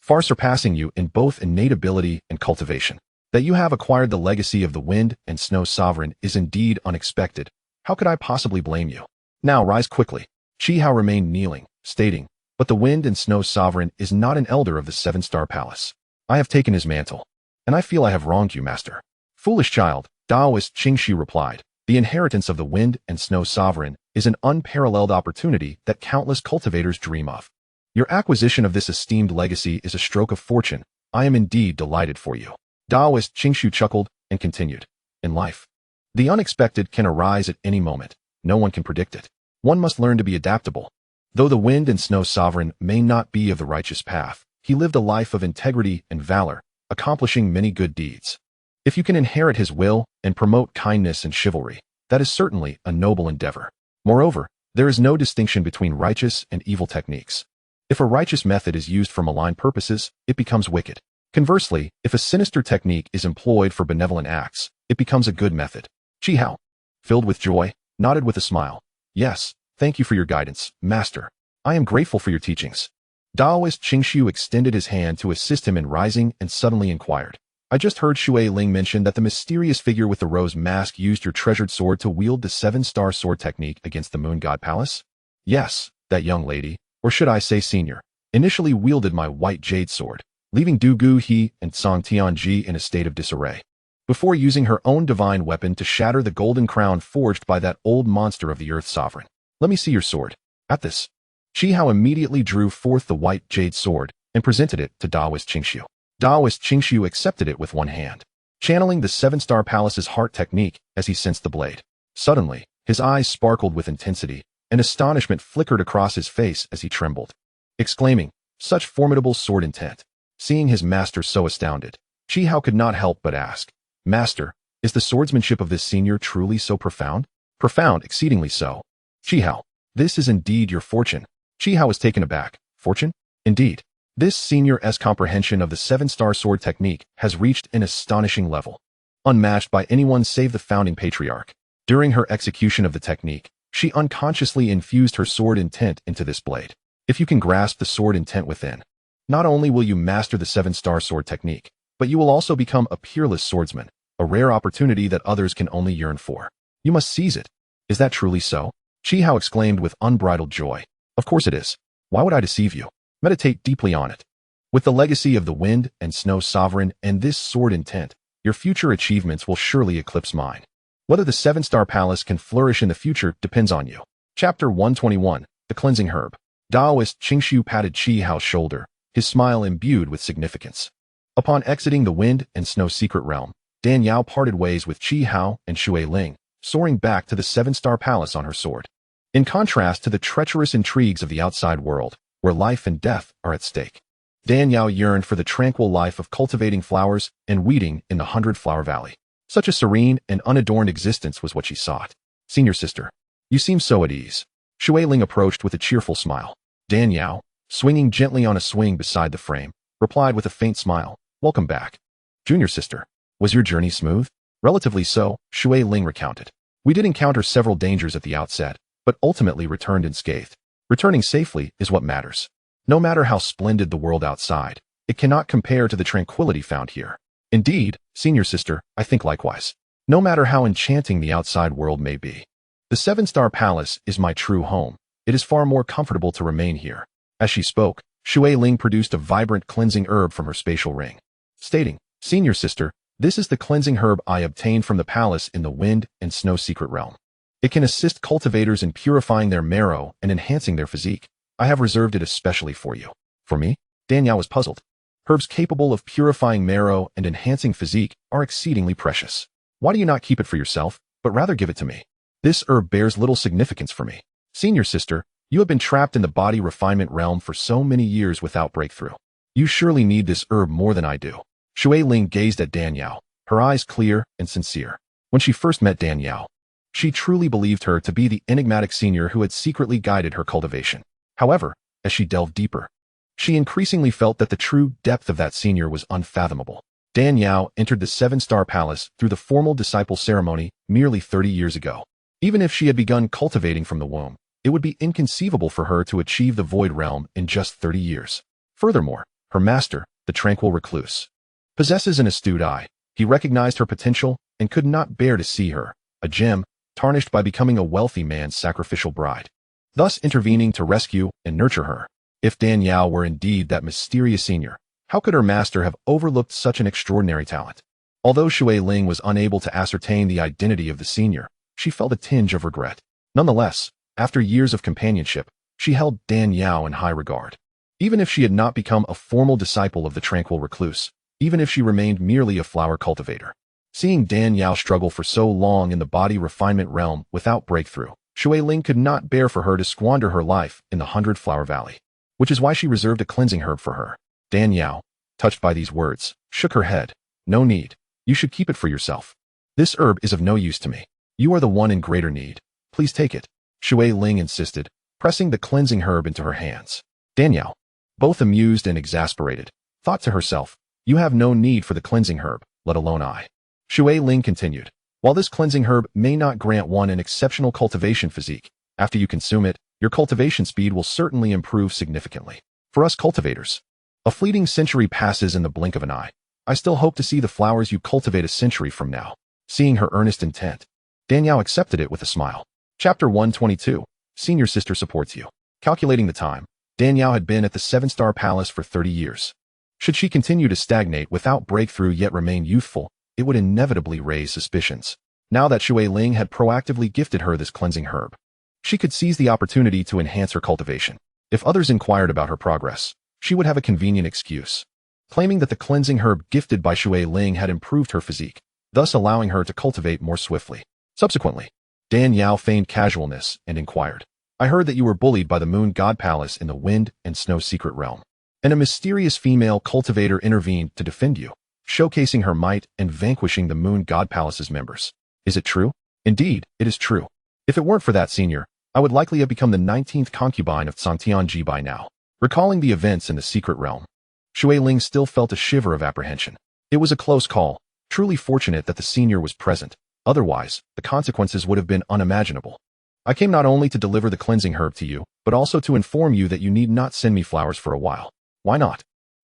far surpassing you in both innate ability and cultivation. That you have acquired the legacy of the Wind and Snow Sovereign is indeed unexpected. How could I possibly blame you? Now rise quickly. Xiao remained kneeling, stating, but the Wind and Snow Sovereign is not an elder of the Seven-Star Palace. I have taken his mantle, and I feel I have wronged you, master. Foolish child, Taoist Xianxia replied. The inheritance of the Wind and Snow Sovereign is an unparalleled opportunity that countless cultivators dream of. Your acquisition of this esteemed legacy is a stroke of fortune. I am indeed delighted for you. Taoist Xianxia chuckled and continued. In life, the unexpected can arise at any moment. No one can predict it. One must learn to be adaptable. Though the Wind and Snow Sovereign may not be of the righteous path, he lived a life of integrity and valor, accomplishing many good deeds. If you can inherit his will and promote kindness and chivalry, that is certainly a noble endeavor. Moreover, there is no distinction between righteous and evil techniques. If a righteous method is used for malign purposes, it becomes wicked. Conversely, if a sinister technique is employed for benevolent acts, it becomes a good method. Xiao, filled with joy, nodded with a smile. Yes, thank you for your guidance, master. I am grateful for your teachings. Taoist Xianxia extended his hand to assist him in rising and suddenly inquired. I just heard Shui Ling mention that the mysterious figure with the rose mask used your treasured sword to wield the seven-star sword technique against the Moon God Palace? Yes, that young lady, or should I say senior, initially wielded my white jade sword, leaving Du Gu He and Song Tianji in a state of disarray, before using her own divine weapon to shatter the golden crown forged by that old monster of the Earth Sovereign. Let me see your sword. At this, Xiao immediately drew forth the white jade sword and presented it to Taoist Xianxia. Taoist Xianxia accepted it with one hand, channeling the Seven-Star Palace's heart technique as he sensed the blade. Suddenly, his eyes sparkled with intensity, and astonishment flickered across his face as he trembled, exclaiming, such formidable sword intent. Seeing his master so astounded, Xiao could not help but ask, Master, is the swordsmanship of this senior truly so profound? Profound, exceedingly so. Xiao, this is indeed your fortune. Xiao was taken aback. Fortune? Indeed. This senior's comprehension of the seven-star sword technique has reached an astonishing level, unmatched by anyone save the founding patriarch. During her execution of the technique, she unconsciously infused her sword intent into this blade. If you can grasp the sword intent within, not only will you master the seven-star sword technique, but you will also become a peerless swordsman, a rare opportunity that others can only yearn for. You must seize it. Is that truly so? Xiao exclaimed with unbridled joy. Of course it is. Why would I deceive you? Meditate deeply on it. With the legacy of the Wind and Snow Sovereign and this sword intent, your future achievements will surely eclipse mine. Whether the Seven-Star Palace can flourish in the future depends on you. Chapter 121, The Cleansing Herb. Taoist Xianxia patted Xiao's shoulder, his smile imbued with significance. Upon exiting the Wind and Snow Secret Realm, Dan Yao parted ways with Xiao and Shui Ling, soaring back to the Seven-Star Palace on her sword. In contrast to the treacherous intrigues of the outside world, where life and death are at stake, Dan Yao yearned for the tranquil life of cultivating flowers and weeding in the 100-Flower Valley. Such a serene and unadorned existence was what she sought. Senior sister, you seem so at ease. Shui Ling approached with a cheerful smile. Dan Yao, swinging gently on a swing beside the frame, replied with a faint smile, welcome back. Junior sister, was your journey smooth? Relatively so, Shui Ling recounted. We did encounter several dangers at the outset, but ultimately returned unscathed. Returning safely is what matters. No matter how splendid the world outside, it cannot compare to the tranquility found here. Indeed, senior sister, I think likewise. No matter how enchanting the outside world may be, the Seven-Star Palace is my true home. It is far more comfortable to remain here. As she spoke, Shui Ling produced a vibrant cleansing herb from her spatial ring, stating, Senior sister, this is the cleansing herb I obtained from the palace in the Wind and Snow Secret Realm. It can assist cultivators in purifying their marrow and enhancing their physique. I have reserved it especially for you. For me? Dan Yao was puzzled. Herbs capable of purifying marrow and enhancing physique are exceedingly precious. Why do you not keep it for yourself, but rather give it to me? This herb bears little significance for me. Senior sister, you have been trapped in the body refinement realm for so many years without breakthrough. You surely need this herb more than I do. Shui Ling gazed at Dan Yao, her eyes clear and sincere. When she first met Dan Yao, she truly believed her to be the enigmatic senior who had secretly guided her cultivation. However, as she delved deeper, she increasingly felt that the true depth of that senior was unfathomable. Dan Yao entered the Seven-Star Palace through the formal disciple ceremony merely 30 years ago. Even if she had begun cultivating from the womb, it would be inconceivable for her to achieve the Void Realm in just 30 years. Furthermore, Her master, the tranquil recluse, possesses an astute eye. He recognized her potential and could not bear to see her, a gem, tarnished by becoming a wealthy man's sacrificial bride, thus intervening to rescue and nurture her. If Dan Yao were indeed that mysterious senior, how could her master have overlooked such an extraordinary talent? Although Shui Ling was unable to ascertain the identity of the senior, she felt a tinge of regret. Nonetheless, after years of companionship, she held Dan Yao in high regard. Even if she had not become a formal disciple of the tranquil recluse, even if she remained merely a flower cultivator. Seeing Dan Yao struggle for so long in the body refinement realm without breakthrough, Shui Ling could not bear for her to squander her life in the 100-Flower Valley, which is why she reserved a cleansing herb for her. Dan Yao, touched by these words, shook her head. No need. You should keep it for yourself. This herb is of no use to me. You are the one in greater need. Please take it. Shui Ling insisted, pressing the cleansing herb into her hands. Dan Yao, both amused and exasperated, thought to herself, you have no need for the cleansing herb, let alone I. Shui Ling continued, while this cleansing herb may not grant one an exceptional cultivation physique, after you consume it, your cultivation speed will certainly improve significantly. For us cultivators, a fleeting century passes in the blink of an eye. I still hope to see the flowers you cultivate a century from now. Seeing her earnest intent, Dan Yao accepted it with a smile. Chapter 122. Senior Sister Supports You. Calculating the time, Dan Yao had been at the 7-Star Palace for 30 years. Should she continue to stagnate without breakthrough yet remain youthful, it would inevitably raise suspicions. Now that Shui Ling had proactively gifted her this cleansing herb, she could seize the opportunity to enhance her cultivation. If others inquired about her progress, she would have a convenient excuse, claiming that the cleansing herb gifted by Shui Ling had improved her physique, thus allowing her to cultivate more swiftly. Subsequently, Dan Yao feigned casualness and inquired, I heard that you were bullied by the Moon God Palace in the Wind and Snow Secret Realm, and a mysterious female cultivator intervened to defend you, showcasing her might and vanquishing the Moon God Palace's members. Is it true? Indeed, it is true. If it weren't for that senior, I would likely have become the 19th concubine of Xianxiaaudiobooks by now. Recalling the events in the secret realm, Shui Ling still felt a shiver of apprehension. It was a close call, truly fortunate that the senior was present. Otherwise, the consequences would have been unimaginable. I came not only to deliver the cleansing herb to you, but also to inform you that you need not send me flowers for a while. Why not?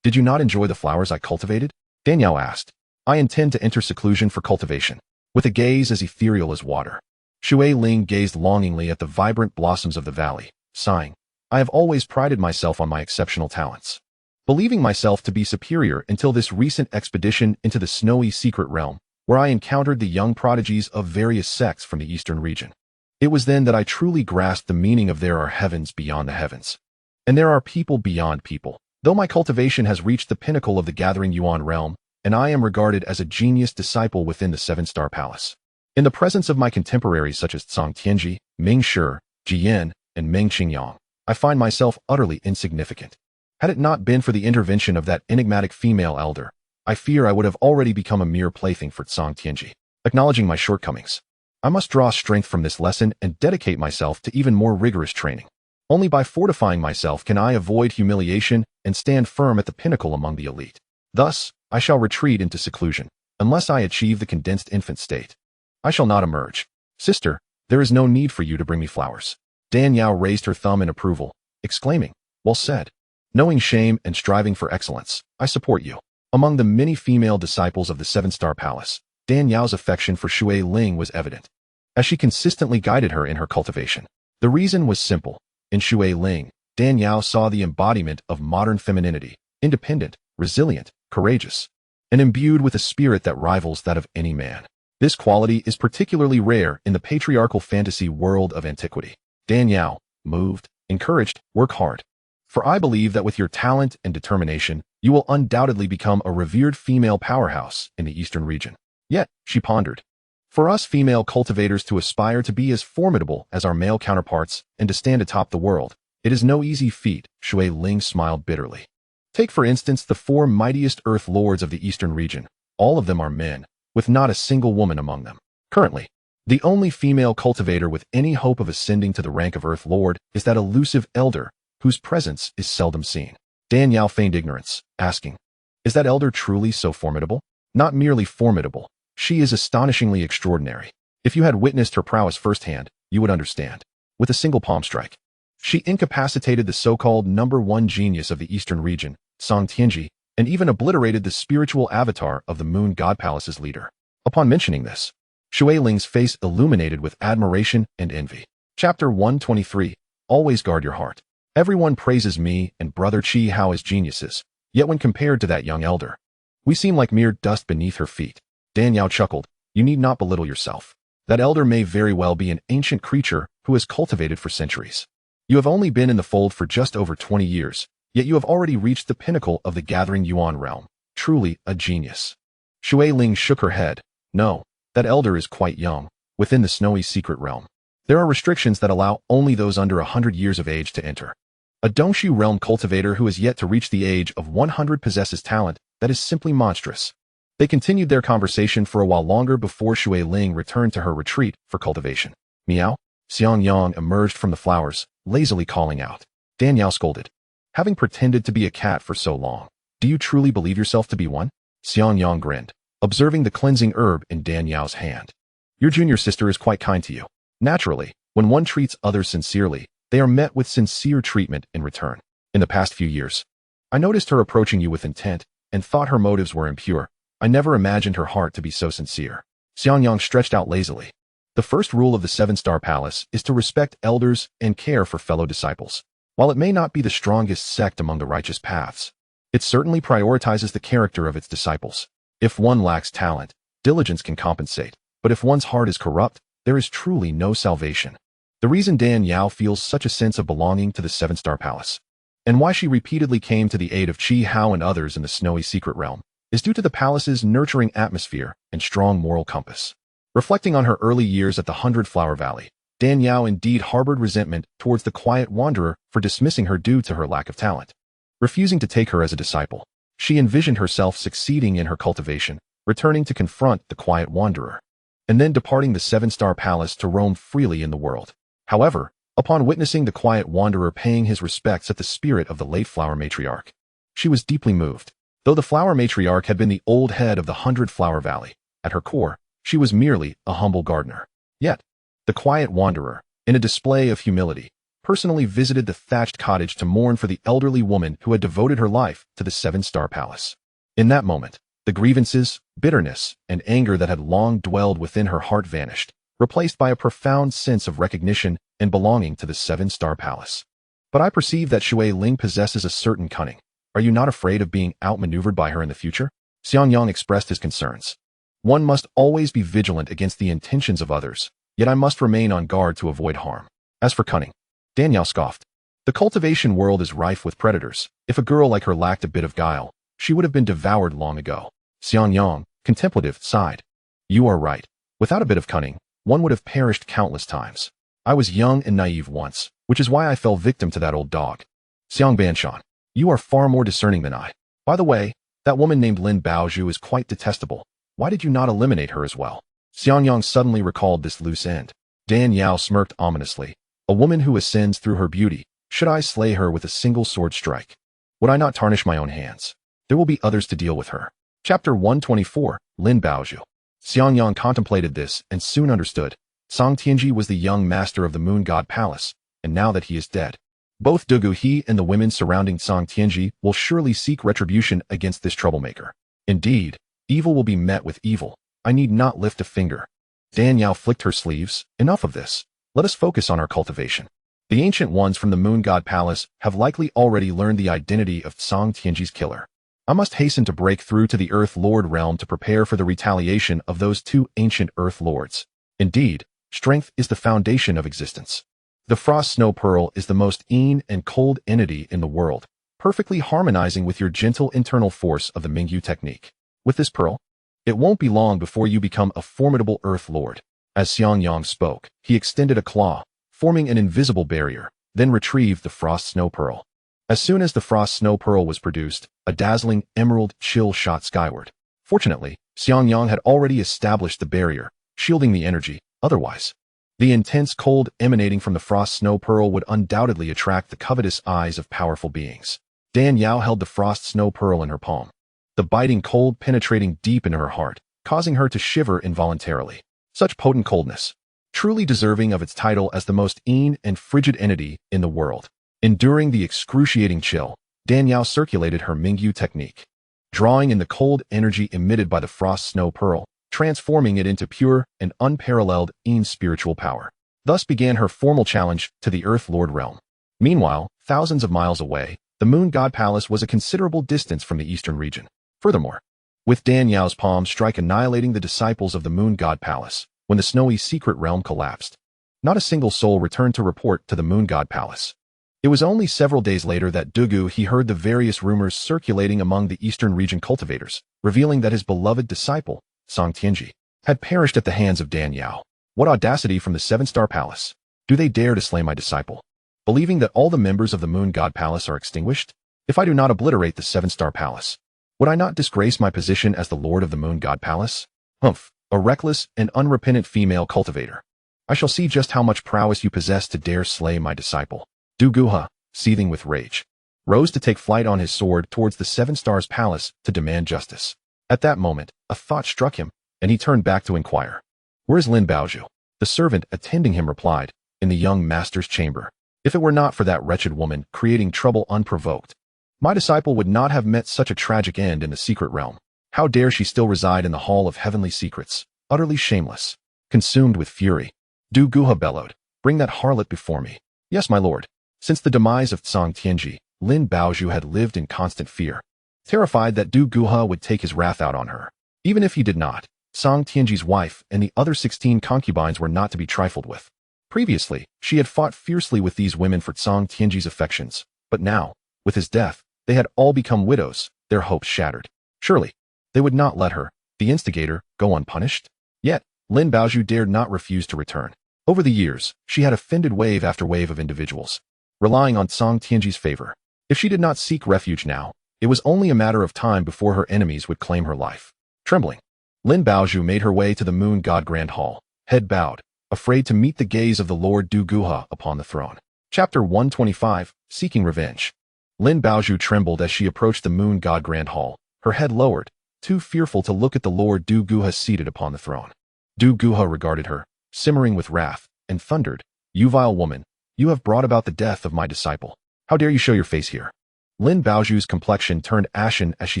Did you not enjoy the flowers I cultivated? Dan Yao asked. I intend to enter seclusion for cultivation, with a gaze as ethereal as water. Shui Ling gazed longingly at the vibrant blossoms of the valley, sighing. I have always prided myself on my exceptional talents, believing myself to be superior until this recent expedition into the snowy secret realm, where I encountered the young prodigies of various sects from the eastern region. It was then that I truly grasped the meaning of there are heavens beyond the heavens, and there are people beyond people. Though my cultivation has reached the pinnacle of the Gathering Yuan realm, and I am regarded as a genius disciple within the 7-Star Palace, in the presence of my contemporaries such as Cang Tianji, Ming Shi, Jian, and Meng Qingyang, I find myself utterly insignificant. Had it not been for the intervention of that enigmatic female elder, I fear I would have already become a mere plaything for Cang Tianji. Acknowledging my shortcomings, I must draw strength from this lesson and dedicate myself to even more rigorous training. Only by fortifying myself can I avoid humiliation and stand firm at the pinnacle among the elite. Thus, I shall retreat into seclusion, unless I achieve the condensed infant state. I shall not emerge. Sister, there is no need for you to bring me flowers. Dan Yao raised her thumb in approval, exclaiming, well said. Knowing shame and striving for excellence, I support you. Among the many female disciples of the 7-Star Palace, Dan Yao's affection for Shui Ling was evident, as she consistently guided her in her cultivation. The reason was simple. In Shui Ling, Dan Yao saw the embodiment of modern femininity, independent, resilient, courageous, and imbued with a spirit that rivals that of any man. This quality is particularly rare in the patriarchal fantasy world of antiquity. Dan Yao, moved, encouraged, work hard. For I believe that with your talent and determination, you will undoubtedly become a revered female powerhouse in the eastern region. Yet, she pondered, for us female cultivators to aspire to be as formidable as our male counterparts and to stand atop the world, it is no easy feat. Shui Ling smiled bitterly. Take for instance the 4 mightiest earth lords of the eastern region. All of them are men, with not a single woman among them. Currently, the only female cultivator with any hope of ascending to the rank of Earth Lord is that elusive elder, whose presence is seldom seen. Dan Yao feigned ignorance, asking, is that elder truly so formidable? Not merely formidable, she is astonishingly extraordinary. If you had witnessed her prowess firsthand, you would understand. With a single palm strike, she incapacitated the so-called #1 genius of the eastern region, Song Tianji, and even obliterated the spiritual avatar of the Moon God Palace's leader. Upon mentioning this, Shui Ling's face illuminated with admiration and envy. Chapter 123. Always guard your heart. Everyone praises me and Brother Qi Hao as geniuses, yet when compared to that young elder, we seem like mere dust beneath her feet. Dan Yao chuckled. You need not belittle yourself. That elder may very well be an ancient creature who has cultivated for centuries. You have only been in the fold for just over 20 years, yet you have already reached the pinnacle of the gathering Yuan realm. Truly a genius. Shui Ling shook her head. No, that elder is quite young, within the snowy secret realm. There are restrictions that allow only those under 100 years of age to enter. A Dongshu realm cultivator who has yet to reach the age of 100 possesses talent that is simply monstrous. They continued their conversation for a while longer before Shui Ling returned to her retreat for cultivation. Meow. Xiang Yang emerged from the flowers, lazily calling out. Dan Yao scolded. Having pretended to be a cat for so long, do you truly believe yourself to be one? Xiang Yang grinned, observing the cleansing herb in Dan Yao's hand. Your junior sister is quite kind to you. Naturally, when one treats others sincerely, they are met with sincere treatment in return. In the past few years, I noticed her approaching you with intent and thought her motives were impure. I never imagined her heart to be so sincere. Xiang Yang stretched out lazily. The first rule of the Seven-Star Palace is to respect elders and care for fellow disciples. While it may not be the strongest sect among the righteous paths, it certainly prioritizes the character of its disciples. If one lacks talent, diligence can compensate, but if one's heart is corrupt, there is truly no salvation. The reason Dan Yao feels such a sense of belonging to the Seven-Star Palace, and why she repeatedly came to the aid of Qi Hao and others in the snowy secret realm, is due to the palace's nurturing atmosphere and strong moral compass. Reflecting on her early years at the 100-Flower Valley, Dan Yao indeed harbored resentment towards the quiet wanderer for dismissing her due to her lack of talent. Refusing to take her as a disciple, she envisioned herself succeeding in her cultivation, returning to confront the quiet wanderer, and then departing the Seven-Star Palace to roam freely in the world. However, upon witnessing the quiet wanderer paying his respects at the spirit of the late flower matriarch, she was deeply moved. Though the flower matriarch had been the old head of the 100-Flower Valley, at her core, she was merely a humble gardener. Yet, the quiet wanderer, in a display of humility, personally visited the thatched cottage to mourn for the elderly woman who had devoted her life to the Seven-Star Palace. In that moment, the grievances, bitterness, and anger that had long dwelled within her heart vanished, replaced by a profound sense of recognition and belonging to the Seven-Star Palace. But I perceive that Shui Ling possesses a certain cunning. Are you not afraid of being outmaneuvered by her in the future? Xiang Yang expressed his concerns. One must always be vigilant against the intentions of others, yet I must remain on guard to avoid harm. As for cunning, Dan Yao scoffed. The cultivation world is rife with predators. If a girl like her lacked a bit of guile, she would have been devoured long ago. Xiang Yang, contemplative, sighed. You are right. Without a bit of cunning, one would have perished countless times. I was young and naive once, which is why I fell victim to that old dog. Xiang Banshan, you are far more discerning than I. By the way, that woman named Lin Baozhu is quite detestable. Why did you not eliminate her as well? Xiang Yang suddenly recalled this loose end. Dan Yao smirked ominously. A woman who ascends through her beauty, should I slay her with a single sword strike? Would I not tarnish my own hands? There will be others to deal with her. Chapter 124, Lin Baozhu. Xiang Yang contemplated this and soon understood. Song Tianji was the young master of the Moon God Palace, and now that he is dead, both Dugu He and the women surrounding Song Tianji will surely seek retribution against this troublemaker. Indeed, evil will be met with evil. I need not lift a finger. Dan Yao flicked her sleeves. Enough of this. Let us focus on our cultivation. The ancient ones from the Moon God Palace have likely already learned the identity of Song Tianji's killer. I must hasten to break through to the Earth Lord realm to prepare for the retaliation of those two ancient Earth Lords. Indeed, strength is the foundation of existence. The Frost Snow Pearl is the most keen and cold entity in the world, perfectly harmonizing with your gentle internal force of the Mingyu technique. With this pearl, it won't be long before you become a formidable Earth Lord. As Xiang Yang spoke, he extended a claw, forming an invisible barrier, then retrieved the Frost Snow Pearl. As soon as the Frost Snow Pearl was produced, a dazzling emerald chill shot skyward. Fortunately, Xiang Yang had already established the barrier, shielding the energy. Otherwise, the intense cold emanating from the Frost Snow Pearl would undoubtedly attract the covetous eyes of powerful beings. Dan Yao held the Frost Snow Pearl in her palm, the biting cold penetrating deep into her heart, causing her to shiver involuntarily. Such potent coldness, truly deserving of its title as the most keen and frigid entity in the world. Enduring the excruciating chill, Danyao circulated her Mingyu technique, drawing in the cold energy emitted by the frost snow pearl, transforming it into pure and unparalleled spiritual power. Thus began her formal challenge to the Earth Lord realm. Meanwhile, thousands of miles away, the Moon God Palace was a considerable distance from the eastern region. Furthermore, with Danyao's palm strike annihilating the disciples of the Moon God Palace, when the snowy secret realm collapsed, not a single soul returned to report to the Moon God Palace. It was only several days later that Dugu he heard the various rumors circulating among the eastern region cultivators, revealing that his beloved disciple, Song Tianji, had perished at the hands of Danyao. What audacity from the Seven-Star Palace! Do they dare to slay my disciple? Believing that all the members of the Moon God Palace are extinguished? If I do not obliterate the Seven-Star Palace, would I not disgrace my position as the Lord of the Moon God Palace? Humph, a reckless and unrepentant female cultivator. I shall see just how much prowess you possess to dare slay my disciple. Du Guha, seething with rage, rose to take flight on his sword towards the Seven Stars Palace to demand justice. At that moment, a thought struck him, and he turned back to inquire. Where is Lin Baozhu? The servant attending him replied, in the young master's chamber. If it were not for that wretched woman creating trouble unprovoked, my disciple would not have met such a tragic end in the secret realm. How dare she still reside in the Hall of Heavenly Secrets, utterly shameless. Consumed with fury, Du Guha bellowed, bring that harlot before me. Yes, my lord. Since the demise of Song Tianji, Lin Baozhu had lived in constant fear, terrified that Du Guha would take his wrath out on her. Even if he did not, Song Tianji's wife and the other 16 concubines were not to be trifled with. Previously, she had fought fiercely with these women for Song Tianji's affections, but now, with his death, they had all become widows, their hopes shattered. Surely, they would not let her, the instigator, go unpunished? Yet, Lin Baozhu dared not refuse to return. Over the years, she had offended wave after wave of individuals, relying on Song Tianji's favor. If she did not seek refuge now, it was only a matter of time before her enemies would claim her life. Trembling, Lin Baozhu made her way to the Moon God Grand Hall, head bowed, afraid to meet the gaze of the Lord Du Guha upon the throne. Chapter 125, Seeking Revenge. Lin Baozhu trembled as she approached the Moon God Grand Hall, her head lowered, too fearful to look at the Lord Du Guha seated upon the throne. Du Guha regarded her, simmering with wrath, and thundered, You vile woman, you have brought about the death of my disciple. How dare you show your face here? Lin Baozhu's complexion turned ashen as she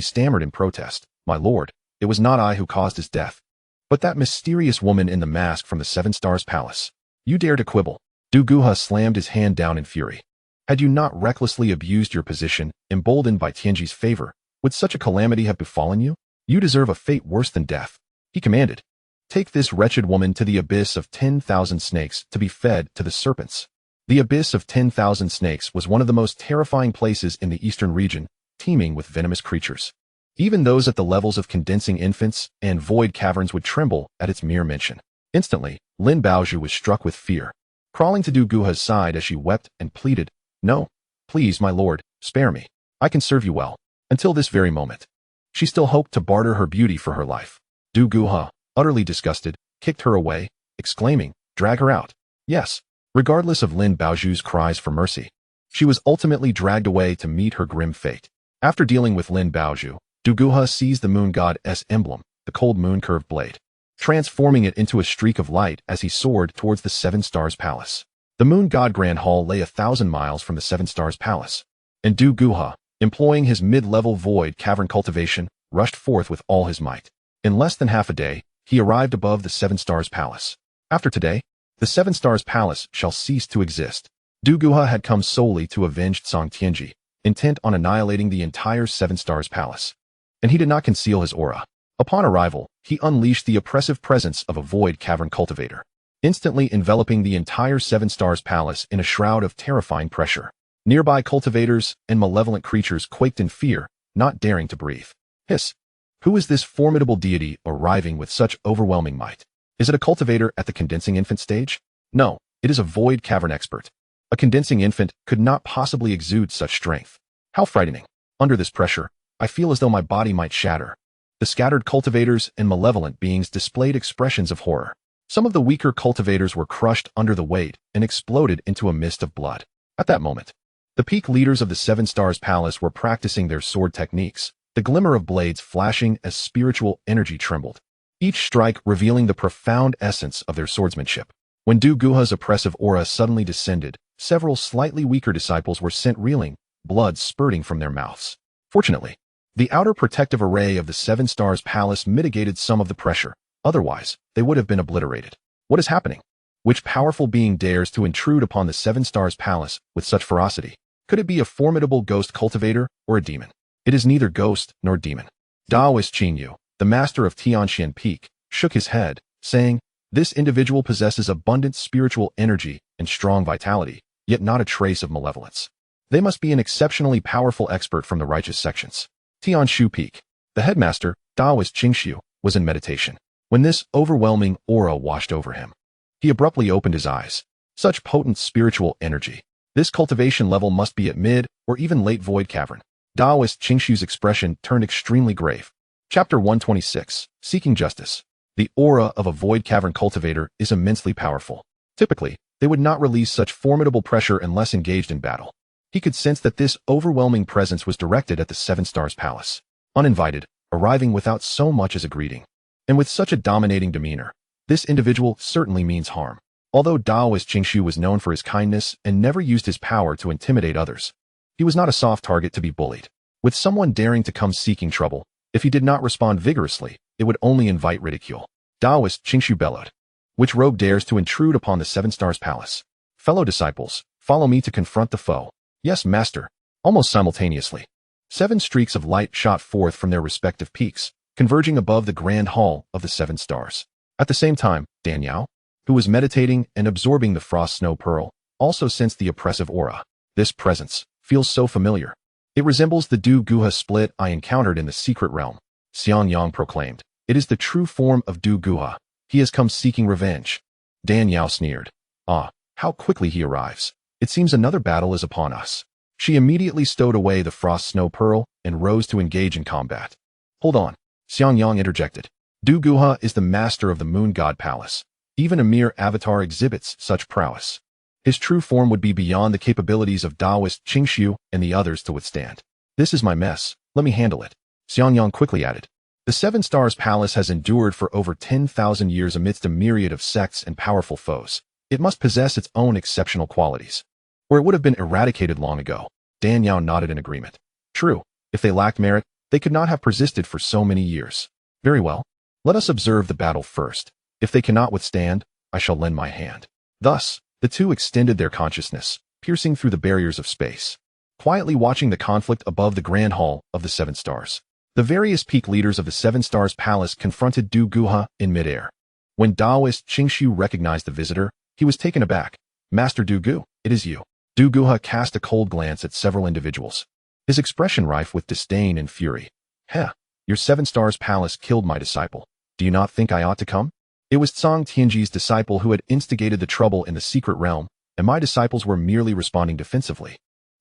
stammered in protest. My lord, it was not I who caused his death, but that mysterious woman in the mask from the Seven Stars Palace. You dare to quibble. Du Guha slammed his hand down in fury. Had you not recklessly abused your position, emboldened by Tianji's favor, would such a calamity have befallen you? You deserve a fate worse than death. He commanded. Take this wretched woman to the abyss of 10,000 snakes to be fed to the serpents. The abyss of 10,000 snakes was one of the most terrifying places in the eastern region, teeming with venomous creatures. Even those at the levels of condensing infants and void caverns would tremble at its mere mention. Instantly, Lin Baozhu was struck with fear, crawling to Du Guha's side as she wept and pleaded, No, please, my lord, spare me. I can serve you well. Until this very moment, she still hoped to barter her beauty for her life. Du Guha, utterly disgusted, kicked her away, exclaiming, Drag her out. Yes. Regardless of Lin Baozhu's cries for mercy, she was ultimately dragged away to meet her grim fate. After dealing with Lin Baozhu, Du Guha seized the moon god's emblem, the cold moon curved blade, transforming it into a streak of light as he soared towards the Seven Stars Palace. The Moon God Grand Hall lay 1,000 miles from the Seven Stars Palace, and Du Guha, employing his mid-level void cavern cultivation, rushed forth with all his might. In less than half a day, he arrived above the Seven Stars Palace. After today, the Seven Stars Palace shall cease to exist. Du Guha had come solely to avenge Song Tianji, intent on annihilating the entire Seven Stars Palace. And he did not conceal his aura. Upon arrival, he unleashed the oppressive presence of a void cavern cultivator, instantly enveloping the entire Seven Stars Palace in a shroud of terrifying pressure. Nearby cultivators and malevolent creatures quaked in fear, not daring to breathe. Hiss! Who is this formidable deity arriving with such overwhelming might? Is it a cultivator at the condensing infant stage? No, it is a void cavern expert. A condensing infant could not possibly exude such strength. How frightening. Under this pressure, I feel as though my body might shatter. The scattered cultivators and malevolent beings displayed expressions of horror. Some of the weaker cultivators were crushed under the weight and exploded into a mist of blood. At that moment, the peak leaders of the Seven Stars Palace were practicing their sword techniques, the glimmer of blades flashing as spiritual energy trembled, each strike revealing the profound essence of their swordsmanship. When Du Guha's oppressive aura suddenly descended, several slightly weaker disciples were sent reeling, blood spurting from their mouths. Fortunately, the outer protective array of the Seven Stars Palace mitigated some of the pressure. Otherwise, they would have been obliterated. What is happening? Which powerful being dares to intrude upon the Seven Stars Palace with such ferocity? Could it be a formidable ghost cultivator or a demon? It is neither ghost nor demon. Taoist Qingyu, the master of Tianxian Peak, shook his head, saying, "This individual possesses abundant spiritual energy and strong vitality, yet not a trace of malevolence. They must be an exceptionally powerful expert from the righteous sections." Tianshu Peak. The headmaster, Taoist Qingxiu, was in meditation when this overwhelming aura washed over him. He abruptly opened his eyes. Such potent spiritual energy. This cultivation level must be at mid or even late void cavern. Taoist Qingxiu's expression turned extremely grave. Chapter 126, Seeking Justice. The aura of a void cavern cultivator is immensely powerful. Typically, they would not release such formidable pressure unless engaged in battle. He could sense that this overwhelming presence was directed at the Seven Stars Palace. Uninvited, arriving without so much as a greeting. And with such a dominating demeanor, this individual certainly means harm. Although Taoist Qingxiu was known for his kindness and never used his power to intimidate others, he was not a soft target to be bullied. With someone daring to come seeking trouble, if he did not respond vigorously, it would only invite ridicule. Taoist Qingxiu bellowed. Which rogue dares to intrude upon the Seven Stars Palace? Fellow disciples, follow me to confront the foe. Yes, master. Almost simultaneously, 7 streaks of light shot forth from their respective peaks, converging above the grand hall of the 7 stars. At the same time, Danyao, who was meditating and absorbing the frost snow pearl, also sensed the oppressive aura. This presence feels so familiar. It resembles the Du Guha split I encountered in the secret realm. Xiangyang proclaimed. It is the true form of Du Guha. He has come seeking revenge. Danyao sneered. Ah, how quickly he arrives. It seems another battle is upon us. She immediately stowed away the frost snow pearl and rose to engage in combat. Hold on, Xiangyang interjected. Du Guha is the master of the Moon God Palace. Even a mere avatar exhibits such prowess. His true form would be beyond the capabilities of Taoist Qingxiu and the others to withstand. This is my mess, let me handle it. Xiangyang quickly added. The Seven Stars Palace has endured for over 10,000 years amidst a myriad of sects and powerful foes. It must possess its own exceptional qualities, or it would have been eradicated long ago. Danyao nodded in agreement. True, if they lacked merit, they could not have persisted for so many years. Very well, let us observe the battle first. If they cannot withstand, I shall lend my hand. Thus, the two extended their consciousness, piercing through the barriers of space, quietly watching the conflict above the grand hall of the 7 stars. The various peak leaders of the 7 Stars Palace confronted Du Guha in midair. When Taoist Qingxiu recognized the visitor, he was taken aback. Master Du Gu, it is you. Du Guha cast a cold glance at several individuals, his expression rife with disdain and fury. Heh, your 7 Stars Palace killed my disciple. Do you not think I ought to come? It was Tsang Tianji's disciple who had instigated the trouble in the secret realm, and my disciples were merely responding defensively,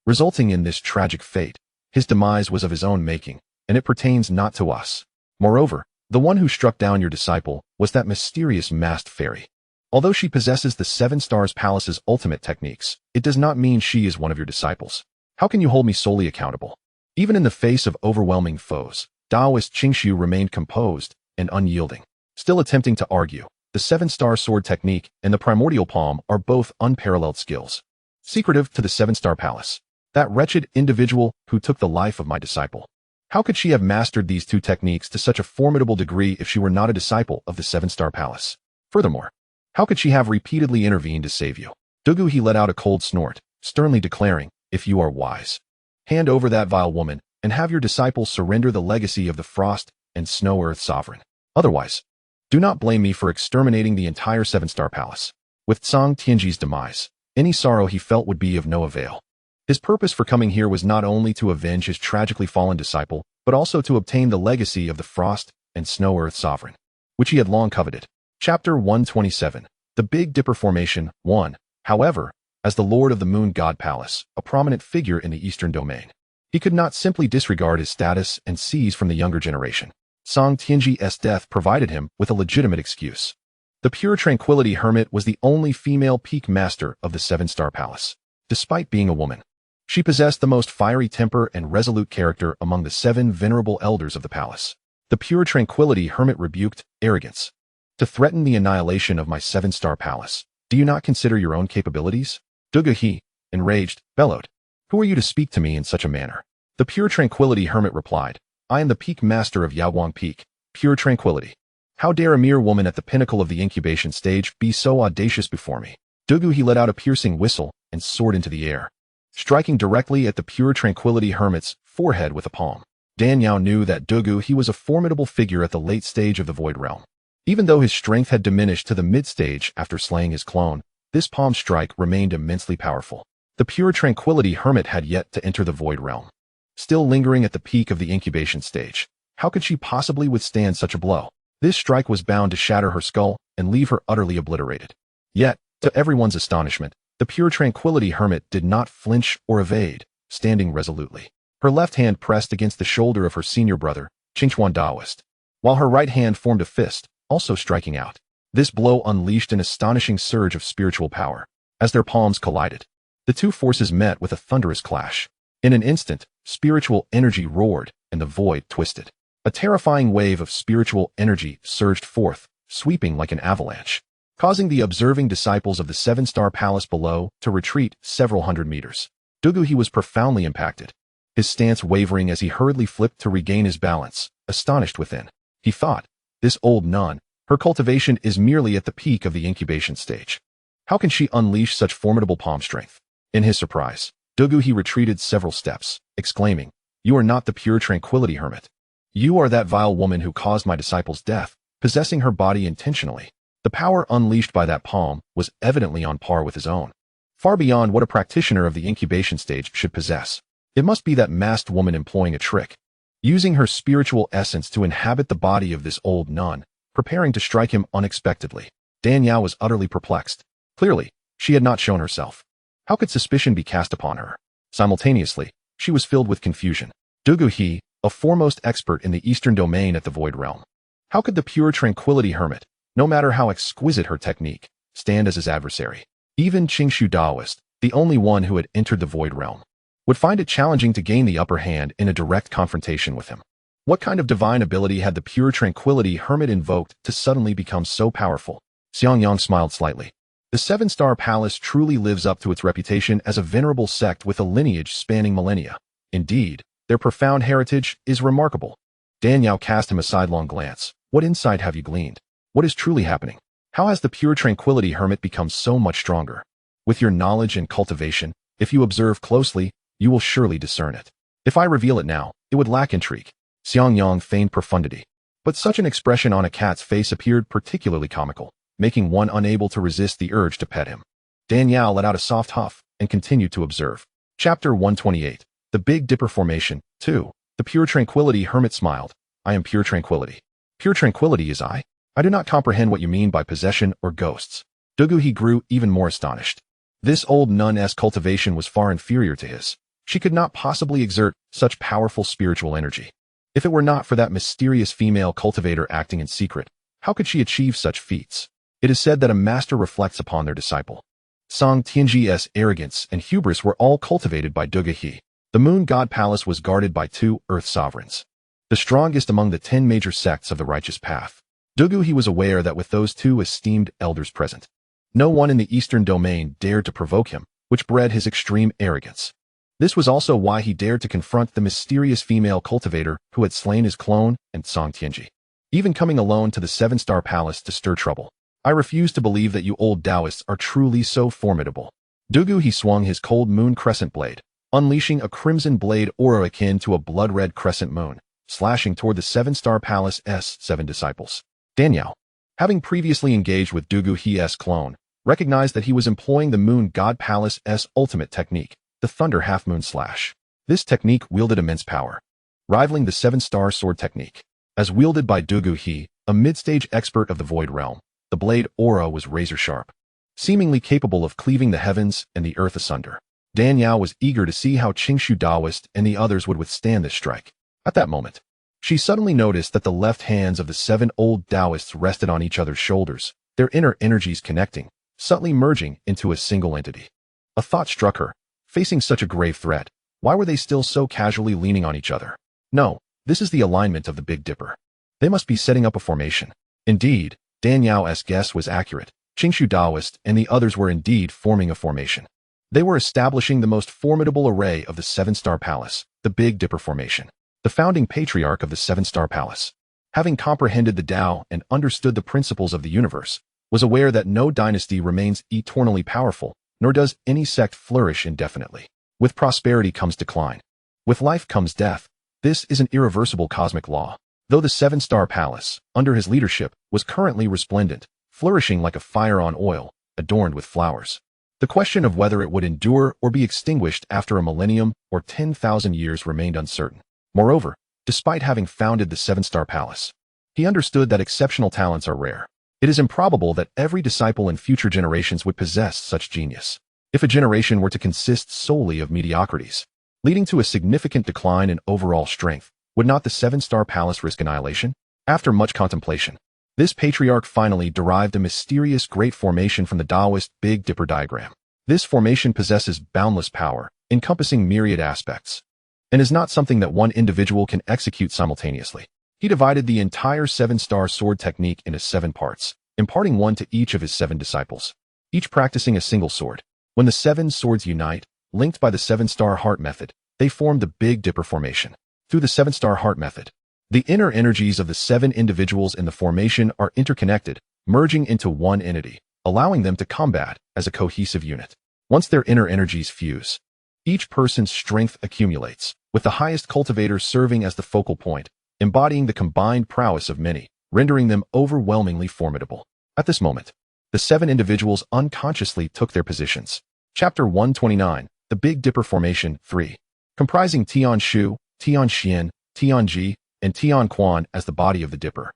resulting in this tragic fate. His demise was of his own making, and it pertains not to us. Moreover, the one who struck down your disciple was that mysterious masked fairy. Although she possesses the 7 Stars Palace's ultimate techniques, it does not mean she is one of your disciples. How can you hold me solely accountable? Even in the face of overwhelming foes, Taoist Qingxiu remained composed and unyielding. Still attempting to argue, the 7-star sword technique and the primordial palm are both unparalleled skills. Secretive to the 7-star palace. That wretched individual who took the life of my disciple. How could she have mastered these 2 techniques to such a formidable degree if she were not a disciple of the 7-star palace? Furthermore, how could she have repeatedly intervened to save you? Dugu he let out a cold snort, sternly declaring, if you are wise, hand over that vile woman and have your disciples surrender the legacy of the frost and snow earth sovereign. Otherwise, do not blame me for exterminating the entire 7-star palace. With Tsang Tianji's demise, any sorrow he felt would be of no avail. His purpose for coming here was not only to avenge his tragically fallen disciple, but also to obtain the legacy of the frost and snow earth sovereign, which he had long coveted. Chapter 127, The Big Dipper Formation 1. However, as the Lord of the Moon God Palace, a prominent figure in the Eastern Domain, he could not simply disregard his status and seize from the younger generation. Tsang Tianji's death provided him with a legitimate excuse. The Pure Tranquility Hermit was the only female peak master of the 7-star palace. Despite being a woman, she possessed the most fiery temper and resolute character among the 7 venerable elders of the palace. The Pure Tranquility Hermit rebuked arrogance. To threaten the annihilation of my 7-star palace, do you not consider your own capabilities? Dugu he, enraged, bellowed. Who are you to speak to me in such a manner? The Pure Tranquility Hermit replied, I am the peak master of Yaoguang Peak, Pure Tranquility. How dare a mere woman at the pinnacle of the incubation stage be so audacious before me? Dugu he let out a piercing whistle and soared into the air, striking directly at the Pure Tranquility Hermit's forehead with a palm. Dan Yao knew that Dugu he was a formidable figure at the late stage of the Void Realm. Even though his strength had diminished to the mid-stage after slaying his clone, this palm strike remained immensely powerful. The Pure Tranquility Hermit had yet to enter the Void Realm. Still lingering at the peak of the incubation stage, how could she possibly withstand such a blow? This strike was bound to shatter her skull and leave her utterly obliterated. Yet, to everyone's astonishment, the Pure Tranquility Hermit did not flinch or evade, standing resolutely. Her left hand pressed against the shoulder of her senior brother, xianxiaaudiobooks, while her right hand formed a fist, also striking out. This blow unleashed an astonishing surge of spiritual power. As their palms collided, the two forces met with a thunderous clash. In an instant, spiritual energy roared and the void twisted. A terrifying wave of spiritual energy surged forth, sweeping like an avalanche, causing the observing disciples of the seven-star palace below to retreat several hundred meters. Dugu he was profoundly impacted, his stance wavering as he hurriedly flipped to regain his balance, astonished within. He thought, this old nun, her cultivation is merely at the peak of the incubation stage. How can she unleash such formidable palm strength? In his surprise, Dugu he retreated several steps, exclaiming, You are not the Pure Tranquility Hermit. You are that vile woman who caused my disciple's death, possessing her body intentionally. The power unleashed by that palm was evidently on par with his own, far beyond what a practitioner of the incubation stage should possess. It must be that masked woman employing a trick, using her spiritual essence to inhabit the body of this old nun, preparing to strike him unexpectedly. Dan Yao was utterly perplexed. Clearly, she had not shown herself. How could suspicion be cast upon her? Simultaneously, she was filled with confusion. Dugu he, a foremost expert in the eastern domain at the Void Realm. How could the Pure Tranquility Hermit, no matter how exquisite her technique, stand as his adversary? Even xianxiaaudiobooks, the only one who had entered the Void Realm, would find it challenging to gain the upper hand in a direct confrontation with him. What kind of divine ability had the Pure Tranquility Hermit invoked to suddenly become so powerful? Xiangyang smiled slightly. The seven-star palace truly lives up to its reputation as a venerable sect with a lineage spanning millennia. Indeed, their profound heritage is remarkable. Dan Yao cast him a sidelong glance. What insight have you gleaned? What is truly happening? How has the Pure Tranquility Hermit become so much stronger? With your knowledge and cultivation, if you observe closely, you will surely discern it. If I reveal it now, it would lack intrigue. Xiangyang feigned profundity. But such an expression on a cat's face appeared particularly comical, making one unable to resist the urge to pet him. Dan Yao let out a soft huff and continued to observe. Chapter 128. The Big Dipper Formation, 2. The Pure Tranquility Hermit smiled. I am Pure Tranquility. Pure Tranquility is I? I do not comprehend what you mean by possession or ghosts. Dugu he grew even more astonished. This old nun's cultivation was far inferior to his. She could not possibly exert such powerful spiritual energy. If it were not for that mysterious female cultivator acting in secret, how could she achieve such feats? It is said that a master reflects upon their disciple. Song Tianji's arrogance and hubris were all cultivated by Dugu he. The Moon God Palace was guarded by 2 Earth sovereigns, the strongest among the 10 major sects of the righteous path. Dugu he was aware that with those 2 esteemed elders present, no one in the eastern domain dared to provoke him, which bred his extreme arrogance. This was also why he dared to confront the mysterious female cultivator who had slain his clone and Song Tianji, even coming alone to the 7-star palace to stir trouble. I refuse to believe that you old Taoists are truly so formidable. Dugu he swung his cold moon crescent blade, unleashing a crimson blade aura akin to a blood-red crescent moon, slashing toward the 7-star palace's 7 disciples. Dan Yao, having previously engaged with Dugu he's clone, recognized that he was employing the Moon God Palace's ultimate technique, the Thunder Half-Moon Slash. This technique wielded immense power, rivaling the 7-star sword technique. As wielded by Dugu he, a mid-stage expert of the Void Realm, the blade aura was razor-sharp, seemingly capable of cleaving the heavens and the earth asunder. Dan Yao was eager to see how xianxiaaudiobooks and the others would withstand this strike. At that moment, she suddenly noticed that the left hands of the 7 old Taoists rested on each other's shoulders, their inner energies connecting, subtly merging into a single entity. A thought struck her. Facing such a grave threat, why were they still so casually leaning on each other? No, this is the alignment of the Big Dipper. They must be setting up a formation. Indeed, Dan Yao's guess was accurate. Xianxiaaudiobooks and the others were indeed forming a formation. They were establishing the most formidable array of the Seven-Star Palace, the Big Dipper Formation. The founding patriarch of the Seven-Star Palace, having comprehended the Tao and understood the principles of the universe, was aware that no dynasty remains eternally powerful, nor does any sect flourish indefinitely. With prosperity comes decline. With life comes death. This is an irreversible cosmic law. Though the Seven-Star Palace, under his leadership, was currently resplendent, flourishing like a fire on oil, adorned with flowers, the question of whether it would endure or be extinguished after a millennium or 10,000 years remained uncertain. Moreover, despite having founded the Seven-Star Palace, he understood that exceptional talents are rare. It is improbable that every disciple in future generations would possess such genius. If a generation were to consist solely of mediocrities, leading to a significant decline in overall strength, would not the Seven-Star Palace risk annihilation? After much contemplation, this patriarch finally derived a mysterious great formation from the Taoist Big Dipper diagram. This formation possesses boundless power, encompassing myriad aspects, and is not something that one individual can execute simultaneously. He divided the entire Seven-Star Sword technique into 7 parts, imparting one to each of his 7 disciples, each practicing a single sword. When the 7 swords unite, linked by the Seven-Star Heart method, they form the Big Dipper Formation. Through the Seven-Star Heart method, the inner energies of the 7 individuals in the formation are interconnected, merging into one entity, allowing them to combat as a cohesive unit. Once their inner energies fuse, each person's strength accumulates, with the highest cultivator serving as the focal point, embodying the combined prowess of many, rendering them overwhelmingly formidable. At this moment, the 7 individuals unconsciously took their positions. Chapter 129, The Big Dipper Formation 3. Comprising Tian Shu, Tian Xian, Tian Ji, and Tian Quan as the body of the Dipper,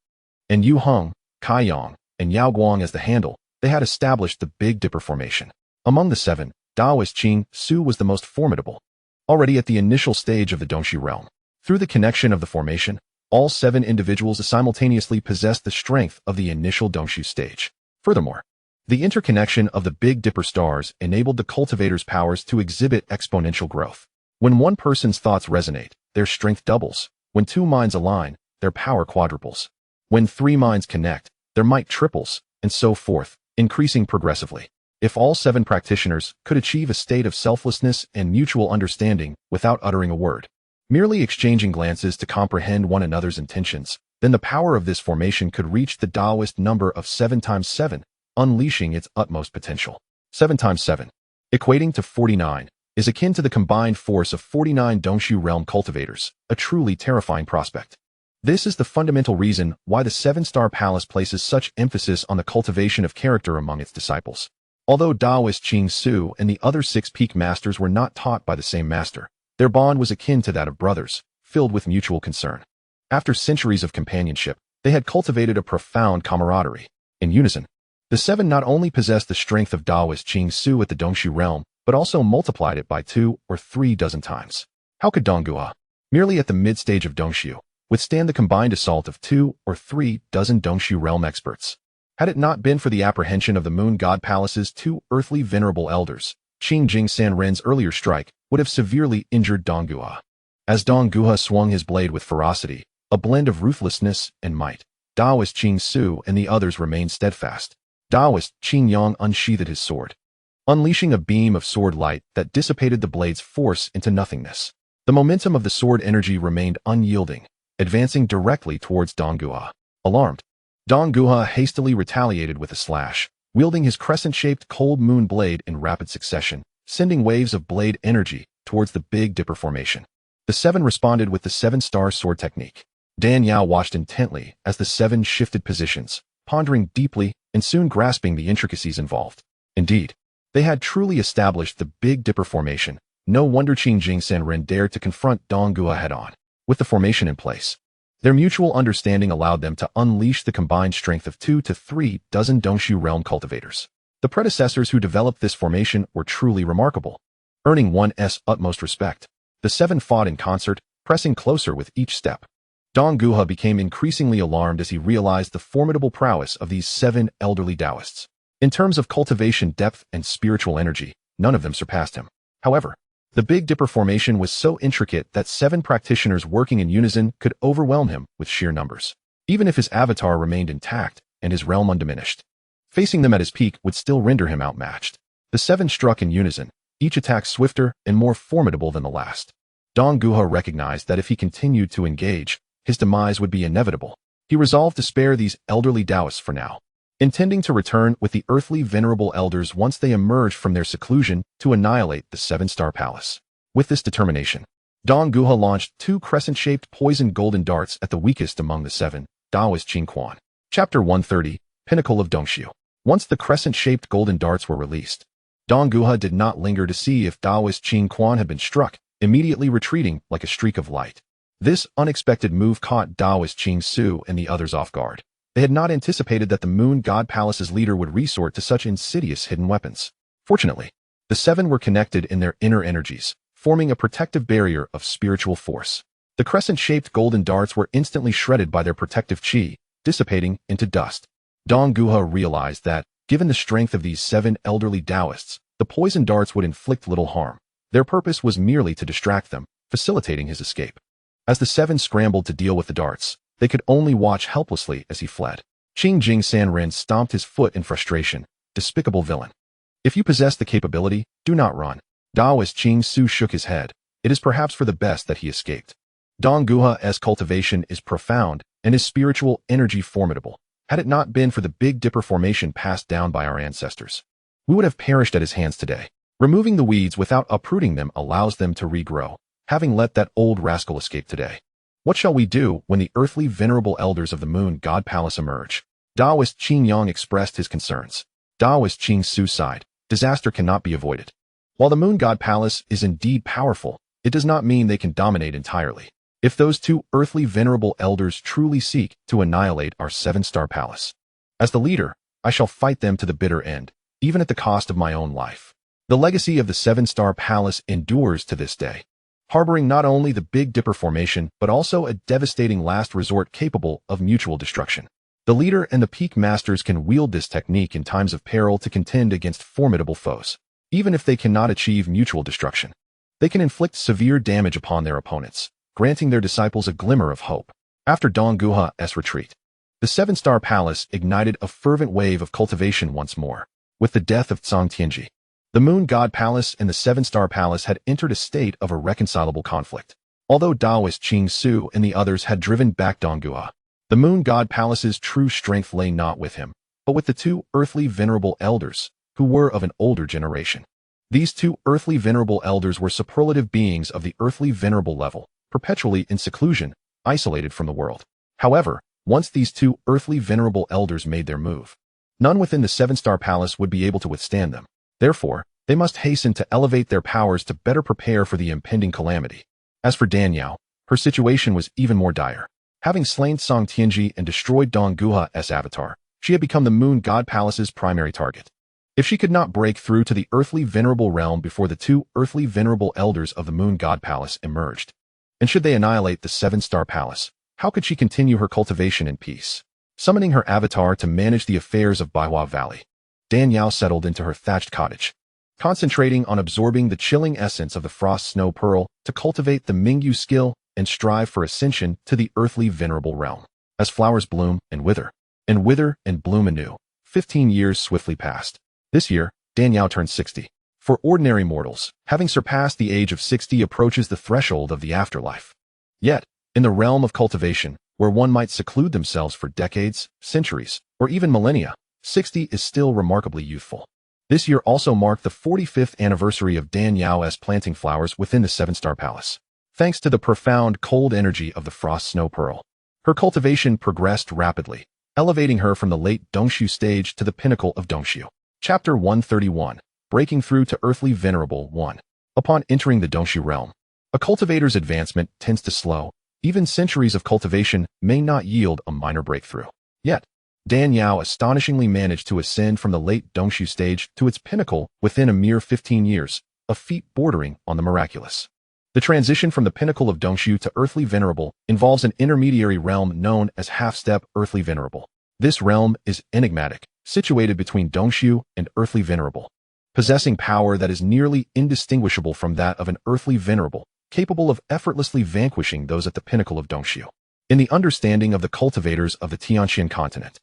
and Yu Heng, Kai Yang, and Yao Guang as the handle, they had established the Big Dipper Formation. Among the 7, Taoist Qing Su was the most formidable. Already at the initial stage of the Dongxu realm, through the connection of the formation, all 7 individuals simultaneously possessed the strength of the initial Dongxu stage. Furthermore, the interconnection of the Big Dipper stars enabled the cultivator's powers to exhibit exponential growth. When one person's thoughts resonate, their strength doubles. When 2 minds align, their power quadruples. When 3 minds connect, their might triples, and so forth, increasing progressively. If all 7 practitioners could achieve a state of selflessness and mutual understanding without uttering a word, merely exchanging glances to comprehend one another's intentions, then the power of this formation could reach the Taoist number of 7 times 7, unleashing its utmost potential. 7 times 7, equating to 49, is akin to the combined force of 49 Dongxu realm cultivators, a truly terrifying prospect. This is the fundamental reason why the Seven-Star Palace places such emphasis on the cultivation of character among its disciples. Although Taoist Qing Su and the other 6 peak masters were not taught by the same master, their bond was akin to that of brothers, filled with mutual concern. After centuries of companionship, they had cultivated a profound camaraderie. In unison, the 7 not only possessed the strength of Taoist Qing Su at the Dongxu realm, but also multiplied it by 2 or 3 dozen times. How could Donggua, merely at the mid-stage of Dongxu, withstand the combined assault of 2 or 3 dozen Dongxu realm experts? Had it not been for the apprehension of the Moon God Palace's 2 earthly venerable elders, Qing Jing Sanren's earlier strike would have severely injured Donggua. As Donggua swung his blade with ferocity, a blend of ruthlessness and might, Taoist Qing Su and the others remained steadfast. Taoist Qing Yang unsheathed his sword, unleashing a beam of sword light that dissipated the blade's force into nothingness. The momentum of the sword energy remained unyielding, advancing directly towards Donggua. Alarmed, Donggua hastily retaliated with a slash, wielding his crescent-shaped cold moon blade in rapid succession, sending waves of blade energy towards the Big Dipper Formation. The 7 responded with the 7-star sword technique. Dan Yao watched intently as the 7 shifted positions, pondering deeply and soon grasping the intricacies involved. Indeed, they had truly established the Big Dipper Formation. No wonder Qing Jing Sanren dared to confront Donggua head-on. With the formation in place, their mutual understanding allowed them to unleash the combined strength of 2 to 3 dozen Dongxu realm cultivators. The predecessors who developed this formation were truly remarkable, earning one's utmost respect. The 7 fought in concert, pressing closer with each step. Donggua became increasingly alarmed as he realized the formidable prowess of these 7 elderly Taoists. In terms of cultivation depth and spiritual energy, none of them surpassed him. However, the Big Dipper Formation was so intricate that 7 practitioners working in unison could overwhelm him with sheer numbers. Even if his avatar remained intact and his realm undiminished, facing them at his peak would still render him outmatched. The 7 struck in unison, each attack swifter and more formidable than the last. Dong Guha recognized that if he continued to engage, his demise would be inevitable. He resolved to spare these elderly Taoists for now, intending to return with the earthly venerable elders once they emerged from their seclusion to annihilate the seven-star palace. With this determination, Dong Guha launched 2 crescent-shaped poisoned golden darts at the weakest among the 7 Taoist Qing Quan. Chapter 130, Pinnacle of Dongxiu. Once the crescent-shaped golden darts were released, Dong Guha did not linger to see if Taoist Qing Quan had been struck, immediately retreating like a streak of light. This unexpected move caught Taoist Qing Su and the others off guard. They had not anticipated that the Moon God Palace's leader would resort to such insidious hidden weapons. Fortunately, the 7 were connected in their inner energies, forming a protective barrier of spiritual force. The crescent-shaped golden darts were instantly shredded by their protective qi, dissipating into dust. Dong Guha realized that, given the strength of these 7 elderly Taoists, the poison darts would inflict little harm. Their purpose was merely to distract them, facilitating his escape. As the 7 scrambled to deal with the darts, they could only watch helplessly as he fled. Qing Jing Sanren stomped his foot in frustration. Despicable villain. If you possess the capability, do not run. Taoist Qing Su shook his head. It is perhaps for the best that he escaped. Dong Guha's cultivation is profound and his spiritual energy formidable. Had it not been for the Big Dipper formation passed down by our ancestors, we would have perished at his hands today. Removing the weeds without uprooting them allows them to regrow, having let that old rascal escape today. What shall we do when the earthly venerable elders of the Moon God Palace emerge? Taoist Qing Yang expressed his concerns. Taoist Qing Su sighed. Disaster cannot be avoided. While the Moon God Palace is indeed powerful, it does not mean they can dominate entirely. If those 2 earthly venerable elders truly seek to annihilate our 7-star palace, as the leader, I shall fight them to the bitter end, even at the cost of my own life. The legacy of the 7-star palace endures to this day, harboring not only the Big Dipper formation but also a devastating last resort capable of mutual destruction. The leader and the peak masters can wield this technique in times of peril to contend against formidable foes. Even if they cannot achieve mutual destruction, they can inflict severe damage upon their opponents, granting their disciples a glimmer of hope. After Dong Guha's retreat, the 7-star palace ignited a fervent wave of cultivation once more. With the death of Tsang Tianji, the Moon God Palace and the 7-star palace had entered a state of irreconcilable conflict. Although Taoist Qing Su and the others had driven back Dong Guha, the Moon God Palace's true strength lay not with him, but with the 2 earthly venerable elders, who were of an older generation. These 2 earthly venerable elders were superlative beings of the earthly venerable level, perpetually in seclusion, isolated from the world. However, once these 2 earthly venerable elders made their move, none within the 7-star palace would be able to withstand them. Therefore, they must hasten to elevate their powers to better prepare for the impending calamity. As for Danyao, her situation was even more dire. Having slain Tsang Tianji and destroyed Dong Guha's avatar, she had become the Moon God Palace's primary target. If she could not break through to the earthly venerable realm before the 2 earthly venerable elders of the Moon God Palace emerged, and should they annihilate the 7-star palace, how could she continue her cultivation in peace? Summoning her avatar to manage the affairs of Baihua Valley, Danyao settled into her thatched cottage, concentrating on absorbing the chilling essence of the frost snow pearl to cultivate the Mingyu skill and strive for ascension to the earthly venerable realm. As flowers bloom and wither and bloom anew, 15 years swiftly passed. This year, Danyao turned 60. For ordinary mortals, having surpassed the age of 60 approaches the threshold of the afterlife. Yet, in the realm of cultivation, where one might seclude themselves for decades, centuries, or even millennia, 60 is still remarkably youthful. This year also marked the 45th anniversary of Danyao's planting flowers within the 7-star palace. Thanks to the profound cold energy of the frost snow pearl, her cultivation progressed rapidly, elevating her from the late Dongxiu stage to the pinnacle of Dongxiu. Chapter 131, Breaking Through to Earthly Venerable 1. Upon entering the Dongxiu realm, a cultivator's advancement tends to slow. Even centuries of cultivation may not yield a minor breakthrough. Yet, Danyao astonishingly managed to ascend from the late Dongxiu stage to its pinnacle within a mere 15 years, a feat bordering on the miraculous. The transition from the pinnacle of Dongxiu to Earthly Venerable involves an intermediary realm known as half-step Earthly Venerable. This realm is enigmatic, situated between Dongxiu and Earthly Venerable, possessing power that is nearly indistinguishable from that of an Earthly Venerable, capable of effortlessly vanquishing those at the pinnacle of Dongxiu. In the understanding of the cultivators of the Tianxian continent,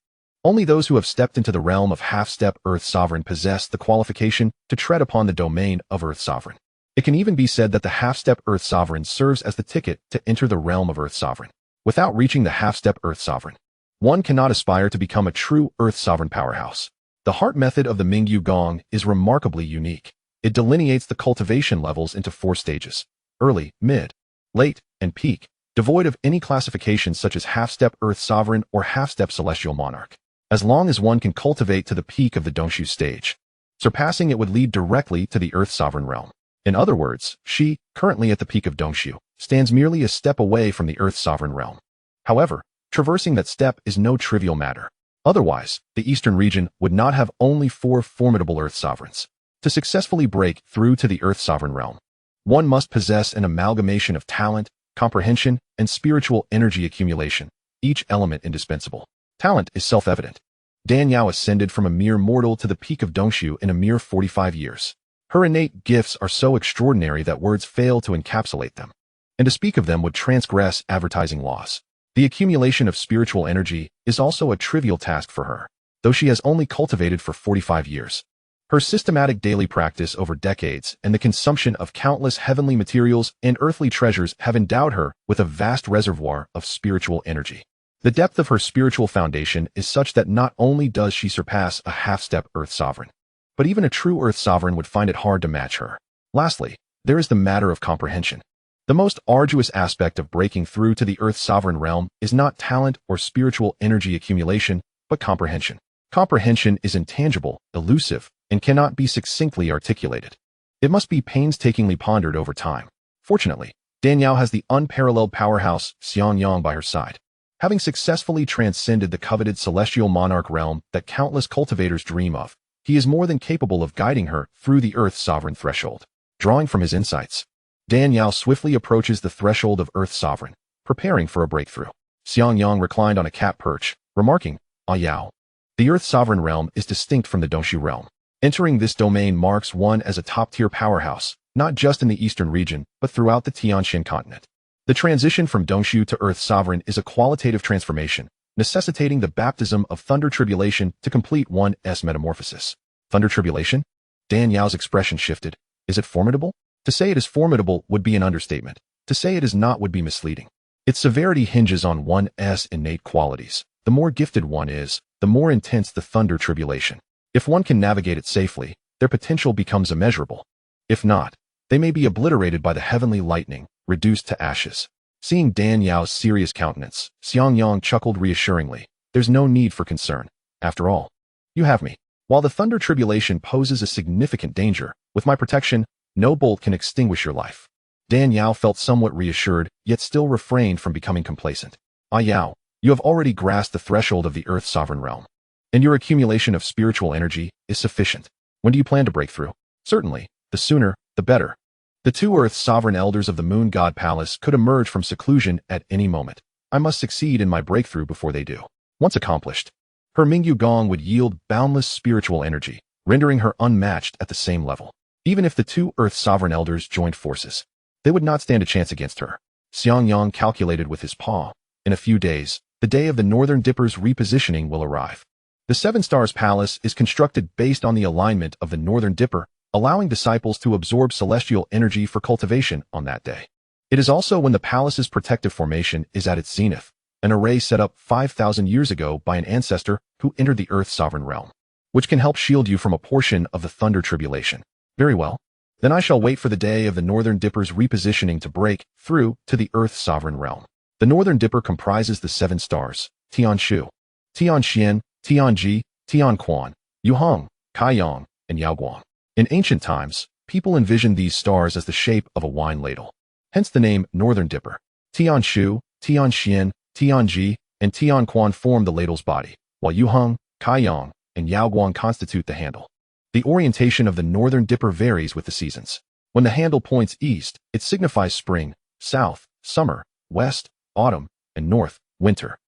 Only those who have stepped into the realm of half-step Earth Sovereign possess the qualification to tread upon the domain of Earth Sovereign. It can even be said that the half-step Earth Sovereign serves as the ticket to enter the realm of Earth Sovereign. Without reaching the half-step Earth Sovereign, one cannot aspire to become a true Earth Sovereign powerhouse. The heart method of the Mingyu Gong is remarkably unique. It delineates the cultivation levels into 4 stages: early, mid, late, and peak, devoid of any classifications such as half-step Earth Sovereign or half-step Celestial Monarch. As long as one can cultivate to the peak of the Dongshu stage, surpassing it would lead directly to the Earth Sovereign realm. In other words, she, currently at the peak of Dongshu, stands merely a step away from the Earth Sovereign realm. However, traversing that step is no trivial matter. Otherwise, the Eastern region would not have only 4 formidable Earth Sovereigns. To successfully break through to the Earth Sovereign realm, one must possess an amalgamation of talent, comprehension, and spiritual energy accumulation, each element indispensable. Talent is self-evident. Dan Yao ascended from a mere mortal to the peak of Dongshu in a mere 45 years. Her innate gifts are so extraordinary that words fail to encapsulate them, and to speak of them would transgress advertising laws. The accumulation of spiritual energy is also a trivial task for her, though she has only cultivated for 45 years. Her systematic daily practice over decades and the consumption of countless heavenly materials and earthly treasures have endowed her with a vast reservoir of spiritual energy. The depth of her spiritual foundation is such that not only does she surpass a half-step Earth Sovereign, but even a true Earth Sovereign would find it hard to match her. Lastly, there is the matter of comprehension. The most arduous aspect of breaking through to the Earth Sovereign realm is not talent or spiritual energy accumulation, but comprehension. Comprehension is intangible, elusive, and cannot be succinctly articulated. It must be painstakingly pondered over time. Fortunately, Dan Yao has the unparalleled powerhouse Xianxiang by her side. Having successfully transcended the coveted celestial monarch realm that countless cultivators dream of, he is more than capable of guiding her through the Earth Sovereign threshold. Drawing from his insights, Dan Yao swiftly approaches the threshold of Earth Sovereign, preparing for a breakthrough. Xianxiang reclined on a cat perch, remarking, "Ah Yao, the Earth Sovereign realm is distinct from the Dongshu realm. Entering this domain marks one as a top-tier powerhouse, not just in the Eastern region, but throughout the Tianxian continent. The transition from Dongshu to Earth Sovereign is a qualitative transformation, necessitating the baptism of thunder tribulation to complete one's metamorphosis." Thunder tribulation? Dan Yao's expression shifted. Is it formidable? To say it is formidable would be an understatement. To say it is not would be misleading. Its severity hinges on one's innate qualities. The more gifted one is, the more intense the thunder tribulation. If one can navigate it safely, their potential becomes immeasurable. If not, they may be obliterated by the heavenly lightning, reduced to ashes. Seeing Dan Yao's serious countenance, Xianxiang chuckled reassuringly. There's no need for concern. After all, you have me. While the thunder tribulation poses a significant danger, with my protection, no bolt can extinguish your life. Dan Yao felt somewhat reassured, yet still refrained from becoming complacent. Ah Yao, you have already grasped the threshold of the Earth Sovereign realm, and your accumulation of spiritual energy is sufficient. When do you plan to break through? Certainly, the sooner, the better. The 2 Earth Sovereign Elders of the Moon God Palace could emerge from seclusion at any moment. I must succeed in my breakthrough before they do. Once accomplished, her Mingyu Gong would yield boundless spiritual energy, rendering her unmatched at the same level. Even if the 2 Earth Sovereign Elders joined forces, they would not stand a chance against her. Xianxiang calculated with his paw. In a few days, the day of the Northern Dipper's repositioning will arrive. The 7 Stars Palace is constructed based on the alignment of the Northern Dipper, allowing disciples to absorb celestial energy for cultivation on that day. It is also when the palace's protective formation is at its zenith, an array set up 5,000 years ago by an ancestor who entered the Earth Sovereign realm, which can help shield you from a portion of the thunder tribulation. Very well. Then I shall wait for the day of the Northern Dipper's repositioning to break through to the Earth Sovereign realm. The Northern Dipper comprises the 7 stars: Tianshu, Tianxian, Tianji, Tianquan, Yuheng, Kaiyang, and Yaoguang. In ancient times, people envisioned these stars as the shape of a wine ladle. Hence the name Northern Dipper. Tianshu, Tianxian, Tianji, and Tianquan form the ladle's body, while Yuheng, Kaiyang, and Yaoguang constitute the handle. The orientation of the Northern Dipper varies with the seasons. When the handle points east, it signifies spring, south, summer, west, autumn, and north, winter.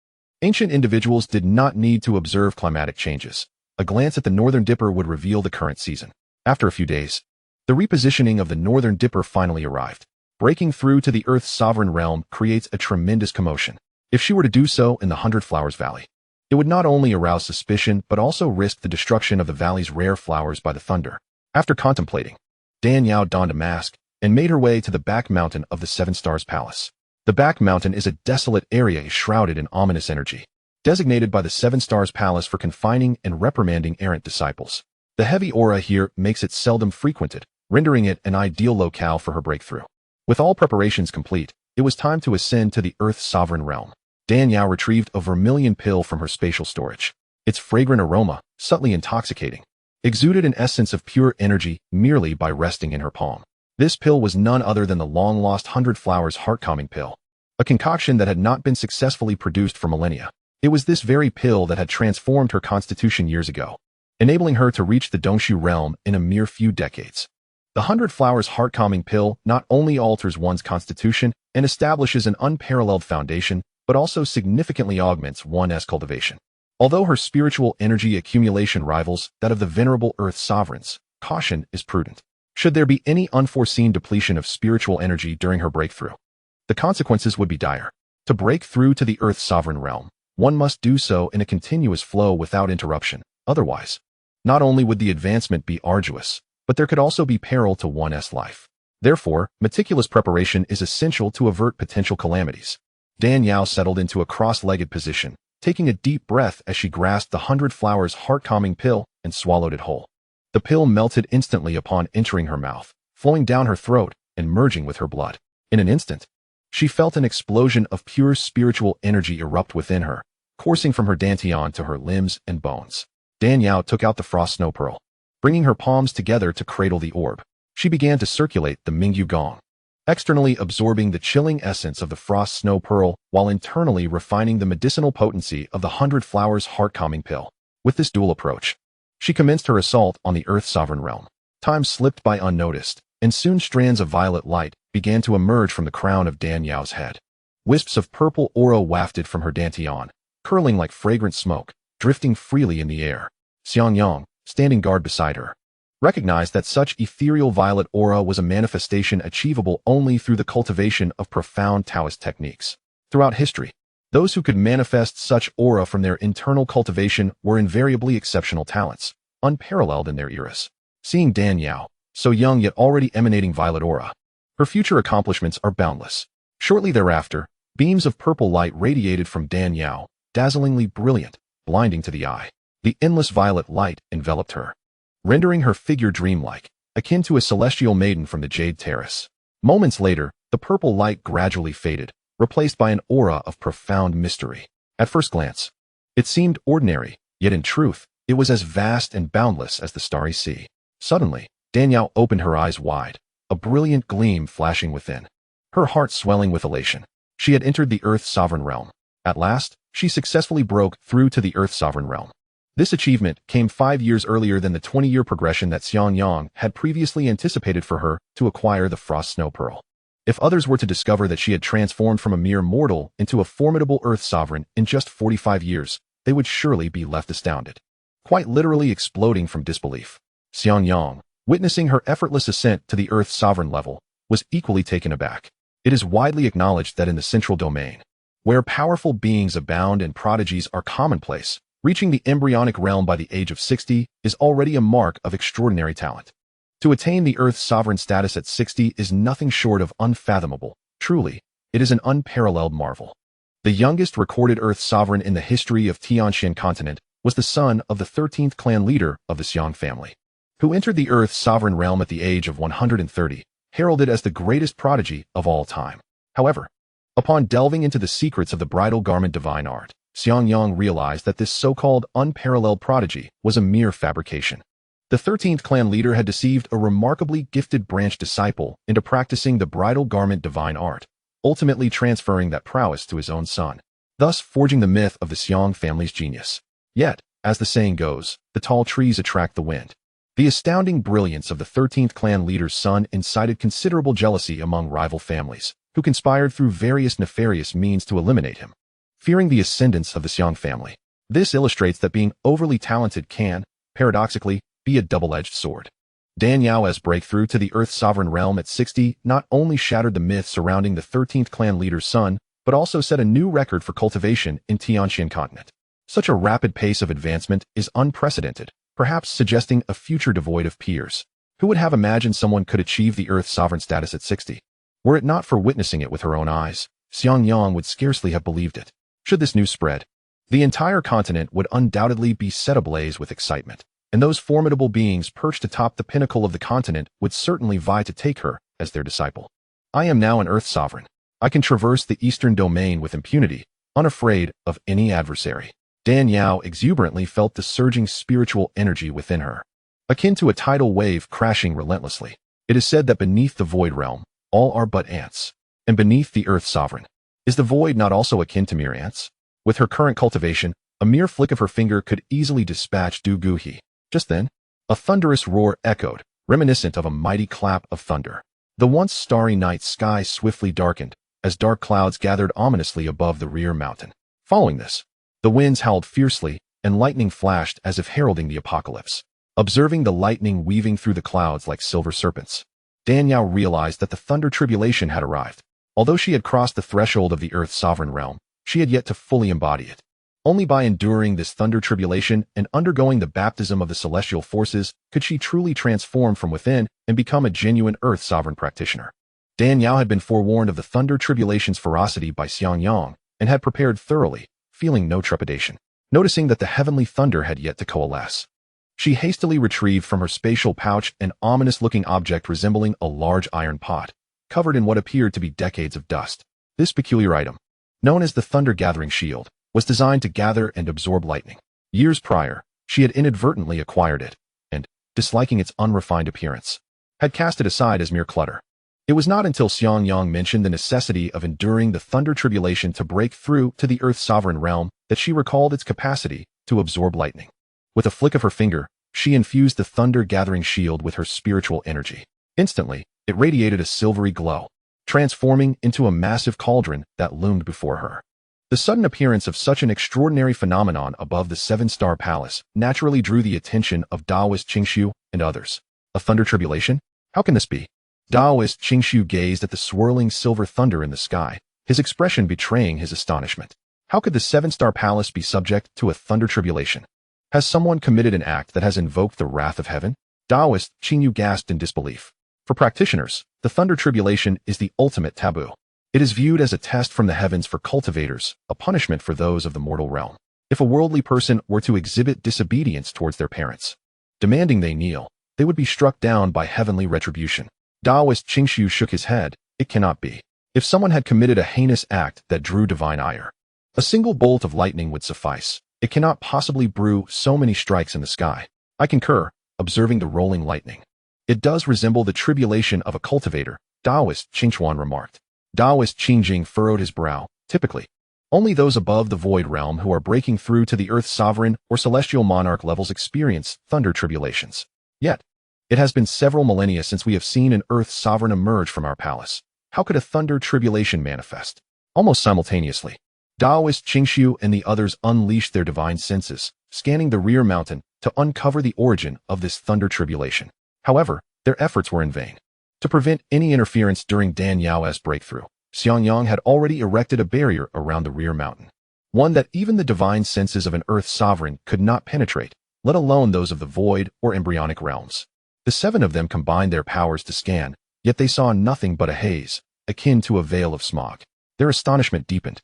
Ancient individuals did not need to observe climatic changes. A glance at the Northern Dipper would reveal the current season. After a few days, the repositioning of the Northern Dipper finally arrived. Breaking through to the Earth's sovereign realm creates a tremendous commotion. If she were to do so in the 100 Flowers Valley, It would not only arouse suspicion but also risk the destruction of the valley's rare flowers by the thunder. After contemplating, Dan Yao donned a mask and made her way to the back mountain of the Seven Stars Palace. The back mountain is a desolate area shrouded in ominous energy, designated by the Seven Stars Palace for confining and reprimanding errant disciples. The heavy aura here makes it seldom frequented, rendering it an ideal locale for her breakthrough. With all preparations complete, it was time to ascend to the Earth's sovereign realm. Dan Yao retrieved a vermilion pill from her spatial storage. Its fragrant aroma, subtly intoxicating, exuded an essence of pure energy merely by resting in her palm. This pill was none other than the long-lost 100 Flowers heart-calming pill, a concoction that had not been successfully produced for millennia. It was this very pill that had transformed her constitution years ago, enabling her to reach the Dongshu realm in a mere few decades. The 100 Flowers heart-calming pill not only alters one's constitution and establishes an unparalleled foundation, but also significantly augments one's cultivation. Although her spiritual energy accumulation rivals that of the venerable Earth sovereigns, caution is prudent. Should there be any unforeseen depletion of spiritual energy during her breakthrough, the consequences would be dire. To break through to the Earth's sovereign realm, one must do so in a continuous flow without interruption. Otherwise, not only would the advancement be arduous, but there could also be peril to one's life. Therefore, meticulous preparation is essential to avert potential calamities. Dan Yao settled into a cross-legged position, taking a deep breath as she grasped the 100 Flowers heart-calming pill and swallowed it whole. The pill melted instantly upon entering her mouth, flowing down her throat and merging with her blood. In an instant, she felt an explosion of pure spiritual energy erupt within her, coursing from her dantian to her limbs and bones. Dan Yao took out the frost snow pearl. Bringing her palms together to cradle the orb, she began to circulate the Mingyu Gong, externally absorbing the chilling essence of the frost snow pearl while internally refining the medicinal potency of the 100 Flowers heart-calming pill. With this dual approach, she commenced her assault on the Earth's sovereign realm. Time slipped by unnoticed, and soon strands of violet light began to emerge from the crown of Dan Yao's head. Wisps of purple aura wafted from her dantian, curling like fragrant smoke, drifting freely in the air. Xianxiang, standing guard beside her, recognized that such ethereal violet aura was a manifestation achievable only through the cultivation of profound Taoist techniques. Throughout history, those who could manifest such aura from their internal cultivation were invariably exceptional talents, unparalleled in their eras. Seeing Dan Yao, so young yet already emanating violet aura, her future accomplishments are boundless. Shortly thereafter, beams of purple light radiated from Dan Yao, dazzlingly brilliant, blinding to the eye. The endless violet light enveloped her, rendering her figure dreamlike, akin to a celestial maiden from the Jade Terrace. Moments later, the purple light gradually faded, replaced by an aura of profound mystery. At first glance, it seemed ordinary, yet in truth, it was as vast and boundless as the starry sea. Suddenly, Dan Yao opened her eyes wide, a brilliant gleam flashing within, her heart swelling with elation. She had entered the Earth's sovereign realm. At last, she successfully broke through to the Earth's sovereign realm. This achievement came 5 years earlier than the 20-year progression that Xianxiang had previously anticipated for her to acquire the frost snow pearl. If others were to discover that she had transformed from a mere mortal into a formidable Earth sovereign in just 45 years, they would surely be left astounded, quite literally exploding from disbelief. Xianxiang, witnessing her effortless ascent to the Earth's sovereign level, was equally taken aback. It is widely acknowledged that in the central domain, where powerful beings abound and prodigies are commonplace, reaching the embryonic realm by the age of 60 is already a mark of extraordinary talent. To attain the Earth's sovereign status at 60 is nothing short of unfathomable. Truly, it is an unparalleled marvel. The youngest recorded Earth sovereign in the history of Tianxian continent was the son of the 13th clan leader of the Xiang family, who entered the Earth's sovereign realm at the age of 130, heralded as the greatest prodigy of all time. However, upon delving into the secrets of the bridal garment divine art, Xianxiang realized that this so-called unparalleled prodigy was a mere fabrication. The 13th clan leader had deceived a remarkably gifted branch disciple into practicing the bridal garment divine art, ultimately transferring that prowess to his own son, thus forging the myth of the Xiang family's genius. Yet, as the saying goes, the tall trees attract the wind. The astounding brilliance of the 13th clan leader's son incited considerable jealousy among rival families, who conspired through various nefarious means to eliminate him, fearing the ascendance of the Xiang family. This illustrates that being overly talented can, paradoxically, be a double-edged sword. Dan Yao's breakthrough to the Earth's sovereign realm at 60 not only shattered the myth surrounding the 13th clan leader's son, but also set a new record for cultivation in Tianxian continent. Such a rapid pace of advancement is unprecedented, perhaps suggesting a future devoid of peers. Who would have imagined someone could achieve the Earth's sovereign status at 60? Were it not for witnessing it with her own eyes, Xianxiang would scarcely have believed it. Should this news spread, the entire continent would undoubtedly be set ablaze with excitement, and those formidable beings perched atop the pinnacle of the continent would certainly vie to take her as their disciple. I am now an Earth sovereign. I can traverse the eastern domain with impunity, unafraid of any adversary. Dan Yao exuberantly felt the surging spiritual energy within her, akin to a tidal wave crashing relentlessly. It is said that beneath the void realm, all are but ants, and beneath the Earth sovereign, is the void not also akin to mere ants? With her current cultivation, a mere flick of her finger could easily dispatch Du Guhi. Just then, a thunderous roar echoed, reminiscent of a mighty clap of thunder. The once starry night sky swiftly darkened, as dark clouds gathered ominously above the rear mountain. Following this, the winds howled fiercely, and lightning flashed as if heralding the apocalypse. Observing the lightning weaving through the clouds like silver serpents, Dan Yao realized that the thunder tribulation had arrived. Although she had crossed the threshold of the Earth's sovereign realm, she had yet to fully embody it. Only by enduring this thunder tribulation and undergoing the baptism of the celestial forces could she truly transform from within and become a genuine Earth sovereign practitioner. Dan Yao had been forewarned of the thunder tribulation's ferocity by Xianxiang and had prepared thoroughly, feeling no trepidation. Noticing that the heavenly thunder had yet to coalesce, she hastily retrieved from her spatial pouch an ominous-looking object resembling a large iron pot, covered in what appeared to be decades of dust. This peculiar item, known as the thunder-gathering shield, was designed to gather and absorb lightning. Years prior, she had inadvertently acquired it, and, disliking its unrefined appearance, had cast it aside as mere clutter. It was not until Xianxiang mentioned the necessity of enduring the thunder tribulation to break through to the Earth's sovereign realm that she recalled its capacity to absorb lightning. With a flick of her finger, she infused the thunder-gathering shield with her spiritual energy. Instantly, it radiated a silvery glow, transforming into a massive cauldron that loomed before her. The sudden appearance of such an extraordinary phenomenon above the seven-star palace naturally drew the attention of Taoist Qingshu and others. A thunder tribulation? How can this be? Taoist Qingshu gazed at the swirling silver thunder in the sky, his expression betraying his astonishment. How could the seven-star palace be subject to a thunder tribulation? Has someone committed an act that has invoked the wrath of heaven? Taoist Qingyu gasped in disbelief. For practitioners, the thunder tribulation is the ultimate taboo. It is viewed as a test from the heavens for cultivators, a punishment for those of the mortal realm. If a worldly person were to exhibit disobedience towards their parents, demanding they kneel, they would be struck down by heavenly retribution. Taoist Qingshu shook his head. It cannot be. If someone had committed a heinous act that drew divine ire, a single bolt of lightning would suffice. It cannot possibly brew so many strikes in the sky. I concur, observing the rolling lightning. It does resemble the tribulation of a cultivator, Taoist Qingchuan remarked. Taoist Qingjing furrowed his brow. Typically, only those above the void realm who are breaking through to the Earth's sovereign or celestial monarch levels experience thunder tribulations. Yet, it has been several millennia since we have seen an Earth sovereign emerge from our palace. How could a thunder tribulation manifest? Almost simultaneously, Taoist Qingshu and the others unleashed their divine senses, scanning the rear mountain to uncover the origin of this thunder tribulation. However, their efforts were in vain. To prevent any interference during Dan Yao's breakthrough, Xianxiang had already erected a barrier around the rear mountain, one that even the divine senses of an Earth sovereign could not penetrate, let alone those of the void or embryonic realms. The seven of them combined their powers to scan, yet they saw nothing but a haze, akin to a veil of smog. Their astonishment deepened.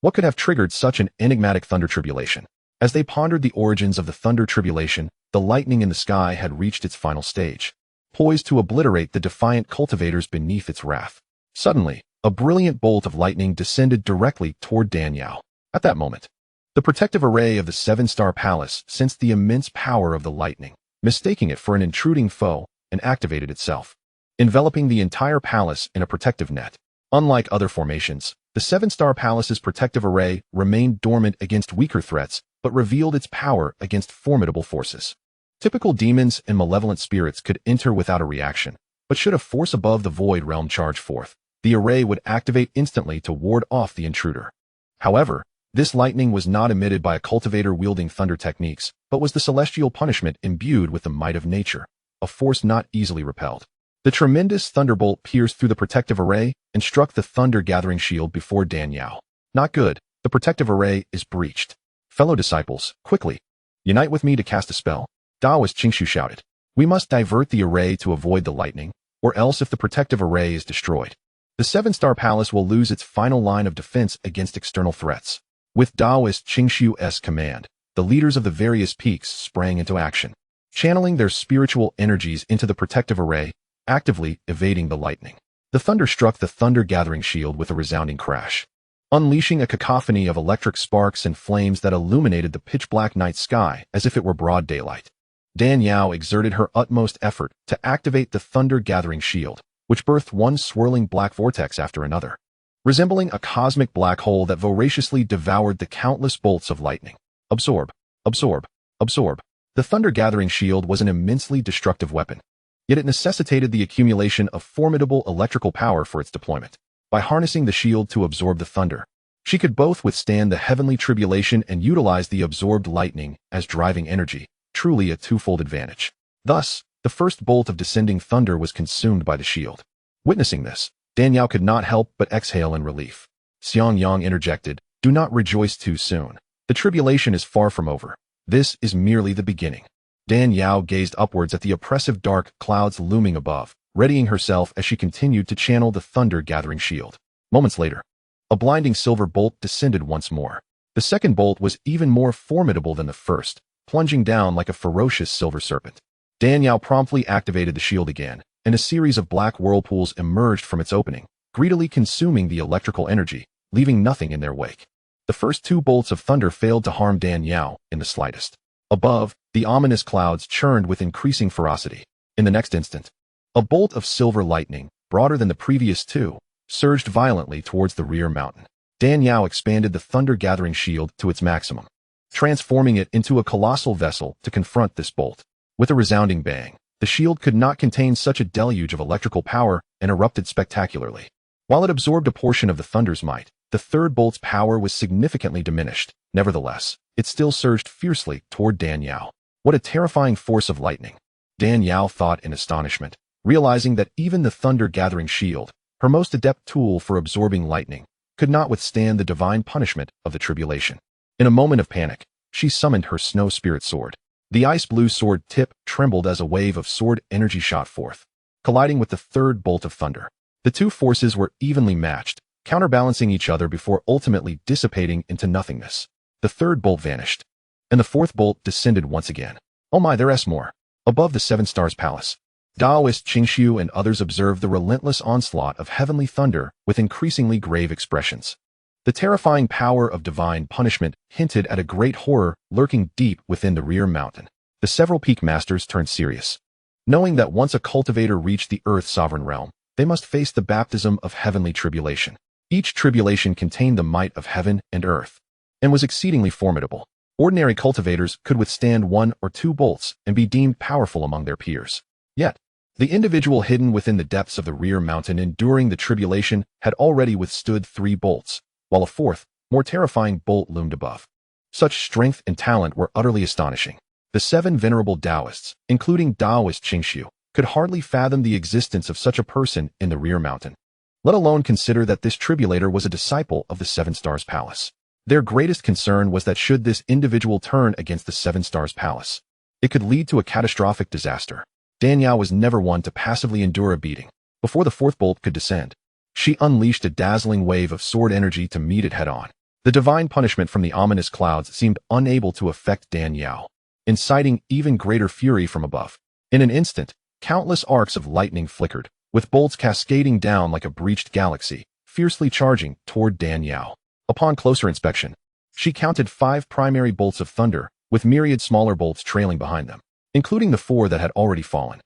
What could have triggered such an enigmatic thunder tribulation? As they pondered the origins of the thunder tribulation, the lightning in the sky had reached its final stage, poised to obliterate the defiant cultivators beneath its wrath. Suddenly, a brilliant bolt of lightning descended directly toward Dan Yao. At that moment, the protective array of the seven-star palace sensed the immense power of the lightning, mistaking it for an intruding foe, and activated itself, enveloping the entire palace in a protective net. Unlike other formations, the seven-star palace's protective array remained dormant against weaker threats, but revealed its power against formidable forces. Typical demons and malevolent spirits could enter without a reaction, but should a force above the void realm charge forth, the array would activate instantly to ward off the intruder. However, this lightning was not emitted by a cultivator wielding thunder techniques, but was the celestial punishment imbued with the might of nature, a force not easily repelled. The tremendous thunderbolt pierced through the protective array and struck the thunder-gathering shield before Dan Yao. Not good. The protective array is breached. Fellow disciples, quickly! Unite with me to cast a spell. Taoist Xianxiu shouted. We must divert the array to avoid the lightning, or else if the protective array is destroyed, the seven-star palace will lose its final line of defense against external threats. With Taoist Xianxiu's command, the leaders of the various peaks sprang into action, channeling their spiritual energies into the protective array, actively evading the lightning. The thunder struck the thunder-gathering shield with a resounding crash, unleashing a cacophony of electric sparks and flames that illuminated the pitch-black night sky as if it were broad daylight. Dan Yao exerted her utmost effort to activate the thunder-gathering shield, which birthed one swirling black vortex after another, resembling a cosmic black hole that voraciously devoured the countless bolts of lightning. Absorb, absorb, absorb. The thunder-gathering shield was an immensely destructive weapon, yet it necessitated the accumulation of formidable electrical power for its deployment. By harnessing the shield to absorb the thunder, she could both withstand the heavenly tribulation and utilize the absorbed lightning as driving energy, truly a twofold advantage. Thus, the first bolt of descending thunder was consumed by the shield. Witnessing this, Dan Yao could not help but exhale in relief. Xiangyang interjected, "Do not rejoice too soon. The tribulation is far from over. This is merely the beginning." Dan Yao gazed upwards at the oppressive dark clouds looming above, readying herself as she continued to channel the thunder-gathering shield. Moments later, a blinding silver bolt descended once more. The second bolt was even more formidable than the first, plunging down like a ferocious silver serpent. Dan Yao promptly activated the shield again, and a series of black whirlpools emerged from its opening, greedily consuming the electrical energy, leaving nothing in their wake. The first two bolts of thunder failed to harm Dan Yao in the slightest. Above, the ominous clouds churned with increasing ferocity. In the next instant, a bolt of silver lightning, broader than the previous two, surged violently towards the rear mountain. Dan Yao expanded the thunder-gathering shield to its maximum, transforming it into a colossal vessel to confront this bolt. With a resounding bang, the shield could not contain such a deluge of electrical power and erupted spectacularly. While it absorbed a portion of the thunder's might, the third bolt's power was significantly diminished. Nevertheless, it still surged fiercely toward Dan Yao. What a terrifying force of lightning! Dan Yao thought in astonishment, realizing that even the thunder-gathering shield, her most adept tool for absorbing lightning, could not withstand the divine punishment of the tribulation. In a moment of panic, she summoned her snow spirit sword. The ice-blue sword tip trembled as a wave of sword energy shot forth, colliding with the third bolt of thunder. The two forces were evenly matched, counterbalancing each other before ultimately dissipating into nothingness. The third bolt vanished, and the fourth bolt descended once again. Oh my, there's more. Above the Seven Stars Palace, Taoist Xianxiu and others observed the relentless onslaught of heavenly thunder with increasingly grave expressions. The terrifying power of divine punishment hinted at a great horror lurking deep within the rear mountain. The several peak masters turned serious, knowing that once a cultivator reached the Earth's sovereign realm, they must face the baptism of heavenly tribulation. Each tribulation contained the might of heaven and earth, and was exceedingly formidable. Ordinary cultivators could withstand one or two bolts and be deemed powerful among their peers. Yet, the individual hidden within the depths of the rear mountain enduring the tribulation had already withstood 3 bolts, while a fourth, more terrifying bolt loomed above. Such strength and talent were utterly astonishing. The 7 venerable Taoists, including Taoist Xianxiu, could hardly fathom the existence of such a person in the rear mountain, let alone consider that this tribulator was a disciple of the Seven Stars Palace. Their greatest concern was that should this individual turn against the Seven Stars Palace, it could lead to a catastrophic disaster. Dan Yao was never one to passively endure a beating. Before the fourth bolt could descend, she unleashed a dazzling wave of sword energy to meet it head-on. The divine punishment from the ominous clouds seemed unable to affect Dan Yao, inciting even greater fury from above. In an instant, countless arcs of lightning flickered, with bolts cascading down like a breached galaxy, fiercely charging toward Dan Yao. Upon closer inspection, she counted 5 primary bolts of thunder, with myriad smaller bolts trailing behind them, including the 4 that had already fallen.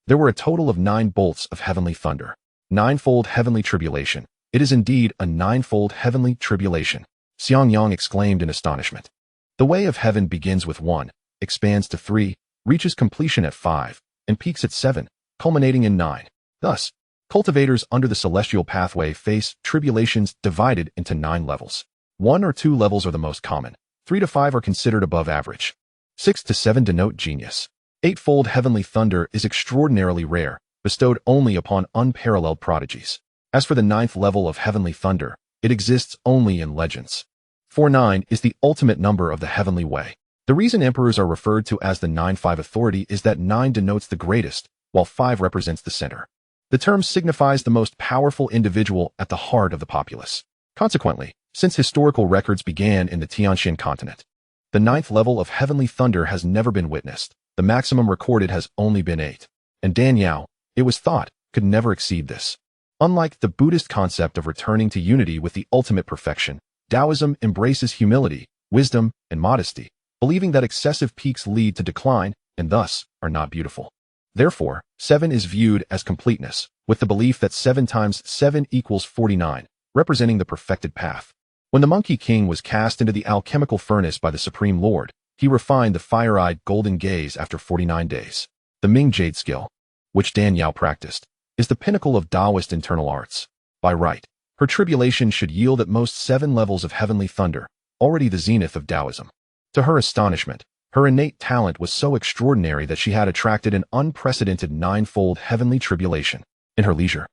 There were a total of 9 bolts of heavenly thunder. 9-fold heavenly tribulation. It is indeed a 9-fold heavenly tribulation. Xiangyang exclaimed in astonishment. The way of heaven begins with 1, expands to 3, reaches completion at 5, and peaks at 7, culminating in 9. Thus, cultivators under the celestial pathway face tribulations divided into 9 levels. 1 or 2 levels are the most common. 3 to 5 are considered above average. 6 to 7 denote genius. 8-fold heavenly thunder is extraordinarily rare, bestowed only upon unparalleled prodigies. As for the 9th level of heavenly thunder, it exists only in legends. 49 is the ultimate number of the heavenly way. The reason emperors are referred to as the 9-5 authority is that 9 denotes the greatest, while 5 represents the center. The term signifies the most powerful individual at the heart of the populace. Consequently, since historical records began in the Tianxian continent, the 9th level of heavenly thunder has never been witnessed. The maximum recorded has only been 8. And Dan Yao, it was thought, could never exceed this. Unlike the Buddhist concept of returning to unity with the ultimate perfection, Taoism embraces humility, wisdom, and modesty, believing that excessive peaks lead to decline and thus are not beautiful. Therefore, 7 is viewed as completeness, with the belief that 7 times 7 equals 49, representing the perfected path. When the Monkey King was cast into the alchemical furnace by the Supreme Lord, he refined the fire-eyed golden gaze after 49 days. The Ming Jade skill, which Dan Yao practiced, is the pinnacle of Taoist internal arts. By right, her tribulation should yield at most 7 levels of heavenly thunder, already the zenith of Taoism. To her astonishment, her innate talent was so extraordinary that she had attracted an unprecedented 9-fold heavenly tribulation. In her leisure,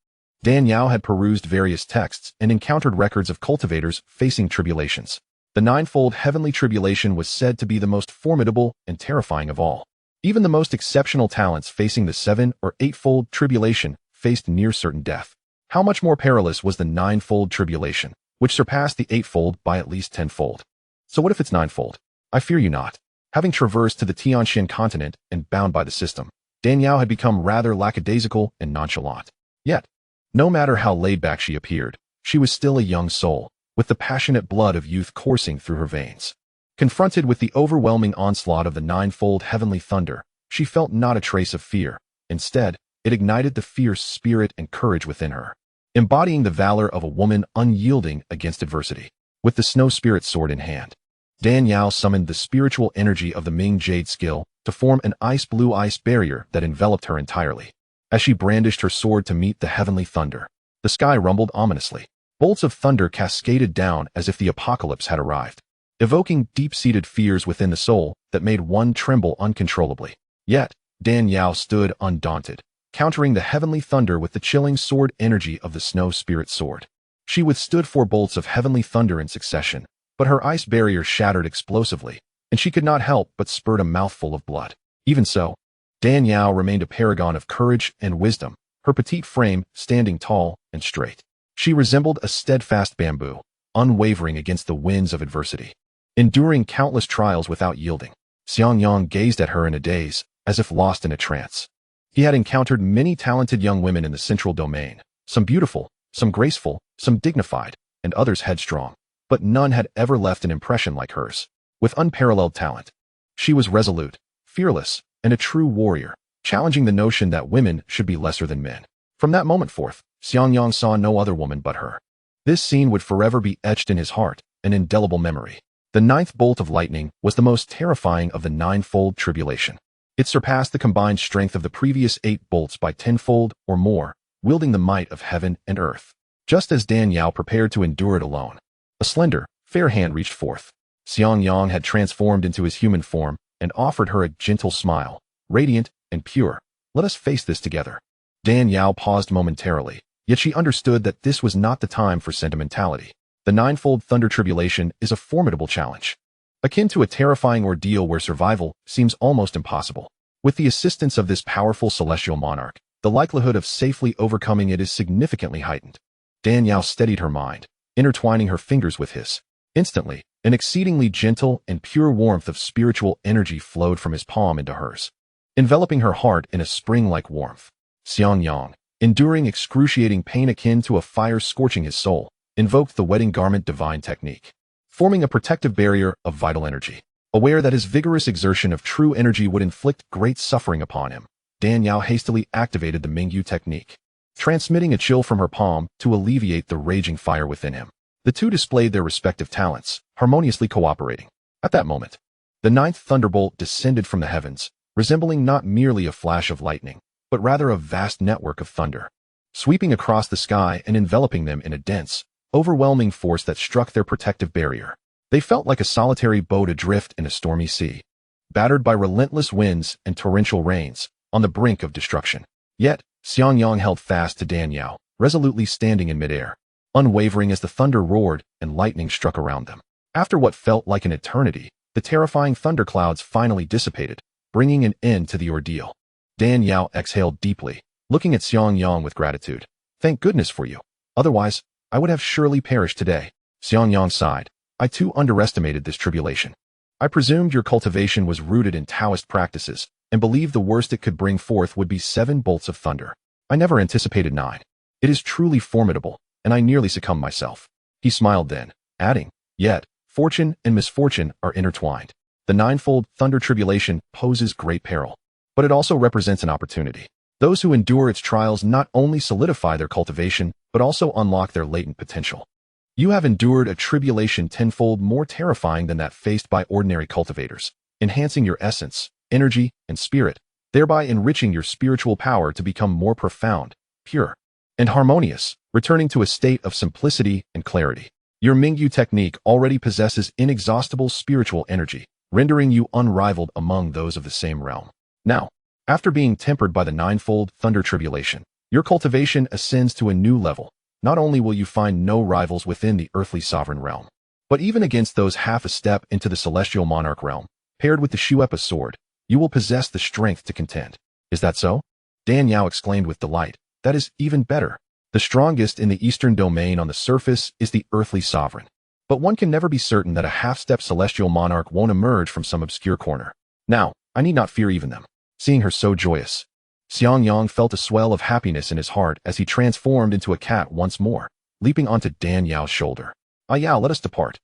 Dan Yao had perused various texts and encountered records of cultivators facing tribulations. The 9-fold heavenly tribulation was said to be the most formidable and terrifying of all. Even the most exceptional talents facing the 7- or 8-fold tribulation faced near certain death. How much more perilous was the 9-fold tribulation, which surpassed the 8-fold by at least 10-fold? So what if it's 9-fold? I fear you not. Having traversed to the Tianxian continent and bound by the system, Dan Yao had become rather lackadaisical and nonchalant. Yet, no matter how laid back she appeared, she was still a young soul, with the passionate blood of youth coursing through her veins. Confronted with the overwhelming onslaught of the 9-fold heavenly thunder, she felt not a trace of fear. Instead, it ignited the fierce spirit and courage within her, embodying the valor of a woman unyielding against adversity. With the snow spirit sword in hand, Dan Yao summoned the spiritual energy of the Ming Jade skill to form an ice-blue ice barrier that enveloped her entirely. As she brandished her sword to meet the heavenly thunder, the sky rumbled ominously. Bolts of thunder cascaded down as if the apocalypse had arrived, evoking deep-seated fears within the soul that made one tremble uncontrollably. Yet, Dan Yao stood undaunted, countering the heavenly thunder with the chilling sword energy of the snow spirit sword. She withstood 4 bolts of heavenly thunder in succession, but her ice barrier shattered explosively, and she could not help but spurt a mouthful of blood. Even so, Dan Yao remained a paragon of courage and wisdom, her petite frame standing tall and straight. She resembled a steadfast bamboo, unwavering against the winds of adversity. Enduring countless trials without yielding, Xianxiang gazed at her in a daze, as if lost in a trance. He had encountered many talented young women in the central domain, some beautiful, some graceful, some dignified, and others headstrong, but none had ever left an impression like hers. With unparalleled talent, she was resolute, fearless, and a true warrior, challenging the notion that women should be lesser than men. From that moment forth, Xianxiang saw no other woman but her. This scene would forever be etched in his heart, an indelible memory. The 9th bolt of lightning was the most terrifying of the 9-fold tribulation. It surpassed the combined strength of the previous 8 bolts by 10-fold or more, wielding the might of heaven and earth. Just as Dan Yao prepared to endure it alone, a slender, fair hand reached forth. Xianxiang had transformed into his human form and offered her a gentle smile, radiant and pure. Let us face this together. Dan Yao paused momentarily, yet she understood that this was not the time for sentimentality. The 9-fold thunder tribulation is a formidable challenge, akin to a terrifying ordeal where survival seems almost impossible. With the assistance of this powerful celestial monarch, the likelihood of safely overcoming it is significantly heightened. Dan Yao steadied her mind, intertwining her fingers with his. Instantly, an exceedingly gentle and pure warmth of spiritual energy flowed from his palm into hers, enveloping her heart in a spring-like warmth. Xianxiang, enduring excruciating pain akin to a fire scorching his soul, invoked the wedding garment divine technique, forming a protective barrier of vital energy. Aware that his vigorous exertion of true energy would inflict great suffering upon him, Dan Yao hastily activated the Mingyu technique, transmitting a chill from her palm to alleviate the raging fire within him. The two displayed their respective talents, harmoniously cooperating. At that moment, the 9th thunderbolt descended from the heavens, resembling not merely a flash of lightning, but rather a vast network of thunder, sweeping across the sky and enveloping them in a dense, overwhelming force that struck their protective barrier. They felt like a solitary boat adrift in a stormy sea, battered by relentless winds and torrential rains, on the brink of destruction. Yet, Xianxiang held fast to Dan Yao, resolutely standing in midair, unwavering as the thunder roared and lightning struck around them. After what felt like an eternity, the terrifying thunderclouds finally dissipated, bringing an end to the ordeal. Dan Yao exhaled deeply, looking at Xiangyang with gratitude. Thank goodness for you. Otherwise, I would have surely perished today. Xiangyang sighed. I too underestimated this tribulation. I presumed your cultivation was rooted in Taoist practices, and believed the worst it could bring forth would be 7 bolts of thunder. I never anticipated 9. It is truly formidable, and I nearly succumbed myself. He smiled then, adding, yet, fortune and misfortune are intertwined. The 9-fold thunder tribulation poses great peril, but it also represents an opportunity. Those who endure its trials not only solidify their cultivation, but also unlock their latent potential. You have endured a tribulation 10-fold more terrifying than that faced by ordinary cultivators, enhancing your essence, energy, and spirit, thereby enriching your spiritual power to become more profound, pure, and harmonious, returning to a state of simplicity and clarity. Your Mingyu technique already possesses inexhaustible spiritual energy, rendering you unrivaled among those of the same realm. Now, after being tempered by the 9-fold thunder tribulation, your cultivation ascends to a new level. Not only will you find no rivals within the earthly sovereign realm, but even against those half a step into the celestial monarch realm, paired with the Shuepa sword, you will possess the strength to contend. Is that so? Dan Yao exclaimed with delight. That is even better. The strongest in the eastern domain on the surface is the earthly sovereign. But one can never be certain that a half-step celestial monarch won't emerge from some obscure corner. Now, I need not fear even them. Seeing her so joyous, Xiangyang felt a swell of happiness in his heart as he transformed into a cat once more, leaping onto Dan Yao's shoulder. Ah Yao, let us depart.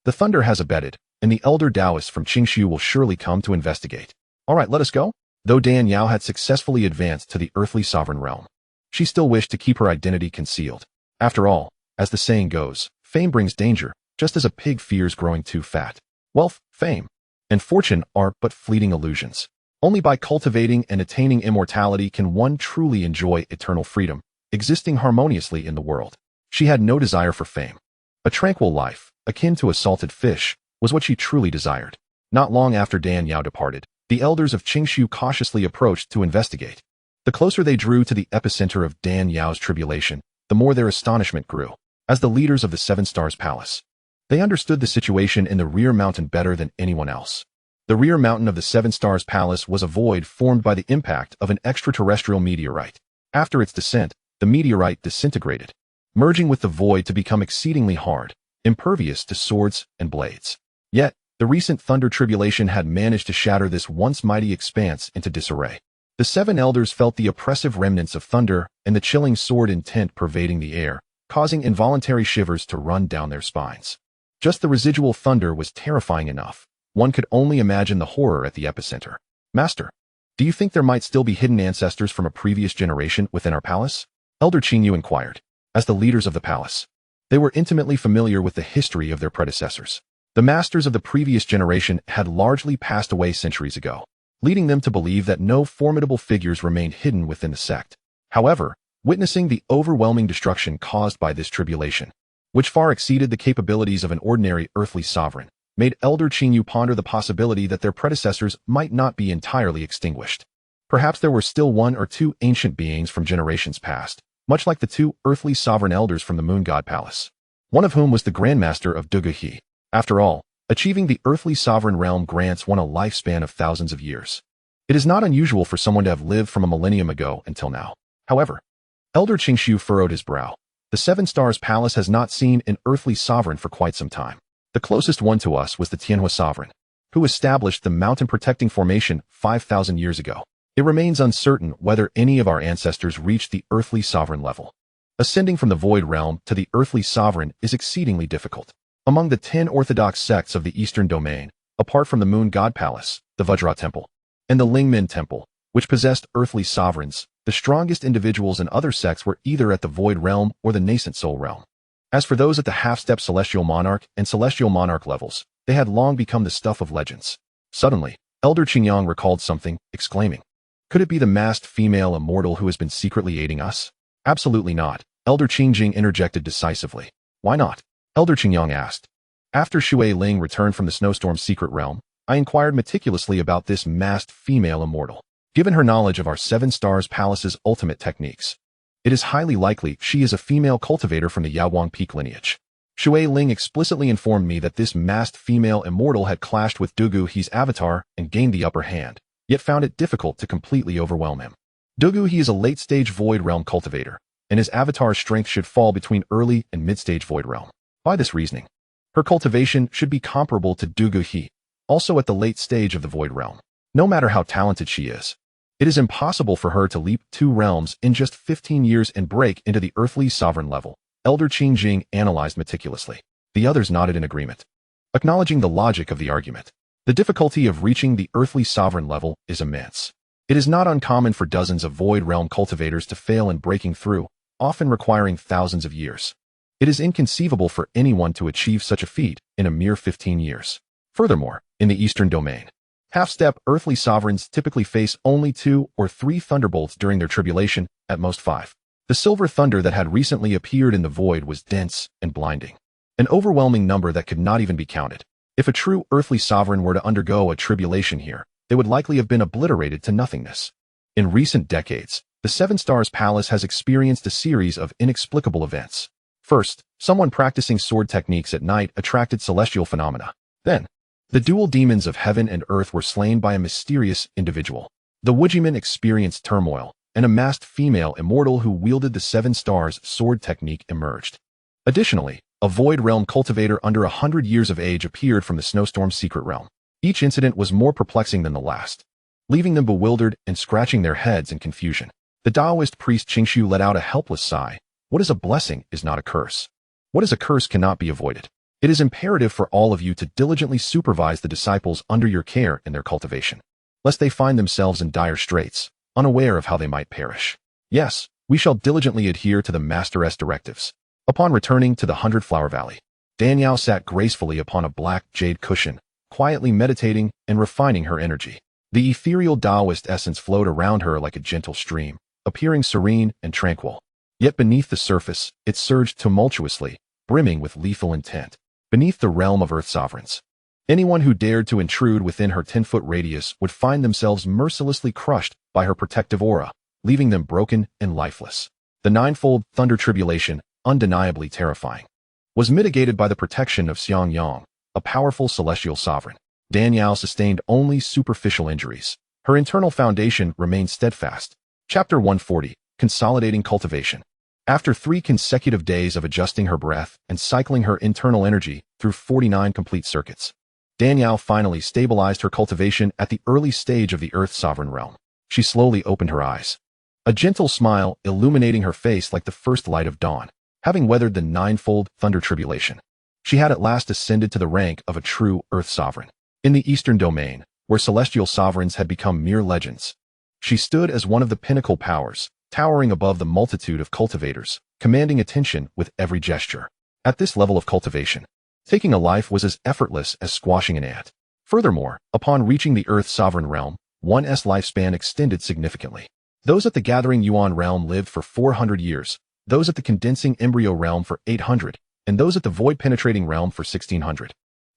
The thunder has abated, and the elder Taoists from Qingshu will surely come to investigate. All right, let us go. Though Dan Yao had successfully advanced to the earthly sovereign realm, she still wished to keep her identity concealed. After all, as the saying goes, fame brings danger, just as a pig fears growing too fat. Wealth, fame, and fortune are but fleeting illusions. Only by cultivating and attaining immortality can one truly enjoy eternal freedom, existing harmoniously in the world. She had no desire for fame. A tranquil life, akin to a salted fish, was what she truly desired. Not long after Dan Yao departed, the elders of Qingshu cautiously approached to investigate. The closer they drew to the epicenter of Dan Yao's tribulation, the more their astonishment grew. As the leaders of the 7 Stars Palace, they understood the situation in the rear mountain better than anyone else. The rear mountain of the 7 Stars Palace was a void formed by the impact of an extraterrestrial meteorite. After its descent, the meteorite disintegrated, merging with the void to become exceedingly hard, impervious to swords and blades. Yet, the recent thunder tribulation had managed to shatter this once mighty expanse into disarray. The 7 elders felt the oppressive remnants of thunder and the chilling sword intent pervading the air, causing involuntary shivers to run down their spines. Just the residual thunder was terrifying enough. One could only imagine the horror at the epicenter. Master, do you think there might still be hidden ancestors from a previous generation within our palace? Elder Qingyu inquired. As the leaders of the palace, they were intimately familiar with the history of their predecessors. The masters of the previous generation had largely passed away centuries ago, leading them to believe that no formidable figures remained hidden within the sect. However, witnessing the overwhelming destruction caused by this tribulation, which far exceeded the capabilities of an ordinary earthly sovereign, made Elder Qingyu ponder the possibility that their predecessors might not be entirely extinguished. Perhaps there were still 1 or 2 ancient beings from generations past, much like the 2 earthly sovereign elders from the Moon God Palace, one of whom was the Grandmaster of Duguhi. After all, achieving the earthly sovereign realm grants one a lifespan of thousands of years. It is not unusual for someone to have lived from a millennium ago until now. However, Elder Qingshu furrowed his brow. The 7 Stars Palace has not seen an earthly sovereign for quite some time. The closest one to us was the Tianhua sovereign, who established the mountain-protecting formation 5,000 years ago. It remains uncertain whether any of our ancestors reached the earthly sovereign level. Ascending from the void realm to the earthly sovereign is exceedingly difficult. Among the 10 orthodox sects of the eastern domain, apart from the Moon God Palace, the Vajra Temple, and the Lingmin Temple, which possessed earthly sovereigns, the strongest individuals in other sects were either at the void realm or the nascent soul realm. As for those at the half-step celestial monarch and celestial monarch levels, they had long become the stuff of legends. Suddenly, Elder Qingyang recalled something, exclaiming, "Could it be the masked female immortal who has been secretly aiding us?" "Absolutely not," Elder Qingjing interjected decisively. "Why not?" Elder Qingyang asked. After Shui Ling returned from the snowstorm's secret realm, I inquired meticulously about this masked female immortal. Given her knowledge of our 7 Stars Palace's ultimate techniques, it is highly likely she is a female cultivator from the Yaowang Peak lineage. Shui Ling explicitly informed me that this masked female immortal had clashed with Dugu He's avatar and gained the upper hand, yet found it difficult to completely overwhelm him. Dugu He is a late-stage Void Realm cultivator, and his avatar's strength should fall between early and mid-stage Void Realm. By this reasoning, her cultivation should be comparable to Dugu He, also at the late stage of the Void Realm. No matter how talented she is, it is impossible for her to leap 2 realms in just 15 years and break into the earthly sovereign level. Elder Qing Jing analyzed meticulously. The others nodded in agreement, acknowledging the logic of the argument. The difficulty of reaching the earthly sovereign level is immense. It is not uncommon for dozens of Void Realm cultivators to fail in breaking through, often requiring thousands of years. It is inconceivable for anyone to achieve such a feat in a mere 15 years. Furthermore, in the Eastern Domain, half-step earthly sovereigns typically face only 2 or 3 thunderbolts during their tribulation, at most 5. The silver thunder that had recently appeared in the void was dense and blinding. An overwhelming number that could not even be counted. If a true earthly sovereign were to undergo a tribulation here, they would likely have been obliterated to nothingness. In recent decades, the Seven Stars Palace has experienced a series of inexplicable events. First, someone practicing sword techniques at night attracted celestial phenomena. Then, the dual demons of heaven and earth were slain by a mysterious individual. The Wujiman experienced turmoil, and a masked female immortal who wielded the Seven Stars sword technique emerged. Additionally, a Void Realm cultivator under 100 years of age appeared from the Snowstorm's secret realm. Each incident was more perplexing than the last, leaving them bewildered and scratching their heads in confusion. The Taoist priest Qingshu let out a helpless sigh. What is a blessing is not a curse. What is a curse cannot be avoided. It is imperative for all of you to diligently supervise the disciples under your care in their cultivation, lest they find themselves in dire straits, unaware of how they might perish. Yes, we shall diligently adhere to the Master's directives. Upon returning to the 100-Flower Valley, Danielle sat gracefully upon a black jade cushion, quietly meditating and refining her energy. The ethereal Taoist essence flowed around her like a gentle stream, appearing serene and tranquil. Yet beneath the surface, it surged tumultuously, brimming with lethal intent. Beneath the realm of Earth Sovereigns, anyone who dared to intrude within her 10-foot radius would find themselves mercilessly crushed by her protective aura, leaving them broken and lifeless. The ninefold thunder tribulation, undeniably terrifying, was mitigated by the protection of Xianxiang, a powerful celestial sovereign. Danielle sustained only superficial injuries. Her internal foundation remained steadfast. Chapter 140, Consolidating Cultivation. After 3 consecutive days of adjusting her breath and cycling her internal energy through 49 complete circuits, Danielle finally stabilized her cultivation at the early stage of the Earth Sovereign Realm. She slowly opened her eyes, a gentle smile illuminating her face like the first light of dawn. Having weathered the ninefold thunder tribulation, she had at last ascended to the rank of a true Earth Sovereign. In the Eastern Domain, where celestial sovereigns had become mere legends, she stood as one of the pinnacle powers, towering above the multitude of cultivators, commanding attention with every gesture. At this level of cultivation, taking a life was as effortless as squashing an ant. Furthermore, upon reaching the Earth Sovereign Realm, one's lifespan extended significantly. Those at the Gathering Yuan Realm lived for 400 years, those at the Condensing Embryo Realm for 800, and those at the Void Penetrating Realm for 1600.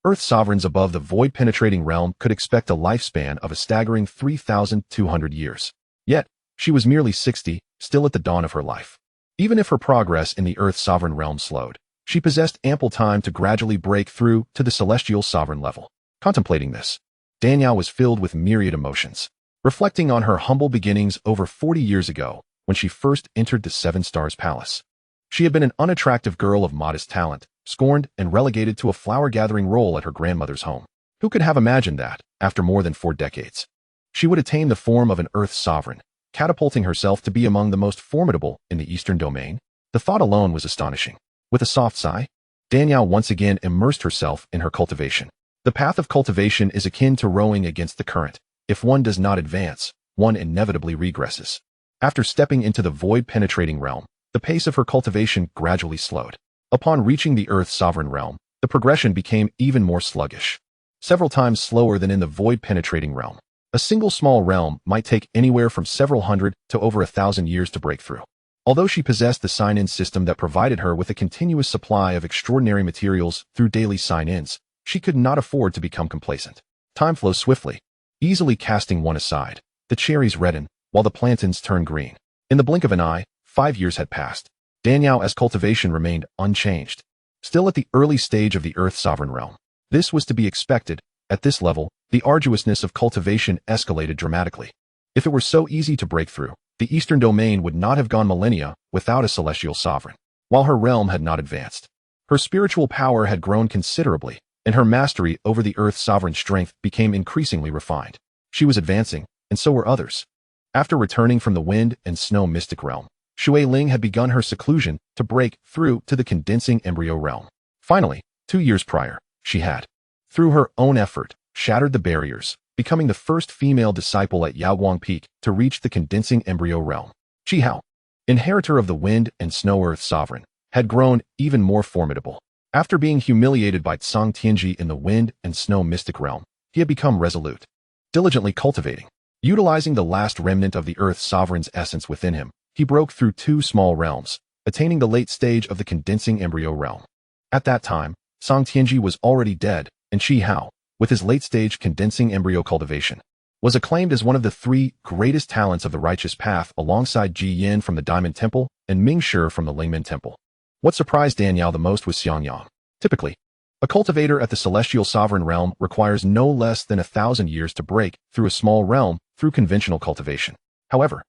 Earth sovereigns above the Void Penetrating Realm could expect a lifespan of a staggering 3,200 years. Yet, she was merely 60, still at the dawn of her life. Even if her progress in the Earth Sovereign Realm slowed, she possessed ample time to gradually break through to the Celestial Sovereign level. Contemplating this, Danielle was filled with myriad emotions, reflecting on her humble beginnings over 40 years ago when she first entered the Seven Stars Palace. She had been an unattractive girl of modest talent, scorned and relegated to a flower-gathering role at her grandmother's home. Who could have imagined that, after more than 4 decades, she would attain the form of an Earth Sovereign, catapulting herself to be among the most formidable in the Eastern Domain? The thought alone was astonishing. With a soft sigh, Danielle once again immersed herself in her cultivation. The path of cultivation is akin to rowing against the current. If one does not advance, one inevitably regresses. After stepping into the void-penetrating realm, the pace of her cultivation gradually slowed. Upon reaching the Earth Sovereign Realm, the progression became even more sluggish, several times slower than in the void-penetrating realm. A single small realm might take anywhere from several hundred to over 1,000 years to break through. Although she possessed the sign-in system that provided her with a continuous supply of extraordinary materials through daily sign-ins, she could not afford to become complacent. Time flows swiftly, easily casting one aside. The cherries redden, while the plantains turn green. In the blink of an eye, 5 years had passed. Danielle's cultivation remained unchanged. still at the early stage of the Earth's sovereign realm. This was to be expected. At this level, the arduousness of cultivation escalated dramatically. If it were so easy to break through, the Eastern domain would not have gone millennia without a celestial sovereign. While her realm had not advanced, her spiritual power had grown considerably, and her mastery over the Earth's sovereign strength became increasingly refined. She was advancing, and so were others. After returning from the wind and snow mystic realm, Shui Ling had begun her seclusion to break through to the condensing embryo realm. Finally, 2 years prior, she had, through her own effort, shattered the barriers, becoming the first female disciple at Yaoguang Peak to reach the condensing embryo realm. Qi Hao, inheritor of the wind and snow earth sovereign, had grown even more formidable. After being humiliated by Tsang Tianji in the wind and snow mystic realm, he had become resolute, diligently cultivating. Utilizing the last remnant of the Earth's sovereign's essence within him, he broke through 2 small realms, attaining the late stage of the condensing embryo realm. At that time, Tsang Tianji was already dead, and Qi Hao, with his late-stage condensing embryo cultivation, was acclaimed as one of the 3 greatest talents of the righteous path alongside Ji Yin from the Diamond Temple and Ming Shi from the Lingmen Temple. What surprised Daniel the most was Xianxiang. Typically, a cultivator at the celestial sovereign realm requires no less than 1,000 years to break through a small realm through conventional cultivation. However,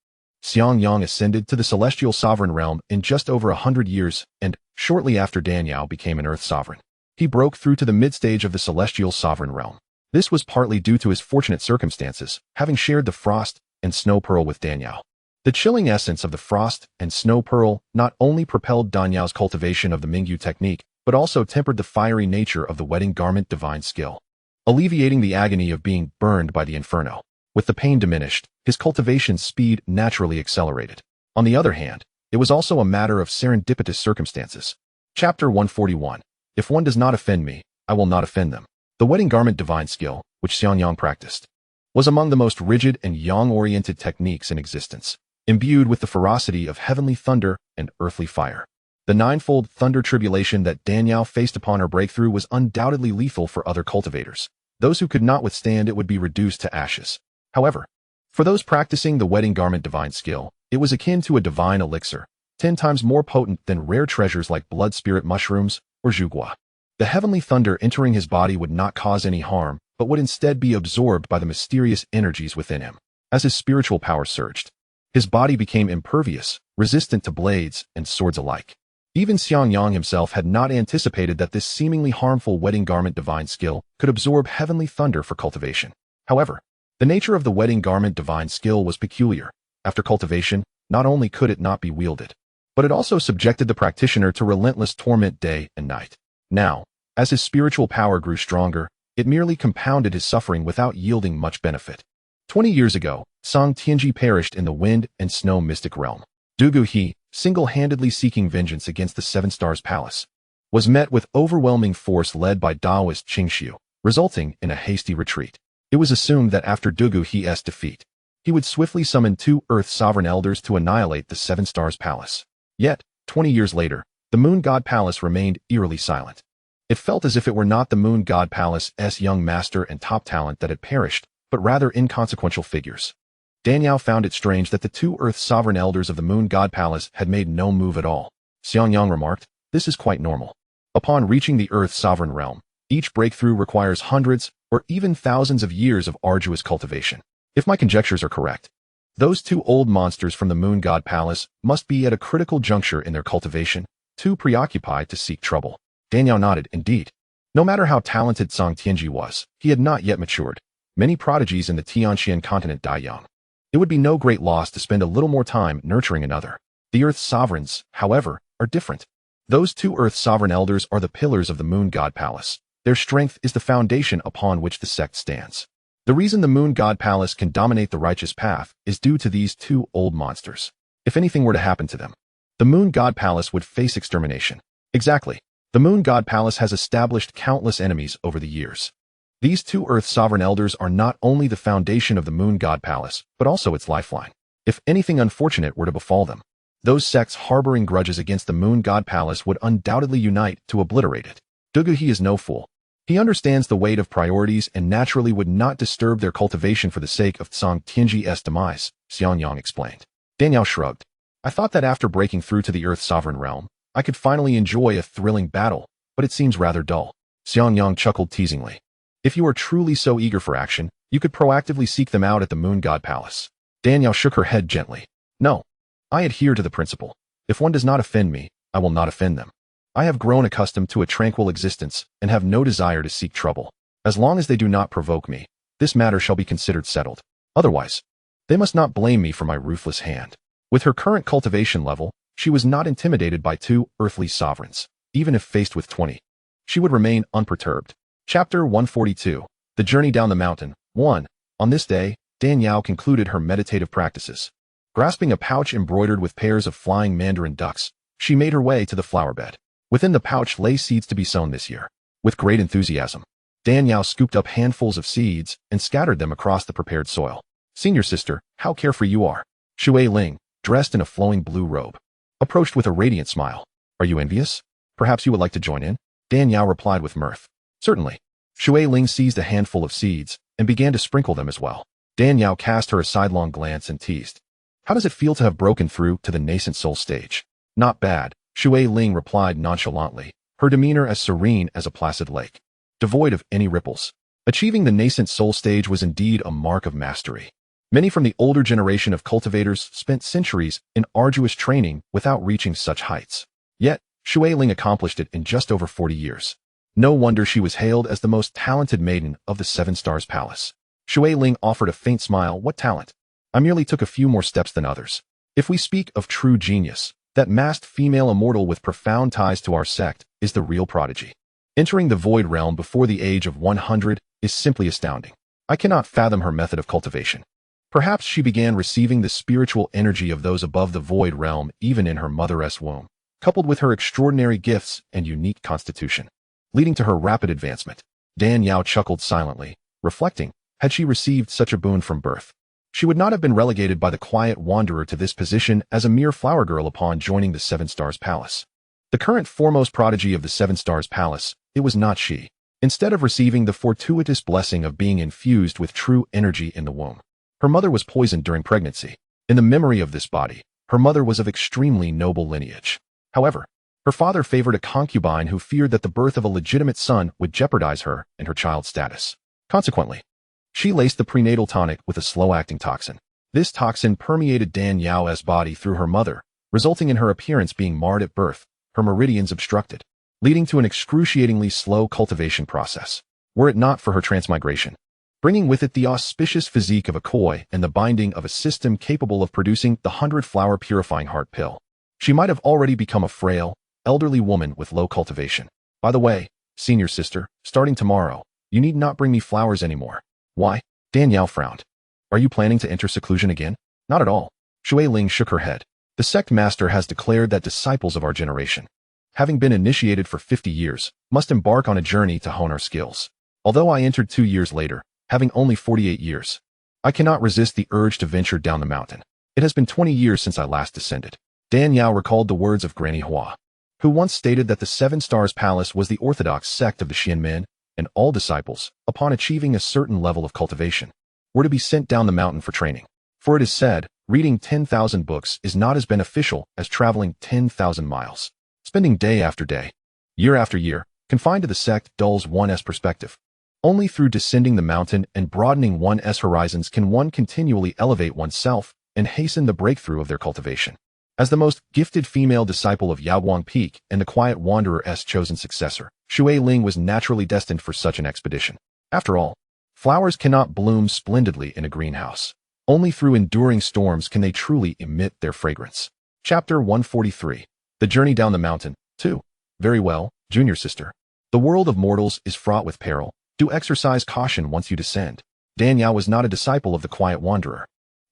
Xianxiang ascended to the celestial sovereign realm in just over 100 years, and, shortly after Danyao became an earth sovereign, he broke through to the mid-stage of the celestial sovereign realm. This was partly due to his fortunate circumstances, having shared the frost and snow pearl with Danyao. The chilling essence of the frost and snow pearl not only propelled Danyao's cultivation of the Mingyu technique, but also tempered the fiery nature of the wedding garment divine skill, alleviating the agony of being burned by the inferno. With the pain diminished, his cultivation speed naturally accelerated. On the other hand, it was also a matter of serendipitous circumstances. Chapter 141. If one does not offend me, I will not offend them. The wedding garment divine skill, which Xianxiang practiced, was among the most rigid and yang-oriented techniques in existence, imbued with the ferocity of heavenly thunder and earthly fire. The ninefold thunder tribulation that Danyao faced upon her breakthrough was undoubtedly lethal for other cultivators. Those who could not withstand it would be reduced to ashes. However, for those practicing the wedding garment divine skill, it was akin to a divine elixir, 10 times more potent than rare treasures like blood spirit mushrooms or zhugua. The heavenly thunder entering his body would not cause any harm, but would instead be absorbed by the mysterious energies within him. As his spiritual power surged, his body became impervious, resistant to blades and swords alike. Even Xianxiang himself had not anticipated that this seemingly harmful wedding garment divine skill could absorb heavenly thunder for cultivation. However, the nature of the wedding garment divine skill was peculiar. After cultivation, not only could it not be wielded, but it also subjected the practitioner to relentless torment day and night. Now, as his spiritual power grew stronger, it merely compounded his suffering without yielding much benefit. 20 years ago, Tsang Tianji perished in the wind and snow mystic realm. Dugu He, single-handedly seeking vengeance against the Seven Stars Palace, was met with overwhelming force led by Taoist Qingxiu, resulting in a hasty retreat. It was assumed that after Dugu He's defeat, he would swiftly summon 2 Earth Sovereign Elders to annihilate the Seven Stars Palace. Yet, 20 years later, the Moon God Palace remained eerily silent. It felt as if it were not the Moon God Palace's young master and top talent that had perished, but rather inconsequential figures. Danyao found it strange that the 2 Earth Sovereign Elders of the Moon God Palace had made no move at all. Xianxiang remarked, "This is quite normal. Upon reaching the Earth Sovereign realm, each breakthrough requires hundreds or even thousands of years of arduous cultivation. If my conjectures are correct, those 2 old monsters from the Moon God Palace must be at a critical juncture in their cultivation, too preoccupied to seek trouble." Danyao nodded. Indeed. No matter how talented Tsang Tianji was, he had not yet matured. Many prodigies in the Tianxian continent die young. It would be no great loss to spend a little more time nurturing another. The Earth's sovereigns, however, are different. Those 2 Earth Sovereign Elders are the pillars of the Moon God Palace. Their strength is the foundation upon which the sect stands. The reason the Moon God Palace can dominate the righteous path is due to these 2 old monsters. If anything were to happen to them, the Moon God Palace would face extermination. Exactly. The Moon God Palace has established countless enemies over the years. These 2 Earth Sovereign Elders are not only the foundation of the Moon God Palace, but also its lifeline. If anything unfortunate were to befall them, those sects harboring grudges against the Moon God Palace would undoubtedly unite to obliterate it. Dugu He is no fool. He understands the weight of priorities and naturally would not disturb their cultivation for the sake of Tsang Tianji's demise, Xianxiang explained. Danyao shrugged. I thought that after breaking through to the Earth Sovereign realm, I could finally enjoy a thrilling battle, but it seems rather dull. Xiangyang chuckled teasingly. If you are truly so eager for action, you could proactively seek them out at the Moon God Palace. Danielle shook her head gently. No. I adhere to the principle. If one does not offend me, I will not offend them. I have grown accustomed to a tranquil existence and have no desire to seek trouble. As long as they do not provoke me, this matter shall be considered settled. Otherwise, they must not blame me for my ruthless hand. With her current cultivation level, she was not intimidated by 2 earthly sovereigns. Even if faced with 20, she would remain unperturbed. Chapter 142. The Journey Down the Mountain. 1. On this day, Danielle concluded her meditative practices. Grasping a pouch embroidered with pairs of flying mandarin ducks, she made her way to the flower bed. Within the pouch lay seeds to be sown this year. With great enthusiasm, Danielle scooped up handfuls of seeds and scattered them across the prepared soil. Senior sister, how carefree you are. Shui Ling, dressed in a flowing blue robe, approached with a radiant smile. Are you envious? Perhaps you would like to join in? Danielle replied with mirth. Certainly. Shui Ling seized a handful of seeds and began to sprinkle them as well. Danielle cast her a sidelong glance and teased. How does it feel to have broken through to the nascent soul stage? Not bad, Shui Ling replied nonchalantly, her demeanor as serene as a placid lake, devoid of any ripples. Achieving the nascent soul stage was indeed a mark of mastery. Many from the older generation of cultivators spent centuries in arduous training without reaching such heights. Yet, Shui Ling accomplished it in just over 40 years. No wonder she was hailed as the most talented maiden of the 7 Stars Palace. Shui Ling offered a faint smile. What talent? I merely took a few more steps than others. If we speak of true genius, that masked female immortal with profound ties to our sect is the real prodigy. Entering the void realm before the age of 100 is simply astounding. I cannot fathom her method of cultivation. Perhaps she began receiving the spiritual energy of those above the void realm even in her mother's womb, coupled with her extraordinary gifts and unique constitution, leading to her rapid advancement. Danielle chuckled silently, reflecting, had she received such a boon from birth, she would not have been relegated by the quiet wanderer to this position as a mere flower girl upon joining the 7 Stars Palace. The current foremost prodigy of the 7 Stars Palace, it was not she. Instead of receiving the fortuitous blessing of being infused with true energy in the womb, her mother was poisoned during pregnancy. In the memory of this body, her mother was of extremely noble lineage. However, her father favored a concubine who feared that the birth of a legitimate son would jeopardize her and her child's status. Consequently, she laced the prenatal tonic with a slow-acting toxin. This toxin permeated Danielle's body through her mother, resulting in her appearance being marred at birth, her meridians obstructed, leading to an excruciatingly slow cultivation process, were it not for her transmigration, bringing with it the auspicious physique of a koi and the binding of a system capable of producing the 100-flower purifying heart pill. She might have already become a frail, elderly woman with low cultivation. By the way, senior sister, starting tomorrow, you need not bring me flowers anymore. Why? Danielle frowned. Are you planning to enter seclusion again? Not at all. Shui Ling shook her head. The sect master has declared that disciples of our generation, having been initiated for 50 years, must embark on a journey to hone our skills. Although I entered 2 years later, having only 48 years, I cannot resist the urge to venture down the mountain. It has been 20 years since I last descended. Danielle recalled the words of Granny Hua, who once stated that the 7 Stars Palace was the orthodox sect of the Xianmen, and all disciples, upon achieving a certain level of cultivation, were to be sent down the mountain for training. For it is said, reading 10,000 books is not as beneficial as traveling 10,000 miles. Spending day after day, year after year, confined to the sect dulls one's perspective. Only through descending the mountain and broadening one's horizons can one continually elevate oneself and hasten the breakthrough of their cultivation. As the most gifted female disciple of Yaoguang Peak and the quiet wanderer's chosen successor, Shui Ling was naturally destined for such an expedition. After all, flowers cannot bloom splendidly in a greenhouse. Only through enduring storms can they truly emit their fragrance. Chapter 143. The Journey Down the Mountain. 2. Very well, junior sister. The world of mortals is fraught with peril. Do exercise caution once you descend. Danielle was not a disciple of the quiet wanderer,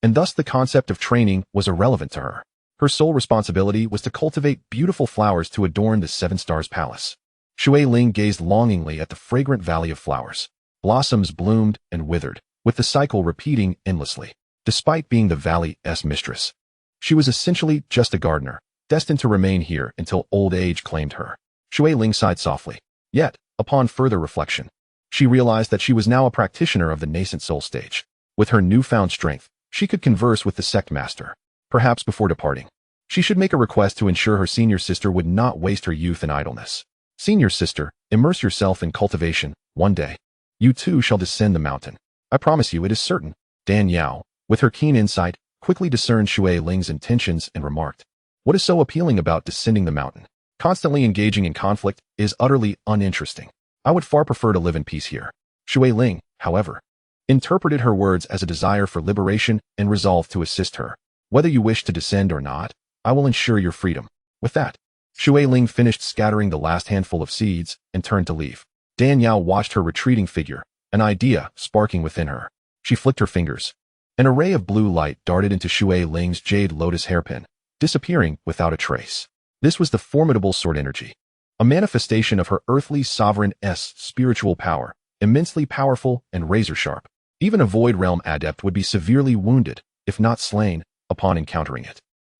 and thus the concept of training was irrelevant to her. Her sole responsibility was to cultivate beautiful flowers to adorn the 7 Stars Palace. Shui Ling gazed longingly at the fragrant valley of flowers. Blossoms bloomed and withered, with the cycle repeating endlessly. Despite being the valley's mistress, she was essentially just a gardener, destined to remain here until old age claimed her. Shui Ling sighed softly. Yet, upon further reflection, she realized that she was now a practitioner of the nascent soul stage. With her newfound strength, she could converse with the sect master. Perhaps before departing, she should make a request to ensure her senior sister would not waste her youth in idleness. Senior sister, immerse yourself in cultivation. One day, you too shall descend the mountain. I promise you it is certain. Dan Yao, with her keen insight, quickly discerned Shui Ling's intentions and remarked, what is so appealing about descending the mountain? Constantly engaging in conflict is utterly uninteresting. I would far prefer to live in peace here. Shui Ling, however, interpreted her words as a desire for liberation and resolved to assist her. Whether you wish to descend or not, I will ensure your freedom. With that, Shui Ling finished scattering the last handful of seeds and turned to leave. Dan Yao watched her retreating figure, an idea sparking within her. She flicked her fingers. An array of blue light darted into Shui Ling's jade lotus hairpin, disappearing without a trace. This was the formidable sword energy, a manifestation of her earthly sovereign's spiritual power, immensely powerful and razor-sharp. Even a void realm adept would be severely wounded, if not slain, upon encountering it.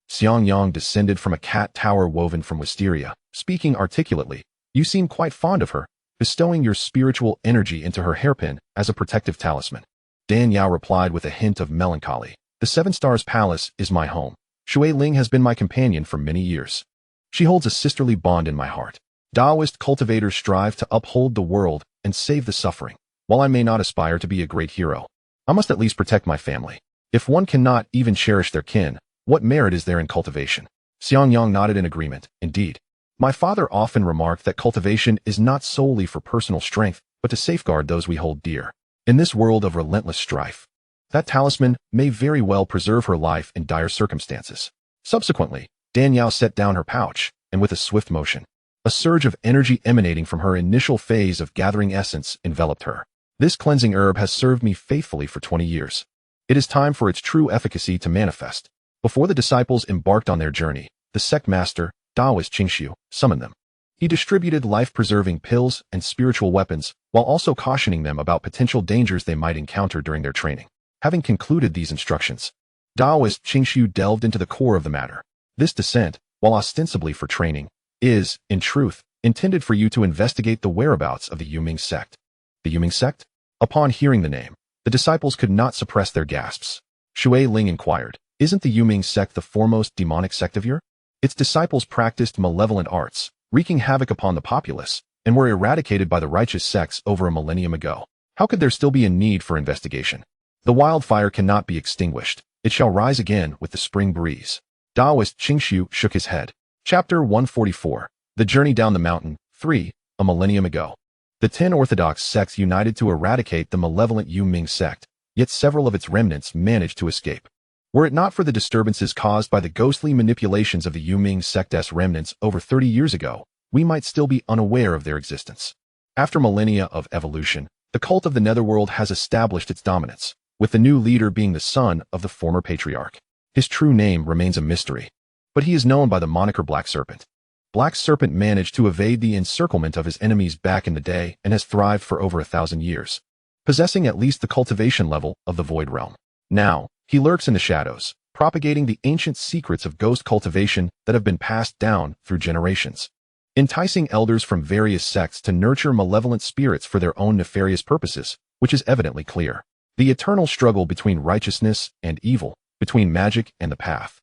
Xiangyang descended from a cat tower woven from wisteria, speaking articulately. You seem quite fond of her, bestowing your spiritual energy into her hairpin as a protective talisman. Dan Yao replied with a hint of melancholy. The Seven Stars Palace is my home. Shui Ling has been my companion for many years. She holds a sisterly bond in my heart. Taoist cultivators strive to uphold the world and save the suffering. While I may not aspire to be a great hero, I must at least protect my family. If one cannot even cherish their kin, what merit is there in cultivation? Xiangyang nodded in agreement. Indeed. My father often remarked that cultivation is not solely for personal strength, but to safeguard those we hold dear. In this world of relentless strife, that talisman may very well preserve her life in dire circumstances. Subsequently, Dan Yao set down her pouch, and with a swift motion, a surge of energy emanating from her initial phase of gathering essence enveloped her. This cleansing herb has served me faithfully for 20 years. It is time for its true efficacy to manifest. Before the disciples embarked on their journey, the sect master, Taoist Xianxiu, summoned them. He distributed life-preserving pills and spiritual weapons, while also cautioning them about potential dangers they might encounter during their training. Having concluded these instructions, Taoist Xianxiu delved into the core of the matter. This descent, while ostensibly for training, is, in truth, intended for you to investigate the whereabouts of the Yuming sect. The Yuming sect? Upon hearing the name, the disciples could not suppress their gasps. Shui Ling inquired, isn't the Yuming sect the foremost demonic sect of your? Its disciples practiced malevolent arts, wreaking havoc upon the populace, and were eradicated by the righteous sects over a millennium ago. How could there still be a need for investigation? The wildfire cannot be extinguished. It shall rise again with the spring breeze. Taoist Xianxiu shook his head. Chapter 144. The Journey Down the Mountain. 3. A millennium ago. The 10 orthodox sects united to eradicate the malevolent Yuming sect, yet several of its remnants managed to escape. Were it not for the disturbances caused by the ghostly manipulations of the Yuming sect's remnants over 30 years ago, we might still be unaware of their existence. After millennia of evolution, the cult of the Netherworld has established its dominance, with the new leader being the son of the former patriarch. His true name remains a mystery, but he is known by the moniker Black Serpent. Black Serpent managed to evade the encirclement of his enemies back in the day and has thrived for over 1,000 years, possessing at least the cultivation level of the Void Realm. Now, he lurks in the shadows, propagating the ancient secrets of ghost cultivation that have been passed down through generations, enticing elders from various sects to nurture malevolent spirits for their own nefarious purposes, which is evidently clear. The eternal struggle between righteousness and evil, between magic and the path,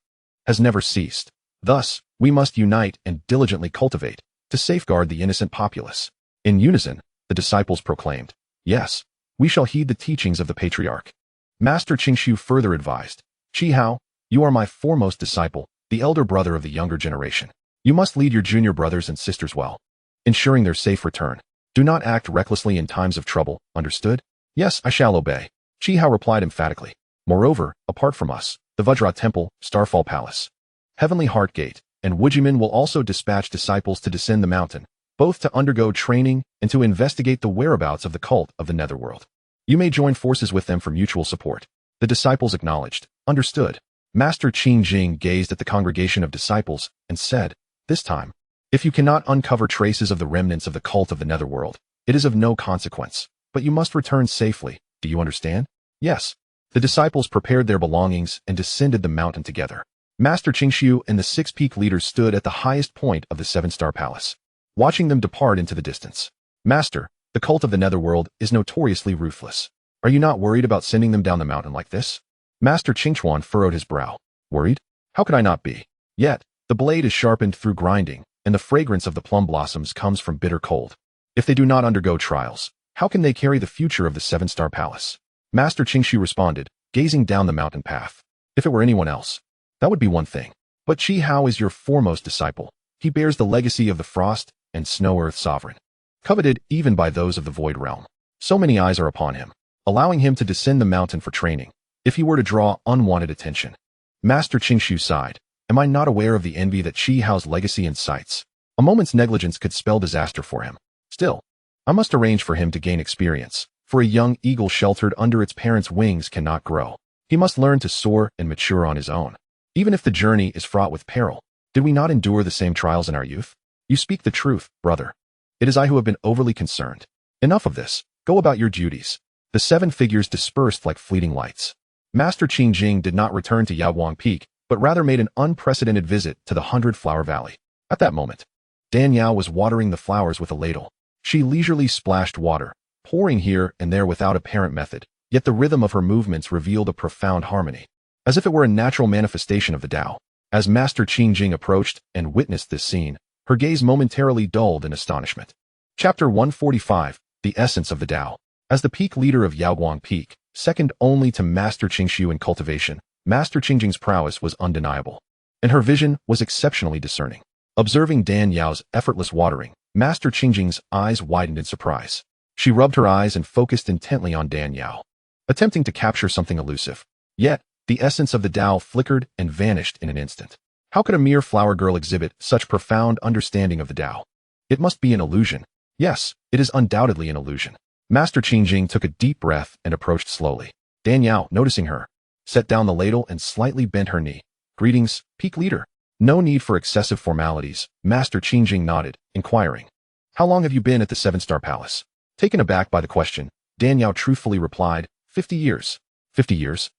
has never ceased. Thus, we must unite and diligently cultivate to safeguard the innocent populace. In unison, the disciples proclaimed, yes, we shall heed the teachings of the patriarch. Master Xianxiu further advised, Qihao, you are my foremost disciple, the elder brother of the younger generation. You must lead your junior brothers and sisters well, ensuring their safe return. Do not act recklessly in times of trouble, understood? Yes, I shall obey. Qihao replied emphatically. Moreover, apart from us, the Vajra Temple, Starfall Palace, Heavenly Heart Gate, and Wujimin will also dispatch disciples to descend the mountain, both to undergo training and to investigate the whereabouts of the cult of the Netherworld. You may join forces with them for mutual support. The disciples acknowledged. Understood. Master Qin Jing gazed at the congregation of disciples and said, this time, if you cannot uncover traces of the remnants of the cult of the Netherworld, it is of no consequence, but you must return safely. Do you understand? Yes. The disciples prepared their belongings and descended the mountain together. Master Xianxiu and the 6 peak leaders stood at the highest point of the 7-star palace, watching them depart into the distance. Master, the cult of the Netherworld is notoriously ruthless. Are you not worried about sending them down the mountain like this? Master Qingchuan furrowed his brow. Worried? How could I not be? Yet, the blade is sharpened through grinding, and the fragrance of the plum blossoms comes from bitter cold. If they do not undergo trials, how can they carry the future of the seven-star palace? Master Xianxiu responded, gazing down the mountain path. If it were anyone else, that would be one thing. But Qi Hao is your foremost disciple. He bears the legacy of the Frost and Snow Earth Sovereign, coveted even by those of the Void Realm. So many eyes are upon him, allowing him to descend the mountain for training, if he were to draw unwanted attention. Master Xianxiu sighed. Am I not aware of the envy that Qi Hao's legacy incites? A moment's negligence could spell disaster for him. Still, I must arrange for him to gain experience, for a young eagle sheltered under its parents' wings cannot grow. He must learn to soar and mature on his own. Even if the journey is fraught with peril, did we not endure the same trials in our youth? You speak the truth, brother. It is I who have been overly concerned. Enough of this. Go about your duties. The 7 figures dispersed like fleeting lights. Master Qing Jing did not return to Yaoguang Peak, but rather made an unprecedented visit to the 100-Flower Valley. At that moment, Dan Yao was watering the flowers with a ladle. She leisurely splashed water, pouring here and there without apparent method, yet the rhythm of her movements revealed a profound harmony, as if it were a natural manifestation of the Tao. As Master Qing Jing approached and witnessed this scene, her gaze momentarily dulled in astonishment. Chapter 145, The Essence of the Tao. As the peak leader of Yaoguang Peak, second only to Master Xianxiu in cultivation, Master Qing Jing's prowess was undeniable, and her vision was exceptionally discerning. Observing Dan Yao's effortless watering, Master Qing Jing's eyes widened in surprise. She rubbed her eyes and focused intently on Dan Yao, attempting to capture something elusive. Yet, the essence of the Tao flickered and vanished in an instant. How could a mere flower girl exhibit such profound understanding of the Tao? It must be an illusion. Yes, it is undoubtedly an illusion. Master Qing Jing took a deep breath and approached slowly. Dan Yao, noticing her, set down the ladle and slightly bent her knee. Greetings, peak leader. No need for excessive formalities. Master Qing Jing nodded, inquiring. How long have you been at the 7-Star Palace? Taken aback by the question, Dan Yao truthfully replied, 50 years. 50 years?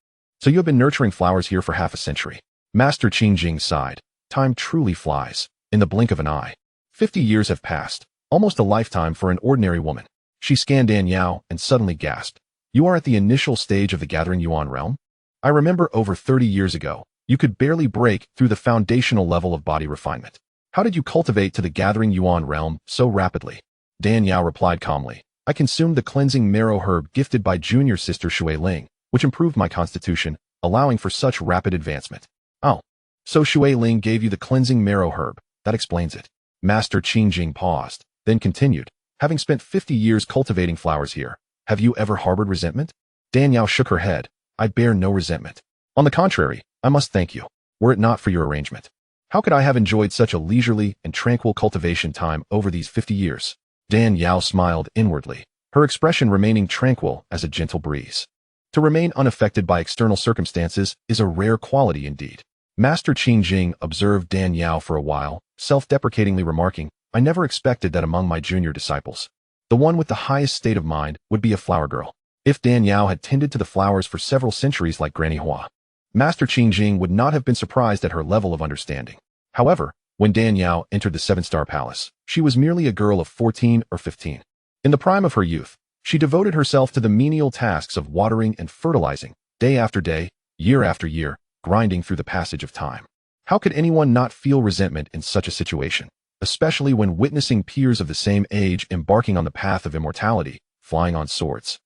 So you have been nurturing flowers here for half a century. Master Qing Jing sighed. Time truly flies, in the blink of an eye. 50 years have passed, almost a lifetime for an ordinary woman. She scanned Dan Yao and suddenly gasped. You are at the initial stage of the Gathering Yuan realm? I remember over 30 years ago, you could barely break through the foundational level of body refinement. How did you cultivate to the Gathering Yuan realm so rapidly? Dan Yao replied calmly. I consumed the cleansing marrow herb gifted by junior sister Shui Ling, which improved my constitution, allowing for such rapid advancement. Oh, so Shui Ling gave you the cleansing marrow herb. That explains it. Master Qing Jing paused, then continued. Having spent 50 years cultivating flowers here, have you ever harbored resentment? Dan Yao shook her head. I bear no resentment. On the contrary, I must thank you, were it not for your arrangement. How could I have enjoyed such a leisurely and tranquil cultivation time over these 50 years? Dan Yao smiled inwardly, her expression remaining tranquil as a gentle breeze. To remain unaffected by external circumstances is a rare quality indeed. Master Qing Jing observed Dan Yao for a while, self-deprecatingly remarking, I never expected that among my junior disciples, the one with the highest state of mind would be a flower girl. If Dan Yao had tended to the flowers for several centuries like Granny Hua, Master Qing Jing would not have been surprised at her level of understanding. However, when Dan Yao entered the 7-Star Palace, she was merely a girl of 14 or 15. In the prime of her youth, she devoted herself to the menial tasks of watering and fertilizing, day after day, year after year, grinding through the passage of time. How could anyone not feel resentment in such a situation, especially when witnessing peers of the same age embarking on the path of immortality, flying on swords,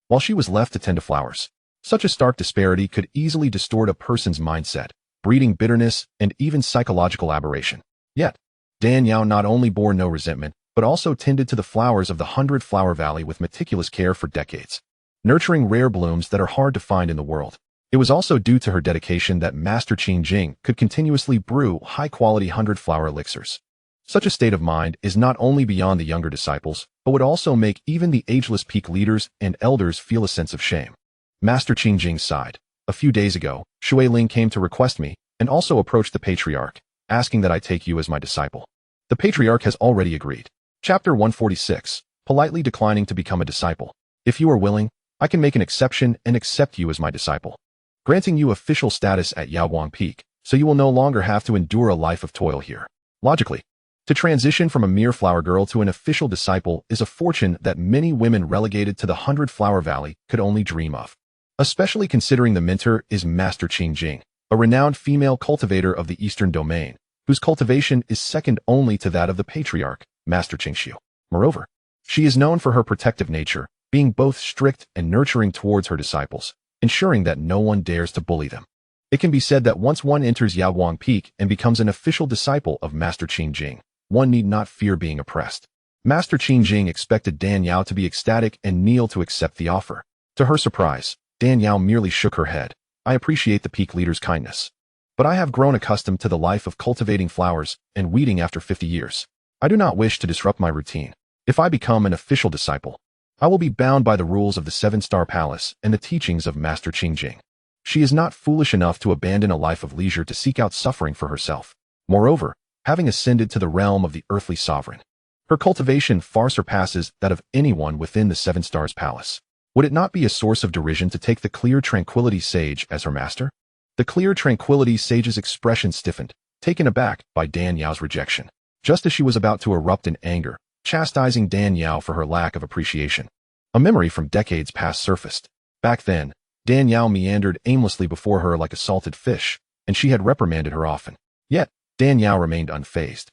while she was left to tend to flowers? Such a stark disparity could easily distort a person's mindset, breeding bitterness and even psychological aberration. Yet, Dan Yao not only bore no resentment, but also tended to the flowers of the 100-Flower Valley with meticulous care for decades, nurturing rare blooms that are hard to find in the world. It was also due to her dedication that Master Qing Jing could continuously brew high-quality 100-flower elixirs. Such a state of mind is not only beyond the younger disciples, but would also make even the ageless peak leaders and elders feel a sense of shame. Master Qing Jing sighed. A few days ago, Shui Ling came to request me, and also approached the Patriarch, asking that I take you as my disciple. The Patriarch has already agreed. Chapter 146, politely declining to become a disciple. If you are willing, I can make an exception and accept you as my disciple, granting you official status at Yaoguang Peak, so you will no longer have to endure a life of toil here. Logically, to transition from a mere flower girl to an official disciple is a fortune that many women relegated to the 100-Flower Valley could only dream of, especially considering the mentor is Master Qing Jing, a renowned female cultivator of the Eastern Domain, whose cultivation is second only to that of the patriarch, Master Xianxiu. Moreover, she is known for her protective nature, being both strict and nurturing towards her disciples, ensuring that no one dares to bully them. It can be said that once one enters Yaoguang Peak and becomes an official disciple of Master Qingjing, one need not fear being oppressed. Master Qingjing expected Dan Yao to be ecstatic and kneel to accept the offer. To her surprise, Dan Yao merely shook her head. I appreciate the peak leader's kindness, but I have grown accustomed to the life of cultivating flowers and weeding after 50 years. I do not wish to disrupt my routine. If I become an official disciple, I will be bound by the rules of the Seven-Star Palace and the teachings of Master Qingjing. She is not foolish enough to abandon a life of leisure to seek out suffering for herself. Moreover, having ascended to the realm of the earthly sovereign, her cultivation far surpasses that of anyone within the Seven Stars Palace. Would it not be a source of derision to take the Clear Tranquility Sage as her master? The Clear Tranquility Sage's expression stiffened, taken aback by Dan Yao's rejection. Just as she was about to erupt in anger, chastising Dan Yao for her lack of appreciation, a memory from decades past surfaced. Back then, Dan Yao meandered aimlessly before her like a salted fish, and she had reprimanded her often. Yet, Dan Yao remained unfazed,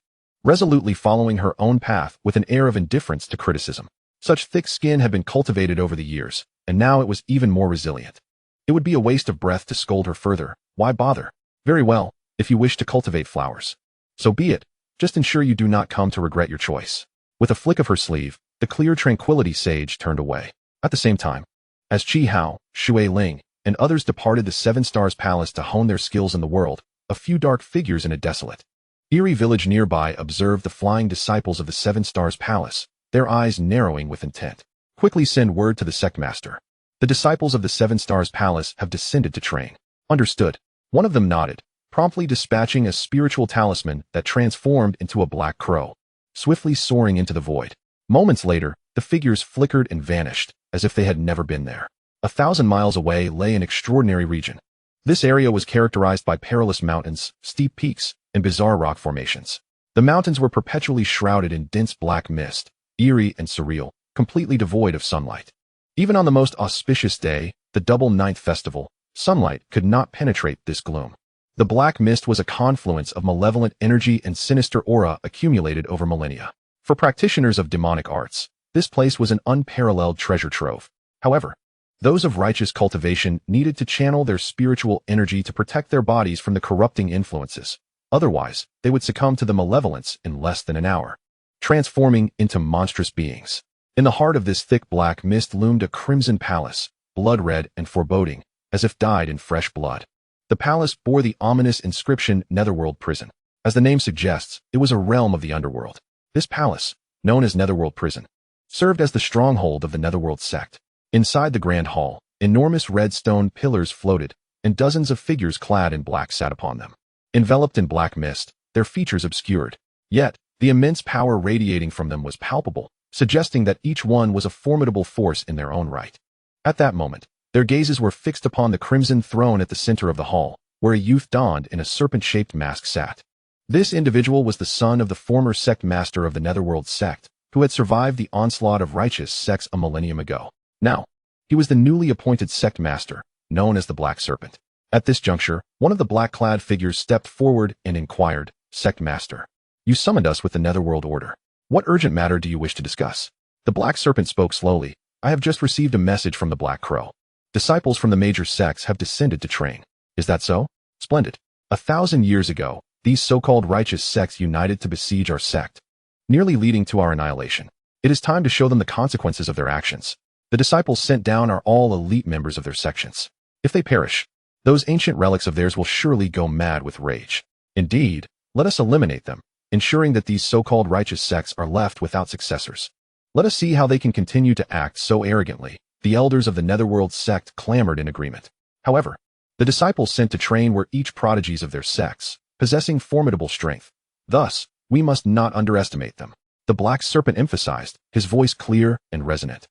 resolutely following her own path with an air of indifference to criticism. Such thick skin had been cultivated over the years, and now it was even more resilient. It would be a waste of breath to scold her further. Why bother? Very well, if you wish to cultivate flowers, so be it. Just ensure you do not come to regret your choice. With a flick of her sleeve, the Clear Tranquility Sage turned away. At the same time, as Qi Hao, Shui Ling, and others departed the Seven Stars Palace to hone their skills in the world, a few dark figures in a desolate, eerie village nearby observed the flying disciples of the Seven Stars Palace, their eyes narrowing with intent. Quickly send word to the sect master. The disciples of the Seven Stars Palace have descended to train. Understood. One of them nodded, promptly dispatching a spiritual talisman that transformed into a black crow, swiftly soaring into the void. Moments later, the figures flickered and vanished, as if they had never been there. 1,000 miles away lay an extraordinary region. This area was characterized by perilous mountains, steep peaks, and bizarre rock formations. The mountains were perpetually shrouded in dense black mist, eerie and surreal, completely devoid of sunlight. Even on the most auspicious day, the Double Ninth Festival, sunlight could not penetrate this gloom. The black mist was a confluence of malevolent energy and sinister aura accumulated over millennia. For practitioners of demonic arts, this place was an unparalleled treasure trove. However, those of righteous cultivation needed to channel their spiritual energy to protect their bodies from the corrupting influences. Otherwise, they would succumb to the malevolence in less than an hour, transforming into monstrous beings. In the heart of this thick black mist loomed a crimson palace, blood-red and foreboding, as if dyed in fresh blood. The palace bore the ominous inscription Netherworld Prison. As the name suggests, it was a realm of the underworld. This palace, known as Netherworld Prison, served as the stronghold of the Netherworld sect. Inside the grand hall, enormous red stone pillars floated, and dozens of figures clad in black sat upon them. Enveloped in black mist, their features obscured. Yet, the immense power radiating from them was palpable, suggesting that each one was a formidable force in their own right. At that moment, their gazes were fixed upon the crimson throne at the center of the hall, where a youth donned in a serpent-shaped mask sat. This individual was the son of the former sect master of the Netherworld sect, who had survived the onslaught of righteous sects a millennium ago. Now, he was the newly appointed sect master, known as the Black Serpent. At this juncture, one of the black-clad figures stepped forward and inquired, "Sect Master, you summoned us with the Netherworld Order. What urgent matter do you wish to discuss?" The Black Serpent spoke slowly. "I have just received a message from the Black Crow. Disciples from the major sects have descended to train. Is that so? Splendid. 1,000 years ago, these so-called righteous sects united to besiege our sect, nearly leading to our annihilation. It is time to show them the consequences of their actions. The disciples sent down are all elite members of their sections. If they perish, those ancient relics of theirs will surely go mad with rage. Indeed, let us eliminate them, ensuring that these so-called righteous sects are left without successors. Let us see how they can continue to act so arrogantly." The elders of the Netherworld sect clamored in agreement. However, the disciples sent to train were each prodigies of their sects, possessing formidable strength. Thus, we must not underestimate them. The Black Serpent emphasized, his voice clear and resonant,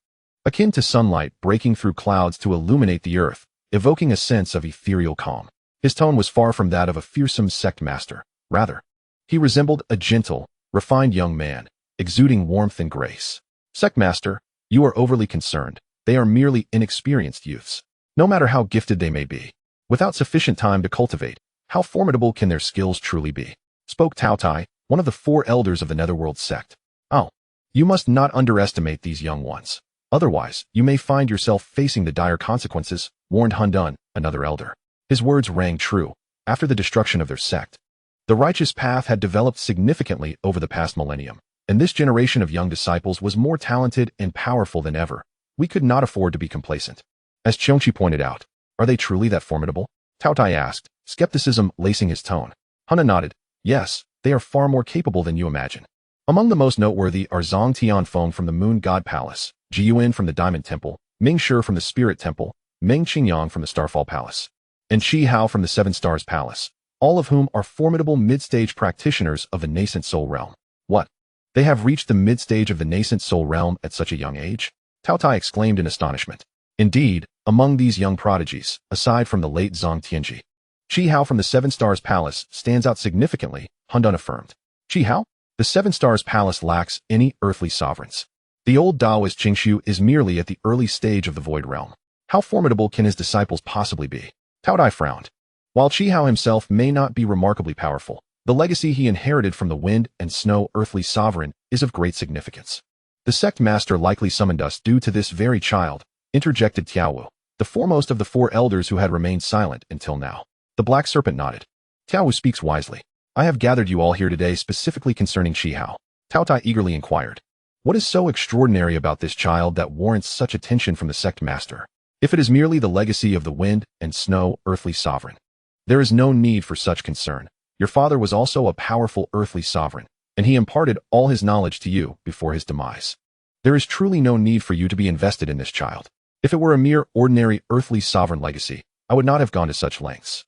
akin to sunlight breaking through clouds to illuminate the earth, evoking a sense of ethereal calm. His tone was far from that of a fearsome sect master. Rather, he resembled a gentle, refined young man, exuding warmth and grace. "Sect master, you are overly concerned. They are merely inexperienced youths. No matter how gifted they may be, without sufficient time to cultivate, how formidable can their skills truly be? spoke Taotai, one of the 4 elders of the Netherworld sect. Oh, you must not underestimate these young ones. Otherwise, you may find yourself facing the dire consequences, warned Hundun, another elder. His words rang true. After the destruction of their sect, the righteous path had developed significantly over the past millennium, and this generation of young disciples was more talented and powerful than ever. We could not afford to be complacent. As Xianxia pointed out, are they truly that formidable? Taotai asked, skepticism lacing his tone. Hana nodded, yes, they are far more capable than you imagine. Among the most noteworthy are Zhang Tianfeng from the Moon God Palace, Jiyuan from the Diamond Temple, Ming Shi from the Spirit Temple, Meng Qingyang from the Starfall Palace, and Qi Hao from the Seven Stars Palace, all of whom are formidable mid-stage practitioners of the nascent soul realm. What? They have reached the mid-stage of the nascent soul realm at such a young age? Taotai exclaimed in astonishment. Indeed, among these young prodigies, aside from the late Zhang Tianji, Qi Hao from the Seven Stars Palace stands out significantly, Hundun affirmed. Qi Hao? The Seven Stars Palace lacks any earthly sovereigns. The old Taoist Qingshu is merely at the early stage of the Void Realm. How formidable can his disciples possibly be? Taotai frowned. While Qi Hao himself may not be remarkably powerful, the legacy he inherited from the Wind and Snow earthly sovereign is of great significance. The sect master likely summoned us due to this very child, interjected Tiawu, the foremost of the 4 elders who had remained silent until now. The Black Serpent nodded. Tiawu speaks wisely. I have gathered you all here today specifically concerning Qi Hao. Taotai eagerly inquired. What is so extraordinary about this child that warrants such attention from the sect master? If it is merely the legacy of the Wind and Snow earthly sovereign, there is no need for such concern. Your father was also a powerful earthly sovereign, and he imparted all his knowledge to you before his demise. There is truly no need for you to be invested in this child. If it were a mere ordinary earthly sovereign legacy, I would not have gone to such lengths.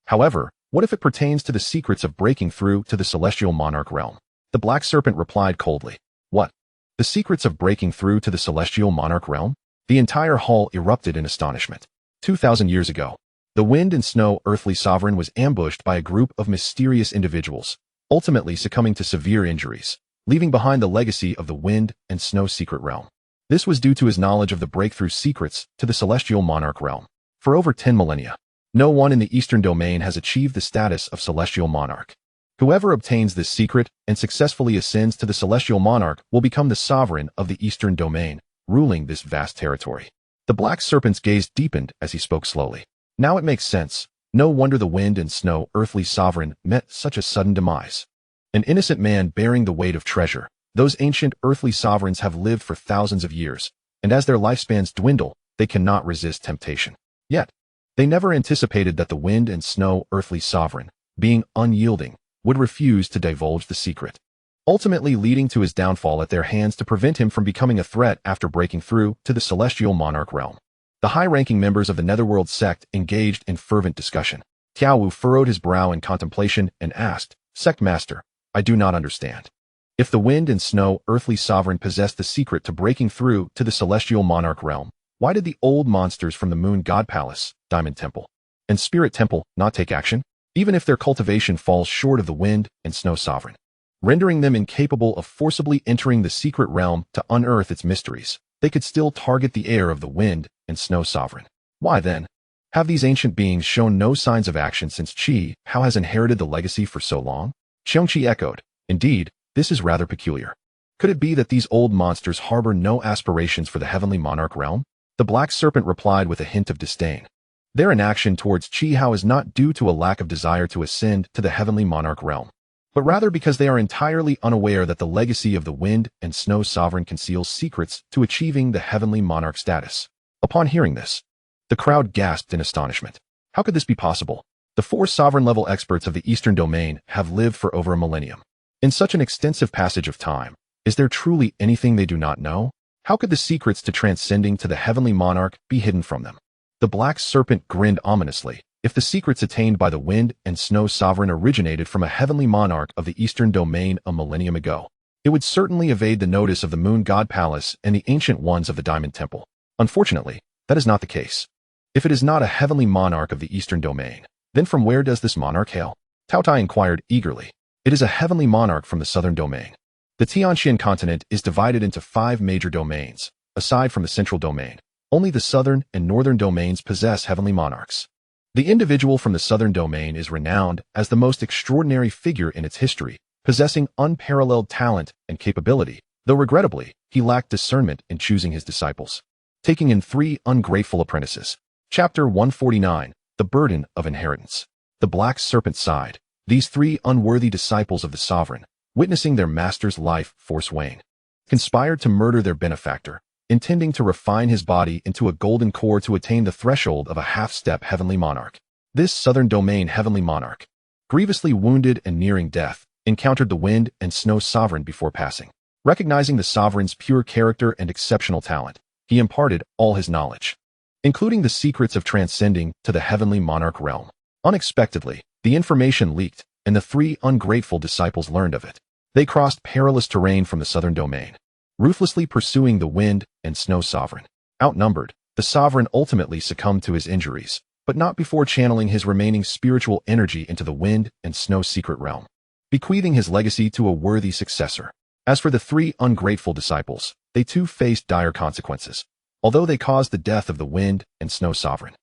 However, what if it pertains to the secrets of breaking through to the celestial monarch realm? The Black Serpent replied coldly. What? The secrets of breaking through to the celestial monarch realm? The entire hall erupted in astonishment. 2,000 years ago, the Wind and Snow earthly sovereign was ambushed by a group of mysterious individuals, ultimately succumbing to severe injuries, leaving behind the legacy of the Wind and Snow secret realm. This was due to his knowledge of the breakthrough secrets to the celestial monarch realm. For over 10 millennia, no one in the Eastern Domain has achieved the status of celestial monarch. Whoever obtains this secret and successfully ascends to the celestial monarch will become the sovereign of the Eastern Domain, ruling this vast territory. The Black Serpent's gaze deepened as he spoke slowly. Now it makes sense. No wonder the Wind and Snow earthly sovereign met such a sudden demise. An innocent man bearing the weight of treasure. Those ancient earthly sovereigns have lived for thousands of years, and as their lifespans dwindle, they cannot resist temptation. Yet, they never anticipated that the Wind and Snow earthly sovereign, being unyielding, would refuse to divulge the secret, ultimately leading to his downfall at their hands to prevent him from becoming a threat after breaking through to the celestial monarch realm. The high-ranking members of the Netherworld sect engaged in fervent discussion. Tiawu furrowed his brow in contemplation and asked, Sect Master, I do not understand. If the Wind and Snow earthly sovereign possessed the secret to breaking through to the celestial monarch realm, why did the old monsters from the Moon God Palace, Diamond Temple, and Spirit Temple not take action, even if their cultivation falls short of the Wind and Snow sovereign, rendering them incapable of forcibly entering the secret realm to unearth its mysteries? They could still target the heir of the Wind and Snow sovereign. Why then have these ancient beings shown no signs of action since Qi Hao has inherited the legacy for so long? Xianxia echoed. Indeed, this is rather peculiar. Could it be that these old monsters harbor no aspirations for the heavenly monarch realm? The Black Serpent replied with a hint of disdain. Their inaction towards Qi Hao is not due to a lack of desire to ascend to the heavenly monarch realm, but rather because they are entirely unaware that the legacy of the Wind and Snow sovereign conceals secrets to achieving the heavenly monarch status. Upon hearing this, the crowd gasped in astonishment. How could this be possible? The 4 sovereign-level experts of the Eastern Domain have lived for over a millennium. In such an extensive passage of time, is there truly anything they do not know? How could the secrets to transcending to the heavenly monarch be hidden from them? The Black Serpent grinned ominously. If the secrets attained by the Wind and Snow sovereign originated from a heavenly monarch of the Eastern Domain a millennium ago, it would certainly evade the notice of the Moon God Palace and the ancient ones of the Diamond Temple. Unfortunately, that is not the case. If it is not a heavenly monarch of the Eastern Domain, then from where does this monarch hail? Taotai inquired eagerly. It is a heavenly monarch from the Southern Domain. The Tianxian continent is divided into 5 major domains. Aside from the Central Domain, only the Southern and Northern domains possess heavenly monarchs. The individual from the southern domain is renowned as the most extraordinary figure in its history, possessing unparalleled talent and capability, though regrettably, he lacked discernment in choosing his disciples. Taking in 3 ungrateful apprentices. Chapter 149, The Burden of Inheritance. The Black Serpent sighed. These 3 unworthy disciples of the sovereign, witnessing their master's life force wane, conspired to murder their benefactor, intending to refine his body into a golden core to attain the threshold of a half-step heavenly monarch. This southern domain heavenly monarch, grievously wounded and nearing death, encountered the wind and snow sovereign before passing. Recognizing the sovereign's pure character and exceptional talent, he imparted all his knowledge, including the secrets of transcending to the heavenly monarch realm. Unexpectedly, the information leaked, and the 3 ungrateful disciples learned of it. They crossed perilous terrain from the southern domain, ruthlessly pursuing the wind and snow sovereign. Outnumbered, the sovereign ultimately succumbed to his injuries, but not before channeling his remaining spiritual energy into the wind and snow secret realm, bequeathing his legacy to a worthy successor. As for the 3 ungrateful disciples, they too faced dire consequences. Although they caused the death of the wind and snow sovereign,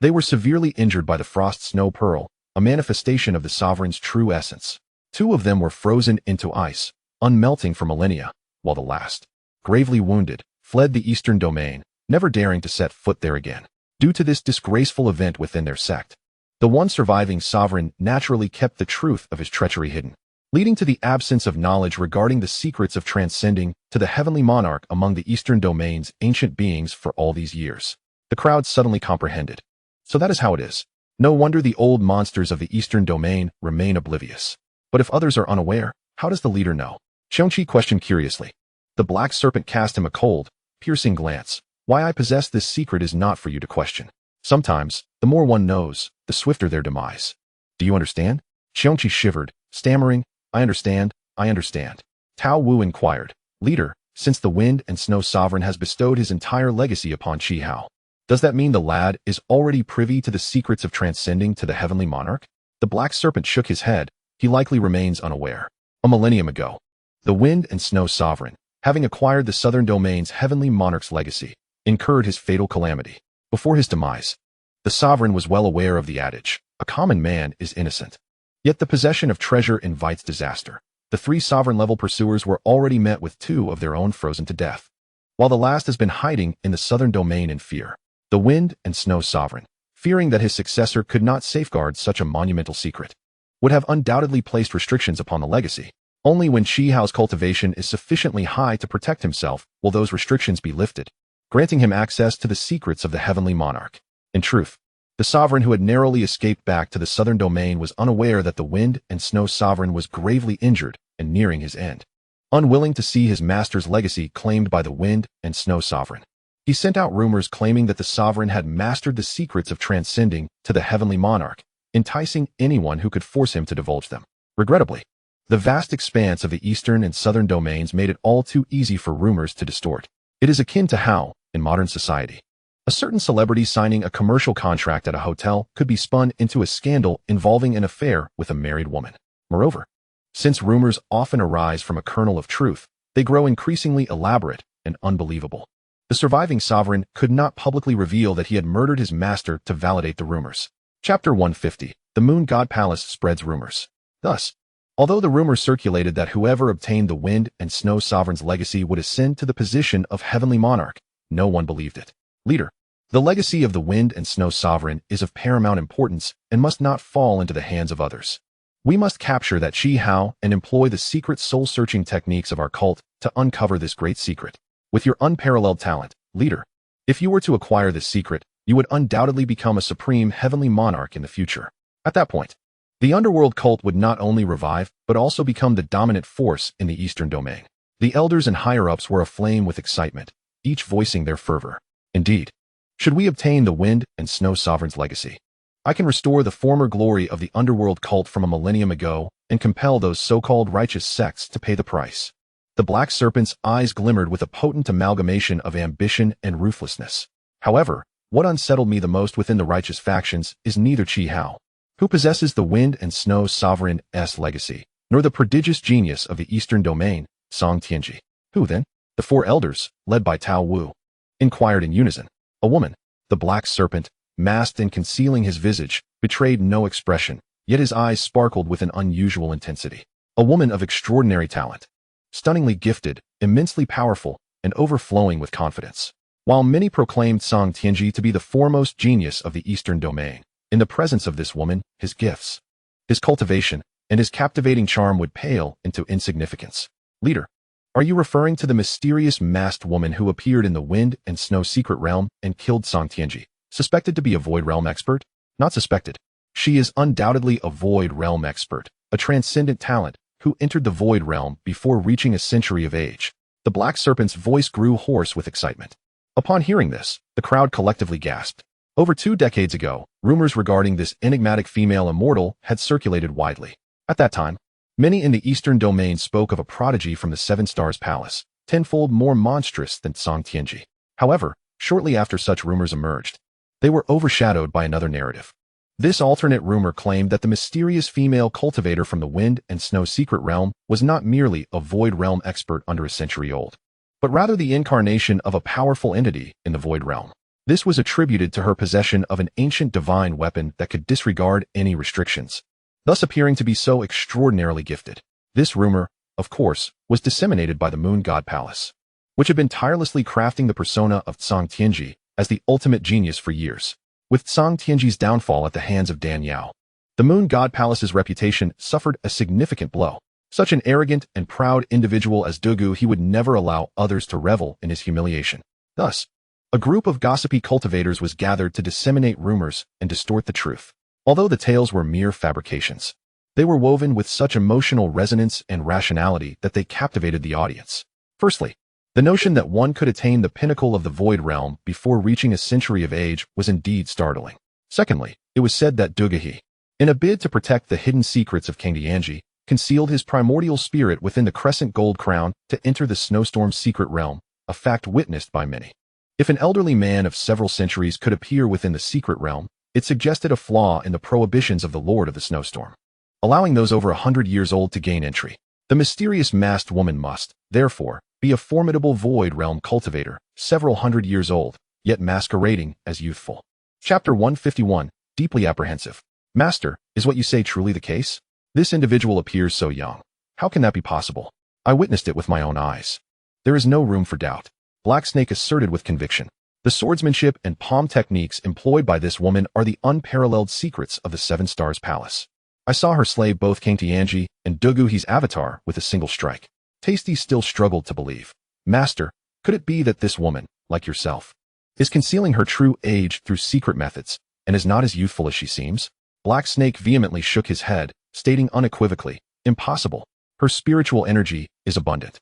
they were severely injured by the frost snow pearl, a manifestation of the sovereign's true essence. 2 of them were frozen into ice, unmelting for millennia, while the last, gravely wounded, fled the eastern domain, never daring to set foot there again. Due to this disgraceful event within their sect, the one surviving sovereign naturally kept the truth of his treachery hidden, leading to the absence of knowledge regarding the secrets of transcending to the heavenly monarch among the eastern domain's ancient beings for all these years. The crowd suddenly comprehended. So that is how it is. No wonder the old monsters of the eastern domain remain oblivious. But if others are unaware, how does the leader know? Xianxia questioned curiously. The black serpent cast him a cold, piercing glance. Why I possess this secret is not for you to question. Sometimes, the more one knows, the swifter their demise. Do you understand? Xianxia shivered, stammering, I understand, I understand. Tao Wu inquired, Leader, since the wind and snow sovereign has bestowed his entire legacy upon Qi Hao, does that mean the lad is already privy to the secrets of transcending to the heavenly monarch? The black serpent shook his head. He likely remains unaware. A millennium ago, the wind and snow sovereign, having acquired the southern domain's heavenly monarch's legacy, incurred his fatal calamity. Before his demise, the sovereign was well aware of the adage, a common man is innocent. Yet the possession of treasure invites disaster. The 3 sovereign-level pursuers were already met with 2 of their own frozen to death, while the last has been hiding in the southern domain in fear. The wind and snow sovereign, fearing that his successor could not safeguard such a monumental secret, would have undoubtedly placed restrictions upon the legacy. Only when Qi Hao's cultivation is sufficiently high to protect himself will those restrictions be lifted, granting him access to the secrets of the heavenly monarch. In truth, the sovereign who had narrowly escaped back to the southern domain was unaware that the wind and snow sovereign was gravely injured and nearing his end. Unwilling to see his master's legacy claimed by the wind and snow sovereign, he sent out rumors claiming that the sovereign had mastered the secrets of transcending to the heavenly monarch, enticing anyone who could force him to divulge them. Regrettably, the vast expanse of the eastern and southern domains made it all too easy for rumors to distort. It is akin to how, in modern society, a certain celebrity signing a commercial contract at a hotel could be spun into a scandal involving an affair with a married woman. Moreover, since rumors often arise from a kernel of truth, they grow increasingly elaborate and unbelievable. The surviving sovereign could not publicly reveal that he had murdered his master to validate the rumors. Chapter 150. The Moon God Palace spreads rumors. Thus, although the rumor circulated that whoever obtained the wind and snow sovereign's legacy would ascend to the position of heavenly monarch, no one believed it. Leader, the legacy of the wind and snow sovereign is of paramount importance and must not fall into the hands of others. We must capture that Qi Hao and employ the secret soul-searching techniques of our cult to uncover this great secret. With your unparalleled talent, leader, if you were to acquire this secret, you would undoubtedly become a supreme heavenly monarch in the future. At that point, the underworld cult would not only revive, but also become the dominant force in the eastern domain. The elders and higher-ups were aflame with excitement, each voicing their fervor. Indeed, should we obtain the wind and snow sovereign's legacy, I can restore the former glory of the underworld cult from a millennium ago and compel those so-called righteous sects to pay the price. The black serpent's eyes glimmered with a potent amalgamation of ambition and ruthlessness. However, what unsettled me the most within the righteous factions is neither Qi Hao, who possesses the wind and snow sovereign's legacy, nor the prodigious genius of the eastern domain, Song Tianji. Who then? The 4 elders, led by Tao Wu, inquired in unison. A woman, the black serpent, masked and concealing his visage, betrayed no expression, yet his eyes sparkled with an unusual intensity. A woman of extraordinary talent. Stunningly gifted, immensely powerful, and overflowing with confidence. While many proclaimed Song Tianji to be the foremost genius of the Eastern domain, in the presence of this woman, his gifts, his cultivation, and his captivating charm would pale into insignificance. Leader, are you referring to the mysterious masked woman who appeared in the Wind and Snow secret realm and killed Song Tianji, suspected to be a Void Realm expert? Not suspected. She is undoubtedly a Void Realm expert, a transcendent talent, who entered the Void Realm before reaching a century of age. The Black Serpent's voice grew hoarse with excitement. Upon hearing this, the crowd collectively gasped. Over 2 decades ago, rumors regarding this enigmatic female immortal had circulated widely. At that time, many in the Eastern domain spoke of a prodigy from the Seven Stars Palace, tenfold more monstrous than Song Tianji. However, shortly after such rumors emerged, they were overshadowed by another narrative. This alternate rumor claimed that the mysterious female cultivator from the Wind and Snow secret realm was not merely a Void Realm expert under a century old, but rather the incarnation of a powerful entity in the Void Realm. This was attributed to her possession of an ancient divine weapon that could disregard any restrictions, thus appearing to be so extraordinarily gifted. This rumor, of course, was disseminated by the Moon God Palace, which had been tirelessly crafting the persona of Song Tianji as the ultimate genius for years. With Song Tianji's downfall at the hands of Dan Yao, the Moon God Palace's reputation suffered a significant blow. Such an arrogant and proud individual as Dugu, he would never allow others to revel in his humiliation. Thus, a group of gossipy cultivators was gathered to disseminate rumors and distort the truth. Although the tales were mere fabrications, they were woven with such emotional resonance and rationality that they captivated the audience. Firstly, the notion that one could attain the pinnacle of the Void Realm before reaching a century of age was indeed startling. Secondly, it was said that Dugahi, in a bid to protect the hidden secrets of King Dianji, concealed his primordial spirit within the crescent gold crown to enter the Snowstorm's secret realm, a fact witnessed by many. If an elderly man of several centuries could appear within the secret realm, it suggested a flaw in the prohibitions of the Lord of the Snowstorm, allowing those over 100 years old to gain entry. The mysterious masked woman must, therefore, be a formidable Void Realm cultivator, several hundred years old, yet masquerading as youthful. Chapter 151, Deeply Apprehensive. Master, is what you say truly the case? This individual appears so young. How can that be possible? I witnessed it with my own eyes. There is no room for doubt. Black Snake asserted with conviction. The swordsmanship and palm techniques employed by this woman are the unparalleled secrets of the Seven Stars Palace. I saw her slay both King Tianji and Duguhi's avatar with a single strike. Tasty still struggled to believe. Master, could it be that this woman, like yourself, is concealing her true age through secret methods, and is not as youthful as she seems? Black Snake vehemently shook his head, stating unequivocally, impossible. Her spiritual energy is abundant,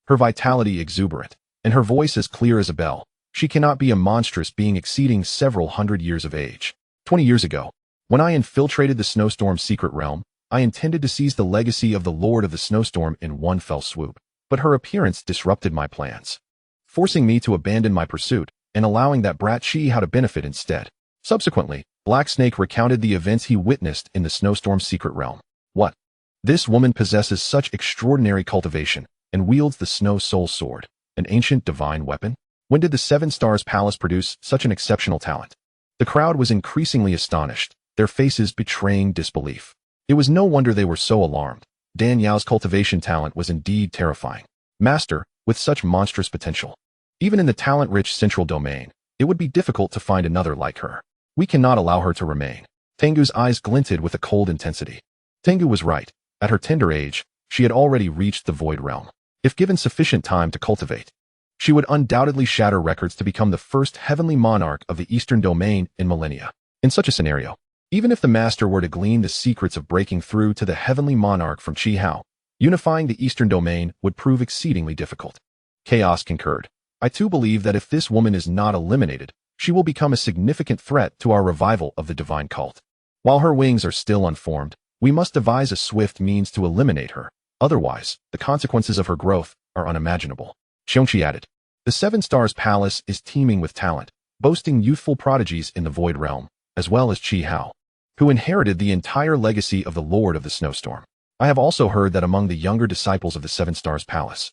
her vitality exuberant, and her voice as clear as a bell. She cannot be a monstrous being exceeding several hundred years of age. 20 years ago, when I infiltrated the Snowstorm's secret realm, I intended to seize the legacy of the Lord of the Snowstorm in one fell swoop, but her appearance disrupted my plans, forcing me to abandon my pursuit and allowing that brat Xianxiao to benefit instead. Subsequently, Black Snake recounted the events he witnessed in the Snowstorm's secret realm. What? This woman possesses such extraordinary cultivation and wields the Snow Soul Sword, an ancient divine weapon? When did the Seven Stars Palace produce such an exceptional talent? The crowd was increasingly astonished, their faces betraying disbelief. It was no wonder they were so alarmed. Dan Yao's cultivation talent was indeed terrifying. Master, with such monstrous potential, even in the talent-rich central domain, it would be difficult to find another like her. We cannot allow her to remain. Tengu's eyes glinted with a cold intensity. Tengu was right. At her tender age, she had already reached the Void Realm. If given sufficient time to cultivate, she would undoubtedly shatter records to become the first heavenly monarch of the Eastern domain in millennia. In such a scenario, even if the master were to glean the secrets of breaking through to the heavenly monarch from Xianxiao, unifying the Eastern domain would prove exceedingly difficult. Chaos concurred. I too believe that if this woman is not eliminated, she will become a significant threat to our revival of the divine cult. While her wings are still unformed, we must devise a swift means to eliminate her. Otherwise, the consequences of her growth are unimaginable. Xianxia added. The Seven Stars Palace is teeming with talent, boasting youthful prodigies in the Void Realm, as well as Xianxiao, who inherited the entire legacy of the Lord of the Snowstorm. I have also heard that among the younger disciples of the Seven Stars Palace,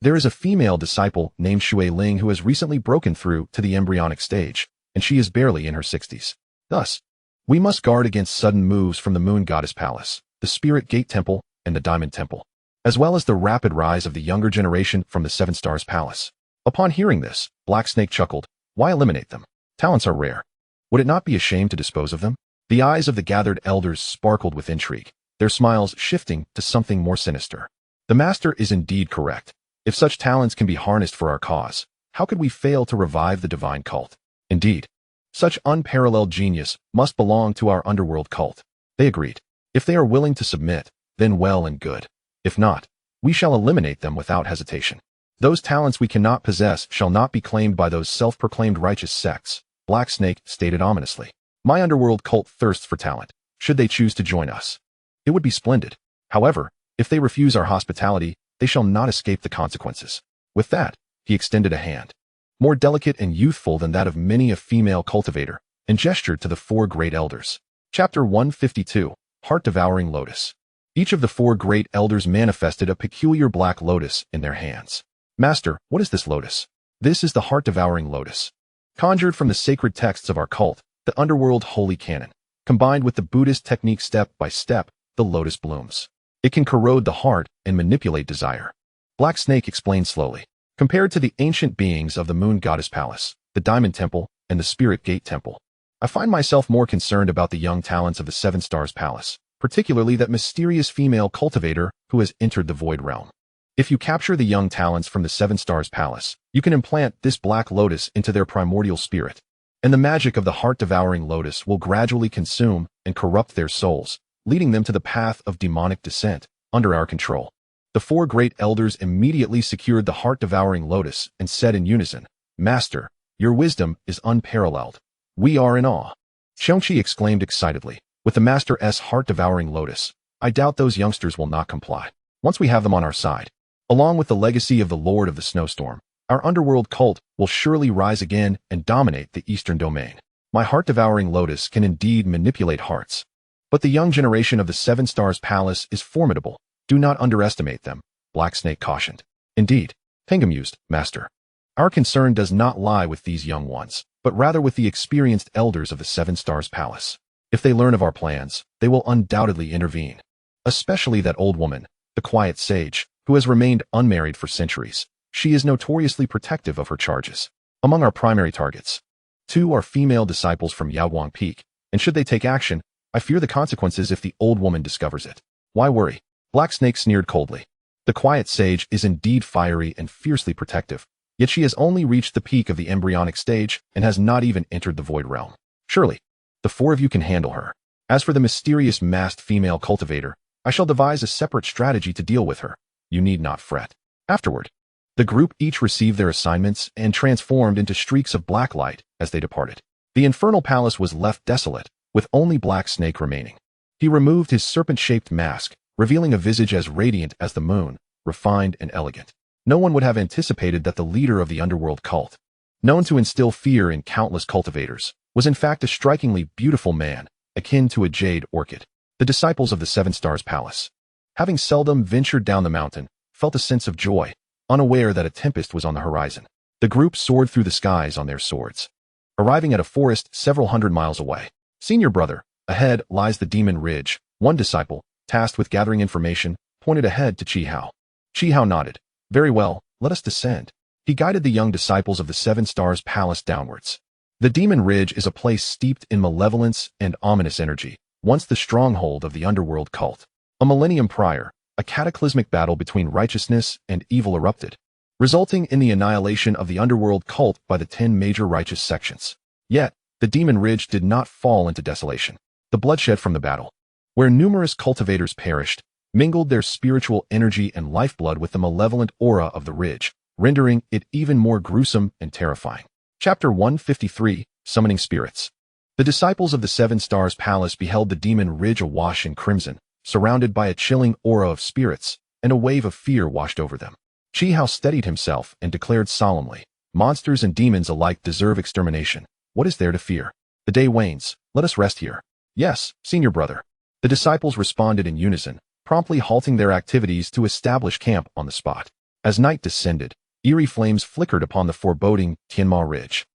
there is a female disciple named Shui Ling who has recently broken through to the embryonic stage, and she is barely in her 60s. Thus, we must guard against sudden moves from the Moon Goddess Palace, the Spirit Gate Temple, and the Diamond Temple, as well as the rapid rise of the younger generation from the Seven Stars Palace. Upon hearing this, Black Snake chuckled. Why eliminate them? Talents are rare. Would it not be a shame to dispose of them? The eyes of the gathered elders sparkled with intrigue, their smiles shifting to something more sinister. The master is indeed correct. If such talents can be harnessed for our cause, how could we fail to revive the divine cult? Indeed, such unparalleled genius must belong to our underworld cult. They agreed. If they are willing to submit, then well and good. If not, we shall eliminate them without hesitation. Those talents we cannot possess shall not be claimed by those self-proclaimed righteous sects, Black Snake stated ominously. My underworld cult thirsts for talent, should they choose to join us. It would be splendid. However, if they refuse our hospitality, they shall not escape the consequences. With that, he extended a hand, more delicate and youthful than that of many a female cultivator, and gestured to the four great elders. Chapter 152, Heart-Devouring Lotus. Each of the four great elders manifested a peculiar black lotus in their hands. Master, what is this lotus? This is the heart-devouring lotus. Conjured from the sacred texts of our cult, the underworld holy canon, combined with the Buddhist technique step by step, the lotus blooms. It can corrode the heart and manipulate desire. Black Snake explained slowly. Compared to the ancient beings of the Moon Goddess Palace, the Diamond Temple, and the Spirit Gate Temple, I find myself more concerned about the young talents of the Seven Stars Palace, particularly that mysterious female cultivator who has entered the Void Realm. If you capture the young talents from the Seven Stars Palace, you can implant this black lotus into their primordial spirit, and the magic of the heart-devouring lotus will gradually consume and corrupt their souls, leading them to the path of demonic descent, under our control. The four great elders immediately secured the heart-devouring lotus and said in unison, Master, your wisdom is unparalleled. We are in awe. Xianxia exclaimed excitedly, with the Master's heart-devouring lotus, I doubt those youngsters will not comply. Once we have them on our side, along with the legacy of the Lord of the Snowstorm, our underworld cult will surely rise again and dominate the Eastern Domain. My heart-devouring lotus can indeed manipulate hearts. But the young generation of the Seven Stars Palace is formidable. Do not underestimate them, Black Snake cautioned. Indeed, Pengam mused, Master. Our concern does not lie with these young ones, but rather with the experienced elders of the Seven Stars Palace. If they learn of our plans, they will undoubtedly intervene. Especially that old woman, the quiet sage, who has remained unmarried for centuries. She is notoriously protective of her charges. Among our primary targets, 2 are female disciples from Yaoguang Peak, and should they take action, I fear the consequences if the old woman discovers it. Why worry? Black Snake sneered coldly. The quiet sage is indeed fiery and fiercely protective, yet she has only reached the peak of the embryonic stage and has not even entered the Void Realm. Surely, the 4 of you can handle her. As for the mysterious masked female cultivator, I shall devise a separate strategy to deal with her. You need not fret. Afterward, the group each received their assignments and transformed into streaks of black light as they departed. The infernal palace was left desolate, with only Black Snake remaining. He removed his serpent-shaped mask, revealing a visage as radiant as the moon, refined and elegant. No one would have anticipated that the leader of the underworld cult, known to instill fear in countless cultivators, was in fact a strikingly beautiful man, akin to a jade orchid. The disciples of the Seven Stars Palace, having seldom ventured down the mountain, felt a sense of joy, unaware that a tempest was on the horizon. The group soared through the skies on their swords, arriving at a forest several hundred miles away. Senior brother, ahead lies the Demon Ridge. One disciple, tasked with gathering information, pointed ahead to Chi-Hao. Chi-Hao nodded. Very well, let us descend. He guided the young disciples of the Seven Stars Palace downwards. The Demon Ridge is a place steeped in malevolence and ominous energy, once the stronghold of the underworld cult. A millennium prior, a cataclysmic battle between righteousness and evil erupted, resulting in the annihilation of the underworld cult by the 10 major righteous sections. Yet, the Demon Ridge did not fall into desolation. The bloodshed from the battle, where numerous cultivators perished, mingled their spiritual energy and lifeblood with the malevolent aura of the ridge, rendering it even more gruesome and terrifying. Chapter 153, Summoning Spirits. The disciples of the Seven Stars Palace beheld the Demon Ridge awash in crimson, surrounded by a chilling aura of spirits, and a wave of fear washed over them. Chi-Hao steadied himself and declared solemnly, monsters and demons alike deserve extermination. What is there to fear? The day wanes, let us rest here. Yes, senior brother. The disciples responded in unison, promptly halting their activities to establish camp on the spot. As night descended, eerie flames flickered upon the foreboding Tianma Ridge.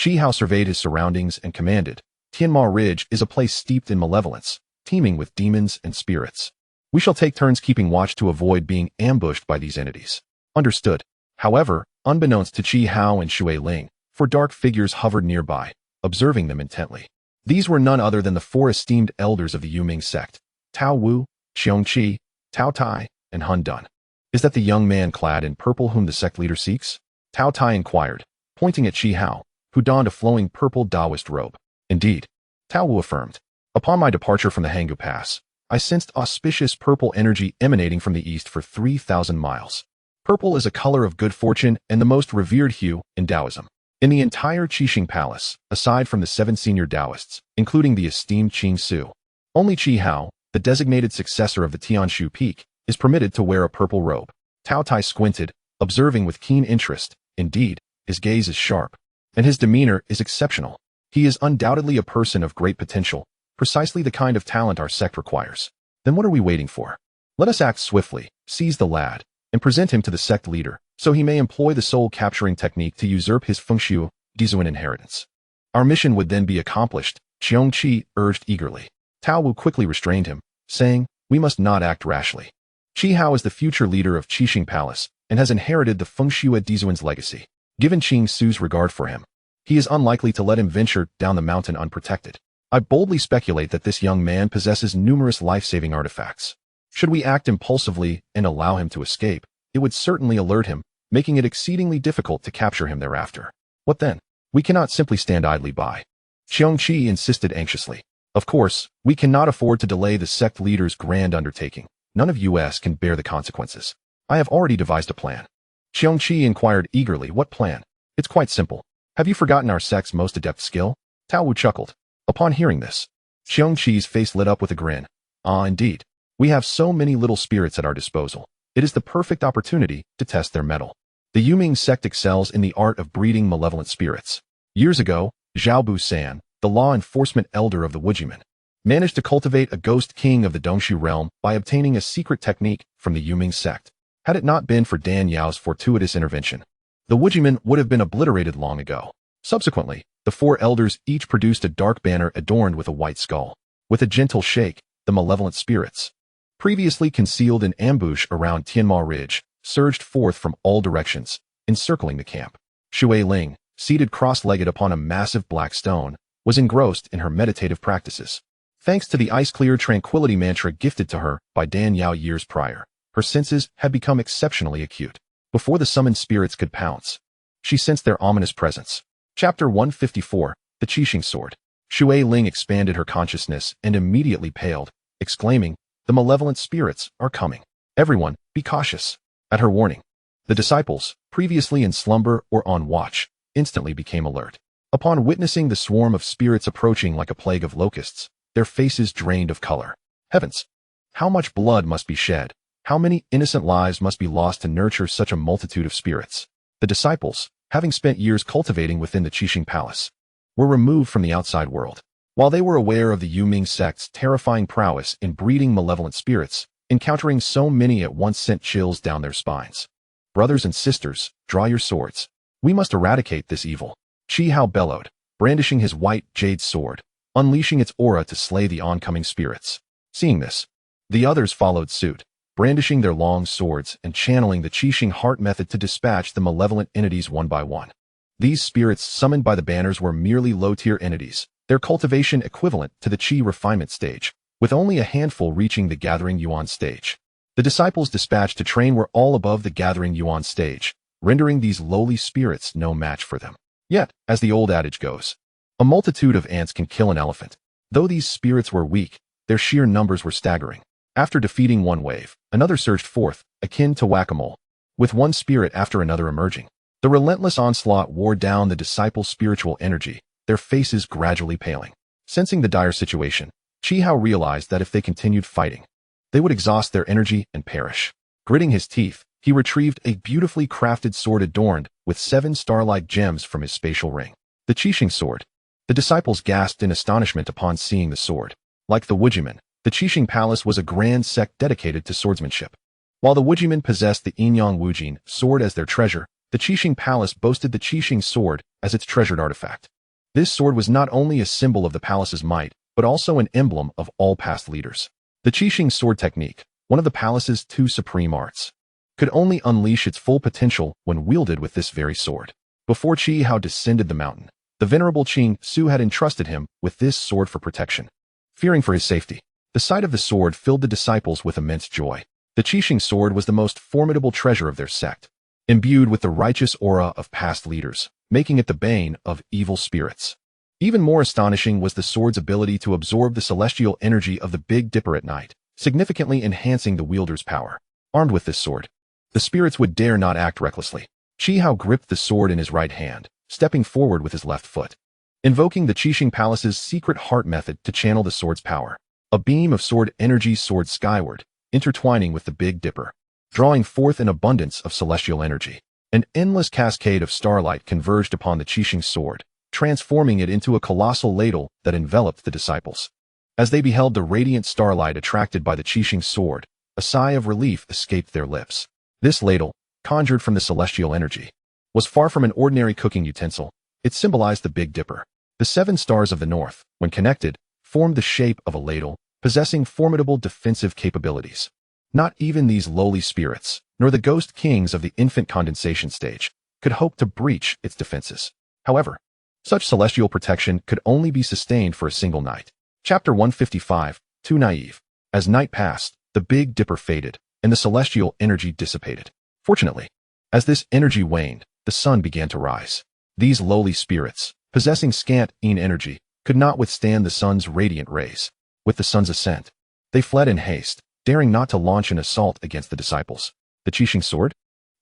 Chi-Hao surveyed his surroundings and commanded, Tianma Ridge is a place steeped in malevolence, teeming with demons and spirits. We shall take turns keeping watch to avoid being ambushed by these entities. Understood. However, unbeknownst to Qi Hao and Shui Ling, four dark figures hovered nearby, observing them intently. These were none other than the four esteemed elders of the Yuming sect, Tao Wu, Xiongqi, Tao Tai, and Hun Dun. Is that the young man clad in purple whom the sect leader seeks? Tao Tai inquired, pointing at Qi Hao, who donned a flowing purple Taoist robe. Indeed, Tao Wu affirmed. Upon my departure from the Hangu Pass, I sensed auspicious purple energy emanating from the east for 3,000 miles. Purple is a color of good fortune and the most revered hue in Taoism. In the entire Qixing Palace, aside from the 7 senior Taoists, including the esteemed Qing Su, only Qi Hao, the designated successor of the Tianshu Peak, is permitted to wear a purple robe. Tao Tai squinted, observing with keen interest. Indeed, his gaze is sharp, and his demeanor is exceptional. He is undoubtedly a person of great potential, precisely the kind of talent our sect requires. Then what are we waiting for? Let us act swiftly, seize the lad, and present him to the sect leader, so he may employ the soul-capturing technique to usurp his xianxiaaudiobooks inheritance. Our mission would then be accomplished, Xiongqi urged eagerly. Tao Wu quickly restrained him, saying, we must not act rashly. Qi Hao is the future leader of Qixing Palace, and has inherited the xianxiaaudiobooks legacy. Given Qing Su's regard for him, he is unlikely to let him venture down the mountain unprotected. I boldly speculate that this young man possesses numerous life-saving artifacts. Should we act impulsively and allow him to escape, it would certainly alert him, making it exceedingly difficult to capture him thereafter. What then? We cannot simply stand idly by. Xiongqi insisted anxiously. Of course, we cannot afford to delay the sect leader's grand undertaking. None of us can bear the consequences. I have already devised a plan. Xiongqi inquired eagerly, what plan? It's quite simple. Have you forgotten our sect's most adept skill? Tao Wu chuckled. Upon hearing this, Xiongqi's face lit up with a grin. Ah, indeed. We have so many little spirits at our disposal. It is the perfect opportunity to test their mettle. The Yuming sect excels in the art of breeding malevolent spirits. Years ago, Xiaobu San, the law enforcement elder of the Wujiman, managed to cultivate a ghost king of the Dongshu realm by obtaining a secret technique from the Yuming sect. Had it not been for Dan Yao's fortuitous intervention, the Wujiman would have been obliterated long ago. Subsequently, the four elders each produced a dark banner adorned with a white skull. With a gentle shake, the malevolent spirits, previously concealed in ambush around Tianma Ridge, surged forth from all directions, encircling the camp. Shui Ling, seated cross-legged upon a massive black stone, was engrossed in her meditative practices. Thanks to the ice-clear tranquility mantra gifted to her by Dan Yao years prior, her senses had become exceptionally acute. Before the summoned spirits could pounce, she sensed their ominous presence. Chapter 154, The Qixing Sword. Shui Ling expanded her consciousness and immediately paled, exclaiming, the malevolent spirits are coming. Everyone, be cautious. At her warning, the disciples, previously in slumber or on watch, instantly became alert. Upon witnessing the swarm of spirits approaching like a plague of locusts, their faces drained of color. Heavens! How much blood must be shed? How many innocent lives must be lost to nurture such a multitude of spirits? The disciples, having spent years cultivating within the Qixing Palace, were removed from the outside world. While they were aware of the Yuming sect's terrifying prowess in breeding malevolent spirits, encountering so many at once sent chills down their spines. Brothers and sisters, draw your swords. We must eradicate this evil. Qi Hao bellowed, brandishing his white jade sword, unleashing its aura to slay the oncoming spirits. Seeing this, the others followed suit, brandishing their long swords and channeling the Qixing heart method to dispatch the malevolent entities one by one. These spirits summoned by the banners were merely low-tier entities, their cultivation equivalent to the Qi refinement stage, with only a handful reaching the Gathering Yuan stage. The disciples dispatched to train were all above the Gathering Yuan stage, rendering these lowly spirits no match for them. Yet, as the old adage goes, a multitude of ants can kill an elephant. Though these spirits were weak, their sheer numbers were staggering. After defeating one wave, another surged forth, akin to whack-a-mole, with one spirit after another emerging. The relentless onslaught wore down the disciples' spiritual energy, their faces gradually paling. Sensing the dire situation, Qi Hao realized that if they continued fighting, they would exhaust their energy and perish. Gritting his teeth, he retrieved a beautifully crafted sword adorned with 7 star-like gems from his spatial ring. The Qixing sword. The disciples gasped in astonishment upon seeing the sword. Like the Wujiman, the Qixing Palace was a grand sect dedicated to swordsmanship. While the Wujiman possessed the Yinyang Wujin sword as their treasure, the Qixing Palace boasted the Qixing sword as its treasured artifact. This sword was not only a symbol of the palace's might, but also an emblem of all past leaders. The Qixing sword technique, one of the palace's two supreme arts, could only unleash its full potential when wielded with this very sword. Before Qi Hao descended the mountain, the venerable Qing Su had entrusted him with this sword for protection. Fearing for his safety, the sight of the sword filled the disciples with immense joy. The Qixing sword was the most formidable treasure of their sect, imbued with the righteous aura of past leaders, making it the bane of evil spirits. Even more astonishing was the sword's ability to absorb the celestial energy of the Big Dipper at night, significantly enhancing the wielder's power. Armed with this sword, the spirits would dare not act recklessly. Qi Hao gripped the sword in his right hand, stepping forward with his left foot, invoking the Qixing Palace's secret heart method to channel the sword's power. A beam of sword energy soared skyward, intertwining with the Big Dipper, drawing forth an abundance of celestial energy. An endless cascade of starlight converged upon the Qixing sword, transforming it into a colossal ladle that enveloped the disciples. As they beheld the radiant starlight attracted by the Qixing sword, a sigh of relief escaped their lips. This ladle, conjured from the celestial energy, was far from an ordinary cooking utensil. It symbolized the Big Dipper. The 7 stars of the north, when connected, formed the shape of a ladle, possessing formidable defensive capabilities. Not even these lowly spirits, nor the ghost kings of the infant condensation stage, could hope to breach its defenses. However, such celestial protection could only be sustained for a single night. Chapter 155, Too Naive. As night passed, the Big Dipper faded, and the celestial energy dissipated. Fortunately, as this energy waned, the sun began to rise. These lowly spirits, possessing scant energy, could not withstand the sun's radiant rays. With the sun's ascent, they fled in haste, daring not to launch an assault against the disciples. The Qixing sword?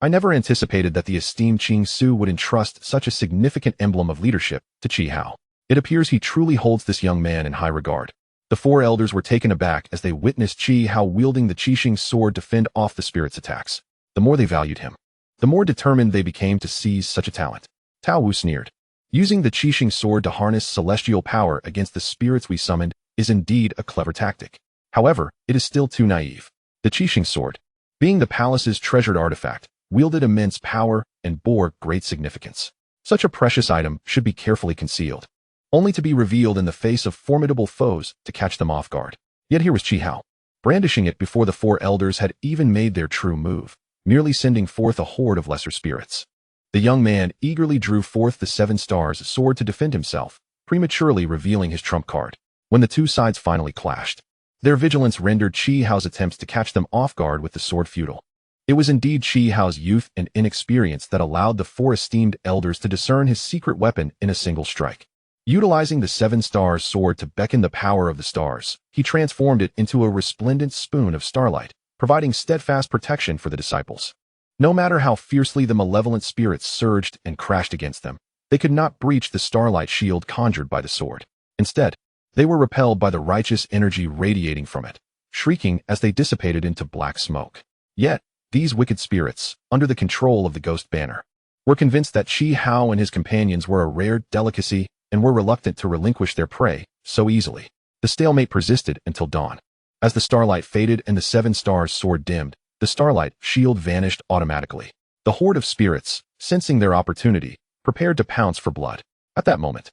I never anticipated that the esteemed Qing Su would entrust such a significant emblem of leadership to Qi Hao. It appears he truly holds this young man in high regard. The 4 elders were taken aback as they witnessed Qi Hao wielding the Qixing sword to fend off the spirit's attacks. The more they valued him, the more determined they became to seize such a talent. Tao Wu sneered. Using the Qixing sword to harness celestial power against the spirits we summoned is indeed a clever tactic. However, it is still too naive. The Qixing sword, being the palace's treasured artifact, wielded immense power and bore great significance. Such a precious item should be carefully concealed, only to be revealed in the face of formidable foes to catch them off guard. Yet here was Qi Hao, brandishing it before the 4 elders had even made their true move, merely sending forth a horde of lesser spirits. The young man eagerly drew forth the 7 stars sword to defend himself, prematurely revealing his trump card. When the 2 sides finally clashed, their vigilance rendered Qi Hao's attempts to catch them off guard with the sword futile. It was indeed Qi Hao's youth and inexperience that allowed the 4 esteemed elders to discern his secret weapon in a single strike. Utilizing the 7 stars sword to beckon the power of the stars, he transformed it into a resplendent spoon of starlight, providing steadfast protection for the disciples. No matter how fiercely the malevolent spirits surged and crashed against them, they could not breach the starlight shield conjured by the sword. Instead, they were repelled by the righteous energy radiating from it, shrieking as they dissipated into black smoke. Yet, these wicked spirits, under the control of the ghost banner, were convinced that Qi Hao and his companions were a rare delicacy and were reluctant to relinquish their prey so easily. The stalemate persisted until dawn. As the starlight faded and the 7 stars sword dimmed, the starlight shield vanished automatically. The horde of spirits, sensing their opportunity, prepared to pounce for blood. At that moment,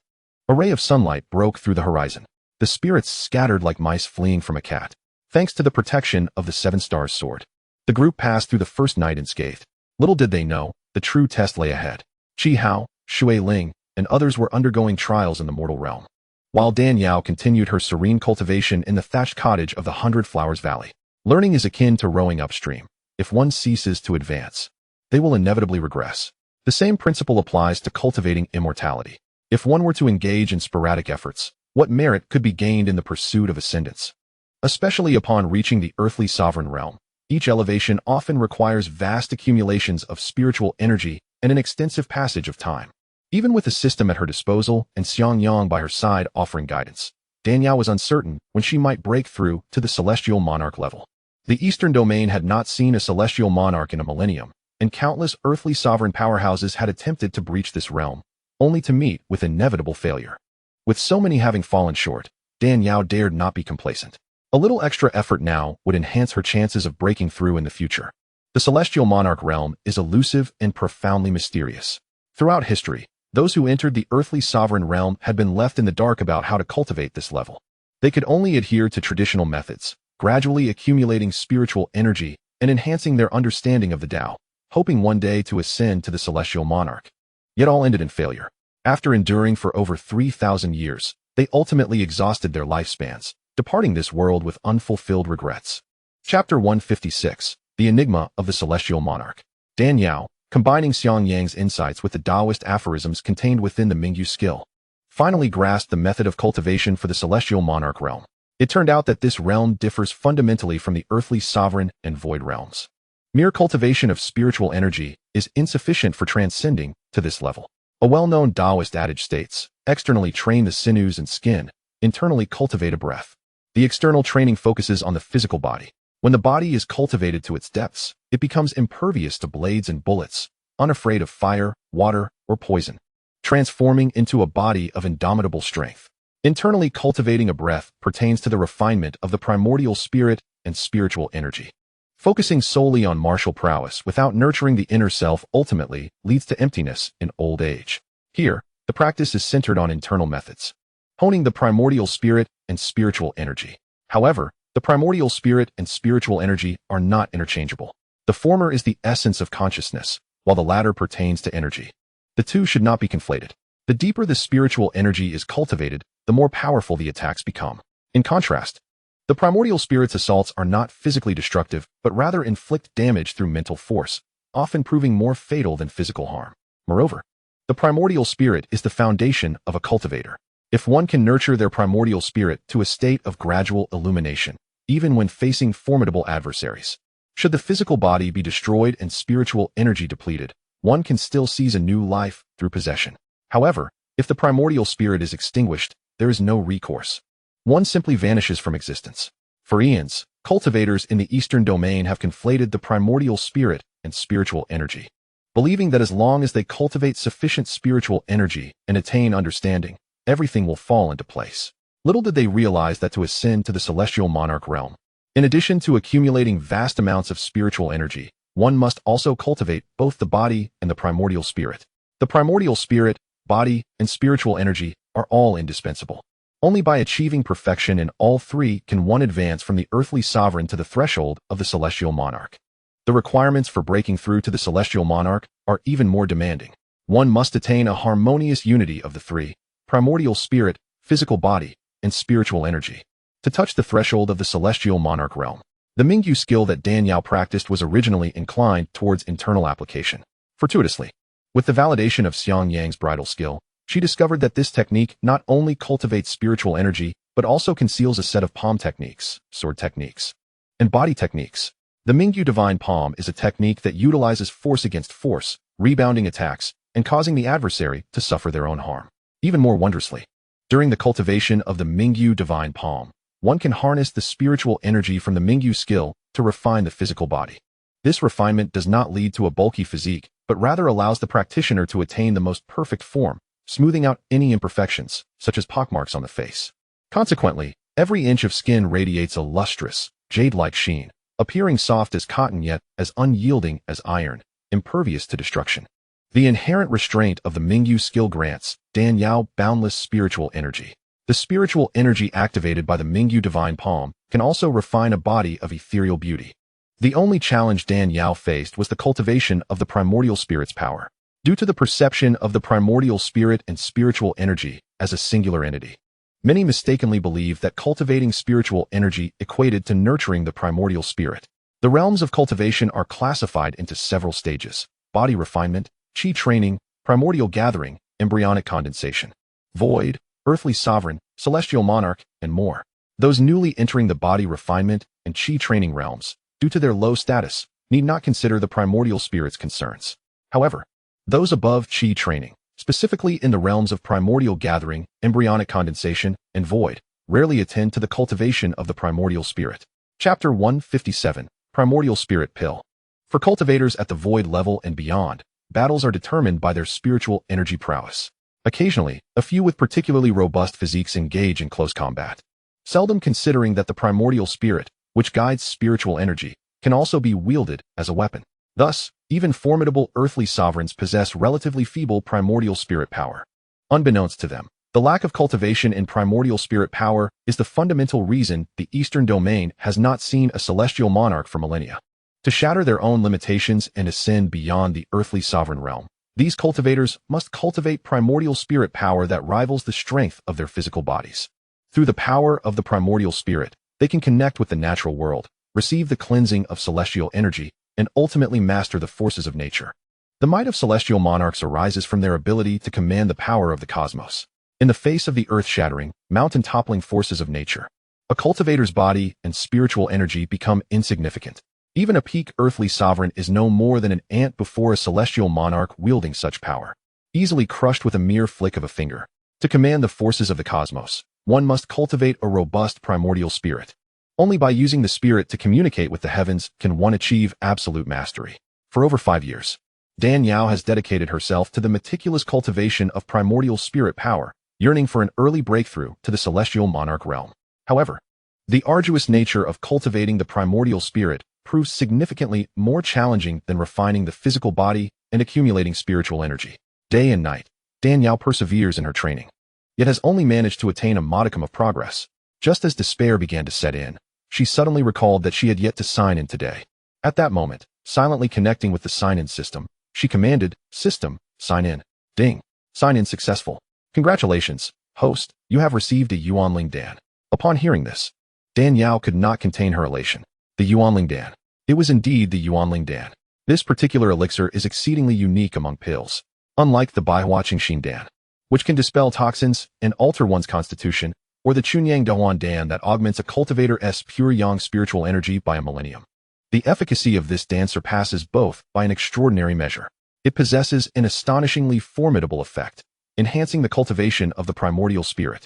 a ray of sunlight broke through the horizon. The spirits scattered like mice fleeing from a cat. Thanks to the protection of the 7 stars sword, the group passed through the first night unscathed. Little did they know, the true test lay ahead. Qi Hao, Shui Ling, and others were undergoing trials in the mortal realm, while Dan Yao continued her serene cultivation in the thatched cottage of the 100 Flowers Valley. Learning is akin to rowing upstream. If one ceases to advance, they will inevitably regress. The same principle applies to cultivating immortality. If one were to engage in sporadic efforts, what merit could be gained in the pursuit of ascendance? Especially upon reaching the earthly sovereign realm, each elevation often requires vast accumulations of spiritual energy and an extensive passage of time. Even with the system at her disposal and Xiangyang by her side offering guidance, Dan Yao was uncertain when she might break through to the celestial monarch level. The Eastern Domain had not seen a celestial monarch in a millennium, and countless earthly sovereign powerhouses had attempted to breach this realm, only to meet with inevitable failure. With so many having fallen short, Dan Yao dared not be complacent. A little extra effort now would enhance her chances of breaking through in the future. The celestial monarch realm is elusive and profoundly mysterious. Throughout history, Those who entered the earthly sovereign realm had been left in the dark about how to cultivate this level. They could only adhere to traditional methods, gradually accumulating spiritual energy and enhancing their understanding of the Tao, hoping one day to ascend to the celestial monarch. Yet all ended in failure. After enduring for over 3,000 years, they ultimately exhausted their lifespans, departing this world with unfulfilled regrets. Chapter 156, The Enigma of the Celestial Monarch. Dan Yao, combining Xiang Yang's insights with the Taoist aphorisms contained within the Mingyu skill, finally grasped the method of cultivation for the celestial monarch realm. It turned out that this realm differs fundamentally from the earthly sovereign and void realms. Mere cultivation of spiritual energy is insufficient for transcending to this level. A well-known Taoist adage states, externally train the sinews and skin, internally cultivate a breath. The external training focuses on the physical body. When the body is cultivated to its depths, it becomes impervious to blades and bullets, unafraid of fire, water, or poison, transforming into a body of indomitable strength. Internally cultivating a breath pertains to the refinement of the primordial spirit and spiritual energy. Focusing solely on martial prowess without nurturing the inner self ultimately leads to emptiness in old age. Here, the practice is centered on internal methods, honing the primordial spirit and spiritual energy. However, the primordial spirit and spiritual energy are not interchangeable. The former is the essence of consciousness, while the latter pertains to energy. The two should not be conflated. The deeper the spiritual energy is cultivated, the more powerful the attacks become. In contrast, the primordial spirit's assaults are not physically destructive, but rather inflict damage through mental force, often proving more fatal than physical harm. Moreover, the primordial spirit is the foundation of a cultivator. If one can nurture their primordial spirit to a state of gradual illumination, even when facing formidable adversaries, should the physical body be destroyed and spiritual energy depleted, one can still seize a new life through possession. However, if the primordial spirit is extinguished, there is no recourse. One simply vanishes from existence. For eons, cultivators in the Eastern domain have conflated the primordial spirit and spiritual energy, believing that as long as they cultivate sufficient spiritual energy and attain understanding, everything will fall into place. Little did they realize that to ascend to the celestial monarch realm, in addition to accumulating vast amounts of spiritual energy, one must also cultivate both the body and the primordial spirit. The primordial spirit, body, and spiritual energy are all indispensable. Only by achieving perfection in all three can one advance from the earthly sovereign to the threshold of the celestial monarch. The requirements for breaking through to the celestial monarch are even more demanding. One must attain a harmonious unity of the three: primordial spirit, physical body, and spiritual energy, to touch the threshold of the celestial monarch realm. The Mingyu skill that Dan Yao practiced was originally inclined towards internal application. Fortuitously, with the validation of Xiang Yang's bridal skill, she discovered that this technique not only cultivates spiritual energy, but also conceals a set of palm techniques, sword techniques, and body techniques. The Mingyu divine palm is a technique that utilizes force against force, rebounding attacks, and causing the adversary to suffer their own harm. Even more wondrously, during the cultivation of the Mingyu divine palm, one can harness the spiritual energy from the Mingyu skill to refine the physical body. This refinement does not lead to a bulky physique, but rather allows the practitioner to attain the most perfect form, smoothing out any imperfections, such as pockmarks on the face. Consequently, every inch of skin radiates a lustrous, jade-like sheen, appearing soft as cotton yet as unyielding as iron, impervious to destruction. The inherent restraint of the Mingyu skill grants Dan Yao boundless spiritual energy. The spiritual energy activated by the Mingyu divine palm can also refine a body of ethereal beauty. The only challenge Dan Yao faced was the cultivation of the primordial spirit's power, due to the perception of the primordial spirit and spiritual energy as a singular entity. Many mistakenly believe that cultivating spiritual energy equated to nurturing the primordial spirit. The realms of cultivation are classified into several stages: body refinement, chi training, primordial gathering, embryonic condensation, void, earthly sovereign, celestial monarch, and more. Those newly entering the body refinement and chi training realms, due to their low status, need not consider the primordial spirit's concerns. However, those above chi training, specifically in the realms of primordial gathering, embryonic condensation, and void, rarely attend to the cultivation of the primordial spirit. Chapter 157, Primordial Spirit Pill. For cultivators at the void level and beyond, battles are determined by their spiritual energy prowess. Occasionally, a few with particularly robust physiques engage in close combat, seldom considering that the primordial spirit, which guides spiritual energy, can also be wielded as a weapon. Thus, Even formidable earthly sovereigns possess relatively feeble primordial spirit power. Unbeknownst to them, the lack of cultivation in primordial spirit power is the fundamental reason the Eastern domain has not seen a celestial monarch for millennia. To shatter their own limitations and ascend beyond the earthly sovereign realm, these cultivators must cultivate primordial spirit power that rivals the strength of their physical bodies. Through the power of the primordial spirit, they can connect with the natural world, receive the cleansing of celestial energy, and ultimately master the forces of nature. The might of celestial monarchs arises from their ability to command the power of the cosmos. In the face of the earth-shattering, mountain-toppling forces of nature, a cultivator's body and spiritual energy become insignificant. Even a peak earthly sovereign is no more than an ant before a celestial monarch wielding such power, easily crushed with a mere flick of a finger. To command the forces of the cosmos, one must cultivate a robust primordial spirit. Only by using the spirit to communicate with the heavens can one achieve absolute mastery. For over 5 years, Dan Yao has dedicated herself to the meticulous cultivation of primordial spirit power, yearning for an early breakthrough to the celestial monarch realm. However, the arduous nature of cultivating the primordial spirit proves significantly more challenging than refining the physical body and accumulating spiritual energy. Day and night, Dan Yao perseveres in her training, yet has only managed to attain a modicum of progress. Just as despair began to set in, she suddenly recalled that she had yet to sign in today. At that moment, silently connecting with the sign-in system, she commanded, "System, sign in." Ding. Sign in successful. Congratulations, host, you have received a Yuanling Dan. Upon hearing this, Dan Yao could not contain her elation. The Yuanling Dan. It was indeed the Yuanling Dan. This particular elixir is exceedingly unique among pills. Unlike the Baihuaqing Xin Dan, which can dispel toxins and alter one's constitution, or the Chunyang Dahuan Dan that augments a cultivator's pure yang spiritual energy by a millennium. The efficacy of this Dan surpasses both by an extraordinary measure. It possesses an astonishingly formidable effect, enhancing the cultivation of the primordial spirit.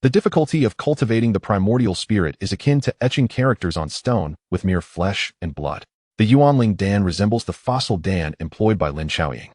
The difficulty of cultivating the primordial spirit is akin to etching characters on stone with mere flesh and blood. The Yuanling Dan resembles the fossil Dan employed by Lin Shaoying,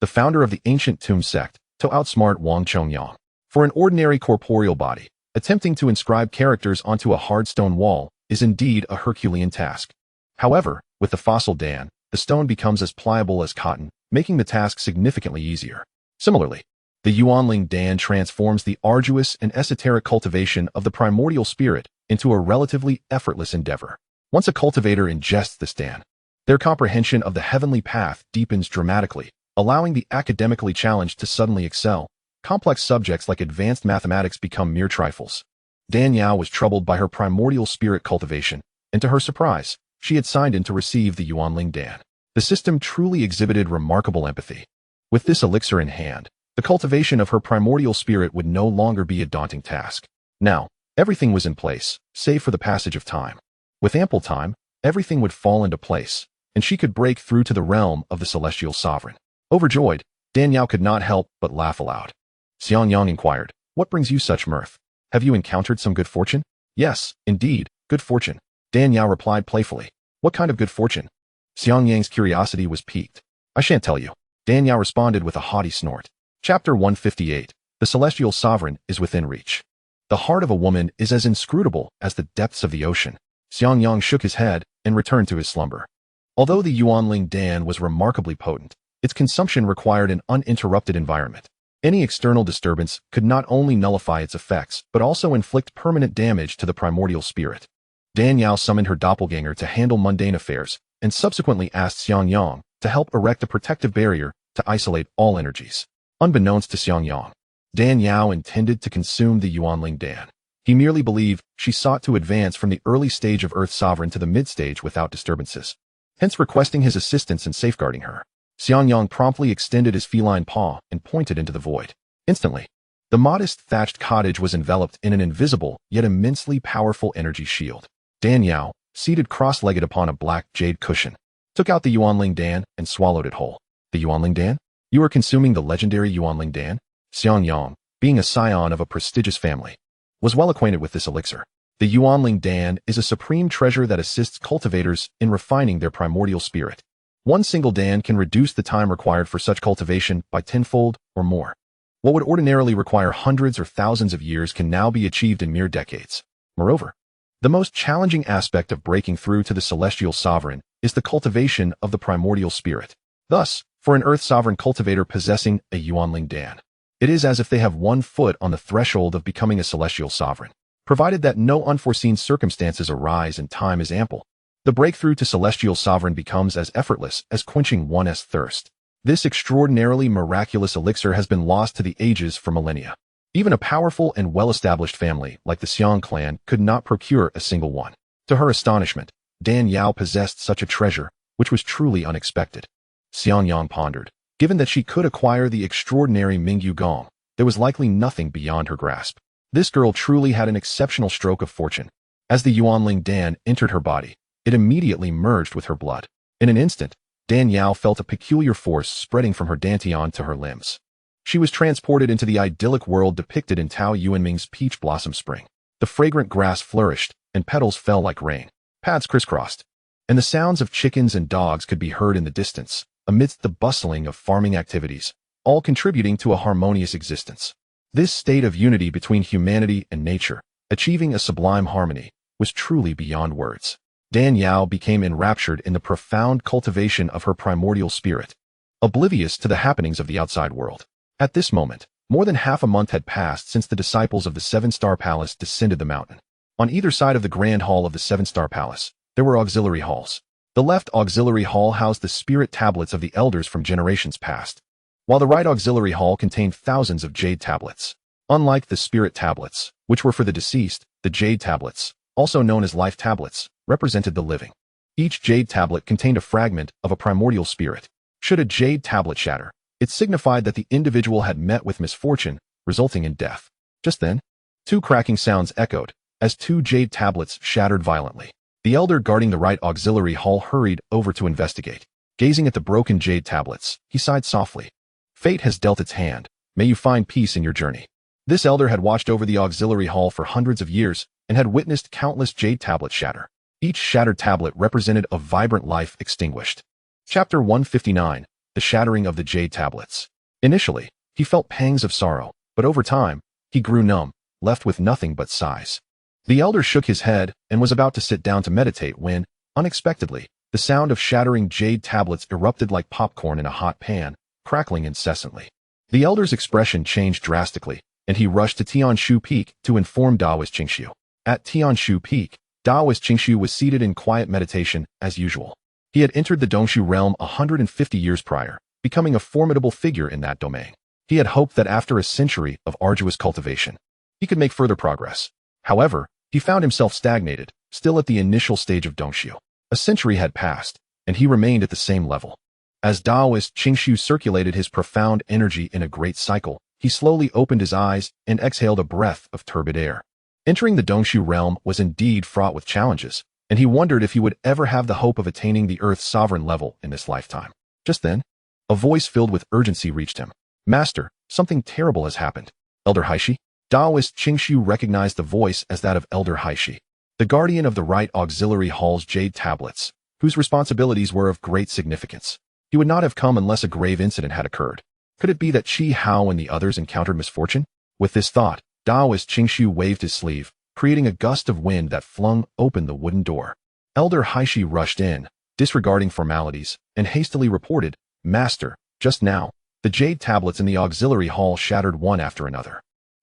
the founder of the ancient Tomb sect, to outsmart Wang Chongyang. For an ordinary corporeal body, attempting to inscribe characters onto a hard stone wall is indeed a Herculean task. However, with the fossil Dan, the stone becomes as pliable as cotton, making the task significantly easier. Similarly, the Yuanling Dan transforms the arduous and esoteric cultivation of the primordial spirit into a relatively effortless endeavor. Once a cultivator ingests this Dan, their comprehension of the heavenly path deepens dramatically, allowing the academically challenged to suddenly excel. Complex subjects like advanced mathematics become mere trifles. Dan Yao was troubled by her primordial spirit cultivation, and to her surprise, she had signed in to receive the Yuanling Dan. The system truly exhibited remarkable empathy. With this elixir in hand, the cultivation of her primordial spirit would no longer be a daunting task. Now, everything was in place, save for the passage of time. With ample time, everything would fall into place, and she could break through to the realm of the celestial sovereign. Overjoyed, Dan Yao could not help but laugh aloud. Xianxiang inquired, "What brings you such mirth? Have you encountered some good fortune?" "Yes, indeed, good fortune," Dan Yao replied playfully. "What kind of good fortune?" Xiangyang's curiosity was piqued. "I shan't tell you," Dan Yao responded with a haughty snort. Chapter 158. The Celestial Sovereign is within reach. The heart of a woman is as inscrutable as the depths of the ocean. Xianxiang shook his head and returned to his slumber. Although the Yuanling Dan was remarkably potent, its consumption required an uninterrupted environment. Any external disturbance could not only nullify its effects, but also inflict permanent damage to the primordial spirit. Dan Yao summoned her doppelganger to handle mundane affairs, and subsequently asked Xianxiang to help erect a protective barrier to isolate all energies. Unbeknownst to Xianxiang, Dan Yao intended to consume the Yuanling Dan. He merely believed she sought to advance from the early stage of Earth Sovereign to the mid-stage without disturbances, hence requesting his assistance in safeguarding her. Xianxiang promptly extended his feline paw and pointed into the void. Instantly, the modest thatched cottage was enveloped in an invisible yet immensely powerful energy shield. Dan Yao, seated cross-legged upon a black jade cushion, took out the Yuanling Dan and swallowed it whole. "The Yuanling Dan? You are consuming the legendary Yuanling Dan?" Xianxiang, being a scion of a prestigious family, was well acquainted with this elixir. The Yuanling Dan is a supreme treasure that assists cultivators in refining their primordial spirit. One single Dan can reduce the time required for such cultivation by tenfold or more. What would ordinarily require hundreds or thousands of years can now be achieved in mere decades. Moreover, the most challenging aspect of breaking through to the celestial sovereign is the cultivation of the primordial spirit. Thus, for an Earth Sovereign cultivator possessing a Yuanling Dan, it is as if they have one foot on the threshold of becoming a celestial sovereign, provided that no unforeseen circumstances arise and time is ample. The breakthrough to celestial sovereign becomes as effortless as quenching one's thirst. This extraordinarily miraculous elixir has been lost to the ages for millennia. Even a powerful and well-established family like the Xiang clan could not procure a single one. To her astonishment, Dan Yao possessed such a treasure, which was truly unexpected. Xiangyang pondered. Given that she could acquire the extraordinary Mingyu Gong, there was likely nothing beyond her grasp. This girl truly had an exceptional stroke of fortune. As the Yuanling Dan entered her body, it immediately merged with her blood. In an instant, Dan Yao felt a peculiar force spreading from her dantian to her limbs. She was transported into the idyllic world depicted in Tao Yuanming's Peach Blossom Spring. The fragrant grass flourished, and petals fell like rain. Paths crisscrossed, and the sounds of chickens and dogs could be heard in the distance, amidst the bustling of farming activities, all contributing to a harmonious existence. This state of unity between humanity and nature, achieving a sublime harmony, was truly beyond words. Dan Yao became enraptured in the profound cultivation of her primordial spirit, oblivious to the happenings of the outside world. At this moment, more than half a month had passed since the disciples of the Seven-Star Palace descended the mountain. On either side of the Grand Hall of the Seven-Star Palace, there were auxiliary halls. The left auxiliary hall housed the spirit tablets of the elders from generations past, while the right auxiliary hall contained thousands of jade tablets. Unlike the spirit tablets, which were for the deceased, the jade tablets, also known as life tablets, represented the living. Each jade tablet contained a fragment of a primordial spirit. Should a jade tablet shatter, it signified that the individual had met with misfortune, resulting in death. Just then, two cracking sounds echoed, as two jade tablets shattered violently. The elder guarding the right auxiliary hall hurried over to investigate. Gazing at the broken jade tablets, he sighed softly. Fate has dealt its hand. May you find peace in your journey. This elder had watched over the auxiliary hall for hundreds of years and had witnessed countless jade tablets shatter. Each shattered tablet represented a vibrant life extinguished. Chapter 159, The Shattering of the Jade Tablets. Initially, he felt pangs of sorrow, but over time, he grew numb, left with nothing but sighs. The elder shook his head and was about to sit down to meditate when, unexpectedly, the sound of shattering jade tablets erupted like popcorn in a hot pan, crackling incessantly. The elder's expression changed drastically, and he rushed to Tianshu Peak to inform Taoist Qingshu. At Tianshu Peak, Taoist Qingshu was seated in quiet meditation, as usual. He had entered the Dongshu realm 150 years prior, becoming a formidable figure in that domain. He had hoped that after a century of arduous cultivation, he could make further progress. However, he found himself stagnated, still at the initial stage of Dongshu. A century had passed, and he remained at the same level. As Taoist Qingshu circulated his profound energy in a great cycle, he slowly opened his eyes and exhaled a breath of turbid air. Entering the Dongshu realm was indeed fraught with challenges, and he wondered if he would ever have the hope of attaining the Earth's sovereign level in this lifetime. Just then, a voice filled with urgency reached him. Master, something terrible has happened. Elder Haishi? Taoist Qingshu recognized the voice as that of Elder Haishi, the guardian of the right auxiliary hall's jade tablets, whose responsibilities were of great significance. He would not have come unless a grave incident had occurred. Could it be that Qi Hao and the others encountered misfortune? With this thought, Taoist Qingshu waved his sleeve, creating a gust of wind that flung open the wooden door. Elder Haishi rushed in, disregarding formalities, and hastily reported, Master, just now, the jade tablets in the auxiliary hall shattered one after another.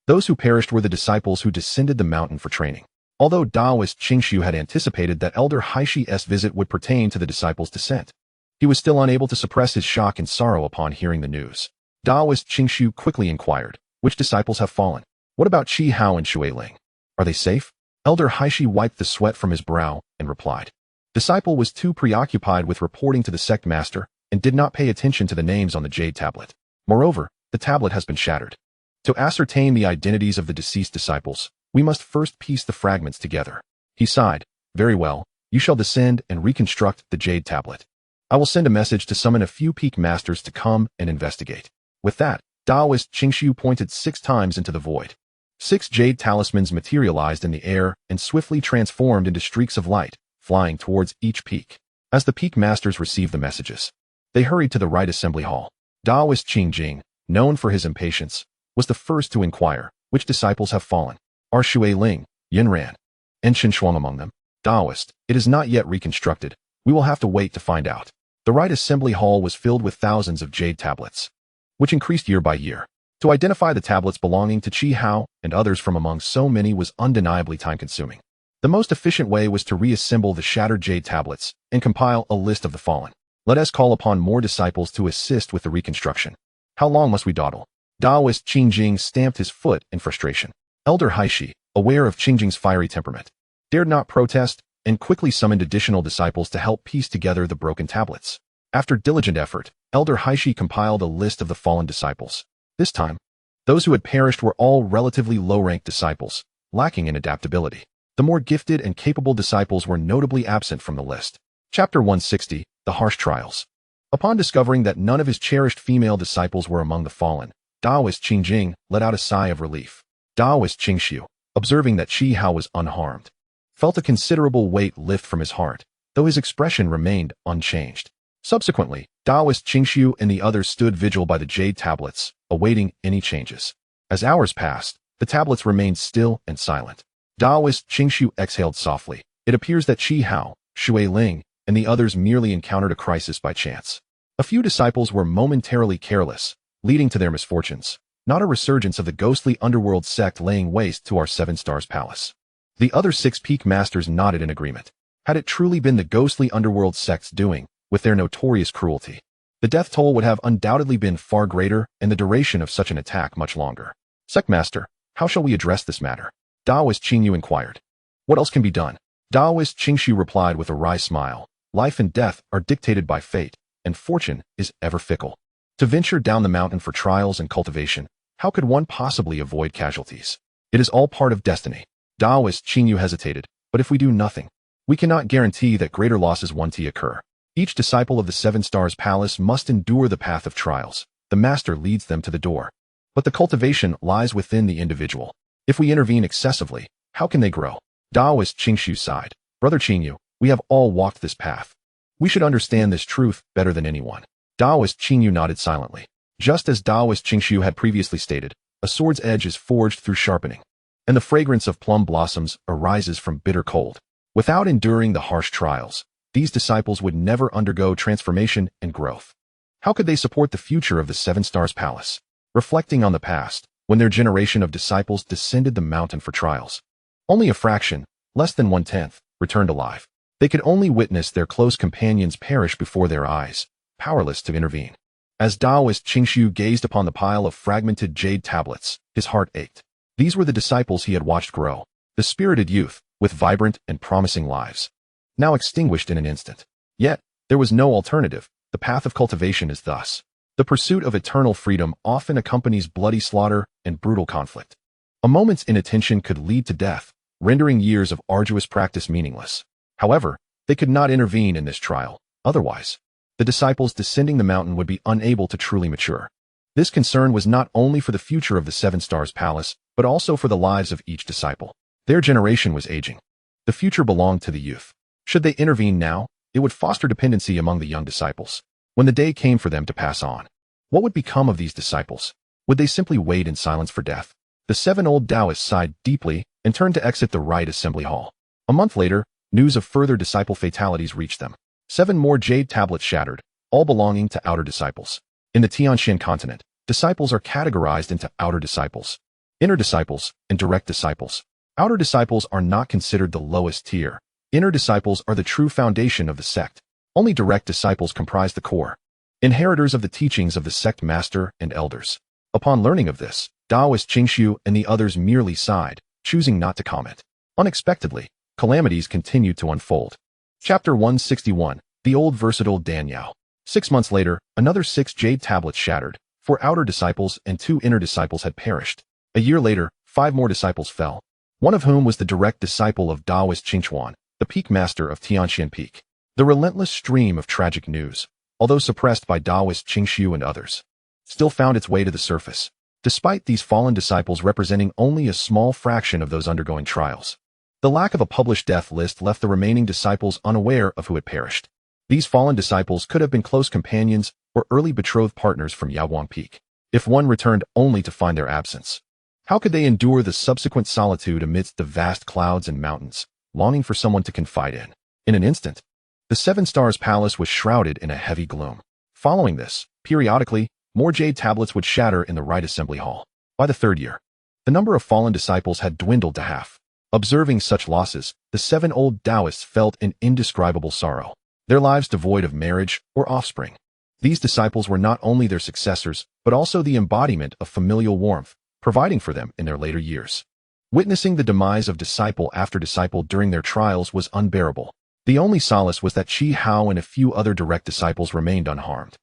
Those who perished were the disciples who descended the mountain for training. Although Taoist Qingshu had anticipated that Elder Haishi's visit would pertain to the disciples' descent, he was still unable to suppress his shock and sorrow upon hearing the news. Taoist Qingshu quickly inquired, which disciples have fallen? What about Qi Hao and Shui Ling? Are they safe? Elder Haishi wiped the sweat from his brow and replied. Disciple was too preoccupied with reporting to the sect master and did not pay attention to the names on the jade tablet. Moreover, the tablet has been shattered. To ascertain the identities of the deceased disciples, we must first piece the fragments together. He sighed. Very well, you shall descend and reconstruct the jade tablet. I will send a message to summon a few peak masters to come and investigate. With that, Taoist Qingshu pointed 6 times into the void. 6 jade talismans materialized in the air and swiftly transformed into streaks of light, flying towards each peak. As the peak masters received the messages, they hurried to the right assembly hall. Taoist Qingjing, known for his impatience, was the first to inquire, which disciples have fallen? Are Shui Ling, Yinran, and Shuang among them? Taoist, it is not yet reconstructed. We will have to wait to find out. The right assembly hall was filled with thousands of jade tablets, which increased year by year. To identify the tablets belonging to Qi Hao and others from among so many was undeniably time-consuming. The most efficient way was to reassemble the shattered jade tablets and compile a list of the fallen. Let us call upon more disciples to assist with the reconstruction. How long must we dawdle? Taoist Qingjing stamped his foot in frustration. Elder Haishi, aware of Qingjing's fiery temperament, dared not protest and quickly summoned additional disciples to help piece together the broken tablets. After diligent effort, Elder Haishi compiled a list of the fallen disciples. This time, those who had perished were all relatively low-ranked disciples, lacking in adaptability. The more gifted and capable disciples were notably absent from the list. Chapter 160, The Harsh Trials. Upon discovering that none of his cherished female disciples were among the fallen, Taoist Qingjing let out a sigh of relief. Taoist Qingxiu, observing that Qi Hao was unharmed, felt a considerable weight lift from his heart, though his expression remained unchanged. Subsequently, Taoist Qingxiu and the others stood vigil by the jade tablets, awaiting any changes. As hours passed, the tablets remained still and silent. Taoist Qingxiu exhaled softly. It appears that Qi Hao, Shui Ling, and the others merely encountered a crisis by chance. A few disciples were momentarily careless, leading to their misfortunes, not a resurgence of the ghostly underworld sect laying waste to our Seven Stars Palace. The other 6 peak masters nodded in agreement. Had it truly been the ghostly underworld sect's doing, with their notorious cruelty, the death toll would have undoubtedly been far greater and the duration of such an attack much longer. Sectmaster, how shall we address this matter? Taoist Qingyu inquired. What else can be done? Taoist Qingxiu replied with a wry smile. Life and death are dictated by fate, and fortune is ever fickle. To venture down the mountain for trials and cultivation, how could one possibly avoid casualties? It is all part of destiny. Taoist Qingyu hesitated, but if we do nothing, we cannot guarantee that greater losses won't occur. Each disciple of the Seven Stars Palace must endure the path of trials. The master leads them to the door. But the cultivation lies within the individual. If we intervene excessively, how can they grow? Taoist Qingxiu sighed. Brother Qingyu, we have all walked this path. We should understand this truth better than anyone. Taoist Qingyu nodded silently. Just as Taoist Qingxiu had previously stated, a sword's edge is forged through sharpening, and the fragrance of plum blossoms arises from bitter cold. Without enduring the harsh trials, these disciples would never undergo transformation and growth. How could they support the future of the Seven Stars Palace? Reflecting on the past, when their generation of disciples descended the mountain for trials, only a fraction, less than 1/10, returned alive. They could only witness their close companions perish before their eyes, powerless to intervene. As Taoist Qingxiu gazed upon the pile of fragmented jade tablets, his heart ached. These were the disciples he had watched grow, the spirited youth, with vibrant and promising lives, now extinguished in an instant. Yet, there was no alternative. The path of cultivation is thus. The pursuit of eternal freedom often accompanies bloody slaughter and brutal conflict. A moment's inattention could lead to death, rendering years of arduous practice meaningless. However, they could not intervene in this trial. Otherwise, the disciples descending the mountain would be unable to truly mature. This concern was not only for the future of the Seven Stars Palace, but also for the lives of each disciple. Their generation was aging. The future belonged to the youth. Should they intervene now, it would foster dependency among the young disciples. When the day came for them to pass on, what would become of these disciples? Would they simply wait in silence for death? The 7 old Taoists sighed deeply and turned to exit the right assembly hall. A month later, news of further disciple fatalities reached them. 7 more jade tablets shattered, all belonging to outer disciples. In the Tianxian continent, disciples are categorized into outer disciples, inner disciples, and direct disciples. Outer disciples are not considered the lowest tier. Inner disciples are the true foundation of the sect. Only direct disciples comprise the core, inheritors of the teachings of the sect master and elders. Upon learning of this, Taoist Qingxiu and the others merely sighed, choosing not to comment. Unexpectedly, calamities continued to unfold. Chapter 161, The Old Versatile Danyao. 6 months later, another 6 jade tablets shattered. 4 outer disciples and 2 inner disciples had perished. A year later, 5 more disciples fell, one of whom was the direct disciple of Taoist Qingchuan, the peak master of Tianxian Peak. The relentless stream of tragic news, although suppressed by Taoist Qingxiu and others, still found its way to the surface. Despite these fallen disciples representing only a small fraction of those undergoing trials, the lack of a published death list left the remaining disciples unaware of who had perished. These fallen disciples could have been close companions or early betrothed partners from Yaoguang Peak, if one returned only to find their absence. How could they endure the subsequent solitude amidst the vast clouds and mountains, longing for someone to confide in? In an instant, The Seven Stars Palace was shrouded in a heavy gloom. Following this, periodically, more jade tablets would shatter in the Rite Assembly Hall. By the third year, the number of fallen disciples had dwindled to half. Observing such losses, the 7 old Taoists felt an indescribable sorrow, their lives devoid of marriage or offspring. These disciples were not only their successors, but also the embodiment of familial warmth, providing for them in their later years. Witnessing the demise of disciple after disciple during their trials was unbearable. The only solace was that Qi Hao and a few other direct disciples remained unharmed.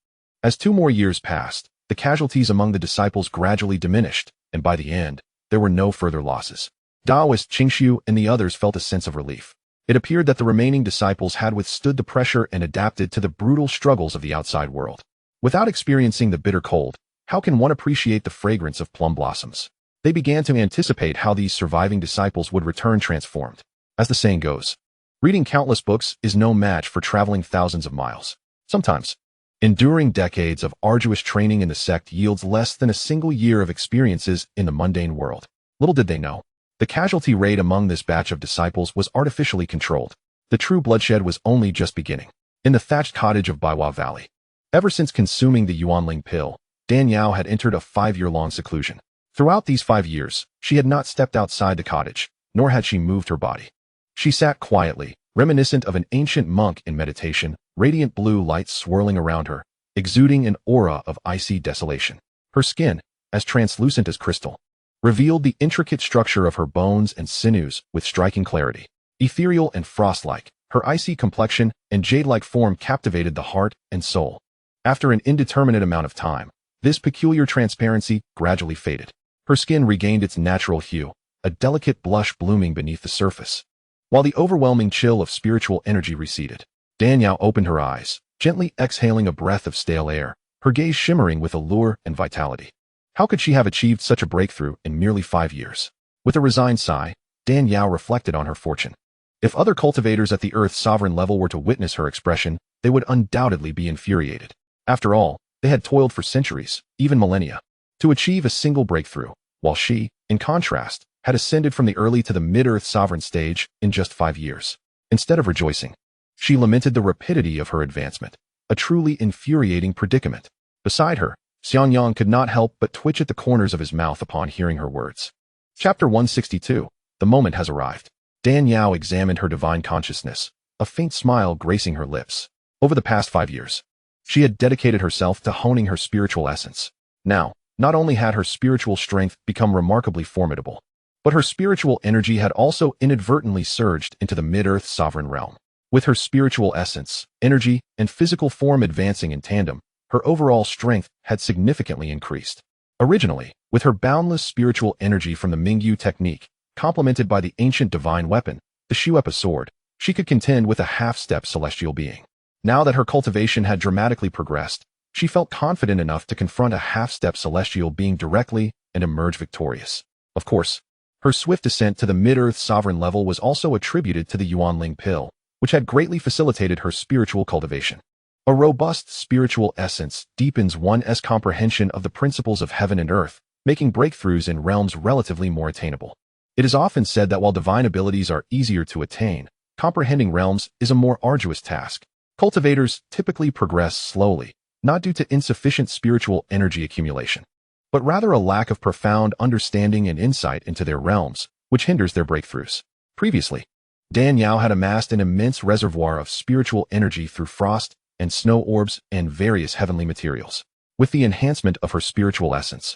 As 2 more years passed, the casualties among the disciples gradually diminished, and by the end, there were no further losses. Taoist Qingxiu and the others felt a sense of relief. It appeared that the remaining disciples had withstood the pressure and adapted to the brutal struggles of the outside world. Without experiencing the bitter cold, how can one appreciate the fragrance of plum blossoms? They began to anticipate how these surviving disciples would return transformed. As the saying goes, reading countless books is no match for traveling thousands of miles. Sometimes, enduring decades of arduous training in the sect yields less than a single year of experiences in the mundane world. Little did they know, the casualty rate among this batch of disciples was artificially controlled. The true bloodshed was only just beginning. In the thatched cottage of Baiwa Valley, ever since consuming the Yuanling pill, Danyao had entered a 5-year-long seclusion. Throughout these 5 years, she had not stepped outside the cottage, nor had she moved her body. She sat quietly, reminiscent of an ancient monk in meditation, radiant blue light swirling around her, exuding an aura of icy desolation. Her skin, as translucent as crystal, revealed the intricate structure of her bones and sinews with striking clarity. Ethereal and frost-like, her icy complexion and jade-like form captivated the heart and soul. After an indeterminate amount of time, this peculiar transparency gradually faded. Her skin regained its natural hue, a delicate blush blooming beneath the surface. While the overwhelming chill of spiritual energy receded, Danyao opened her eyes, gently exhaling a breath of stale air, her gaze shimmering with allure and vitality. How could she have achieved such a breakthrough in merely 5 years? With a resigned sigh, Danyao reflected on her fortune. If other cultivators at the Earth's sovereign level were to witness her expression, they would undoubtedly be infuriated. After all, they had toiled for centuries, even millennia, to achieve a single breakthrough, while she, in contrast, had ascended from the early to the mid-Earth sovereign stage in just 5 years. Instead of rejoicing, she lamented the rapidity of her advancement, a truly infuriating predicament. Beside her, Xiangyang could not help but twitch at the corners of his mouth upon hearing her words. Chapter 162. The moment has arrived. Danyao examined her divine consciousness, a faint smile gracing her lips. Over the past 5 years, she had dedicated herself to honing her spiritual essence. Now, not only had her spiritual strength become remarkably formidable, but her spiritual energy had also inadvertently surged into the mid-Earth sovereign realm. With her spiritual essence, energy, and physical form advancing in tandem, her overall strength had significantly increased. Originally, with her boundless spiritual energy from the Mingyu technique, complemented by the ancient divine weapon, the Shuepa sword, she could contend with a half-step celestial being. Now that her cultivation had dramatically progressed, she felt confident enough to confront a half-step celestial being directly and emerge victorious. Of course, her swift ascent to the mid-Earth sovereign level was also attributed to the Yuanling pill, which had greatly facilitated her spiritual cultivation. A robust spiritual essence deepens one's comprehension of the principles of heaven and earth, making breakthroughs in realms relatively more attainable. It is often said that while divine abilities are easier to attain, comprehending realms is a more arduous task. Cultivators typically progress slowly, not due to insufficient spiritual energy accumulation, but rather a lack of profound understanding and insight into their realms, which hinders their breakthroughs. Previously, Danyao had amassed an immense reservoir of spiritual energy through frost and snow orbs and various heavenly materials. With the enhancement of her spiritual essence,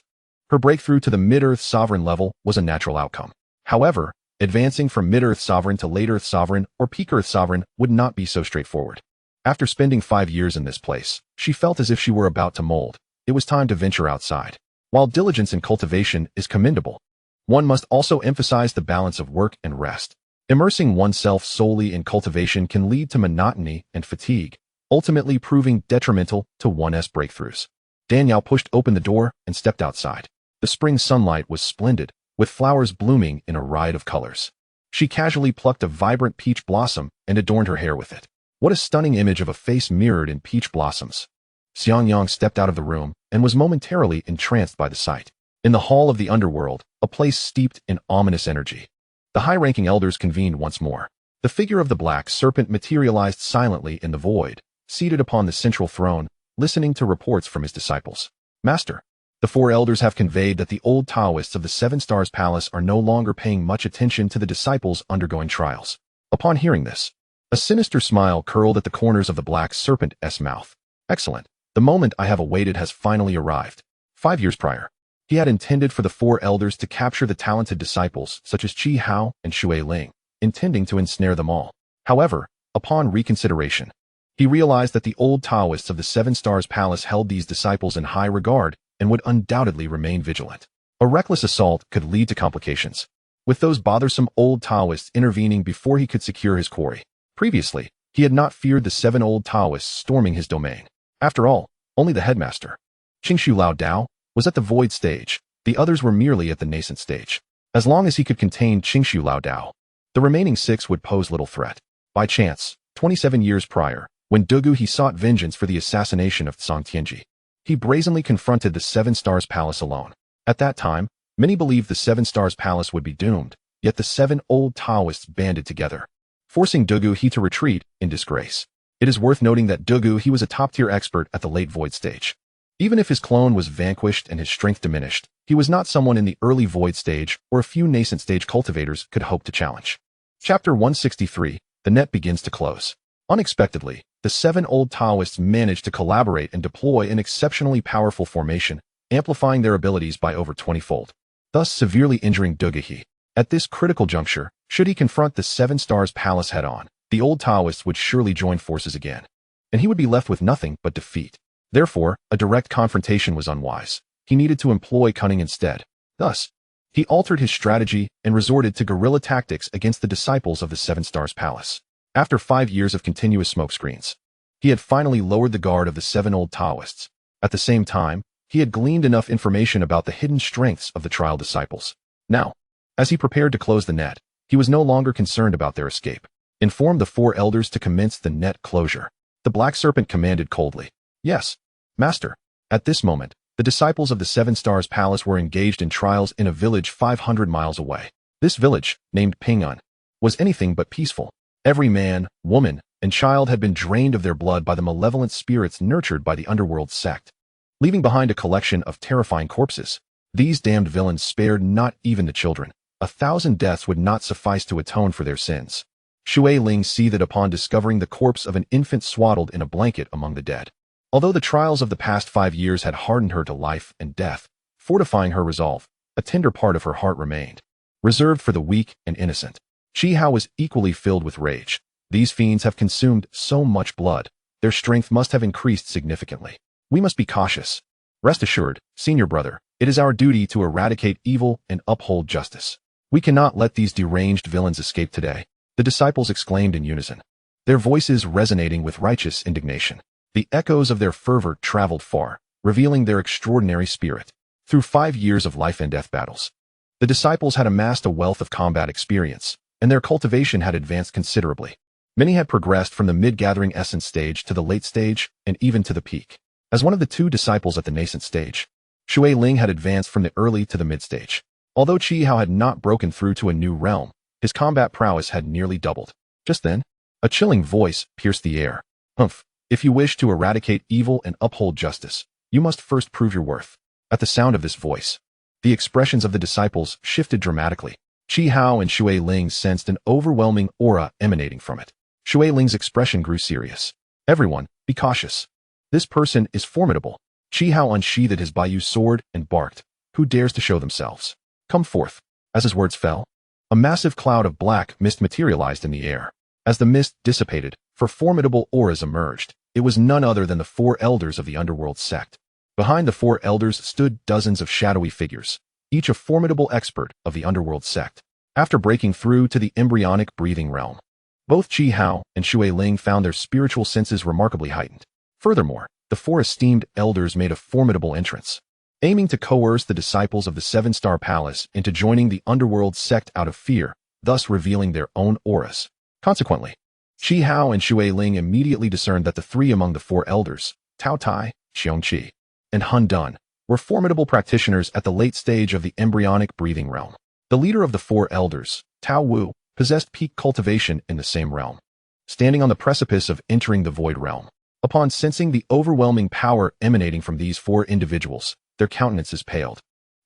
her breakthrough to the mid-Earth sovereign level was a natural outcome. However, advancing from mid-Earth sovereign to late-Earth sovereign or peak-Earth sovereign would not be so straightforward. After spending 5 years in this place, she felt as if she were about to mold. It was time to venture outside. While diligence in cultivation is commendable, one must also emphasize the balance of work and rest. Immersing oneself solely in cultivation can lead to monotony and fatigue, ultimately proving detrimental to one's breakthroughs. Danyao pushed open the door and stepped outside. The spring sunlight was splendid, with flowers blooming in a riot of colors. She casually plucked a vibrant peach blossom and adorned her hair with it. What a stunning image of a face mirrored in peach blossoms. Xiangyang stepped out of the room and was momentarily entranced by the sight. In the hall of the underworld, a place steeped in ominous energy, the high-ranking elders convened once more. The figure of the black serpent materialized silently in the void, seated upon the central throne, listening to reports from his disciples. Master, the four elders have conveyed that the old Taoists of the Seven Stars Palace are no longer paying much attention to the disciples undergoing trials. Upon hearing this, a sinister smile curled at the corners of the black serpent's mouth. Excellent. The moment I have awaited has finally arrived. 5 years prior, he had intended for the four elders to capture the talented disciples such as Qi Hao and Shui Ling, intending to ensnare them all. However, upon reconsideration, he realized that the old Taoists of the Seven Stars Palace held these disciples in high regard and would undoubtedly remain vigilant. A reckless assault could lead to complications, with those bothersome old Taoists intervening before he could secure his quarry. Previously, he had not feared the 7 old Taoists storming his domain. After all, only the headmaster, Xianxiaaudiobooks, was at the void stage. The others were merely at the nascent stage. As long as he could contain Xianxiaaudiobooks, the remaining 6 would pose little threat. By chance, 27 years prior, when Dugu he sought vengeance for the assassination of Tsang Tianji, he brazenly confronted the Seven Stars Palace alone. At that time, many believed the Seven Stars Palace would be doomed, yet the 7 old Taoists banded together, forcing Dugu he to retreat in disgrace. It is worth noting that Dugu he was a top-tier expert at the late void stage. Even if his clone was vanquished and his strength diminished, he was not someone in the early void stage or a few nascent stage cultivators could hope to challenge. Chapter 163, the net begins to close. Unexpectedly, the 7 old Taoists managed to collaborate and deploy an exceptionally powerful formation, amplifying their abilities by over 20-fold, thus severely injuring Dugu. At this critical juncture, should he confront the Seven Stars Palace head-on, the old Taoists would surely join forces again, and he would be left with nothing but defeat. Therefore, a direct confrontation was unwise. He needed to employ cunning instead. Thus, he altered his strategy and resorted to guerrilla tactics against the disciples of the Seven Stars Palace. After 5 years of continuous smokescreens, he had finally lowered the guard of the 7 old Taoists. At the same time, he had gleaned enough information about the hidden strengths of the trial disciples. Now, as he prepared to close the net, he was no longer concerned about their escape. Inform the 4 elders to commence the net closure. The black serpent commanded coldly. Yes, Master. At this moment, the disciples of the Seven Stars Palace were engaged in trials in a village 500 miles away. This village, named Ping'an, was anything but peaceful. Every man, woman, and child had been drained of their blood by the malevolent spirits nurtured by the underworld sect, leaving behind a collection of terrifying corpses. These damned villains spared not even the children. 1,000 deaths would not suffice to atone for their sins. Shui Ling seethed upon discovering the corpse of an infant swaddled in a blanket among the dead. Although the trials of the past 5 years had hardened her to life and death, fortifying her resolve, a tender part of her heart remained, reserved for the weak and innocent. Qi Hao was equally filled with rage. These fiends have consumed so much blood, their strength must have increased significantly. We must be cautious. Rest assured, senior brother, it is our duty to eradicate evil and uphold justice. We cannot let these deranged villains escape today, the disciples exclaimed in unison, their voices resonating with righteous indignation. The echoes of their fervor traveled far, revealing their extraordinary spirit. Through 5 years of life and death battles, the disciples had amassed a wealth of combat experience, and their cultivation had advanced considerably. Many had progressed from the mid-gathering essence stage to the late stage, and even to the peak. As one of the 2 disciples at the nascent stage, Shui Ling had advanced from the early to the mid-stage. Although Qi Hao had not broken through to a new realm, his combat prowess had nearly doubled. Just then, a chilling voice pierced the air. Humph. If you wish to eradicate evil and uphold justice, you must first prove your worth. At the sound of this voice, the expressions of the disciples shifted dramatically. Qi Hao and Shui Ling sensed an overwhelming aura emanating from it. Shui Ling's expression grew serious. Everyone, be cautious. This person is formidable. Qi Hao unsheathed his Baiyu sword and barked. Who dares to show themselves? Come forth. As his words fell, a massive cloud of black mist materialized in the air. As the mist dissipated, 4 formidable auras emerged. It was none other than the 4 elders of the underworld sect. Behind the 4 elders stood dozens of shadowy figures, each a formidable expert of the underworld sect. After breaking through to the embryonic breathing realm, both Qi Hao and Shui Ling found their spiritual senses remarkably heightened. Furthermore, the 4 esteemed elders made a formidable entrance, aiming to coerce the disciples of the Seven Star Palace into joining the underworld sect out of fear, thus revealing their own auras. Consequently, Qi Hao and Shui Ling immediately discerned that the 3 among the 4 elders, Tao Tai, Xiongqi, and Han Dan, were formidable practitioners at the late stage of the embryonic breathing realm. The leader of the 4 elders, Tao Wu, possessed peak cultivation in the same realm. Standing on the precipice of entering the void realm, upon sensing the overwhelming power emanating from these four individuals, their countenances paled,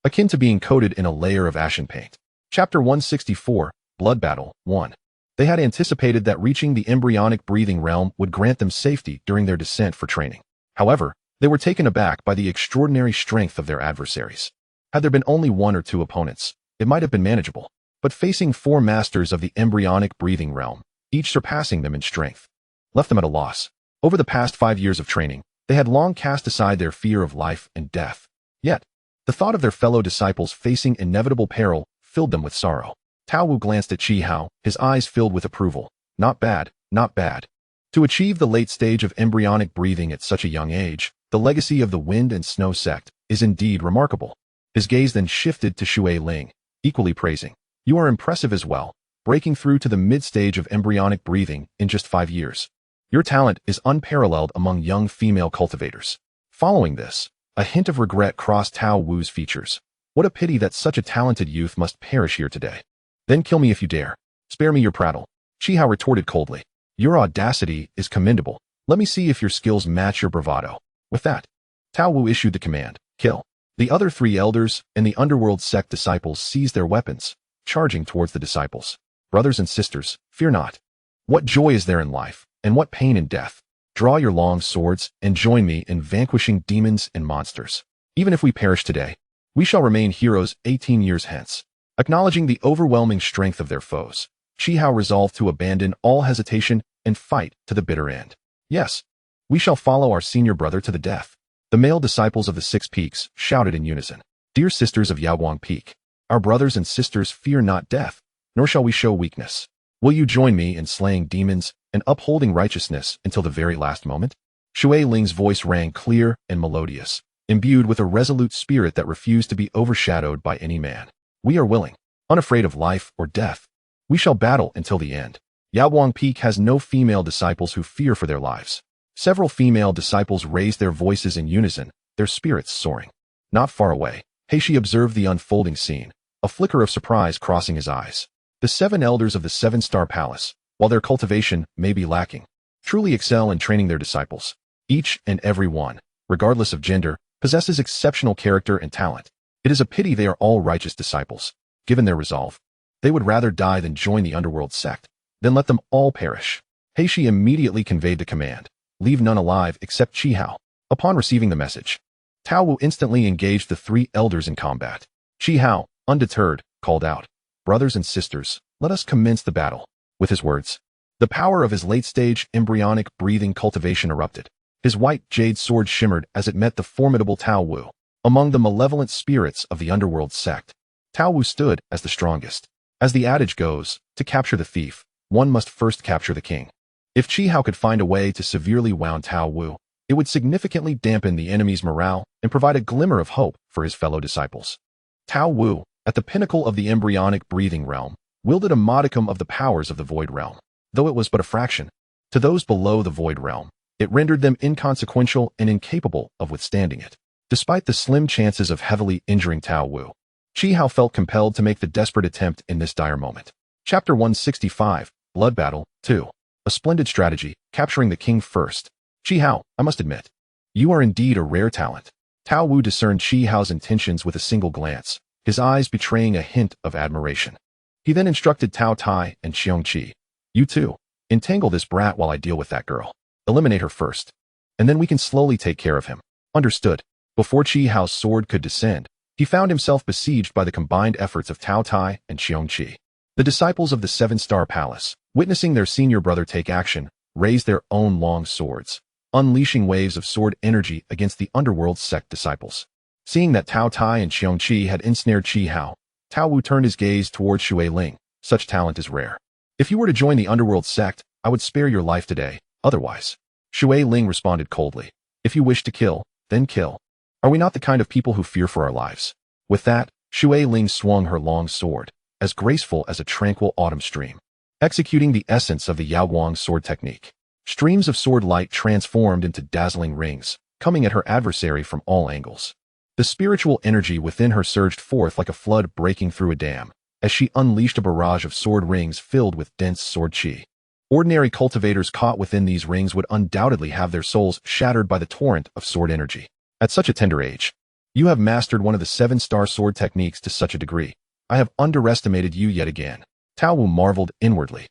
akin to being coated in a layer of ashen paint. Chapter 164, Blood Battle 1. They had anticipated that reaching the embryonic breathing realm would grant them safety during their descent for training. However, they were taken aback by the extraordinary strength of their adversaries. Had there been only one or two opponents, it might have been manageable, but facing four masters of the embryonic breathing realm, each surpassing them in strength, left them at a loss. Over the past 5 years of training, they had long cast aside their fear of life and death. Yet, the thought of their fellow disciples facing inevitable peril filled them with sorrow. Tao Wu glanced at Qihao, his eyes filled with approval. Not bad, not bad. To achieve the late stage of embryonic breathing at such a young age, the legacy of the Wind and Snow sect is indeed remarkable. His gaze then shifted to Shui Ling, equally praising. You are impressive as well, breaking through to the mid-stage of embryonic breathing in just 5 years. Your talent is unparalleled among young female cultivators. Following this, a hint of regret crossed Tao Wu's features. What a pity that such a talented youth must perish here today. Then kill me if you dare. Spare me your prattle. Qihao retorted coldly. Your audacity is commendable. Let me see if your skills match your bravado. With that, Tao Wu issued the command, kill. The other 3 elders and the underworld sect disciples seized their weapons, charging towards the disciples. Brothers and sisters, fear not. What joy is there in life, and what pain in death? Draw your long swords and join me in vanquishing demons and monsters. Even if we perish today, we shall remain heroes 18 years hence. Acknowledging the overwhelming strength of their foes, Qihao resolved to abandon all hesitation and fight to the bitter end. Yes, we shall follow our senior brother to the death. The male disciples of the 6 peaks shouted in unison. Dear sisters of Yaoguang Peak, our brothers and sisters fear not death, nor shall we show weakness. Will you join me in slaying demons and upholding righteousness until the very last moment? Shui Ling's voice rang clear and melodious, imbued with a resolute spirit that refused to be overshadowed by any man. We are willing, unafraid of life or death. We shall battle until the end. Yaoguang Peak has no female disciples who fear for their lives. Several female disciples raised their voices in unison, their spirits soaring. Not far away, Heishi observed the unfolding scene, a flicker of surprise crossing his eyes. The 7 elders of the 7-star palace, while their cultivation may be lacking, truly excel in training their disciples. Each and every one, regardless of gender, possesses exceptional character and talent. It is a pity they are all righteous disciples. Given their resolve, they would rather die than join the underworld sect. Then let them all perish. Heishi immediately conveyed the command. Leave none alive except Qihao. Upon receiving the message, Tao Wu instantly engaged the 3 elders in combat. Qihao, undeterred, called out, Brothers and sisters, let us commence the battle. With his words, the power of his late-stage embryonic breathing cultivation erupted. His white jade sword shimmered as it met the formidable Tao Wu. Among the malevolent spirits of the underworld sect, Tao Wu stood as the strongest. As the adage goes, to capture the thief, one must first capture the king. If Qihao could find a way to severely wound Tao Wu, it would significantly dampen the enemy's morale and provide a glimmer of hope for his fellow disciples. Tao Wu, at the pinnacle of the embryonic breathing realm, wielded a modicum of the powers of the void realm, though it was but a fraction. To those below the void realm, it rendered them inconsequential and incapable of withstanding it. Despite the slim chances of heavily injuring Tao Wu, Qihao felt compelled to make the desperate attempt in this dire moment. Chapter 165, Blood Battle 2. A splendid strategy, capturing the king first. Qihao, I must admit, you are indeed a rare talent. Tao Wu discerned Qihao's intentions with a single glance, his eyes betraying a hint of admiration. He then instructed Tao Tai and Xianxia. You two, entangle this brat while I deal with that girl. Eliminate her first, and then we can slowly take care of him. Understood. Before Qihao's sword could descend, he found himself besieged by the combined efforts of Tao Tai and Xianxia. The disciples of the 7-star palace, witnessing their senior brother take action, raised their own long swords, unleashing waves of sword energy against the underworld sect disciples. Seeing that Tao Tai and Xianxia had ensnared Qihao, Tao Wu turned his gaze towards Shui Ling. Such talent is rare. If you were to join the underworld sect, I would spare your life today, otherwise. Shui Ling responded coldly. If you wish to kill, then kill. Are we not the kind of people who fear for our lives? With that, Shui Ling swung her long sword, as graceful as a tranquil autumn stream, executing the essence of the Yaoguang sword technique. Streams of sword light transformed into dazzling rings, coming at her adversary from all angles. The spiritual energy within her surged forth like a flood breaking through a dam, as she unleashed a barrage of sword rings filled with dense sword chi. Ordinary cultivators caught within these rings would undoubtedly have their souls shattered by the torrent of sword energy. At such a tender age, you have mastered one of the 7-star sword techniques to such a degree. I have underestimated you yet again. Tao Wu marveled inwardly,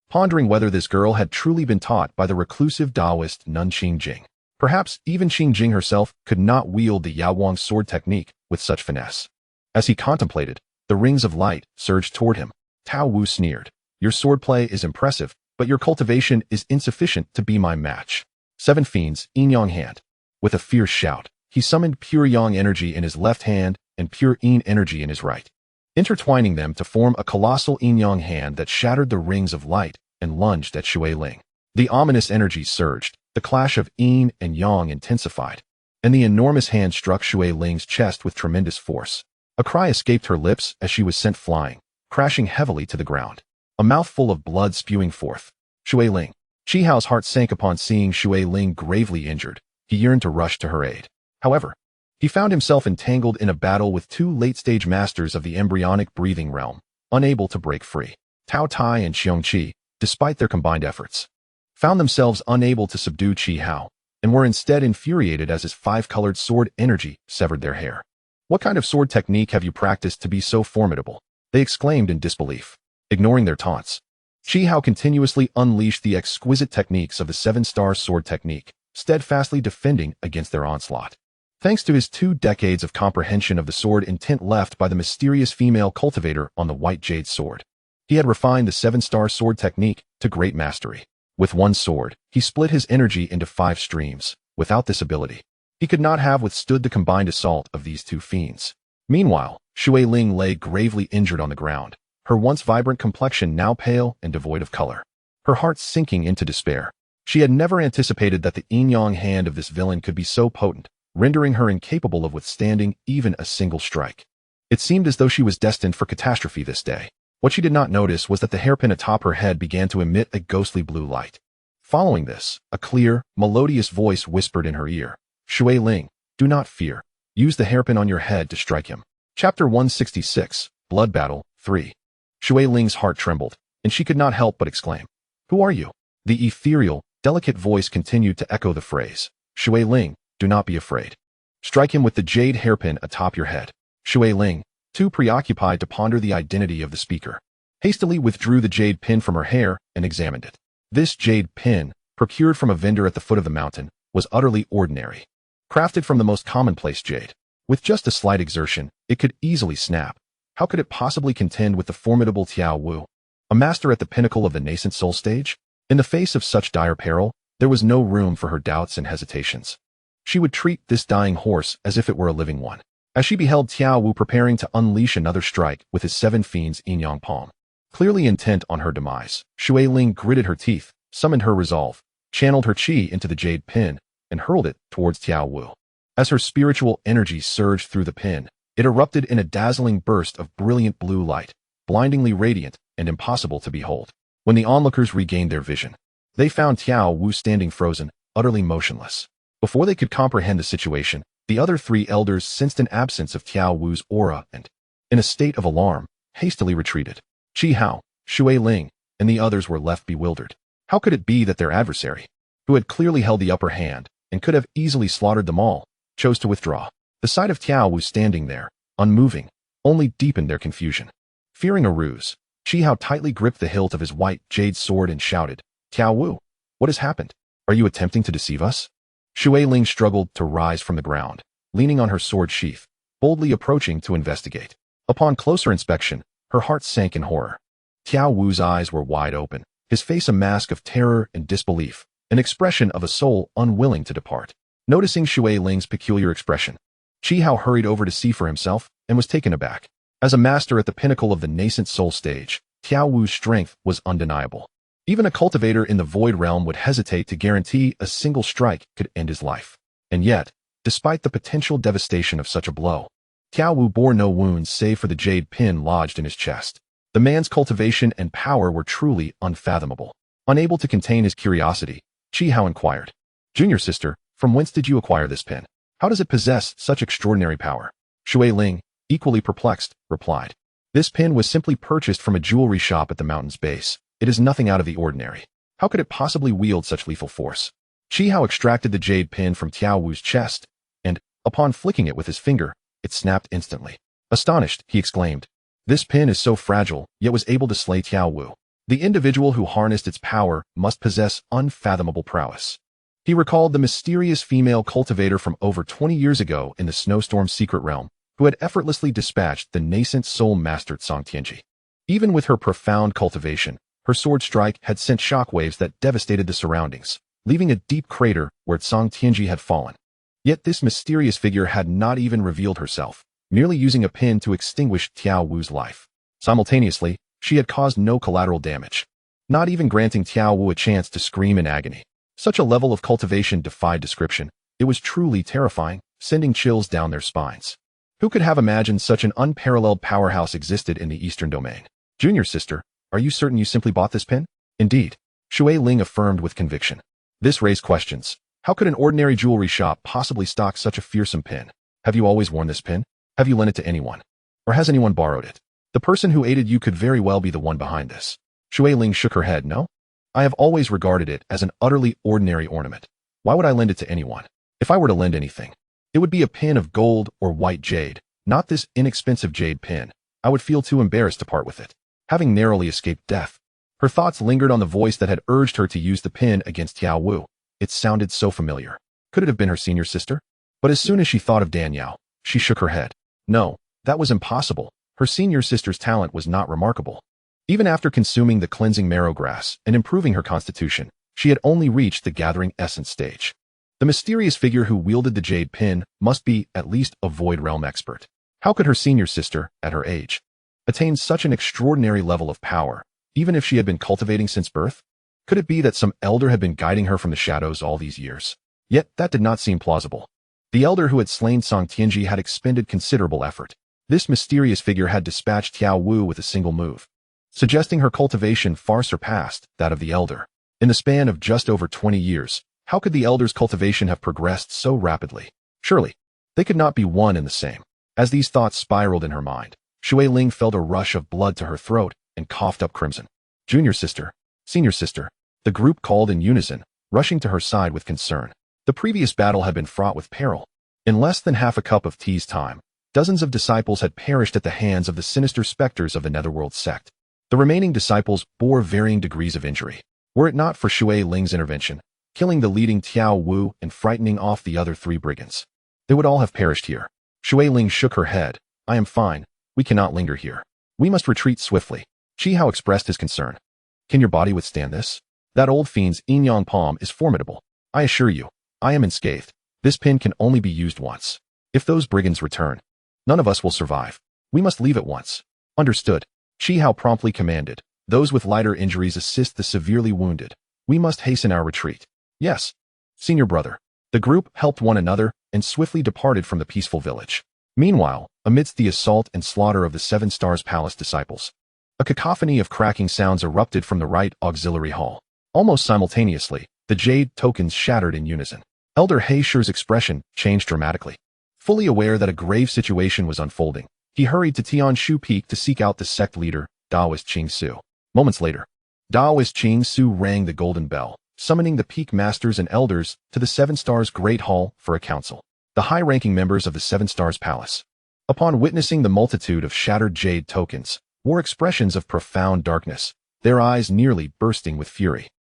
pondering whether this girl had truly been taught by the reclusive Taoist nun Xingjing. Perhaps even Xingjing herself could not wield the Yaowang sword technique with such finesse. As he contemplated, the rings of light surged toward him. Tao Wu sneered. Your swordplay is impressive, but your cultivation is insufficient to be my match. 7 fiends, yin yang hand. With a fierce shout, he summoned pure yang energy in his left hand and pure yin energy in his right, intertwining them to form a colossal yin yang hand that shattered the rings of light and lunged at Shui Ling. The ominous energy surged, the clash of yin and yang intensified, and the enormous hand struck Shui Ling's chest with tremendous force. A cry escaped her lips as she was sent flying, crashing heavily to the ground, a mouthful of blood spewing forth. Shui Ling. Chi Hao's heart sank upon seeing Shui Ling gravely injured. He yearned to rush to her aid. However, he found himself entangled in a battle with 2 late-stage masters of the embryonic breathing realm, unable to break free. Tao Tai and Xianxia, despite their combined efforts, found themselves unable to subdue Chi Hao, and were instead infuriated as his 5-colored sword energy severed their hair. What kind of sword technique have you practiced to be so formidable? They exclaimed in disbelief. Ignoring their taunts, Chi Hao continuously unleashed the exquisite techniques of the 7-star sword technique, steadfastly defending against their onslaught. Thanks to his 2 decades of comprehension of the sword intent left by the mysterious female cultivator on the white jade sword, he had refined the 7-star sword technique to great mastery. With one sword, he split his energy into 5 streams. Without this ability, he could not have withstood the combined assault of these 2 fiends. Meanwhile, Shui Ling lay gravely injured on the ground, her once vibrant complexion now pale and devoid of color, her heart sinking into despair. She had never anticipated that the yin-yang hand of this villain could be so potent, rendering her incapable of withstanding even a single strike. It seemed as though she was destined for catastrophe this day. What she did not notice was that the hairpin atop her head began to emit a ghostly blue light. Following this, a clear, melodious voice whispered in her ear, Shui Ling, do not fear. Use the hairpin on your head to strike him. Chapter 166, Blood Battle, 3. Shui Ling's heart trembled, and she could not help but exclaim, who are you? The ethereal, delicate voice continued to echo the phrase, Shui Ling, do not be afraid. Strike him with the jade hairpin atop your head. Shui Ling, too preoccupied to ponder the identity of the speaker, hastily withdrew the jade pin from her hair and examined it. This jade pin, procured from a vendor at the foot of the mountain, was utterly ordinary. Crafted from the most commonplace jade, with just a slight exertion, it could easily snap. How could it possibly contend with the formidable Tao Wu, a master at the pinnacle of the nascent soul stage? In the face of such dire peril, there was no room for her doubts and hesitations. She would treat this dying horse as if it were a living one. As she beheld Tao Wu preparing to unleash another strike with his 7 fiends yin-yang palm, clearly intent on her demise, Shui Ling gritted her teeth, summoned her resolve, channeled her chi into the jade pin, and hurled it towards Tao Wu. As her spiritual energy surged through the pin, it erupted in a dazzling burst of brilliant blue light, blindingly radiant and impossible to behold. When the onlookers regained their vision, they found Tao Wu standing frozen, utterly motionless. Before they could comprehend the situation, the other 3 elders sensed an absence of Tao Wu's aura and, in a state of alarm, hastily retreated. Chi Hao, Shui Ling, and the others were left bewildered. How could it be that their adversary, who had clearly held the upper hand and could have easily slaughtered them all, chose to withdraw? The sight of Tao Wu standing there, unmoving, only deepened their confusion. Fearing a ruse, Chi Hao tightly gripped the hilt of his white jade sword and shouted, Tao Wu, what has happened? Are you attempting to deceive us? Shui Ling struggled to rise from the ground, leaning on her sword sheath, boldly approaching to investigate. Upon closer inspection, her heart sank in horror. Tao Wu's eyes were wide open, his face a mask of terror and disbelief, an expression of a soul unwilling to depart. Noticing Shui Ling's peculiar expression, Chi Hao hurried over to see for himself and was taken aback. As a master at the pinnacle of the nascent soul stage, Tao Wu's strength was undeniable. Even a cultivator in the void realm would hesitate to guarantee a single strike could end his life. And yet, despite the potential devastation of such a blow, Tao Wu bore no wounds save for the jade pin lodged in his chest. The man's cultivation and power were truly unfathomable. Unable to contain his curiosity, Chi Hao inquired, Junior sister, from whence did you acquire this pin? How does it possess such extraordinary power? Shui Ling, equally perplexed, replied, This pin was simply purchased from a jewelry shop at the mountain's base. It is nothing out of the ordinary. How could it possibly wield such lethal force? Qiao extracted the jade pin from Tiao Wu's chest, and, upon flicking it with his finger, it snapped instantly. Astonished, he exclaimed, "This pin is so fragile, yet was able to slay Tiao Wu. The individual who harnessed its power must possess unfathomable prowess." He recalled the mysterious female cultivator from over 20 years ago in the Snowstorm's secret realm, who had effortlessly dispatched the nascent soul master Song Tianji. Even with her profound cultivation, her sword strike had sent shockwaves that devastated the surroundings, leaving a deep crater where Song Tianji had fallen. Yet this mysterious figure had not even revealed herself, merely using a pin to extinguish Tiao Wu's life. Simultaneously, she had caused no collateral damage, not even granting Tiao Wu a chance to scream in agony. Such a level of cultivation defied description. It was truly terrifying, sending chills down their spines. Who could have imagined such an unparalleled powerhouse existed in the Eastern Domain? "Junior sister, are you certain you simply bought this pin?" "Indeed," Shui Ling affirmed with conviction. This raised questions. How could an ordinary jewelry shop possibly stock such a fearsome pin? "Have you always worn this pin? Have you lent it to anyone? Or has anyone borrowed it? The person who aided you could very well be the one behind this." Shui Ling shook her head. "No. I have always regarded it as an utterly ordinary ornament. Why would I lend it to anyone? If I were to lend anything, it would be a pin of gold or white jade, not this inexpensive jade pin. I would feel too embarrassed to part with it." Having narrowly escaped death, her thoughts lingered on the voice that had urged her to use the pin against Tiao Wu. It sounded so familiar. Could it have been her senior sister? But as soon as she thought of Danyao, she shook her head. No, that was impossible. Her senior sister's talent was not remarkable. Even after consuming the cleansing marrow grass and improving her constitution, she had only reached the gathering essence stage. The mysterious figure who wielded the jade pin must be at least a void realm expert. How could her senior sister, at her age, attain such an extraordinary level of power, even if she had been cultivating since birth? Could it be that some elder had been guiding her from the shadows all these years? Yet that did not seem plausible. The elder who had slain Song Tianji had expended considerable effort. This mysterious figure had dispatched Tiao Wu with a single move, suggesting her cultivation far surpassed that of the elder. In the span of just over 20 years, how could the elder's cultivation have progressed so rapidly? Surely, they could not be one and the same. As these thoughts spiraled in her mind, Shui Ling felt a rush of blood to her throat and coughed up crimson. "Junior sister, senior sister," the group called in unison, rushing to her side with concern. The previous battle had been fraught with peril. In less than half a cup of tea's time, dozens of disciples had perished at the hands of the sinister specters of the Netherworld sect. The remaining disciples bore varying degrees of injury. Were it not for Shui Ling's intervention, killing the leading Tiao Wu and frightening off the other 3 brigands, they would all have perished here. Shui Ling shook her head. "I am fine. We cannot linger here. We must retreat swiftly." Qihao expressed his concern. "Can your body withstand this? That old fiend's yin-yang palm is formidable. I assure you, I am unscathed. This pin can only be used once. If those brigands return, none of us will survive. We must leave at once." "Understood," Qihao promptly commanded. "Those with lighter injuries assist the severely wounded. We must hasten our retreat." "Yes, senior brother." The group helped one another and swiftly departed from the peaceful village. Meanwhile, amidst the assault and slaughter of the 7 Stars Palace disciples, a cacophony of cracking sounds erupted from the right auxiliary hall. Almost simultaneously, the jade tokens shattered in unison. Elder He Shi's expression changed dramatically. Fully aware that a grave situation was unfolding, he hurried to Tianshu Peak to seek out the sect leader, Taoist Qing Su. Moments later, Taoist Qing Su rang the golden bell, summoning the peak masters and elders to the 7 Stars Great Hall for a council. The high-ranking members of the 7 Stars Palace, upon witnessing the multitude of shattered jade tokens, wore expressions of profound darkness, their eyes nearly bursting with fury.